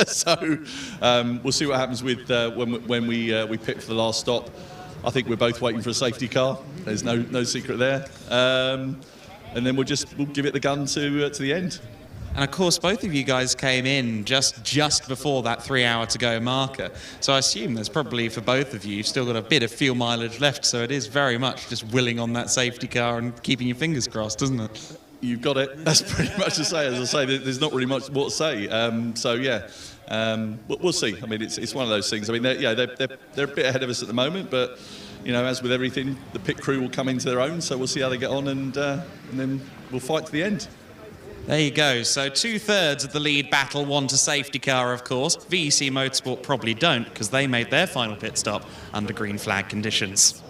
D: So we'll see what happens with when we pit for the last stop. I think we're both waiting for a safety car. There's no secret there. And then we'll give it the gun to the end.
C: And of course, both of you guys came in just before that 3 hour to go marker. So I assume there's probably, for both of you, you've still got a bit of fuel mileage left. So it is very much just willing on that safety car and keeping your fingers crossed, isn't it?
D: You've got it. That's pretty much to say. As I say, there's not really much more to say. We'll see. I mean, it's one of those things. I mean, they're a bit ahead of us at the moment, but as with everything, the pit crew will come into their own. So we'll see how they get on, and then we'll fight to the end.
C: There you go. So 2/3 of the lead battle want a safety car, of course. VEC Motorsport probably don't, because they made their final pit stop under green flag conditions.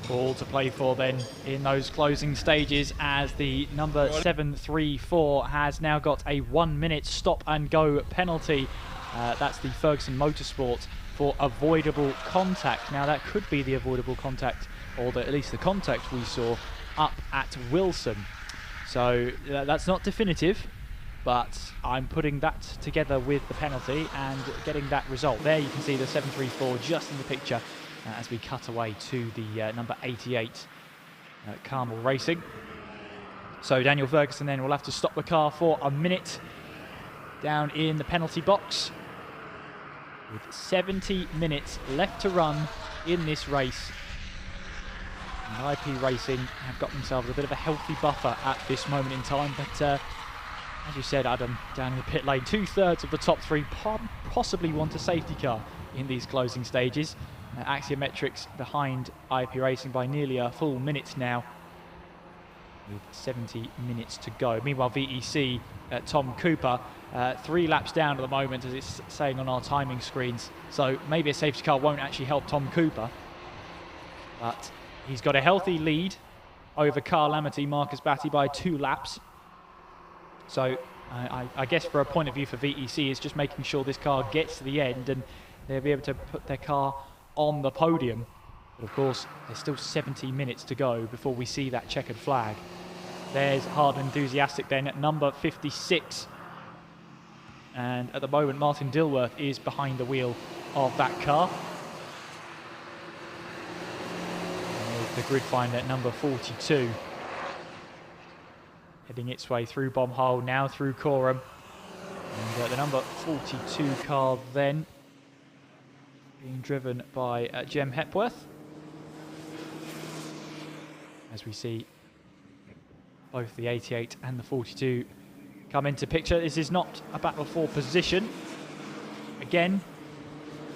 E: All to play for then in those closing stages, as the number 734 has now got a 1 minute stop and go penalty. That's the Ferguson Motorsport for avoidable contact. Now that could be the avoidable contact, or at least the contact we saw up at Wilson. So that's not definitive, but I'm putting that together with the penalty and getting that result. There you can see the 734 just in the picture as we cut away to the number 88 Carmel Racing. So Daniel Ferguson then will have to stop the car for a minute down in the penalty box, with 70 minutes left to run in this race. And IP Racing have got themselves a bit of a healthy buffer at this moment in time, but as you said, Adam, down in the pit lane, 2/3 of the top three possibly want a safety car in these closing stages. Axiometrics behind IP Racing by nearly a full minute now, with 70 minutes to go. Meanwhile, VEC, Tom Cooper, 3 laps down at the moment, as it's saying on our timing screens. So maybe a safety car won't actually help Tom Cooper, but he's got a healthy lead over Carl Amity, Marcus Batty, by 2 laps. So I guess for a point of view for VEC is just making sure this car gets to the end and they'll be able to put their car on the podium. But of course, there's still 70 minutes to go before we see that checkered flag. There's Hard and Enthusiastic then at number 56. And at the moment, Martin Dilworth is behind the wheel of that car. And the grid finder at number 42. Heading its way through Bomb Hole, now through Coram. And the number 42 car then being driven by Jem Hepworth. As we see both the 88 and the 42 come into picture. This is not a battle for position. Again,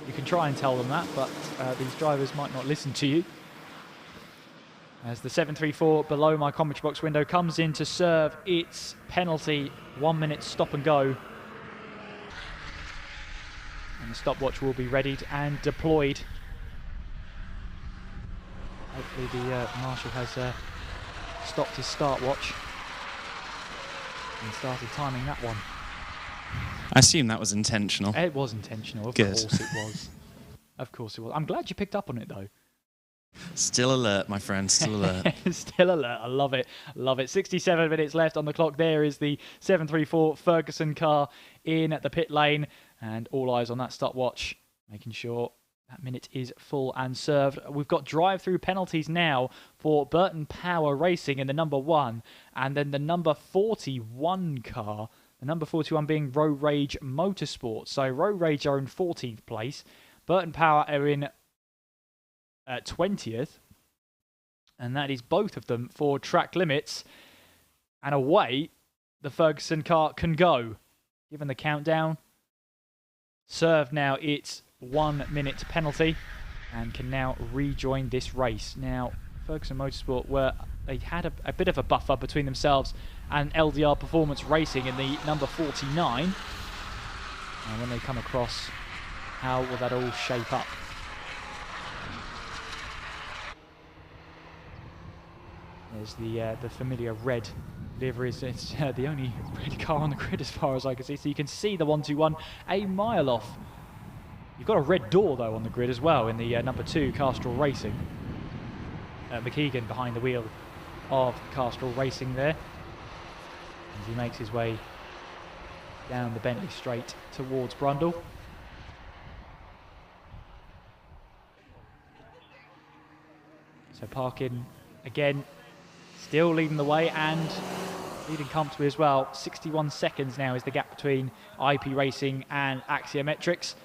E: you can try and tell them that, but these drivers might not listen to you. As the 734 below my commentary box window comes in to serve its penalty, 1 minute stop and go. And the stopwatch will be readied and deployed. Hopefully the marshal has stopped his start watch and started timing that one.
C: I assume that was intentional.
E: It was intentional, of course it was. Of course it was. I'm glad you picked up on it though.
C: Still alert, my friend, still alert.
E: Still alert, I love it, love it. 67 minutes left on the clock. There is the 734 Ferguson car in at the pit lane, and all eyes on that stopwatch, making sure that minute is full and served. We've got drive-through penalties now for Burton Power Racing in the number 1, and then the number 41 car, the number 41 being Row Rage Motorsport. So Row Rage are in 14th place, Burton Power are in 20th, and that is both of them for track limits. And away the Ferguson car can go. Given the countdown, serve now its 1 minute penalty and can now rejoin this race. Now, Ferguson Motorsport they had a bit of a buffer between themselves and LDR Performance Racing in the number 49. And when they come across, how will that all shape up? There's the familiar red liveries. It's the only red car on the grid as far as I can see. So you can see the 121 a mile off. You've got a red door though on the grid as well in the number 2 Castrol Racing. McKeegan behind the wheel of Castrol Racing there, as he makes his way down the Bentley straight towards Brundle. So Parkin again still leading the way and leading comfortably as well. 61 seconds now is the gap between IP Racing and Axiometrics,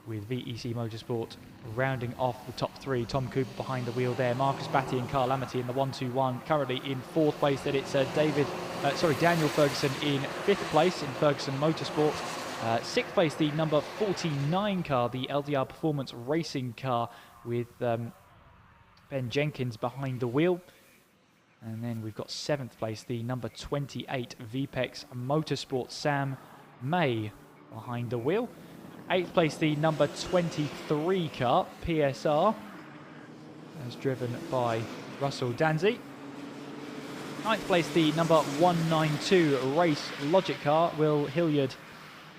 E: with VEC Motorsport rounding off the top 3. Tom Cooper behind the wheel there. Marcus Batty and Carl Amity in the 121. Currently in 4th place. Then it's Daniel Ferguson in 5th place in Ferguson Motorsport. 6th place, the number 49 car, the LDR Performance Racing car, with Ben Jenkins behind the wheel. And then we've got 7th place, the number 28 VPEX Motorsport Sam May behind the wheel. 8th place, the number 23 car, PSR, as driven by Russell Danzy. 9th place, the number 192 Race Logic car, Will Hilliard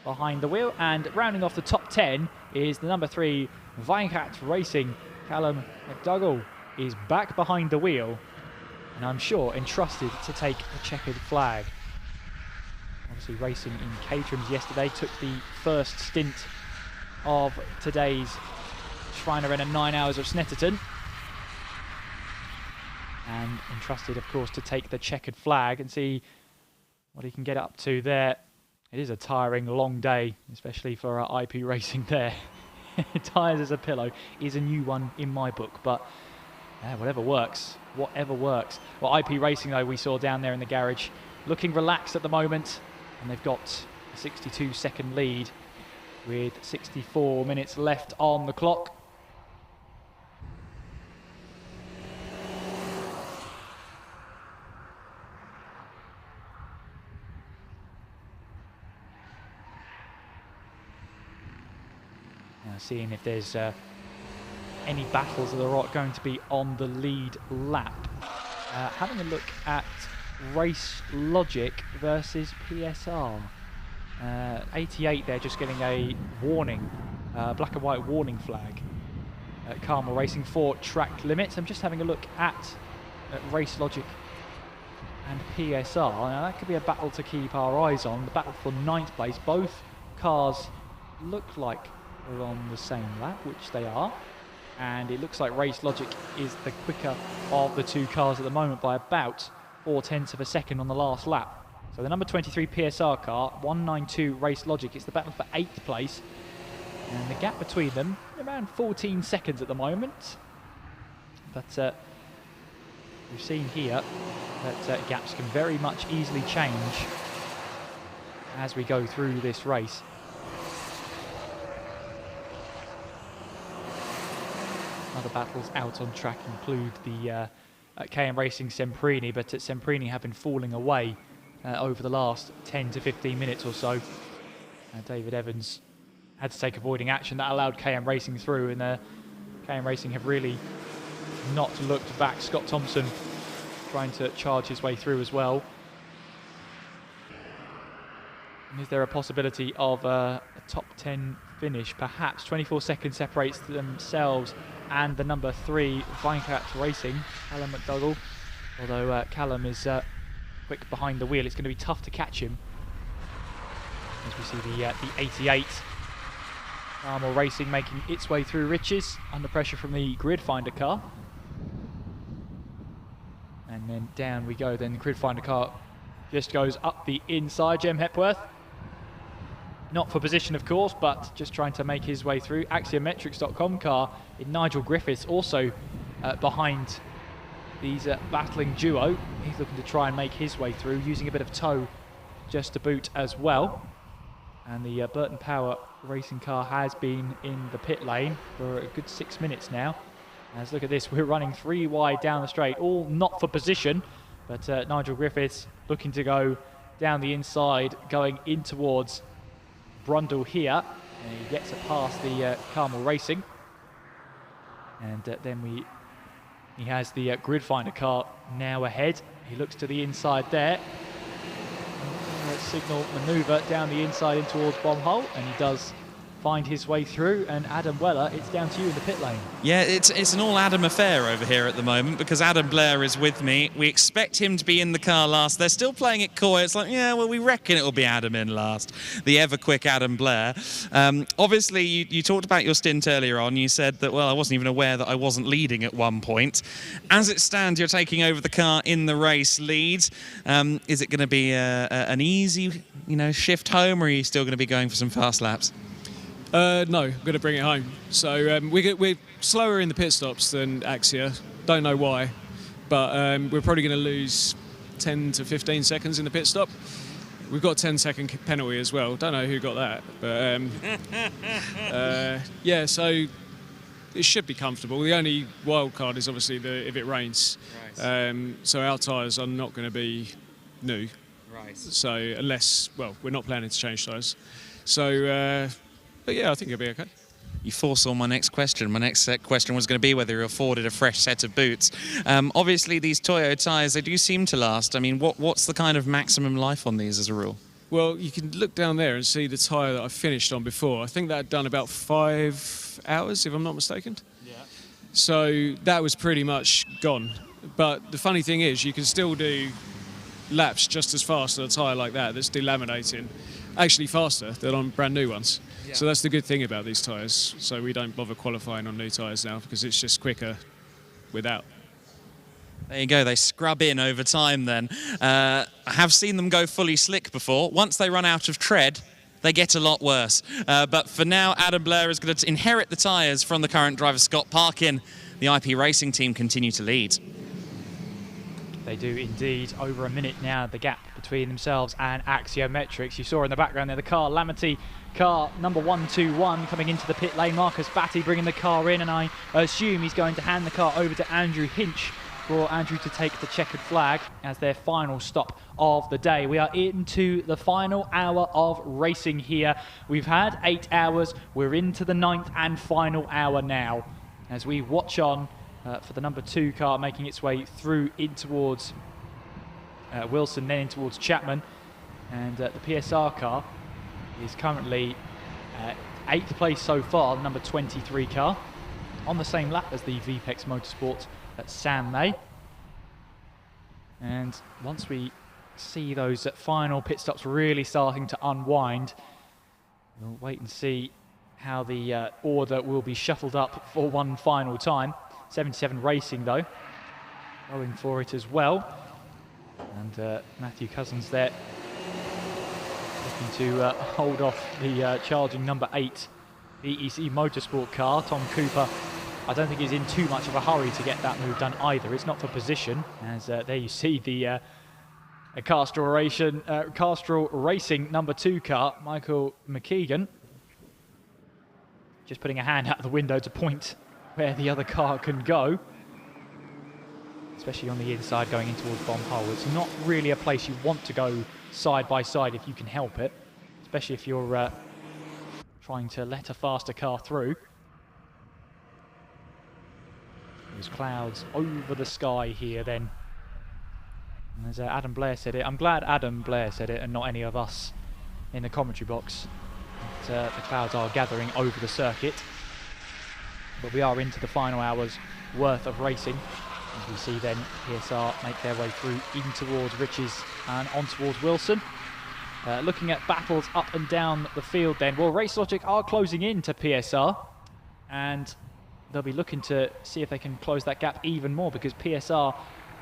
E: behind the wheel. And rounding off the top 10 is the number 3 Weincat Racing. Callum McDougall is back behind the wheel, and I'm sure entrusted to take the checkered flag. Obviously racing in Caterhams yesterday, took the first stint of today's Schreiner 9 hours of Snetterton, and entrusted of course to take the checkered flag and see what he can get up to there. It is a tiring long day, especially for IP Racing there. Tyres as a pillow is a new one in my book, but whatever works. Well, IP Racing though, we saw down there in the garage, looking relaxed at the moment, and they've got a 62-second lead with 64 minutes left on the clock. Now seeing if there's any battles that are going to be on the lead lap. Having a look at Race Logic versus PSR. 88 there, just getting a warning, black and white warning flag. Carmel Racing for track limits. I'm just having a look at Race Logic and PSR. Now that could be a battle to keep our eyes on. The battle for 9th place. Both cars look like they're on the same lap, which they are. And it looks like Race Logic is the quicker of the 2 cars at the moment by about 0.4 of a second on the last lap. So the number 23 PSR car, 192 Race Logic, it's the battle for 8th place. And the gap between them, around 14 seconds at the moment. But we've seen here that gaps can very much easily change as we go through this race. Other battles out on track include the KM Racing Semprini, but Semprini have been falling away over the last 10 to 15 minutes or so. David Evans had to take avoiding action. That allowed KM Racing through, and KM Racing have really not looked back. Scott Thompson trying to charge his way through as well. And is there a possibility of a top 10 finish? Perhaps. 24 seconds separates themselves and the number 3 Weincat Racing, Callum McDougall. Although Callum is quick behind the wheel, it's going to be tough to catch him. As we see the 88 Carmel Racing making its way through Riches under pressure from the Grid Finder car. And then down we go. Then the Grid Finder car just goes up the inside. Jem Hepworth, not for position of course, but just trying to make his way through. Axiometrics.com car in Nigel Griffiths also behind these battling duo. He's looking to try and make his way through, using a bit of tow just to boot as well. And the Burton Power racing car has been in the pit lane for a good 6 minutes now. As look at this, we're running 3 wide down the straight, all not for position, but Nigel Griffiths looking to go down the inside, going in towards Brundle here, and he gets it past the Carmel Racing. And then we He has the grid finder car now ahead. He looks to the inside there. Signal manoeuvre down the inside in towards bomb hole, and he does find his way through. And Adam Weller, it's down to you in the pit lane.
A: Yeah, it's an all-Adam affair over here at the moment because Adam Blair is with me. We expect him to be in the car last. They're still playing it coy. It's like, yeah, well, we reckon it'll be Adam in last. The ever-quick Adam Blair. Obviously, you talked about your stint earlier on. You said that, well, I wasn't even aware that I wasn't leading at one point. As it stands, you're taking over the car in the race lead. Is it going to be an easy, shift home, or are you still going to be going for some fast laps?
F: No, I'm going to bring it home. So we're slower in the pit stops than Axia. Don't know why, but we're probably going to lose 10 to 15 seconds in the pit stop. We've got a 10-second penalty as well. Don't know who got that, but yeah. So it should be comfortable. The only wild card is obviously if it rains. Right. So our tyres are not going to be new. Right. So unless, well, we're not planning to change tyres. So. But yeah, I think it'll be okay.
A: You foresaw my next question. My next question was going to be whether you're afforded a fresh set of boots. Obviously, these Toyo tyres, they do seem to last. I mean, what's the kind of maximum life on these as a rule?
F: Well, you can look down there and see the tyre that I finished on before. I think that had done about 5 hours, if I'm not mistaken. Yeah. So that was pretty much gone. But the funny thing is, you can still do laps just as fast on a tyre like that that's delaminating. Actually faster than on brand new ones. Yeah. So that's the good thing about these tyres. So we don't bother qualifying on new tyres now because it's just quicker without.
A: There you go, they scrub in over time then. I have seen them go fully slick before. Once they run out of tread, they get a lot worse. But for now, Adam Blair is going to inherit the tyres from the current driver, Scott Parkin. The IP Racing team continue to lead.
E: They do indeed. Over a minute now, the gap between themselves and Axiometrics. You saw in the background there the car, Lamity, car number 121 coming into the pit lane. Marcus Batty bringing the car in, and I assume he's going to hand the car over to Andrew Hinch for Andrew to take the checkered flag as their final stop of the day. We are into the final hour of racing here. We've had 8 hours. We're into the 9th and final hour now as we watch on for the number 2 car making its way through in towards Wilson, then in towards Chapman. And the PSR car is currently 8th place so far, the number 23 car, on the same lap as the VPEX Motorsport at Sam May. And once we see those final pit stops really starting to unwind, we'll wait and see how the order will be shuffled up for one final time. 77 Racing, though, going for it as well. And Matthew Cousins there looking to hold off the charging number 8 VEC Motorsport car. Tom Cooper, I don't think he's in too much of a hurry to get that move done either. It's not for position, as there you see the Castrol Racing number 2 car, Michael McKeegan, just putting a hand out the window to point where the other car can go, especially on the inside going in towards bomb hole. It's not really a place you want to go side by side if you can help it, especially if you're trying to let a faster car through. There's clouds over the sky here then. And as Adam Blair said it, I'm glad Adam Blair said it and not any of us in the commentary box. But, the clouds are gathering over the circuit. But we are into the final hour's worth of racing. As we see then PSR make their way through in towards Riches and on towards Wilson. Looking at battles up and down the field then. Well, Race Logic are closing in to PSR. And they'll be looking to see if they can close that gap even more because PSR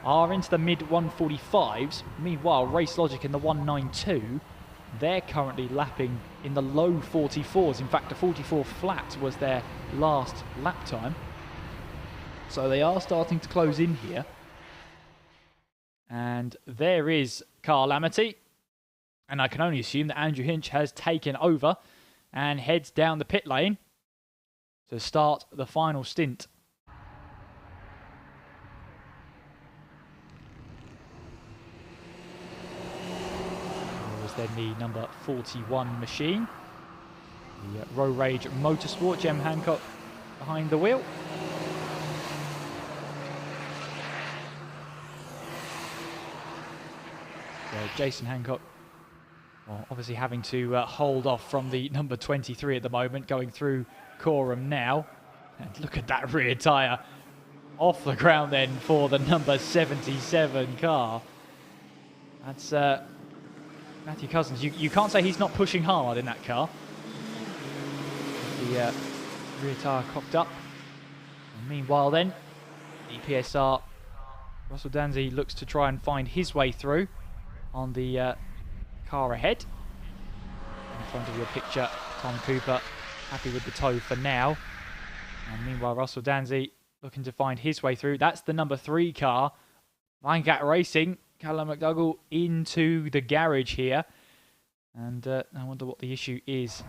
E: are into the mid 145s. Meanwhile, Race Logic in the 192. They're currently lapping in the low 44s. In fact, a 44 flat was their last lap time. So they are starting to close in here. And there is Carl Amity. And I can only assume that Andrew Hinch has taken over and heads down the pit lane to start the final stint. Then the number 41 machine, the Row Rage Motorsport, Jem Hancock behind the wheel. Jason Hancock, well, obviously having to hold off from the number 23 at the moment, going through Coram now. And look at that rear tyre off the ground then for the number 77 car. That's Matthew Cousins. You can't say he's not pushing hard in that car. The rear tyre cocked up. And meanwhile then, the PSR, Russell Danzy looks to try and find his way through on the car ahead. In front of your picture, Tom Cooper happy with the toe for now. And meanwhile, Russell Danzy looking to find his way through. That's the number 3 car. Minecat Racing, Callum McDougall into the garage here. And I wonder what the issue is.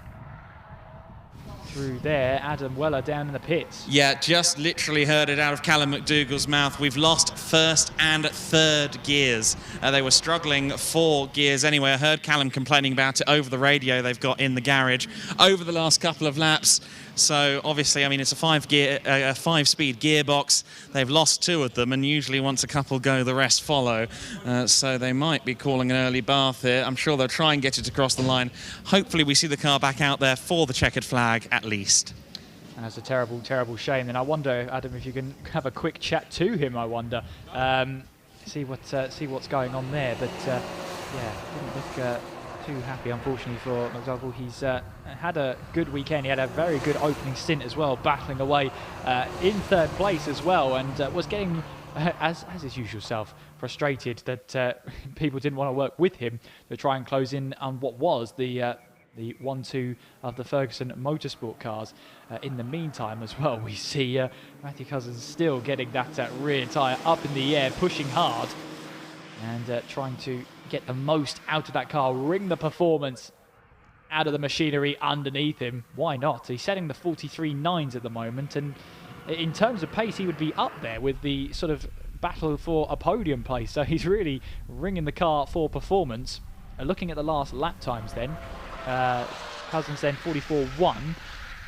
E: Through there, Adam Weller down in the pits.
C: Yeah, just literally heard it out of Callum McDougall's mouth. We've lost first and third gears. They were struggling for gears anyway. I heard Callum complaining about it over the radio they've got in the garage over the last couple of laps. So obviously, I mean, it's a 5-speed gearbox. They've lost 2 of them, and usually once a couple go, the rest follow. So they might be calling an early bath here. I'm sure they'll try and get it across the line. Hopefully we see the car back out there for the checkered flag at least.
E: And that's a terrible, terrible shame. And I wonder, Adam, if you can have a quick chat to him, I wonder. See what's going on there. But yeah, didn't look too happy, unfortunately, for McDougall. He's had a good weekend. He had a very good opening stint as well, battling away in 3rd place as well, and was getting, as his usual self, frustrated that people didn't want to work with him to try and close in on what was the 1-2 of the Ferguson Motorsport cars. In the meantime as well, we see Matthew Cousins still getting that rear tyre up in the air, pushing hard, and trying to get the most out of that car, wring the performance out of the machinery underneath him. Why not? He's setting the 43.9s at the moment, and in terms of pace, he would be up there with the sort of battle for a podium place. So he's really wringing the car for performance. Looking at the last lap times then, Cousins then 44.1,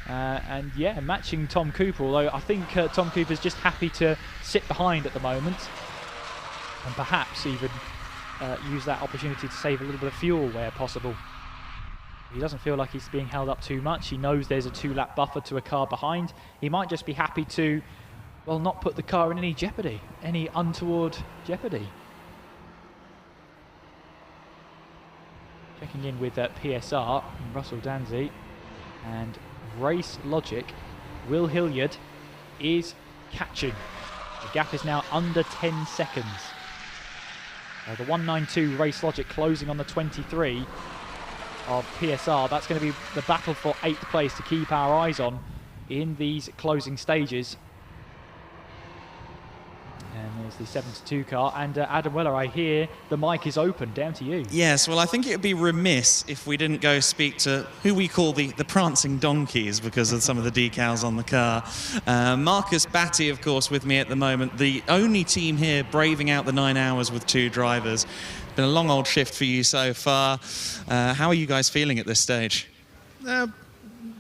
E: and yeah, matching Tom Cooper, although I think Tom Cooper's just happy to sit behind at the moment, and perhaps even use that opportunity to save a little bit of fuel where possible. He doesn't feel like he's being held up too much. He knows there's a 2-lap buffer to a car behind. He might just be happy to, well, not put the car in any jeopardy, any untoward jeopardy. Checking in with PSR, Russell Danzy, and Race Logic. Will Hilliard is catching. The gap is now under 10 seconds. The 192 Race Logic closing on the 23 of PSR. That's going to be the battle for 8th place to keep our eyes on in these closing stages. And there's the 72 car. And Adam Weller, I hear the mic is open. Down to you.
C: Yes, well, I think it would be remiss if we didn't go speak to who we call the prancing donkeys because of some of the decals on the car. Marcus Batty, of course, with me at the moment. The only team here braving out the 9 hours with 2 drivers. It's been a long old shift for you so far. How are you guys feeling at this stage?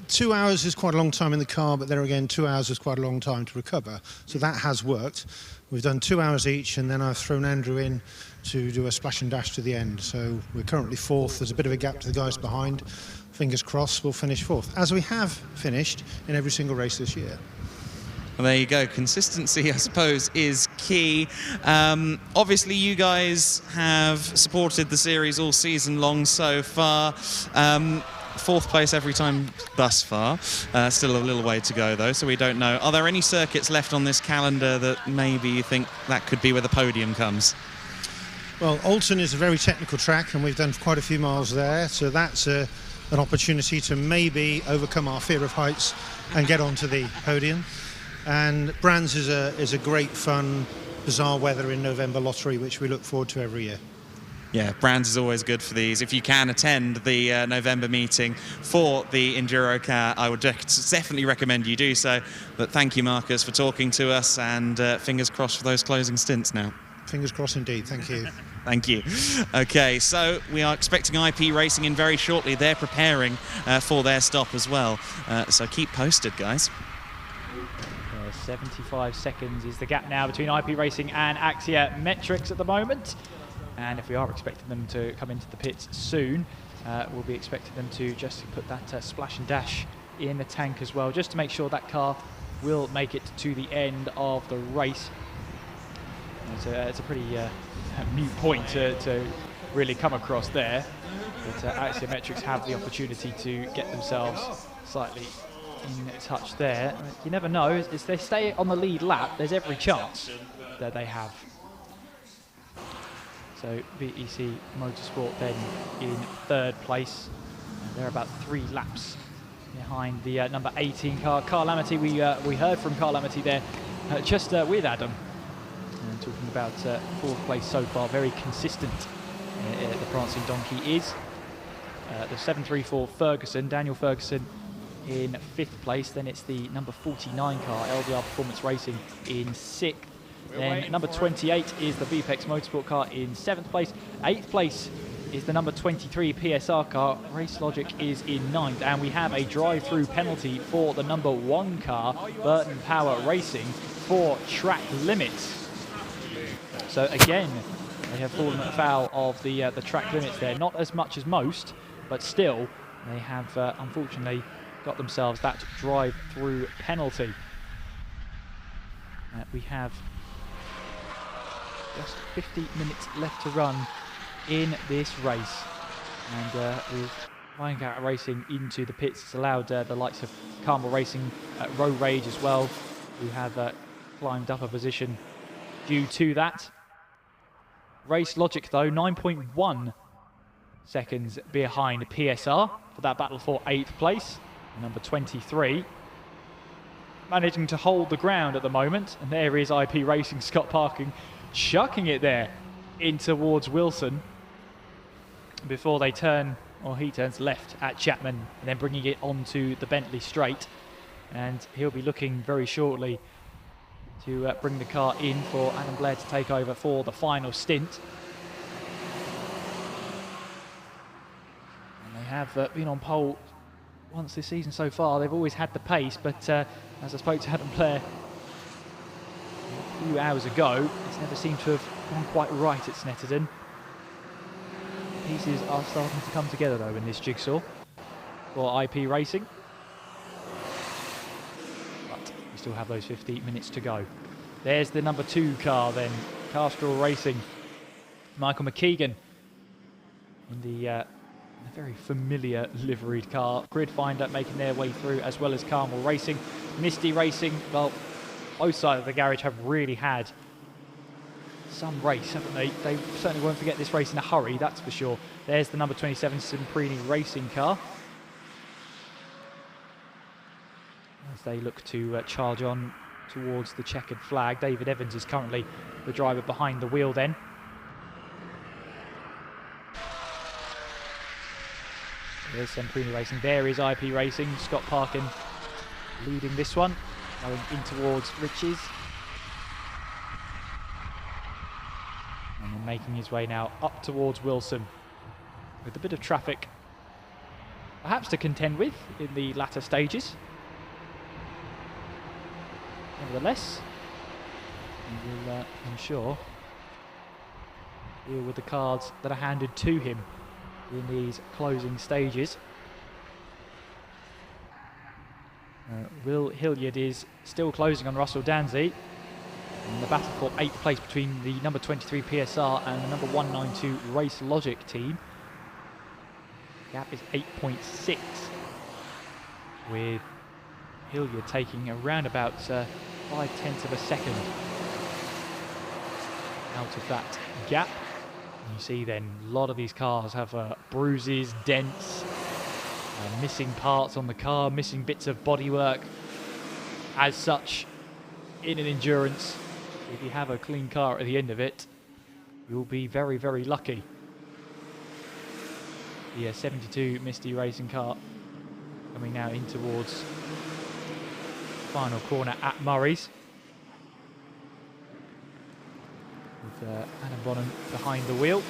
G: 2 hours is quite a long time in the car, but there again, 2 hours is quite a long time to recover. So that has worked. We've done 2 hours each, and then I've thrown Andrew in to do a splash and dash to the end. So we're currently 4th. There's a bit of a gap to the guys behind. Fingers crossed, we'll finish 4th, as we have finished in every single race this year.
C: Well, there you go. Consistency, I suppose, is key. Obviously, you guys have supported the series all season long so far. 4th place every time thus far. Still a little way to go, though, so we don't know. Are there any circuits left on this calendar that maybe you think that could be where the podium comes?
G: Well, Alton is a very technical track, and we've done quite a few miles there, so that's an opportunity to maybe overcome our fear of heights and get onto the podium. And Brands is a great, fun, bizarre weather in November lottery, which we look forward to every year.
C: Yeah, Brands is always good for these. If you can attend the November meeting for the EnduroKA, I would definitely recommend you do so. But thank you, Marcus, for talking to us, and fingers crossed for those closing stints now.
G: Fingers crossed indeed. Thank you.
C: Thank you. Okay, so we are expecting IP Racing in very shortly. They're preparing for their stop as well. So keep posted, guys.
E: 75 seconds is the gap now between IP Racing and Axia Metrics at the moment. And if we are expecting them to come into the pits soon, we'll be expecting them to just put that splash and dash in the tank as well, just to make sure that car will make it to the end of the race. It's a pretty mute point to really come across there, but Axiometrics have the opportunity to get themselves slightly in touch there. You never know, if they stay on the lead lap, there's every chance that they have. So VEC Motorsport then in 3rd place. And they're about 3 laps behind the number 18 car. Carl Amity, we heard from Carl Amity there just with Adam. And talking about 4th place so far, very consistent the Prancing Donkey is. The 734 Ferguson, Daniel Ferguson in 5th place. Then it's the number 49 car, LDR Performance Racing in 6th. Then number 28 is the VPEX Motorsport car in 7th place. 8th place is the number 23 PSR car. Race Logic is in 9th. And we have a drive-through penalty for the number 1 car, Burton Power Racing, for track limits. So again, they have fallen afoul of the track limits there. Not as much as most, but still, they have unfortunately got themselves that drive-through penalty. We have just 50 minutes left to run in this race, and with Wyandotte Racing into the pits, it's allowed the likes of Carmel Racing, Road Rage as well, who have climbed up a position due to that. Race Logic though, 9.1 seconds behind PSR for that battle for 8th place. Number 23 managing to hold the ground at the moment, and there is IP Racing, Scott Parkin, chucking it there in towards Wilson before they turn, or he turns left at Chapman, and then bringing it onto the Bentley straight, and he'll be looking very shortly to bring the car in for Adam Blair to take over for the final stint. And they have been on pole once this season so far. They've always had the pace, but as I spoke to Adam Blair a few hours ago, it's never seemed to have gone quite right at Snetterton. Pieces are starting to come together though in this jigsaw for IP Racing. But we still have those 50 minutes to go. There's the number 2 car then, Castrol Racing. Michael McKeegan in the very familiar liveried car. Gridfinder making their way through, as well as Carmel Racing. Misty Racing, well, both sides of the garage have really had some race, haven't they? They certainly won't forget this race in a hurry, that's for sure. There's the number 27 Simprini Racing car, as they look to charge on towards the checkered flag. David Evans is currently the driver behind the wheel then. There's Simprini Racing, there is IP Racing, Scott Parkin leading this one, going in towards Riches. And then making his way now up towards Wilson, with a bit of traffic perhaps to contend with in the latter stages. Nevertheless, he will ensure deal with the cards that are handed to him in these closing stages. Will Hilliard is still closing on Russell Danzy in the battle for 8th place between the number 23 PSR and the number 192 Race Logic team. Gap is 8.6, with Hilliard taking around about 0.5 of a second out of that gap. And you see then a lot of these cars have bruises, dents, missing parts on the car, missing bits of bodywork. As such, in an endurance, if you have a clean car at the end of it, you'll be very, very lucky. The 72 Misty Racing car coming now in towards the final corner at Murray's, with Adam Bonham behind the wheel.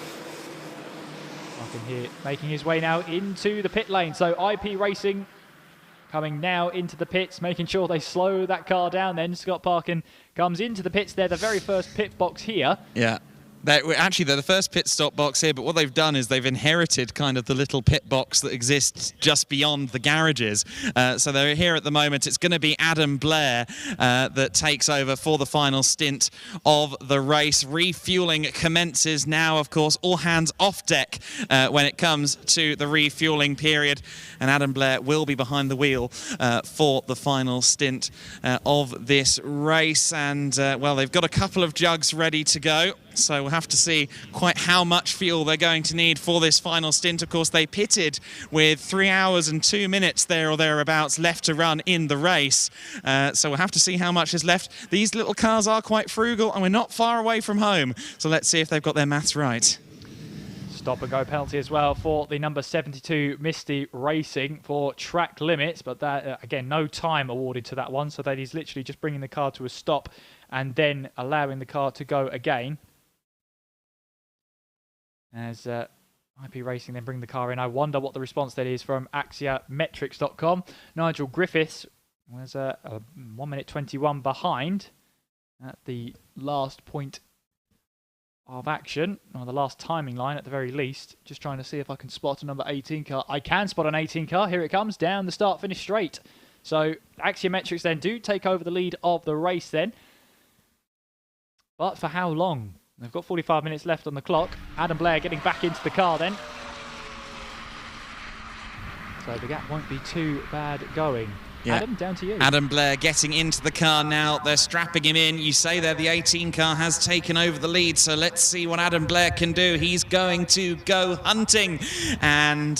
E: Martin here making his way now into the pit lane. So IP Racing coming now into the pits, making sure they slow that car down then. Scott Parkin comes into the pits there, the very first pit box here.
C: Yeah. Actually, they're the first pit stop box here, but what they've done is they've inherited kind of the little pit box that exists just beyond the garages. So they're here at the moment. It's going to be Adam Blair that takes over for the final stint of the race. Refueling commences now, of course. All hands off deck when it comes to the refueling period. And Adam Blair will be behind the wheel for the final stint of this race. And, well, they've got a couple of jugs ready to go. So we'll have to see quite how much fuel they're going to need for this final stint. Of course, they pitted with 3 hours and 2 minutes there or thereabouts left to run in the race. So we'll have to see how much is left. These little cars are quite frugal, and we're not far away from home. So let's see if they've got their maths right.
E: Stop and go penalty as well for the number 72 Misty Racing for track limits, but that again, no time awarded to that one. So that is literally just bringing the car to a stop and then allowing the car to go again. As IP Racing then bring the car in. I wonder what the response that is from AxiaMetrics.com. Nigel Griffiths was 1 minute 21 behind at the last point of action, or the last timing line at the very least. Just trying to see if I can spot a number 18 car. I can spot an 18 car. Here it comes down the start-finish straight. So Axiometrics then do take over the lead of the race then. But for how long? They've got 45 minutes left on the clock. Adam Blair getting back into the car then. So the gap won't be too bad going. Yeah. Adam, down to you.
C: Adam Blair getting into the car now. They're strapping him in. You say there the 18 car has taken over the lead, so let's see what Adam Blair can do. He's going to go hunting, and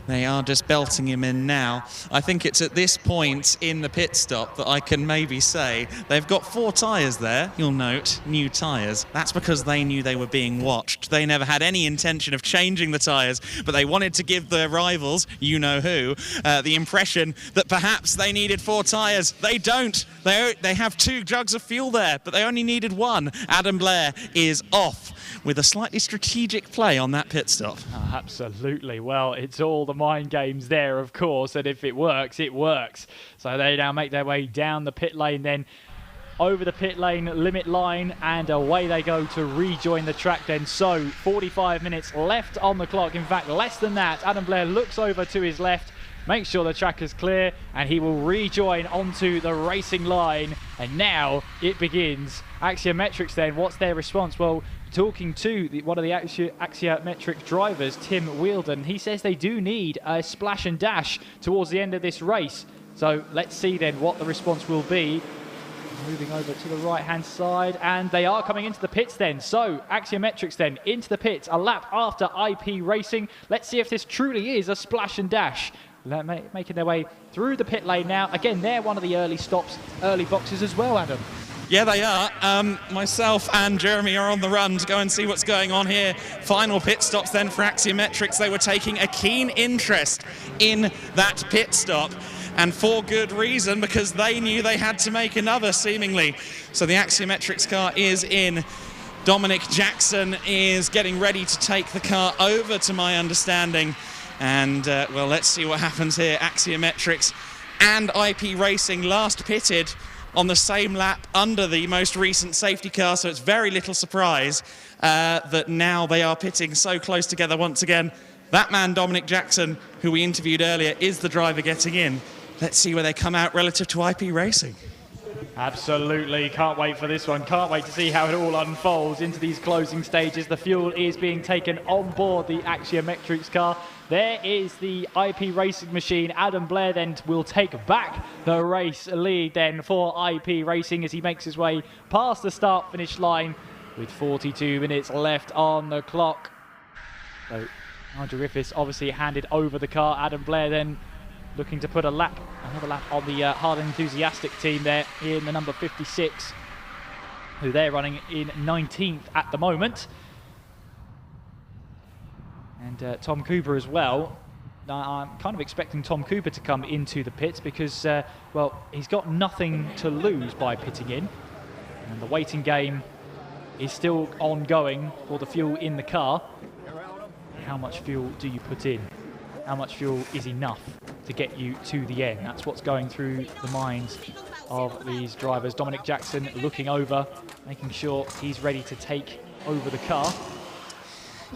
C: they are just belting him in now. I think it's at this point in the pit stop that I can maybe say they've got 4 tyres there. You'll note, new tyres. That's because they knew they were being watched. They never had any intention of changing the tyres, but they wanted to give their rivals, you know who, the impression that perhaps they needed 4 tyres. They don't. They have 2 jugs of fuel there, but they only needed 1. Adam Blair is off with a slightly strategic play on that pit stop.
E: Oh, absolutely. Well, it's all the mind games there, of course, and if it works, it works. So they now make their way down the pit lane then, over the pit lane limit line, and away they go to rejoin the track then. So 45 minutes left on the clock. In fact, less than that. Adam Blair looks over to his left, makes sure the track is clear, and he will rejoin onto the racing line. And now it begins. Axiometrics then, what's their response? Well, talking to one of the Axiometrics drivers, Tim Wheeldon, he says they do need a splash and dash towards the end of this race. So let's see then what the response will be. Moving over to the right-hand side, and they are coming into the pits then. So Axiometrics then into the pits, a lap after IP Racing. Let's see if this truly is a splash and dash. Making their way through the pit lane now. Again, they're one of the early stops, early boxes as well, Adam.
C: Yeah, they are. Myself and Jeremy are on the run to go and see what's going on here. Final pit stops then for Axiometrics. They were taking a keen interest in that pit stop, and for good reason, because they knew they had to make another, seemingly. So the Axiometrics car is in. Dominic Jackson is getting ready to take the car over, to my understanding. And, well, let's see what happens here. Axiometrics and IP Racing last pitted on the same lap under the most recent safety car, so it's very little surprise that now they are pitting so close together once again. That man, Dominic Jackson, who we interviewed earlier, is the driver getting in. Let's see where they come out relative to IP Racing.
E: Absolutely, can't wait for this one. Can't wait to see how it all unfolds into these closing stages. The fuel is being taken on board the Axiometrics car. There is the IP Racing machine. Adam Blair then will take back the race lead then for IP Racing as he makes his way past the start-finish line with 42 minutes left on the clock. So Nigel Griffiths obviously handed over the car. Adam Blair then looking to put another lap on the hard enthusiastic team there in the number 56, who they're running in 19th at the moment. And Tom Cooper as well. Now, I'm kind of expecting Tom Cooper to come into the pits because, well, he's got nothing to lose by pitting in. And the waiting game is still ongoing for the fuel in the car. How much fuel do you put in? How much fuel is enough to get you to the end? That's what's going through the minds of these drivers. Dominic Jackson looking over, making sure he's ready to take over the car.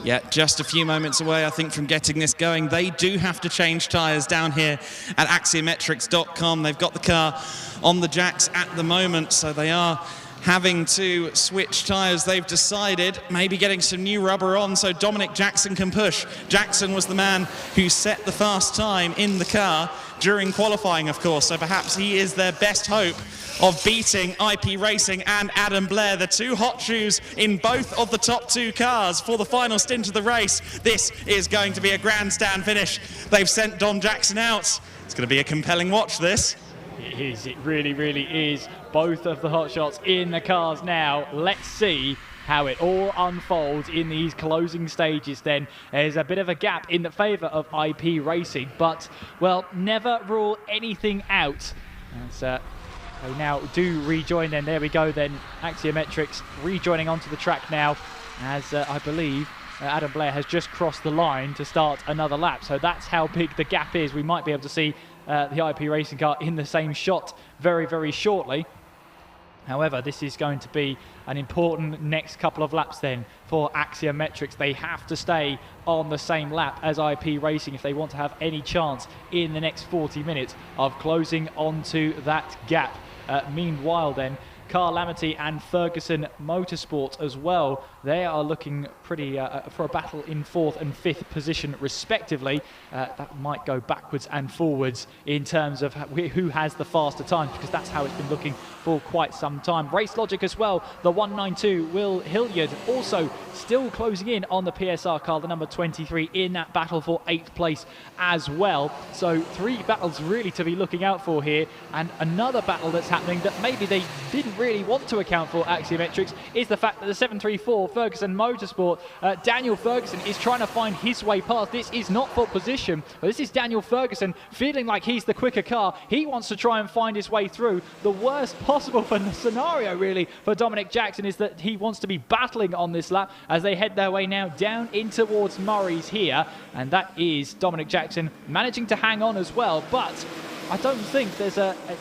A: Yeah, just a few moments away, I think, from getting this going. They do have to change tyres down here at axiometrics.com. They've got the car on the jacks at the moment, so they are having to switch tyres. They've decided maybe getting some new rubber on so Dominic Jackson can push. Jackson was the man who set the fast time in the car during qualifying, of course, so perhaps he is their best hope of beating IP Racing and Adam Blair, the two hot shoes in both of the top two cars for the final stint of the race. This is going to be a grandstand finish. They've sent Dom Jackson out. It's going to be a compelling watch, this.
E: It is, it really is. Both of the hot shots in the cars now. Let's see how it all unfolds in these closing stages then. There's a bit of a gap in the favour of IP Racing, but, well, never rule anything out. As they now do rejoin then. There we go then. Axiometrics rejoining onto the track now, as I believe Adam Blair has just crossed the line to start another lap. So that's how big the gap is. We might be able to see the IP Racing car in the same shot very shortly. However, this is going to be an important next couple of laps then for Axiometrics. They have to stay on the same lap as IP Racing if they want to have any chance in the next 40 minutes of closing onto that gap. Meanwhile then, Carl Lamity and Ferguson Motorsport as well. They are looking pretty for a battle in 4th and 5th position respectively. That might go backwards and forwards in terms of who has the faster times, because that's how it's been looking for quite some time. Race Logic as well, the 192 Will Hilliard also still closing in on the PSR car, the number 23, in that battle for 8th place as well. So 3 battles really to be looking out for here, and another battle that's happening that maybe they didn't really want to account for Axiometrics is the fact that the 734 Ferguson Motorsport, Daniel Ferguson is trying to find his way past. This is not for position, but this is Daniel Ferguson feeling like he's the quicker car. He wants to try and find his way through. The worst possible for the scenario really for Dominic Jackson is that he wants to be battling on this lap as they head their way now down in towards Murray's here, and that is Dominic Jackson managing to hang on as well, but I don't think there's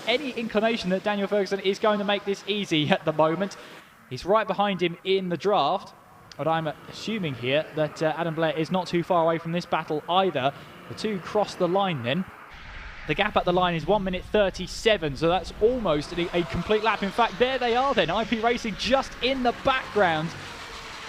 E: any inclination that Daniel Ferguson is going to make this easy at the moment. He's right behind him in the draft, but I'm assuming here that Adam Blair is not too far away from this battle either. The two cross the line then. The gap at the line is 1 minute 37, so that's almost a complete lap. In fact, there they are then, IP Racing just in the background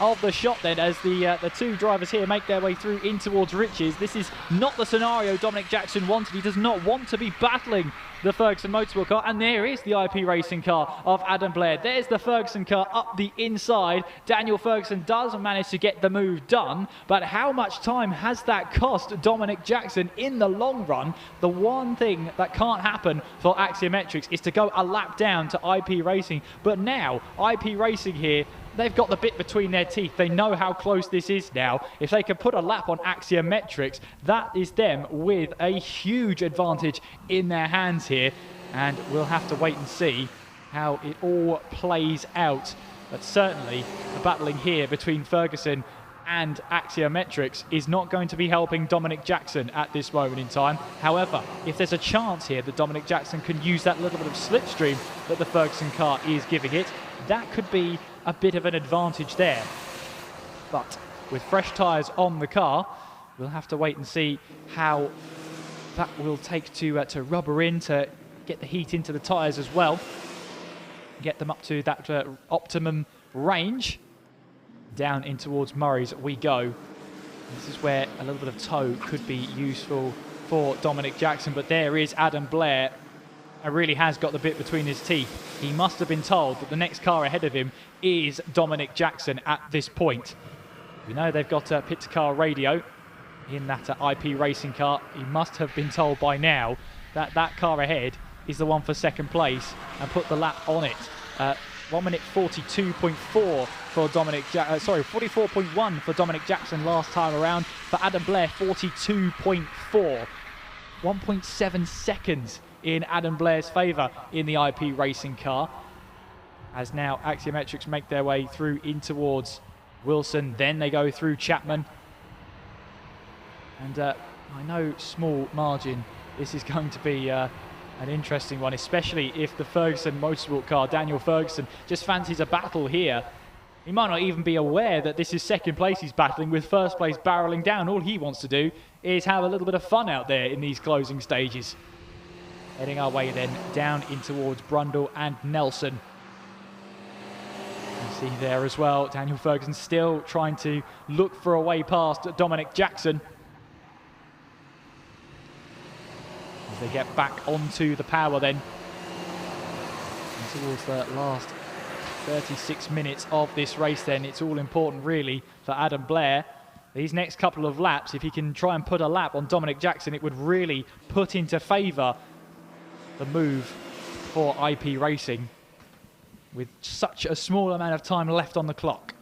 E: of the shot then, as the two drivers here make their way through in towards Riches. This is not the scenario Dominic Jackson wanted. He does not want to be battling the Ferguson Motorsport car, and there is the IP Racing car of Adam Blair. There's the Ferguson car up the inside. Daniel Ferguson does manage to get the move done, but how much time has that cost Dominic Jackson in the long run? The one thing that can't happen for Axiometrics is to go a lap down to IP Racing, but now IP Racing here, they've got the bit between their teeth. They know how close this is now. If they can put a lap on Axiometrics, that is them with a huge advantage in their hands here. And we'll have to wait and see how it all plays out. But certainly, the battling here between Ferguson and Axiometrics is not going to be helping Dominic Jackson at this moment in time. However, if there's a chance here that Dominic Jackson can use that little bit of slipstream that the Ferguson car is giving it, that could be a bit of an advantage there. But with fresh tyres on the car, we'll have to wait and see how that will take to rubber in, to get the heat into the tyres as well, get them up to that optimum range. Down in towards Murray's we go. This is where a little bit of toe could be useful for Dominic Jackson, but there is Adam Blair. He really has got the bit between his teeth. He must have been told that the next car ahead of him is Dominic Jackson at this point. We know they've got a pit car radio in that IP Racing car. He must have been told by now that that car ahead is the one for second place and put the lap on it. 1 minute 42.4 for Dominic 44.1 for Dominic Jackson last time around. For Adam Blair, 42.4. 1.7 seconds in Adam Blair's favour in the IP Racing car. As now Axiometrics make their way through in towards Wilson, then they go through Chapman. And I know small margin, this is going to be an interesting one, especially if the Ferguson Motorsport car, Daniel Ferguson, just fancies a battle here He might not even be aware that this is second place he's battling with first place barreling down. All he wants to do is have a little bit of fun out there in these closing stages. Heading our way then down in towards Brundle and Nelson. You see there as well, Daniel Ferguson still trying to look for a way past Dominic Jackson. As they get back onto the power then. And towards the last 36 minutes of this race then, it's all important really for Adam Blair. These next couple of laps, if he can try and put a lap on Dominic Jackson, it would really put into favour the move for IP Racing with such a small amount of time left on the clock.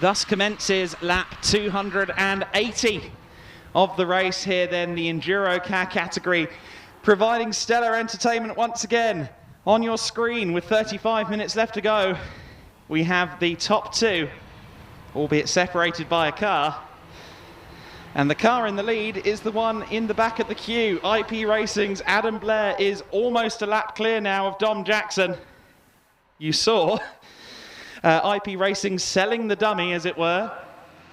A: Thus commences lap 280 of the race here then, the EnduroKA category, providing stellar entertainment once again on your screen with 35 minutes left to go. We have the top two, albeit separated by a car. And the car in the lead is the one in the back of the queue. IP Racing's Adam Blair is almost a lap clear now of Dom Jackson. You saw IP Racing selling the dummy, as it were,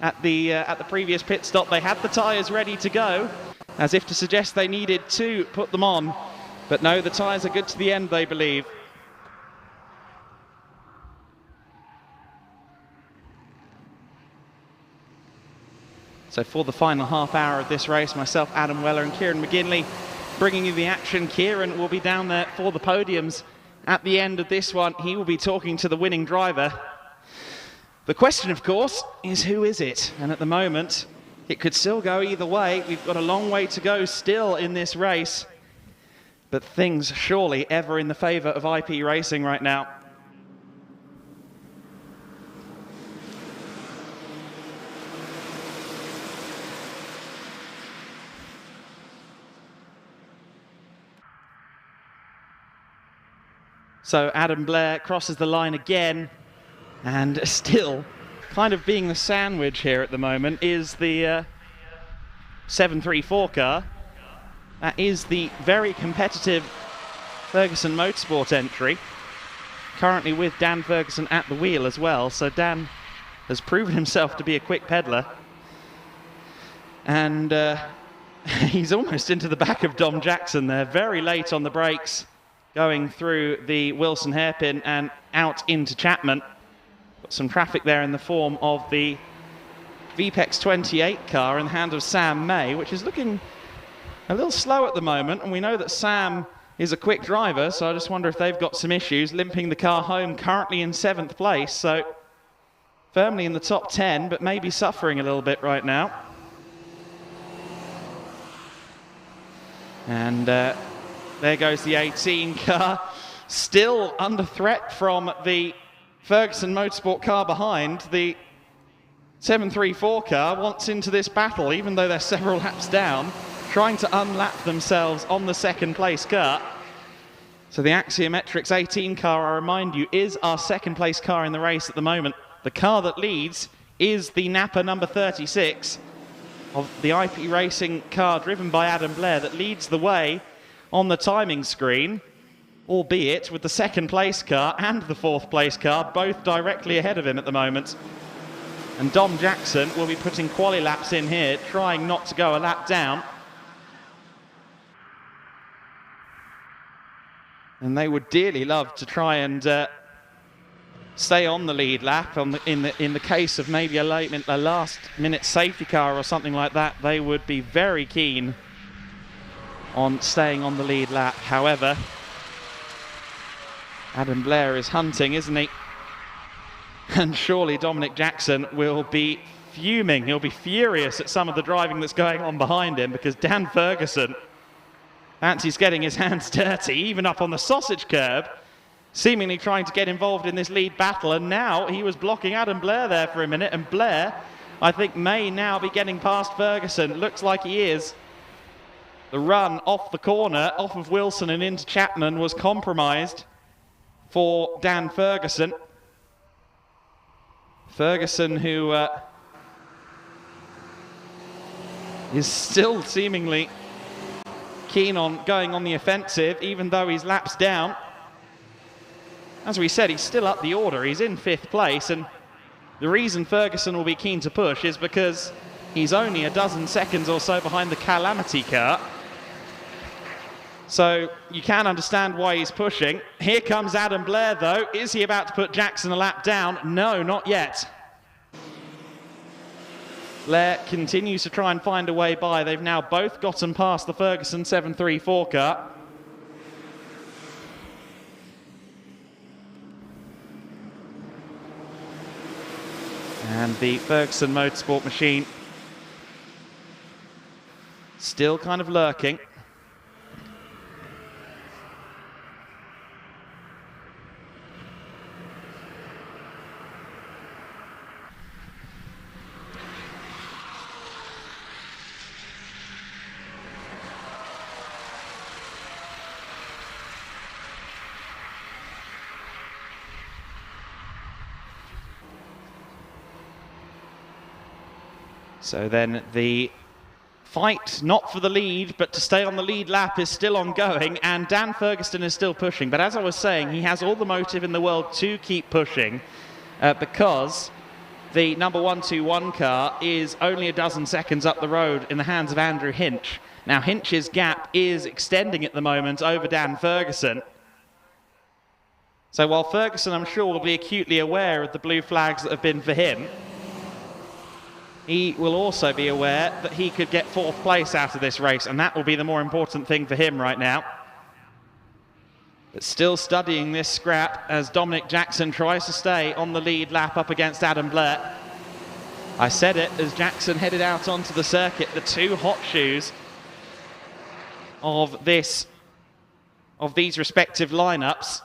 A: at the previous pit stop. They had the tyres ready to go, as if to suggest they needed to put them on. But no, the tyres are good to the end, they believe. So for the final half hour of this race, myself, Adam Weller and Kieran McGinley bringing you the action. Kieran will be down there for the podiums. At the end of this one, he will be talking to the winning driver. The question, of course, is who is it? And at the moment, it could still go either way. We've got a long way to go still in this race. But things surely ever in the favour of IP Racing right now. So Adam Blair crosses the line again, and still kind of being the sandwich here at the moment is the 734 car. That is the very competitive Ferguson Motorsport entry, currently with Dan Ferguson at the wheel as well. So Dan has proven himself to be a quick peddler, and he's almost into the back of Dom Jackson there, very late on the brakes, going through the Wilson hairpin and out into Chapman. Got some traffic there in the form of the VPEX 28 car in the hand of Sam May, which is looking a little slow at the moment, and we know that Sam is a quick driver, so I just wonder if they've got some issues, limping the car home, currently in 7th place, so firmly in the top 10, but maybe suffering a little bit right now. And there goes the 18 car, still under threat from the Ferguson Motorsport car behind. The 734 car wants into this battle, even though they're several laps down, trying to unlap themselves on the second place car. So the Axiometrics 18 car, I remind you, is our second place car in the race at the moment. The car that leads is the Napa number 36 of the IP Racing car driven by Adam Blair that leads the way on the timing screen, albeit with the second place car and the fourth place car both directly ahead of him at the moment. And Dom Jackson will be putting quali laps in here, trying not to go a lap down. And they would dearly love to try and stay on the lead lap. In the case of maybe a last minute safety car or something like that, they would be very keen on staying on the lead lap. However, Adam Blair is hunting, isn't he? And surely Dominic Jackson will be fuming. He'll be furious at some of the driving that's going on behind him, because Dan Ferguson fancies getting his hands dirty, even up on the sausage curb. seemingly trying to get involved in this lead battle, and now he was blocking Adam Blair there for a minute, and Blair, I think, may now be getting past Ferguson. Looks like he is. The run off the corner, off of Wilson and into Chapman, was compromised for Dan Ferguson. Ferguson, who is still seemingly keen on going on the offensive, even though he's laps down. As we said, he's still up the order. He's in 5th place, and the reason Ferguson will be keen to push is because he's only a dozen seconds or so behind the Calamity car. So you can understand why he's pushing. Here comes Adam Blair, though. Is he about to put Jackson a lap down? No, not yet. Blair continues to try and find a way by. They've now both gotten past the Ferguson 734 car. And the Ferguson Motorsport machine still kind of lurking. So then the fight, not for the lead, but to stay on the lead lap, is still ongoing, and Dan Ferguson is still pushing. But as I was saying, he has all the motive in the world to keep pushing because the number 121 car is only a dozen seconds up the road in the hands of Andrew Hinch. Now, Hinch's gap is extending at the moment over Dan Ferguson. So while Ferguson, I'm sure, will be acutely aware of the blue flags that have been for him, he will also be aware that he could get 4th place out of this race, and that will be the more important thing for him right now. But still studying this scrap as Dominic Jackson tries to stay on the lead lap up against Adam Blair. I said it as Jackson headed out onto the circuit, the 2 hot shoes of these respective lineups.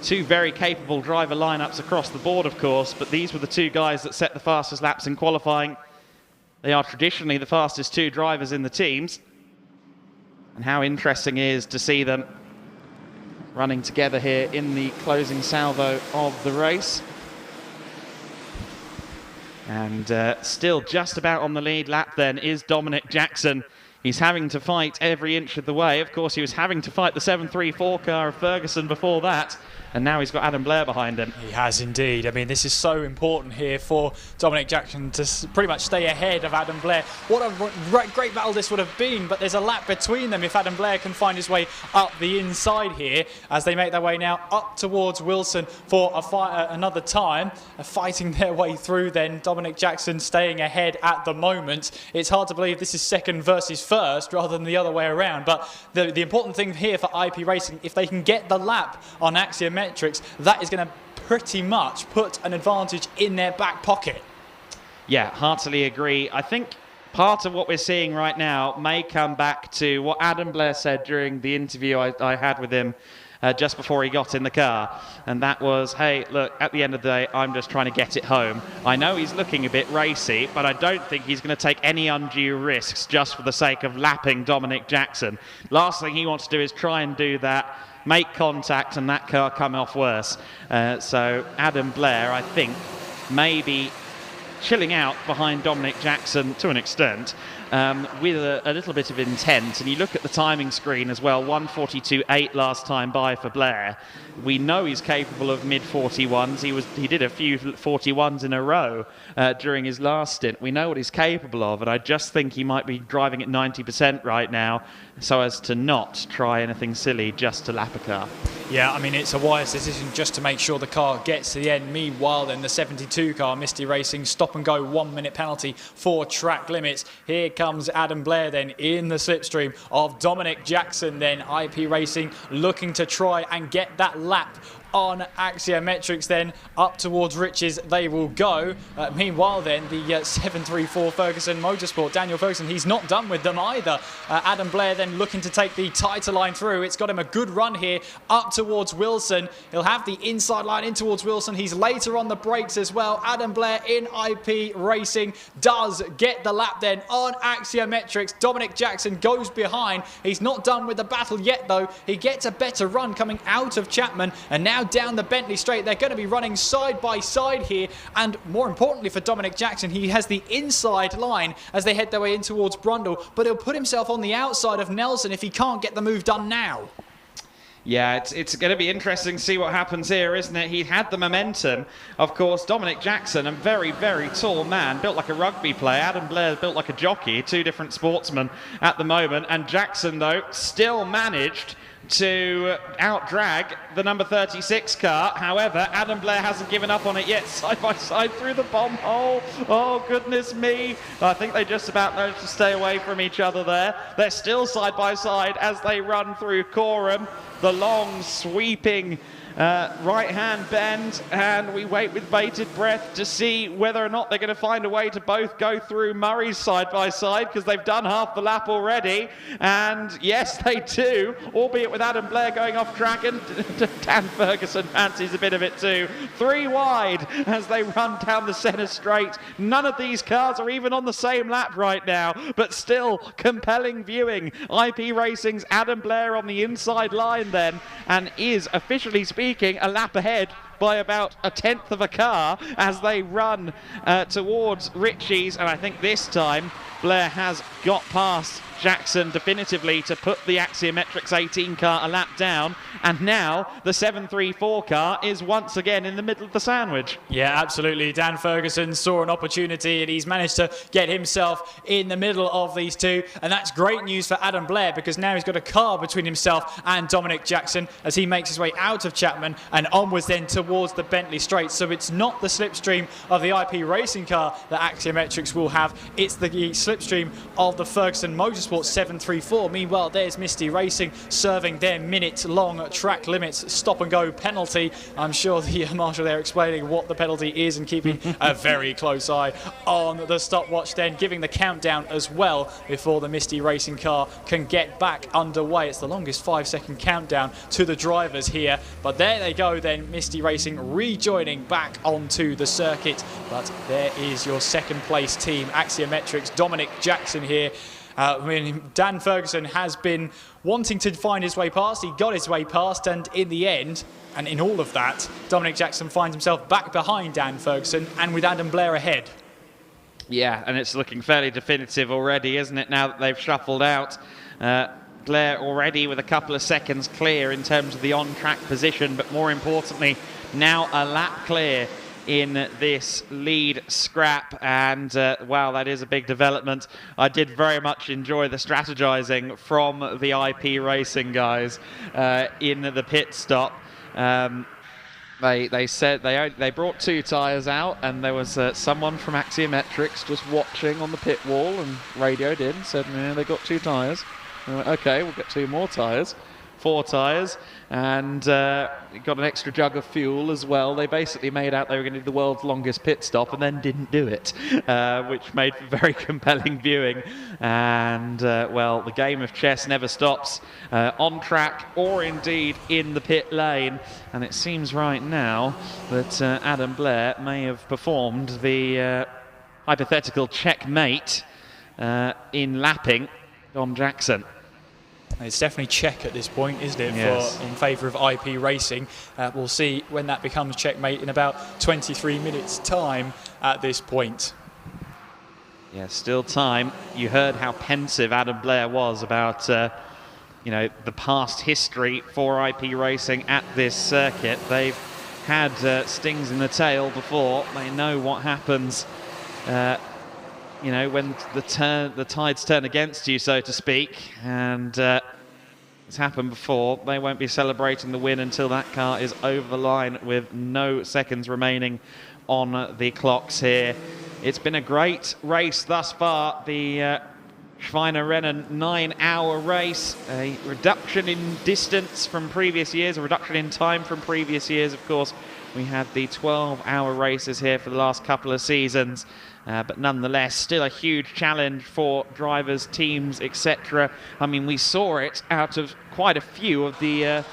A: 2 very capable driver lineups across the board, of course, but these were the 2 guys that set the fastest laps in qualifying. They are traditionally the fastest 2 drivers in the teams. And how interesting it is to see them running together here in the closing salvo of the race. And still just about on the lead lap then is Dominic Jackson. He's having to fight every inch of the way. Of course, he was having to fight the 734 car of Ferguson before that. And now he's got Adam Blair behind him.
B: He has indeed. I mean, this is so important here for Dominic Jackson to pretty much stay ahead of Adam Blair. What a great battle this would have been, but there's a lap between them if Adam Blair can find his way up the inside here as they make their way now up towards Wilson for another time, fighting their way through then. Dominic Jackson staying ahead at the moment. It's hard to believe this is second versus first rather than the other way around, but the important thing here for IP Racing, if they can get the lap on Axiometrics, that is going to pretty much put an advantage in their back pocket.
A: Yeah, heartily agree. I think part of what we're seeing right now may come back to what Adam Blair said during the interview I had with him just before he got in the car. And that was, hey, look, at the end of the day, I'm just trying to get it home. I know he's looking a bit racy, but I don't think he's going to take any undue risks just for the sake of lapping Dominic Jackson. Last thing he wants to do is try and do that, make contact, and that car come off worse. So Adam Blair, I think, may be chilling out behind Dominic Jackson to an extent, with a little bit of intent. And you look at the timing screen as well, 1:42.8 last time by for Blair. We know he's capable of mid-41s. He did a few 41s in a row during his last stint. We know what he's capable of, and I just think he might be driving at 90% right now so as to not try anything silly just to lap a car.
B: Yeah, I mean, it's a wise decision just to make sure the car gets to the end. Meanwhile, then, the 72 car, Misty Racing, stop and go 1 minute penalty for track limits. Here comes Adam Blair then in the slipstream of Dominic Jackson then. IP Racing looking to try and get that lap on Axiometrics then. Up towards Riches they will go. Meanwhile then, the 734 Ferguson Motorsport, Daniel Ferguson, he's not done with them either. Adam Blair then looking to take the title line through. It's got him a good run here up towards Wilson. He'll have the inside line in towards Wilson. He's later on the brakes as well. Adam Blair in IP Racing does get the lap then on Axiometrics. Dominic Jackson goes behind. He's not done with the battle yet though. He gets a better run coming out of Chapman, and now down the Bentley straight. They're going to be running side by side here, and more importantly for Dominic Jackson, he has the inside line as they head their way in towards Brundle, but he'll put himself on the outside of Nelson if he can't get the move done now.
A: Yeah, it's going to be interesting to see what happens here, isn't it? He had the momentum. Of course, Dominic Jackson, a very, very tall man, built like a rugby player. Adam Blair built like a jockey, two different sportsmen at the moment. And Jackson, though, still managed to out-drag the number 36 car. However, Adam Blair hasn't given up on it yet, side by side through the bomb hole. Oh, goodness me. I think they just about managed to stay away from each other there. They're still side by side as they run through Coram, the long, sweeping right-hand bend, and we wait with bated breath to see whether or not they're going to find a way to both go through Murray's side-by-side, because they've done half the lap already, and yes, they do, albeit with Adam Blair going off track, and Dan Ferguson fancies a bit of it too. 3 wide as they run down the centre straight. None of these cars are even on the same lap right now, but still compelling viewing. IP Racing's Adam Blair on the inside line then, and is officially speaking a lap ahead by about 1/10 of a car as they run towards Ritchie's, and I think this time Blair has got past Jackson definitively to put the Axiometrics 18 car a lap down, and now the 734 car is once again in the middle of the sandwich.
B: Yeah, absolutely. Dan Ferguson saw an opportunity and he's managed to get himself in the middle of these two, and that's great news for Adam Blair because now he's got a car between himself and Dominic Jackson as he makes his way out of Chapman and onwards then towards the Bentley Straight. So it's not the slipstream of the IP Racing car that Axiometrics will have, it's the slipstream of the Ferguson Motorsport 734. Meanwhile, there's Misty Racing serving their minute-long track limits stop-and-go penalty. I'm sure the marshal there explaining what the penalty is and keeping a very close eye on the stopwatch then, giving the countdown as well before the Misty Racing car can get back underway. It's the longest 5-second countdown to the drivers here, but there they go then, Misty Racing rejoining back onto the circuit. But there is your second place team, Axiometrics, Dominic Jackson here. Dan Ferguson has been wanting to find his way past. He got his way past, and in the end, and in all of that, Dominic Jackson finds himself back behind Dan Ferguson and with Adam Blair ahead.
A: Yeah, and it's looking fairly definitive already, isn't it, now that they've shuffled out. Blair already with a couple of seconds clear in terms of the on-track position, but more importantly, now a lap clear in this lead scrap, and wow, that is a big development. I did very much enjoy the strategizing from the IP Racing guys in the pit stop. They said they brought 2 tyres out, and there was someone from Axiometrics just watching on the pit wall and radioed in, said, yeah, they got 2 tyres. I went, okay, we'll get 2 more tyres. 4 tyres, and got an extra jug of fuel as well. They basically made out they were going to do the world's longest pit stop and then didn't do it, which made for very compelling viewing. And, well, the game of chess never stops on track or indeed in the pit lane. And it seems right now that Adam Blair may have performed the hypothetical checkmate in lapping Dom Jackson.
B: It's definitely check at this point, isn't it,
A: yes,
B: in favour of IP Racing. We'll see when that becomes checkmate in about 23 minutes' time at this point.
A: Yeah, still time. You heard how pensive Adam Blair was about, you know, the past history for IP Racing at this circuit. They've had stings in the tail before. They know what happens, you know, when the tides turn against you, so to speak, and it's happened before. They won't be celebrating the win until that car is over the line with no seconds remaining on the clocks here. It's been a great race thus far. The Schweiner-Renner 9-hour race, a reduction in distance from previous years, a reduction in time from previous years. Of course, we had the 12-hour races here for the last couple of seasons, but nonetheless, still a huge challenge for drivers, teams, etc. I mean, we saw it out of quite a few of the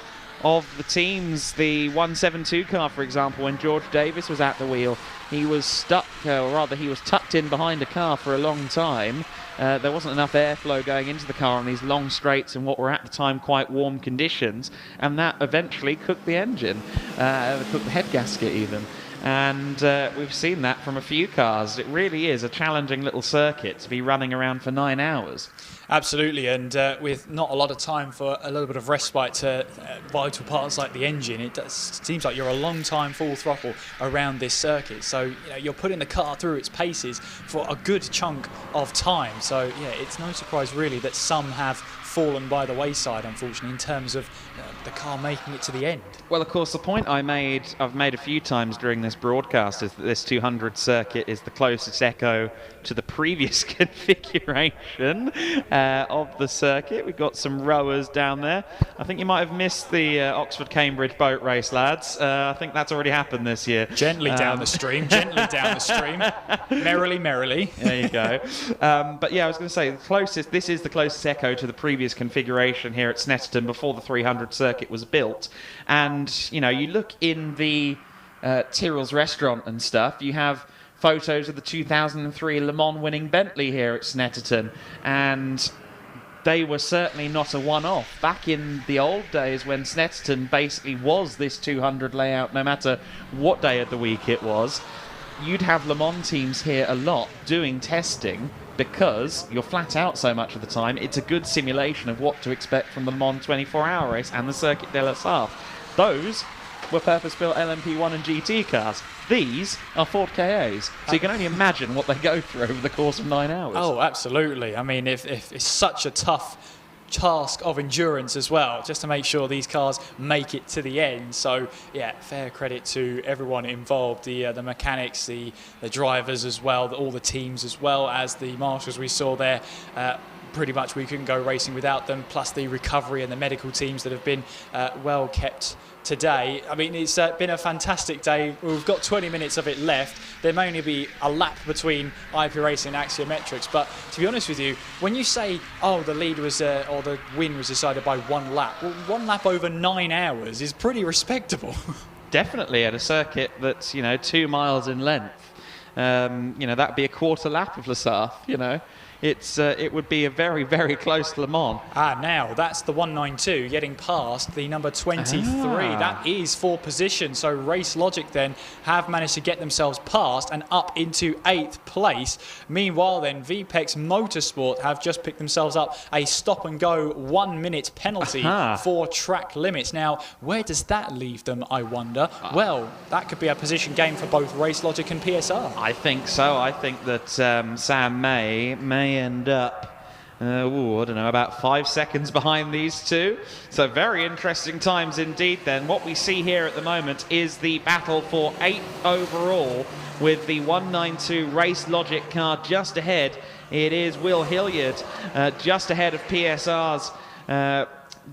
A: teams. The 172 car, for example, when George Davis was at the wheel, he was stuck, or rather he was tucked in behind a car for a long time. There wasn't enough airflow going into the car on these long straights and what were at the time quite warm conditions, and that eventually cooked the engine, cooked the head gasket even. And we've seen that from a few cars. It really is a challenging little circuit to be running around for 9 hours.
B: Absolutely, and with not a lot of time for a little bit of respite to vital parts like the engine, it seems like you're a long time full throttle around this circuit. So you're putting the car through its paces for a good chunk of time. So yeah, it's no surprise really that some have fallen by the wayside, unfortunately, in terms of the car making it to the end.
A: Well, of course, the point I've made a few times during this broadcast is that this 200 circuit is the closest echo to the previous configuration of the circuit. We've got some rowers down there. I think you might have missed the Oxford-Cambridge boat race, lads. I think that's already happened this year.
B: Gently down the stream, gently down the stream. Merrily, merrily.
A: There you go. But yeah, I was going to say, this is the closest echo to the previous configuration here at Snetterton before the 300 circuit was built. And, you look in the Tyrrell's restaurant and stuff, you have photos of the 2003 Le Mans winning Bentley here at Snetterton, and they were certainly not a one-off. Back in the old days when Snetterton basically was this 200 layout, no matter what day of the week it was, you'd have Le Mans teams here a lot doing testing because you're flat out so much of the time. It's a good simulation of what to expect from the Le Mans 24-hour race and the Circuit de la Sarthe. Those were purpose-built LMP1 and GT cars. These are Ford KAs, so you can only imagine what they go through over the course of 9 hours.
B: Oh, absolutely. I mean, if it's such a tough task of endurance as well, just to make sure these cars make it to the end. So, yeah, fair credit to everyone involved, the mechanics, the drivers as well, all the teams as well as the marshals we saw there. Pretty much we couldn't go racing without them, plus the recovery and the medical teams that have been well kept today. I mean, it's been a fantastic day. We've got 20 minutes of it left. There may only be a lap between IP Racing and Axiometrics, but to be honest with you, when you say, oh, the lead was, or the win was decided by one lap, well, one lap over 9 hours is pretty respectable.
A: Definitely at a circuit that's, 2 miles in length. That'd be a quarter lap of La Sarthe, It would be a very, very close Le Mans.
B: Now that's the 192 getting past the number 23. That is for position. So Race Logic then have managed to get themselves past and up into 8th place. Meanwhile then, VPEX Motorsport have just picked themselves up a stop and go 1 minute penalty for track limits. Now, where does that leave them, I wonder? Well, that could be a position game for both Race Logic and PSR.
A: I think so. I think that Sam may end up, about 5 seconds behind these two. So very interesting times indeed then. What we see here at the moment is the battle for 8th overall with the 192 Race Logic car just ahead. It is Will Hilliard just ahead of PSR's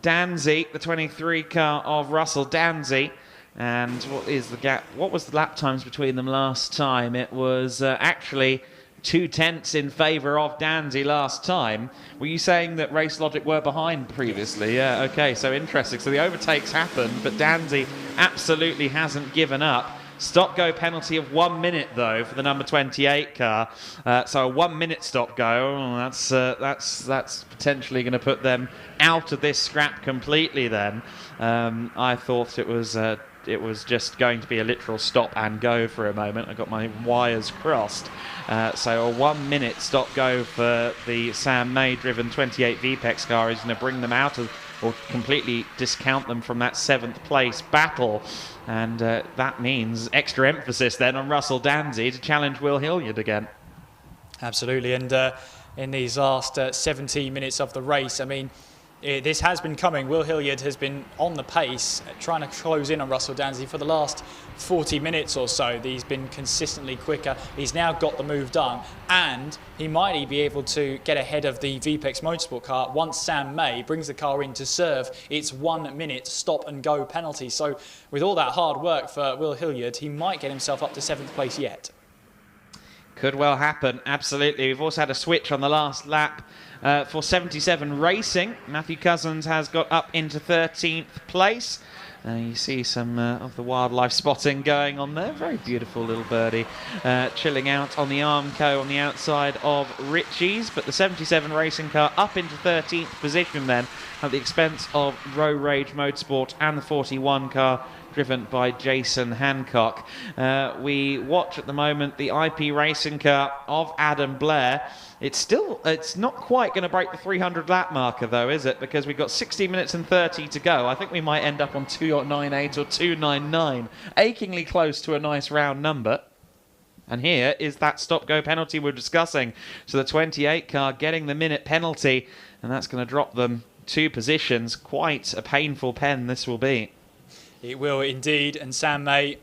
A: Danzy, the 23 car of Russell Danzy. And what is the gap? What was the lap times between them last time? It was actually 2/10 in favour of Danzy last time. Were you saying that Race Logic were behind previously? Yeah, okay, so interesting. So the overtakes happened, but Danzy absolutely hasn't given up. Stop-go penalty of 1 minute, though, for the number 28 car. So a 1 minute stop-go, that's potentially going to put them out of this scrap completely then. I thought it was just going to be a literal stop and go for a moment. I got my wires crossed. So a 1 minute stop go for the Sam May driven 28 VPEX car is going to bring them out of, or completely discount them from that 7th place battle. And that means extra emphasis then on Russell Danzy to challenge Will Hilliard again.
B: Absolutely. And in these last 17 minutes of the race, I mean, This has been coming. Will Hilliard has been on the pace, trying to close in on Russell Dansey for the last 40 minutes or so. He's been consistently quicker. He's now got the move done, and he might be able to get ahead of the VPEX Motorsport car once Sam May brings the car in to serve its 1 minute stop and go penalty. So with all that hard work for Will Hilliard, he might get himself up to 7th place yet.
A: Could well happen, absolutely. We've also had a switch on the last lap for 77 Racing. Matthew Cousins has got up into 13th place. You see some of the wildlife spotting going on there. Very beautiful little birdie chilling out on the Armco on the outside of Ritchie's. But the 77 Racing car up into 13th position then at the expense of Row Rage Motorsport and the 41 car driven by Jason Hancock. We watch at the moment the IP Racing car of Adam Blair. It's not quite going to break the 300 lap marker though, is it? Because we've got 60 minutes and 30 to go. I think we might end up on 2.98 or 2.99. Achingly close to a nice round number. And here is that stop-go penalty we're discussing. So the 28 car getting the minute penalty, and that's going to drop them 2 positions. Quite a painful pen this will be.
B: It will indeed, and Sam May,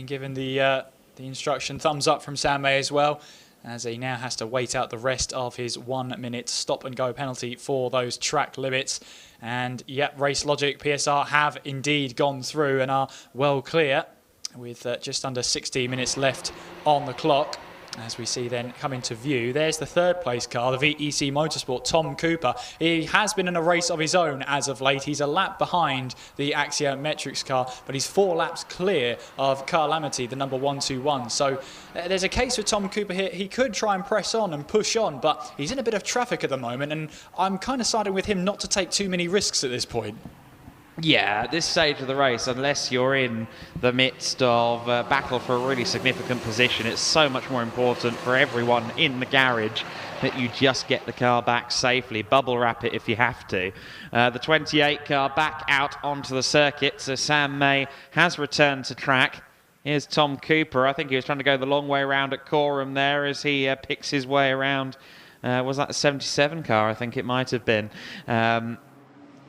B: given the instruction, thumbs up from Sam May as well, as he now has to wait out the rest of his 1 minute stop and go penalty for those track limits. And yep, Race Logic PSR have indeed gone through and are well clear with just under 60 minutes left on the clock. As we see then come into view, there's the 3rd place car, the VEC Motorsport, Tom Cooper. He has been in a race of his own as of late. He's a lap behind the Axiometrics car, but he's 4 laps clear of Calamity, the number 121. So there's a case for Tom Cooper here. He could try and press on and push on, but he's in a bit of traffic at the moment, and I'm kind of siding with him not to take too many risks at this point.
A: Yeah, at this stage of the race, unless you're in the midst of a battle for a really significant position, it's so much more important for everyone in the garage that you just get the car back safely. Bubble wrap it if you have to. The 28 car back out onto the circuit, so Sam May has returned to track. Here's Tom Cooper. I think he was trying to go the long way around at Coram there as he picks his way around. Was that the 77 car? I think it might have been.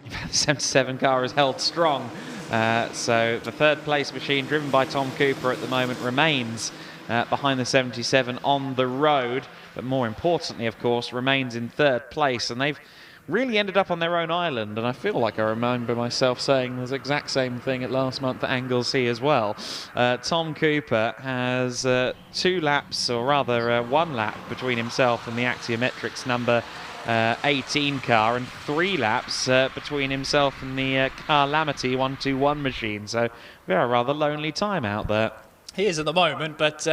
A: The 77 car is held strong. So the 3rd place machine driven by Tom Cooper at the moment remains behind the 77 on the road. But more importantly, of course, remains in 3rd place. And they've really ended up on their own island. And I feel like I remember myself saying the exact same thing at last month at Anglesey as well. Tom Cooper has 2 laps, or rather 1 lap between himself and the Axiometrics number 18 car, and 3 laps between himself and the Calamity 121 machine. So we are a rather lonely time out there.
B: He is at the moment, but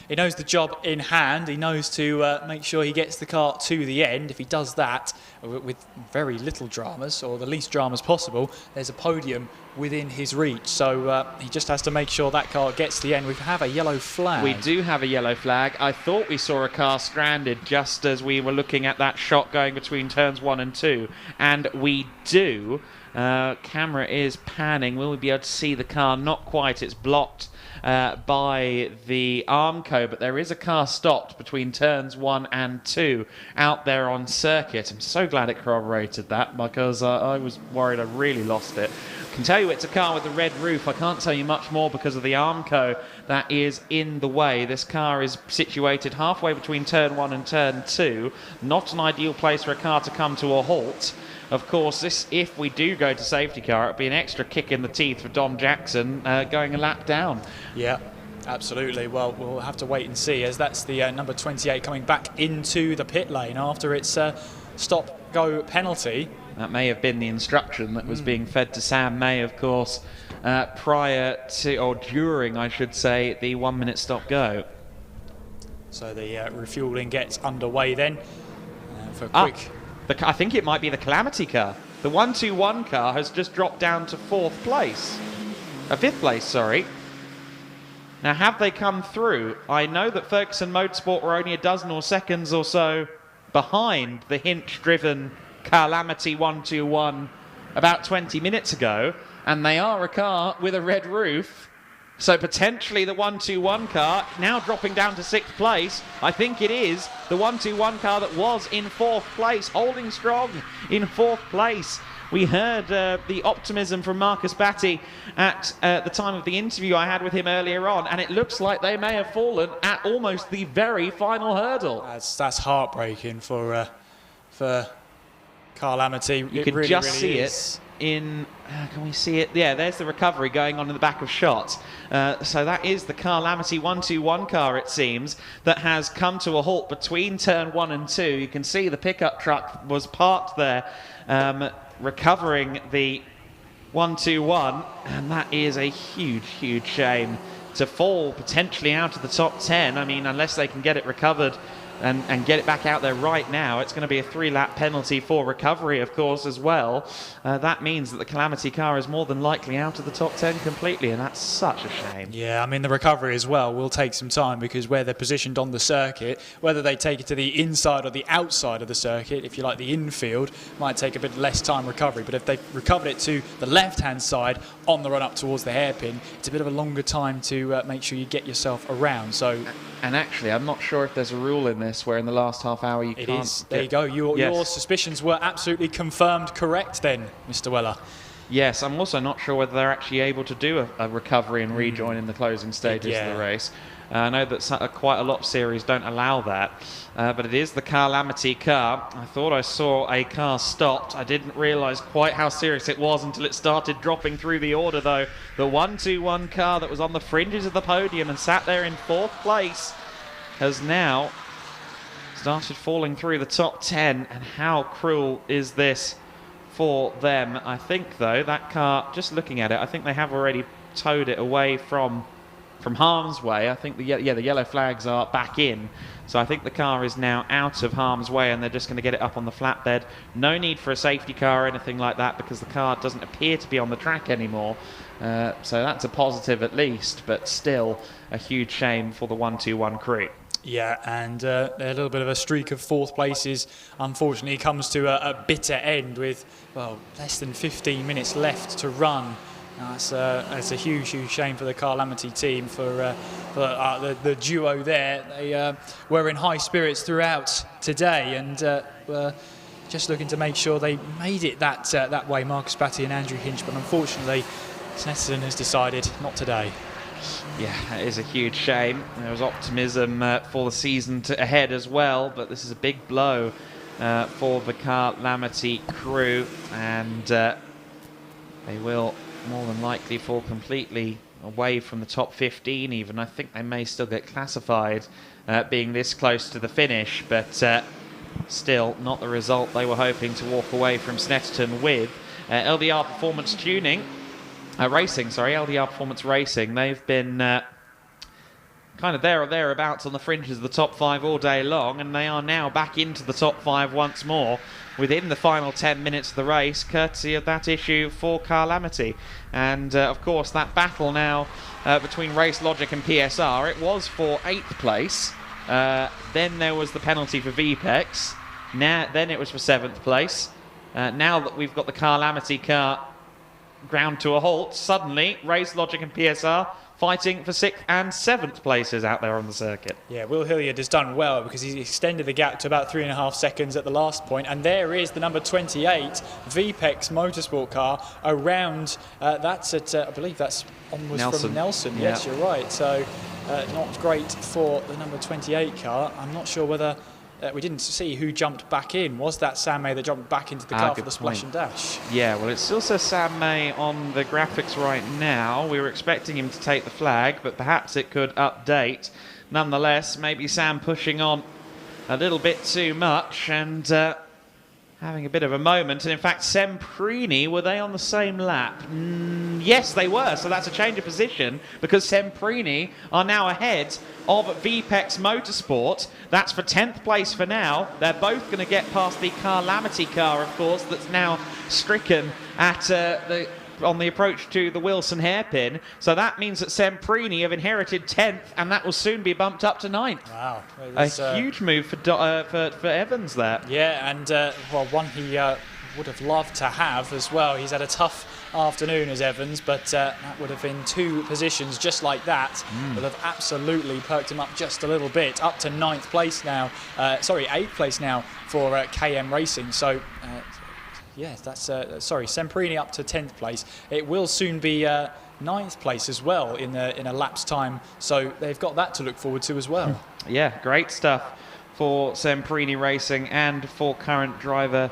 B: he knows the job in hand. He knows to make sure he gets the car to the end. If he does that with very little dramas, or the least dramas possible, there's a podium within his reach. So he just has to make sure that car gets to the end. We have a yellow flag.
A: We do have a yellow flag. I thought we saw a car stranded just as we were looking at that shot going between turns 1 and 2. And we do. Camera is panning. Will we be able to see the car? Not quite. It's blocked by the Armco, but there is a car stopped between turns 1 and 2 out there on circuit. I'm so glad it corroborated that, because I was worried I really lost it. I can tell you it's a car with a red roof. I can't tell you much more because of the Armco that is in the way. This car is situated halfway between turn 1 and turn 2. Not an ideal place for a car to come to a halt. Of course, if we do go to safety car, it'll be an extra kick in the teeth for Dom Jackson going a lap down.
B: Yeah, absolutely. Well, we'll have to wait and see, as that's the number 28 coming back into the pit lane after its stop-go penalty.
A: That may have been the instruction that was being fed to Sam May, of course, prior to, or during, I should say, the 1 minute stop-go.
B: So the refueling gets underway then for a quick...
A: I think it might be the Calamity car. The 121 car has just dropped down to 4th place. 5th place, sorry. Now, have they come through? I know that Ferguson Motorsport were only a dozen or seconds or so behind the Hinch-driven Calamity 121 about 20 minutes ago, and they are a car with a red roof. So potentially the 121 car now dropping down to 6th place. I think it is the 121 car that was in 4th place, holding strong in 4th place. We heard the optimism from Marcus Batty at the time of the interview I had with him earlier on, and it looks like they may have fallen at almost the very final hurdle.
B: That's heartbreaking for Carl Amity.
A: You can just see it in, can we see it? Yeah, there's the recovery going on in the back of shot. So that is the Carl Amity 121 car, it seems, that has come to a halt between turn 1 and 2. You can see the pickup truck was parked there, recovering the 121, and that is a huge, huge shame to fall potentially out of the top 10. I mean, unless they can get it recovered and get it back out there right now, it's going to be a 3-lap penalty for recovery, of course, as well. That means that the Calamity car is more than likely out of the top 10 completely, and that's such a shame.
B: Yeah, I mean, the recovery as well will take some time, because where they're positioned on the circuit, whether they take it to the inside or the outside of the circuit, if you like the infield, might take a bit less time recovery. But if they've recovered it to the left-hand side on the run up towards the hairpin, it's a bit of a longer time to make sure you get yourself around. So,
A: and actually, I'm not sure if there's a rule in this where in the last half hour you can't.
B: It is. There you go. Your suspicions were absolutely confirmed correct then, Mr. Weller.
A: Yes, I'm also not sure whether they're actually able to do a recovery and rejoin in the closing stages of the race. I know that quite a lot of series don't allow that, but it is the Carl Amity car. I thought I saw a car stopped. I didn't realise quite how serious it was until it started dropping through the order, though. The 121 car that was on the fringes of the podium and sat there in 4th place has now started falling through the top 10, and how cruel is this for them? I think, though, that car, just looking at it, I think they have already towed it away from harm's way. I think the yellow flags are back in, so I think the car is now out of harm's way, and they're just going to get it up on the flatbed. No need for a safety car or anything like that, because the car doesn't appear to be on the track anymore. So that's a positive at least, but still a huge shame for the 121 crew.
B: Yeah, and a little bit of a streak of 4th places unfortunately comes to a bitter end with, well, less than 15 minutes left to run. That's a huge, huge shame for the Carl Amity team, for the duo there. They were in high spirits throughout today, and were just looking to make sure they made it that way, Marcus Batty and Andrew Hinch, but unfortunately Snetterton has decided not today.
A: Yeah, it is a huge shame. There was optimism for the season ahead as well, but this is a big blow for the Carl Amity crew, and they will more than likely fall completely away from the top 15 even. I think they may still get classified being this close to the finish, but still not the result they were hoping to walk away from Snetterton with. LDR Performance Tuning LDR Performance Racing, they've been kind of there or thereabouts on the fringes of the top 5 all day long, and they are now back into the top 5 once more within the final 10 minutes of the race, courtesy of that issue for Carl Amity. And of course that battle now between Race Logic and PSR, it was for 8th place, then there was the penalty for VPEX, then it was for 7th place. Now that we've got the Carl Amity car ground to a halt, suddenly Race Logic and PSR fighting for 6th and 7th places out there on the circuit.
B: Yeah, Will Hilliard has done well, because he's extended the gap to about 3.5 seconds at the last point, and there is the number 28 VPEX Motorsport car around. That's at I believe that's onwards
A: Nelson.
B: From Nelson. Yes, you're right. So not great for the number 28 car. I'm not sure whether we didn't see who jumped back in. Was that Sam May that jumped back into the car for the splash and dash?
A: Yeah, well, it still says Sam May on the graphics right now. We were expecting him to take the flag, but perhaps it could update. Nonetheless, maybe Sam pushing on a little bit too much and having a bit of a moment. And in fact, Semprini, were they on the same lap? Yes, they were. So that's a change of position, because Semprini are now ahead of VPEX Motorsport. That's for 10th place for now. They're both going to get past the Carl Amity car, of course, that's now stricken at on the approach to the Wilson hairpin. So that means that Semprini have inherited 10th, and that will soon be bumped up to 9th.
B: Wow.
A: A huge move for Evans there.
B: Yeah, and well, one he would have loved to have as well. He's had a tough afternoon as Evans, but that would have been 2 positions just like that. Would have absolutely perked him up just a little bit, up to 9th place now. 8th place now for KM Racing. So
E: Yes, that's sorry, Semprini up to 10th place. It will soon be 9th place as well in a lap's time, so they've got that to look forward to as well.
A: Yeah, great stuff for Semprini Racing and for current driver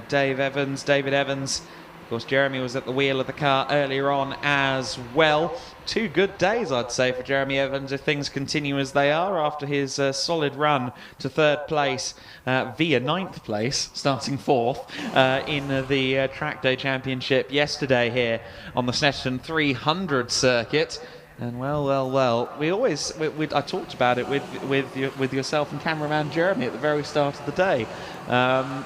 A: David Evans. Of course, Jeremy was at the wheel of the car earlier on as well. 2 good days, I'd say, for Jeremy Evans if things continue as they are after his solid run to 3rd place via 9th place, starting 4th in the Track Day Championship yesterday here on the Snetterton 300 circuit. And well, I talked about it with yourself and cameraman Jeremy at the very start of the day.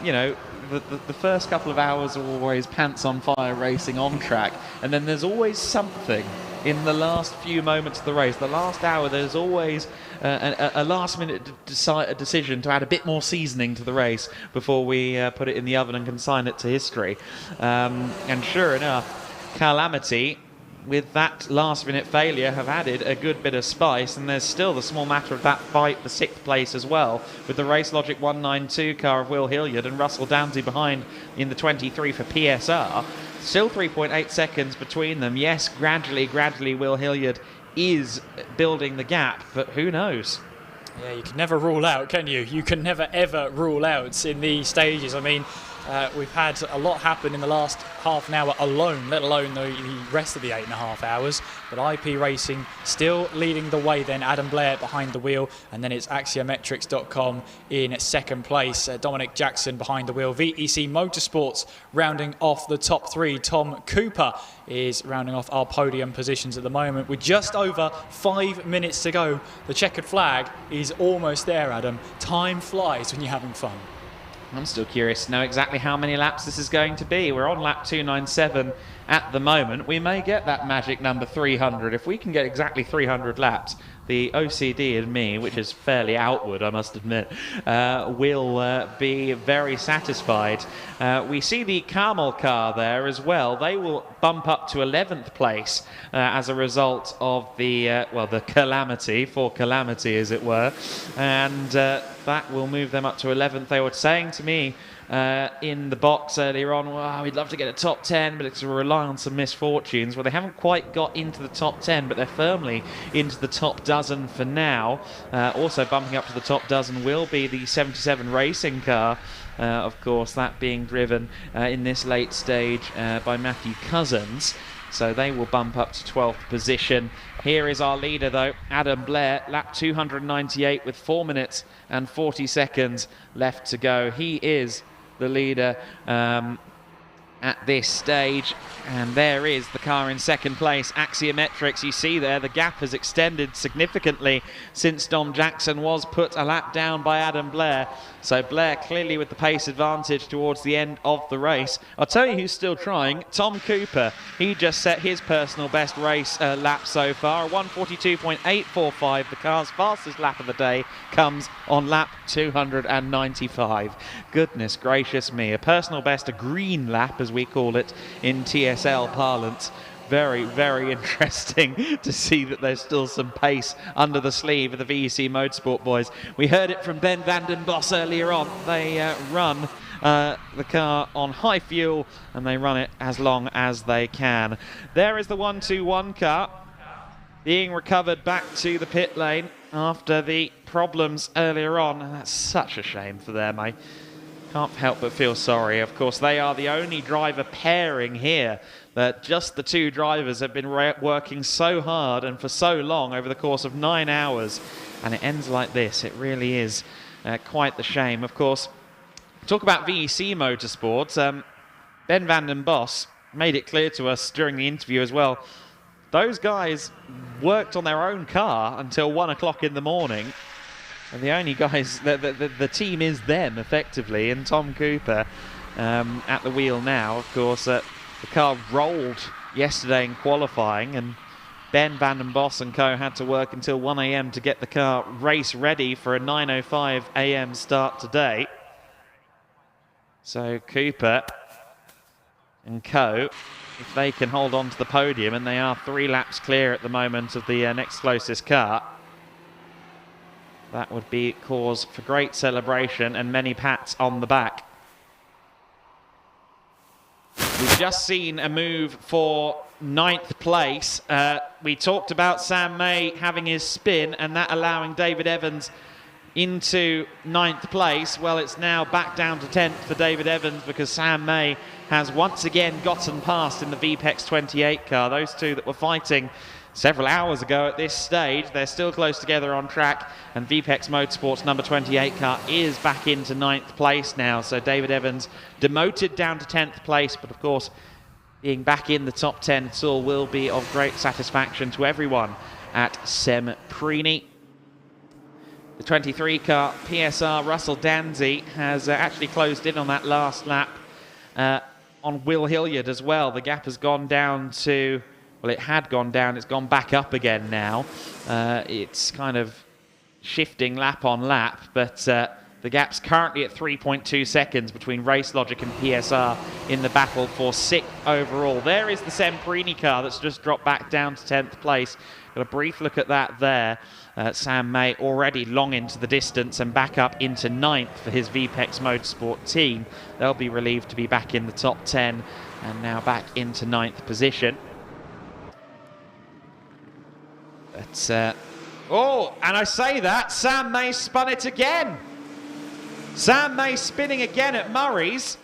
A: You know, the first couple of hours are always pants on fire racing on track, and then there's always something in the last few moments of the race. The last hour, there's always a last-minute decision to add a bit more seasoning to the race before we put it in the oven and consign it to history. And sure enough, Calamity, with that last-minute failure, have added a good bit of spice, and there's still the small matter of that fight for 6th place as well, with the Race Logic 192 car of Will Hilliard and Russell Downsey behind in the 23 for PSR. Still 3.8 seconds between them. Yes, gradually Will Hilliard is building the gap, but who knows?
E: Yeah, you can never rule out, can you? You can never, ever rule out in these stages. I mean, we've had a lot happen in the last half an hour alone, let alone the rest of the 8.5 hours. But IP Racing still leading the way then. Adam Blair behind the wheel, and then it's Axiometrics.com in 2nd place. Dominic Jackson behind the wheel. VEC Motorsports rounding off the top 3. Tom Cooper is rounding off our podium positions at the moment with just over 5 minutes to go. The checkered flag is almost there, Adam. Time flies when you're having fun.
A: I'm still curious to know exactly how many laps this is going to be. We're on lap 297 at the moment. We may get that magic number 300. If we can get exactly 300 laps, the OCD in me, which is fairly outward, I must admit, will be very satisfied. We see the Carmel car there as well. They will bump up to 11th place as a result of the calamity, for calamity as it were, and that will move them up to 11th. They were saying to me in the box earlier on, well, we'd love to get a top 10, but it's a rely on some misfortunes. Well, they haven't quite got into the top 10, but they're firmly into the top dozen for now. Also bumping up to the top dozen will be the 77 racing car, of course, that being driven in this late stage by Matthew Cousins. So they will bump up to 12th position. Here is our leader, though, Adam Blair, lap 298 with 4 minutes and 40 seconds left to go. He is the leader at this stage, and there is the car in 2nd place, Axiometrics. You see there the gap has extended significantly since Dom Jackson was put a lap down by Adam Blair. So Blair clearly with the pace advantage towards the end of the race. I'll tell you who's still trying, Tom Cooper. He just set his personal best race lap so far, 142.845. The car's fastest lap of the day comes on lap 295. Goodness gracious me, a personal best, a green lap as we call it in TSL parlance. Very, very interesting to see that there's still some pace under the sleeve of the VEC Motorsport boys. We heard it from Ben van den Bos earlier on. They run the car on high fuel and they run it as long as they can. There is the 121 car being recovered back to the pit lane after the problems earlier on. And that's such a shame for them. I can't help but feel sorry. Of course, they are the only driver pairing here. That just the 2 drivers have been working so hard and for so long over the course of 9 hours, and it ends like this. It really is quite the shame. Of course, talk about VEC Motorsports. Ben van den Bos made it clear to us during the interview as well. Those guys worked on their own car until 1 o'clock in the morning. And the only guys, the team is them, effectively, and Tom Cooper at the wheel now. Of course, the car rolled yesterday in qualifying, and Ben van den Bos and co had to work until 1 a.m. to get the car race ready for a 9:05 a.m. start today. So Cooper and co, if they can hold on to the podium, and they are 3 laps clear at the moment of the next closest car, that would be cause for great celebration and many pats on the back. just seen a move for 9th place. We talked about Sam May having his spin and that allowing David Evans into 9th place. Well, it's now back down to 10th for David Evans because Sam May has once again gotten past in the VPEX 28 car. Those two that were fighting several hours ago at this stage, they're still close together on track, and VPEX Motorsports number 28 car is back into 9th place now. So David Evans demoted down to 10th place, but of course being back in the top 10 at all will be of great satisfaction to everyone at Semprini. The 23 car PSR Russell Danzy has actually closed in on that last lap on Will Hilliard as well. The gap has gone down to, well, it had gone down, it's gone back up again now. It's kind of shifting lap on lap, but the gap's currently at 3.2 seconds between Race Logic and PSR in the battle for 6th overall. There is the Semprini car that's just dropped back down to 10th place. Got a brief look at that there. Sam May already long into the distance and back up into 9th for his VPEX Motorsport team. They'll be relieved to be back in the top 10 and now back into 9th position. But, oh, and I say that, Sam May spun it again. Sam May spinning again at Murray's.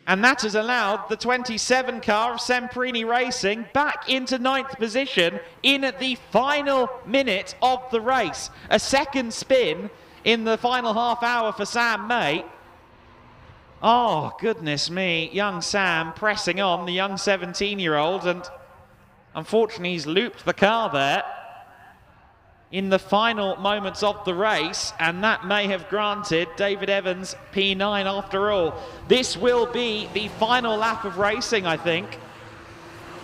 A: And that has allowed the 27 car of Semprini Racing back into 9th position in the final minute of the race. A second spin in the final half hour for Sam May. Oh, goodness me. Young Sam pressing on, the young 17-year-old. And unfortunately, he's looped the car there in the final moments of the race, and that may have granted David Evans P9 after all. This will be the final lap of racing, I think,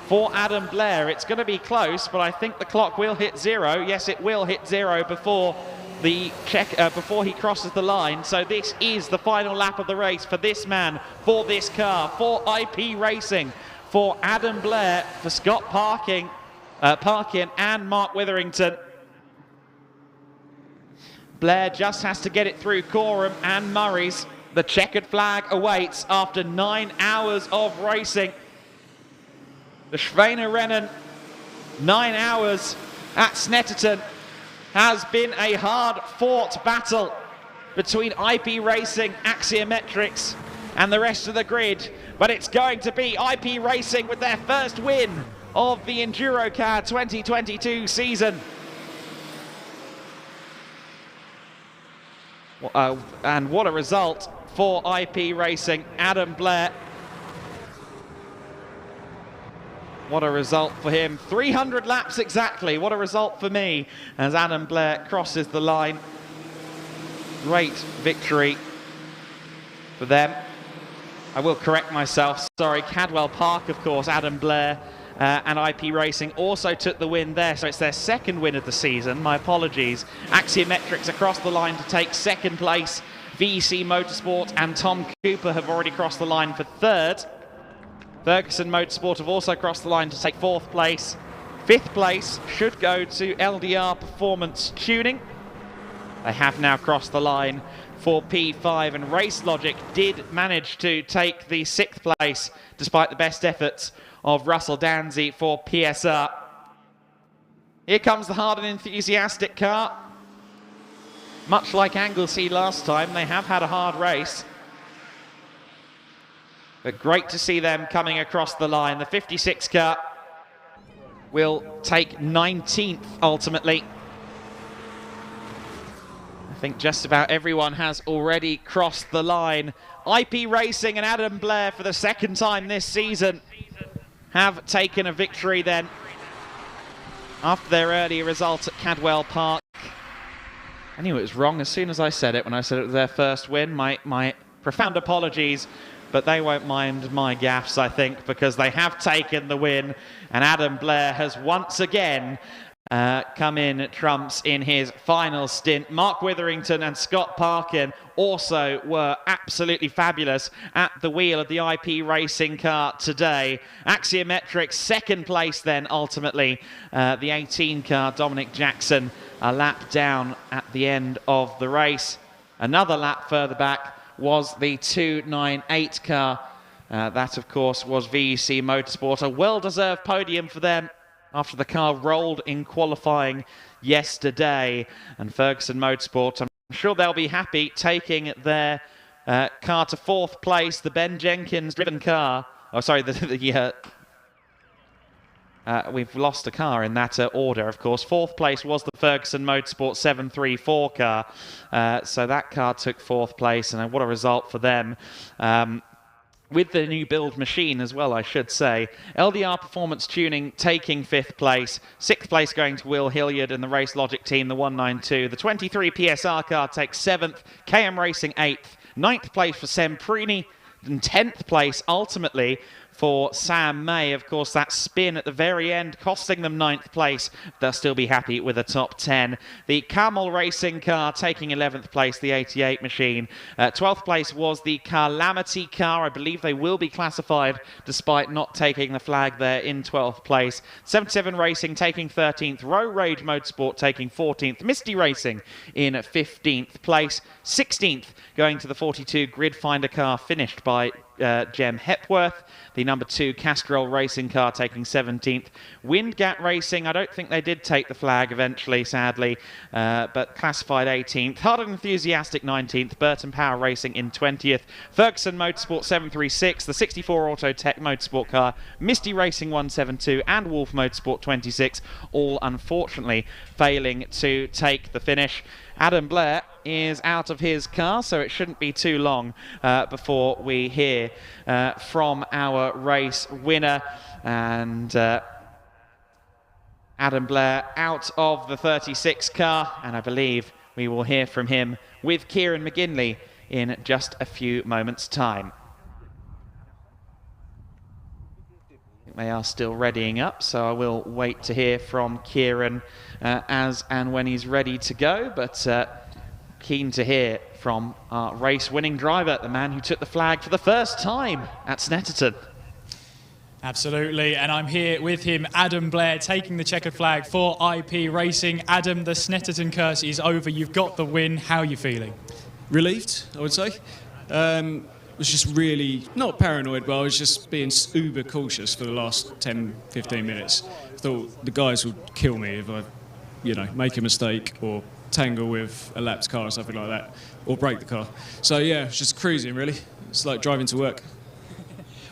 A: for Adam Blair. It's going to be close, but I think the clock will hit 0. Yes, it will hit 0 before the before he crosses the line. So this is the final lap of the race for this man, for this car, for IP Racing, for Adam Blair, for Scott Parkin and Mark Witherington. Blair just has to get it through Coram and Murray's. The checkered flag awaits after 9 hours of racing. The Schweiner Rennen 9 hours at Snetterton has been a hard-fought battle between IP Racing, Axiometrics and the rest of the grid. But it's going to be IP Racing with their first win of the EnduroKA 2022 season. And what a result for IP Racing. Adam Blair. What a result for him. 300 laps exactly. What a result for me as Adam Blair crosses the line. Great victory for them. I will correct myself. Sorry, Cadwell Park, of course, Adam Blair and IP Racing also took the win there, so it's their second win of the season. My apologies. Axiometrics across the line to take second place. VEC Motorsport and Tom Cooper have already crossed the line for third. Ferguson Motorsport have also crossed the line to take fourth place. Fifth place should go to LDR Performance Tuning. They have now crossed the line for P5, and Race Logic did manage to take the sixth place despite the best efforts of Russell Danzy for PSR. Here comes the hard and enthusiastic car. Much like Anglesey last time, they have had a hard race. But great to see them coming across the line. The 56 car will take 19th ultimately. I think just about everyone has already crossed the line. IP Racing and Adam Blair for the second time this season have taken a victory then after their earlier result at Cadwell Park. I knew it was wrong as soon as I said it when I said it was their first win. My profound apologies, but they won't mind my gaffes, I think, because they have taken the win, and Adam Blair has once again come in trumps in his final stint. Mark Witherington and Scott Parkin also were absolutely fabulous at the wheel of the IP Racing car today. Axiometrics second place then ultimately. The 18 car Dominic Jackson a lap down at the end of the race. Another lap further back was the 298 car That, of course, was VEC Motorsport. A well-deserved podium for them after the car rolled in qualifying yesterday. And Ferguson Motorsport, I'm sure they'll be happy taking their car to 4th place, the Ben Jenkins driven car. Oh, sorry, we've lost a car in that order, of course. 4th place was the Ferguson Motorsport 734 car. So that car took 4th place, and what a result for them. With the new build machine as well, I should say. LDR Performance Tuning taking 5th place. 6th place going to Will Hilliard and the Race Logic team, the 192. The 23 PSR car takes 7th. KM Racing 8th. 9th place for Semprini. And 10th place, ultimately, for Sam May. Of course, that spin at the very end costing them 9th place. They'll still be happy with a top 10. The Camel Racing car taking 11th place, the 88 machine. 12th place was the Calamity car. I believe they will be classified despite not taking the flag there in 12th place. 77 Racing taking 13th. Row Rage Motorsport taking 14th. Misty Racing in 15th place. 16th going to the 42 Grid Finder car, finished by Jem Hepworth. The number 2 Castrol Racing car taking 17th. Windgat Racing, I don't think they did take the flag eventually, sadly, but classified 18th. Hard and Enthusiastic 19th. Burton Power Racing in 20th. Ferguson Motorsport 736, the 64 Autotech Motorsport car, Misty Racing 172, and Wolf Motorsport 26, all unfortunately failing to take the finish. Adam Blair is out of his car, so it shouldn't be too long before we hear from our race winner. And Adam Blair out of the 36 car, and I believe we will hear from him with Kieran McGinley in just a few moments' time. They are still readying up, so I will wait to hear from Kieran as and when he's ready to go, but keen to hear from our race-winning driver, the man who took the flag for the first time at Snetterton.
B: Absolutely, and I'm here with him, Adam Blair, taking the checkered flag for IP Racing. Adam, the Snetterton curse is over. You've got the win. How are you feeling?
F: Relieved, I would say. Was just really, not paranoid, but I was just being uber cautious for the last 10, 15 minutes. I thought the guys would kill me if I, make a mistake or tangle with a lapped car or something like that, or break the car. So yeah, just cruising really. It's like driving to work.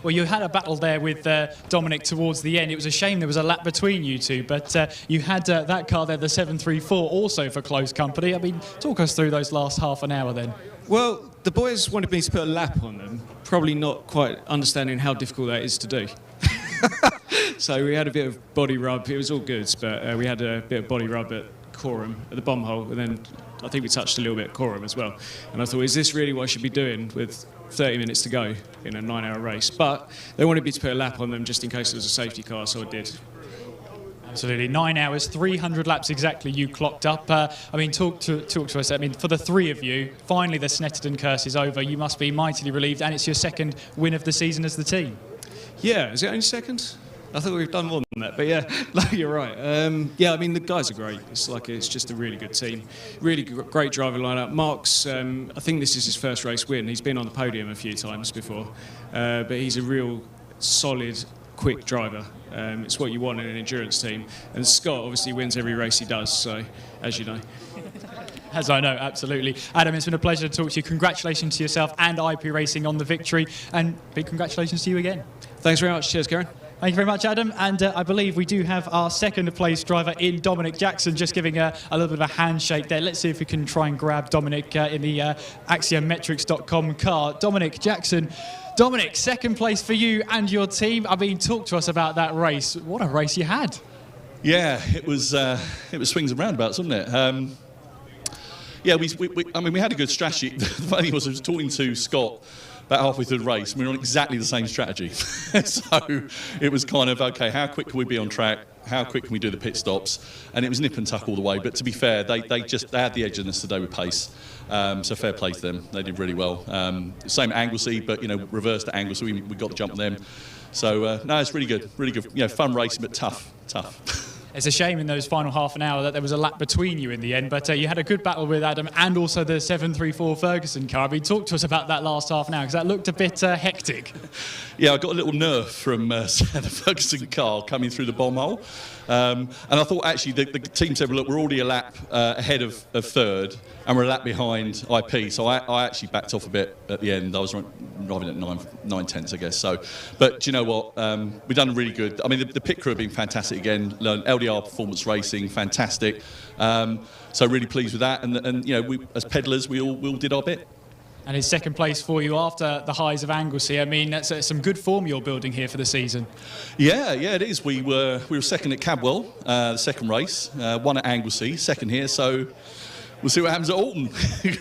B: Well, you had a battle there with Dominic towards the end. It was a shame there was a lap between you two, but you had that car there, the 734, also for close company. I mean, talk us through those last half an hour then.
F: Well, the boys wanted me to put a lap on them, probably not quite understanding how difficult that is to do. So we had a bit of body rub. It was all good, but we had a bit of body rub at Coram, at the bomb hole, and then I think we touched a little bit at Coram as well. And I thought, is this really what I should be doing with 30 minutes to go in a 9-hour race? But they wanted me to put a lap on them just in case there was a safety car, so I did.
B: Absolutely, 9 hours, 300 laps exactly you clocked up. I mean, talk to us. I mean, for the three of you, finally the Snetterton curse is over. You must be mightily relieved, and it's your second win of the season as the team.
F: Yeah, is it only second? I thought we've done more than that, but yeah, no, you're right. Yeah, I mean, the guys are great. It's just a really good team. Really great driver lineup. Mark's, I think this is his first race win. He's been on the podium a few times before, but he's a real solid, quick driver. It's what you want in an endurance team. And Scott obviously wins every race he does, so, as you know.
B: As I know, absolutely. Adam, it's been a pleasure to talk to you. Congratulations to yourself and IP Racing on the victory, and big congratulations to you again.
F: Thanks very much. Cheers, Karen.
B: Thank you very much, Adam. And I believe we do have our second place driver in Dominic Jackson, just giving a little bit of a handshake there. Let's see if we can try and grab Dominic in the axiometrics.com car. Dominic Jackson. Dominic, second place for you and your team. I mean, talk to us about that race. What a race you had.
D: Yeah, it was swings and roundabouts, wasn't it? Yeah, we had a good strategy. The funny thing was, I was talking to Scott about halfway through the race, and we were on exactly the same strategy. So it was kind of, okay, how quick can we be on track? How quick can we do the pit stops? And it was nip and tuck all the way. But to be fair, they had the edge on us today with pace. So fair play to them. They did really well. Same at Anglesey, but reverse to Anglesey. We got the jump on them. So no, it's really good, really good. Fun racing, but tough.
B: It's a shame in those final half an hour that there was a lap between you in the end, but you had a good battle with Adam and also the 734 Ferguson car. I mean, talk to us about that last half an hour, because that looked a bit hectic.
D: Yeah, I got a little nerf from the Ferguson car coming through the bomb hole. And I thought, actually, the team said, well, look, we're already a lap ahead of third, and we're a lap behind IP. So I actually backed off a bit at the end. I was driving at 9/10, I guess. So, but do you know what? We've done really good. I mean, the pit crew have been fantastic again. LDR Performance Racing, fantastic. So really pleased with that. And you know, we, as pedallers, we all did our bit.
B: And it's second place for you after the highs of Anglesey. I mean, that's some good form you're building here for the season.
D: Yeah, it is. We were second at Cadwell, the second race, one at Anglesey, second here. So we'll see what happens at Alton.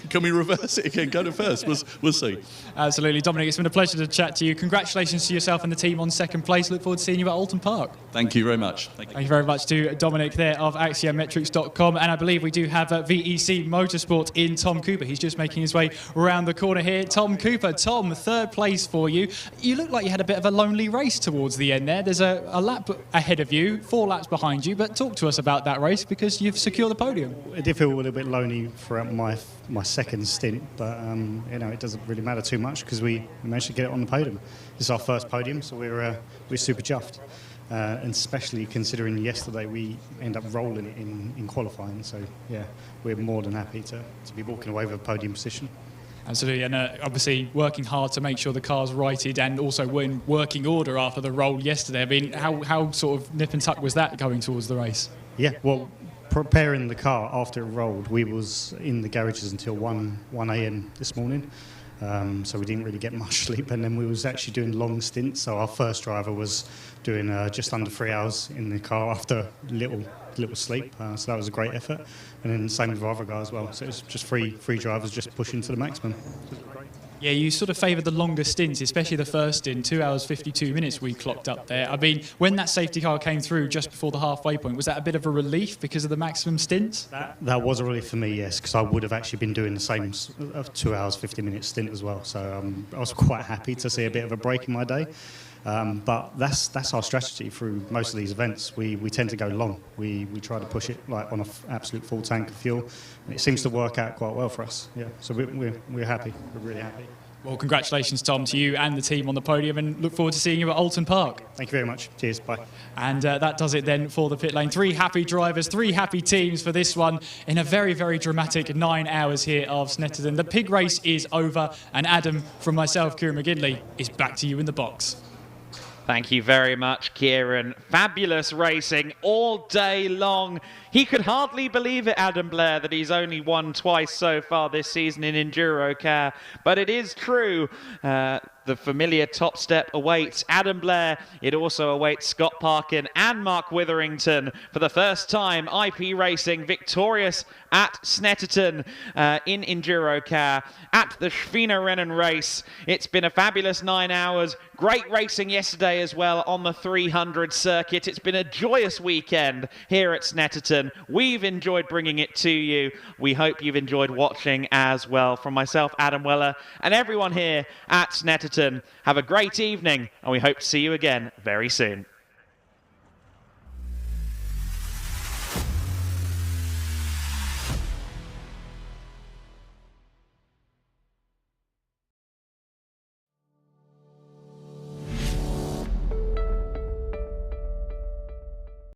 D: Can we reverse it again? Go to first. We'll see.
B: Absolutely, Dominic. It's been a pleasure to chat to you. Congratulations to yourself and the team on second place. Look forward to seeing you at Alton Park.
D: Thank you very much. Thank you
B: very much to Dominic there of axiometrics.com. And I believe we do have VEC Motorsport in Tom Cooper. He's just making his way around the corner here. Tom Cooper. Tom, third place for you. You look like you had a bit of a lonely race towards the end there. There's a lap ahead of you, 4 laps behind you. But talk to us about that race, because you've secured the podium.
H: It did feel a little bit lonely throughout my second stint, but you know, it doesn't really matter too much because we managed to get it on the podium. This is our first podium, so we're super chuffed. And especially considering yesterday we ended up rolling it in qualifying. So yeah, we're more than happy to be walking away with a podium position.
B: Absolutely, and obviously working hard to make sure the car's righted and also were in working order after the roll yesterday. I mean, how sort of nip and tuck was that going towards the race?
H: Yeah, well, preparing the car after it rolled, we was in the garages until 1 a.m. this morning. So we didn't really get much sleep, and then we was actually doing long stints. So our first driver was doing just under 3 hours in the car after little sleep. So that was a great effort. And then same with our other guy as well. So it was just three drivers just pushing to the maximum.
B: Yeah, you sort of favoured the longer stints, especially the first stint, 2 hours 52 minutes we clocked up there. I mean, when that safety car came through just before the halfway point, was that a bit of a relief because of the maximum stints?
H: That was a relief for me, yes, because I would have actually been doing the same 2 hours 50 minute stint as well. So I was quite happy to see a bit of a break in my day. But that's our strategy through most of these events. We tend to go long. We try to push it like on an absolute full tank of fuel. And it seems to work out quite well for us. Yeah, so we're happy. We're really happy.
B: Well, congratulations, Tom, to you and the team on the podium, and look forward to seeing you at Alton Park.
H: Thank you very much. Cheers. Bye.
B: And that does it then for the pit lane. 3 happy drivers, 3 happy teams for this one in a very, very dramatic 9 hours here of Snetterton. The pig race is over, and Adam, from myself, Kieran McGinley, is back to you in the box.
A: Thank you very much, Kieran. Fabulous racing all day long. He could hardly believe it, Adam Blair, that he's only won twice so far this season in EnduroKA. But it is true. The familiar top step awaits Adam Blair. It also awaits Scott Parkin and Mark Witherington for the first time. IP Racing victorious at Snetterton in EnduroKA at the Schwiener race. It's been a fabulous 9 hours. Great racing yesterday as well on the 300 circuit. It's been a joyous weekend here at Snetterton. We've enjoyed bringing it to you. We hope you've enjoyed watching as well. From myself, Adam Weller, and everyone here at Snetterton, have a great evening, and we hope to see you again very soon.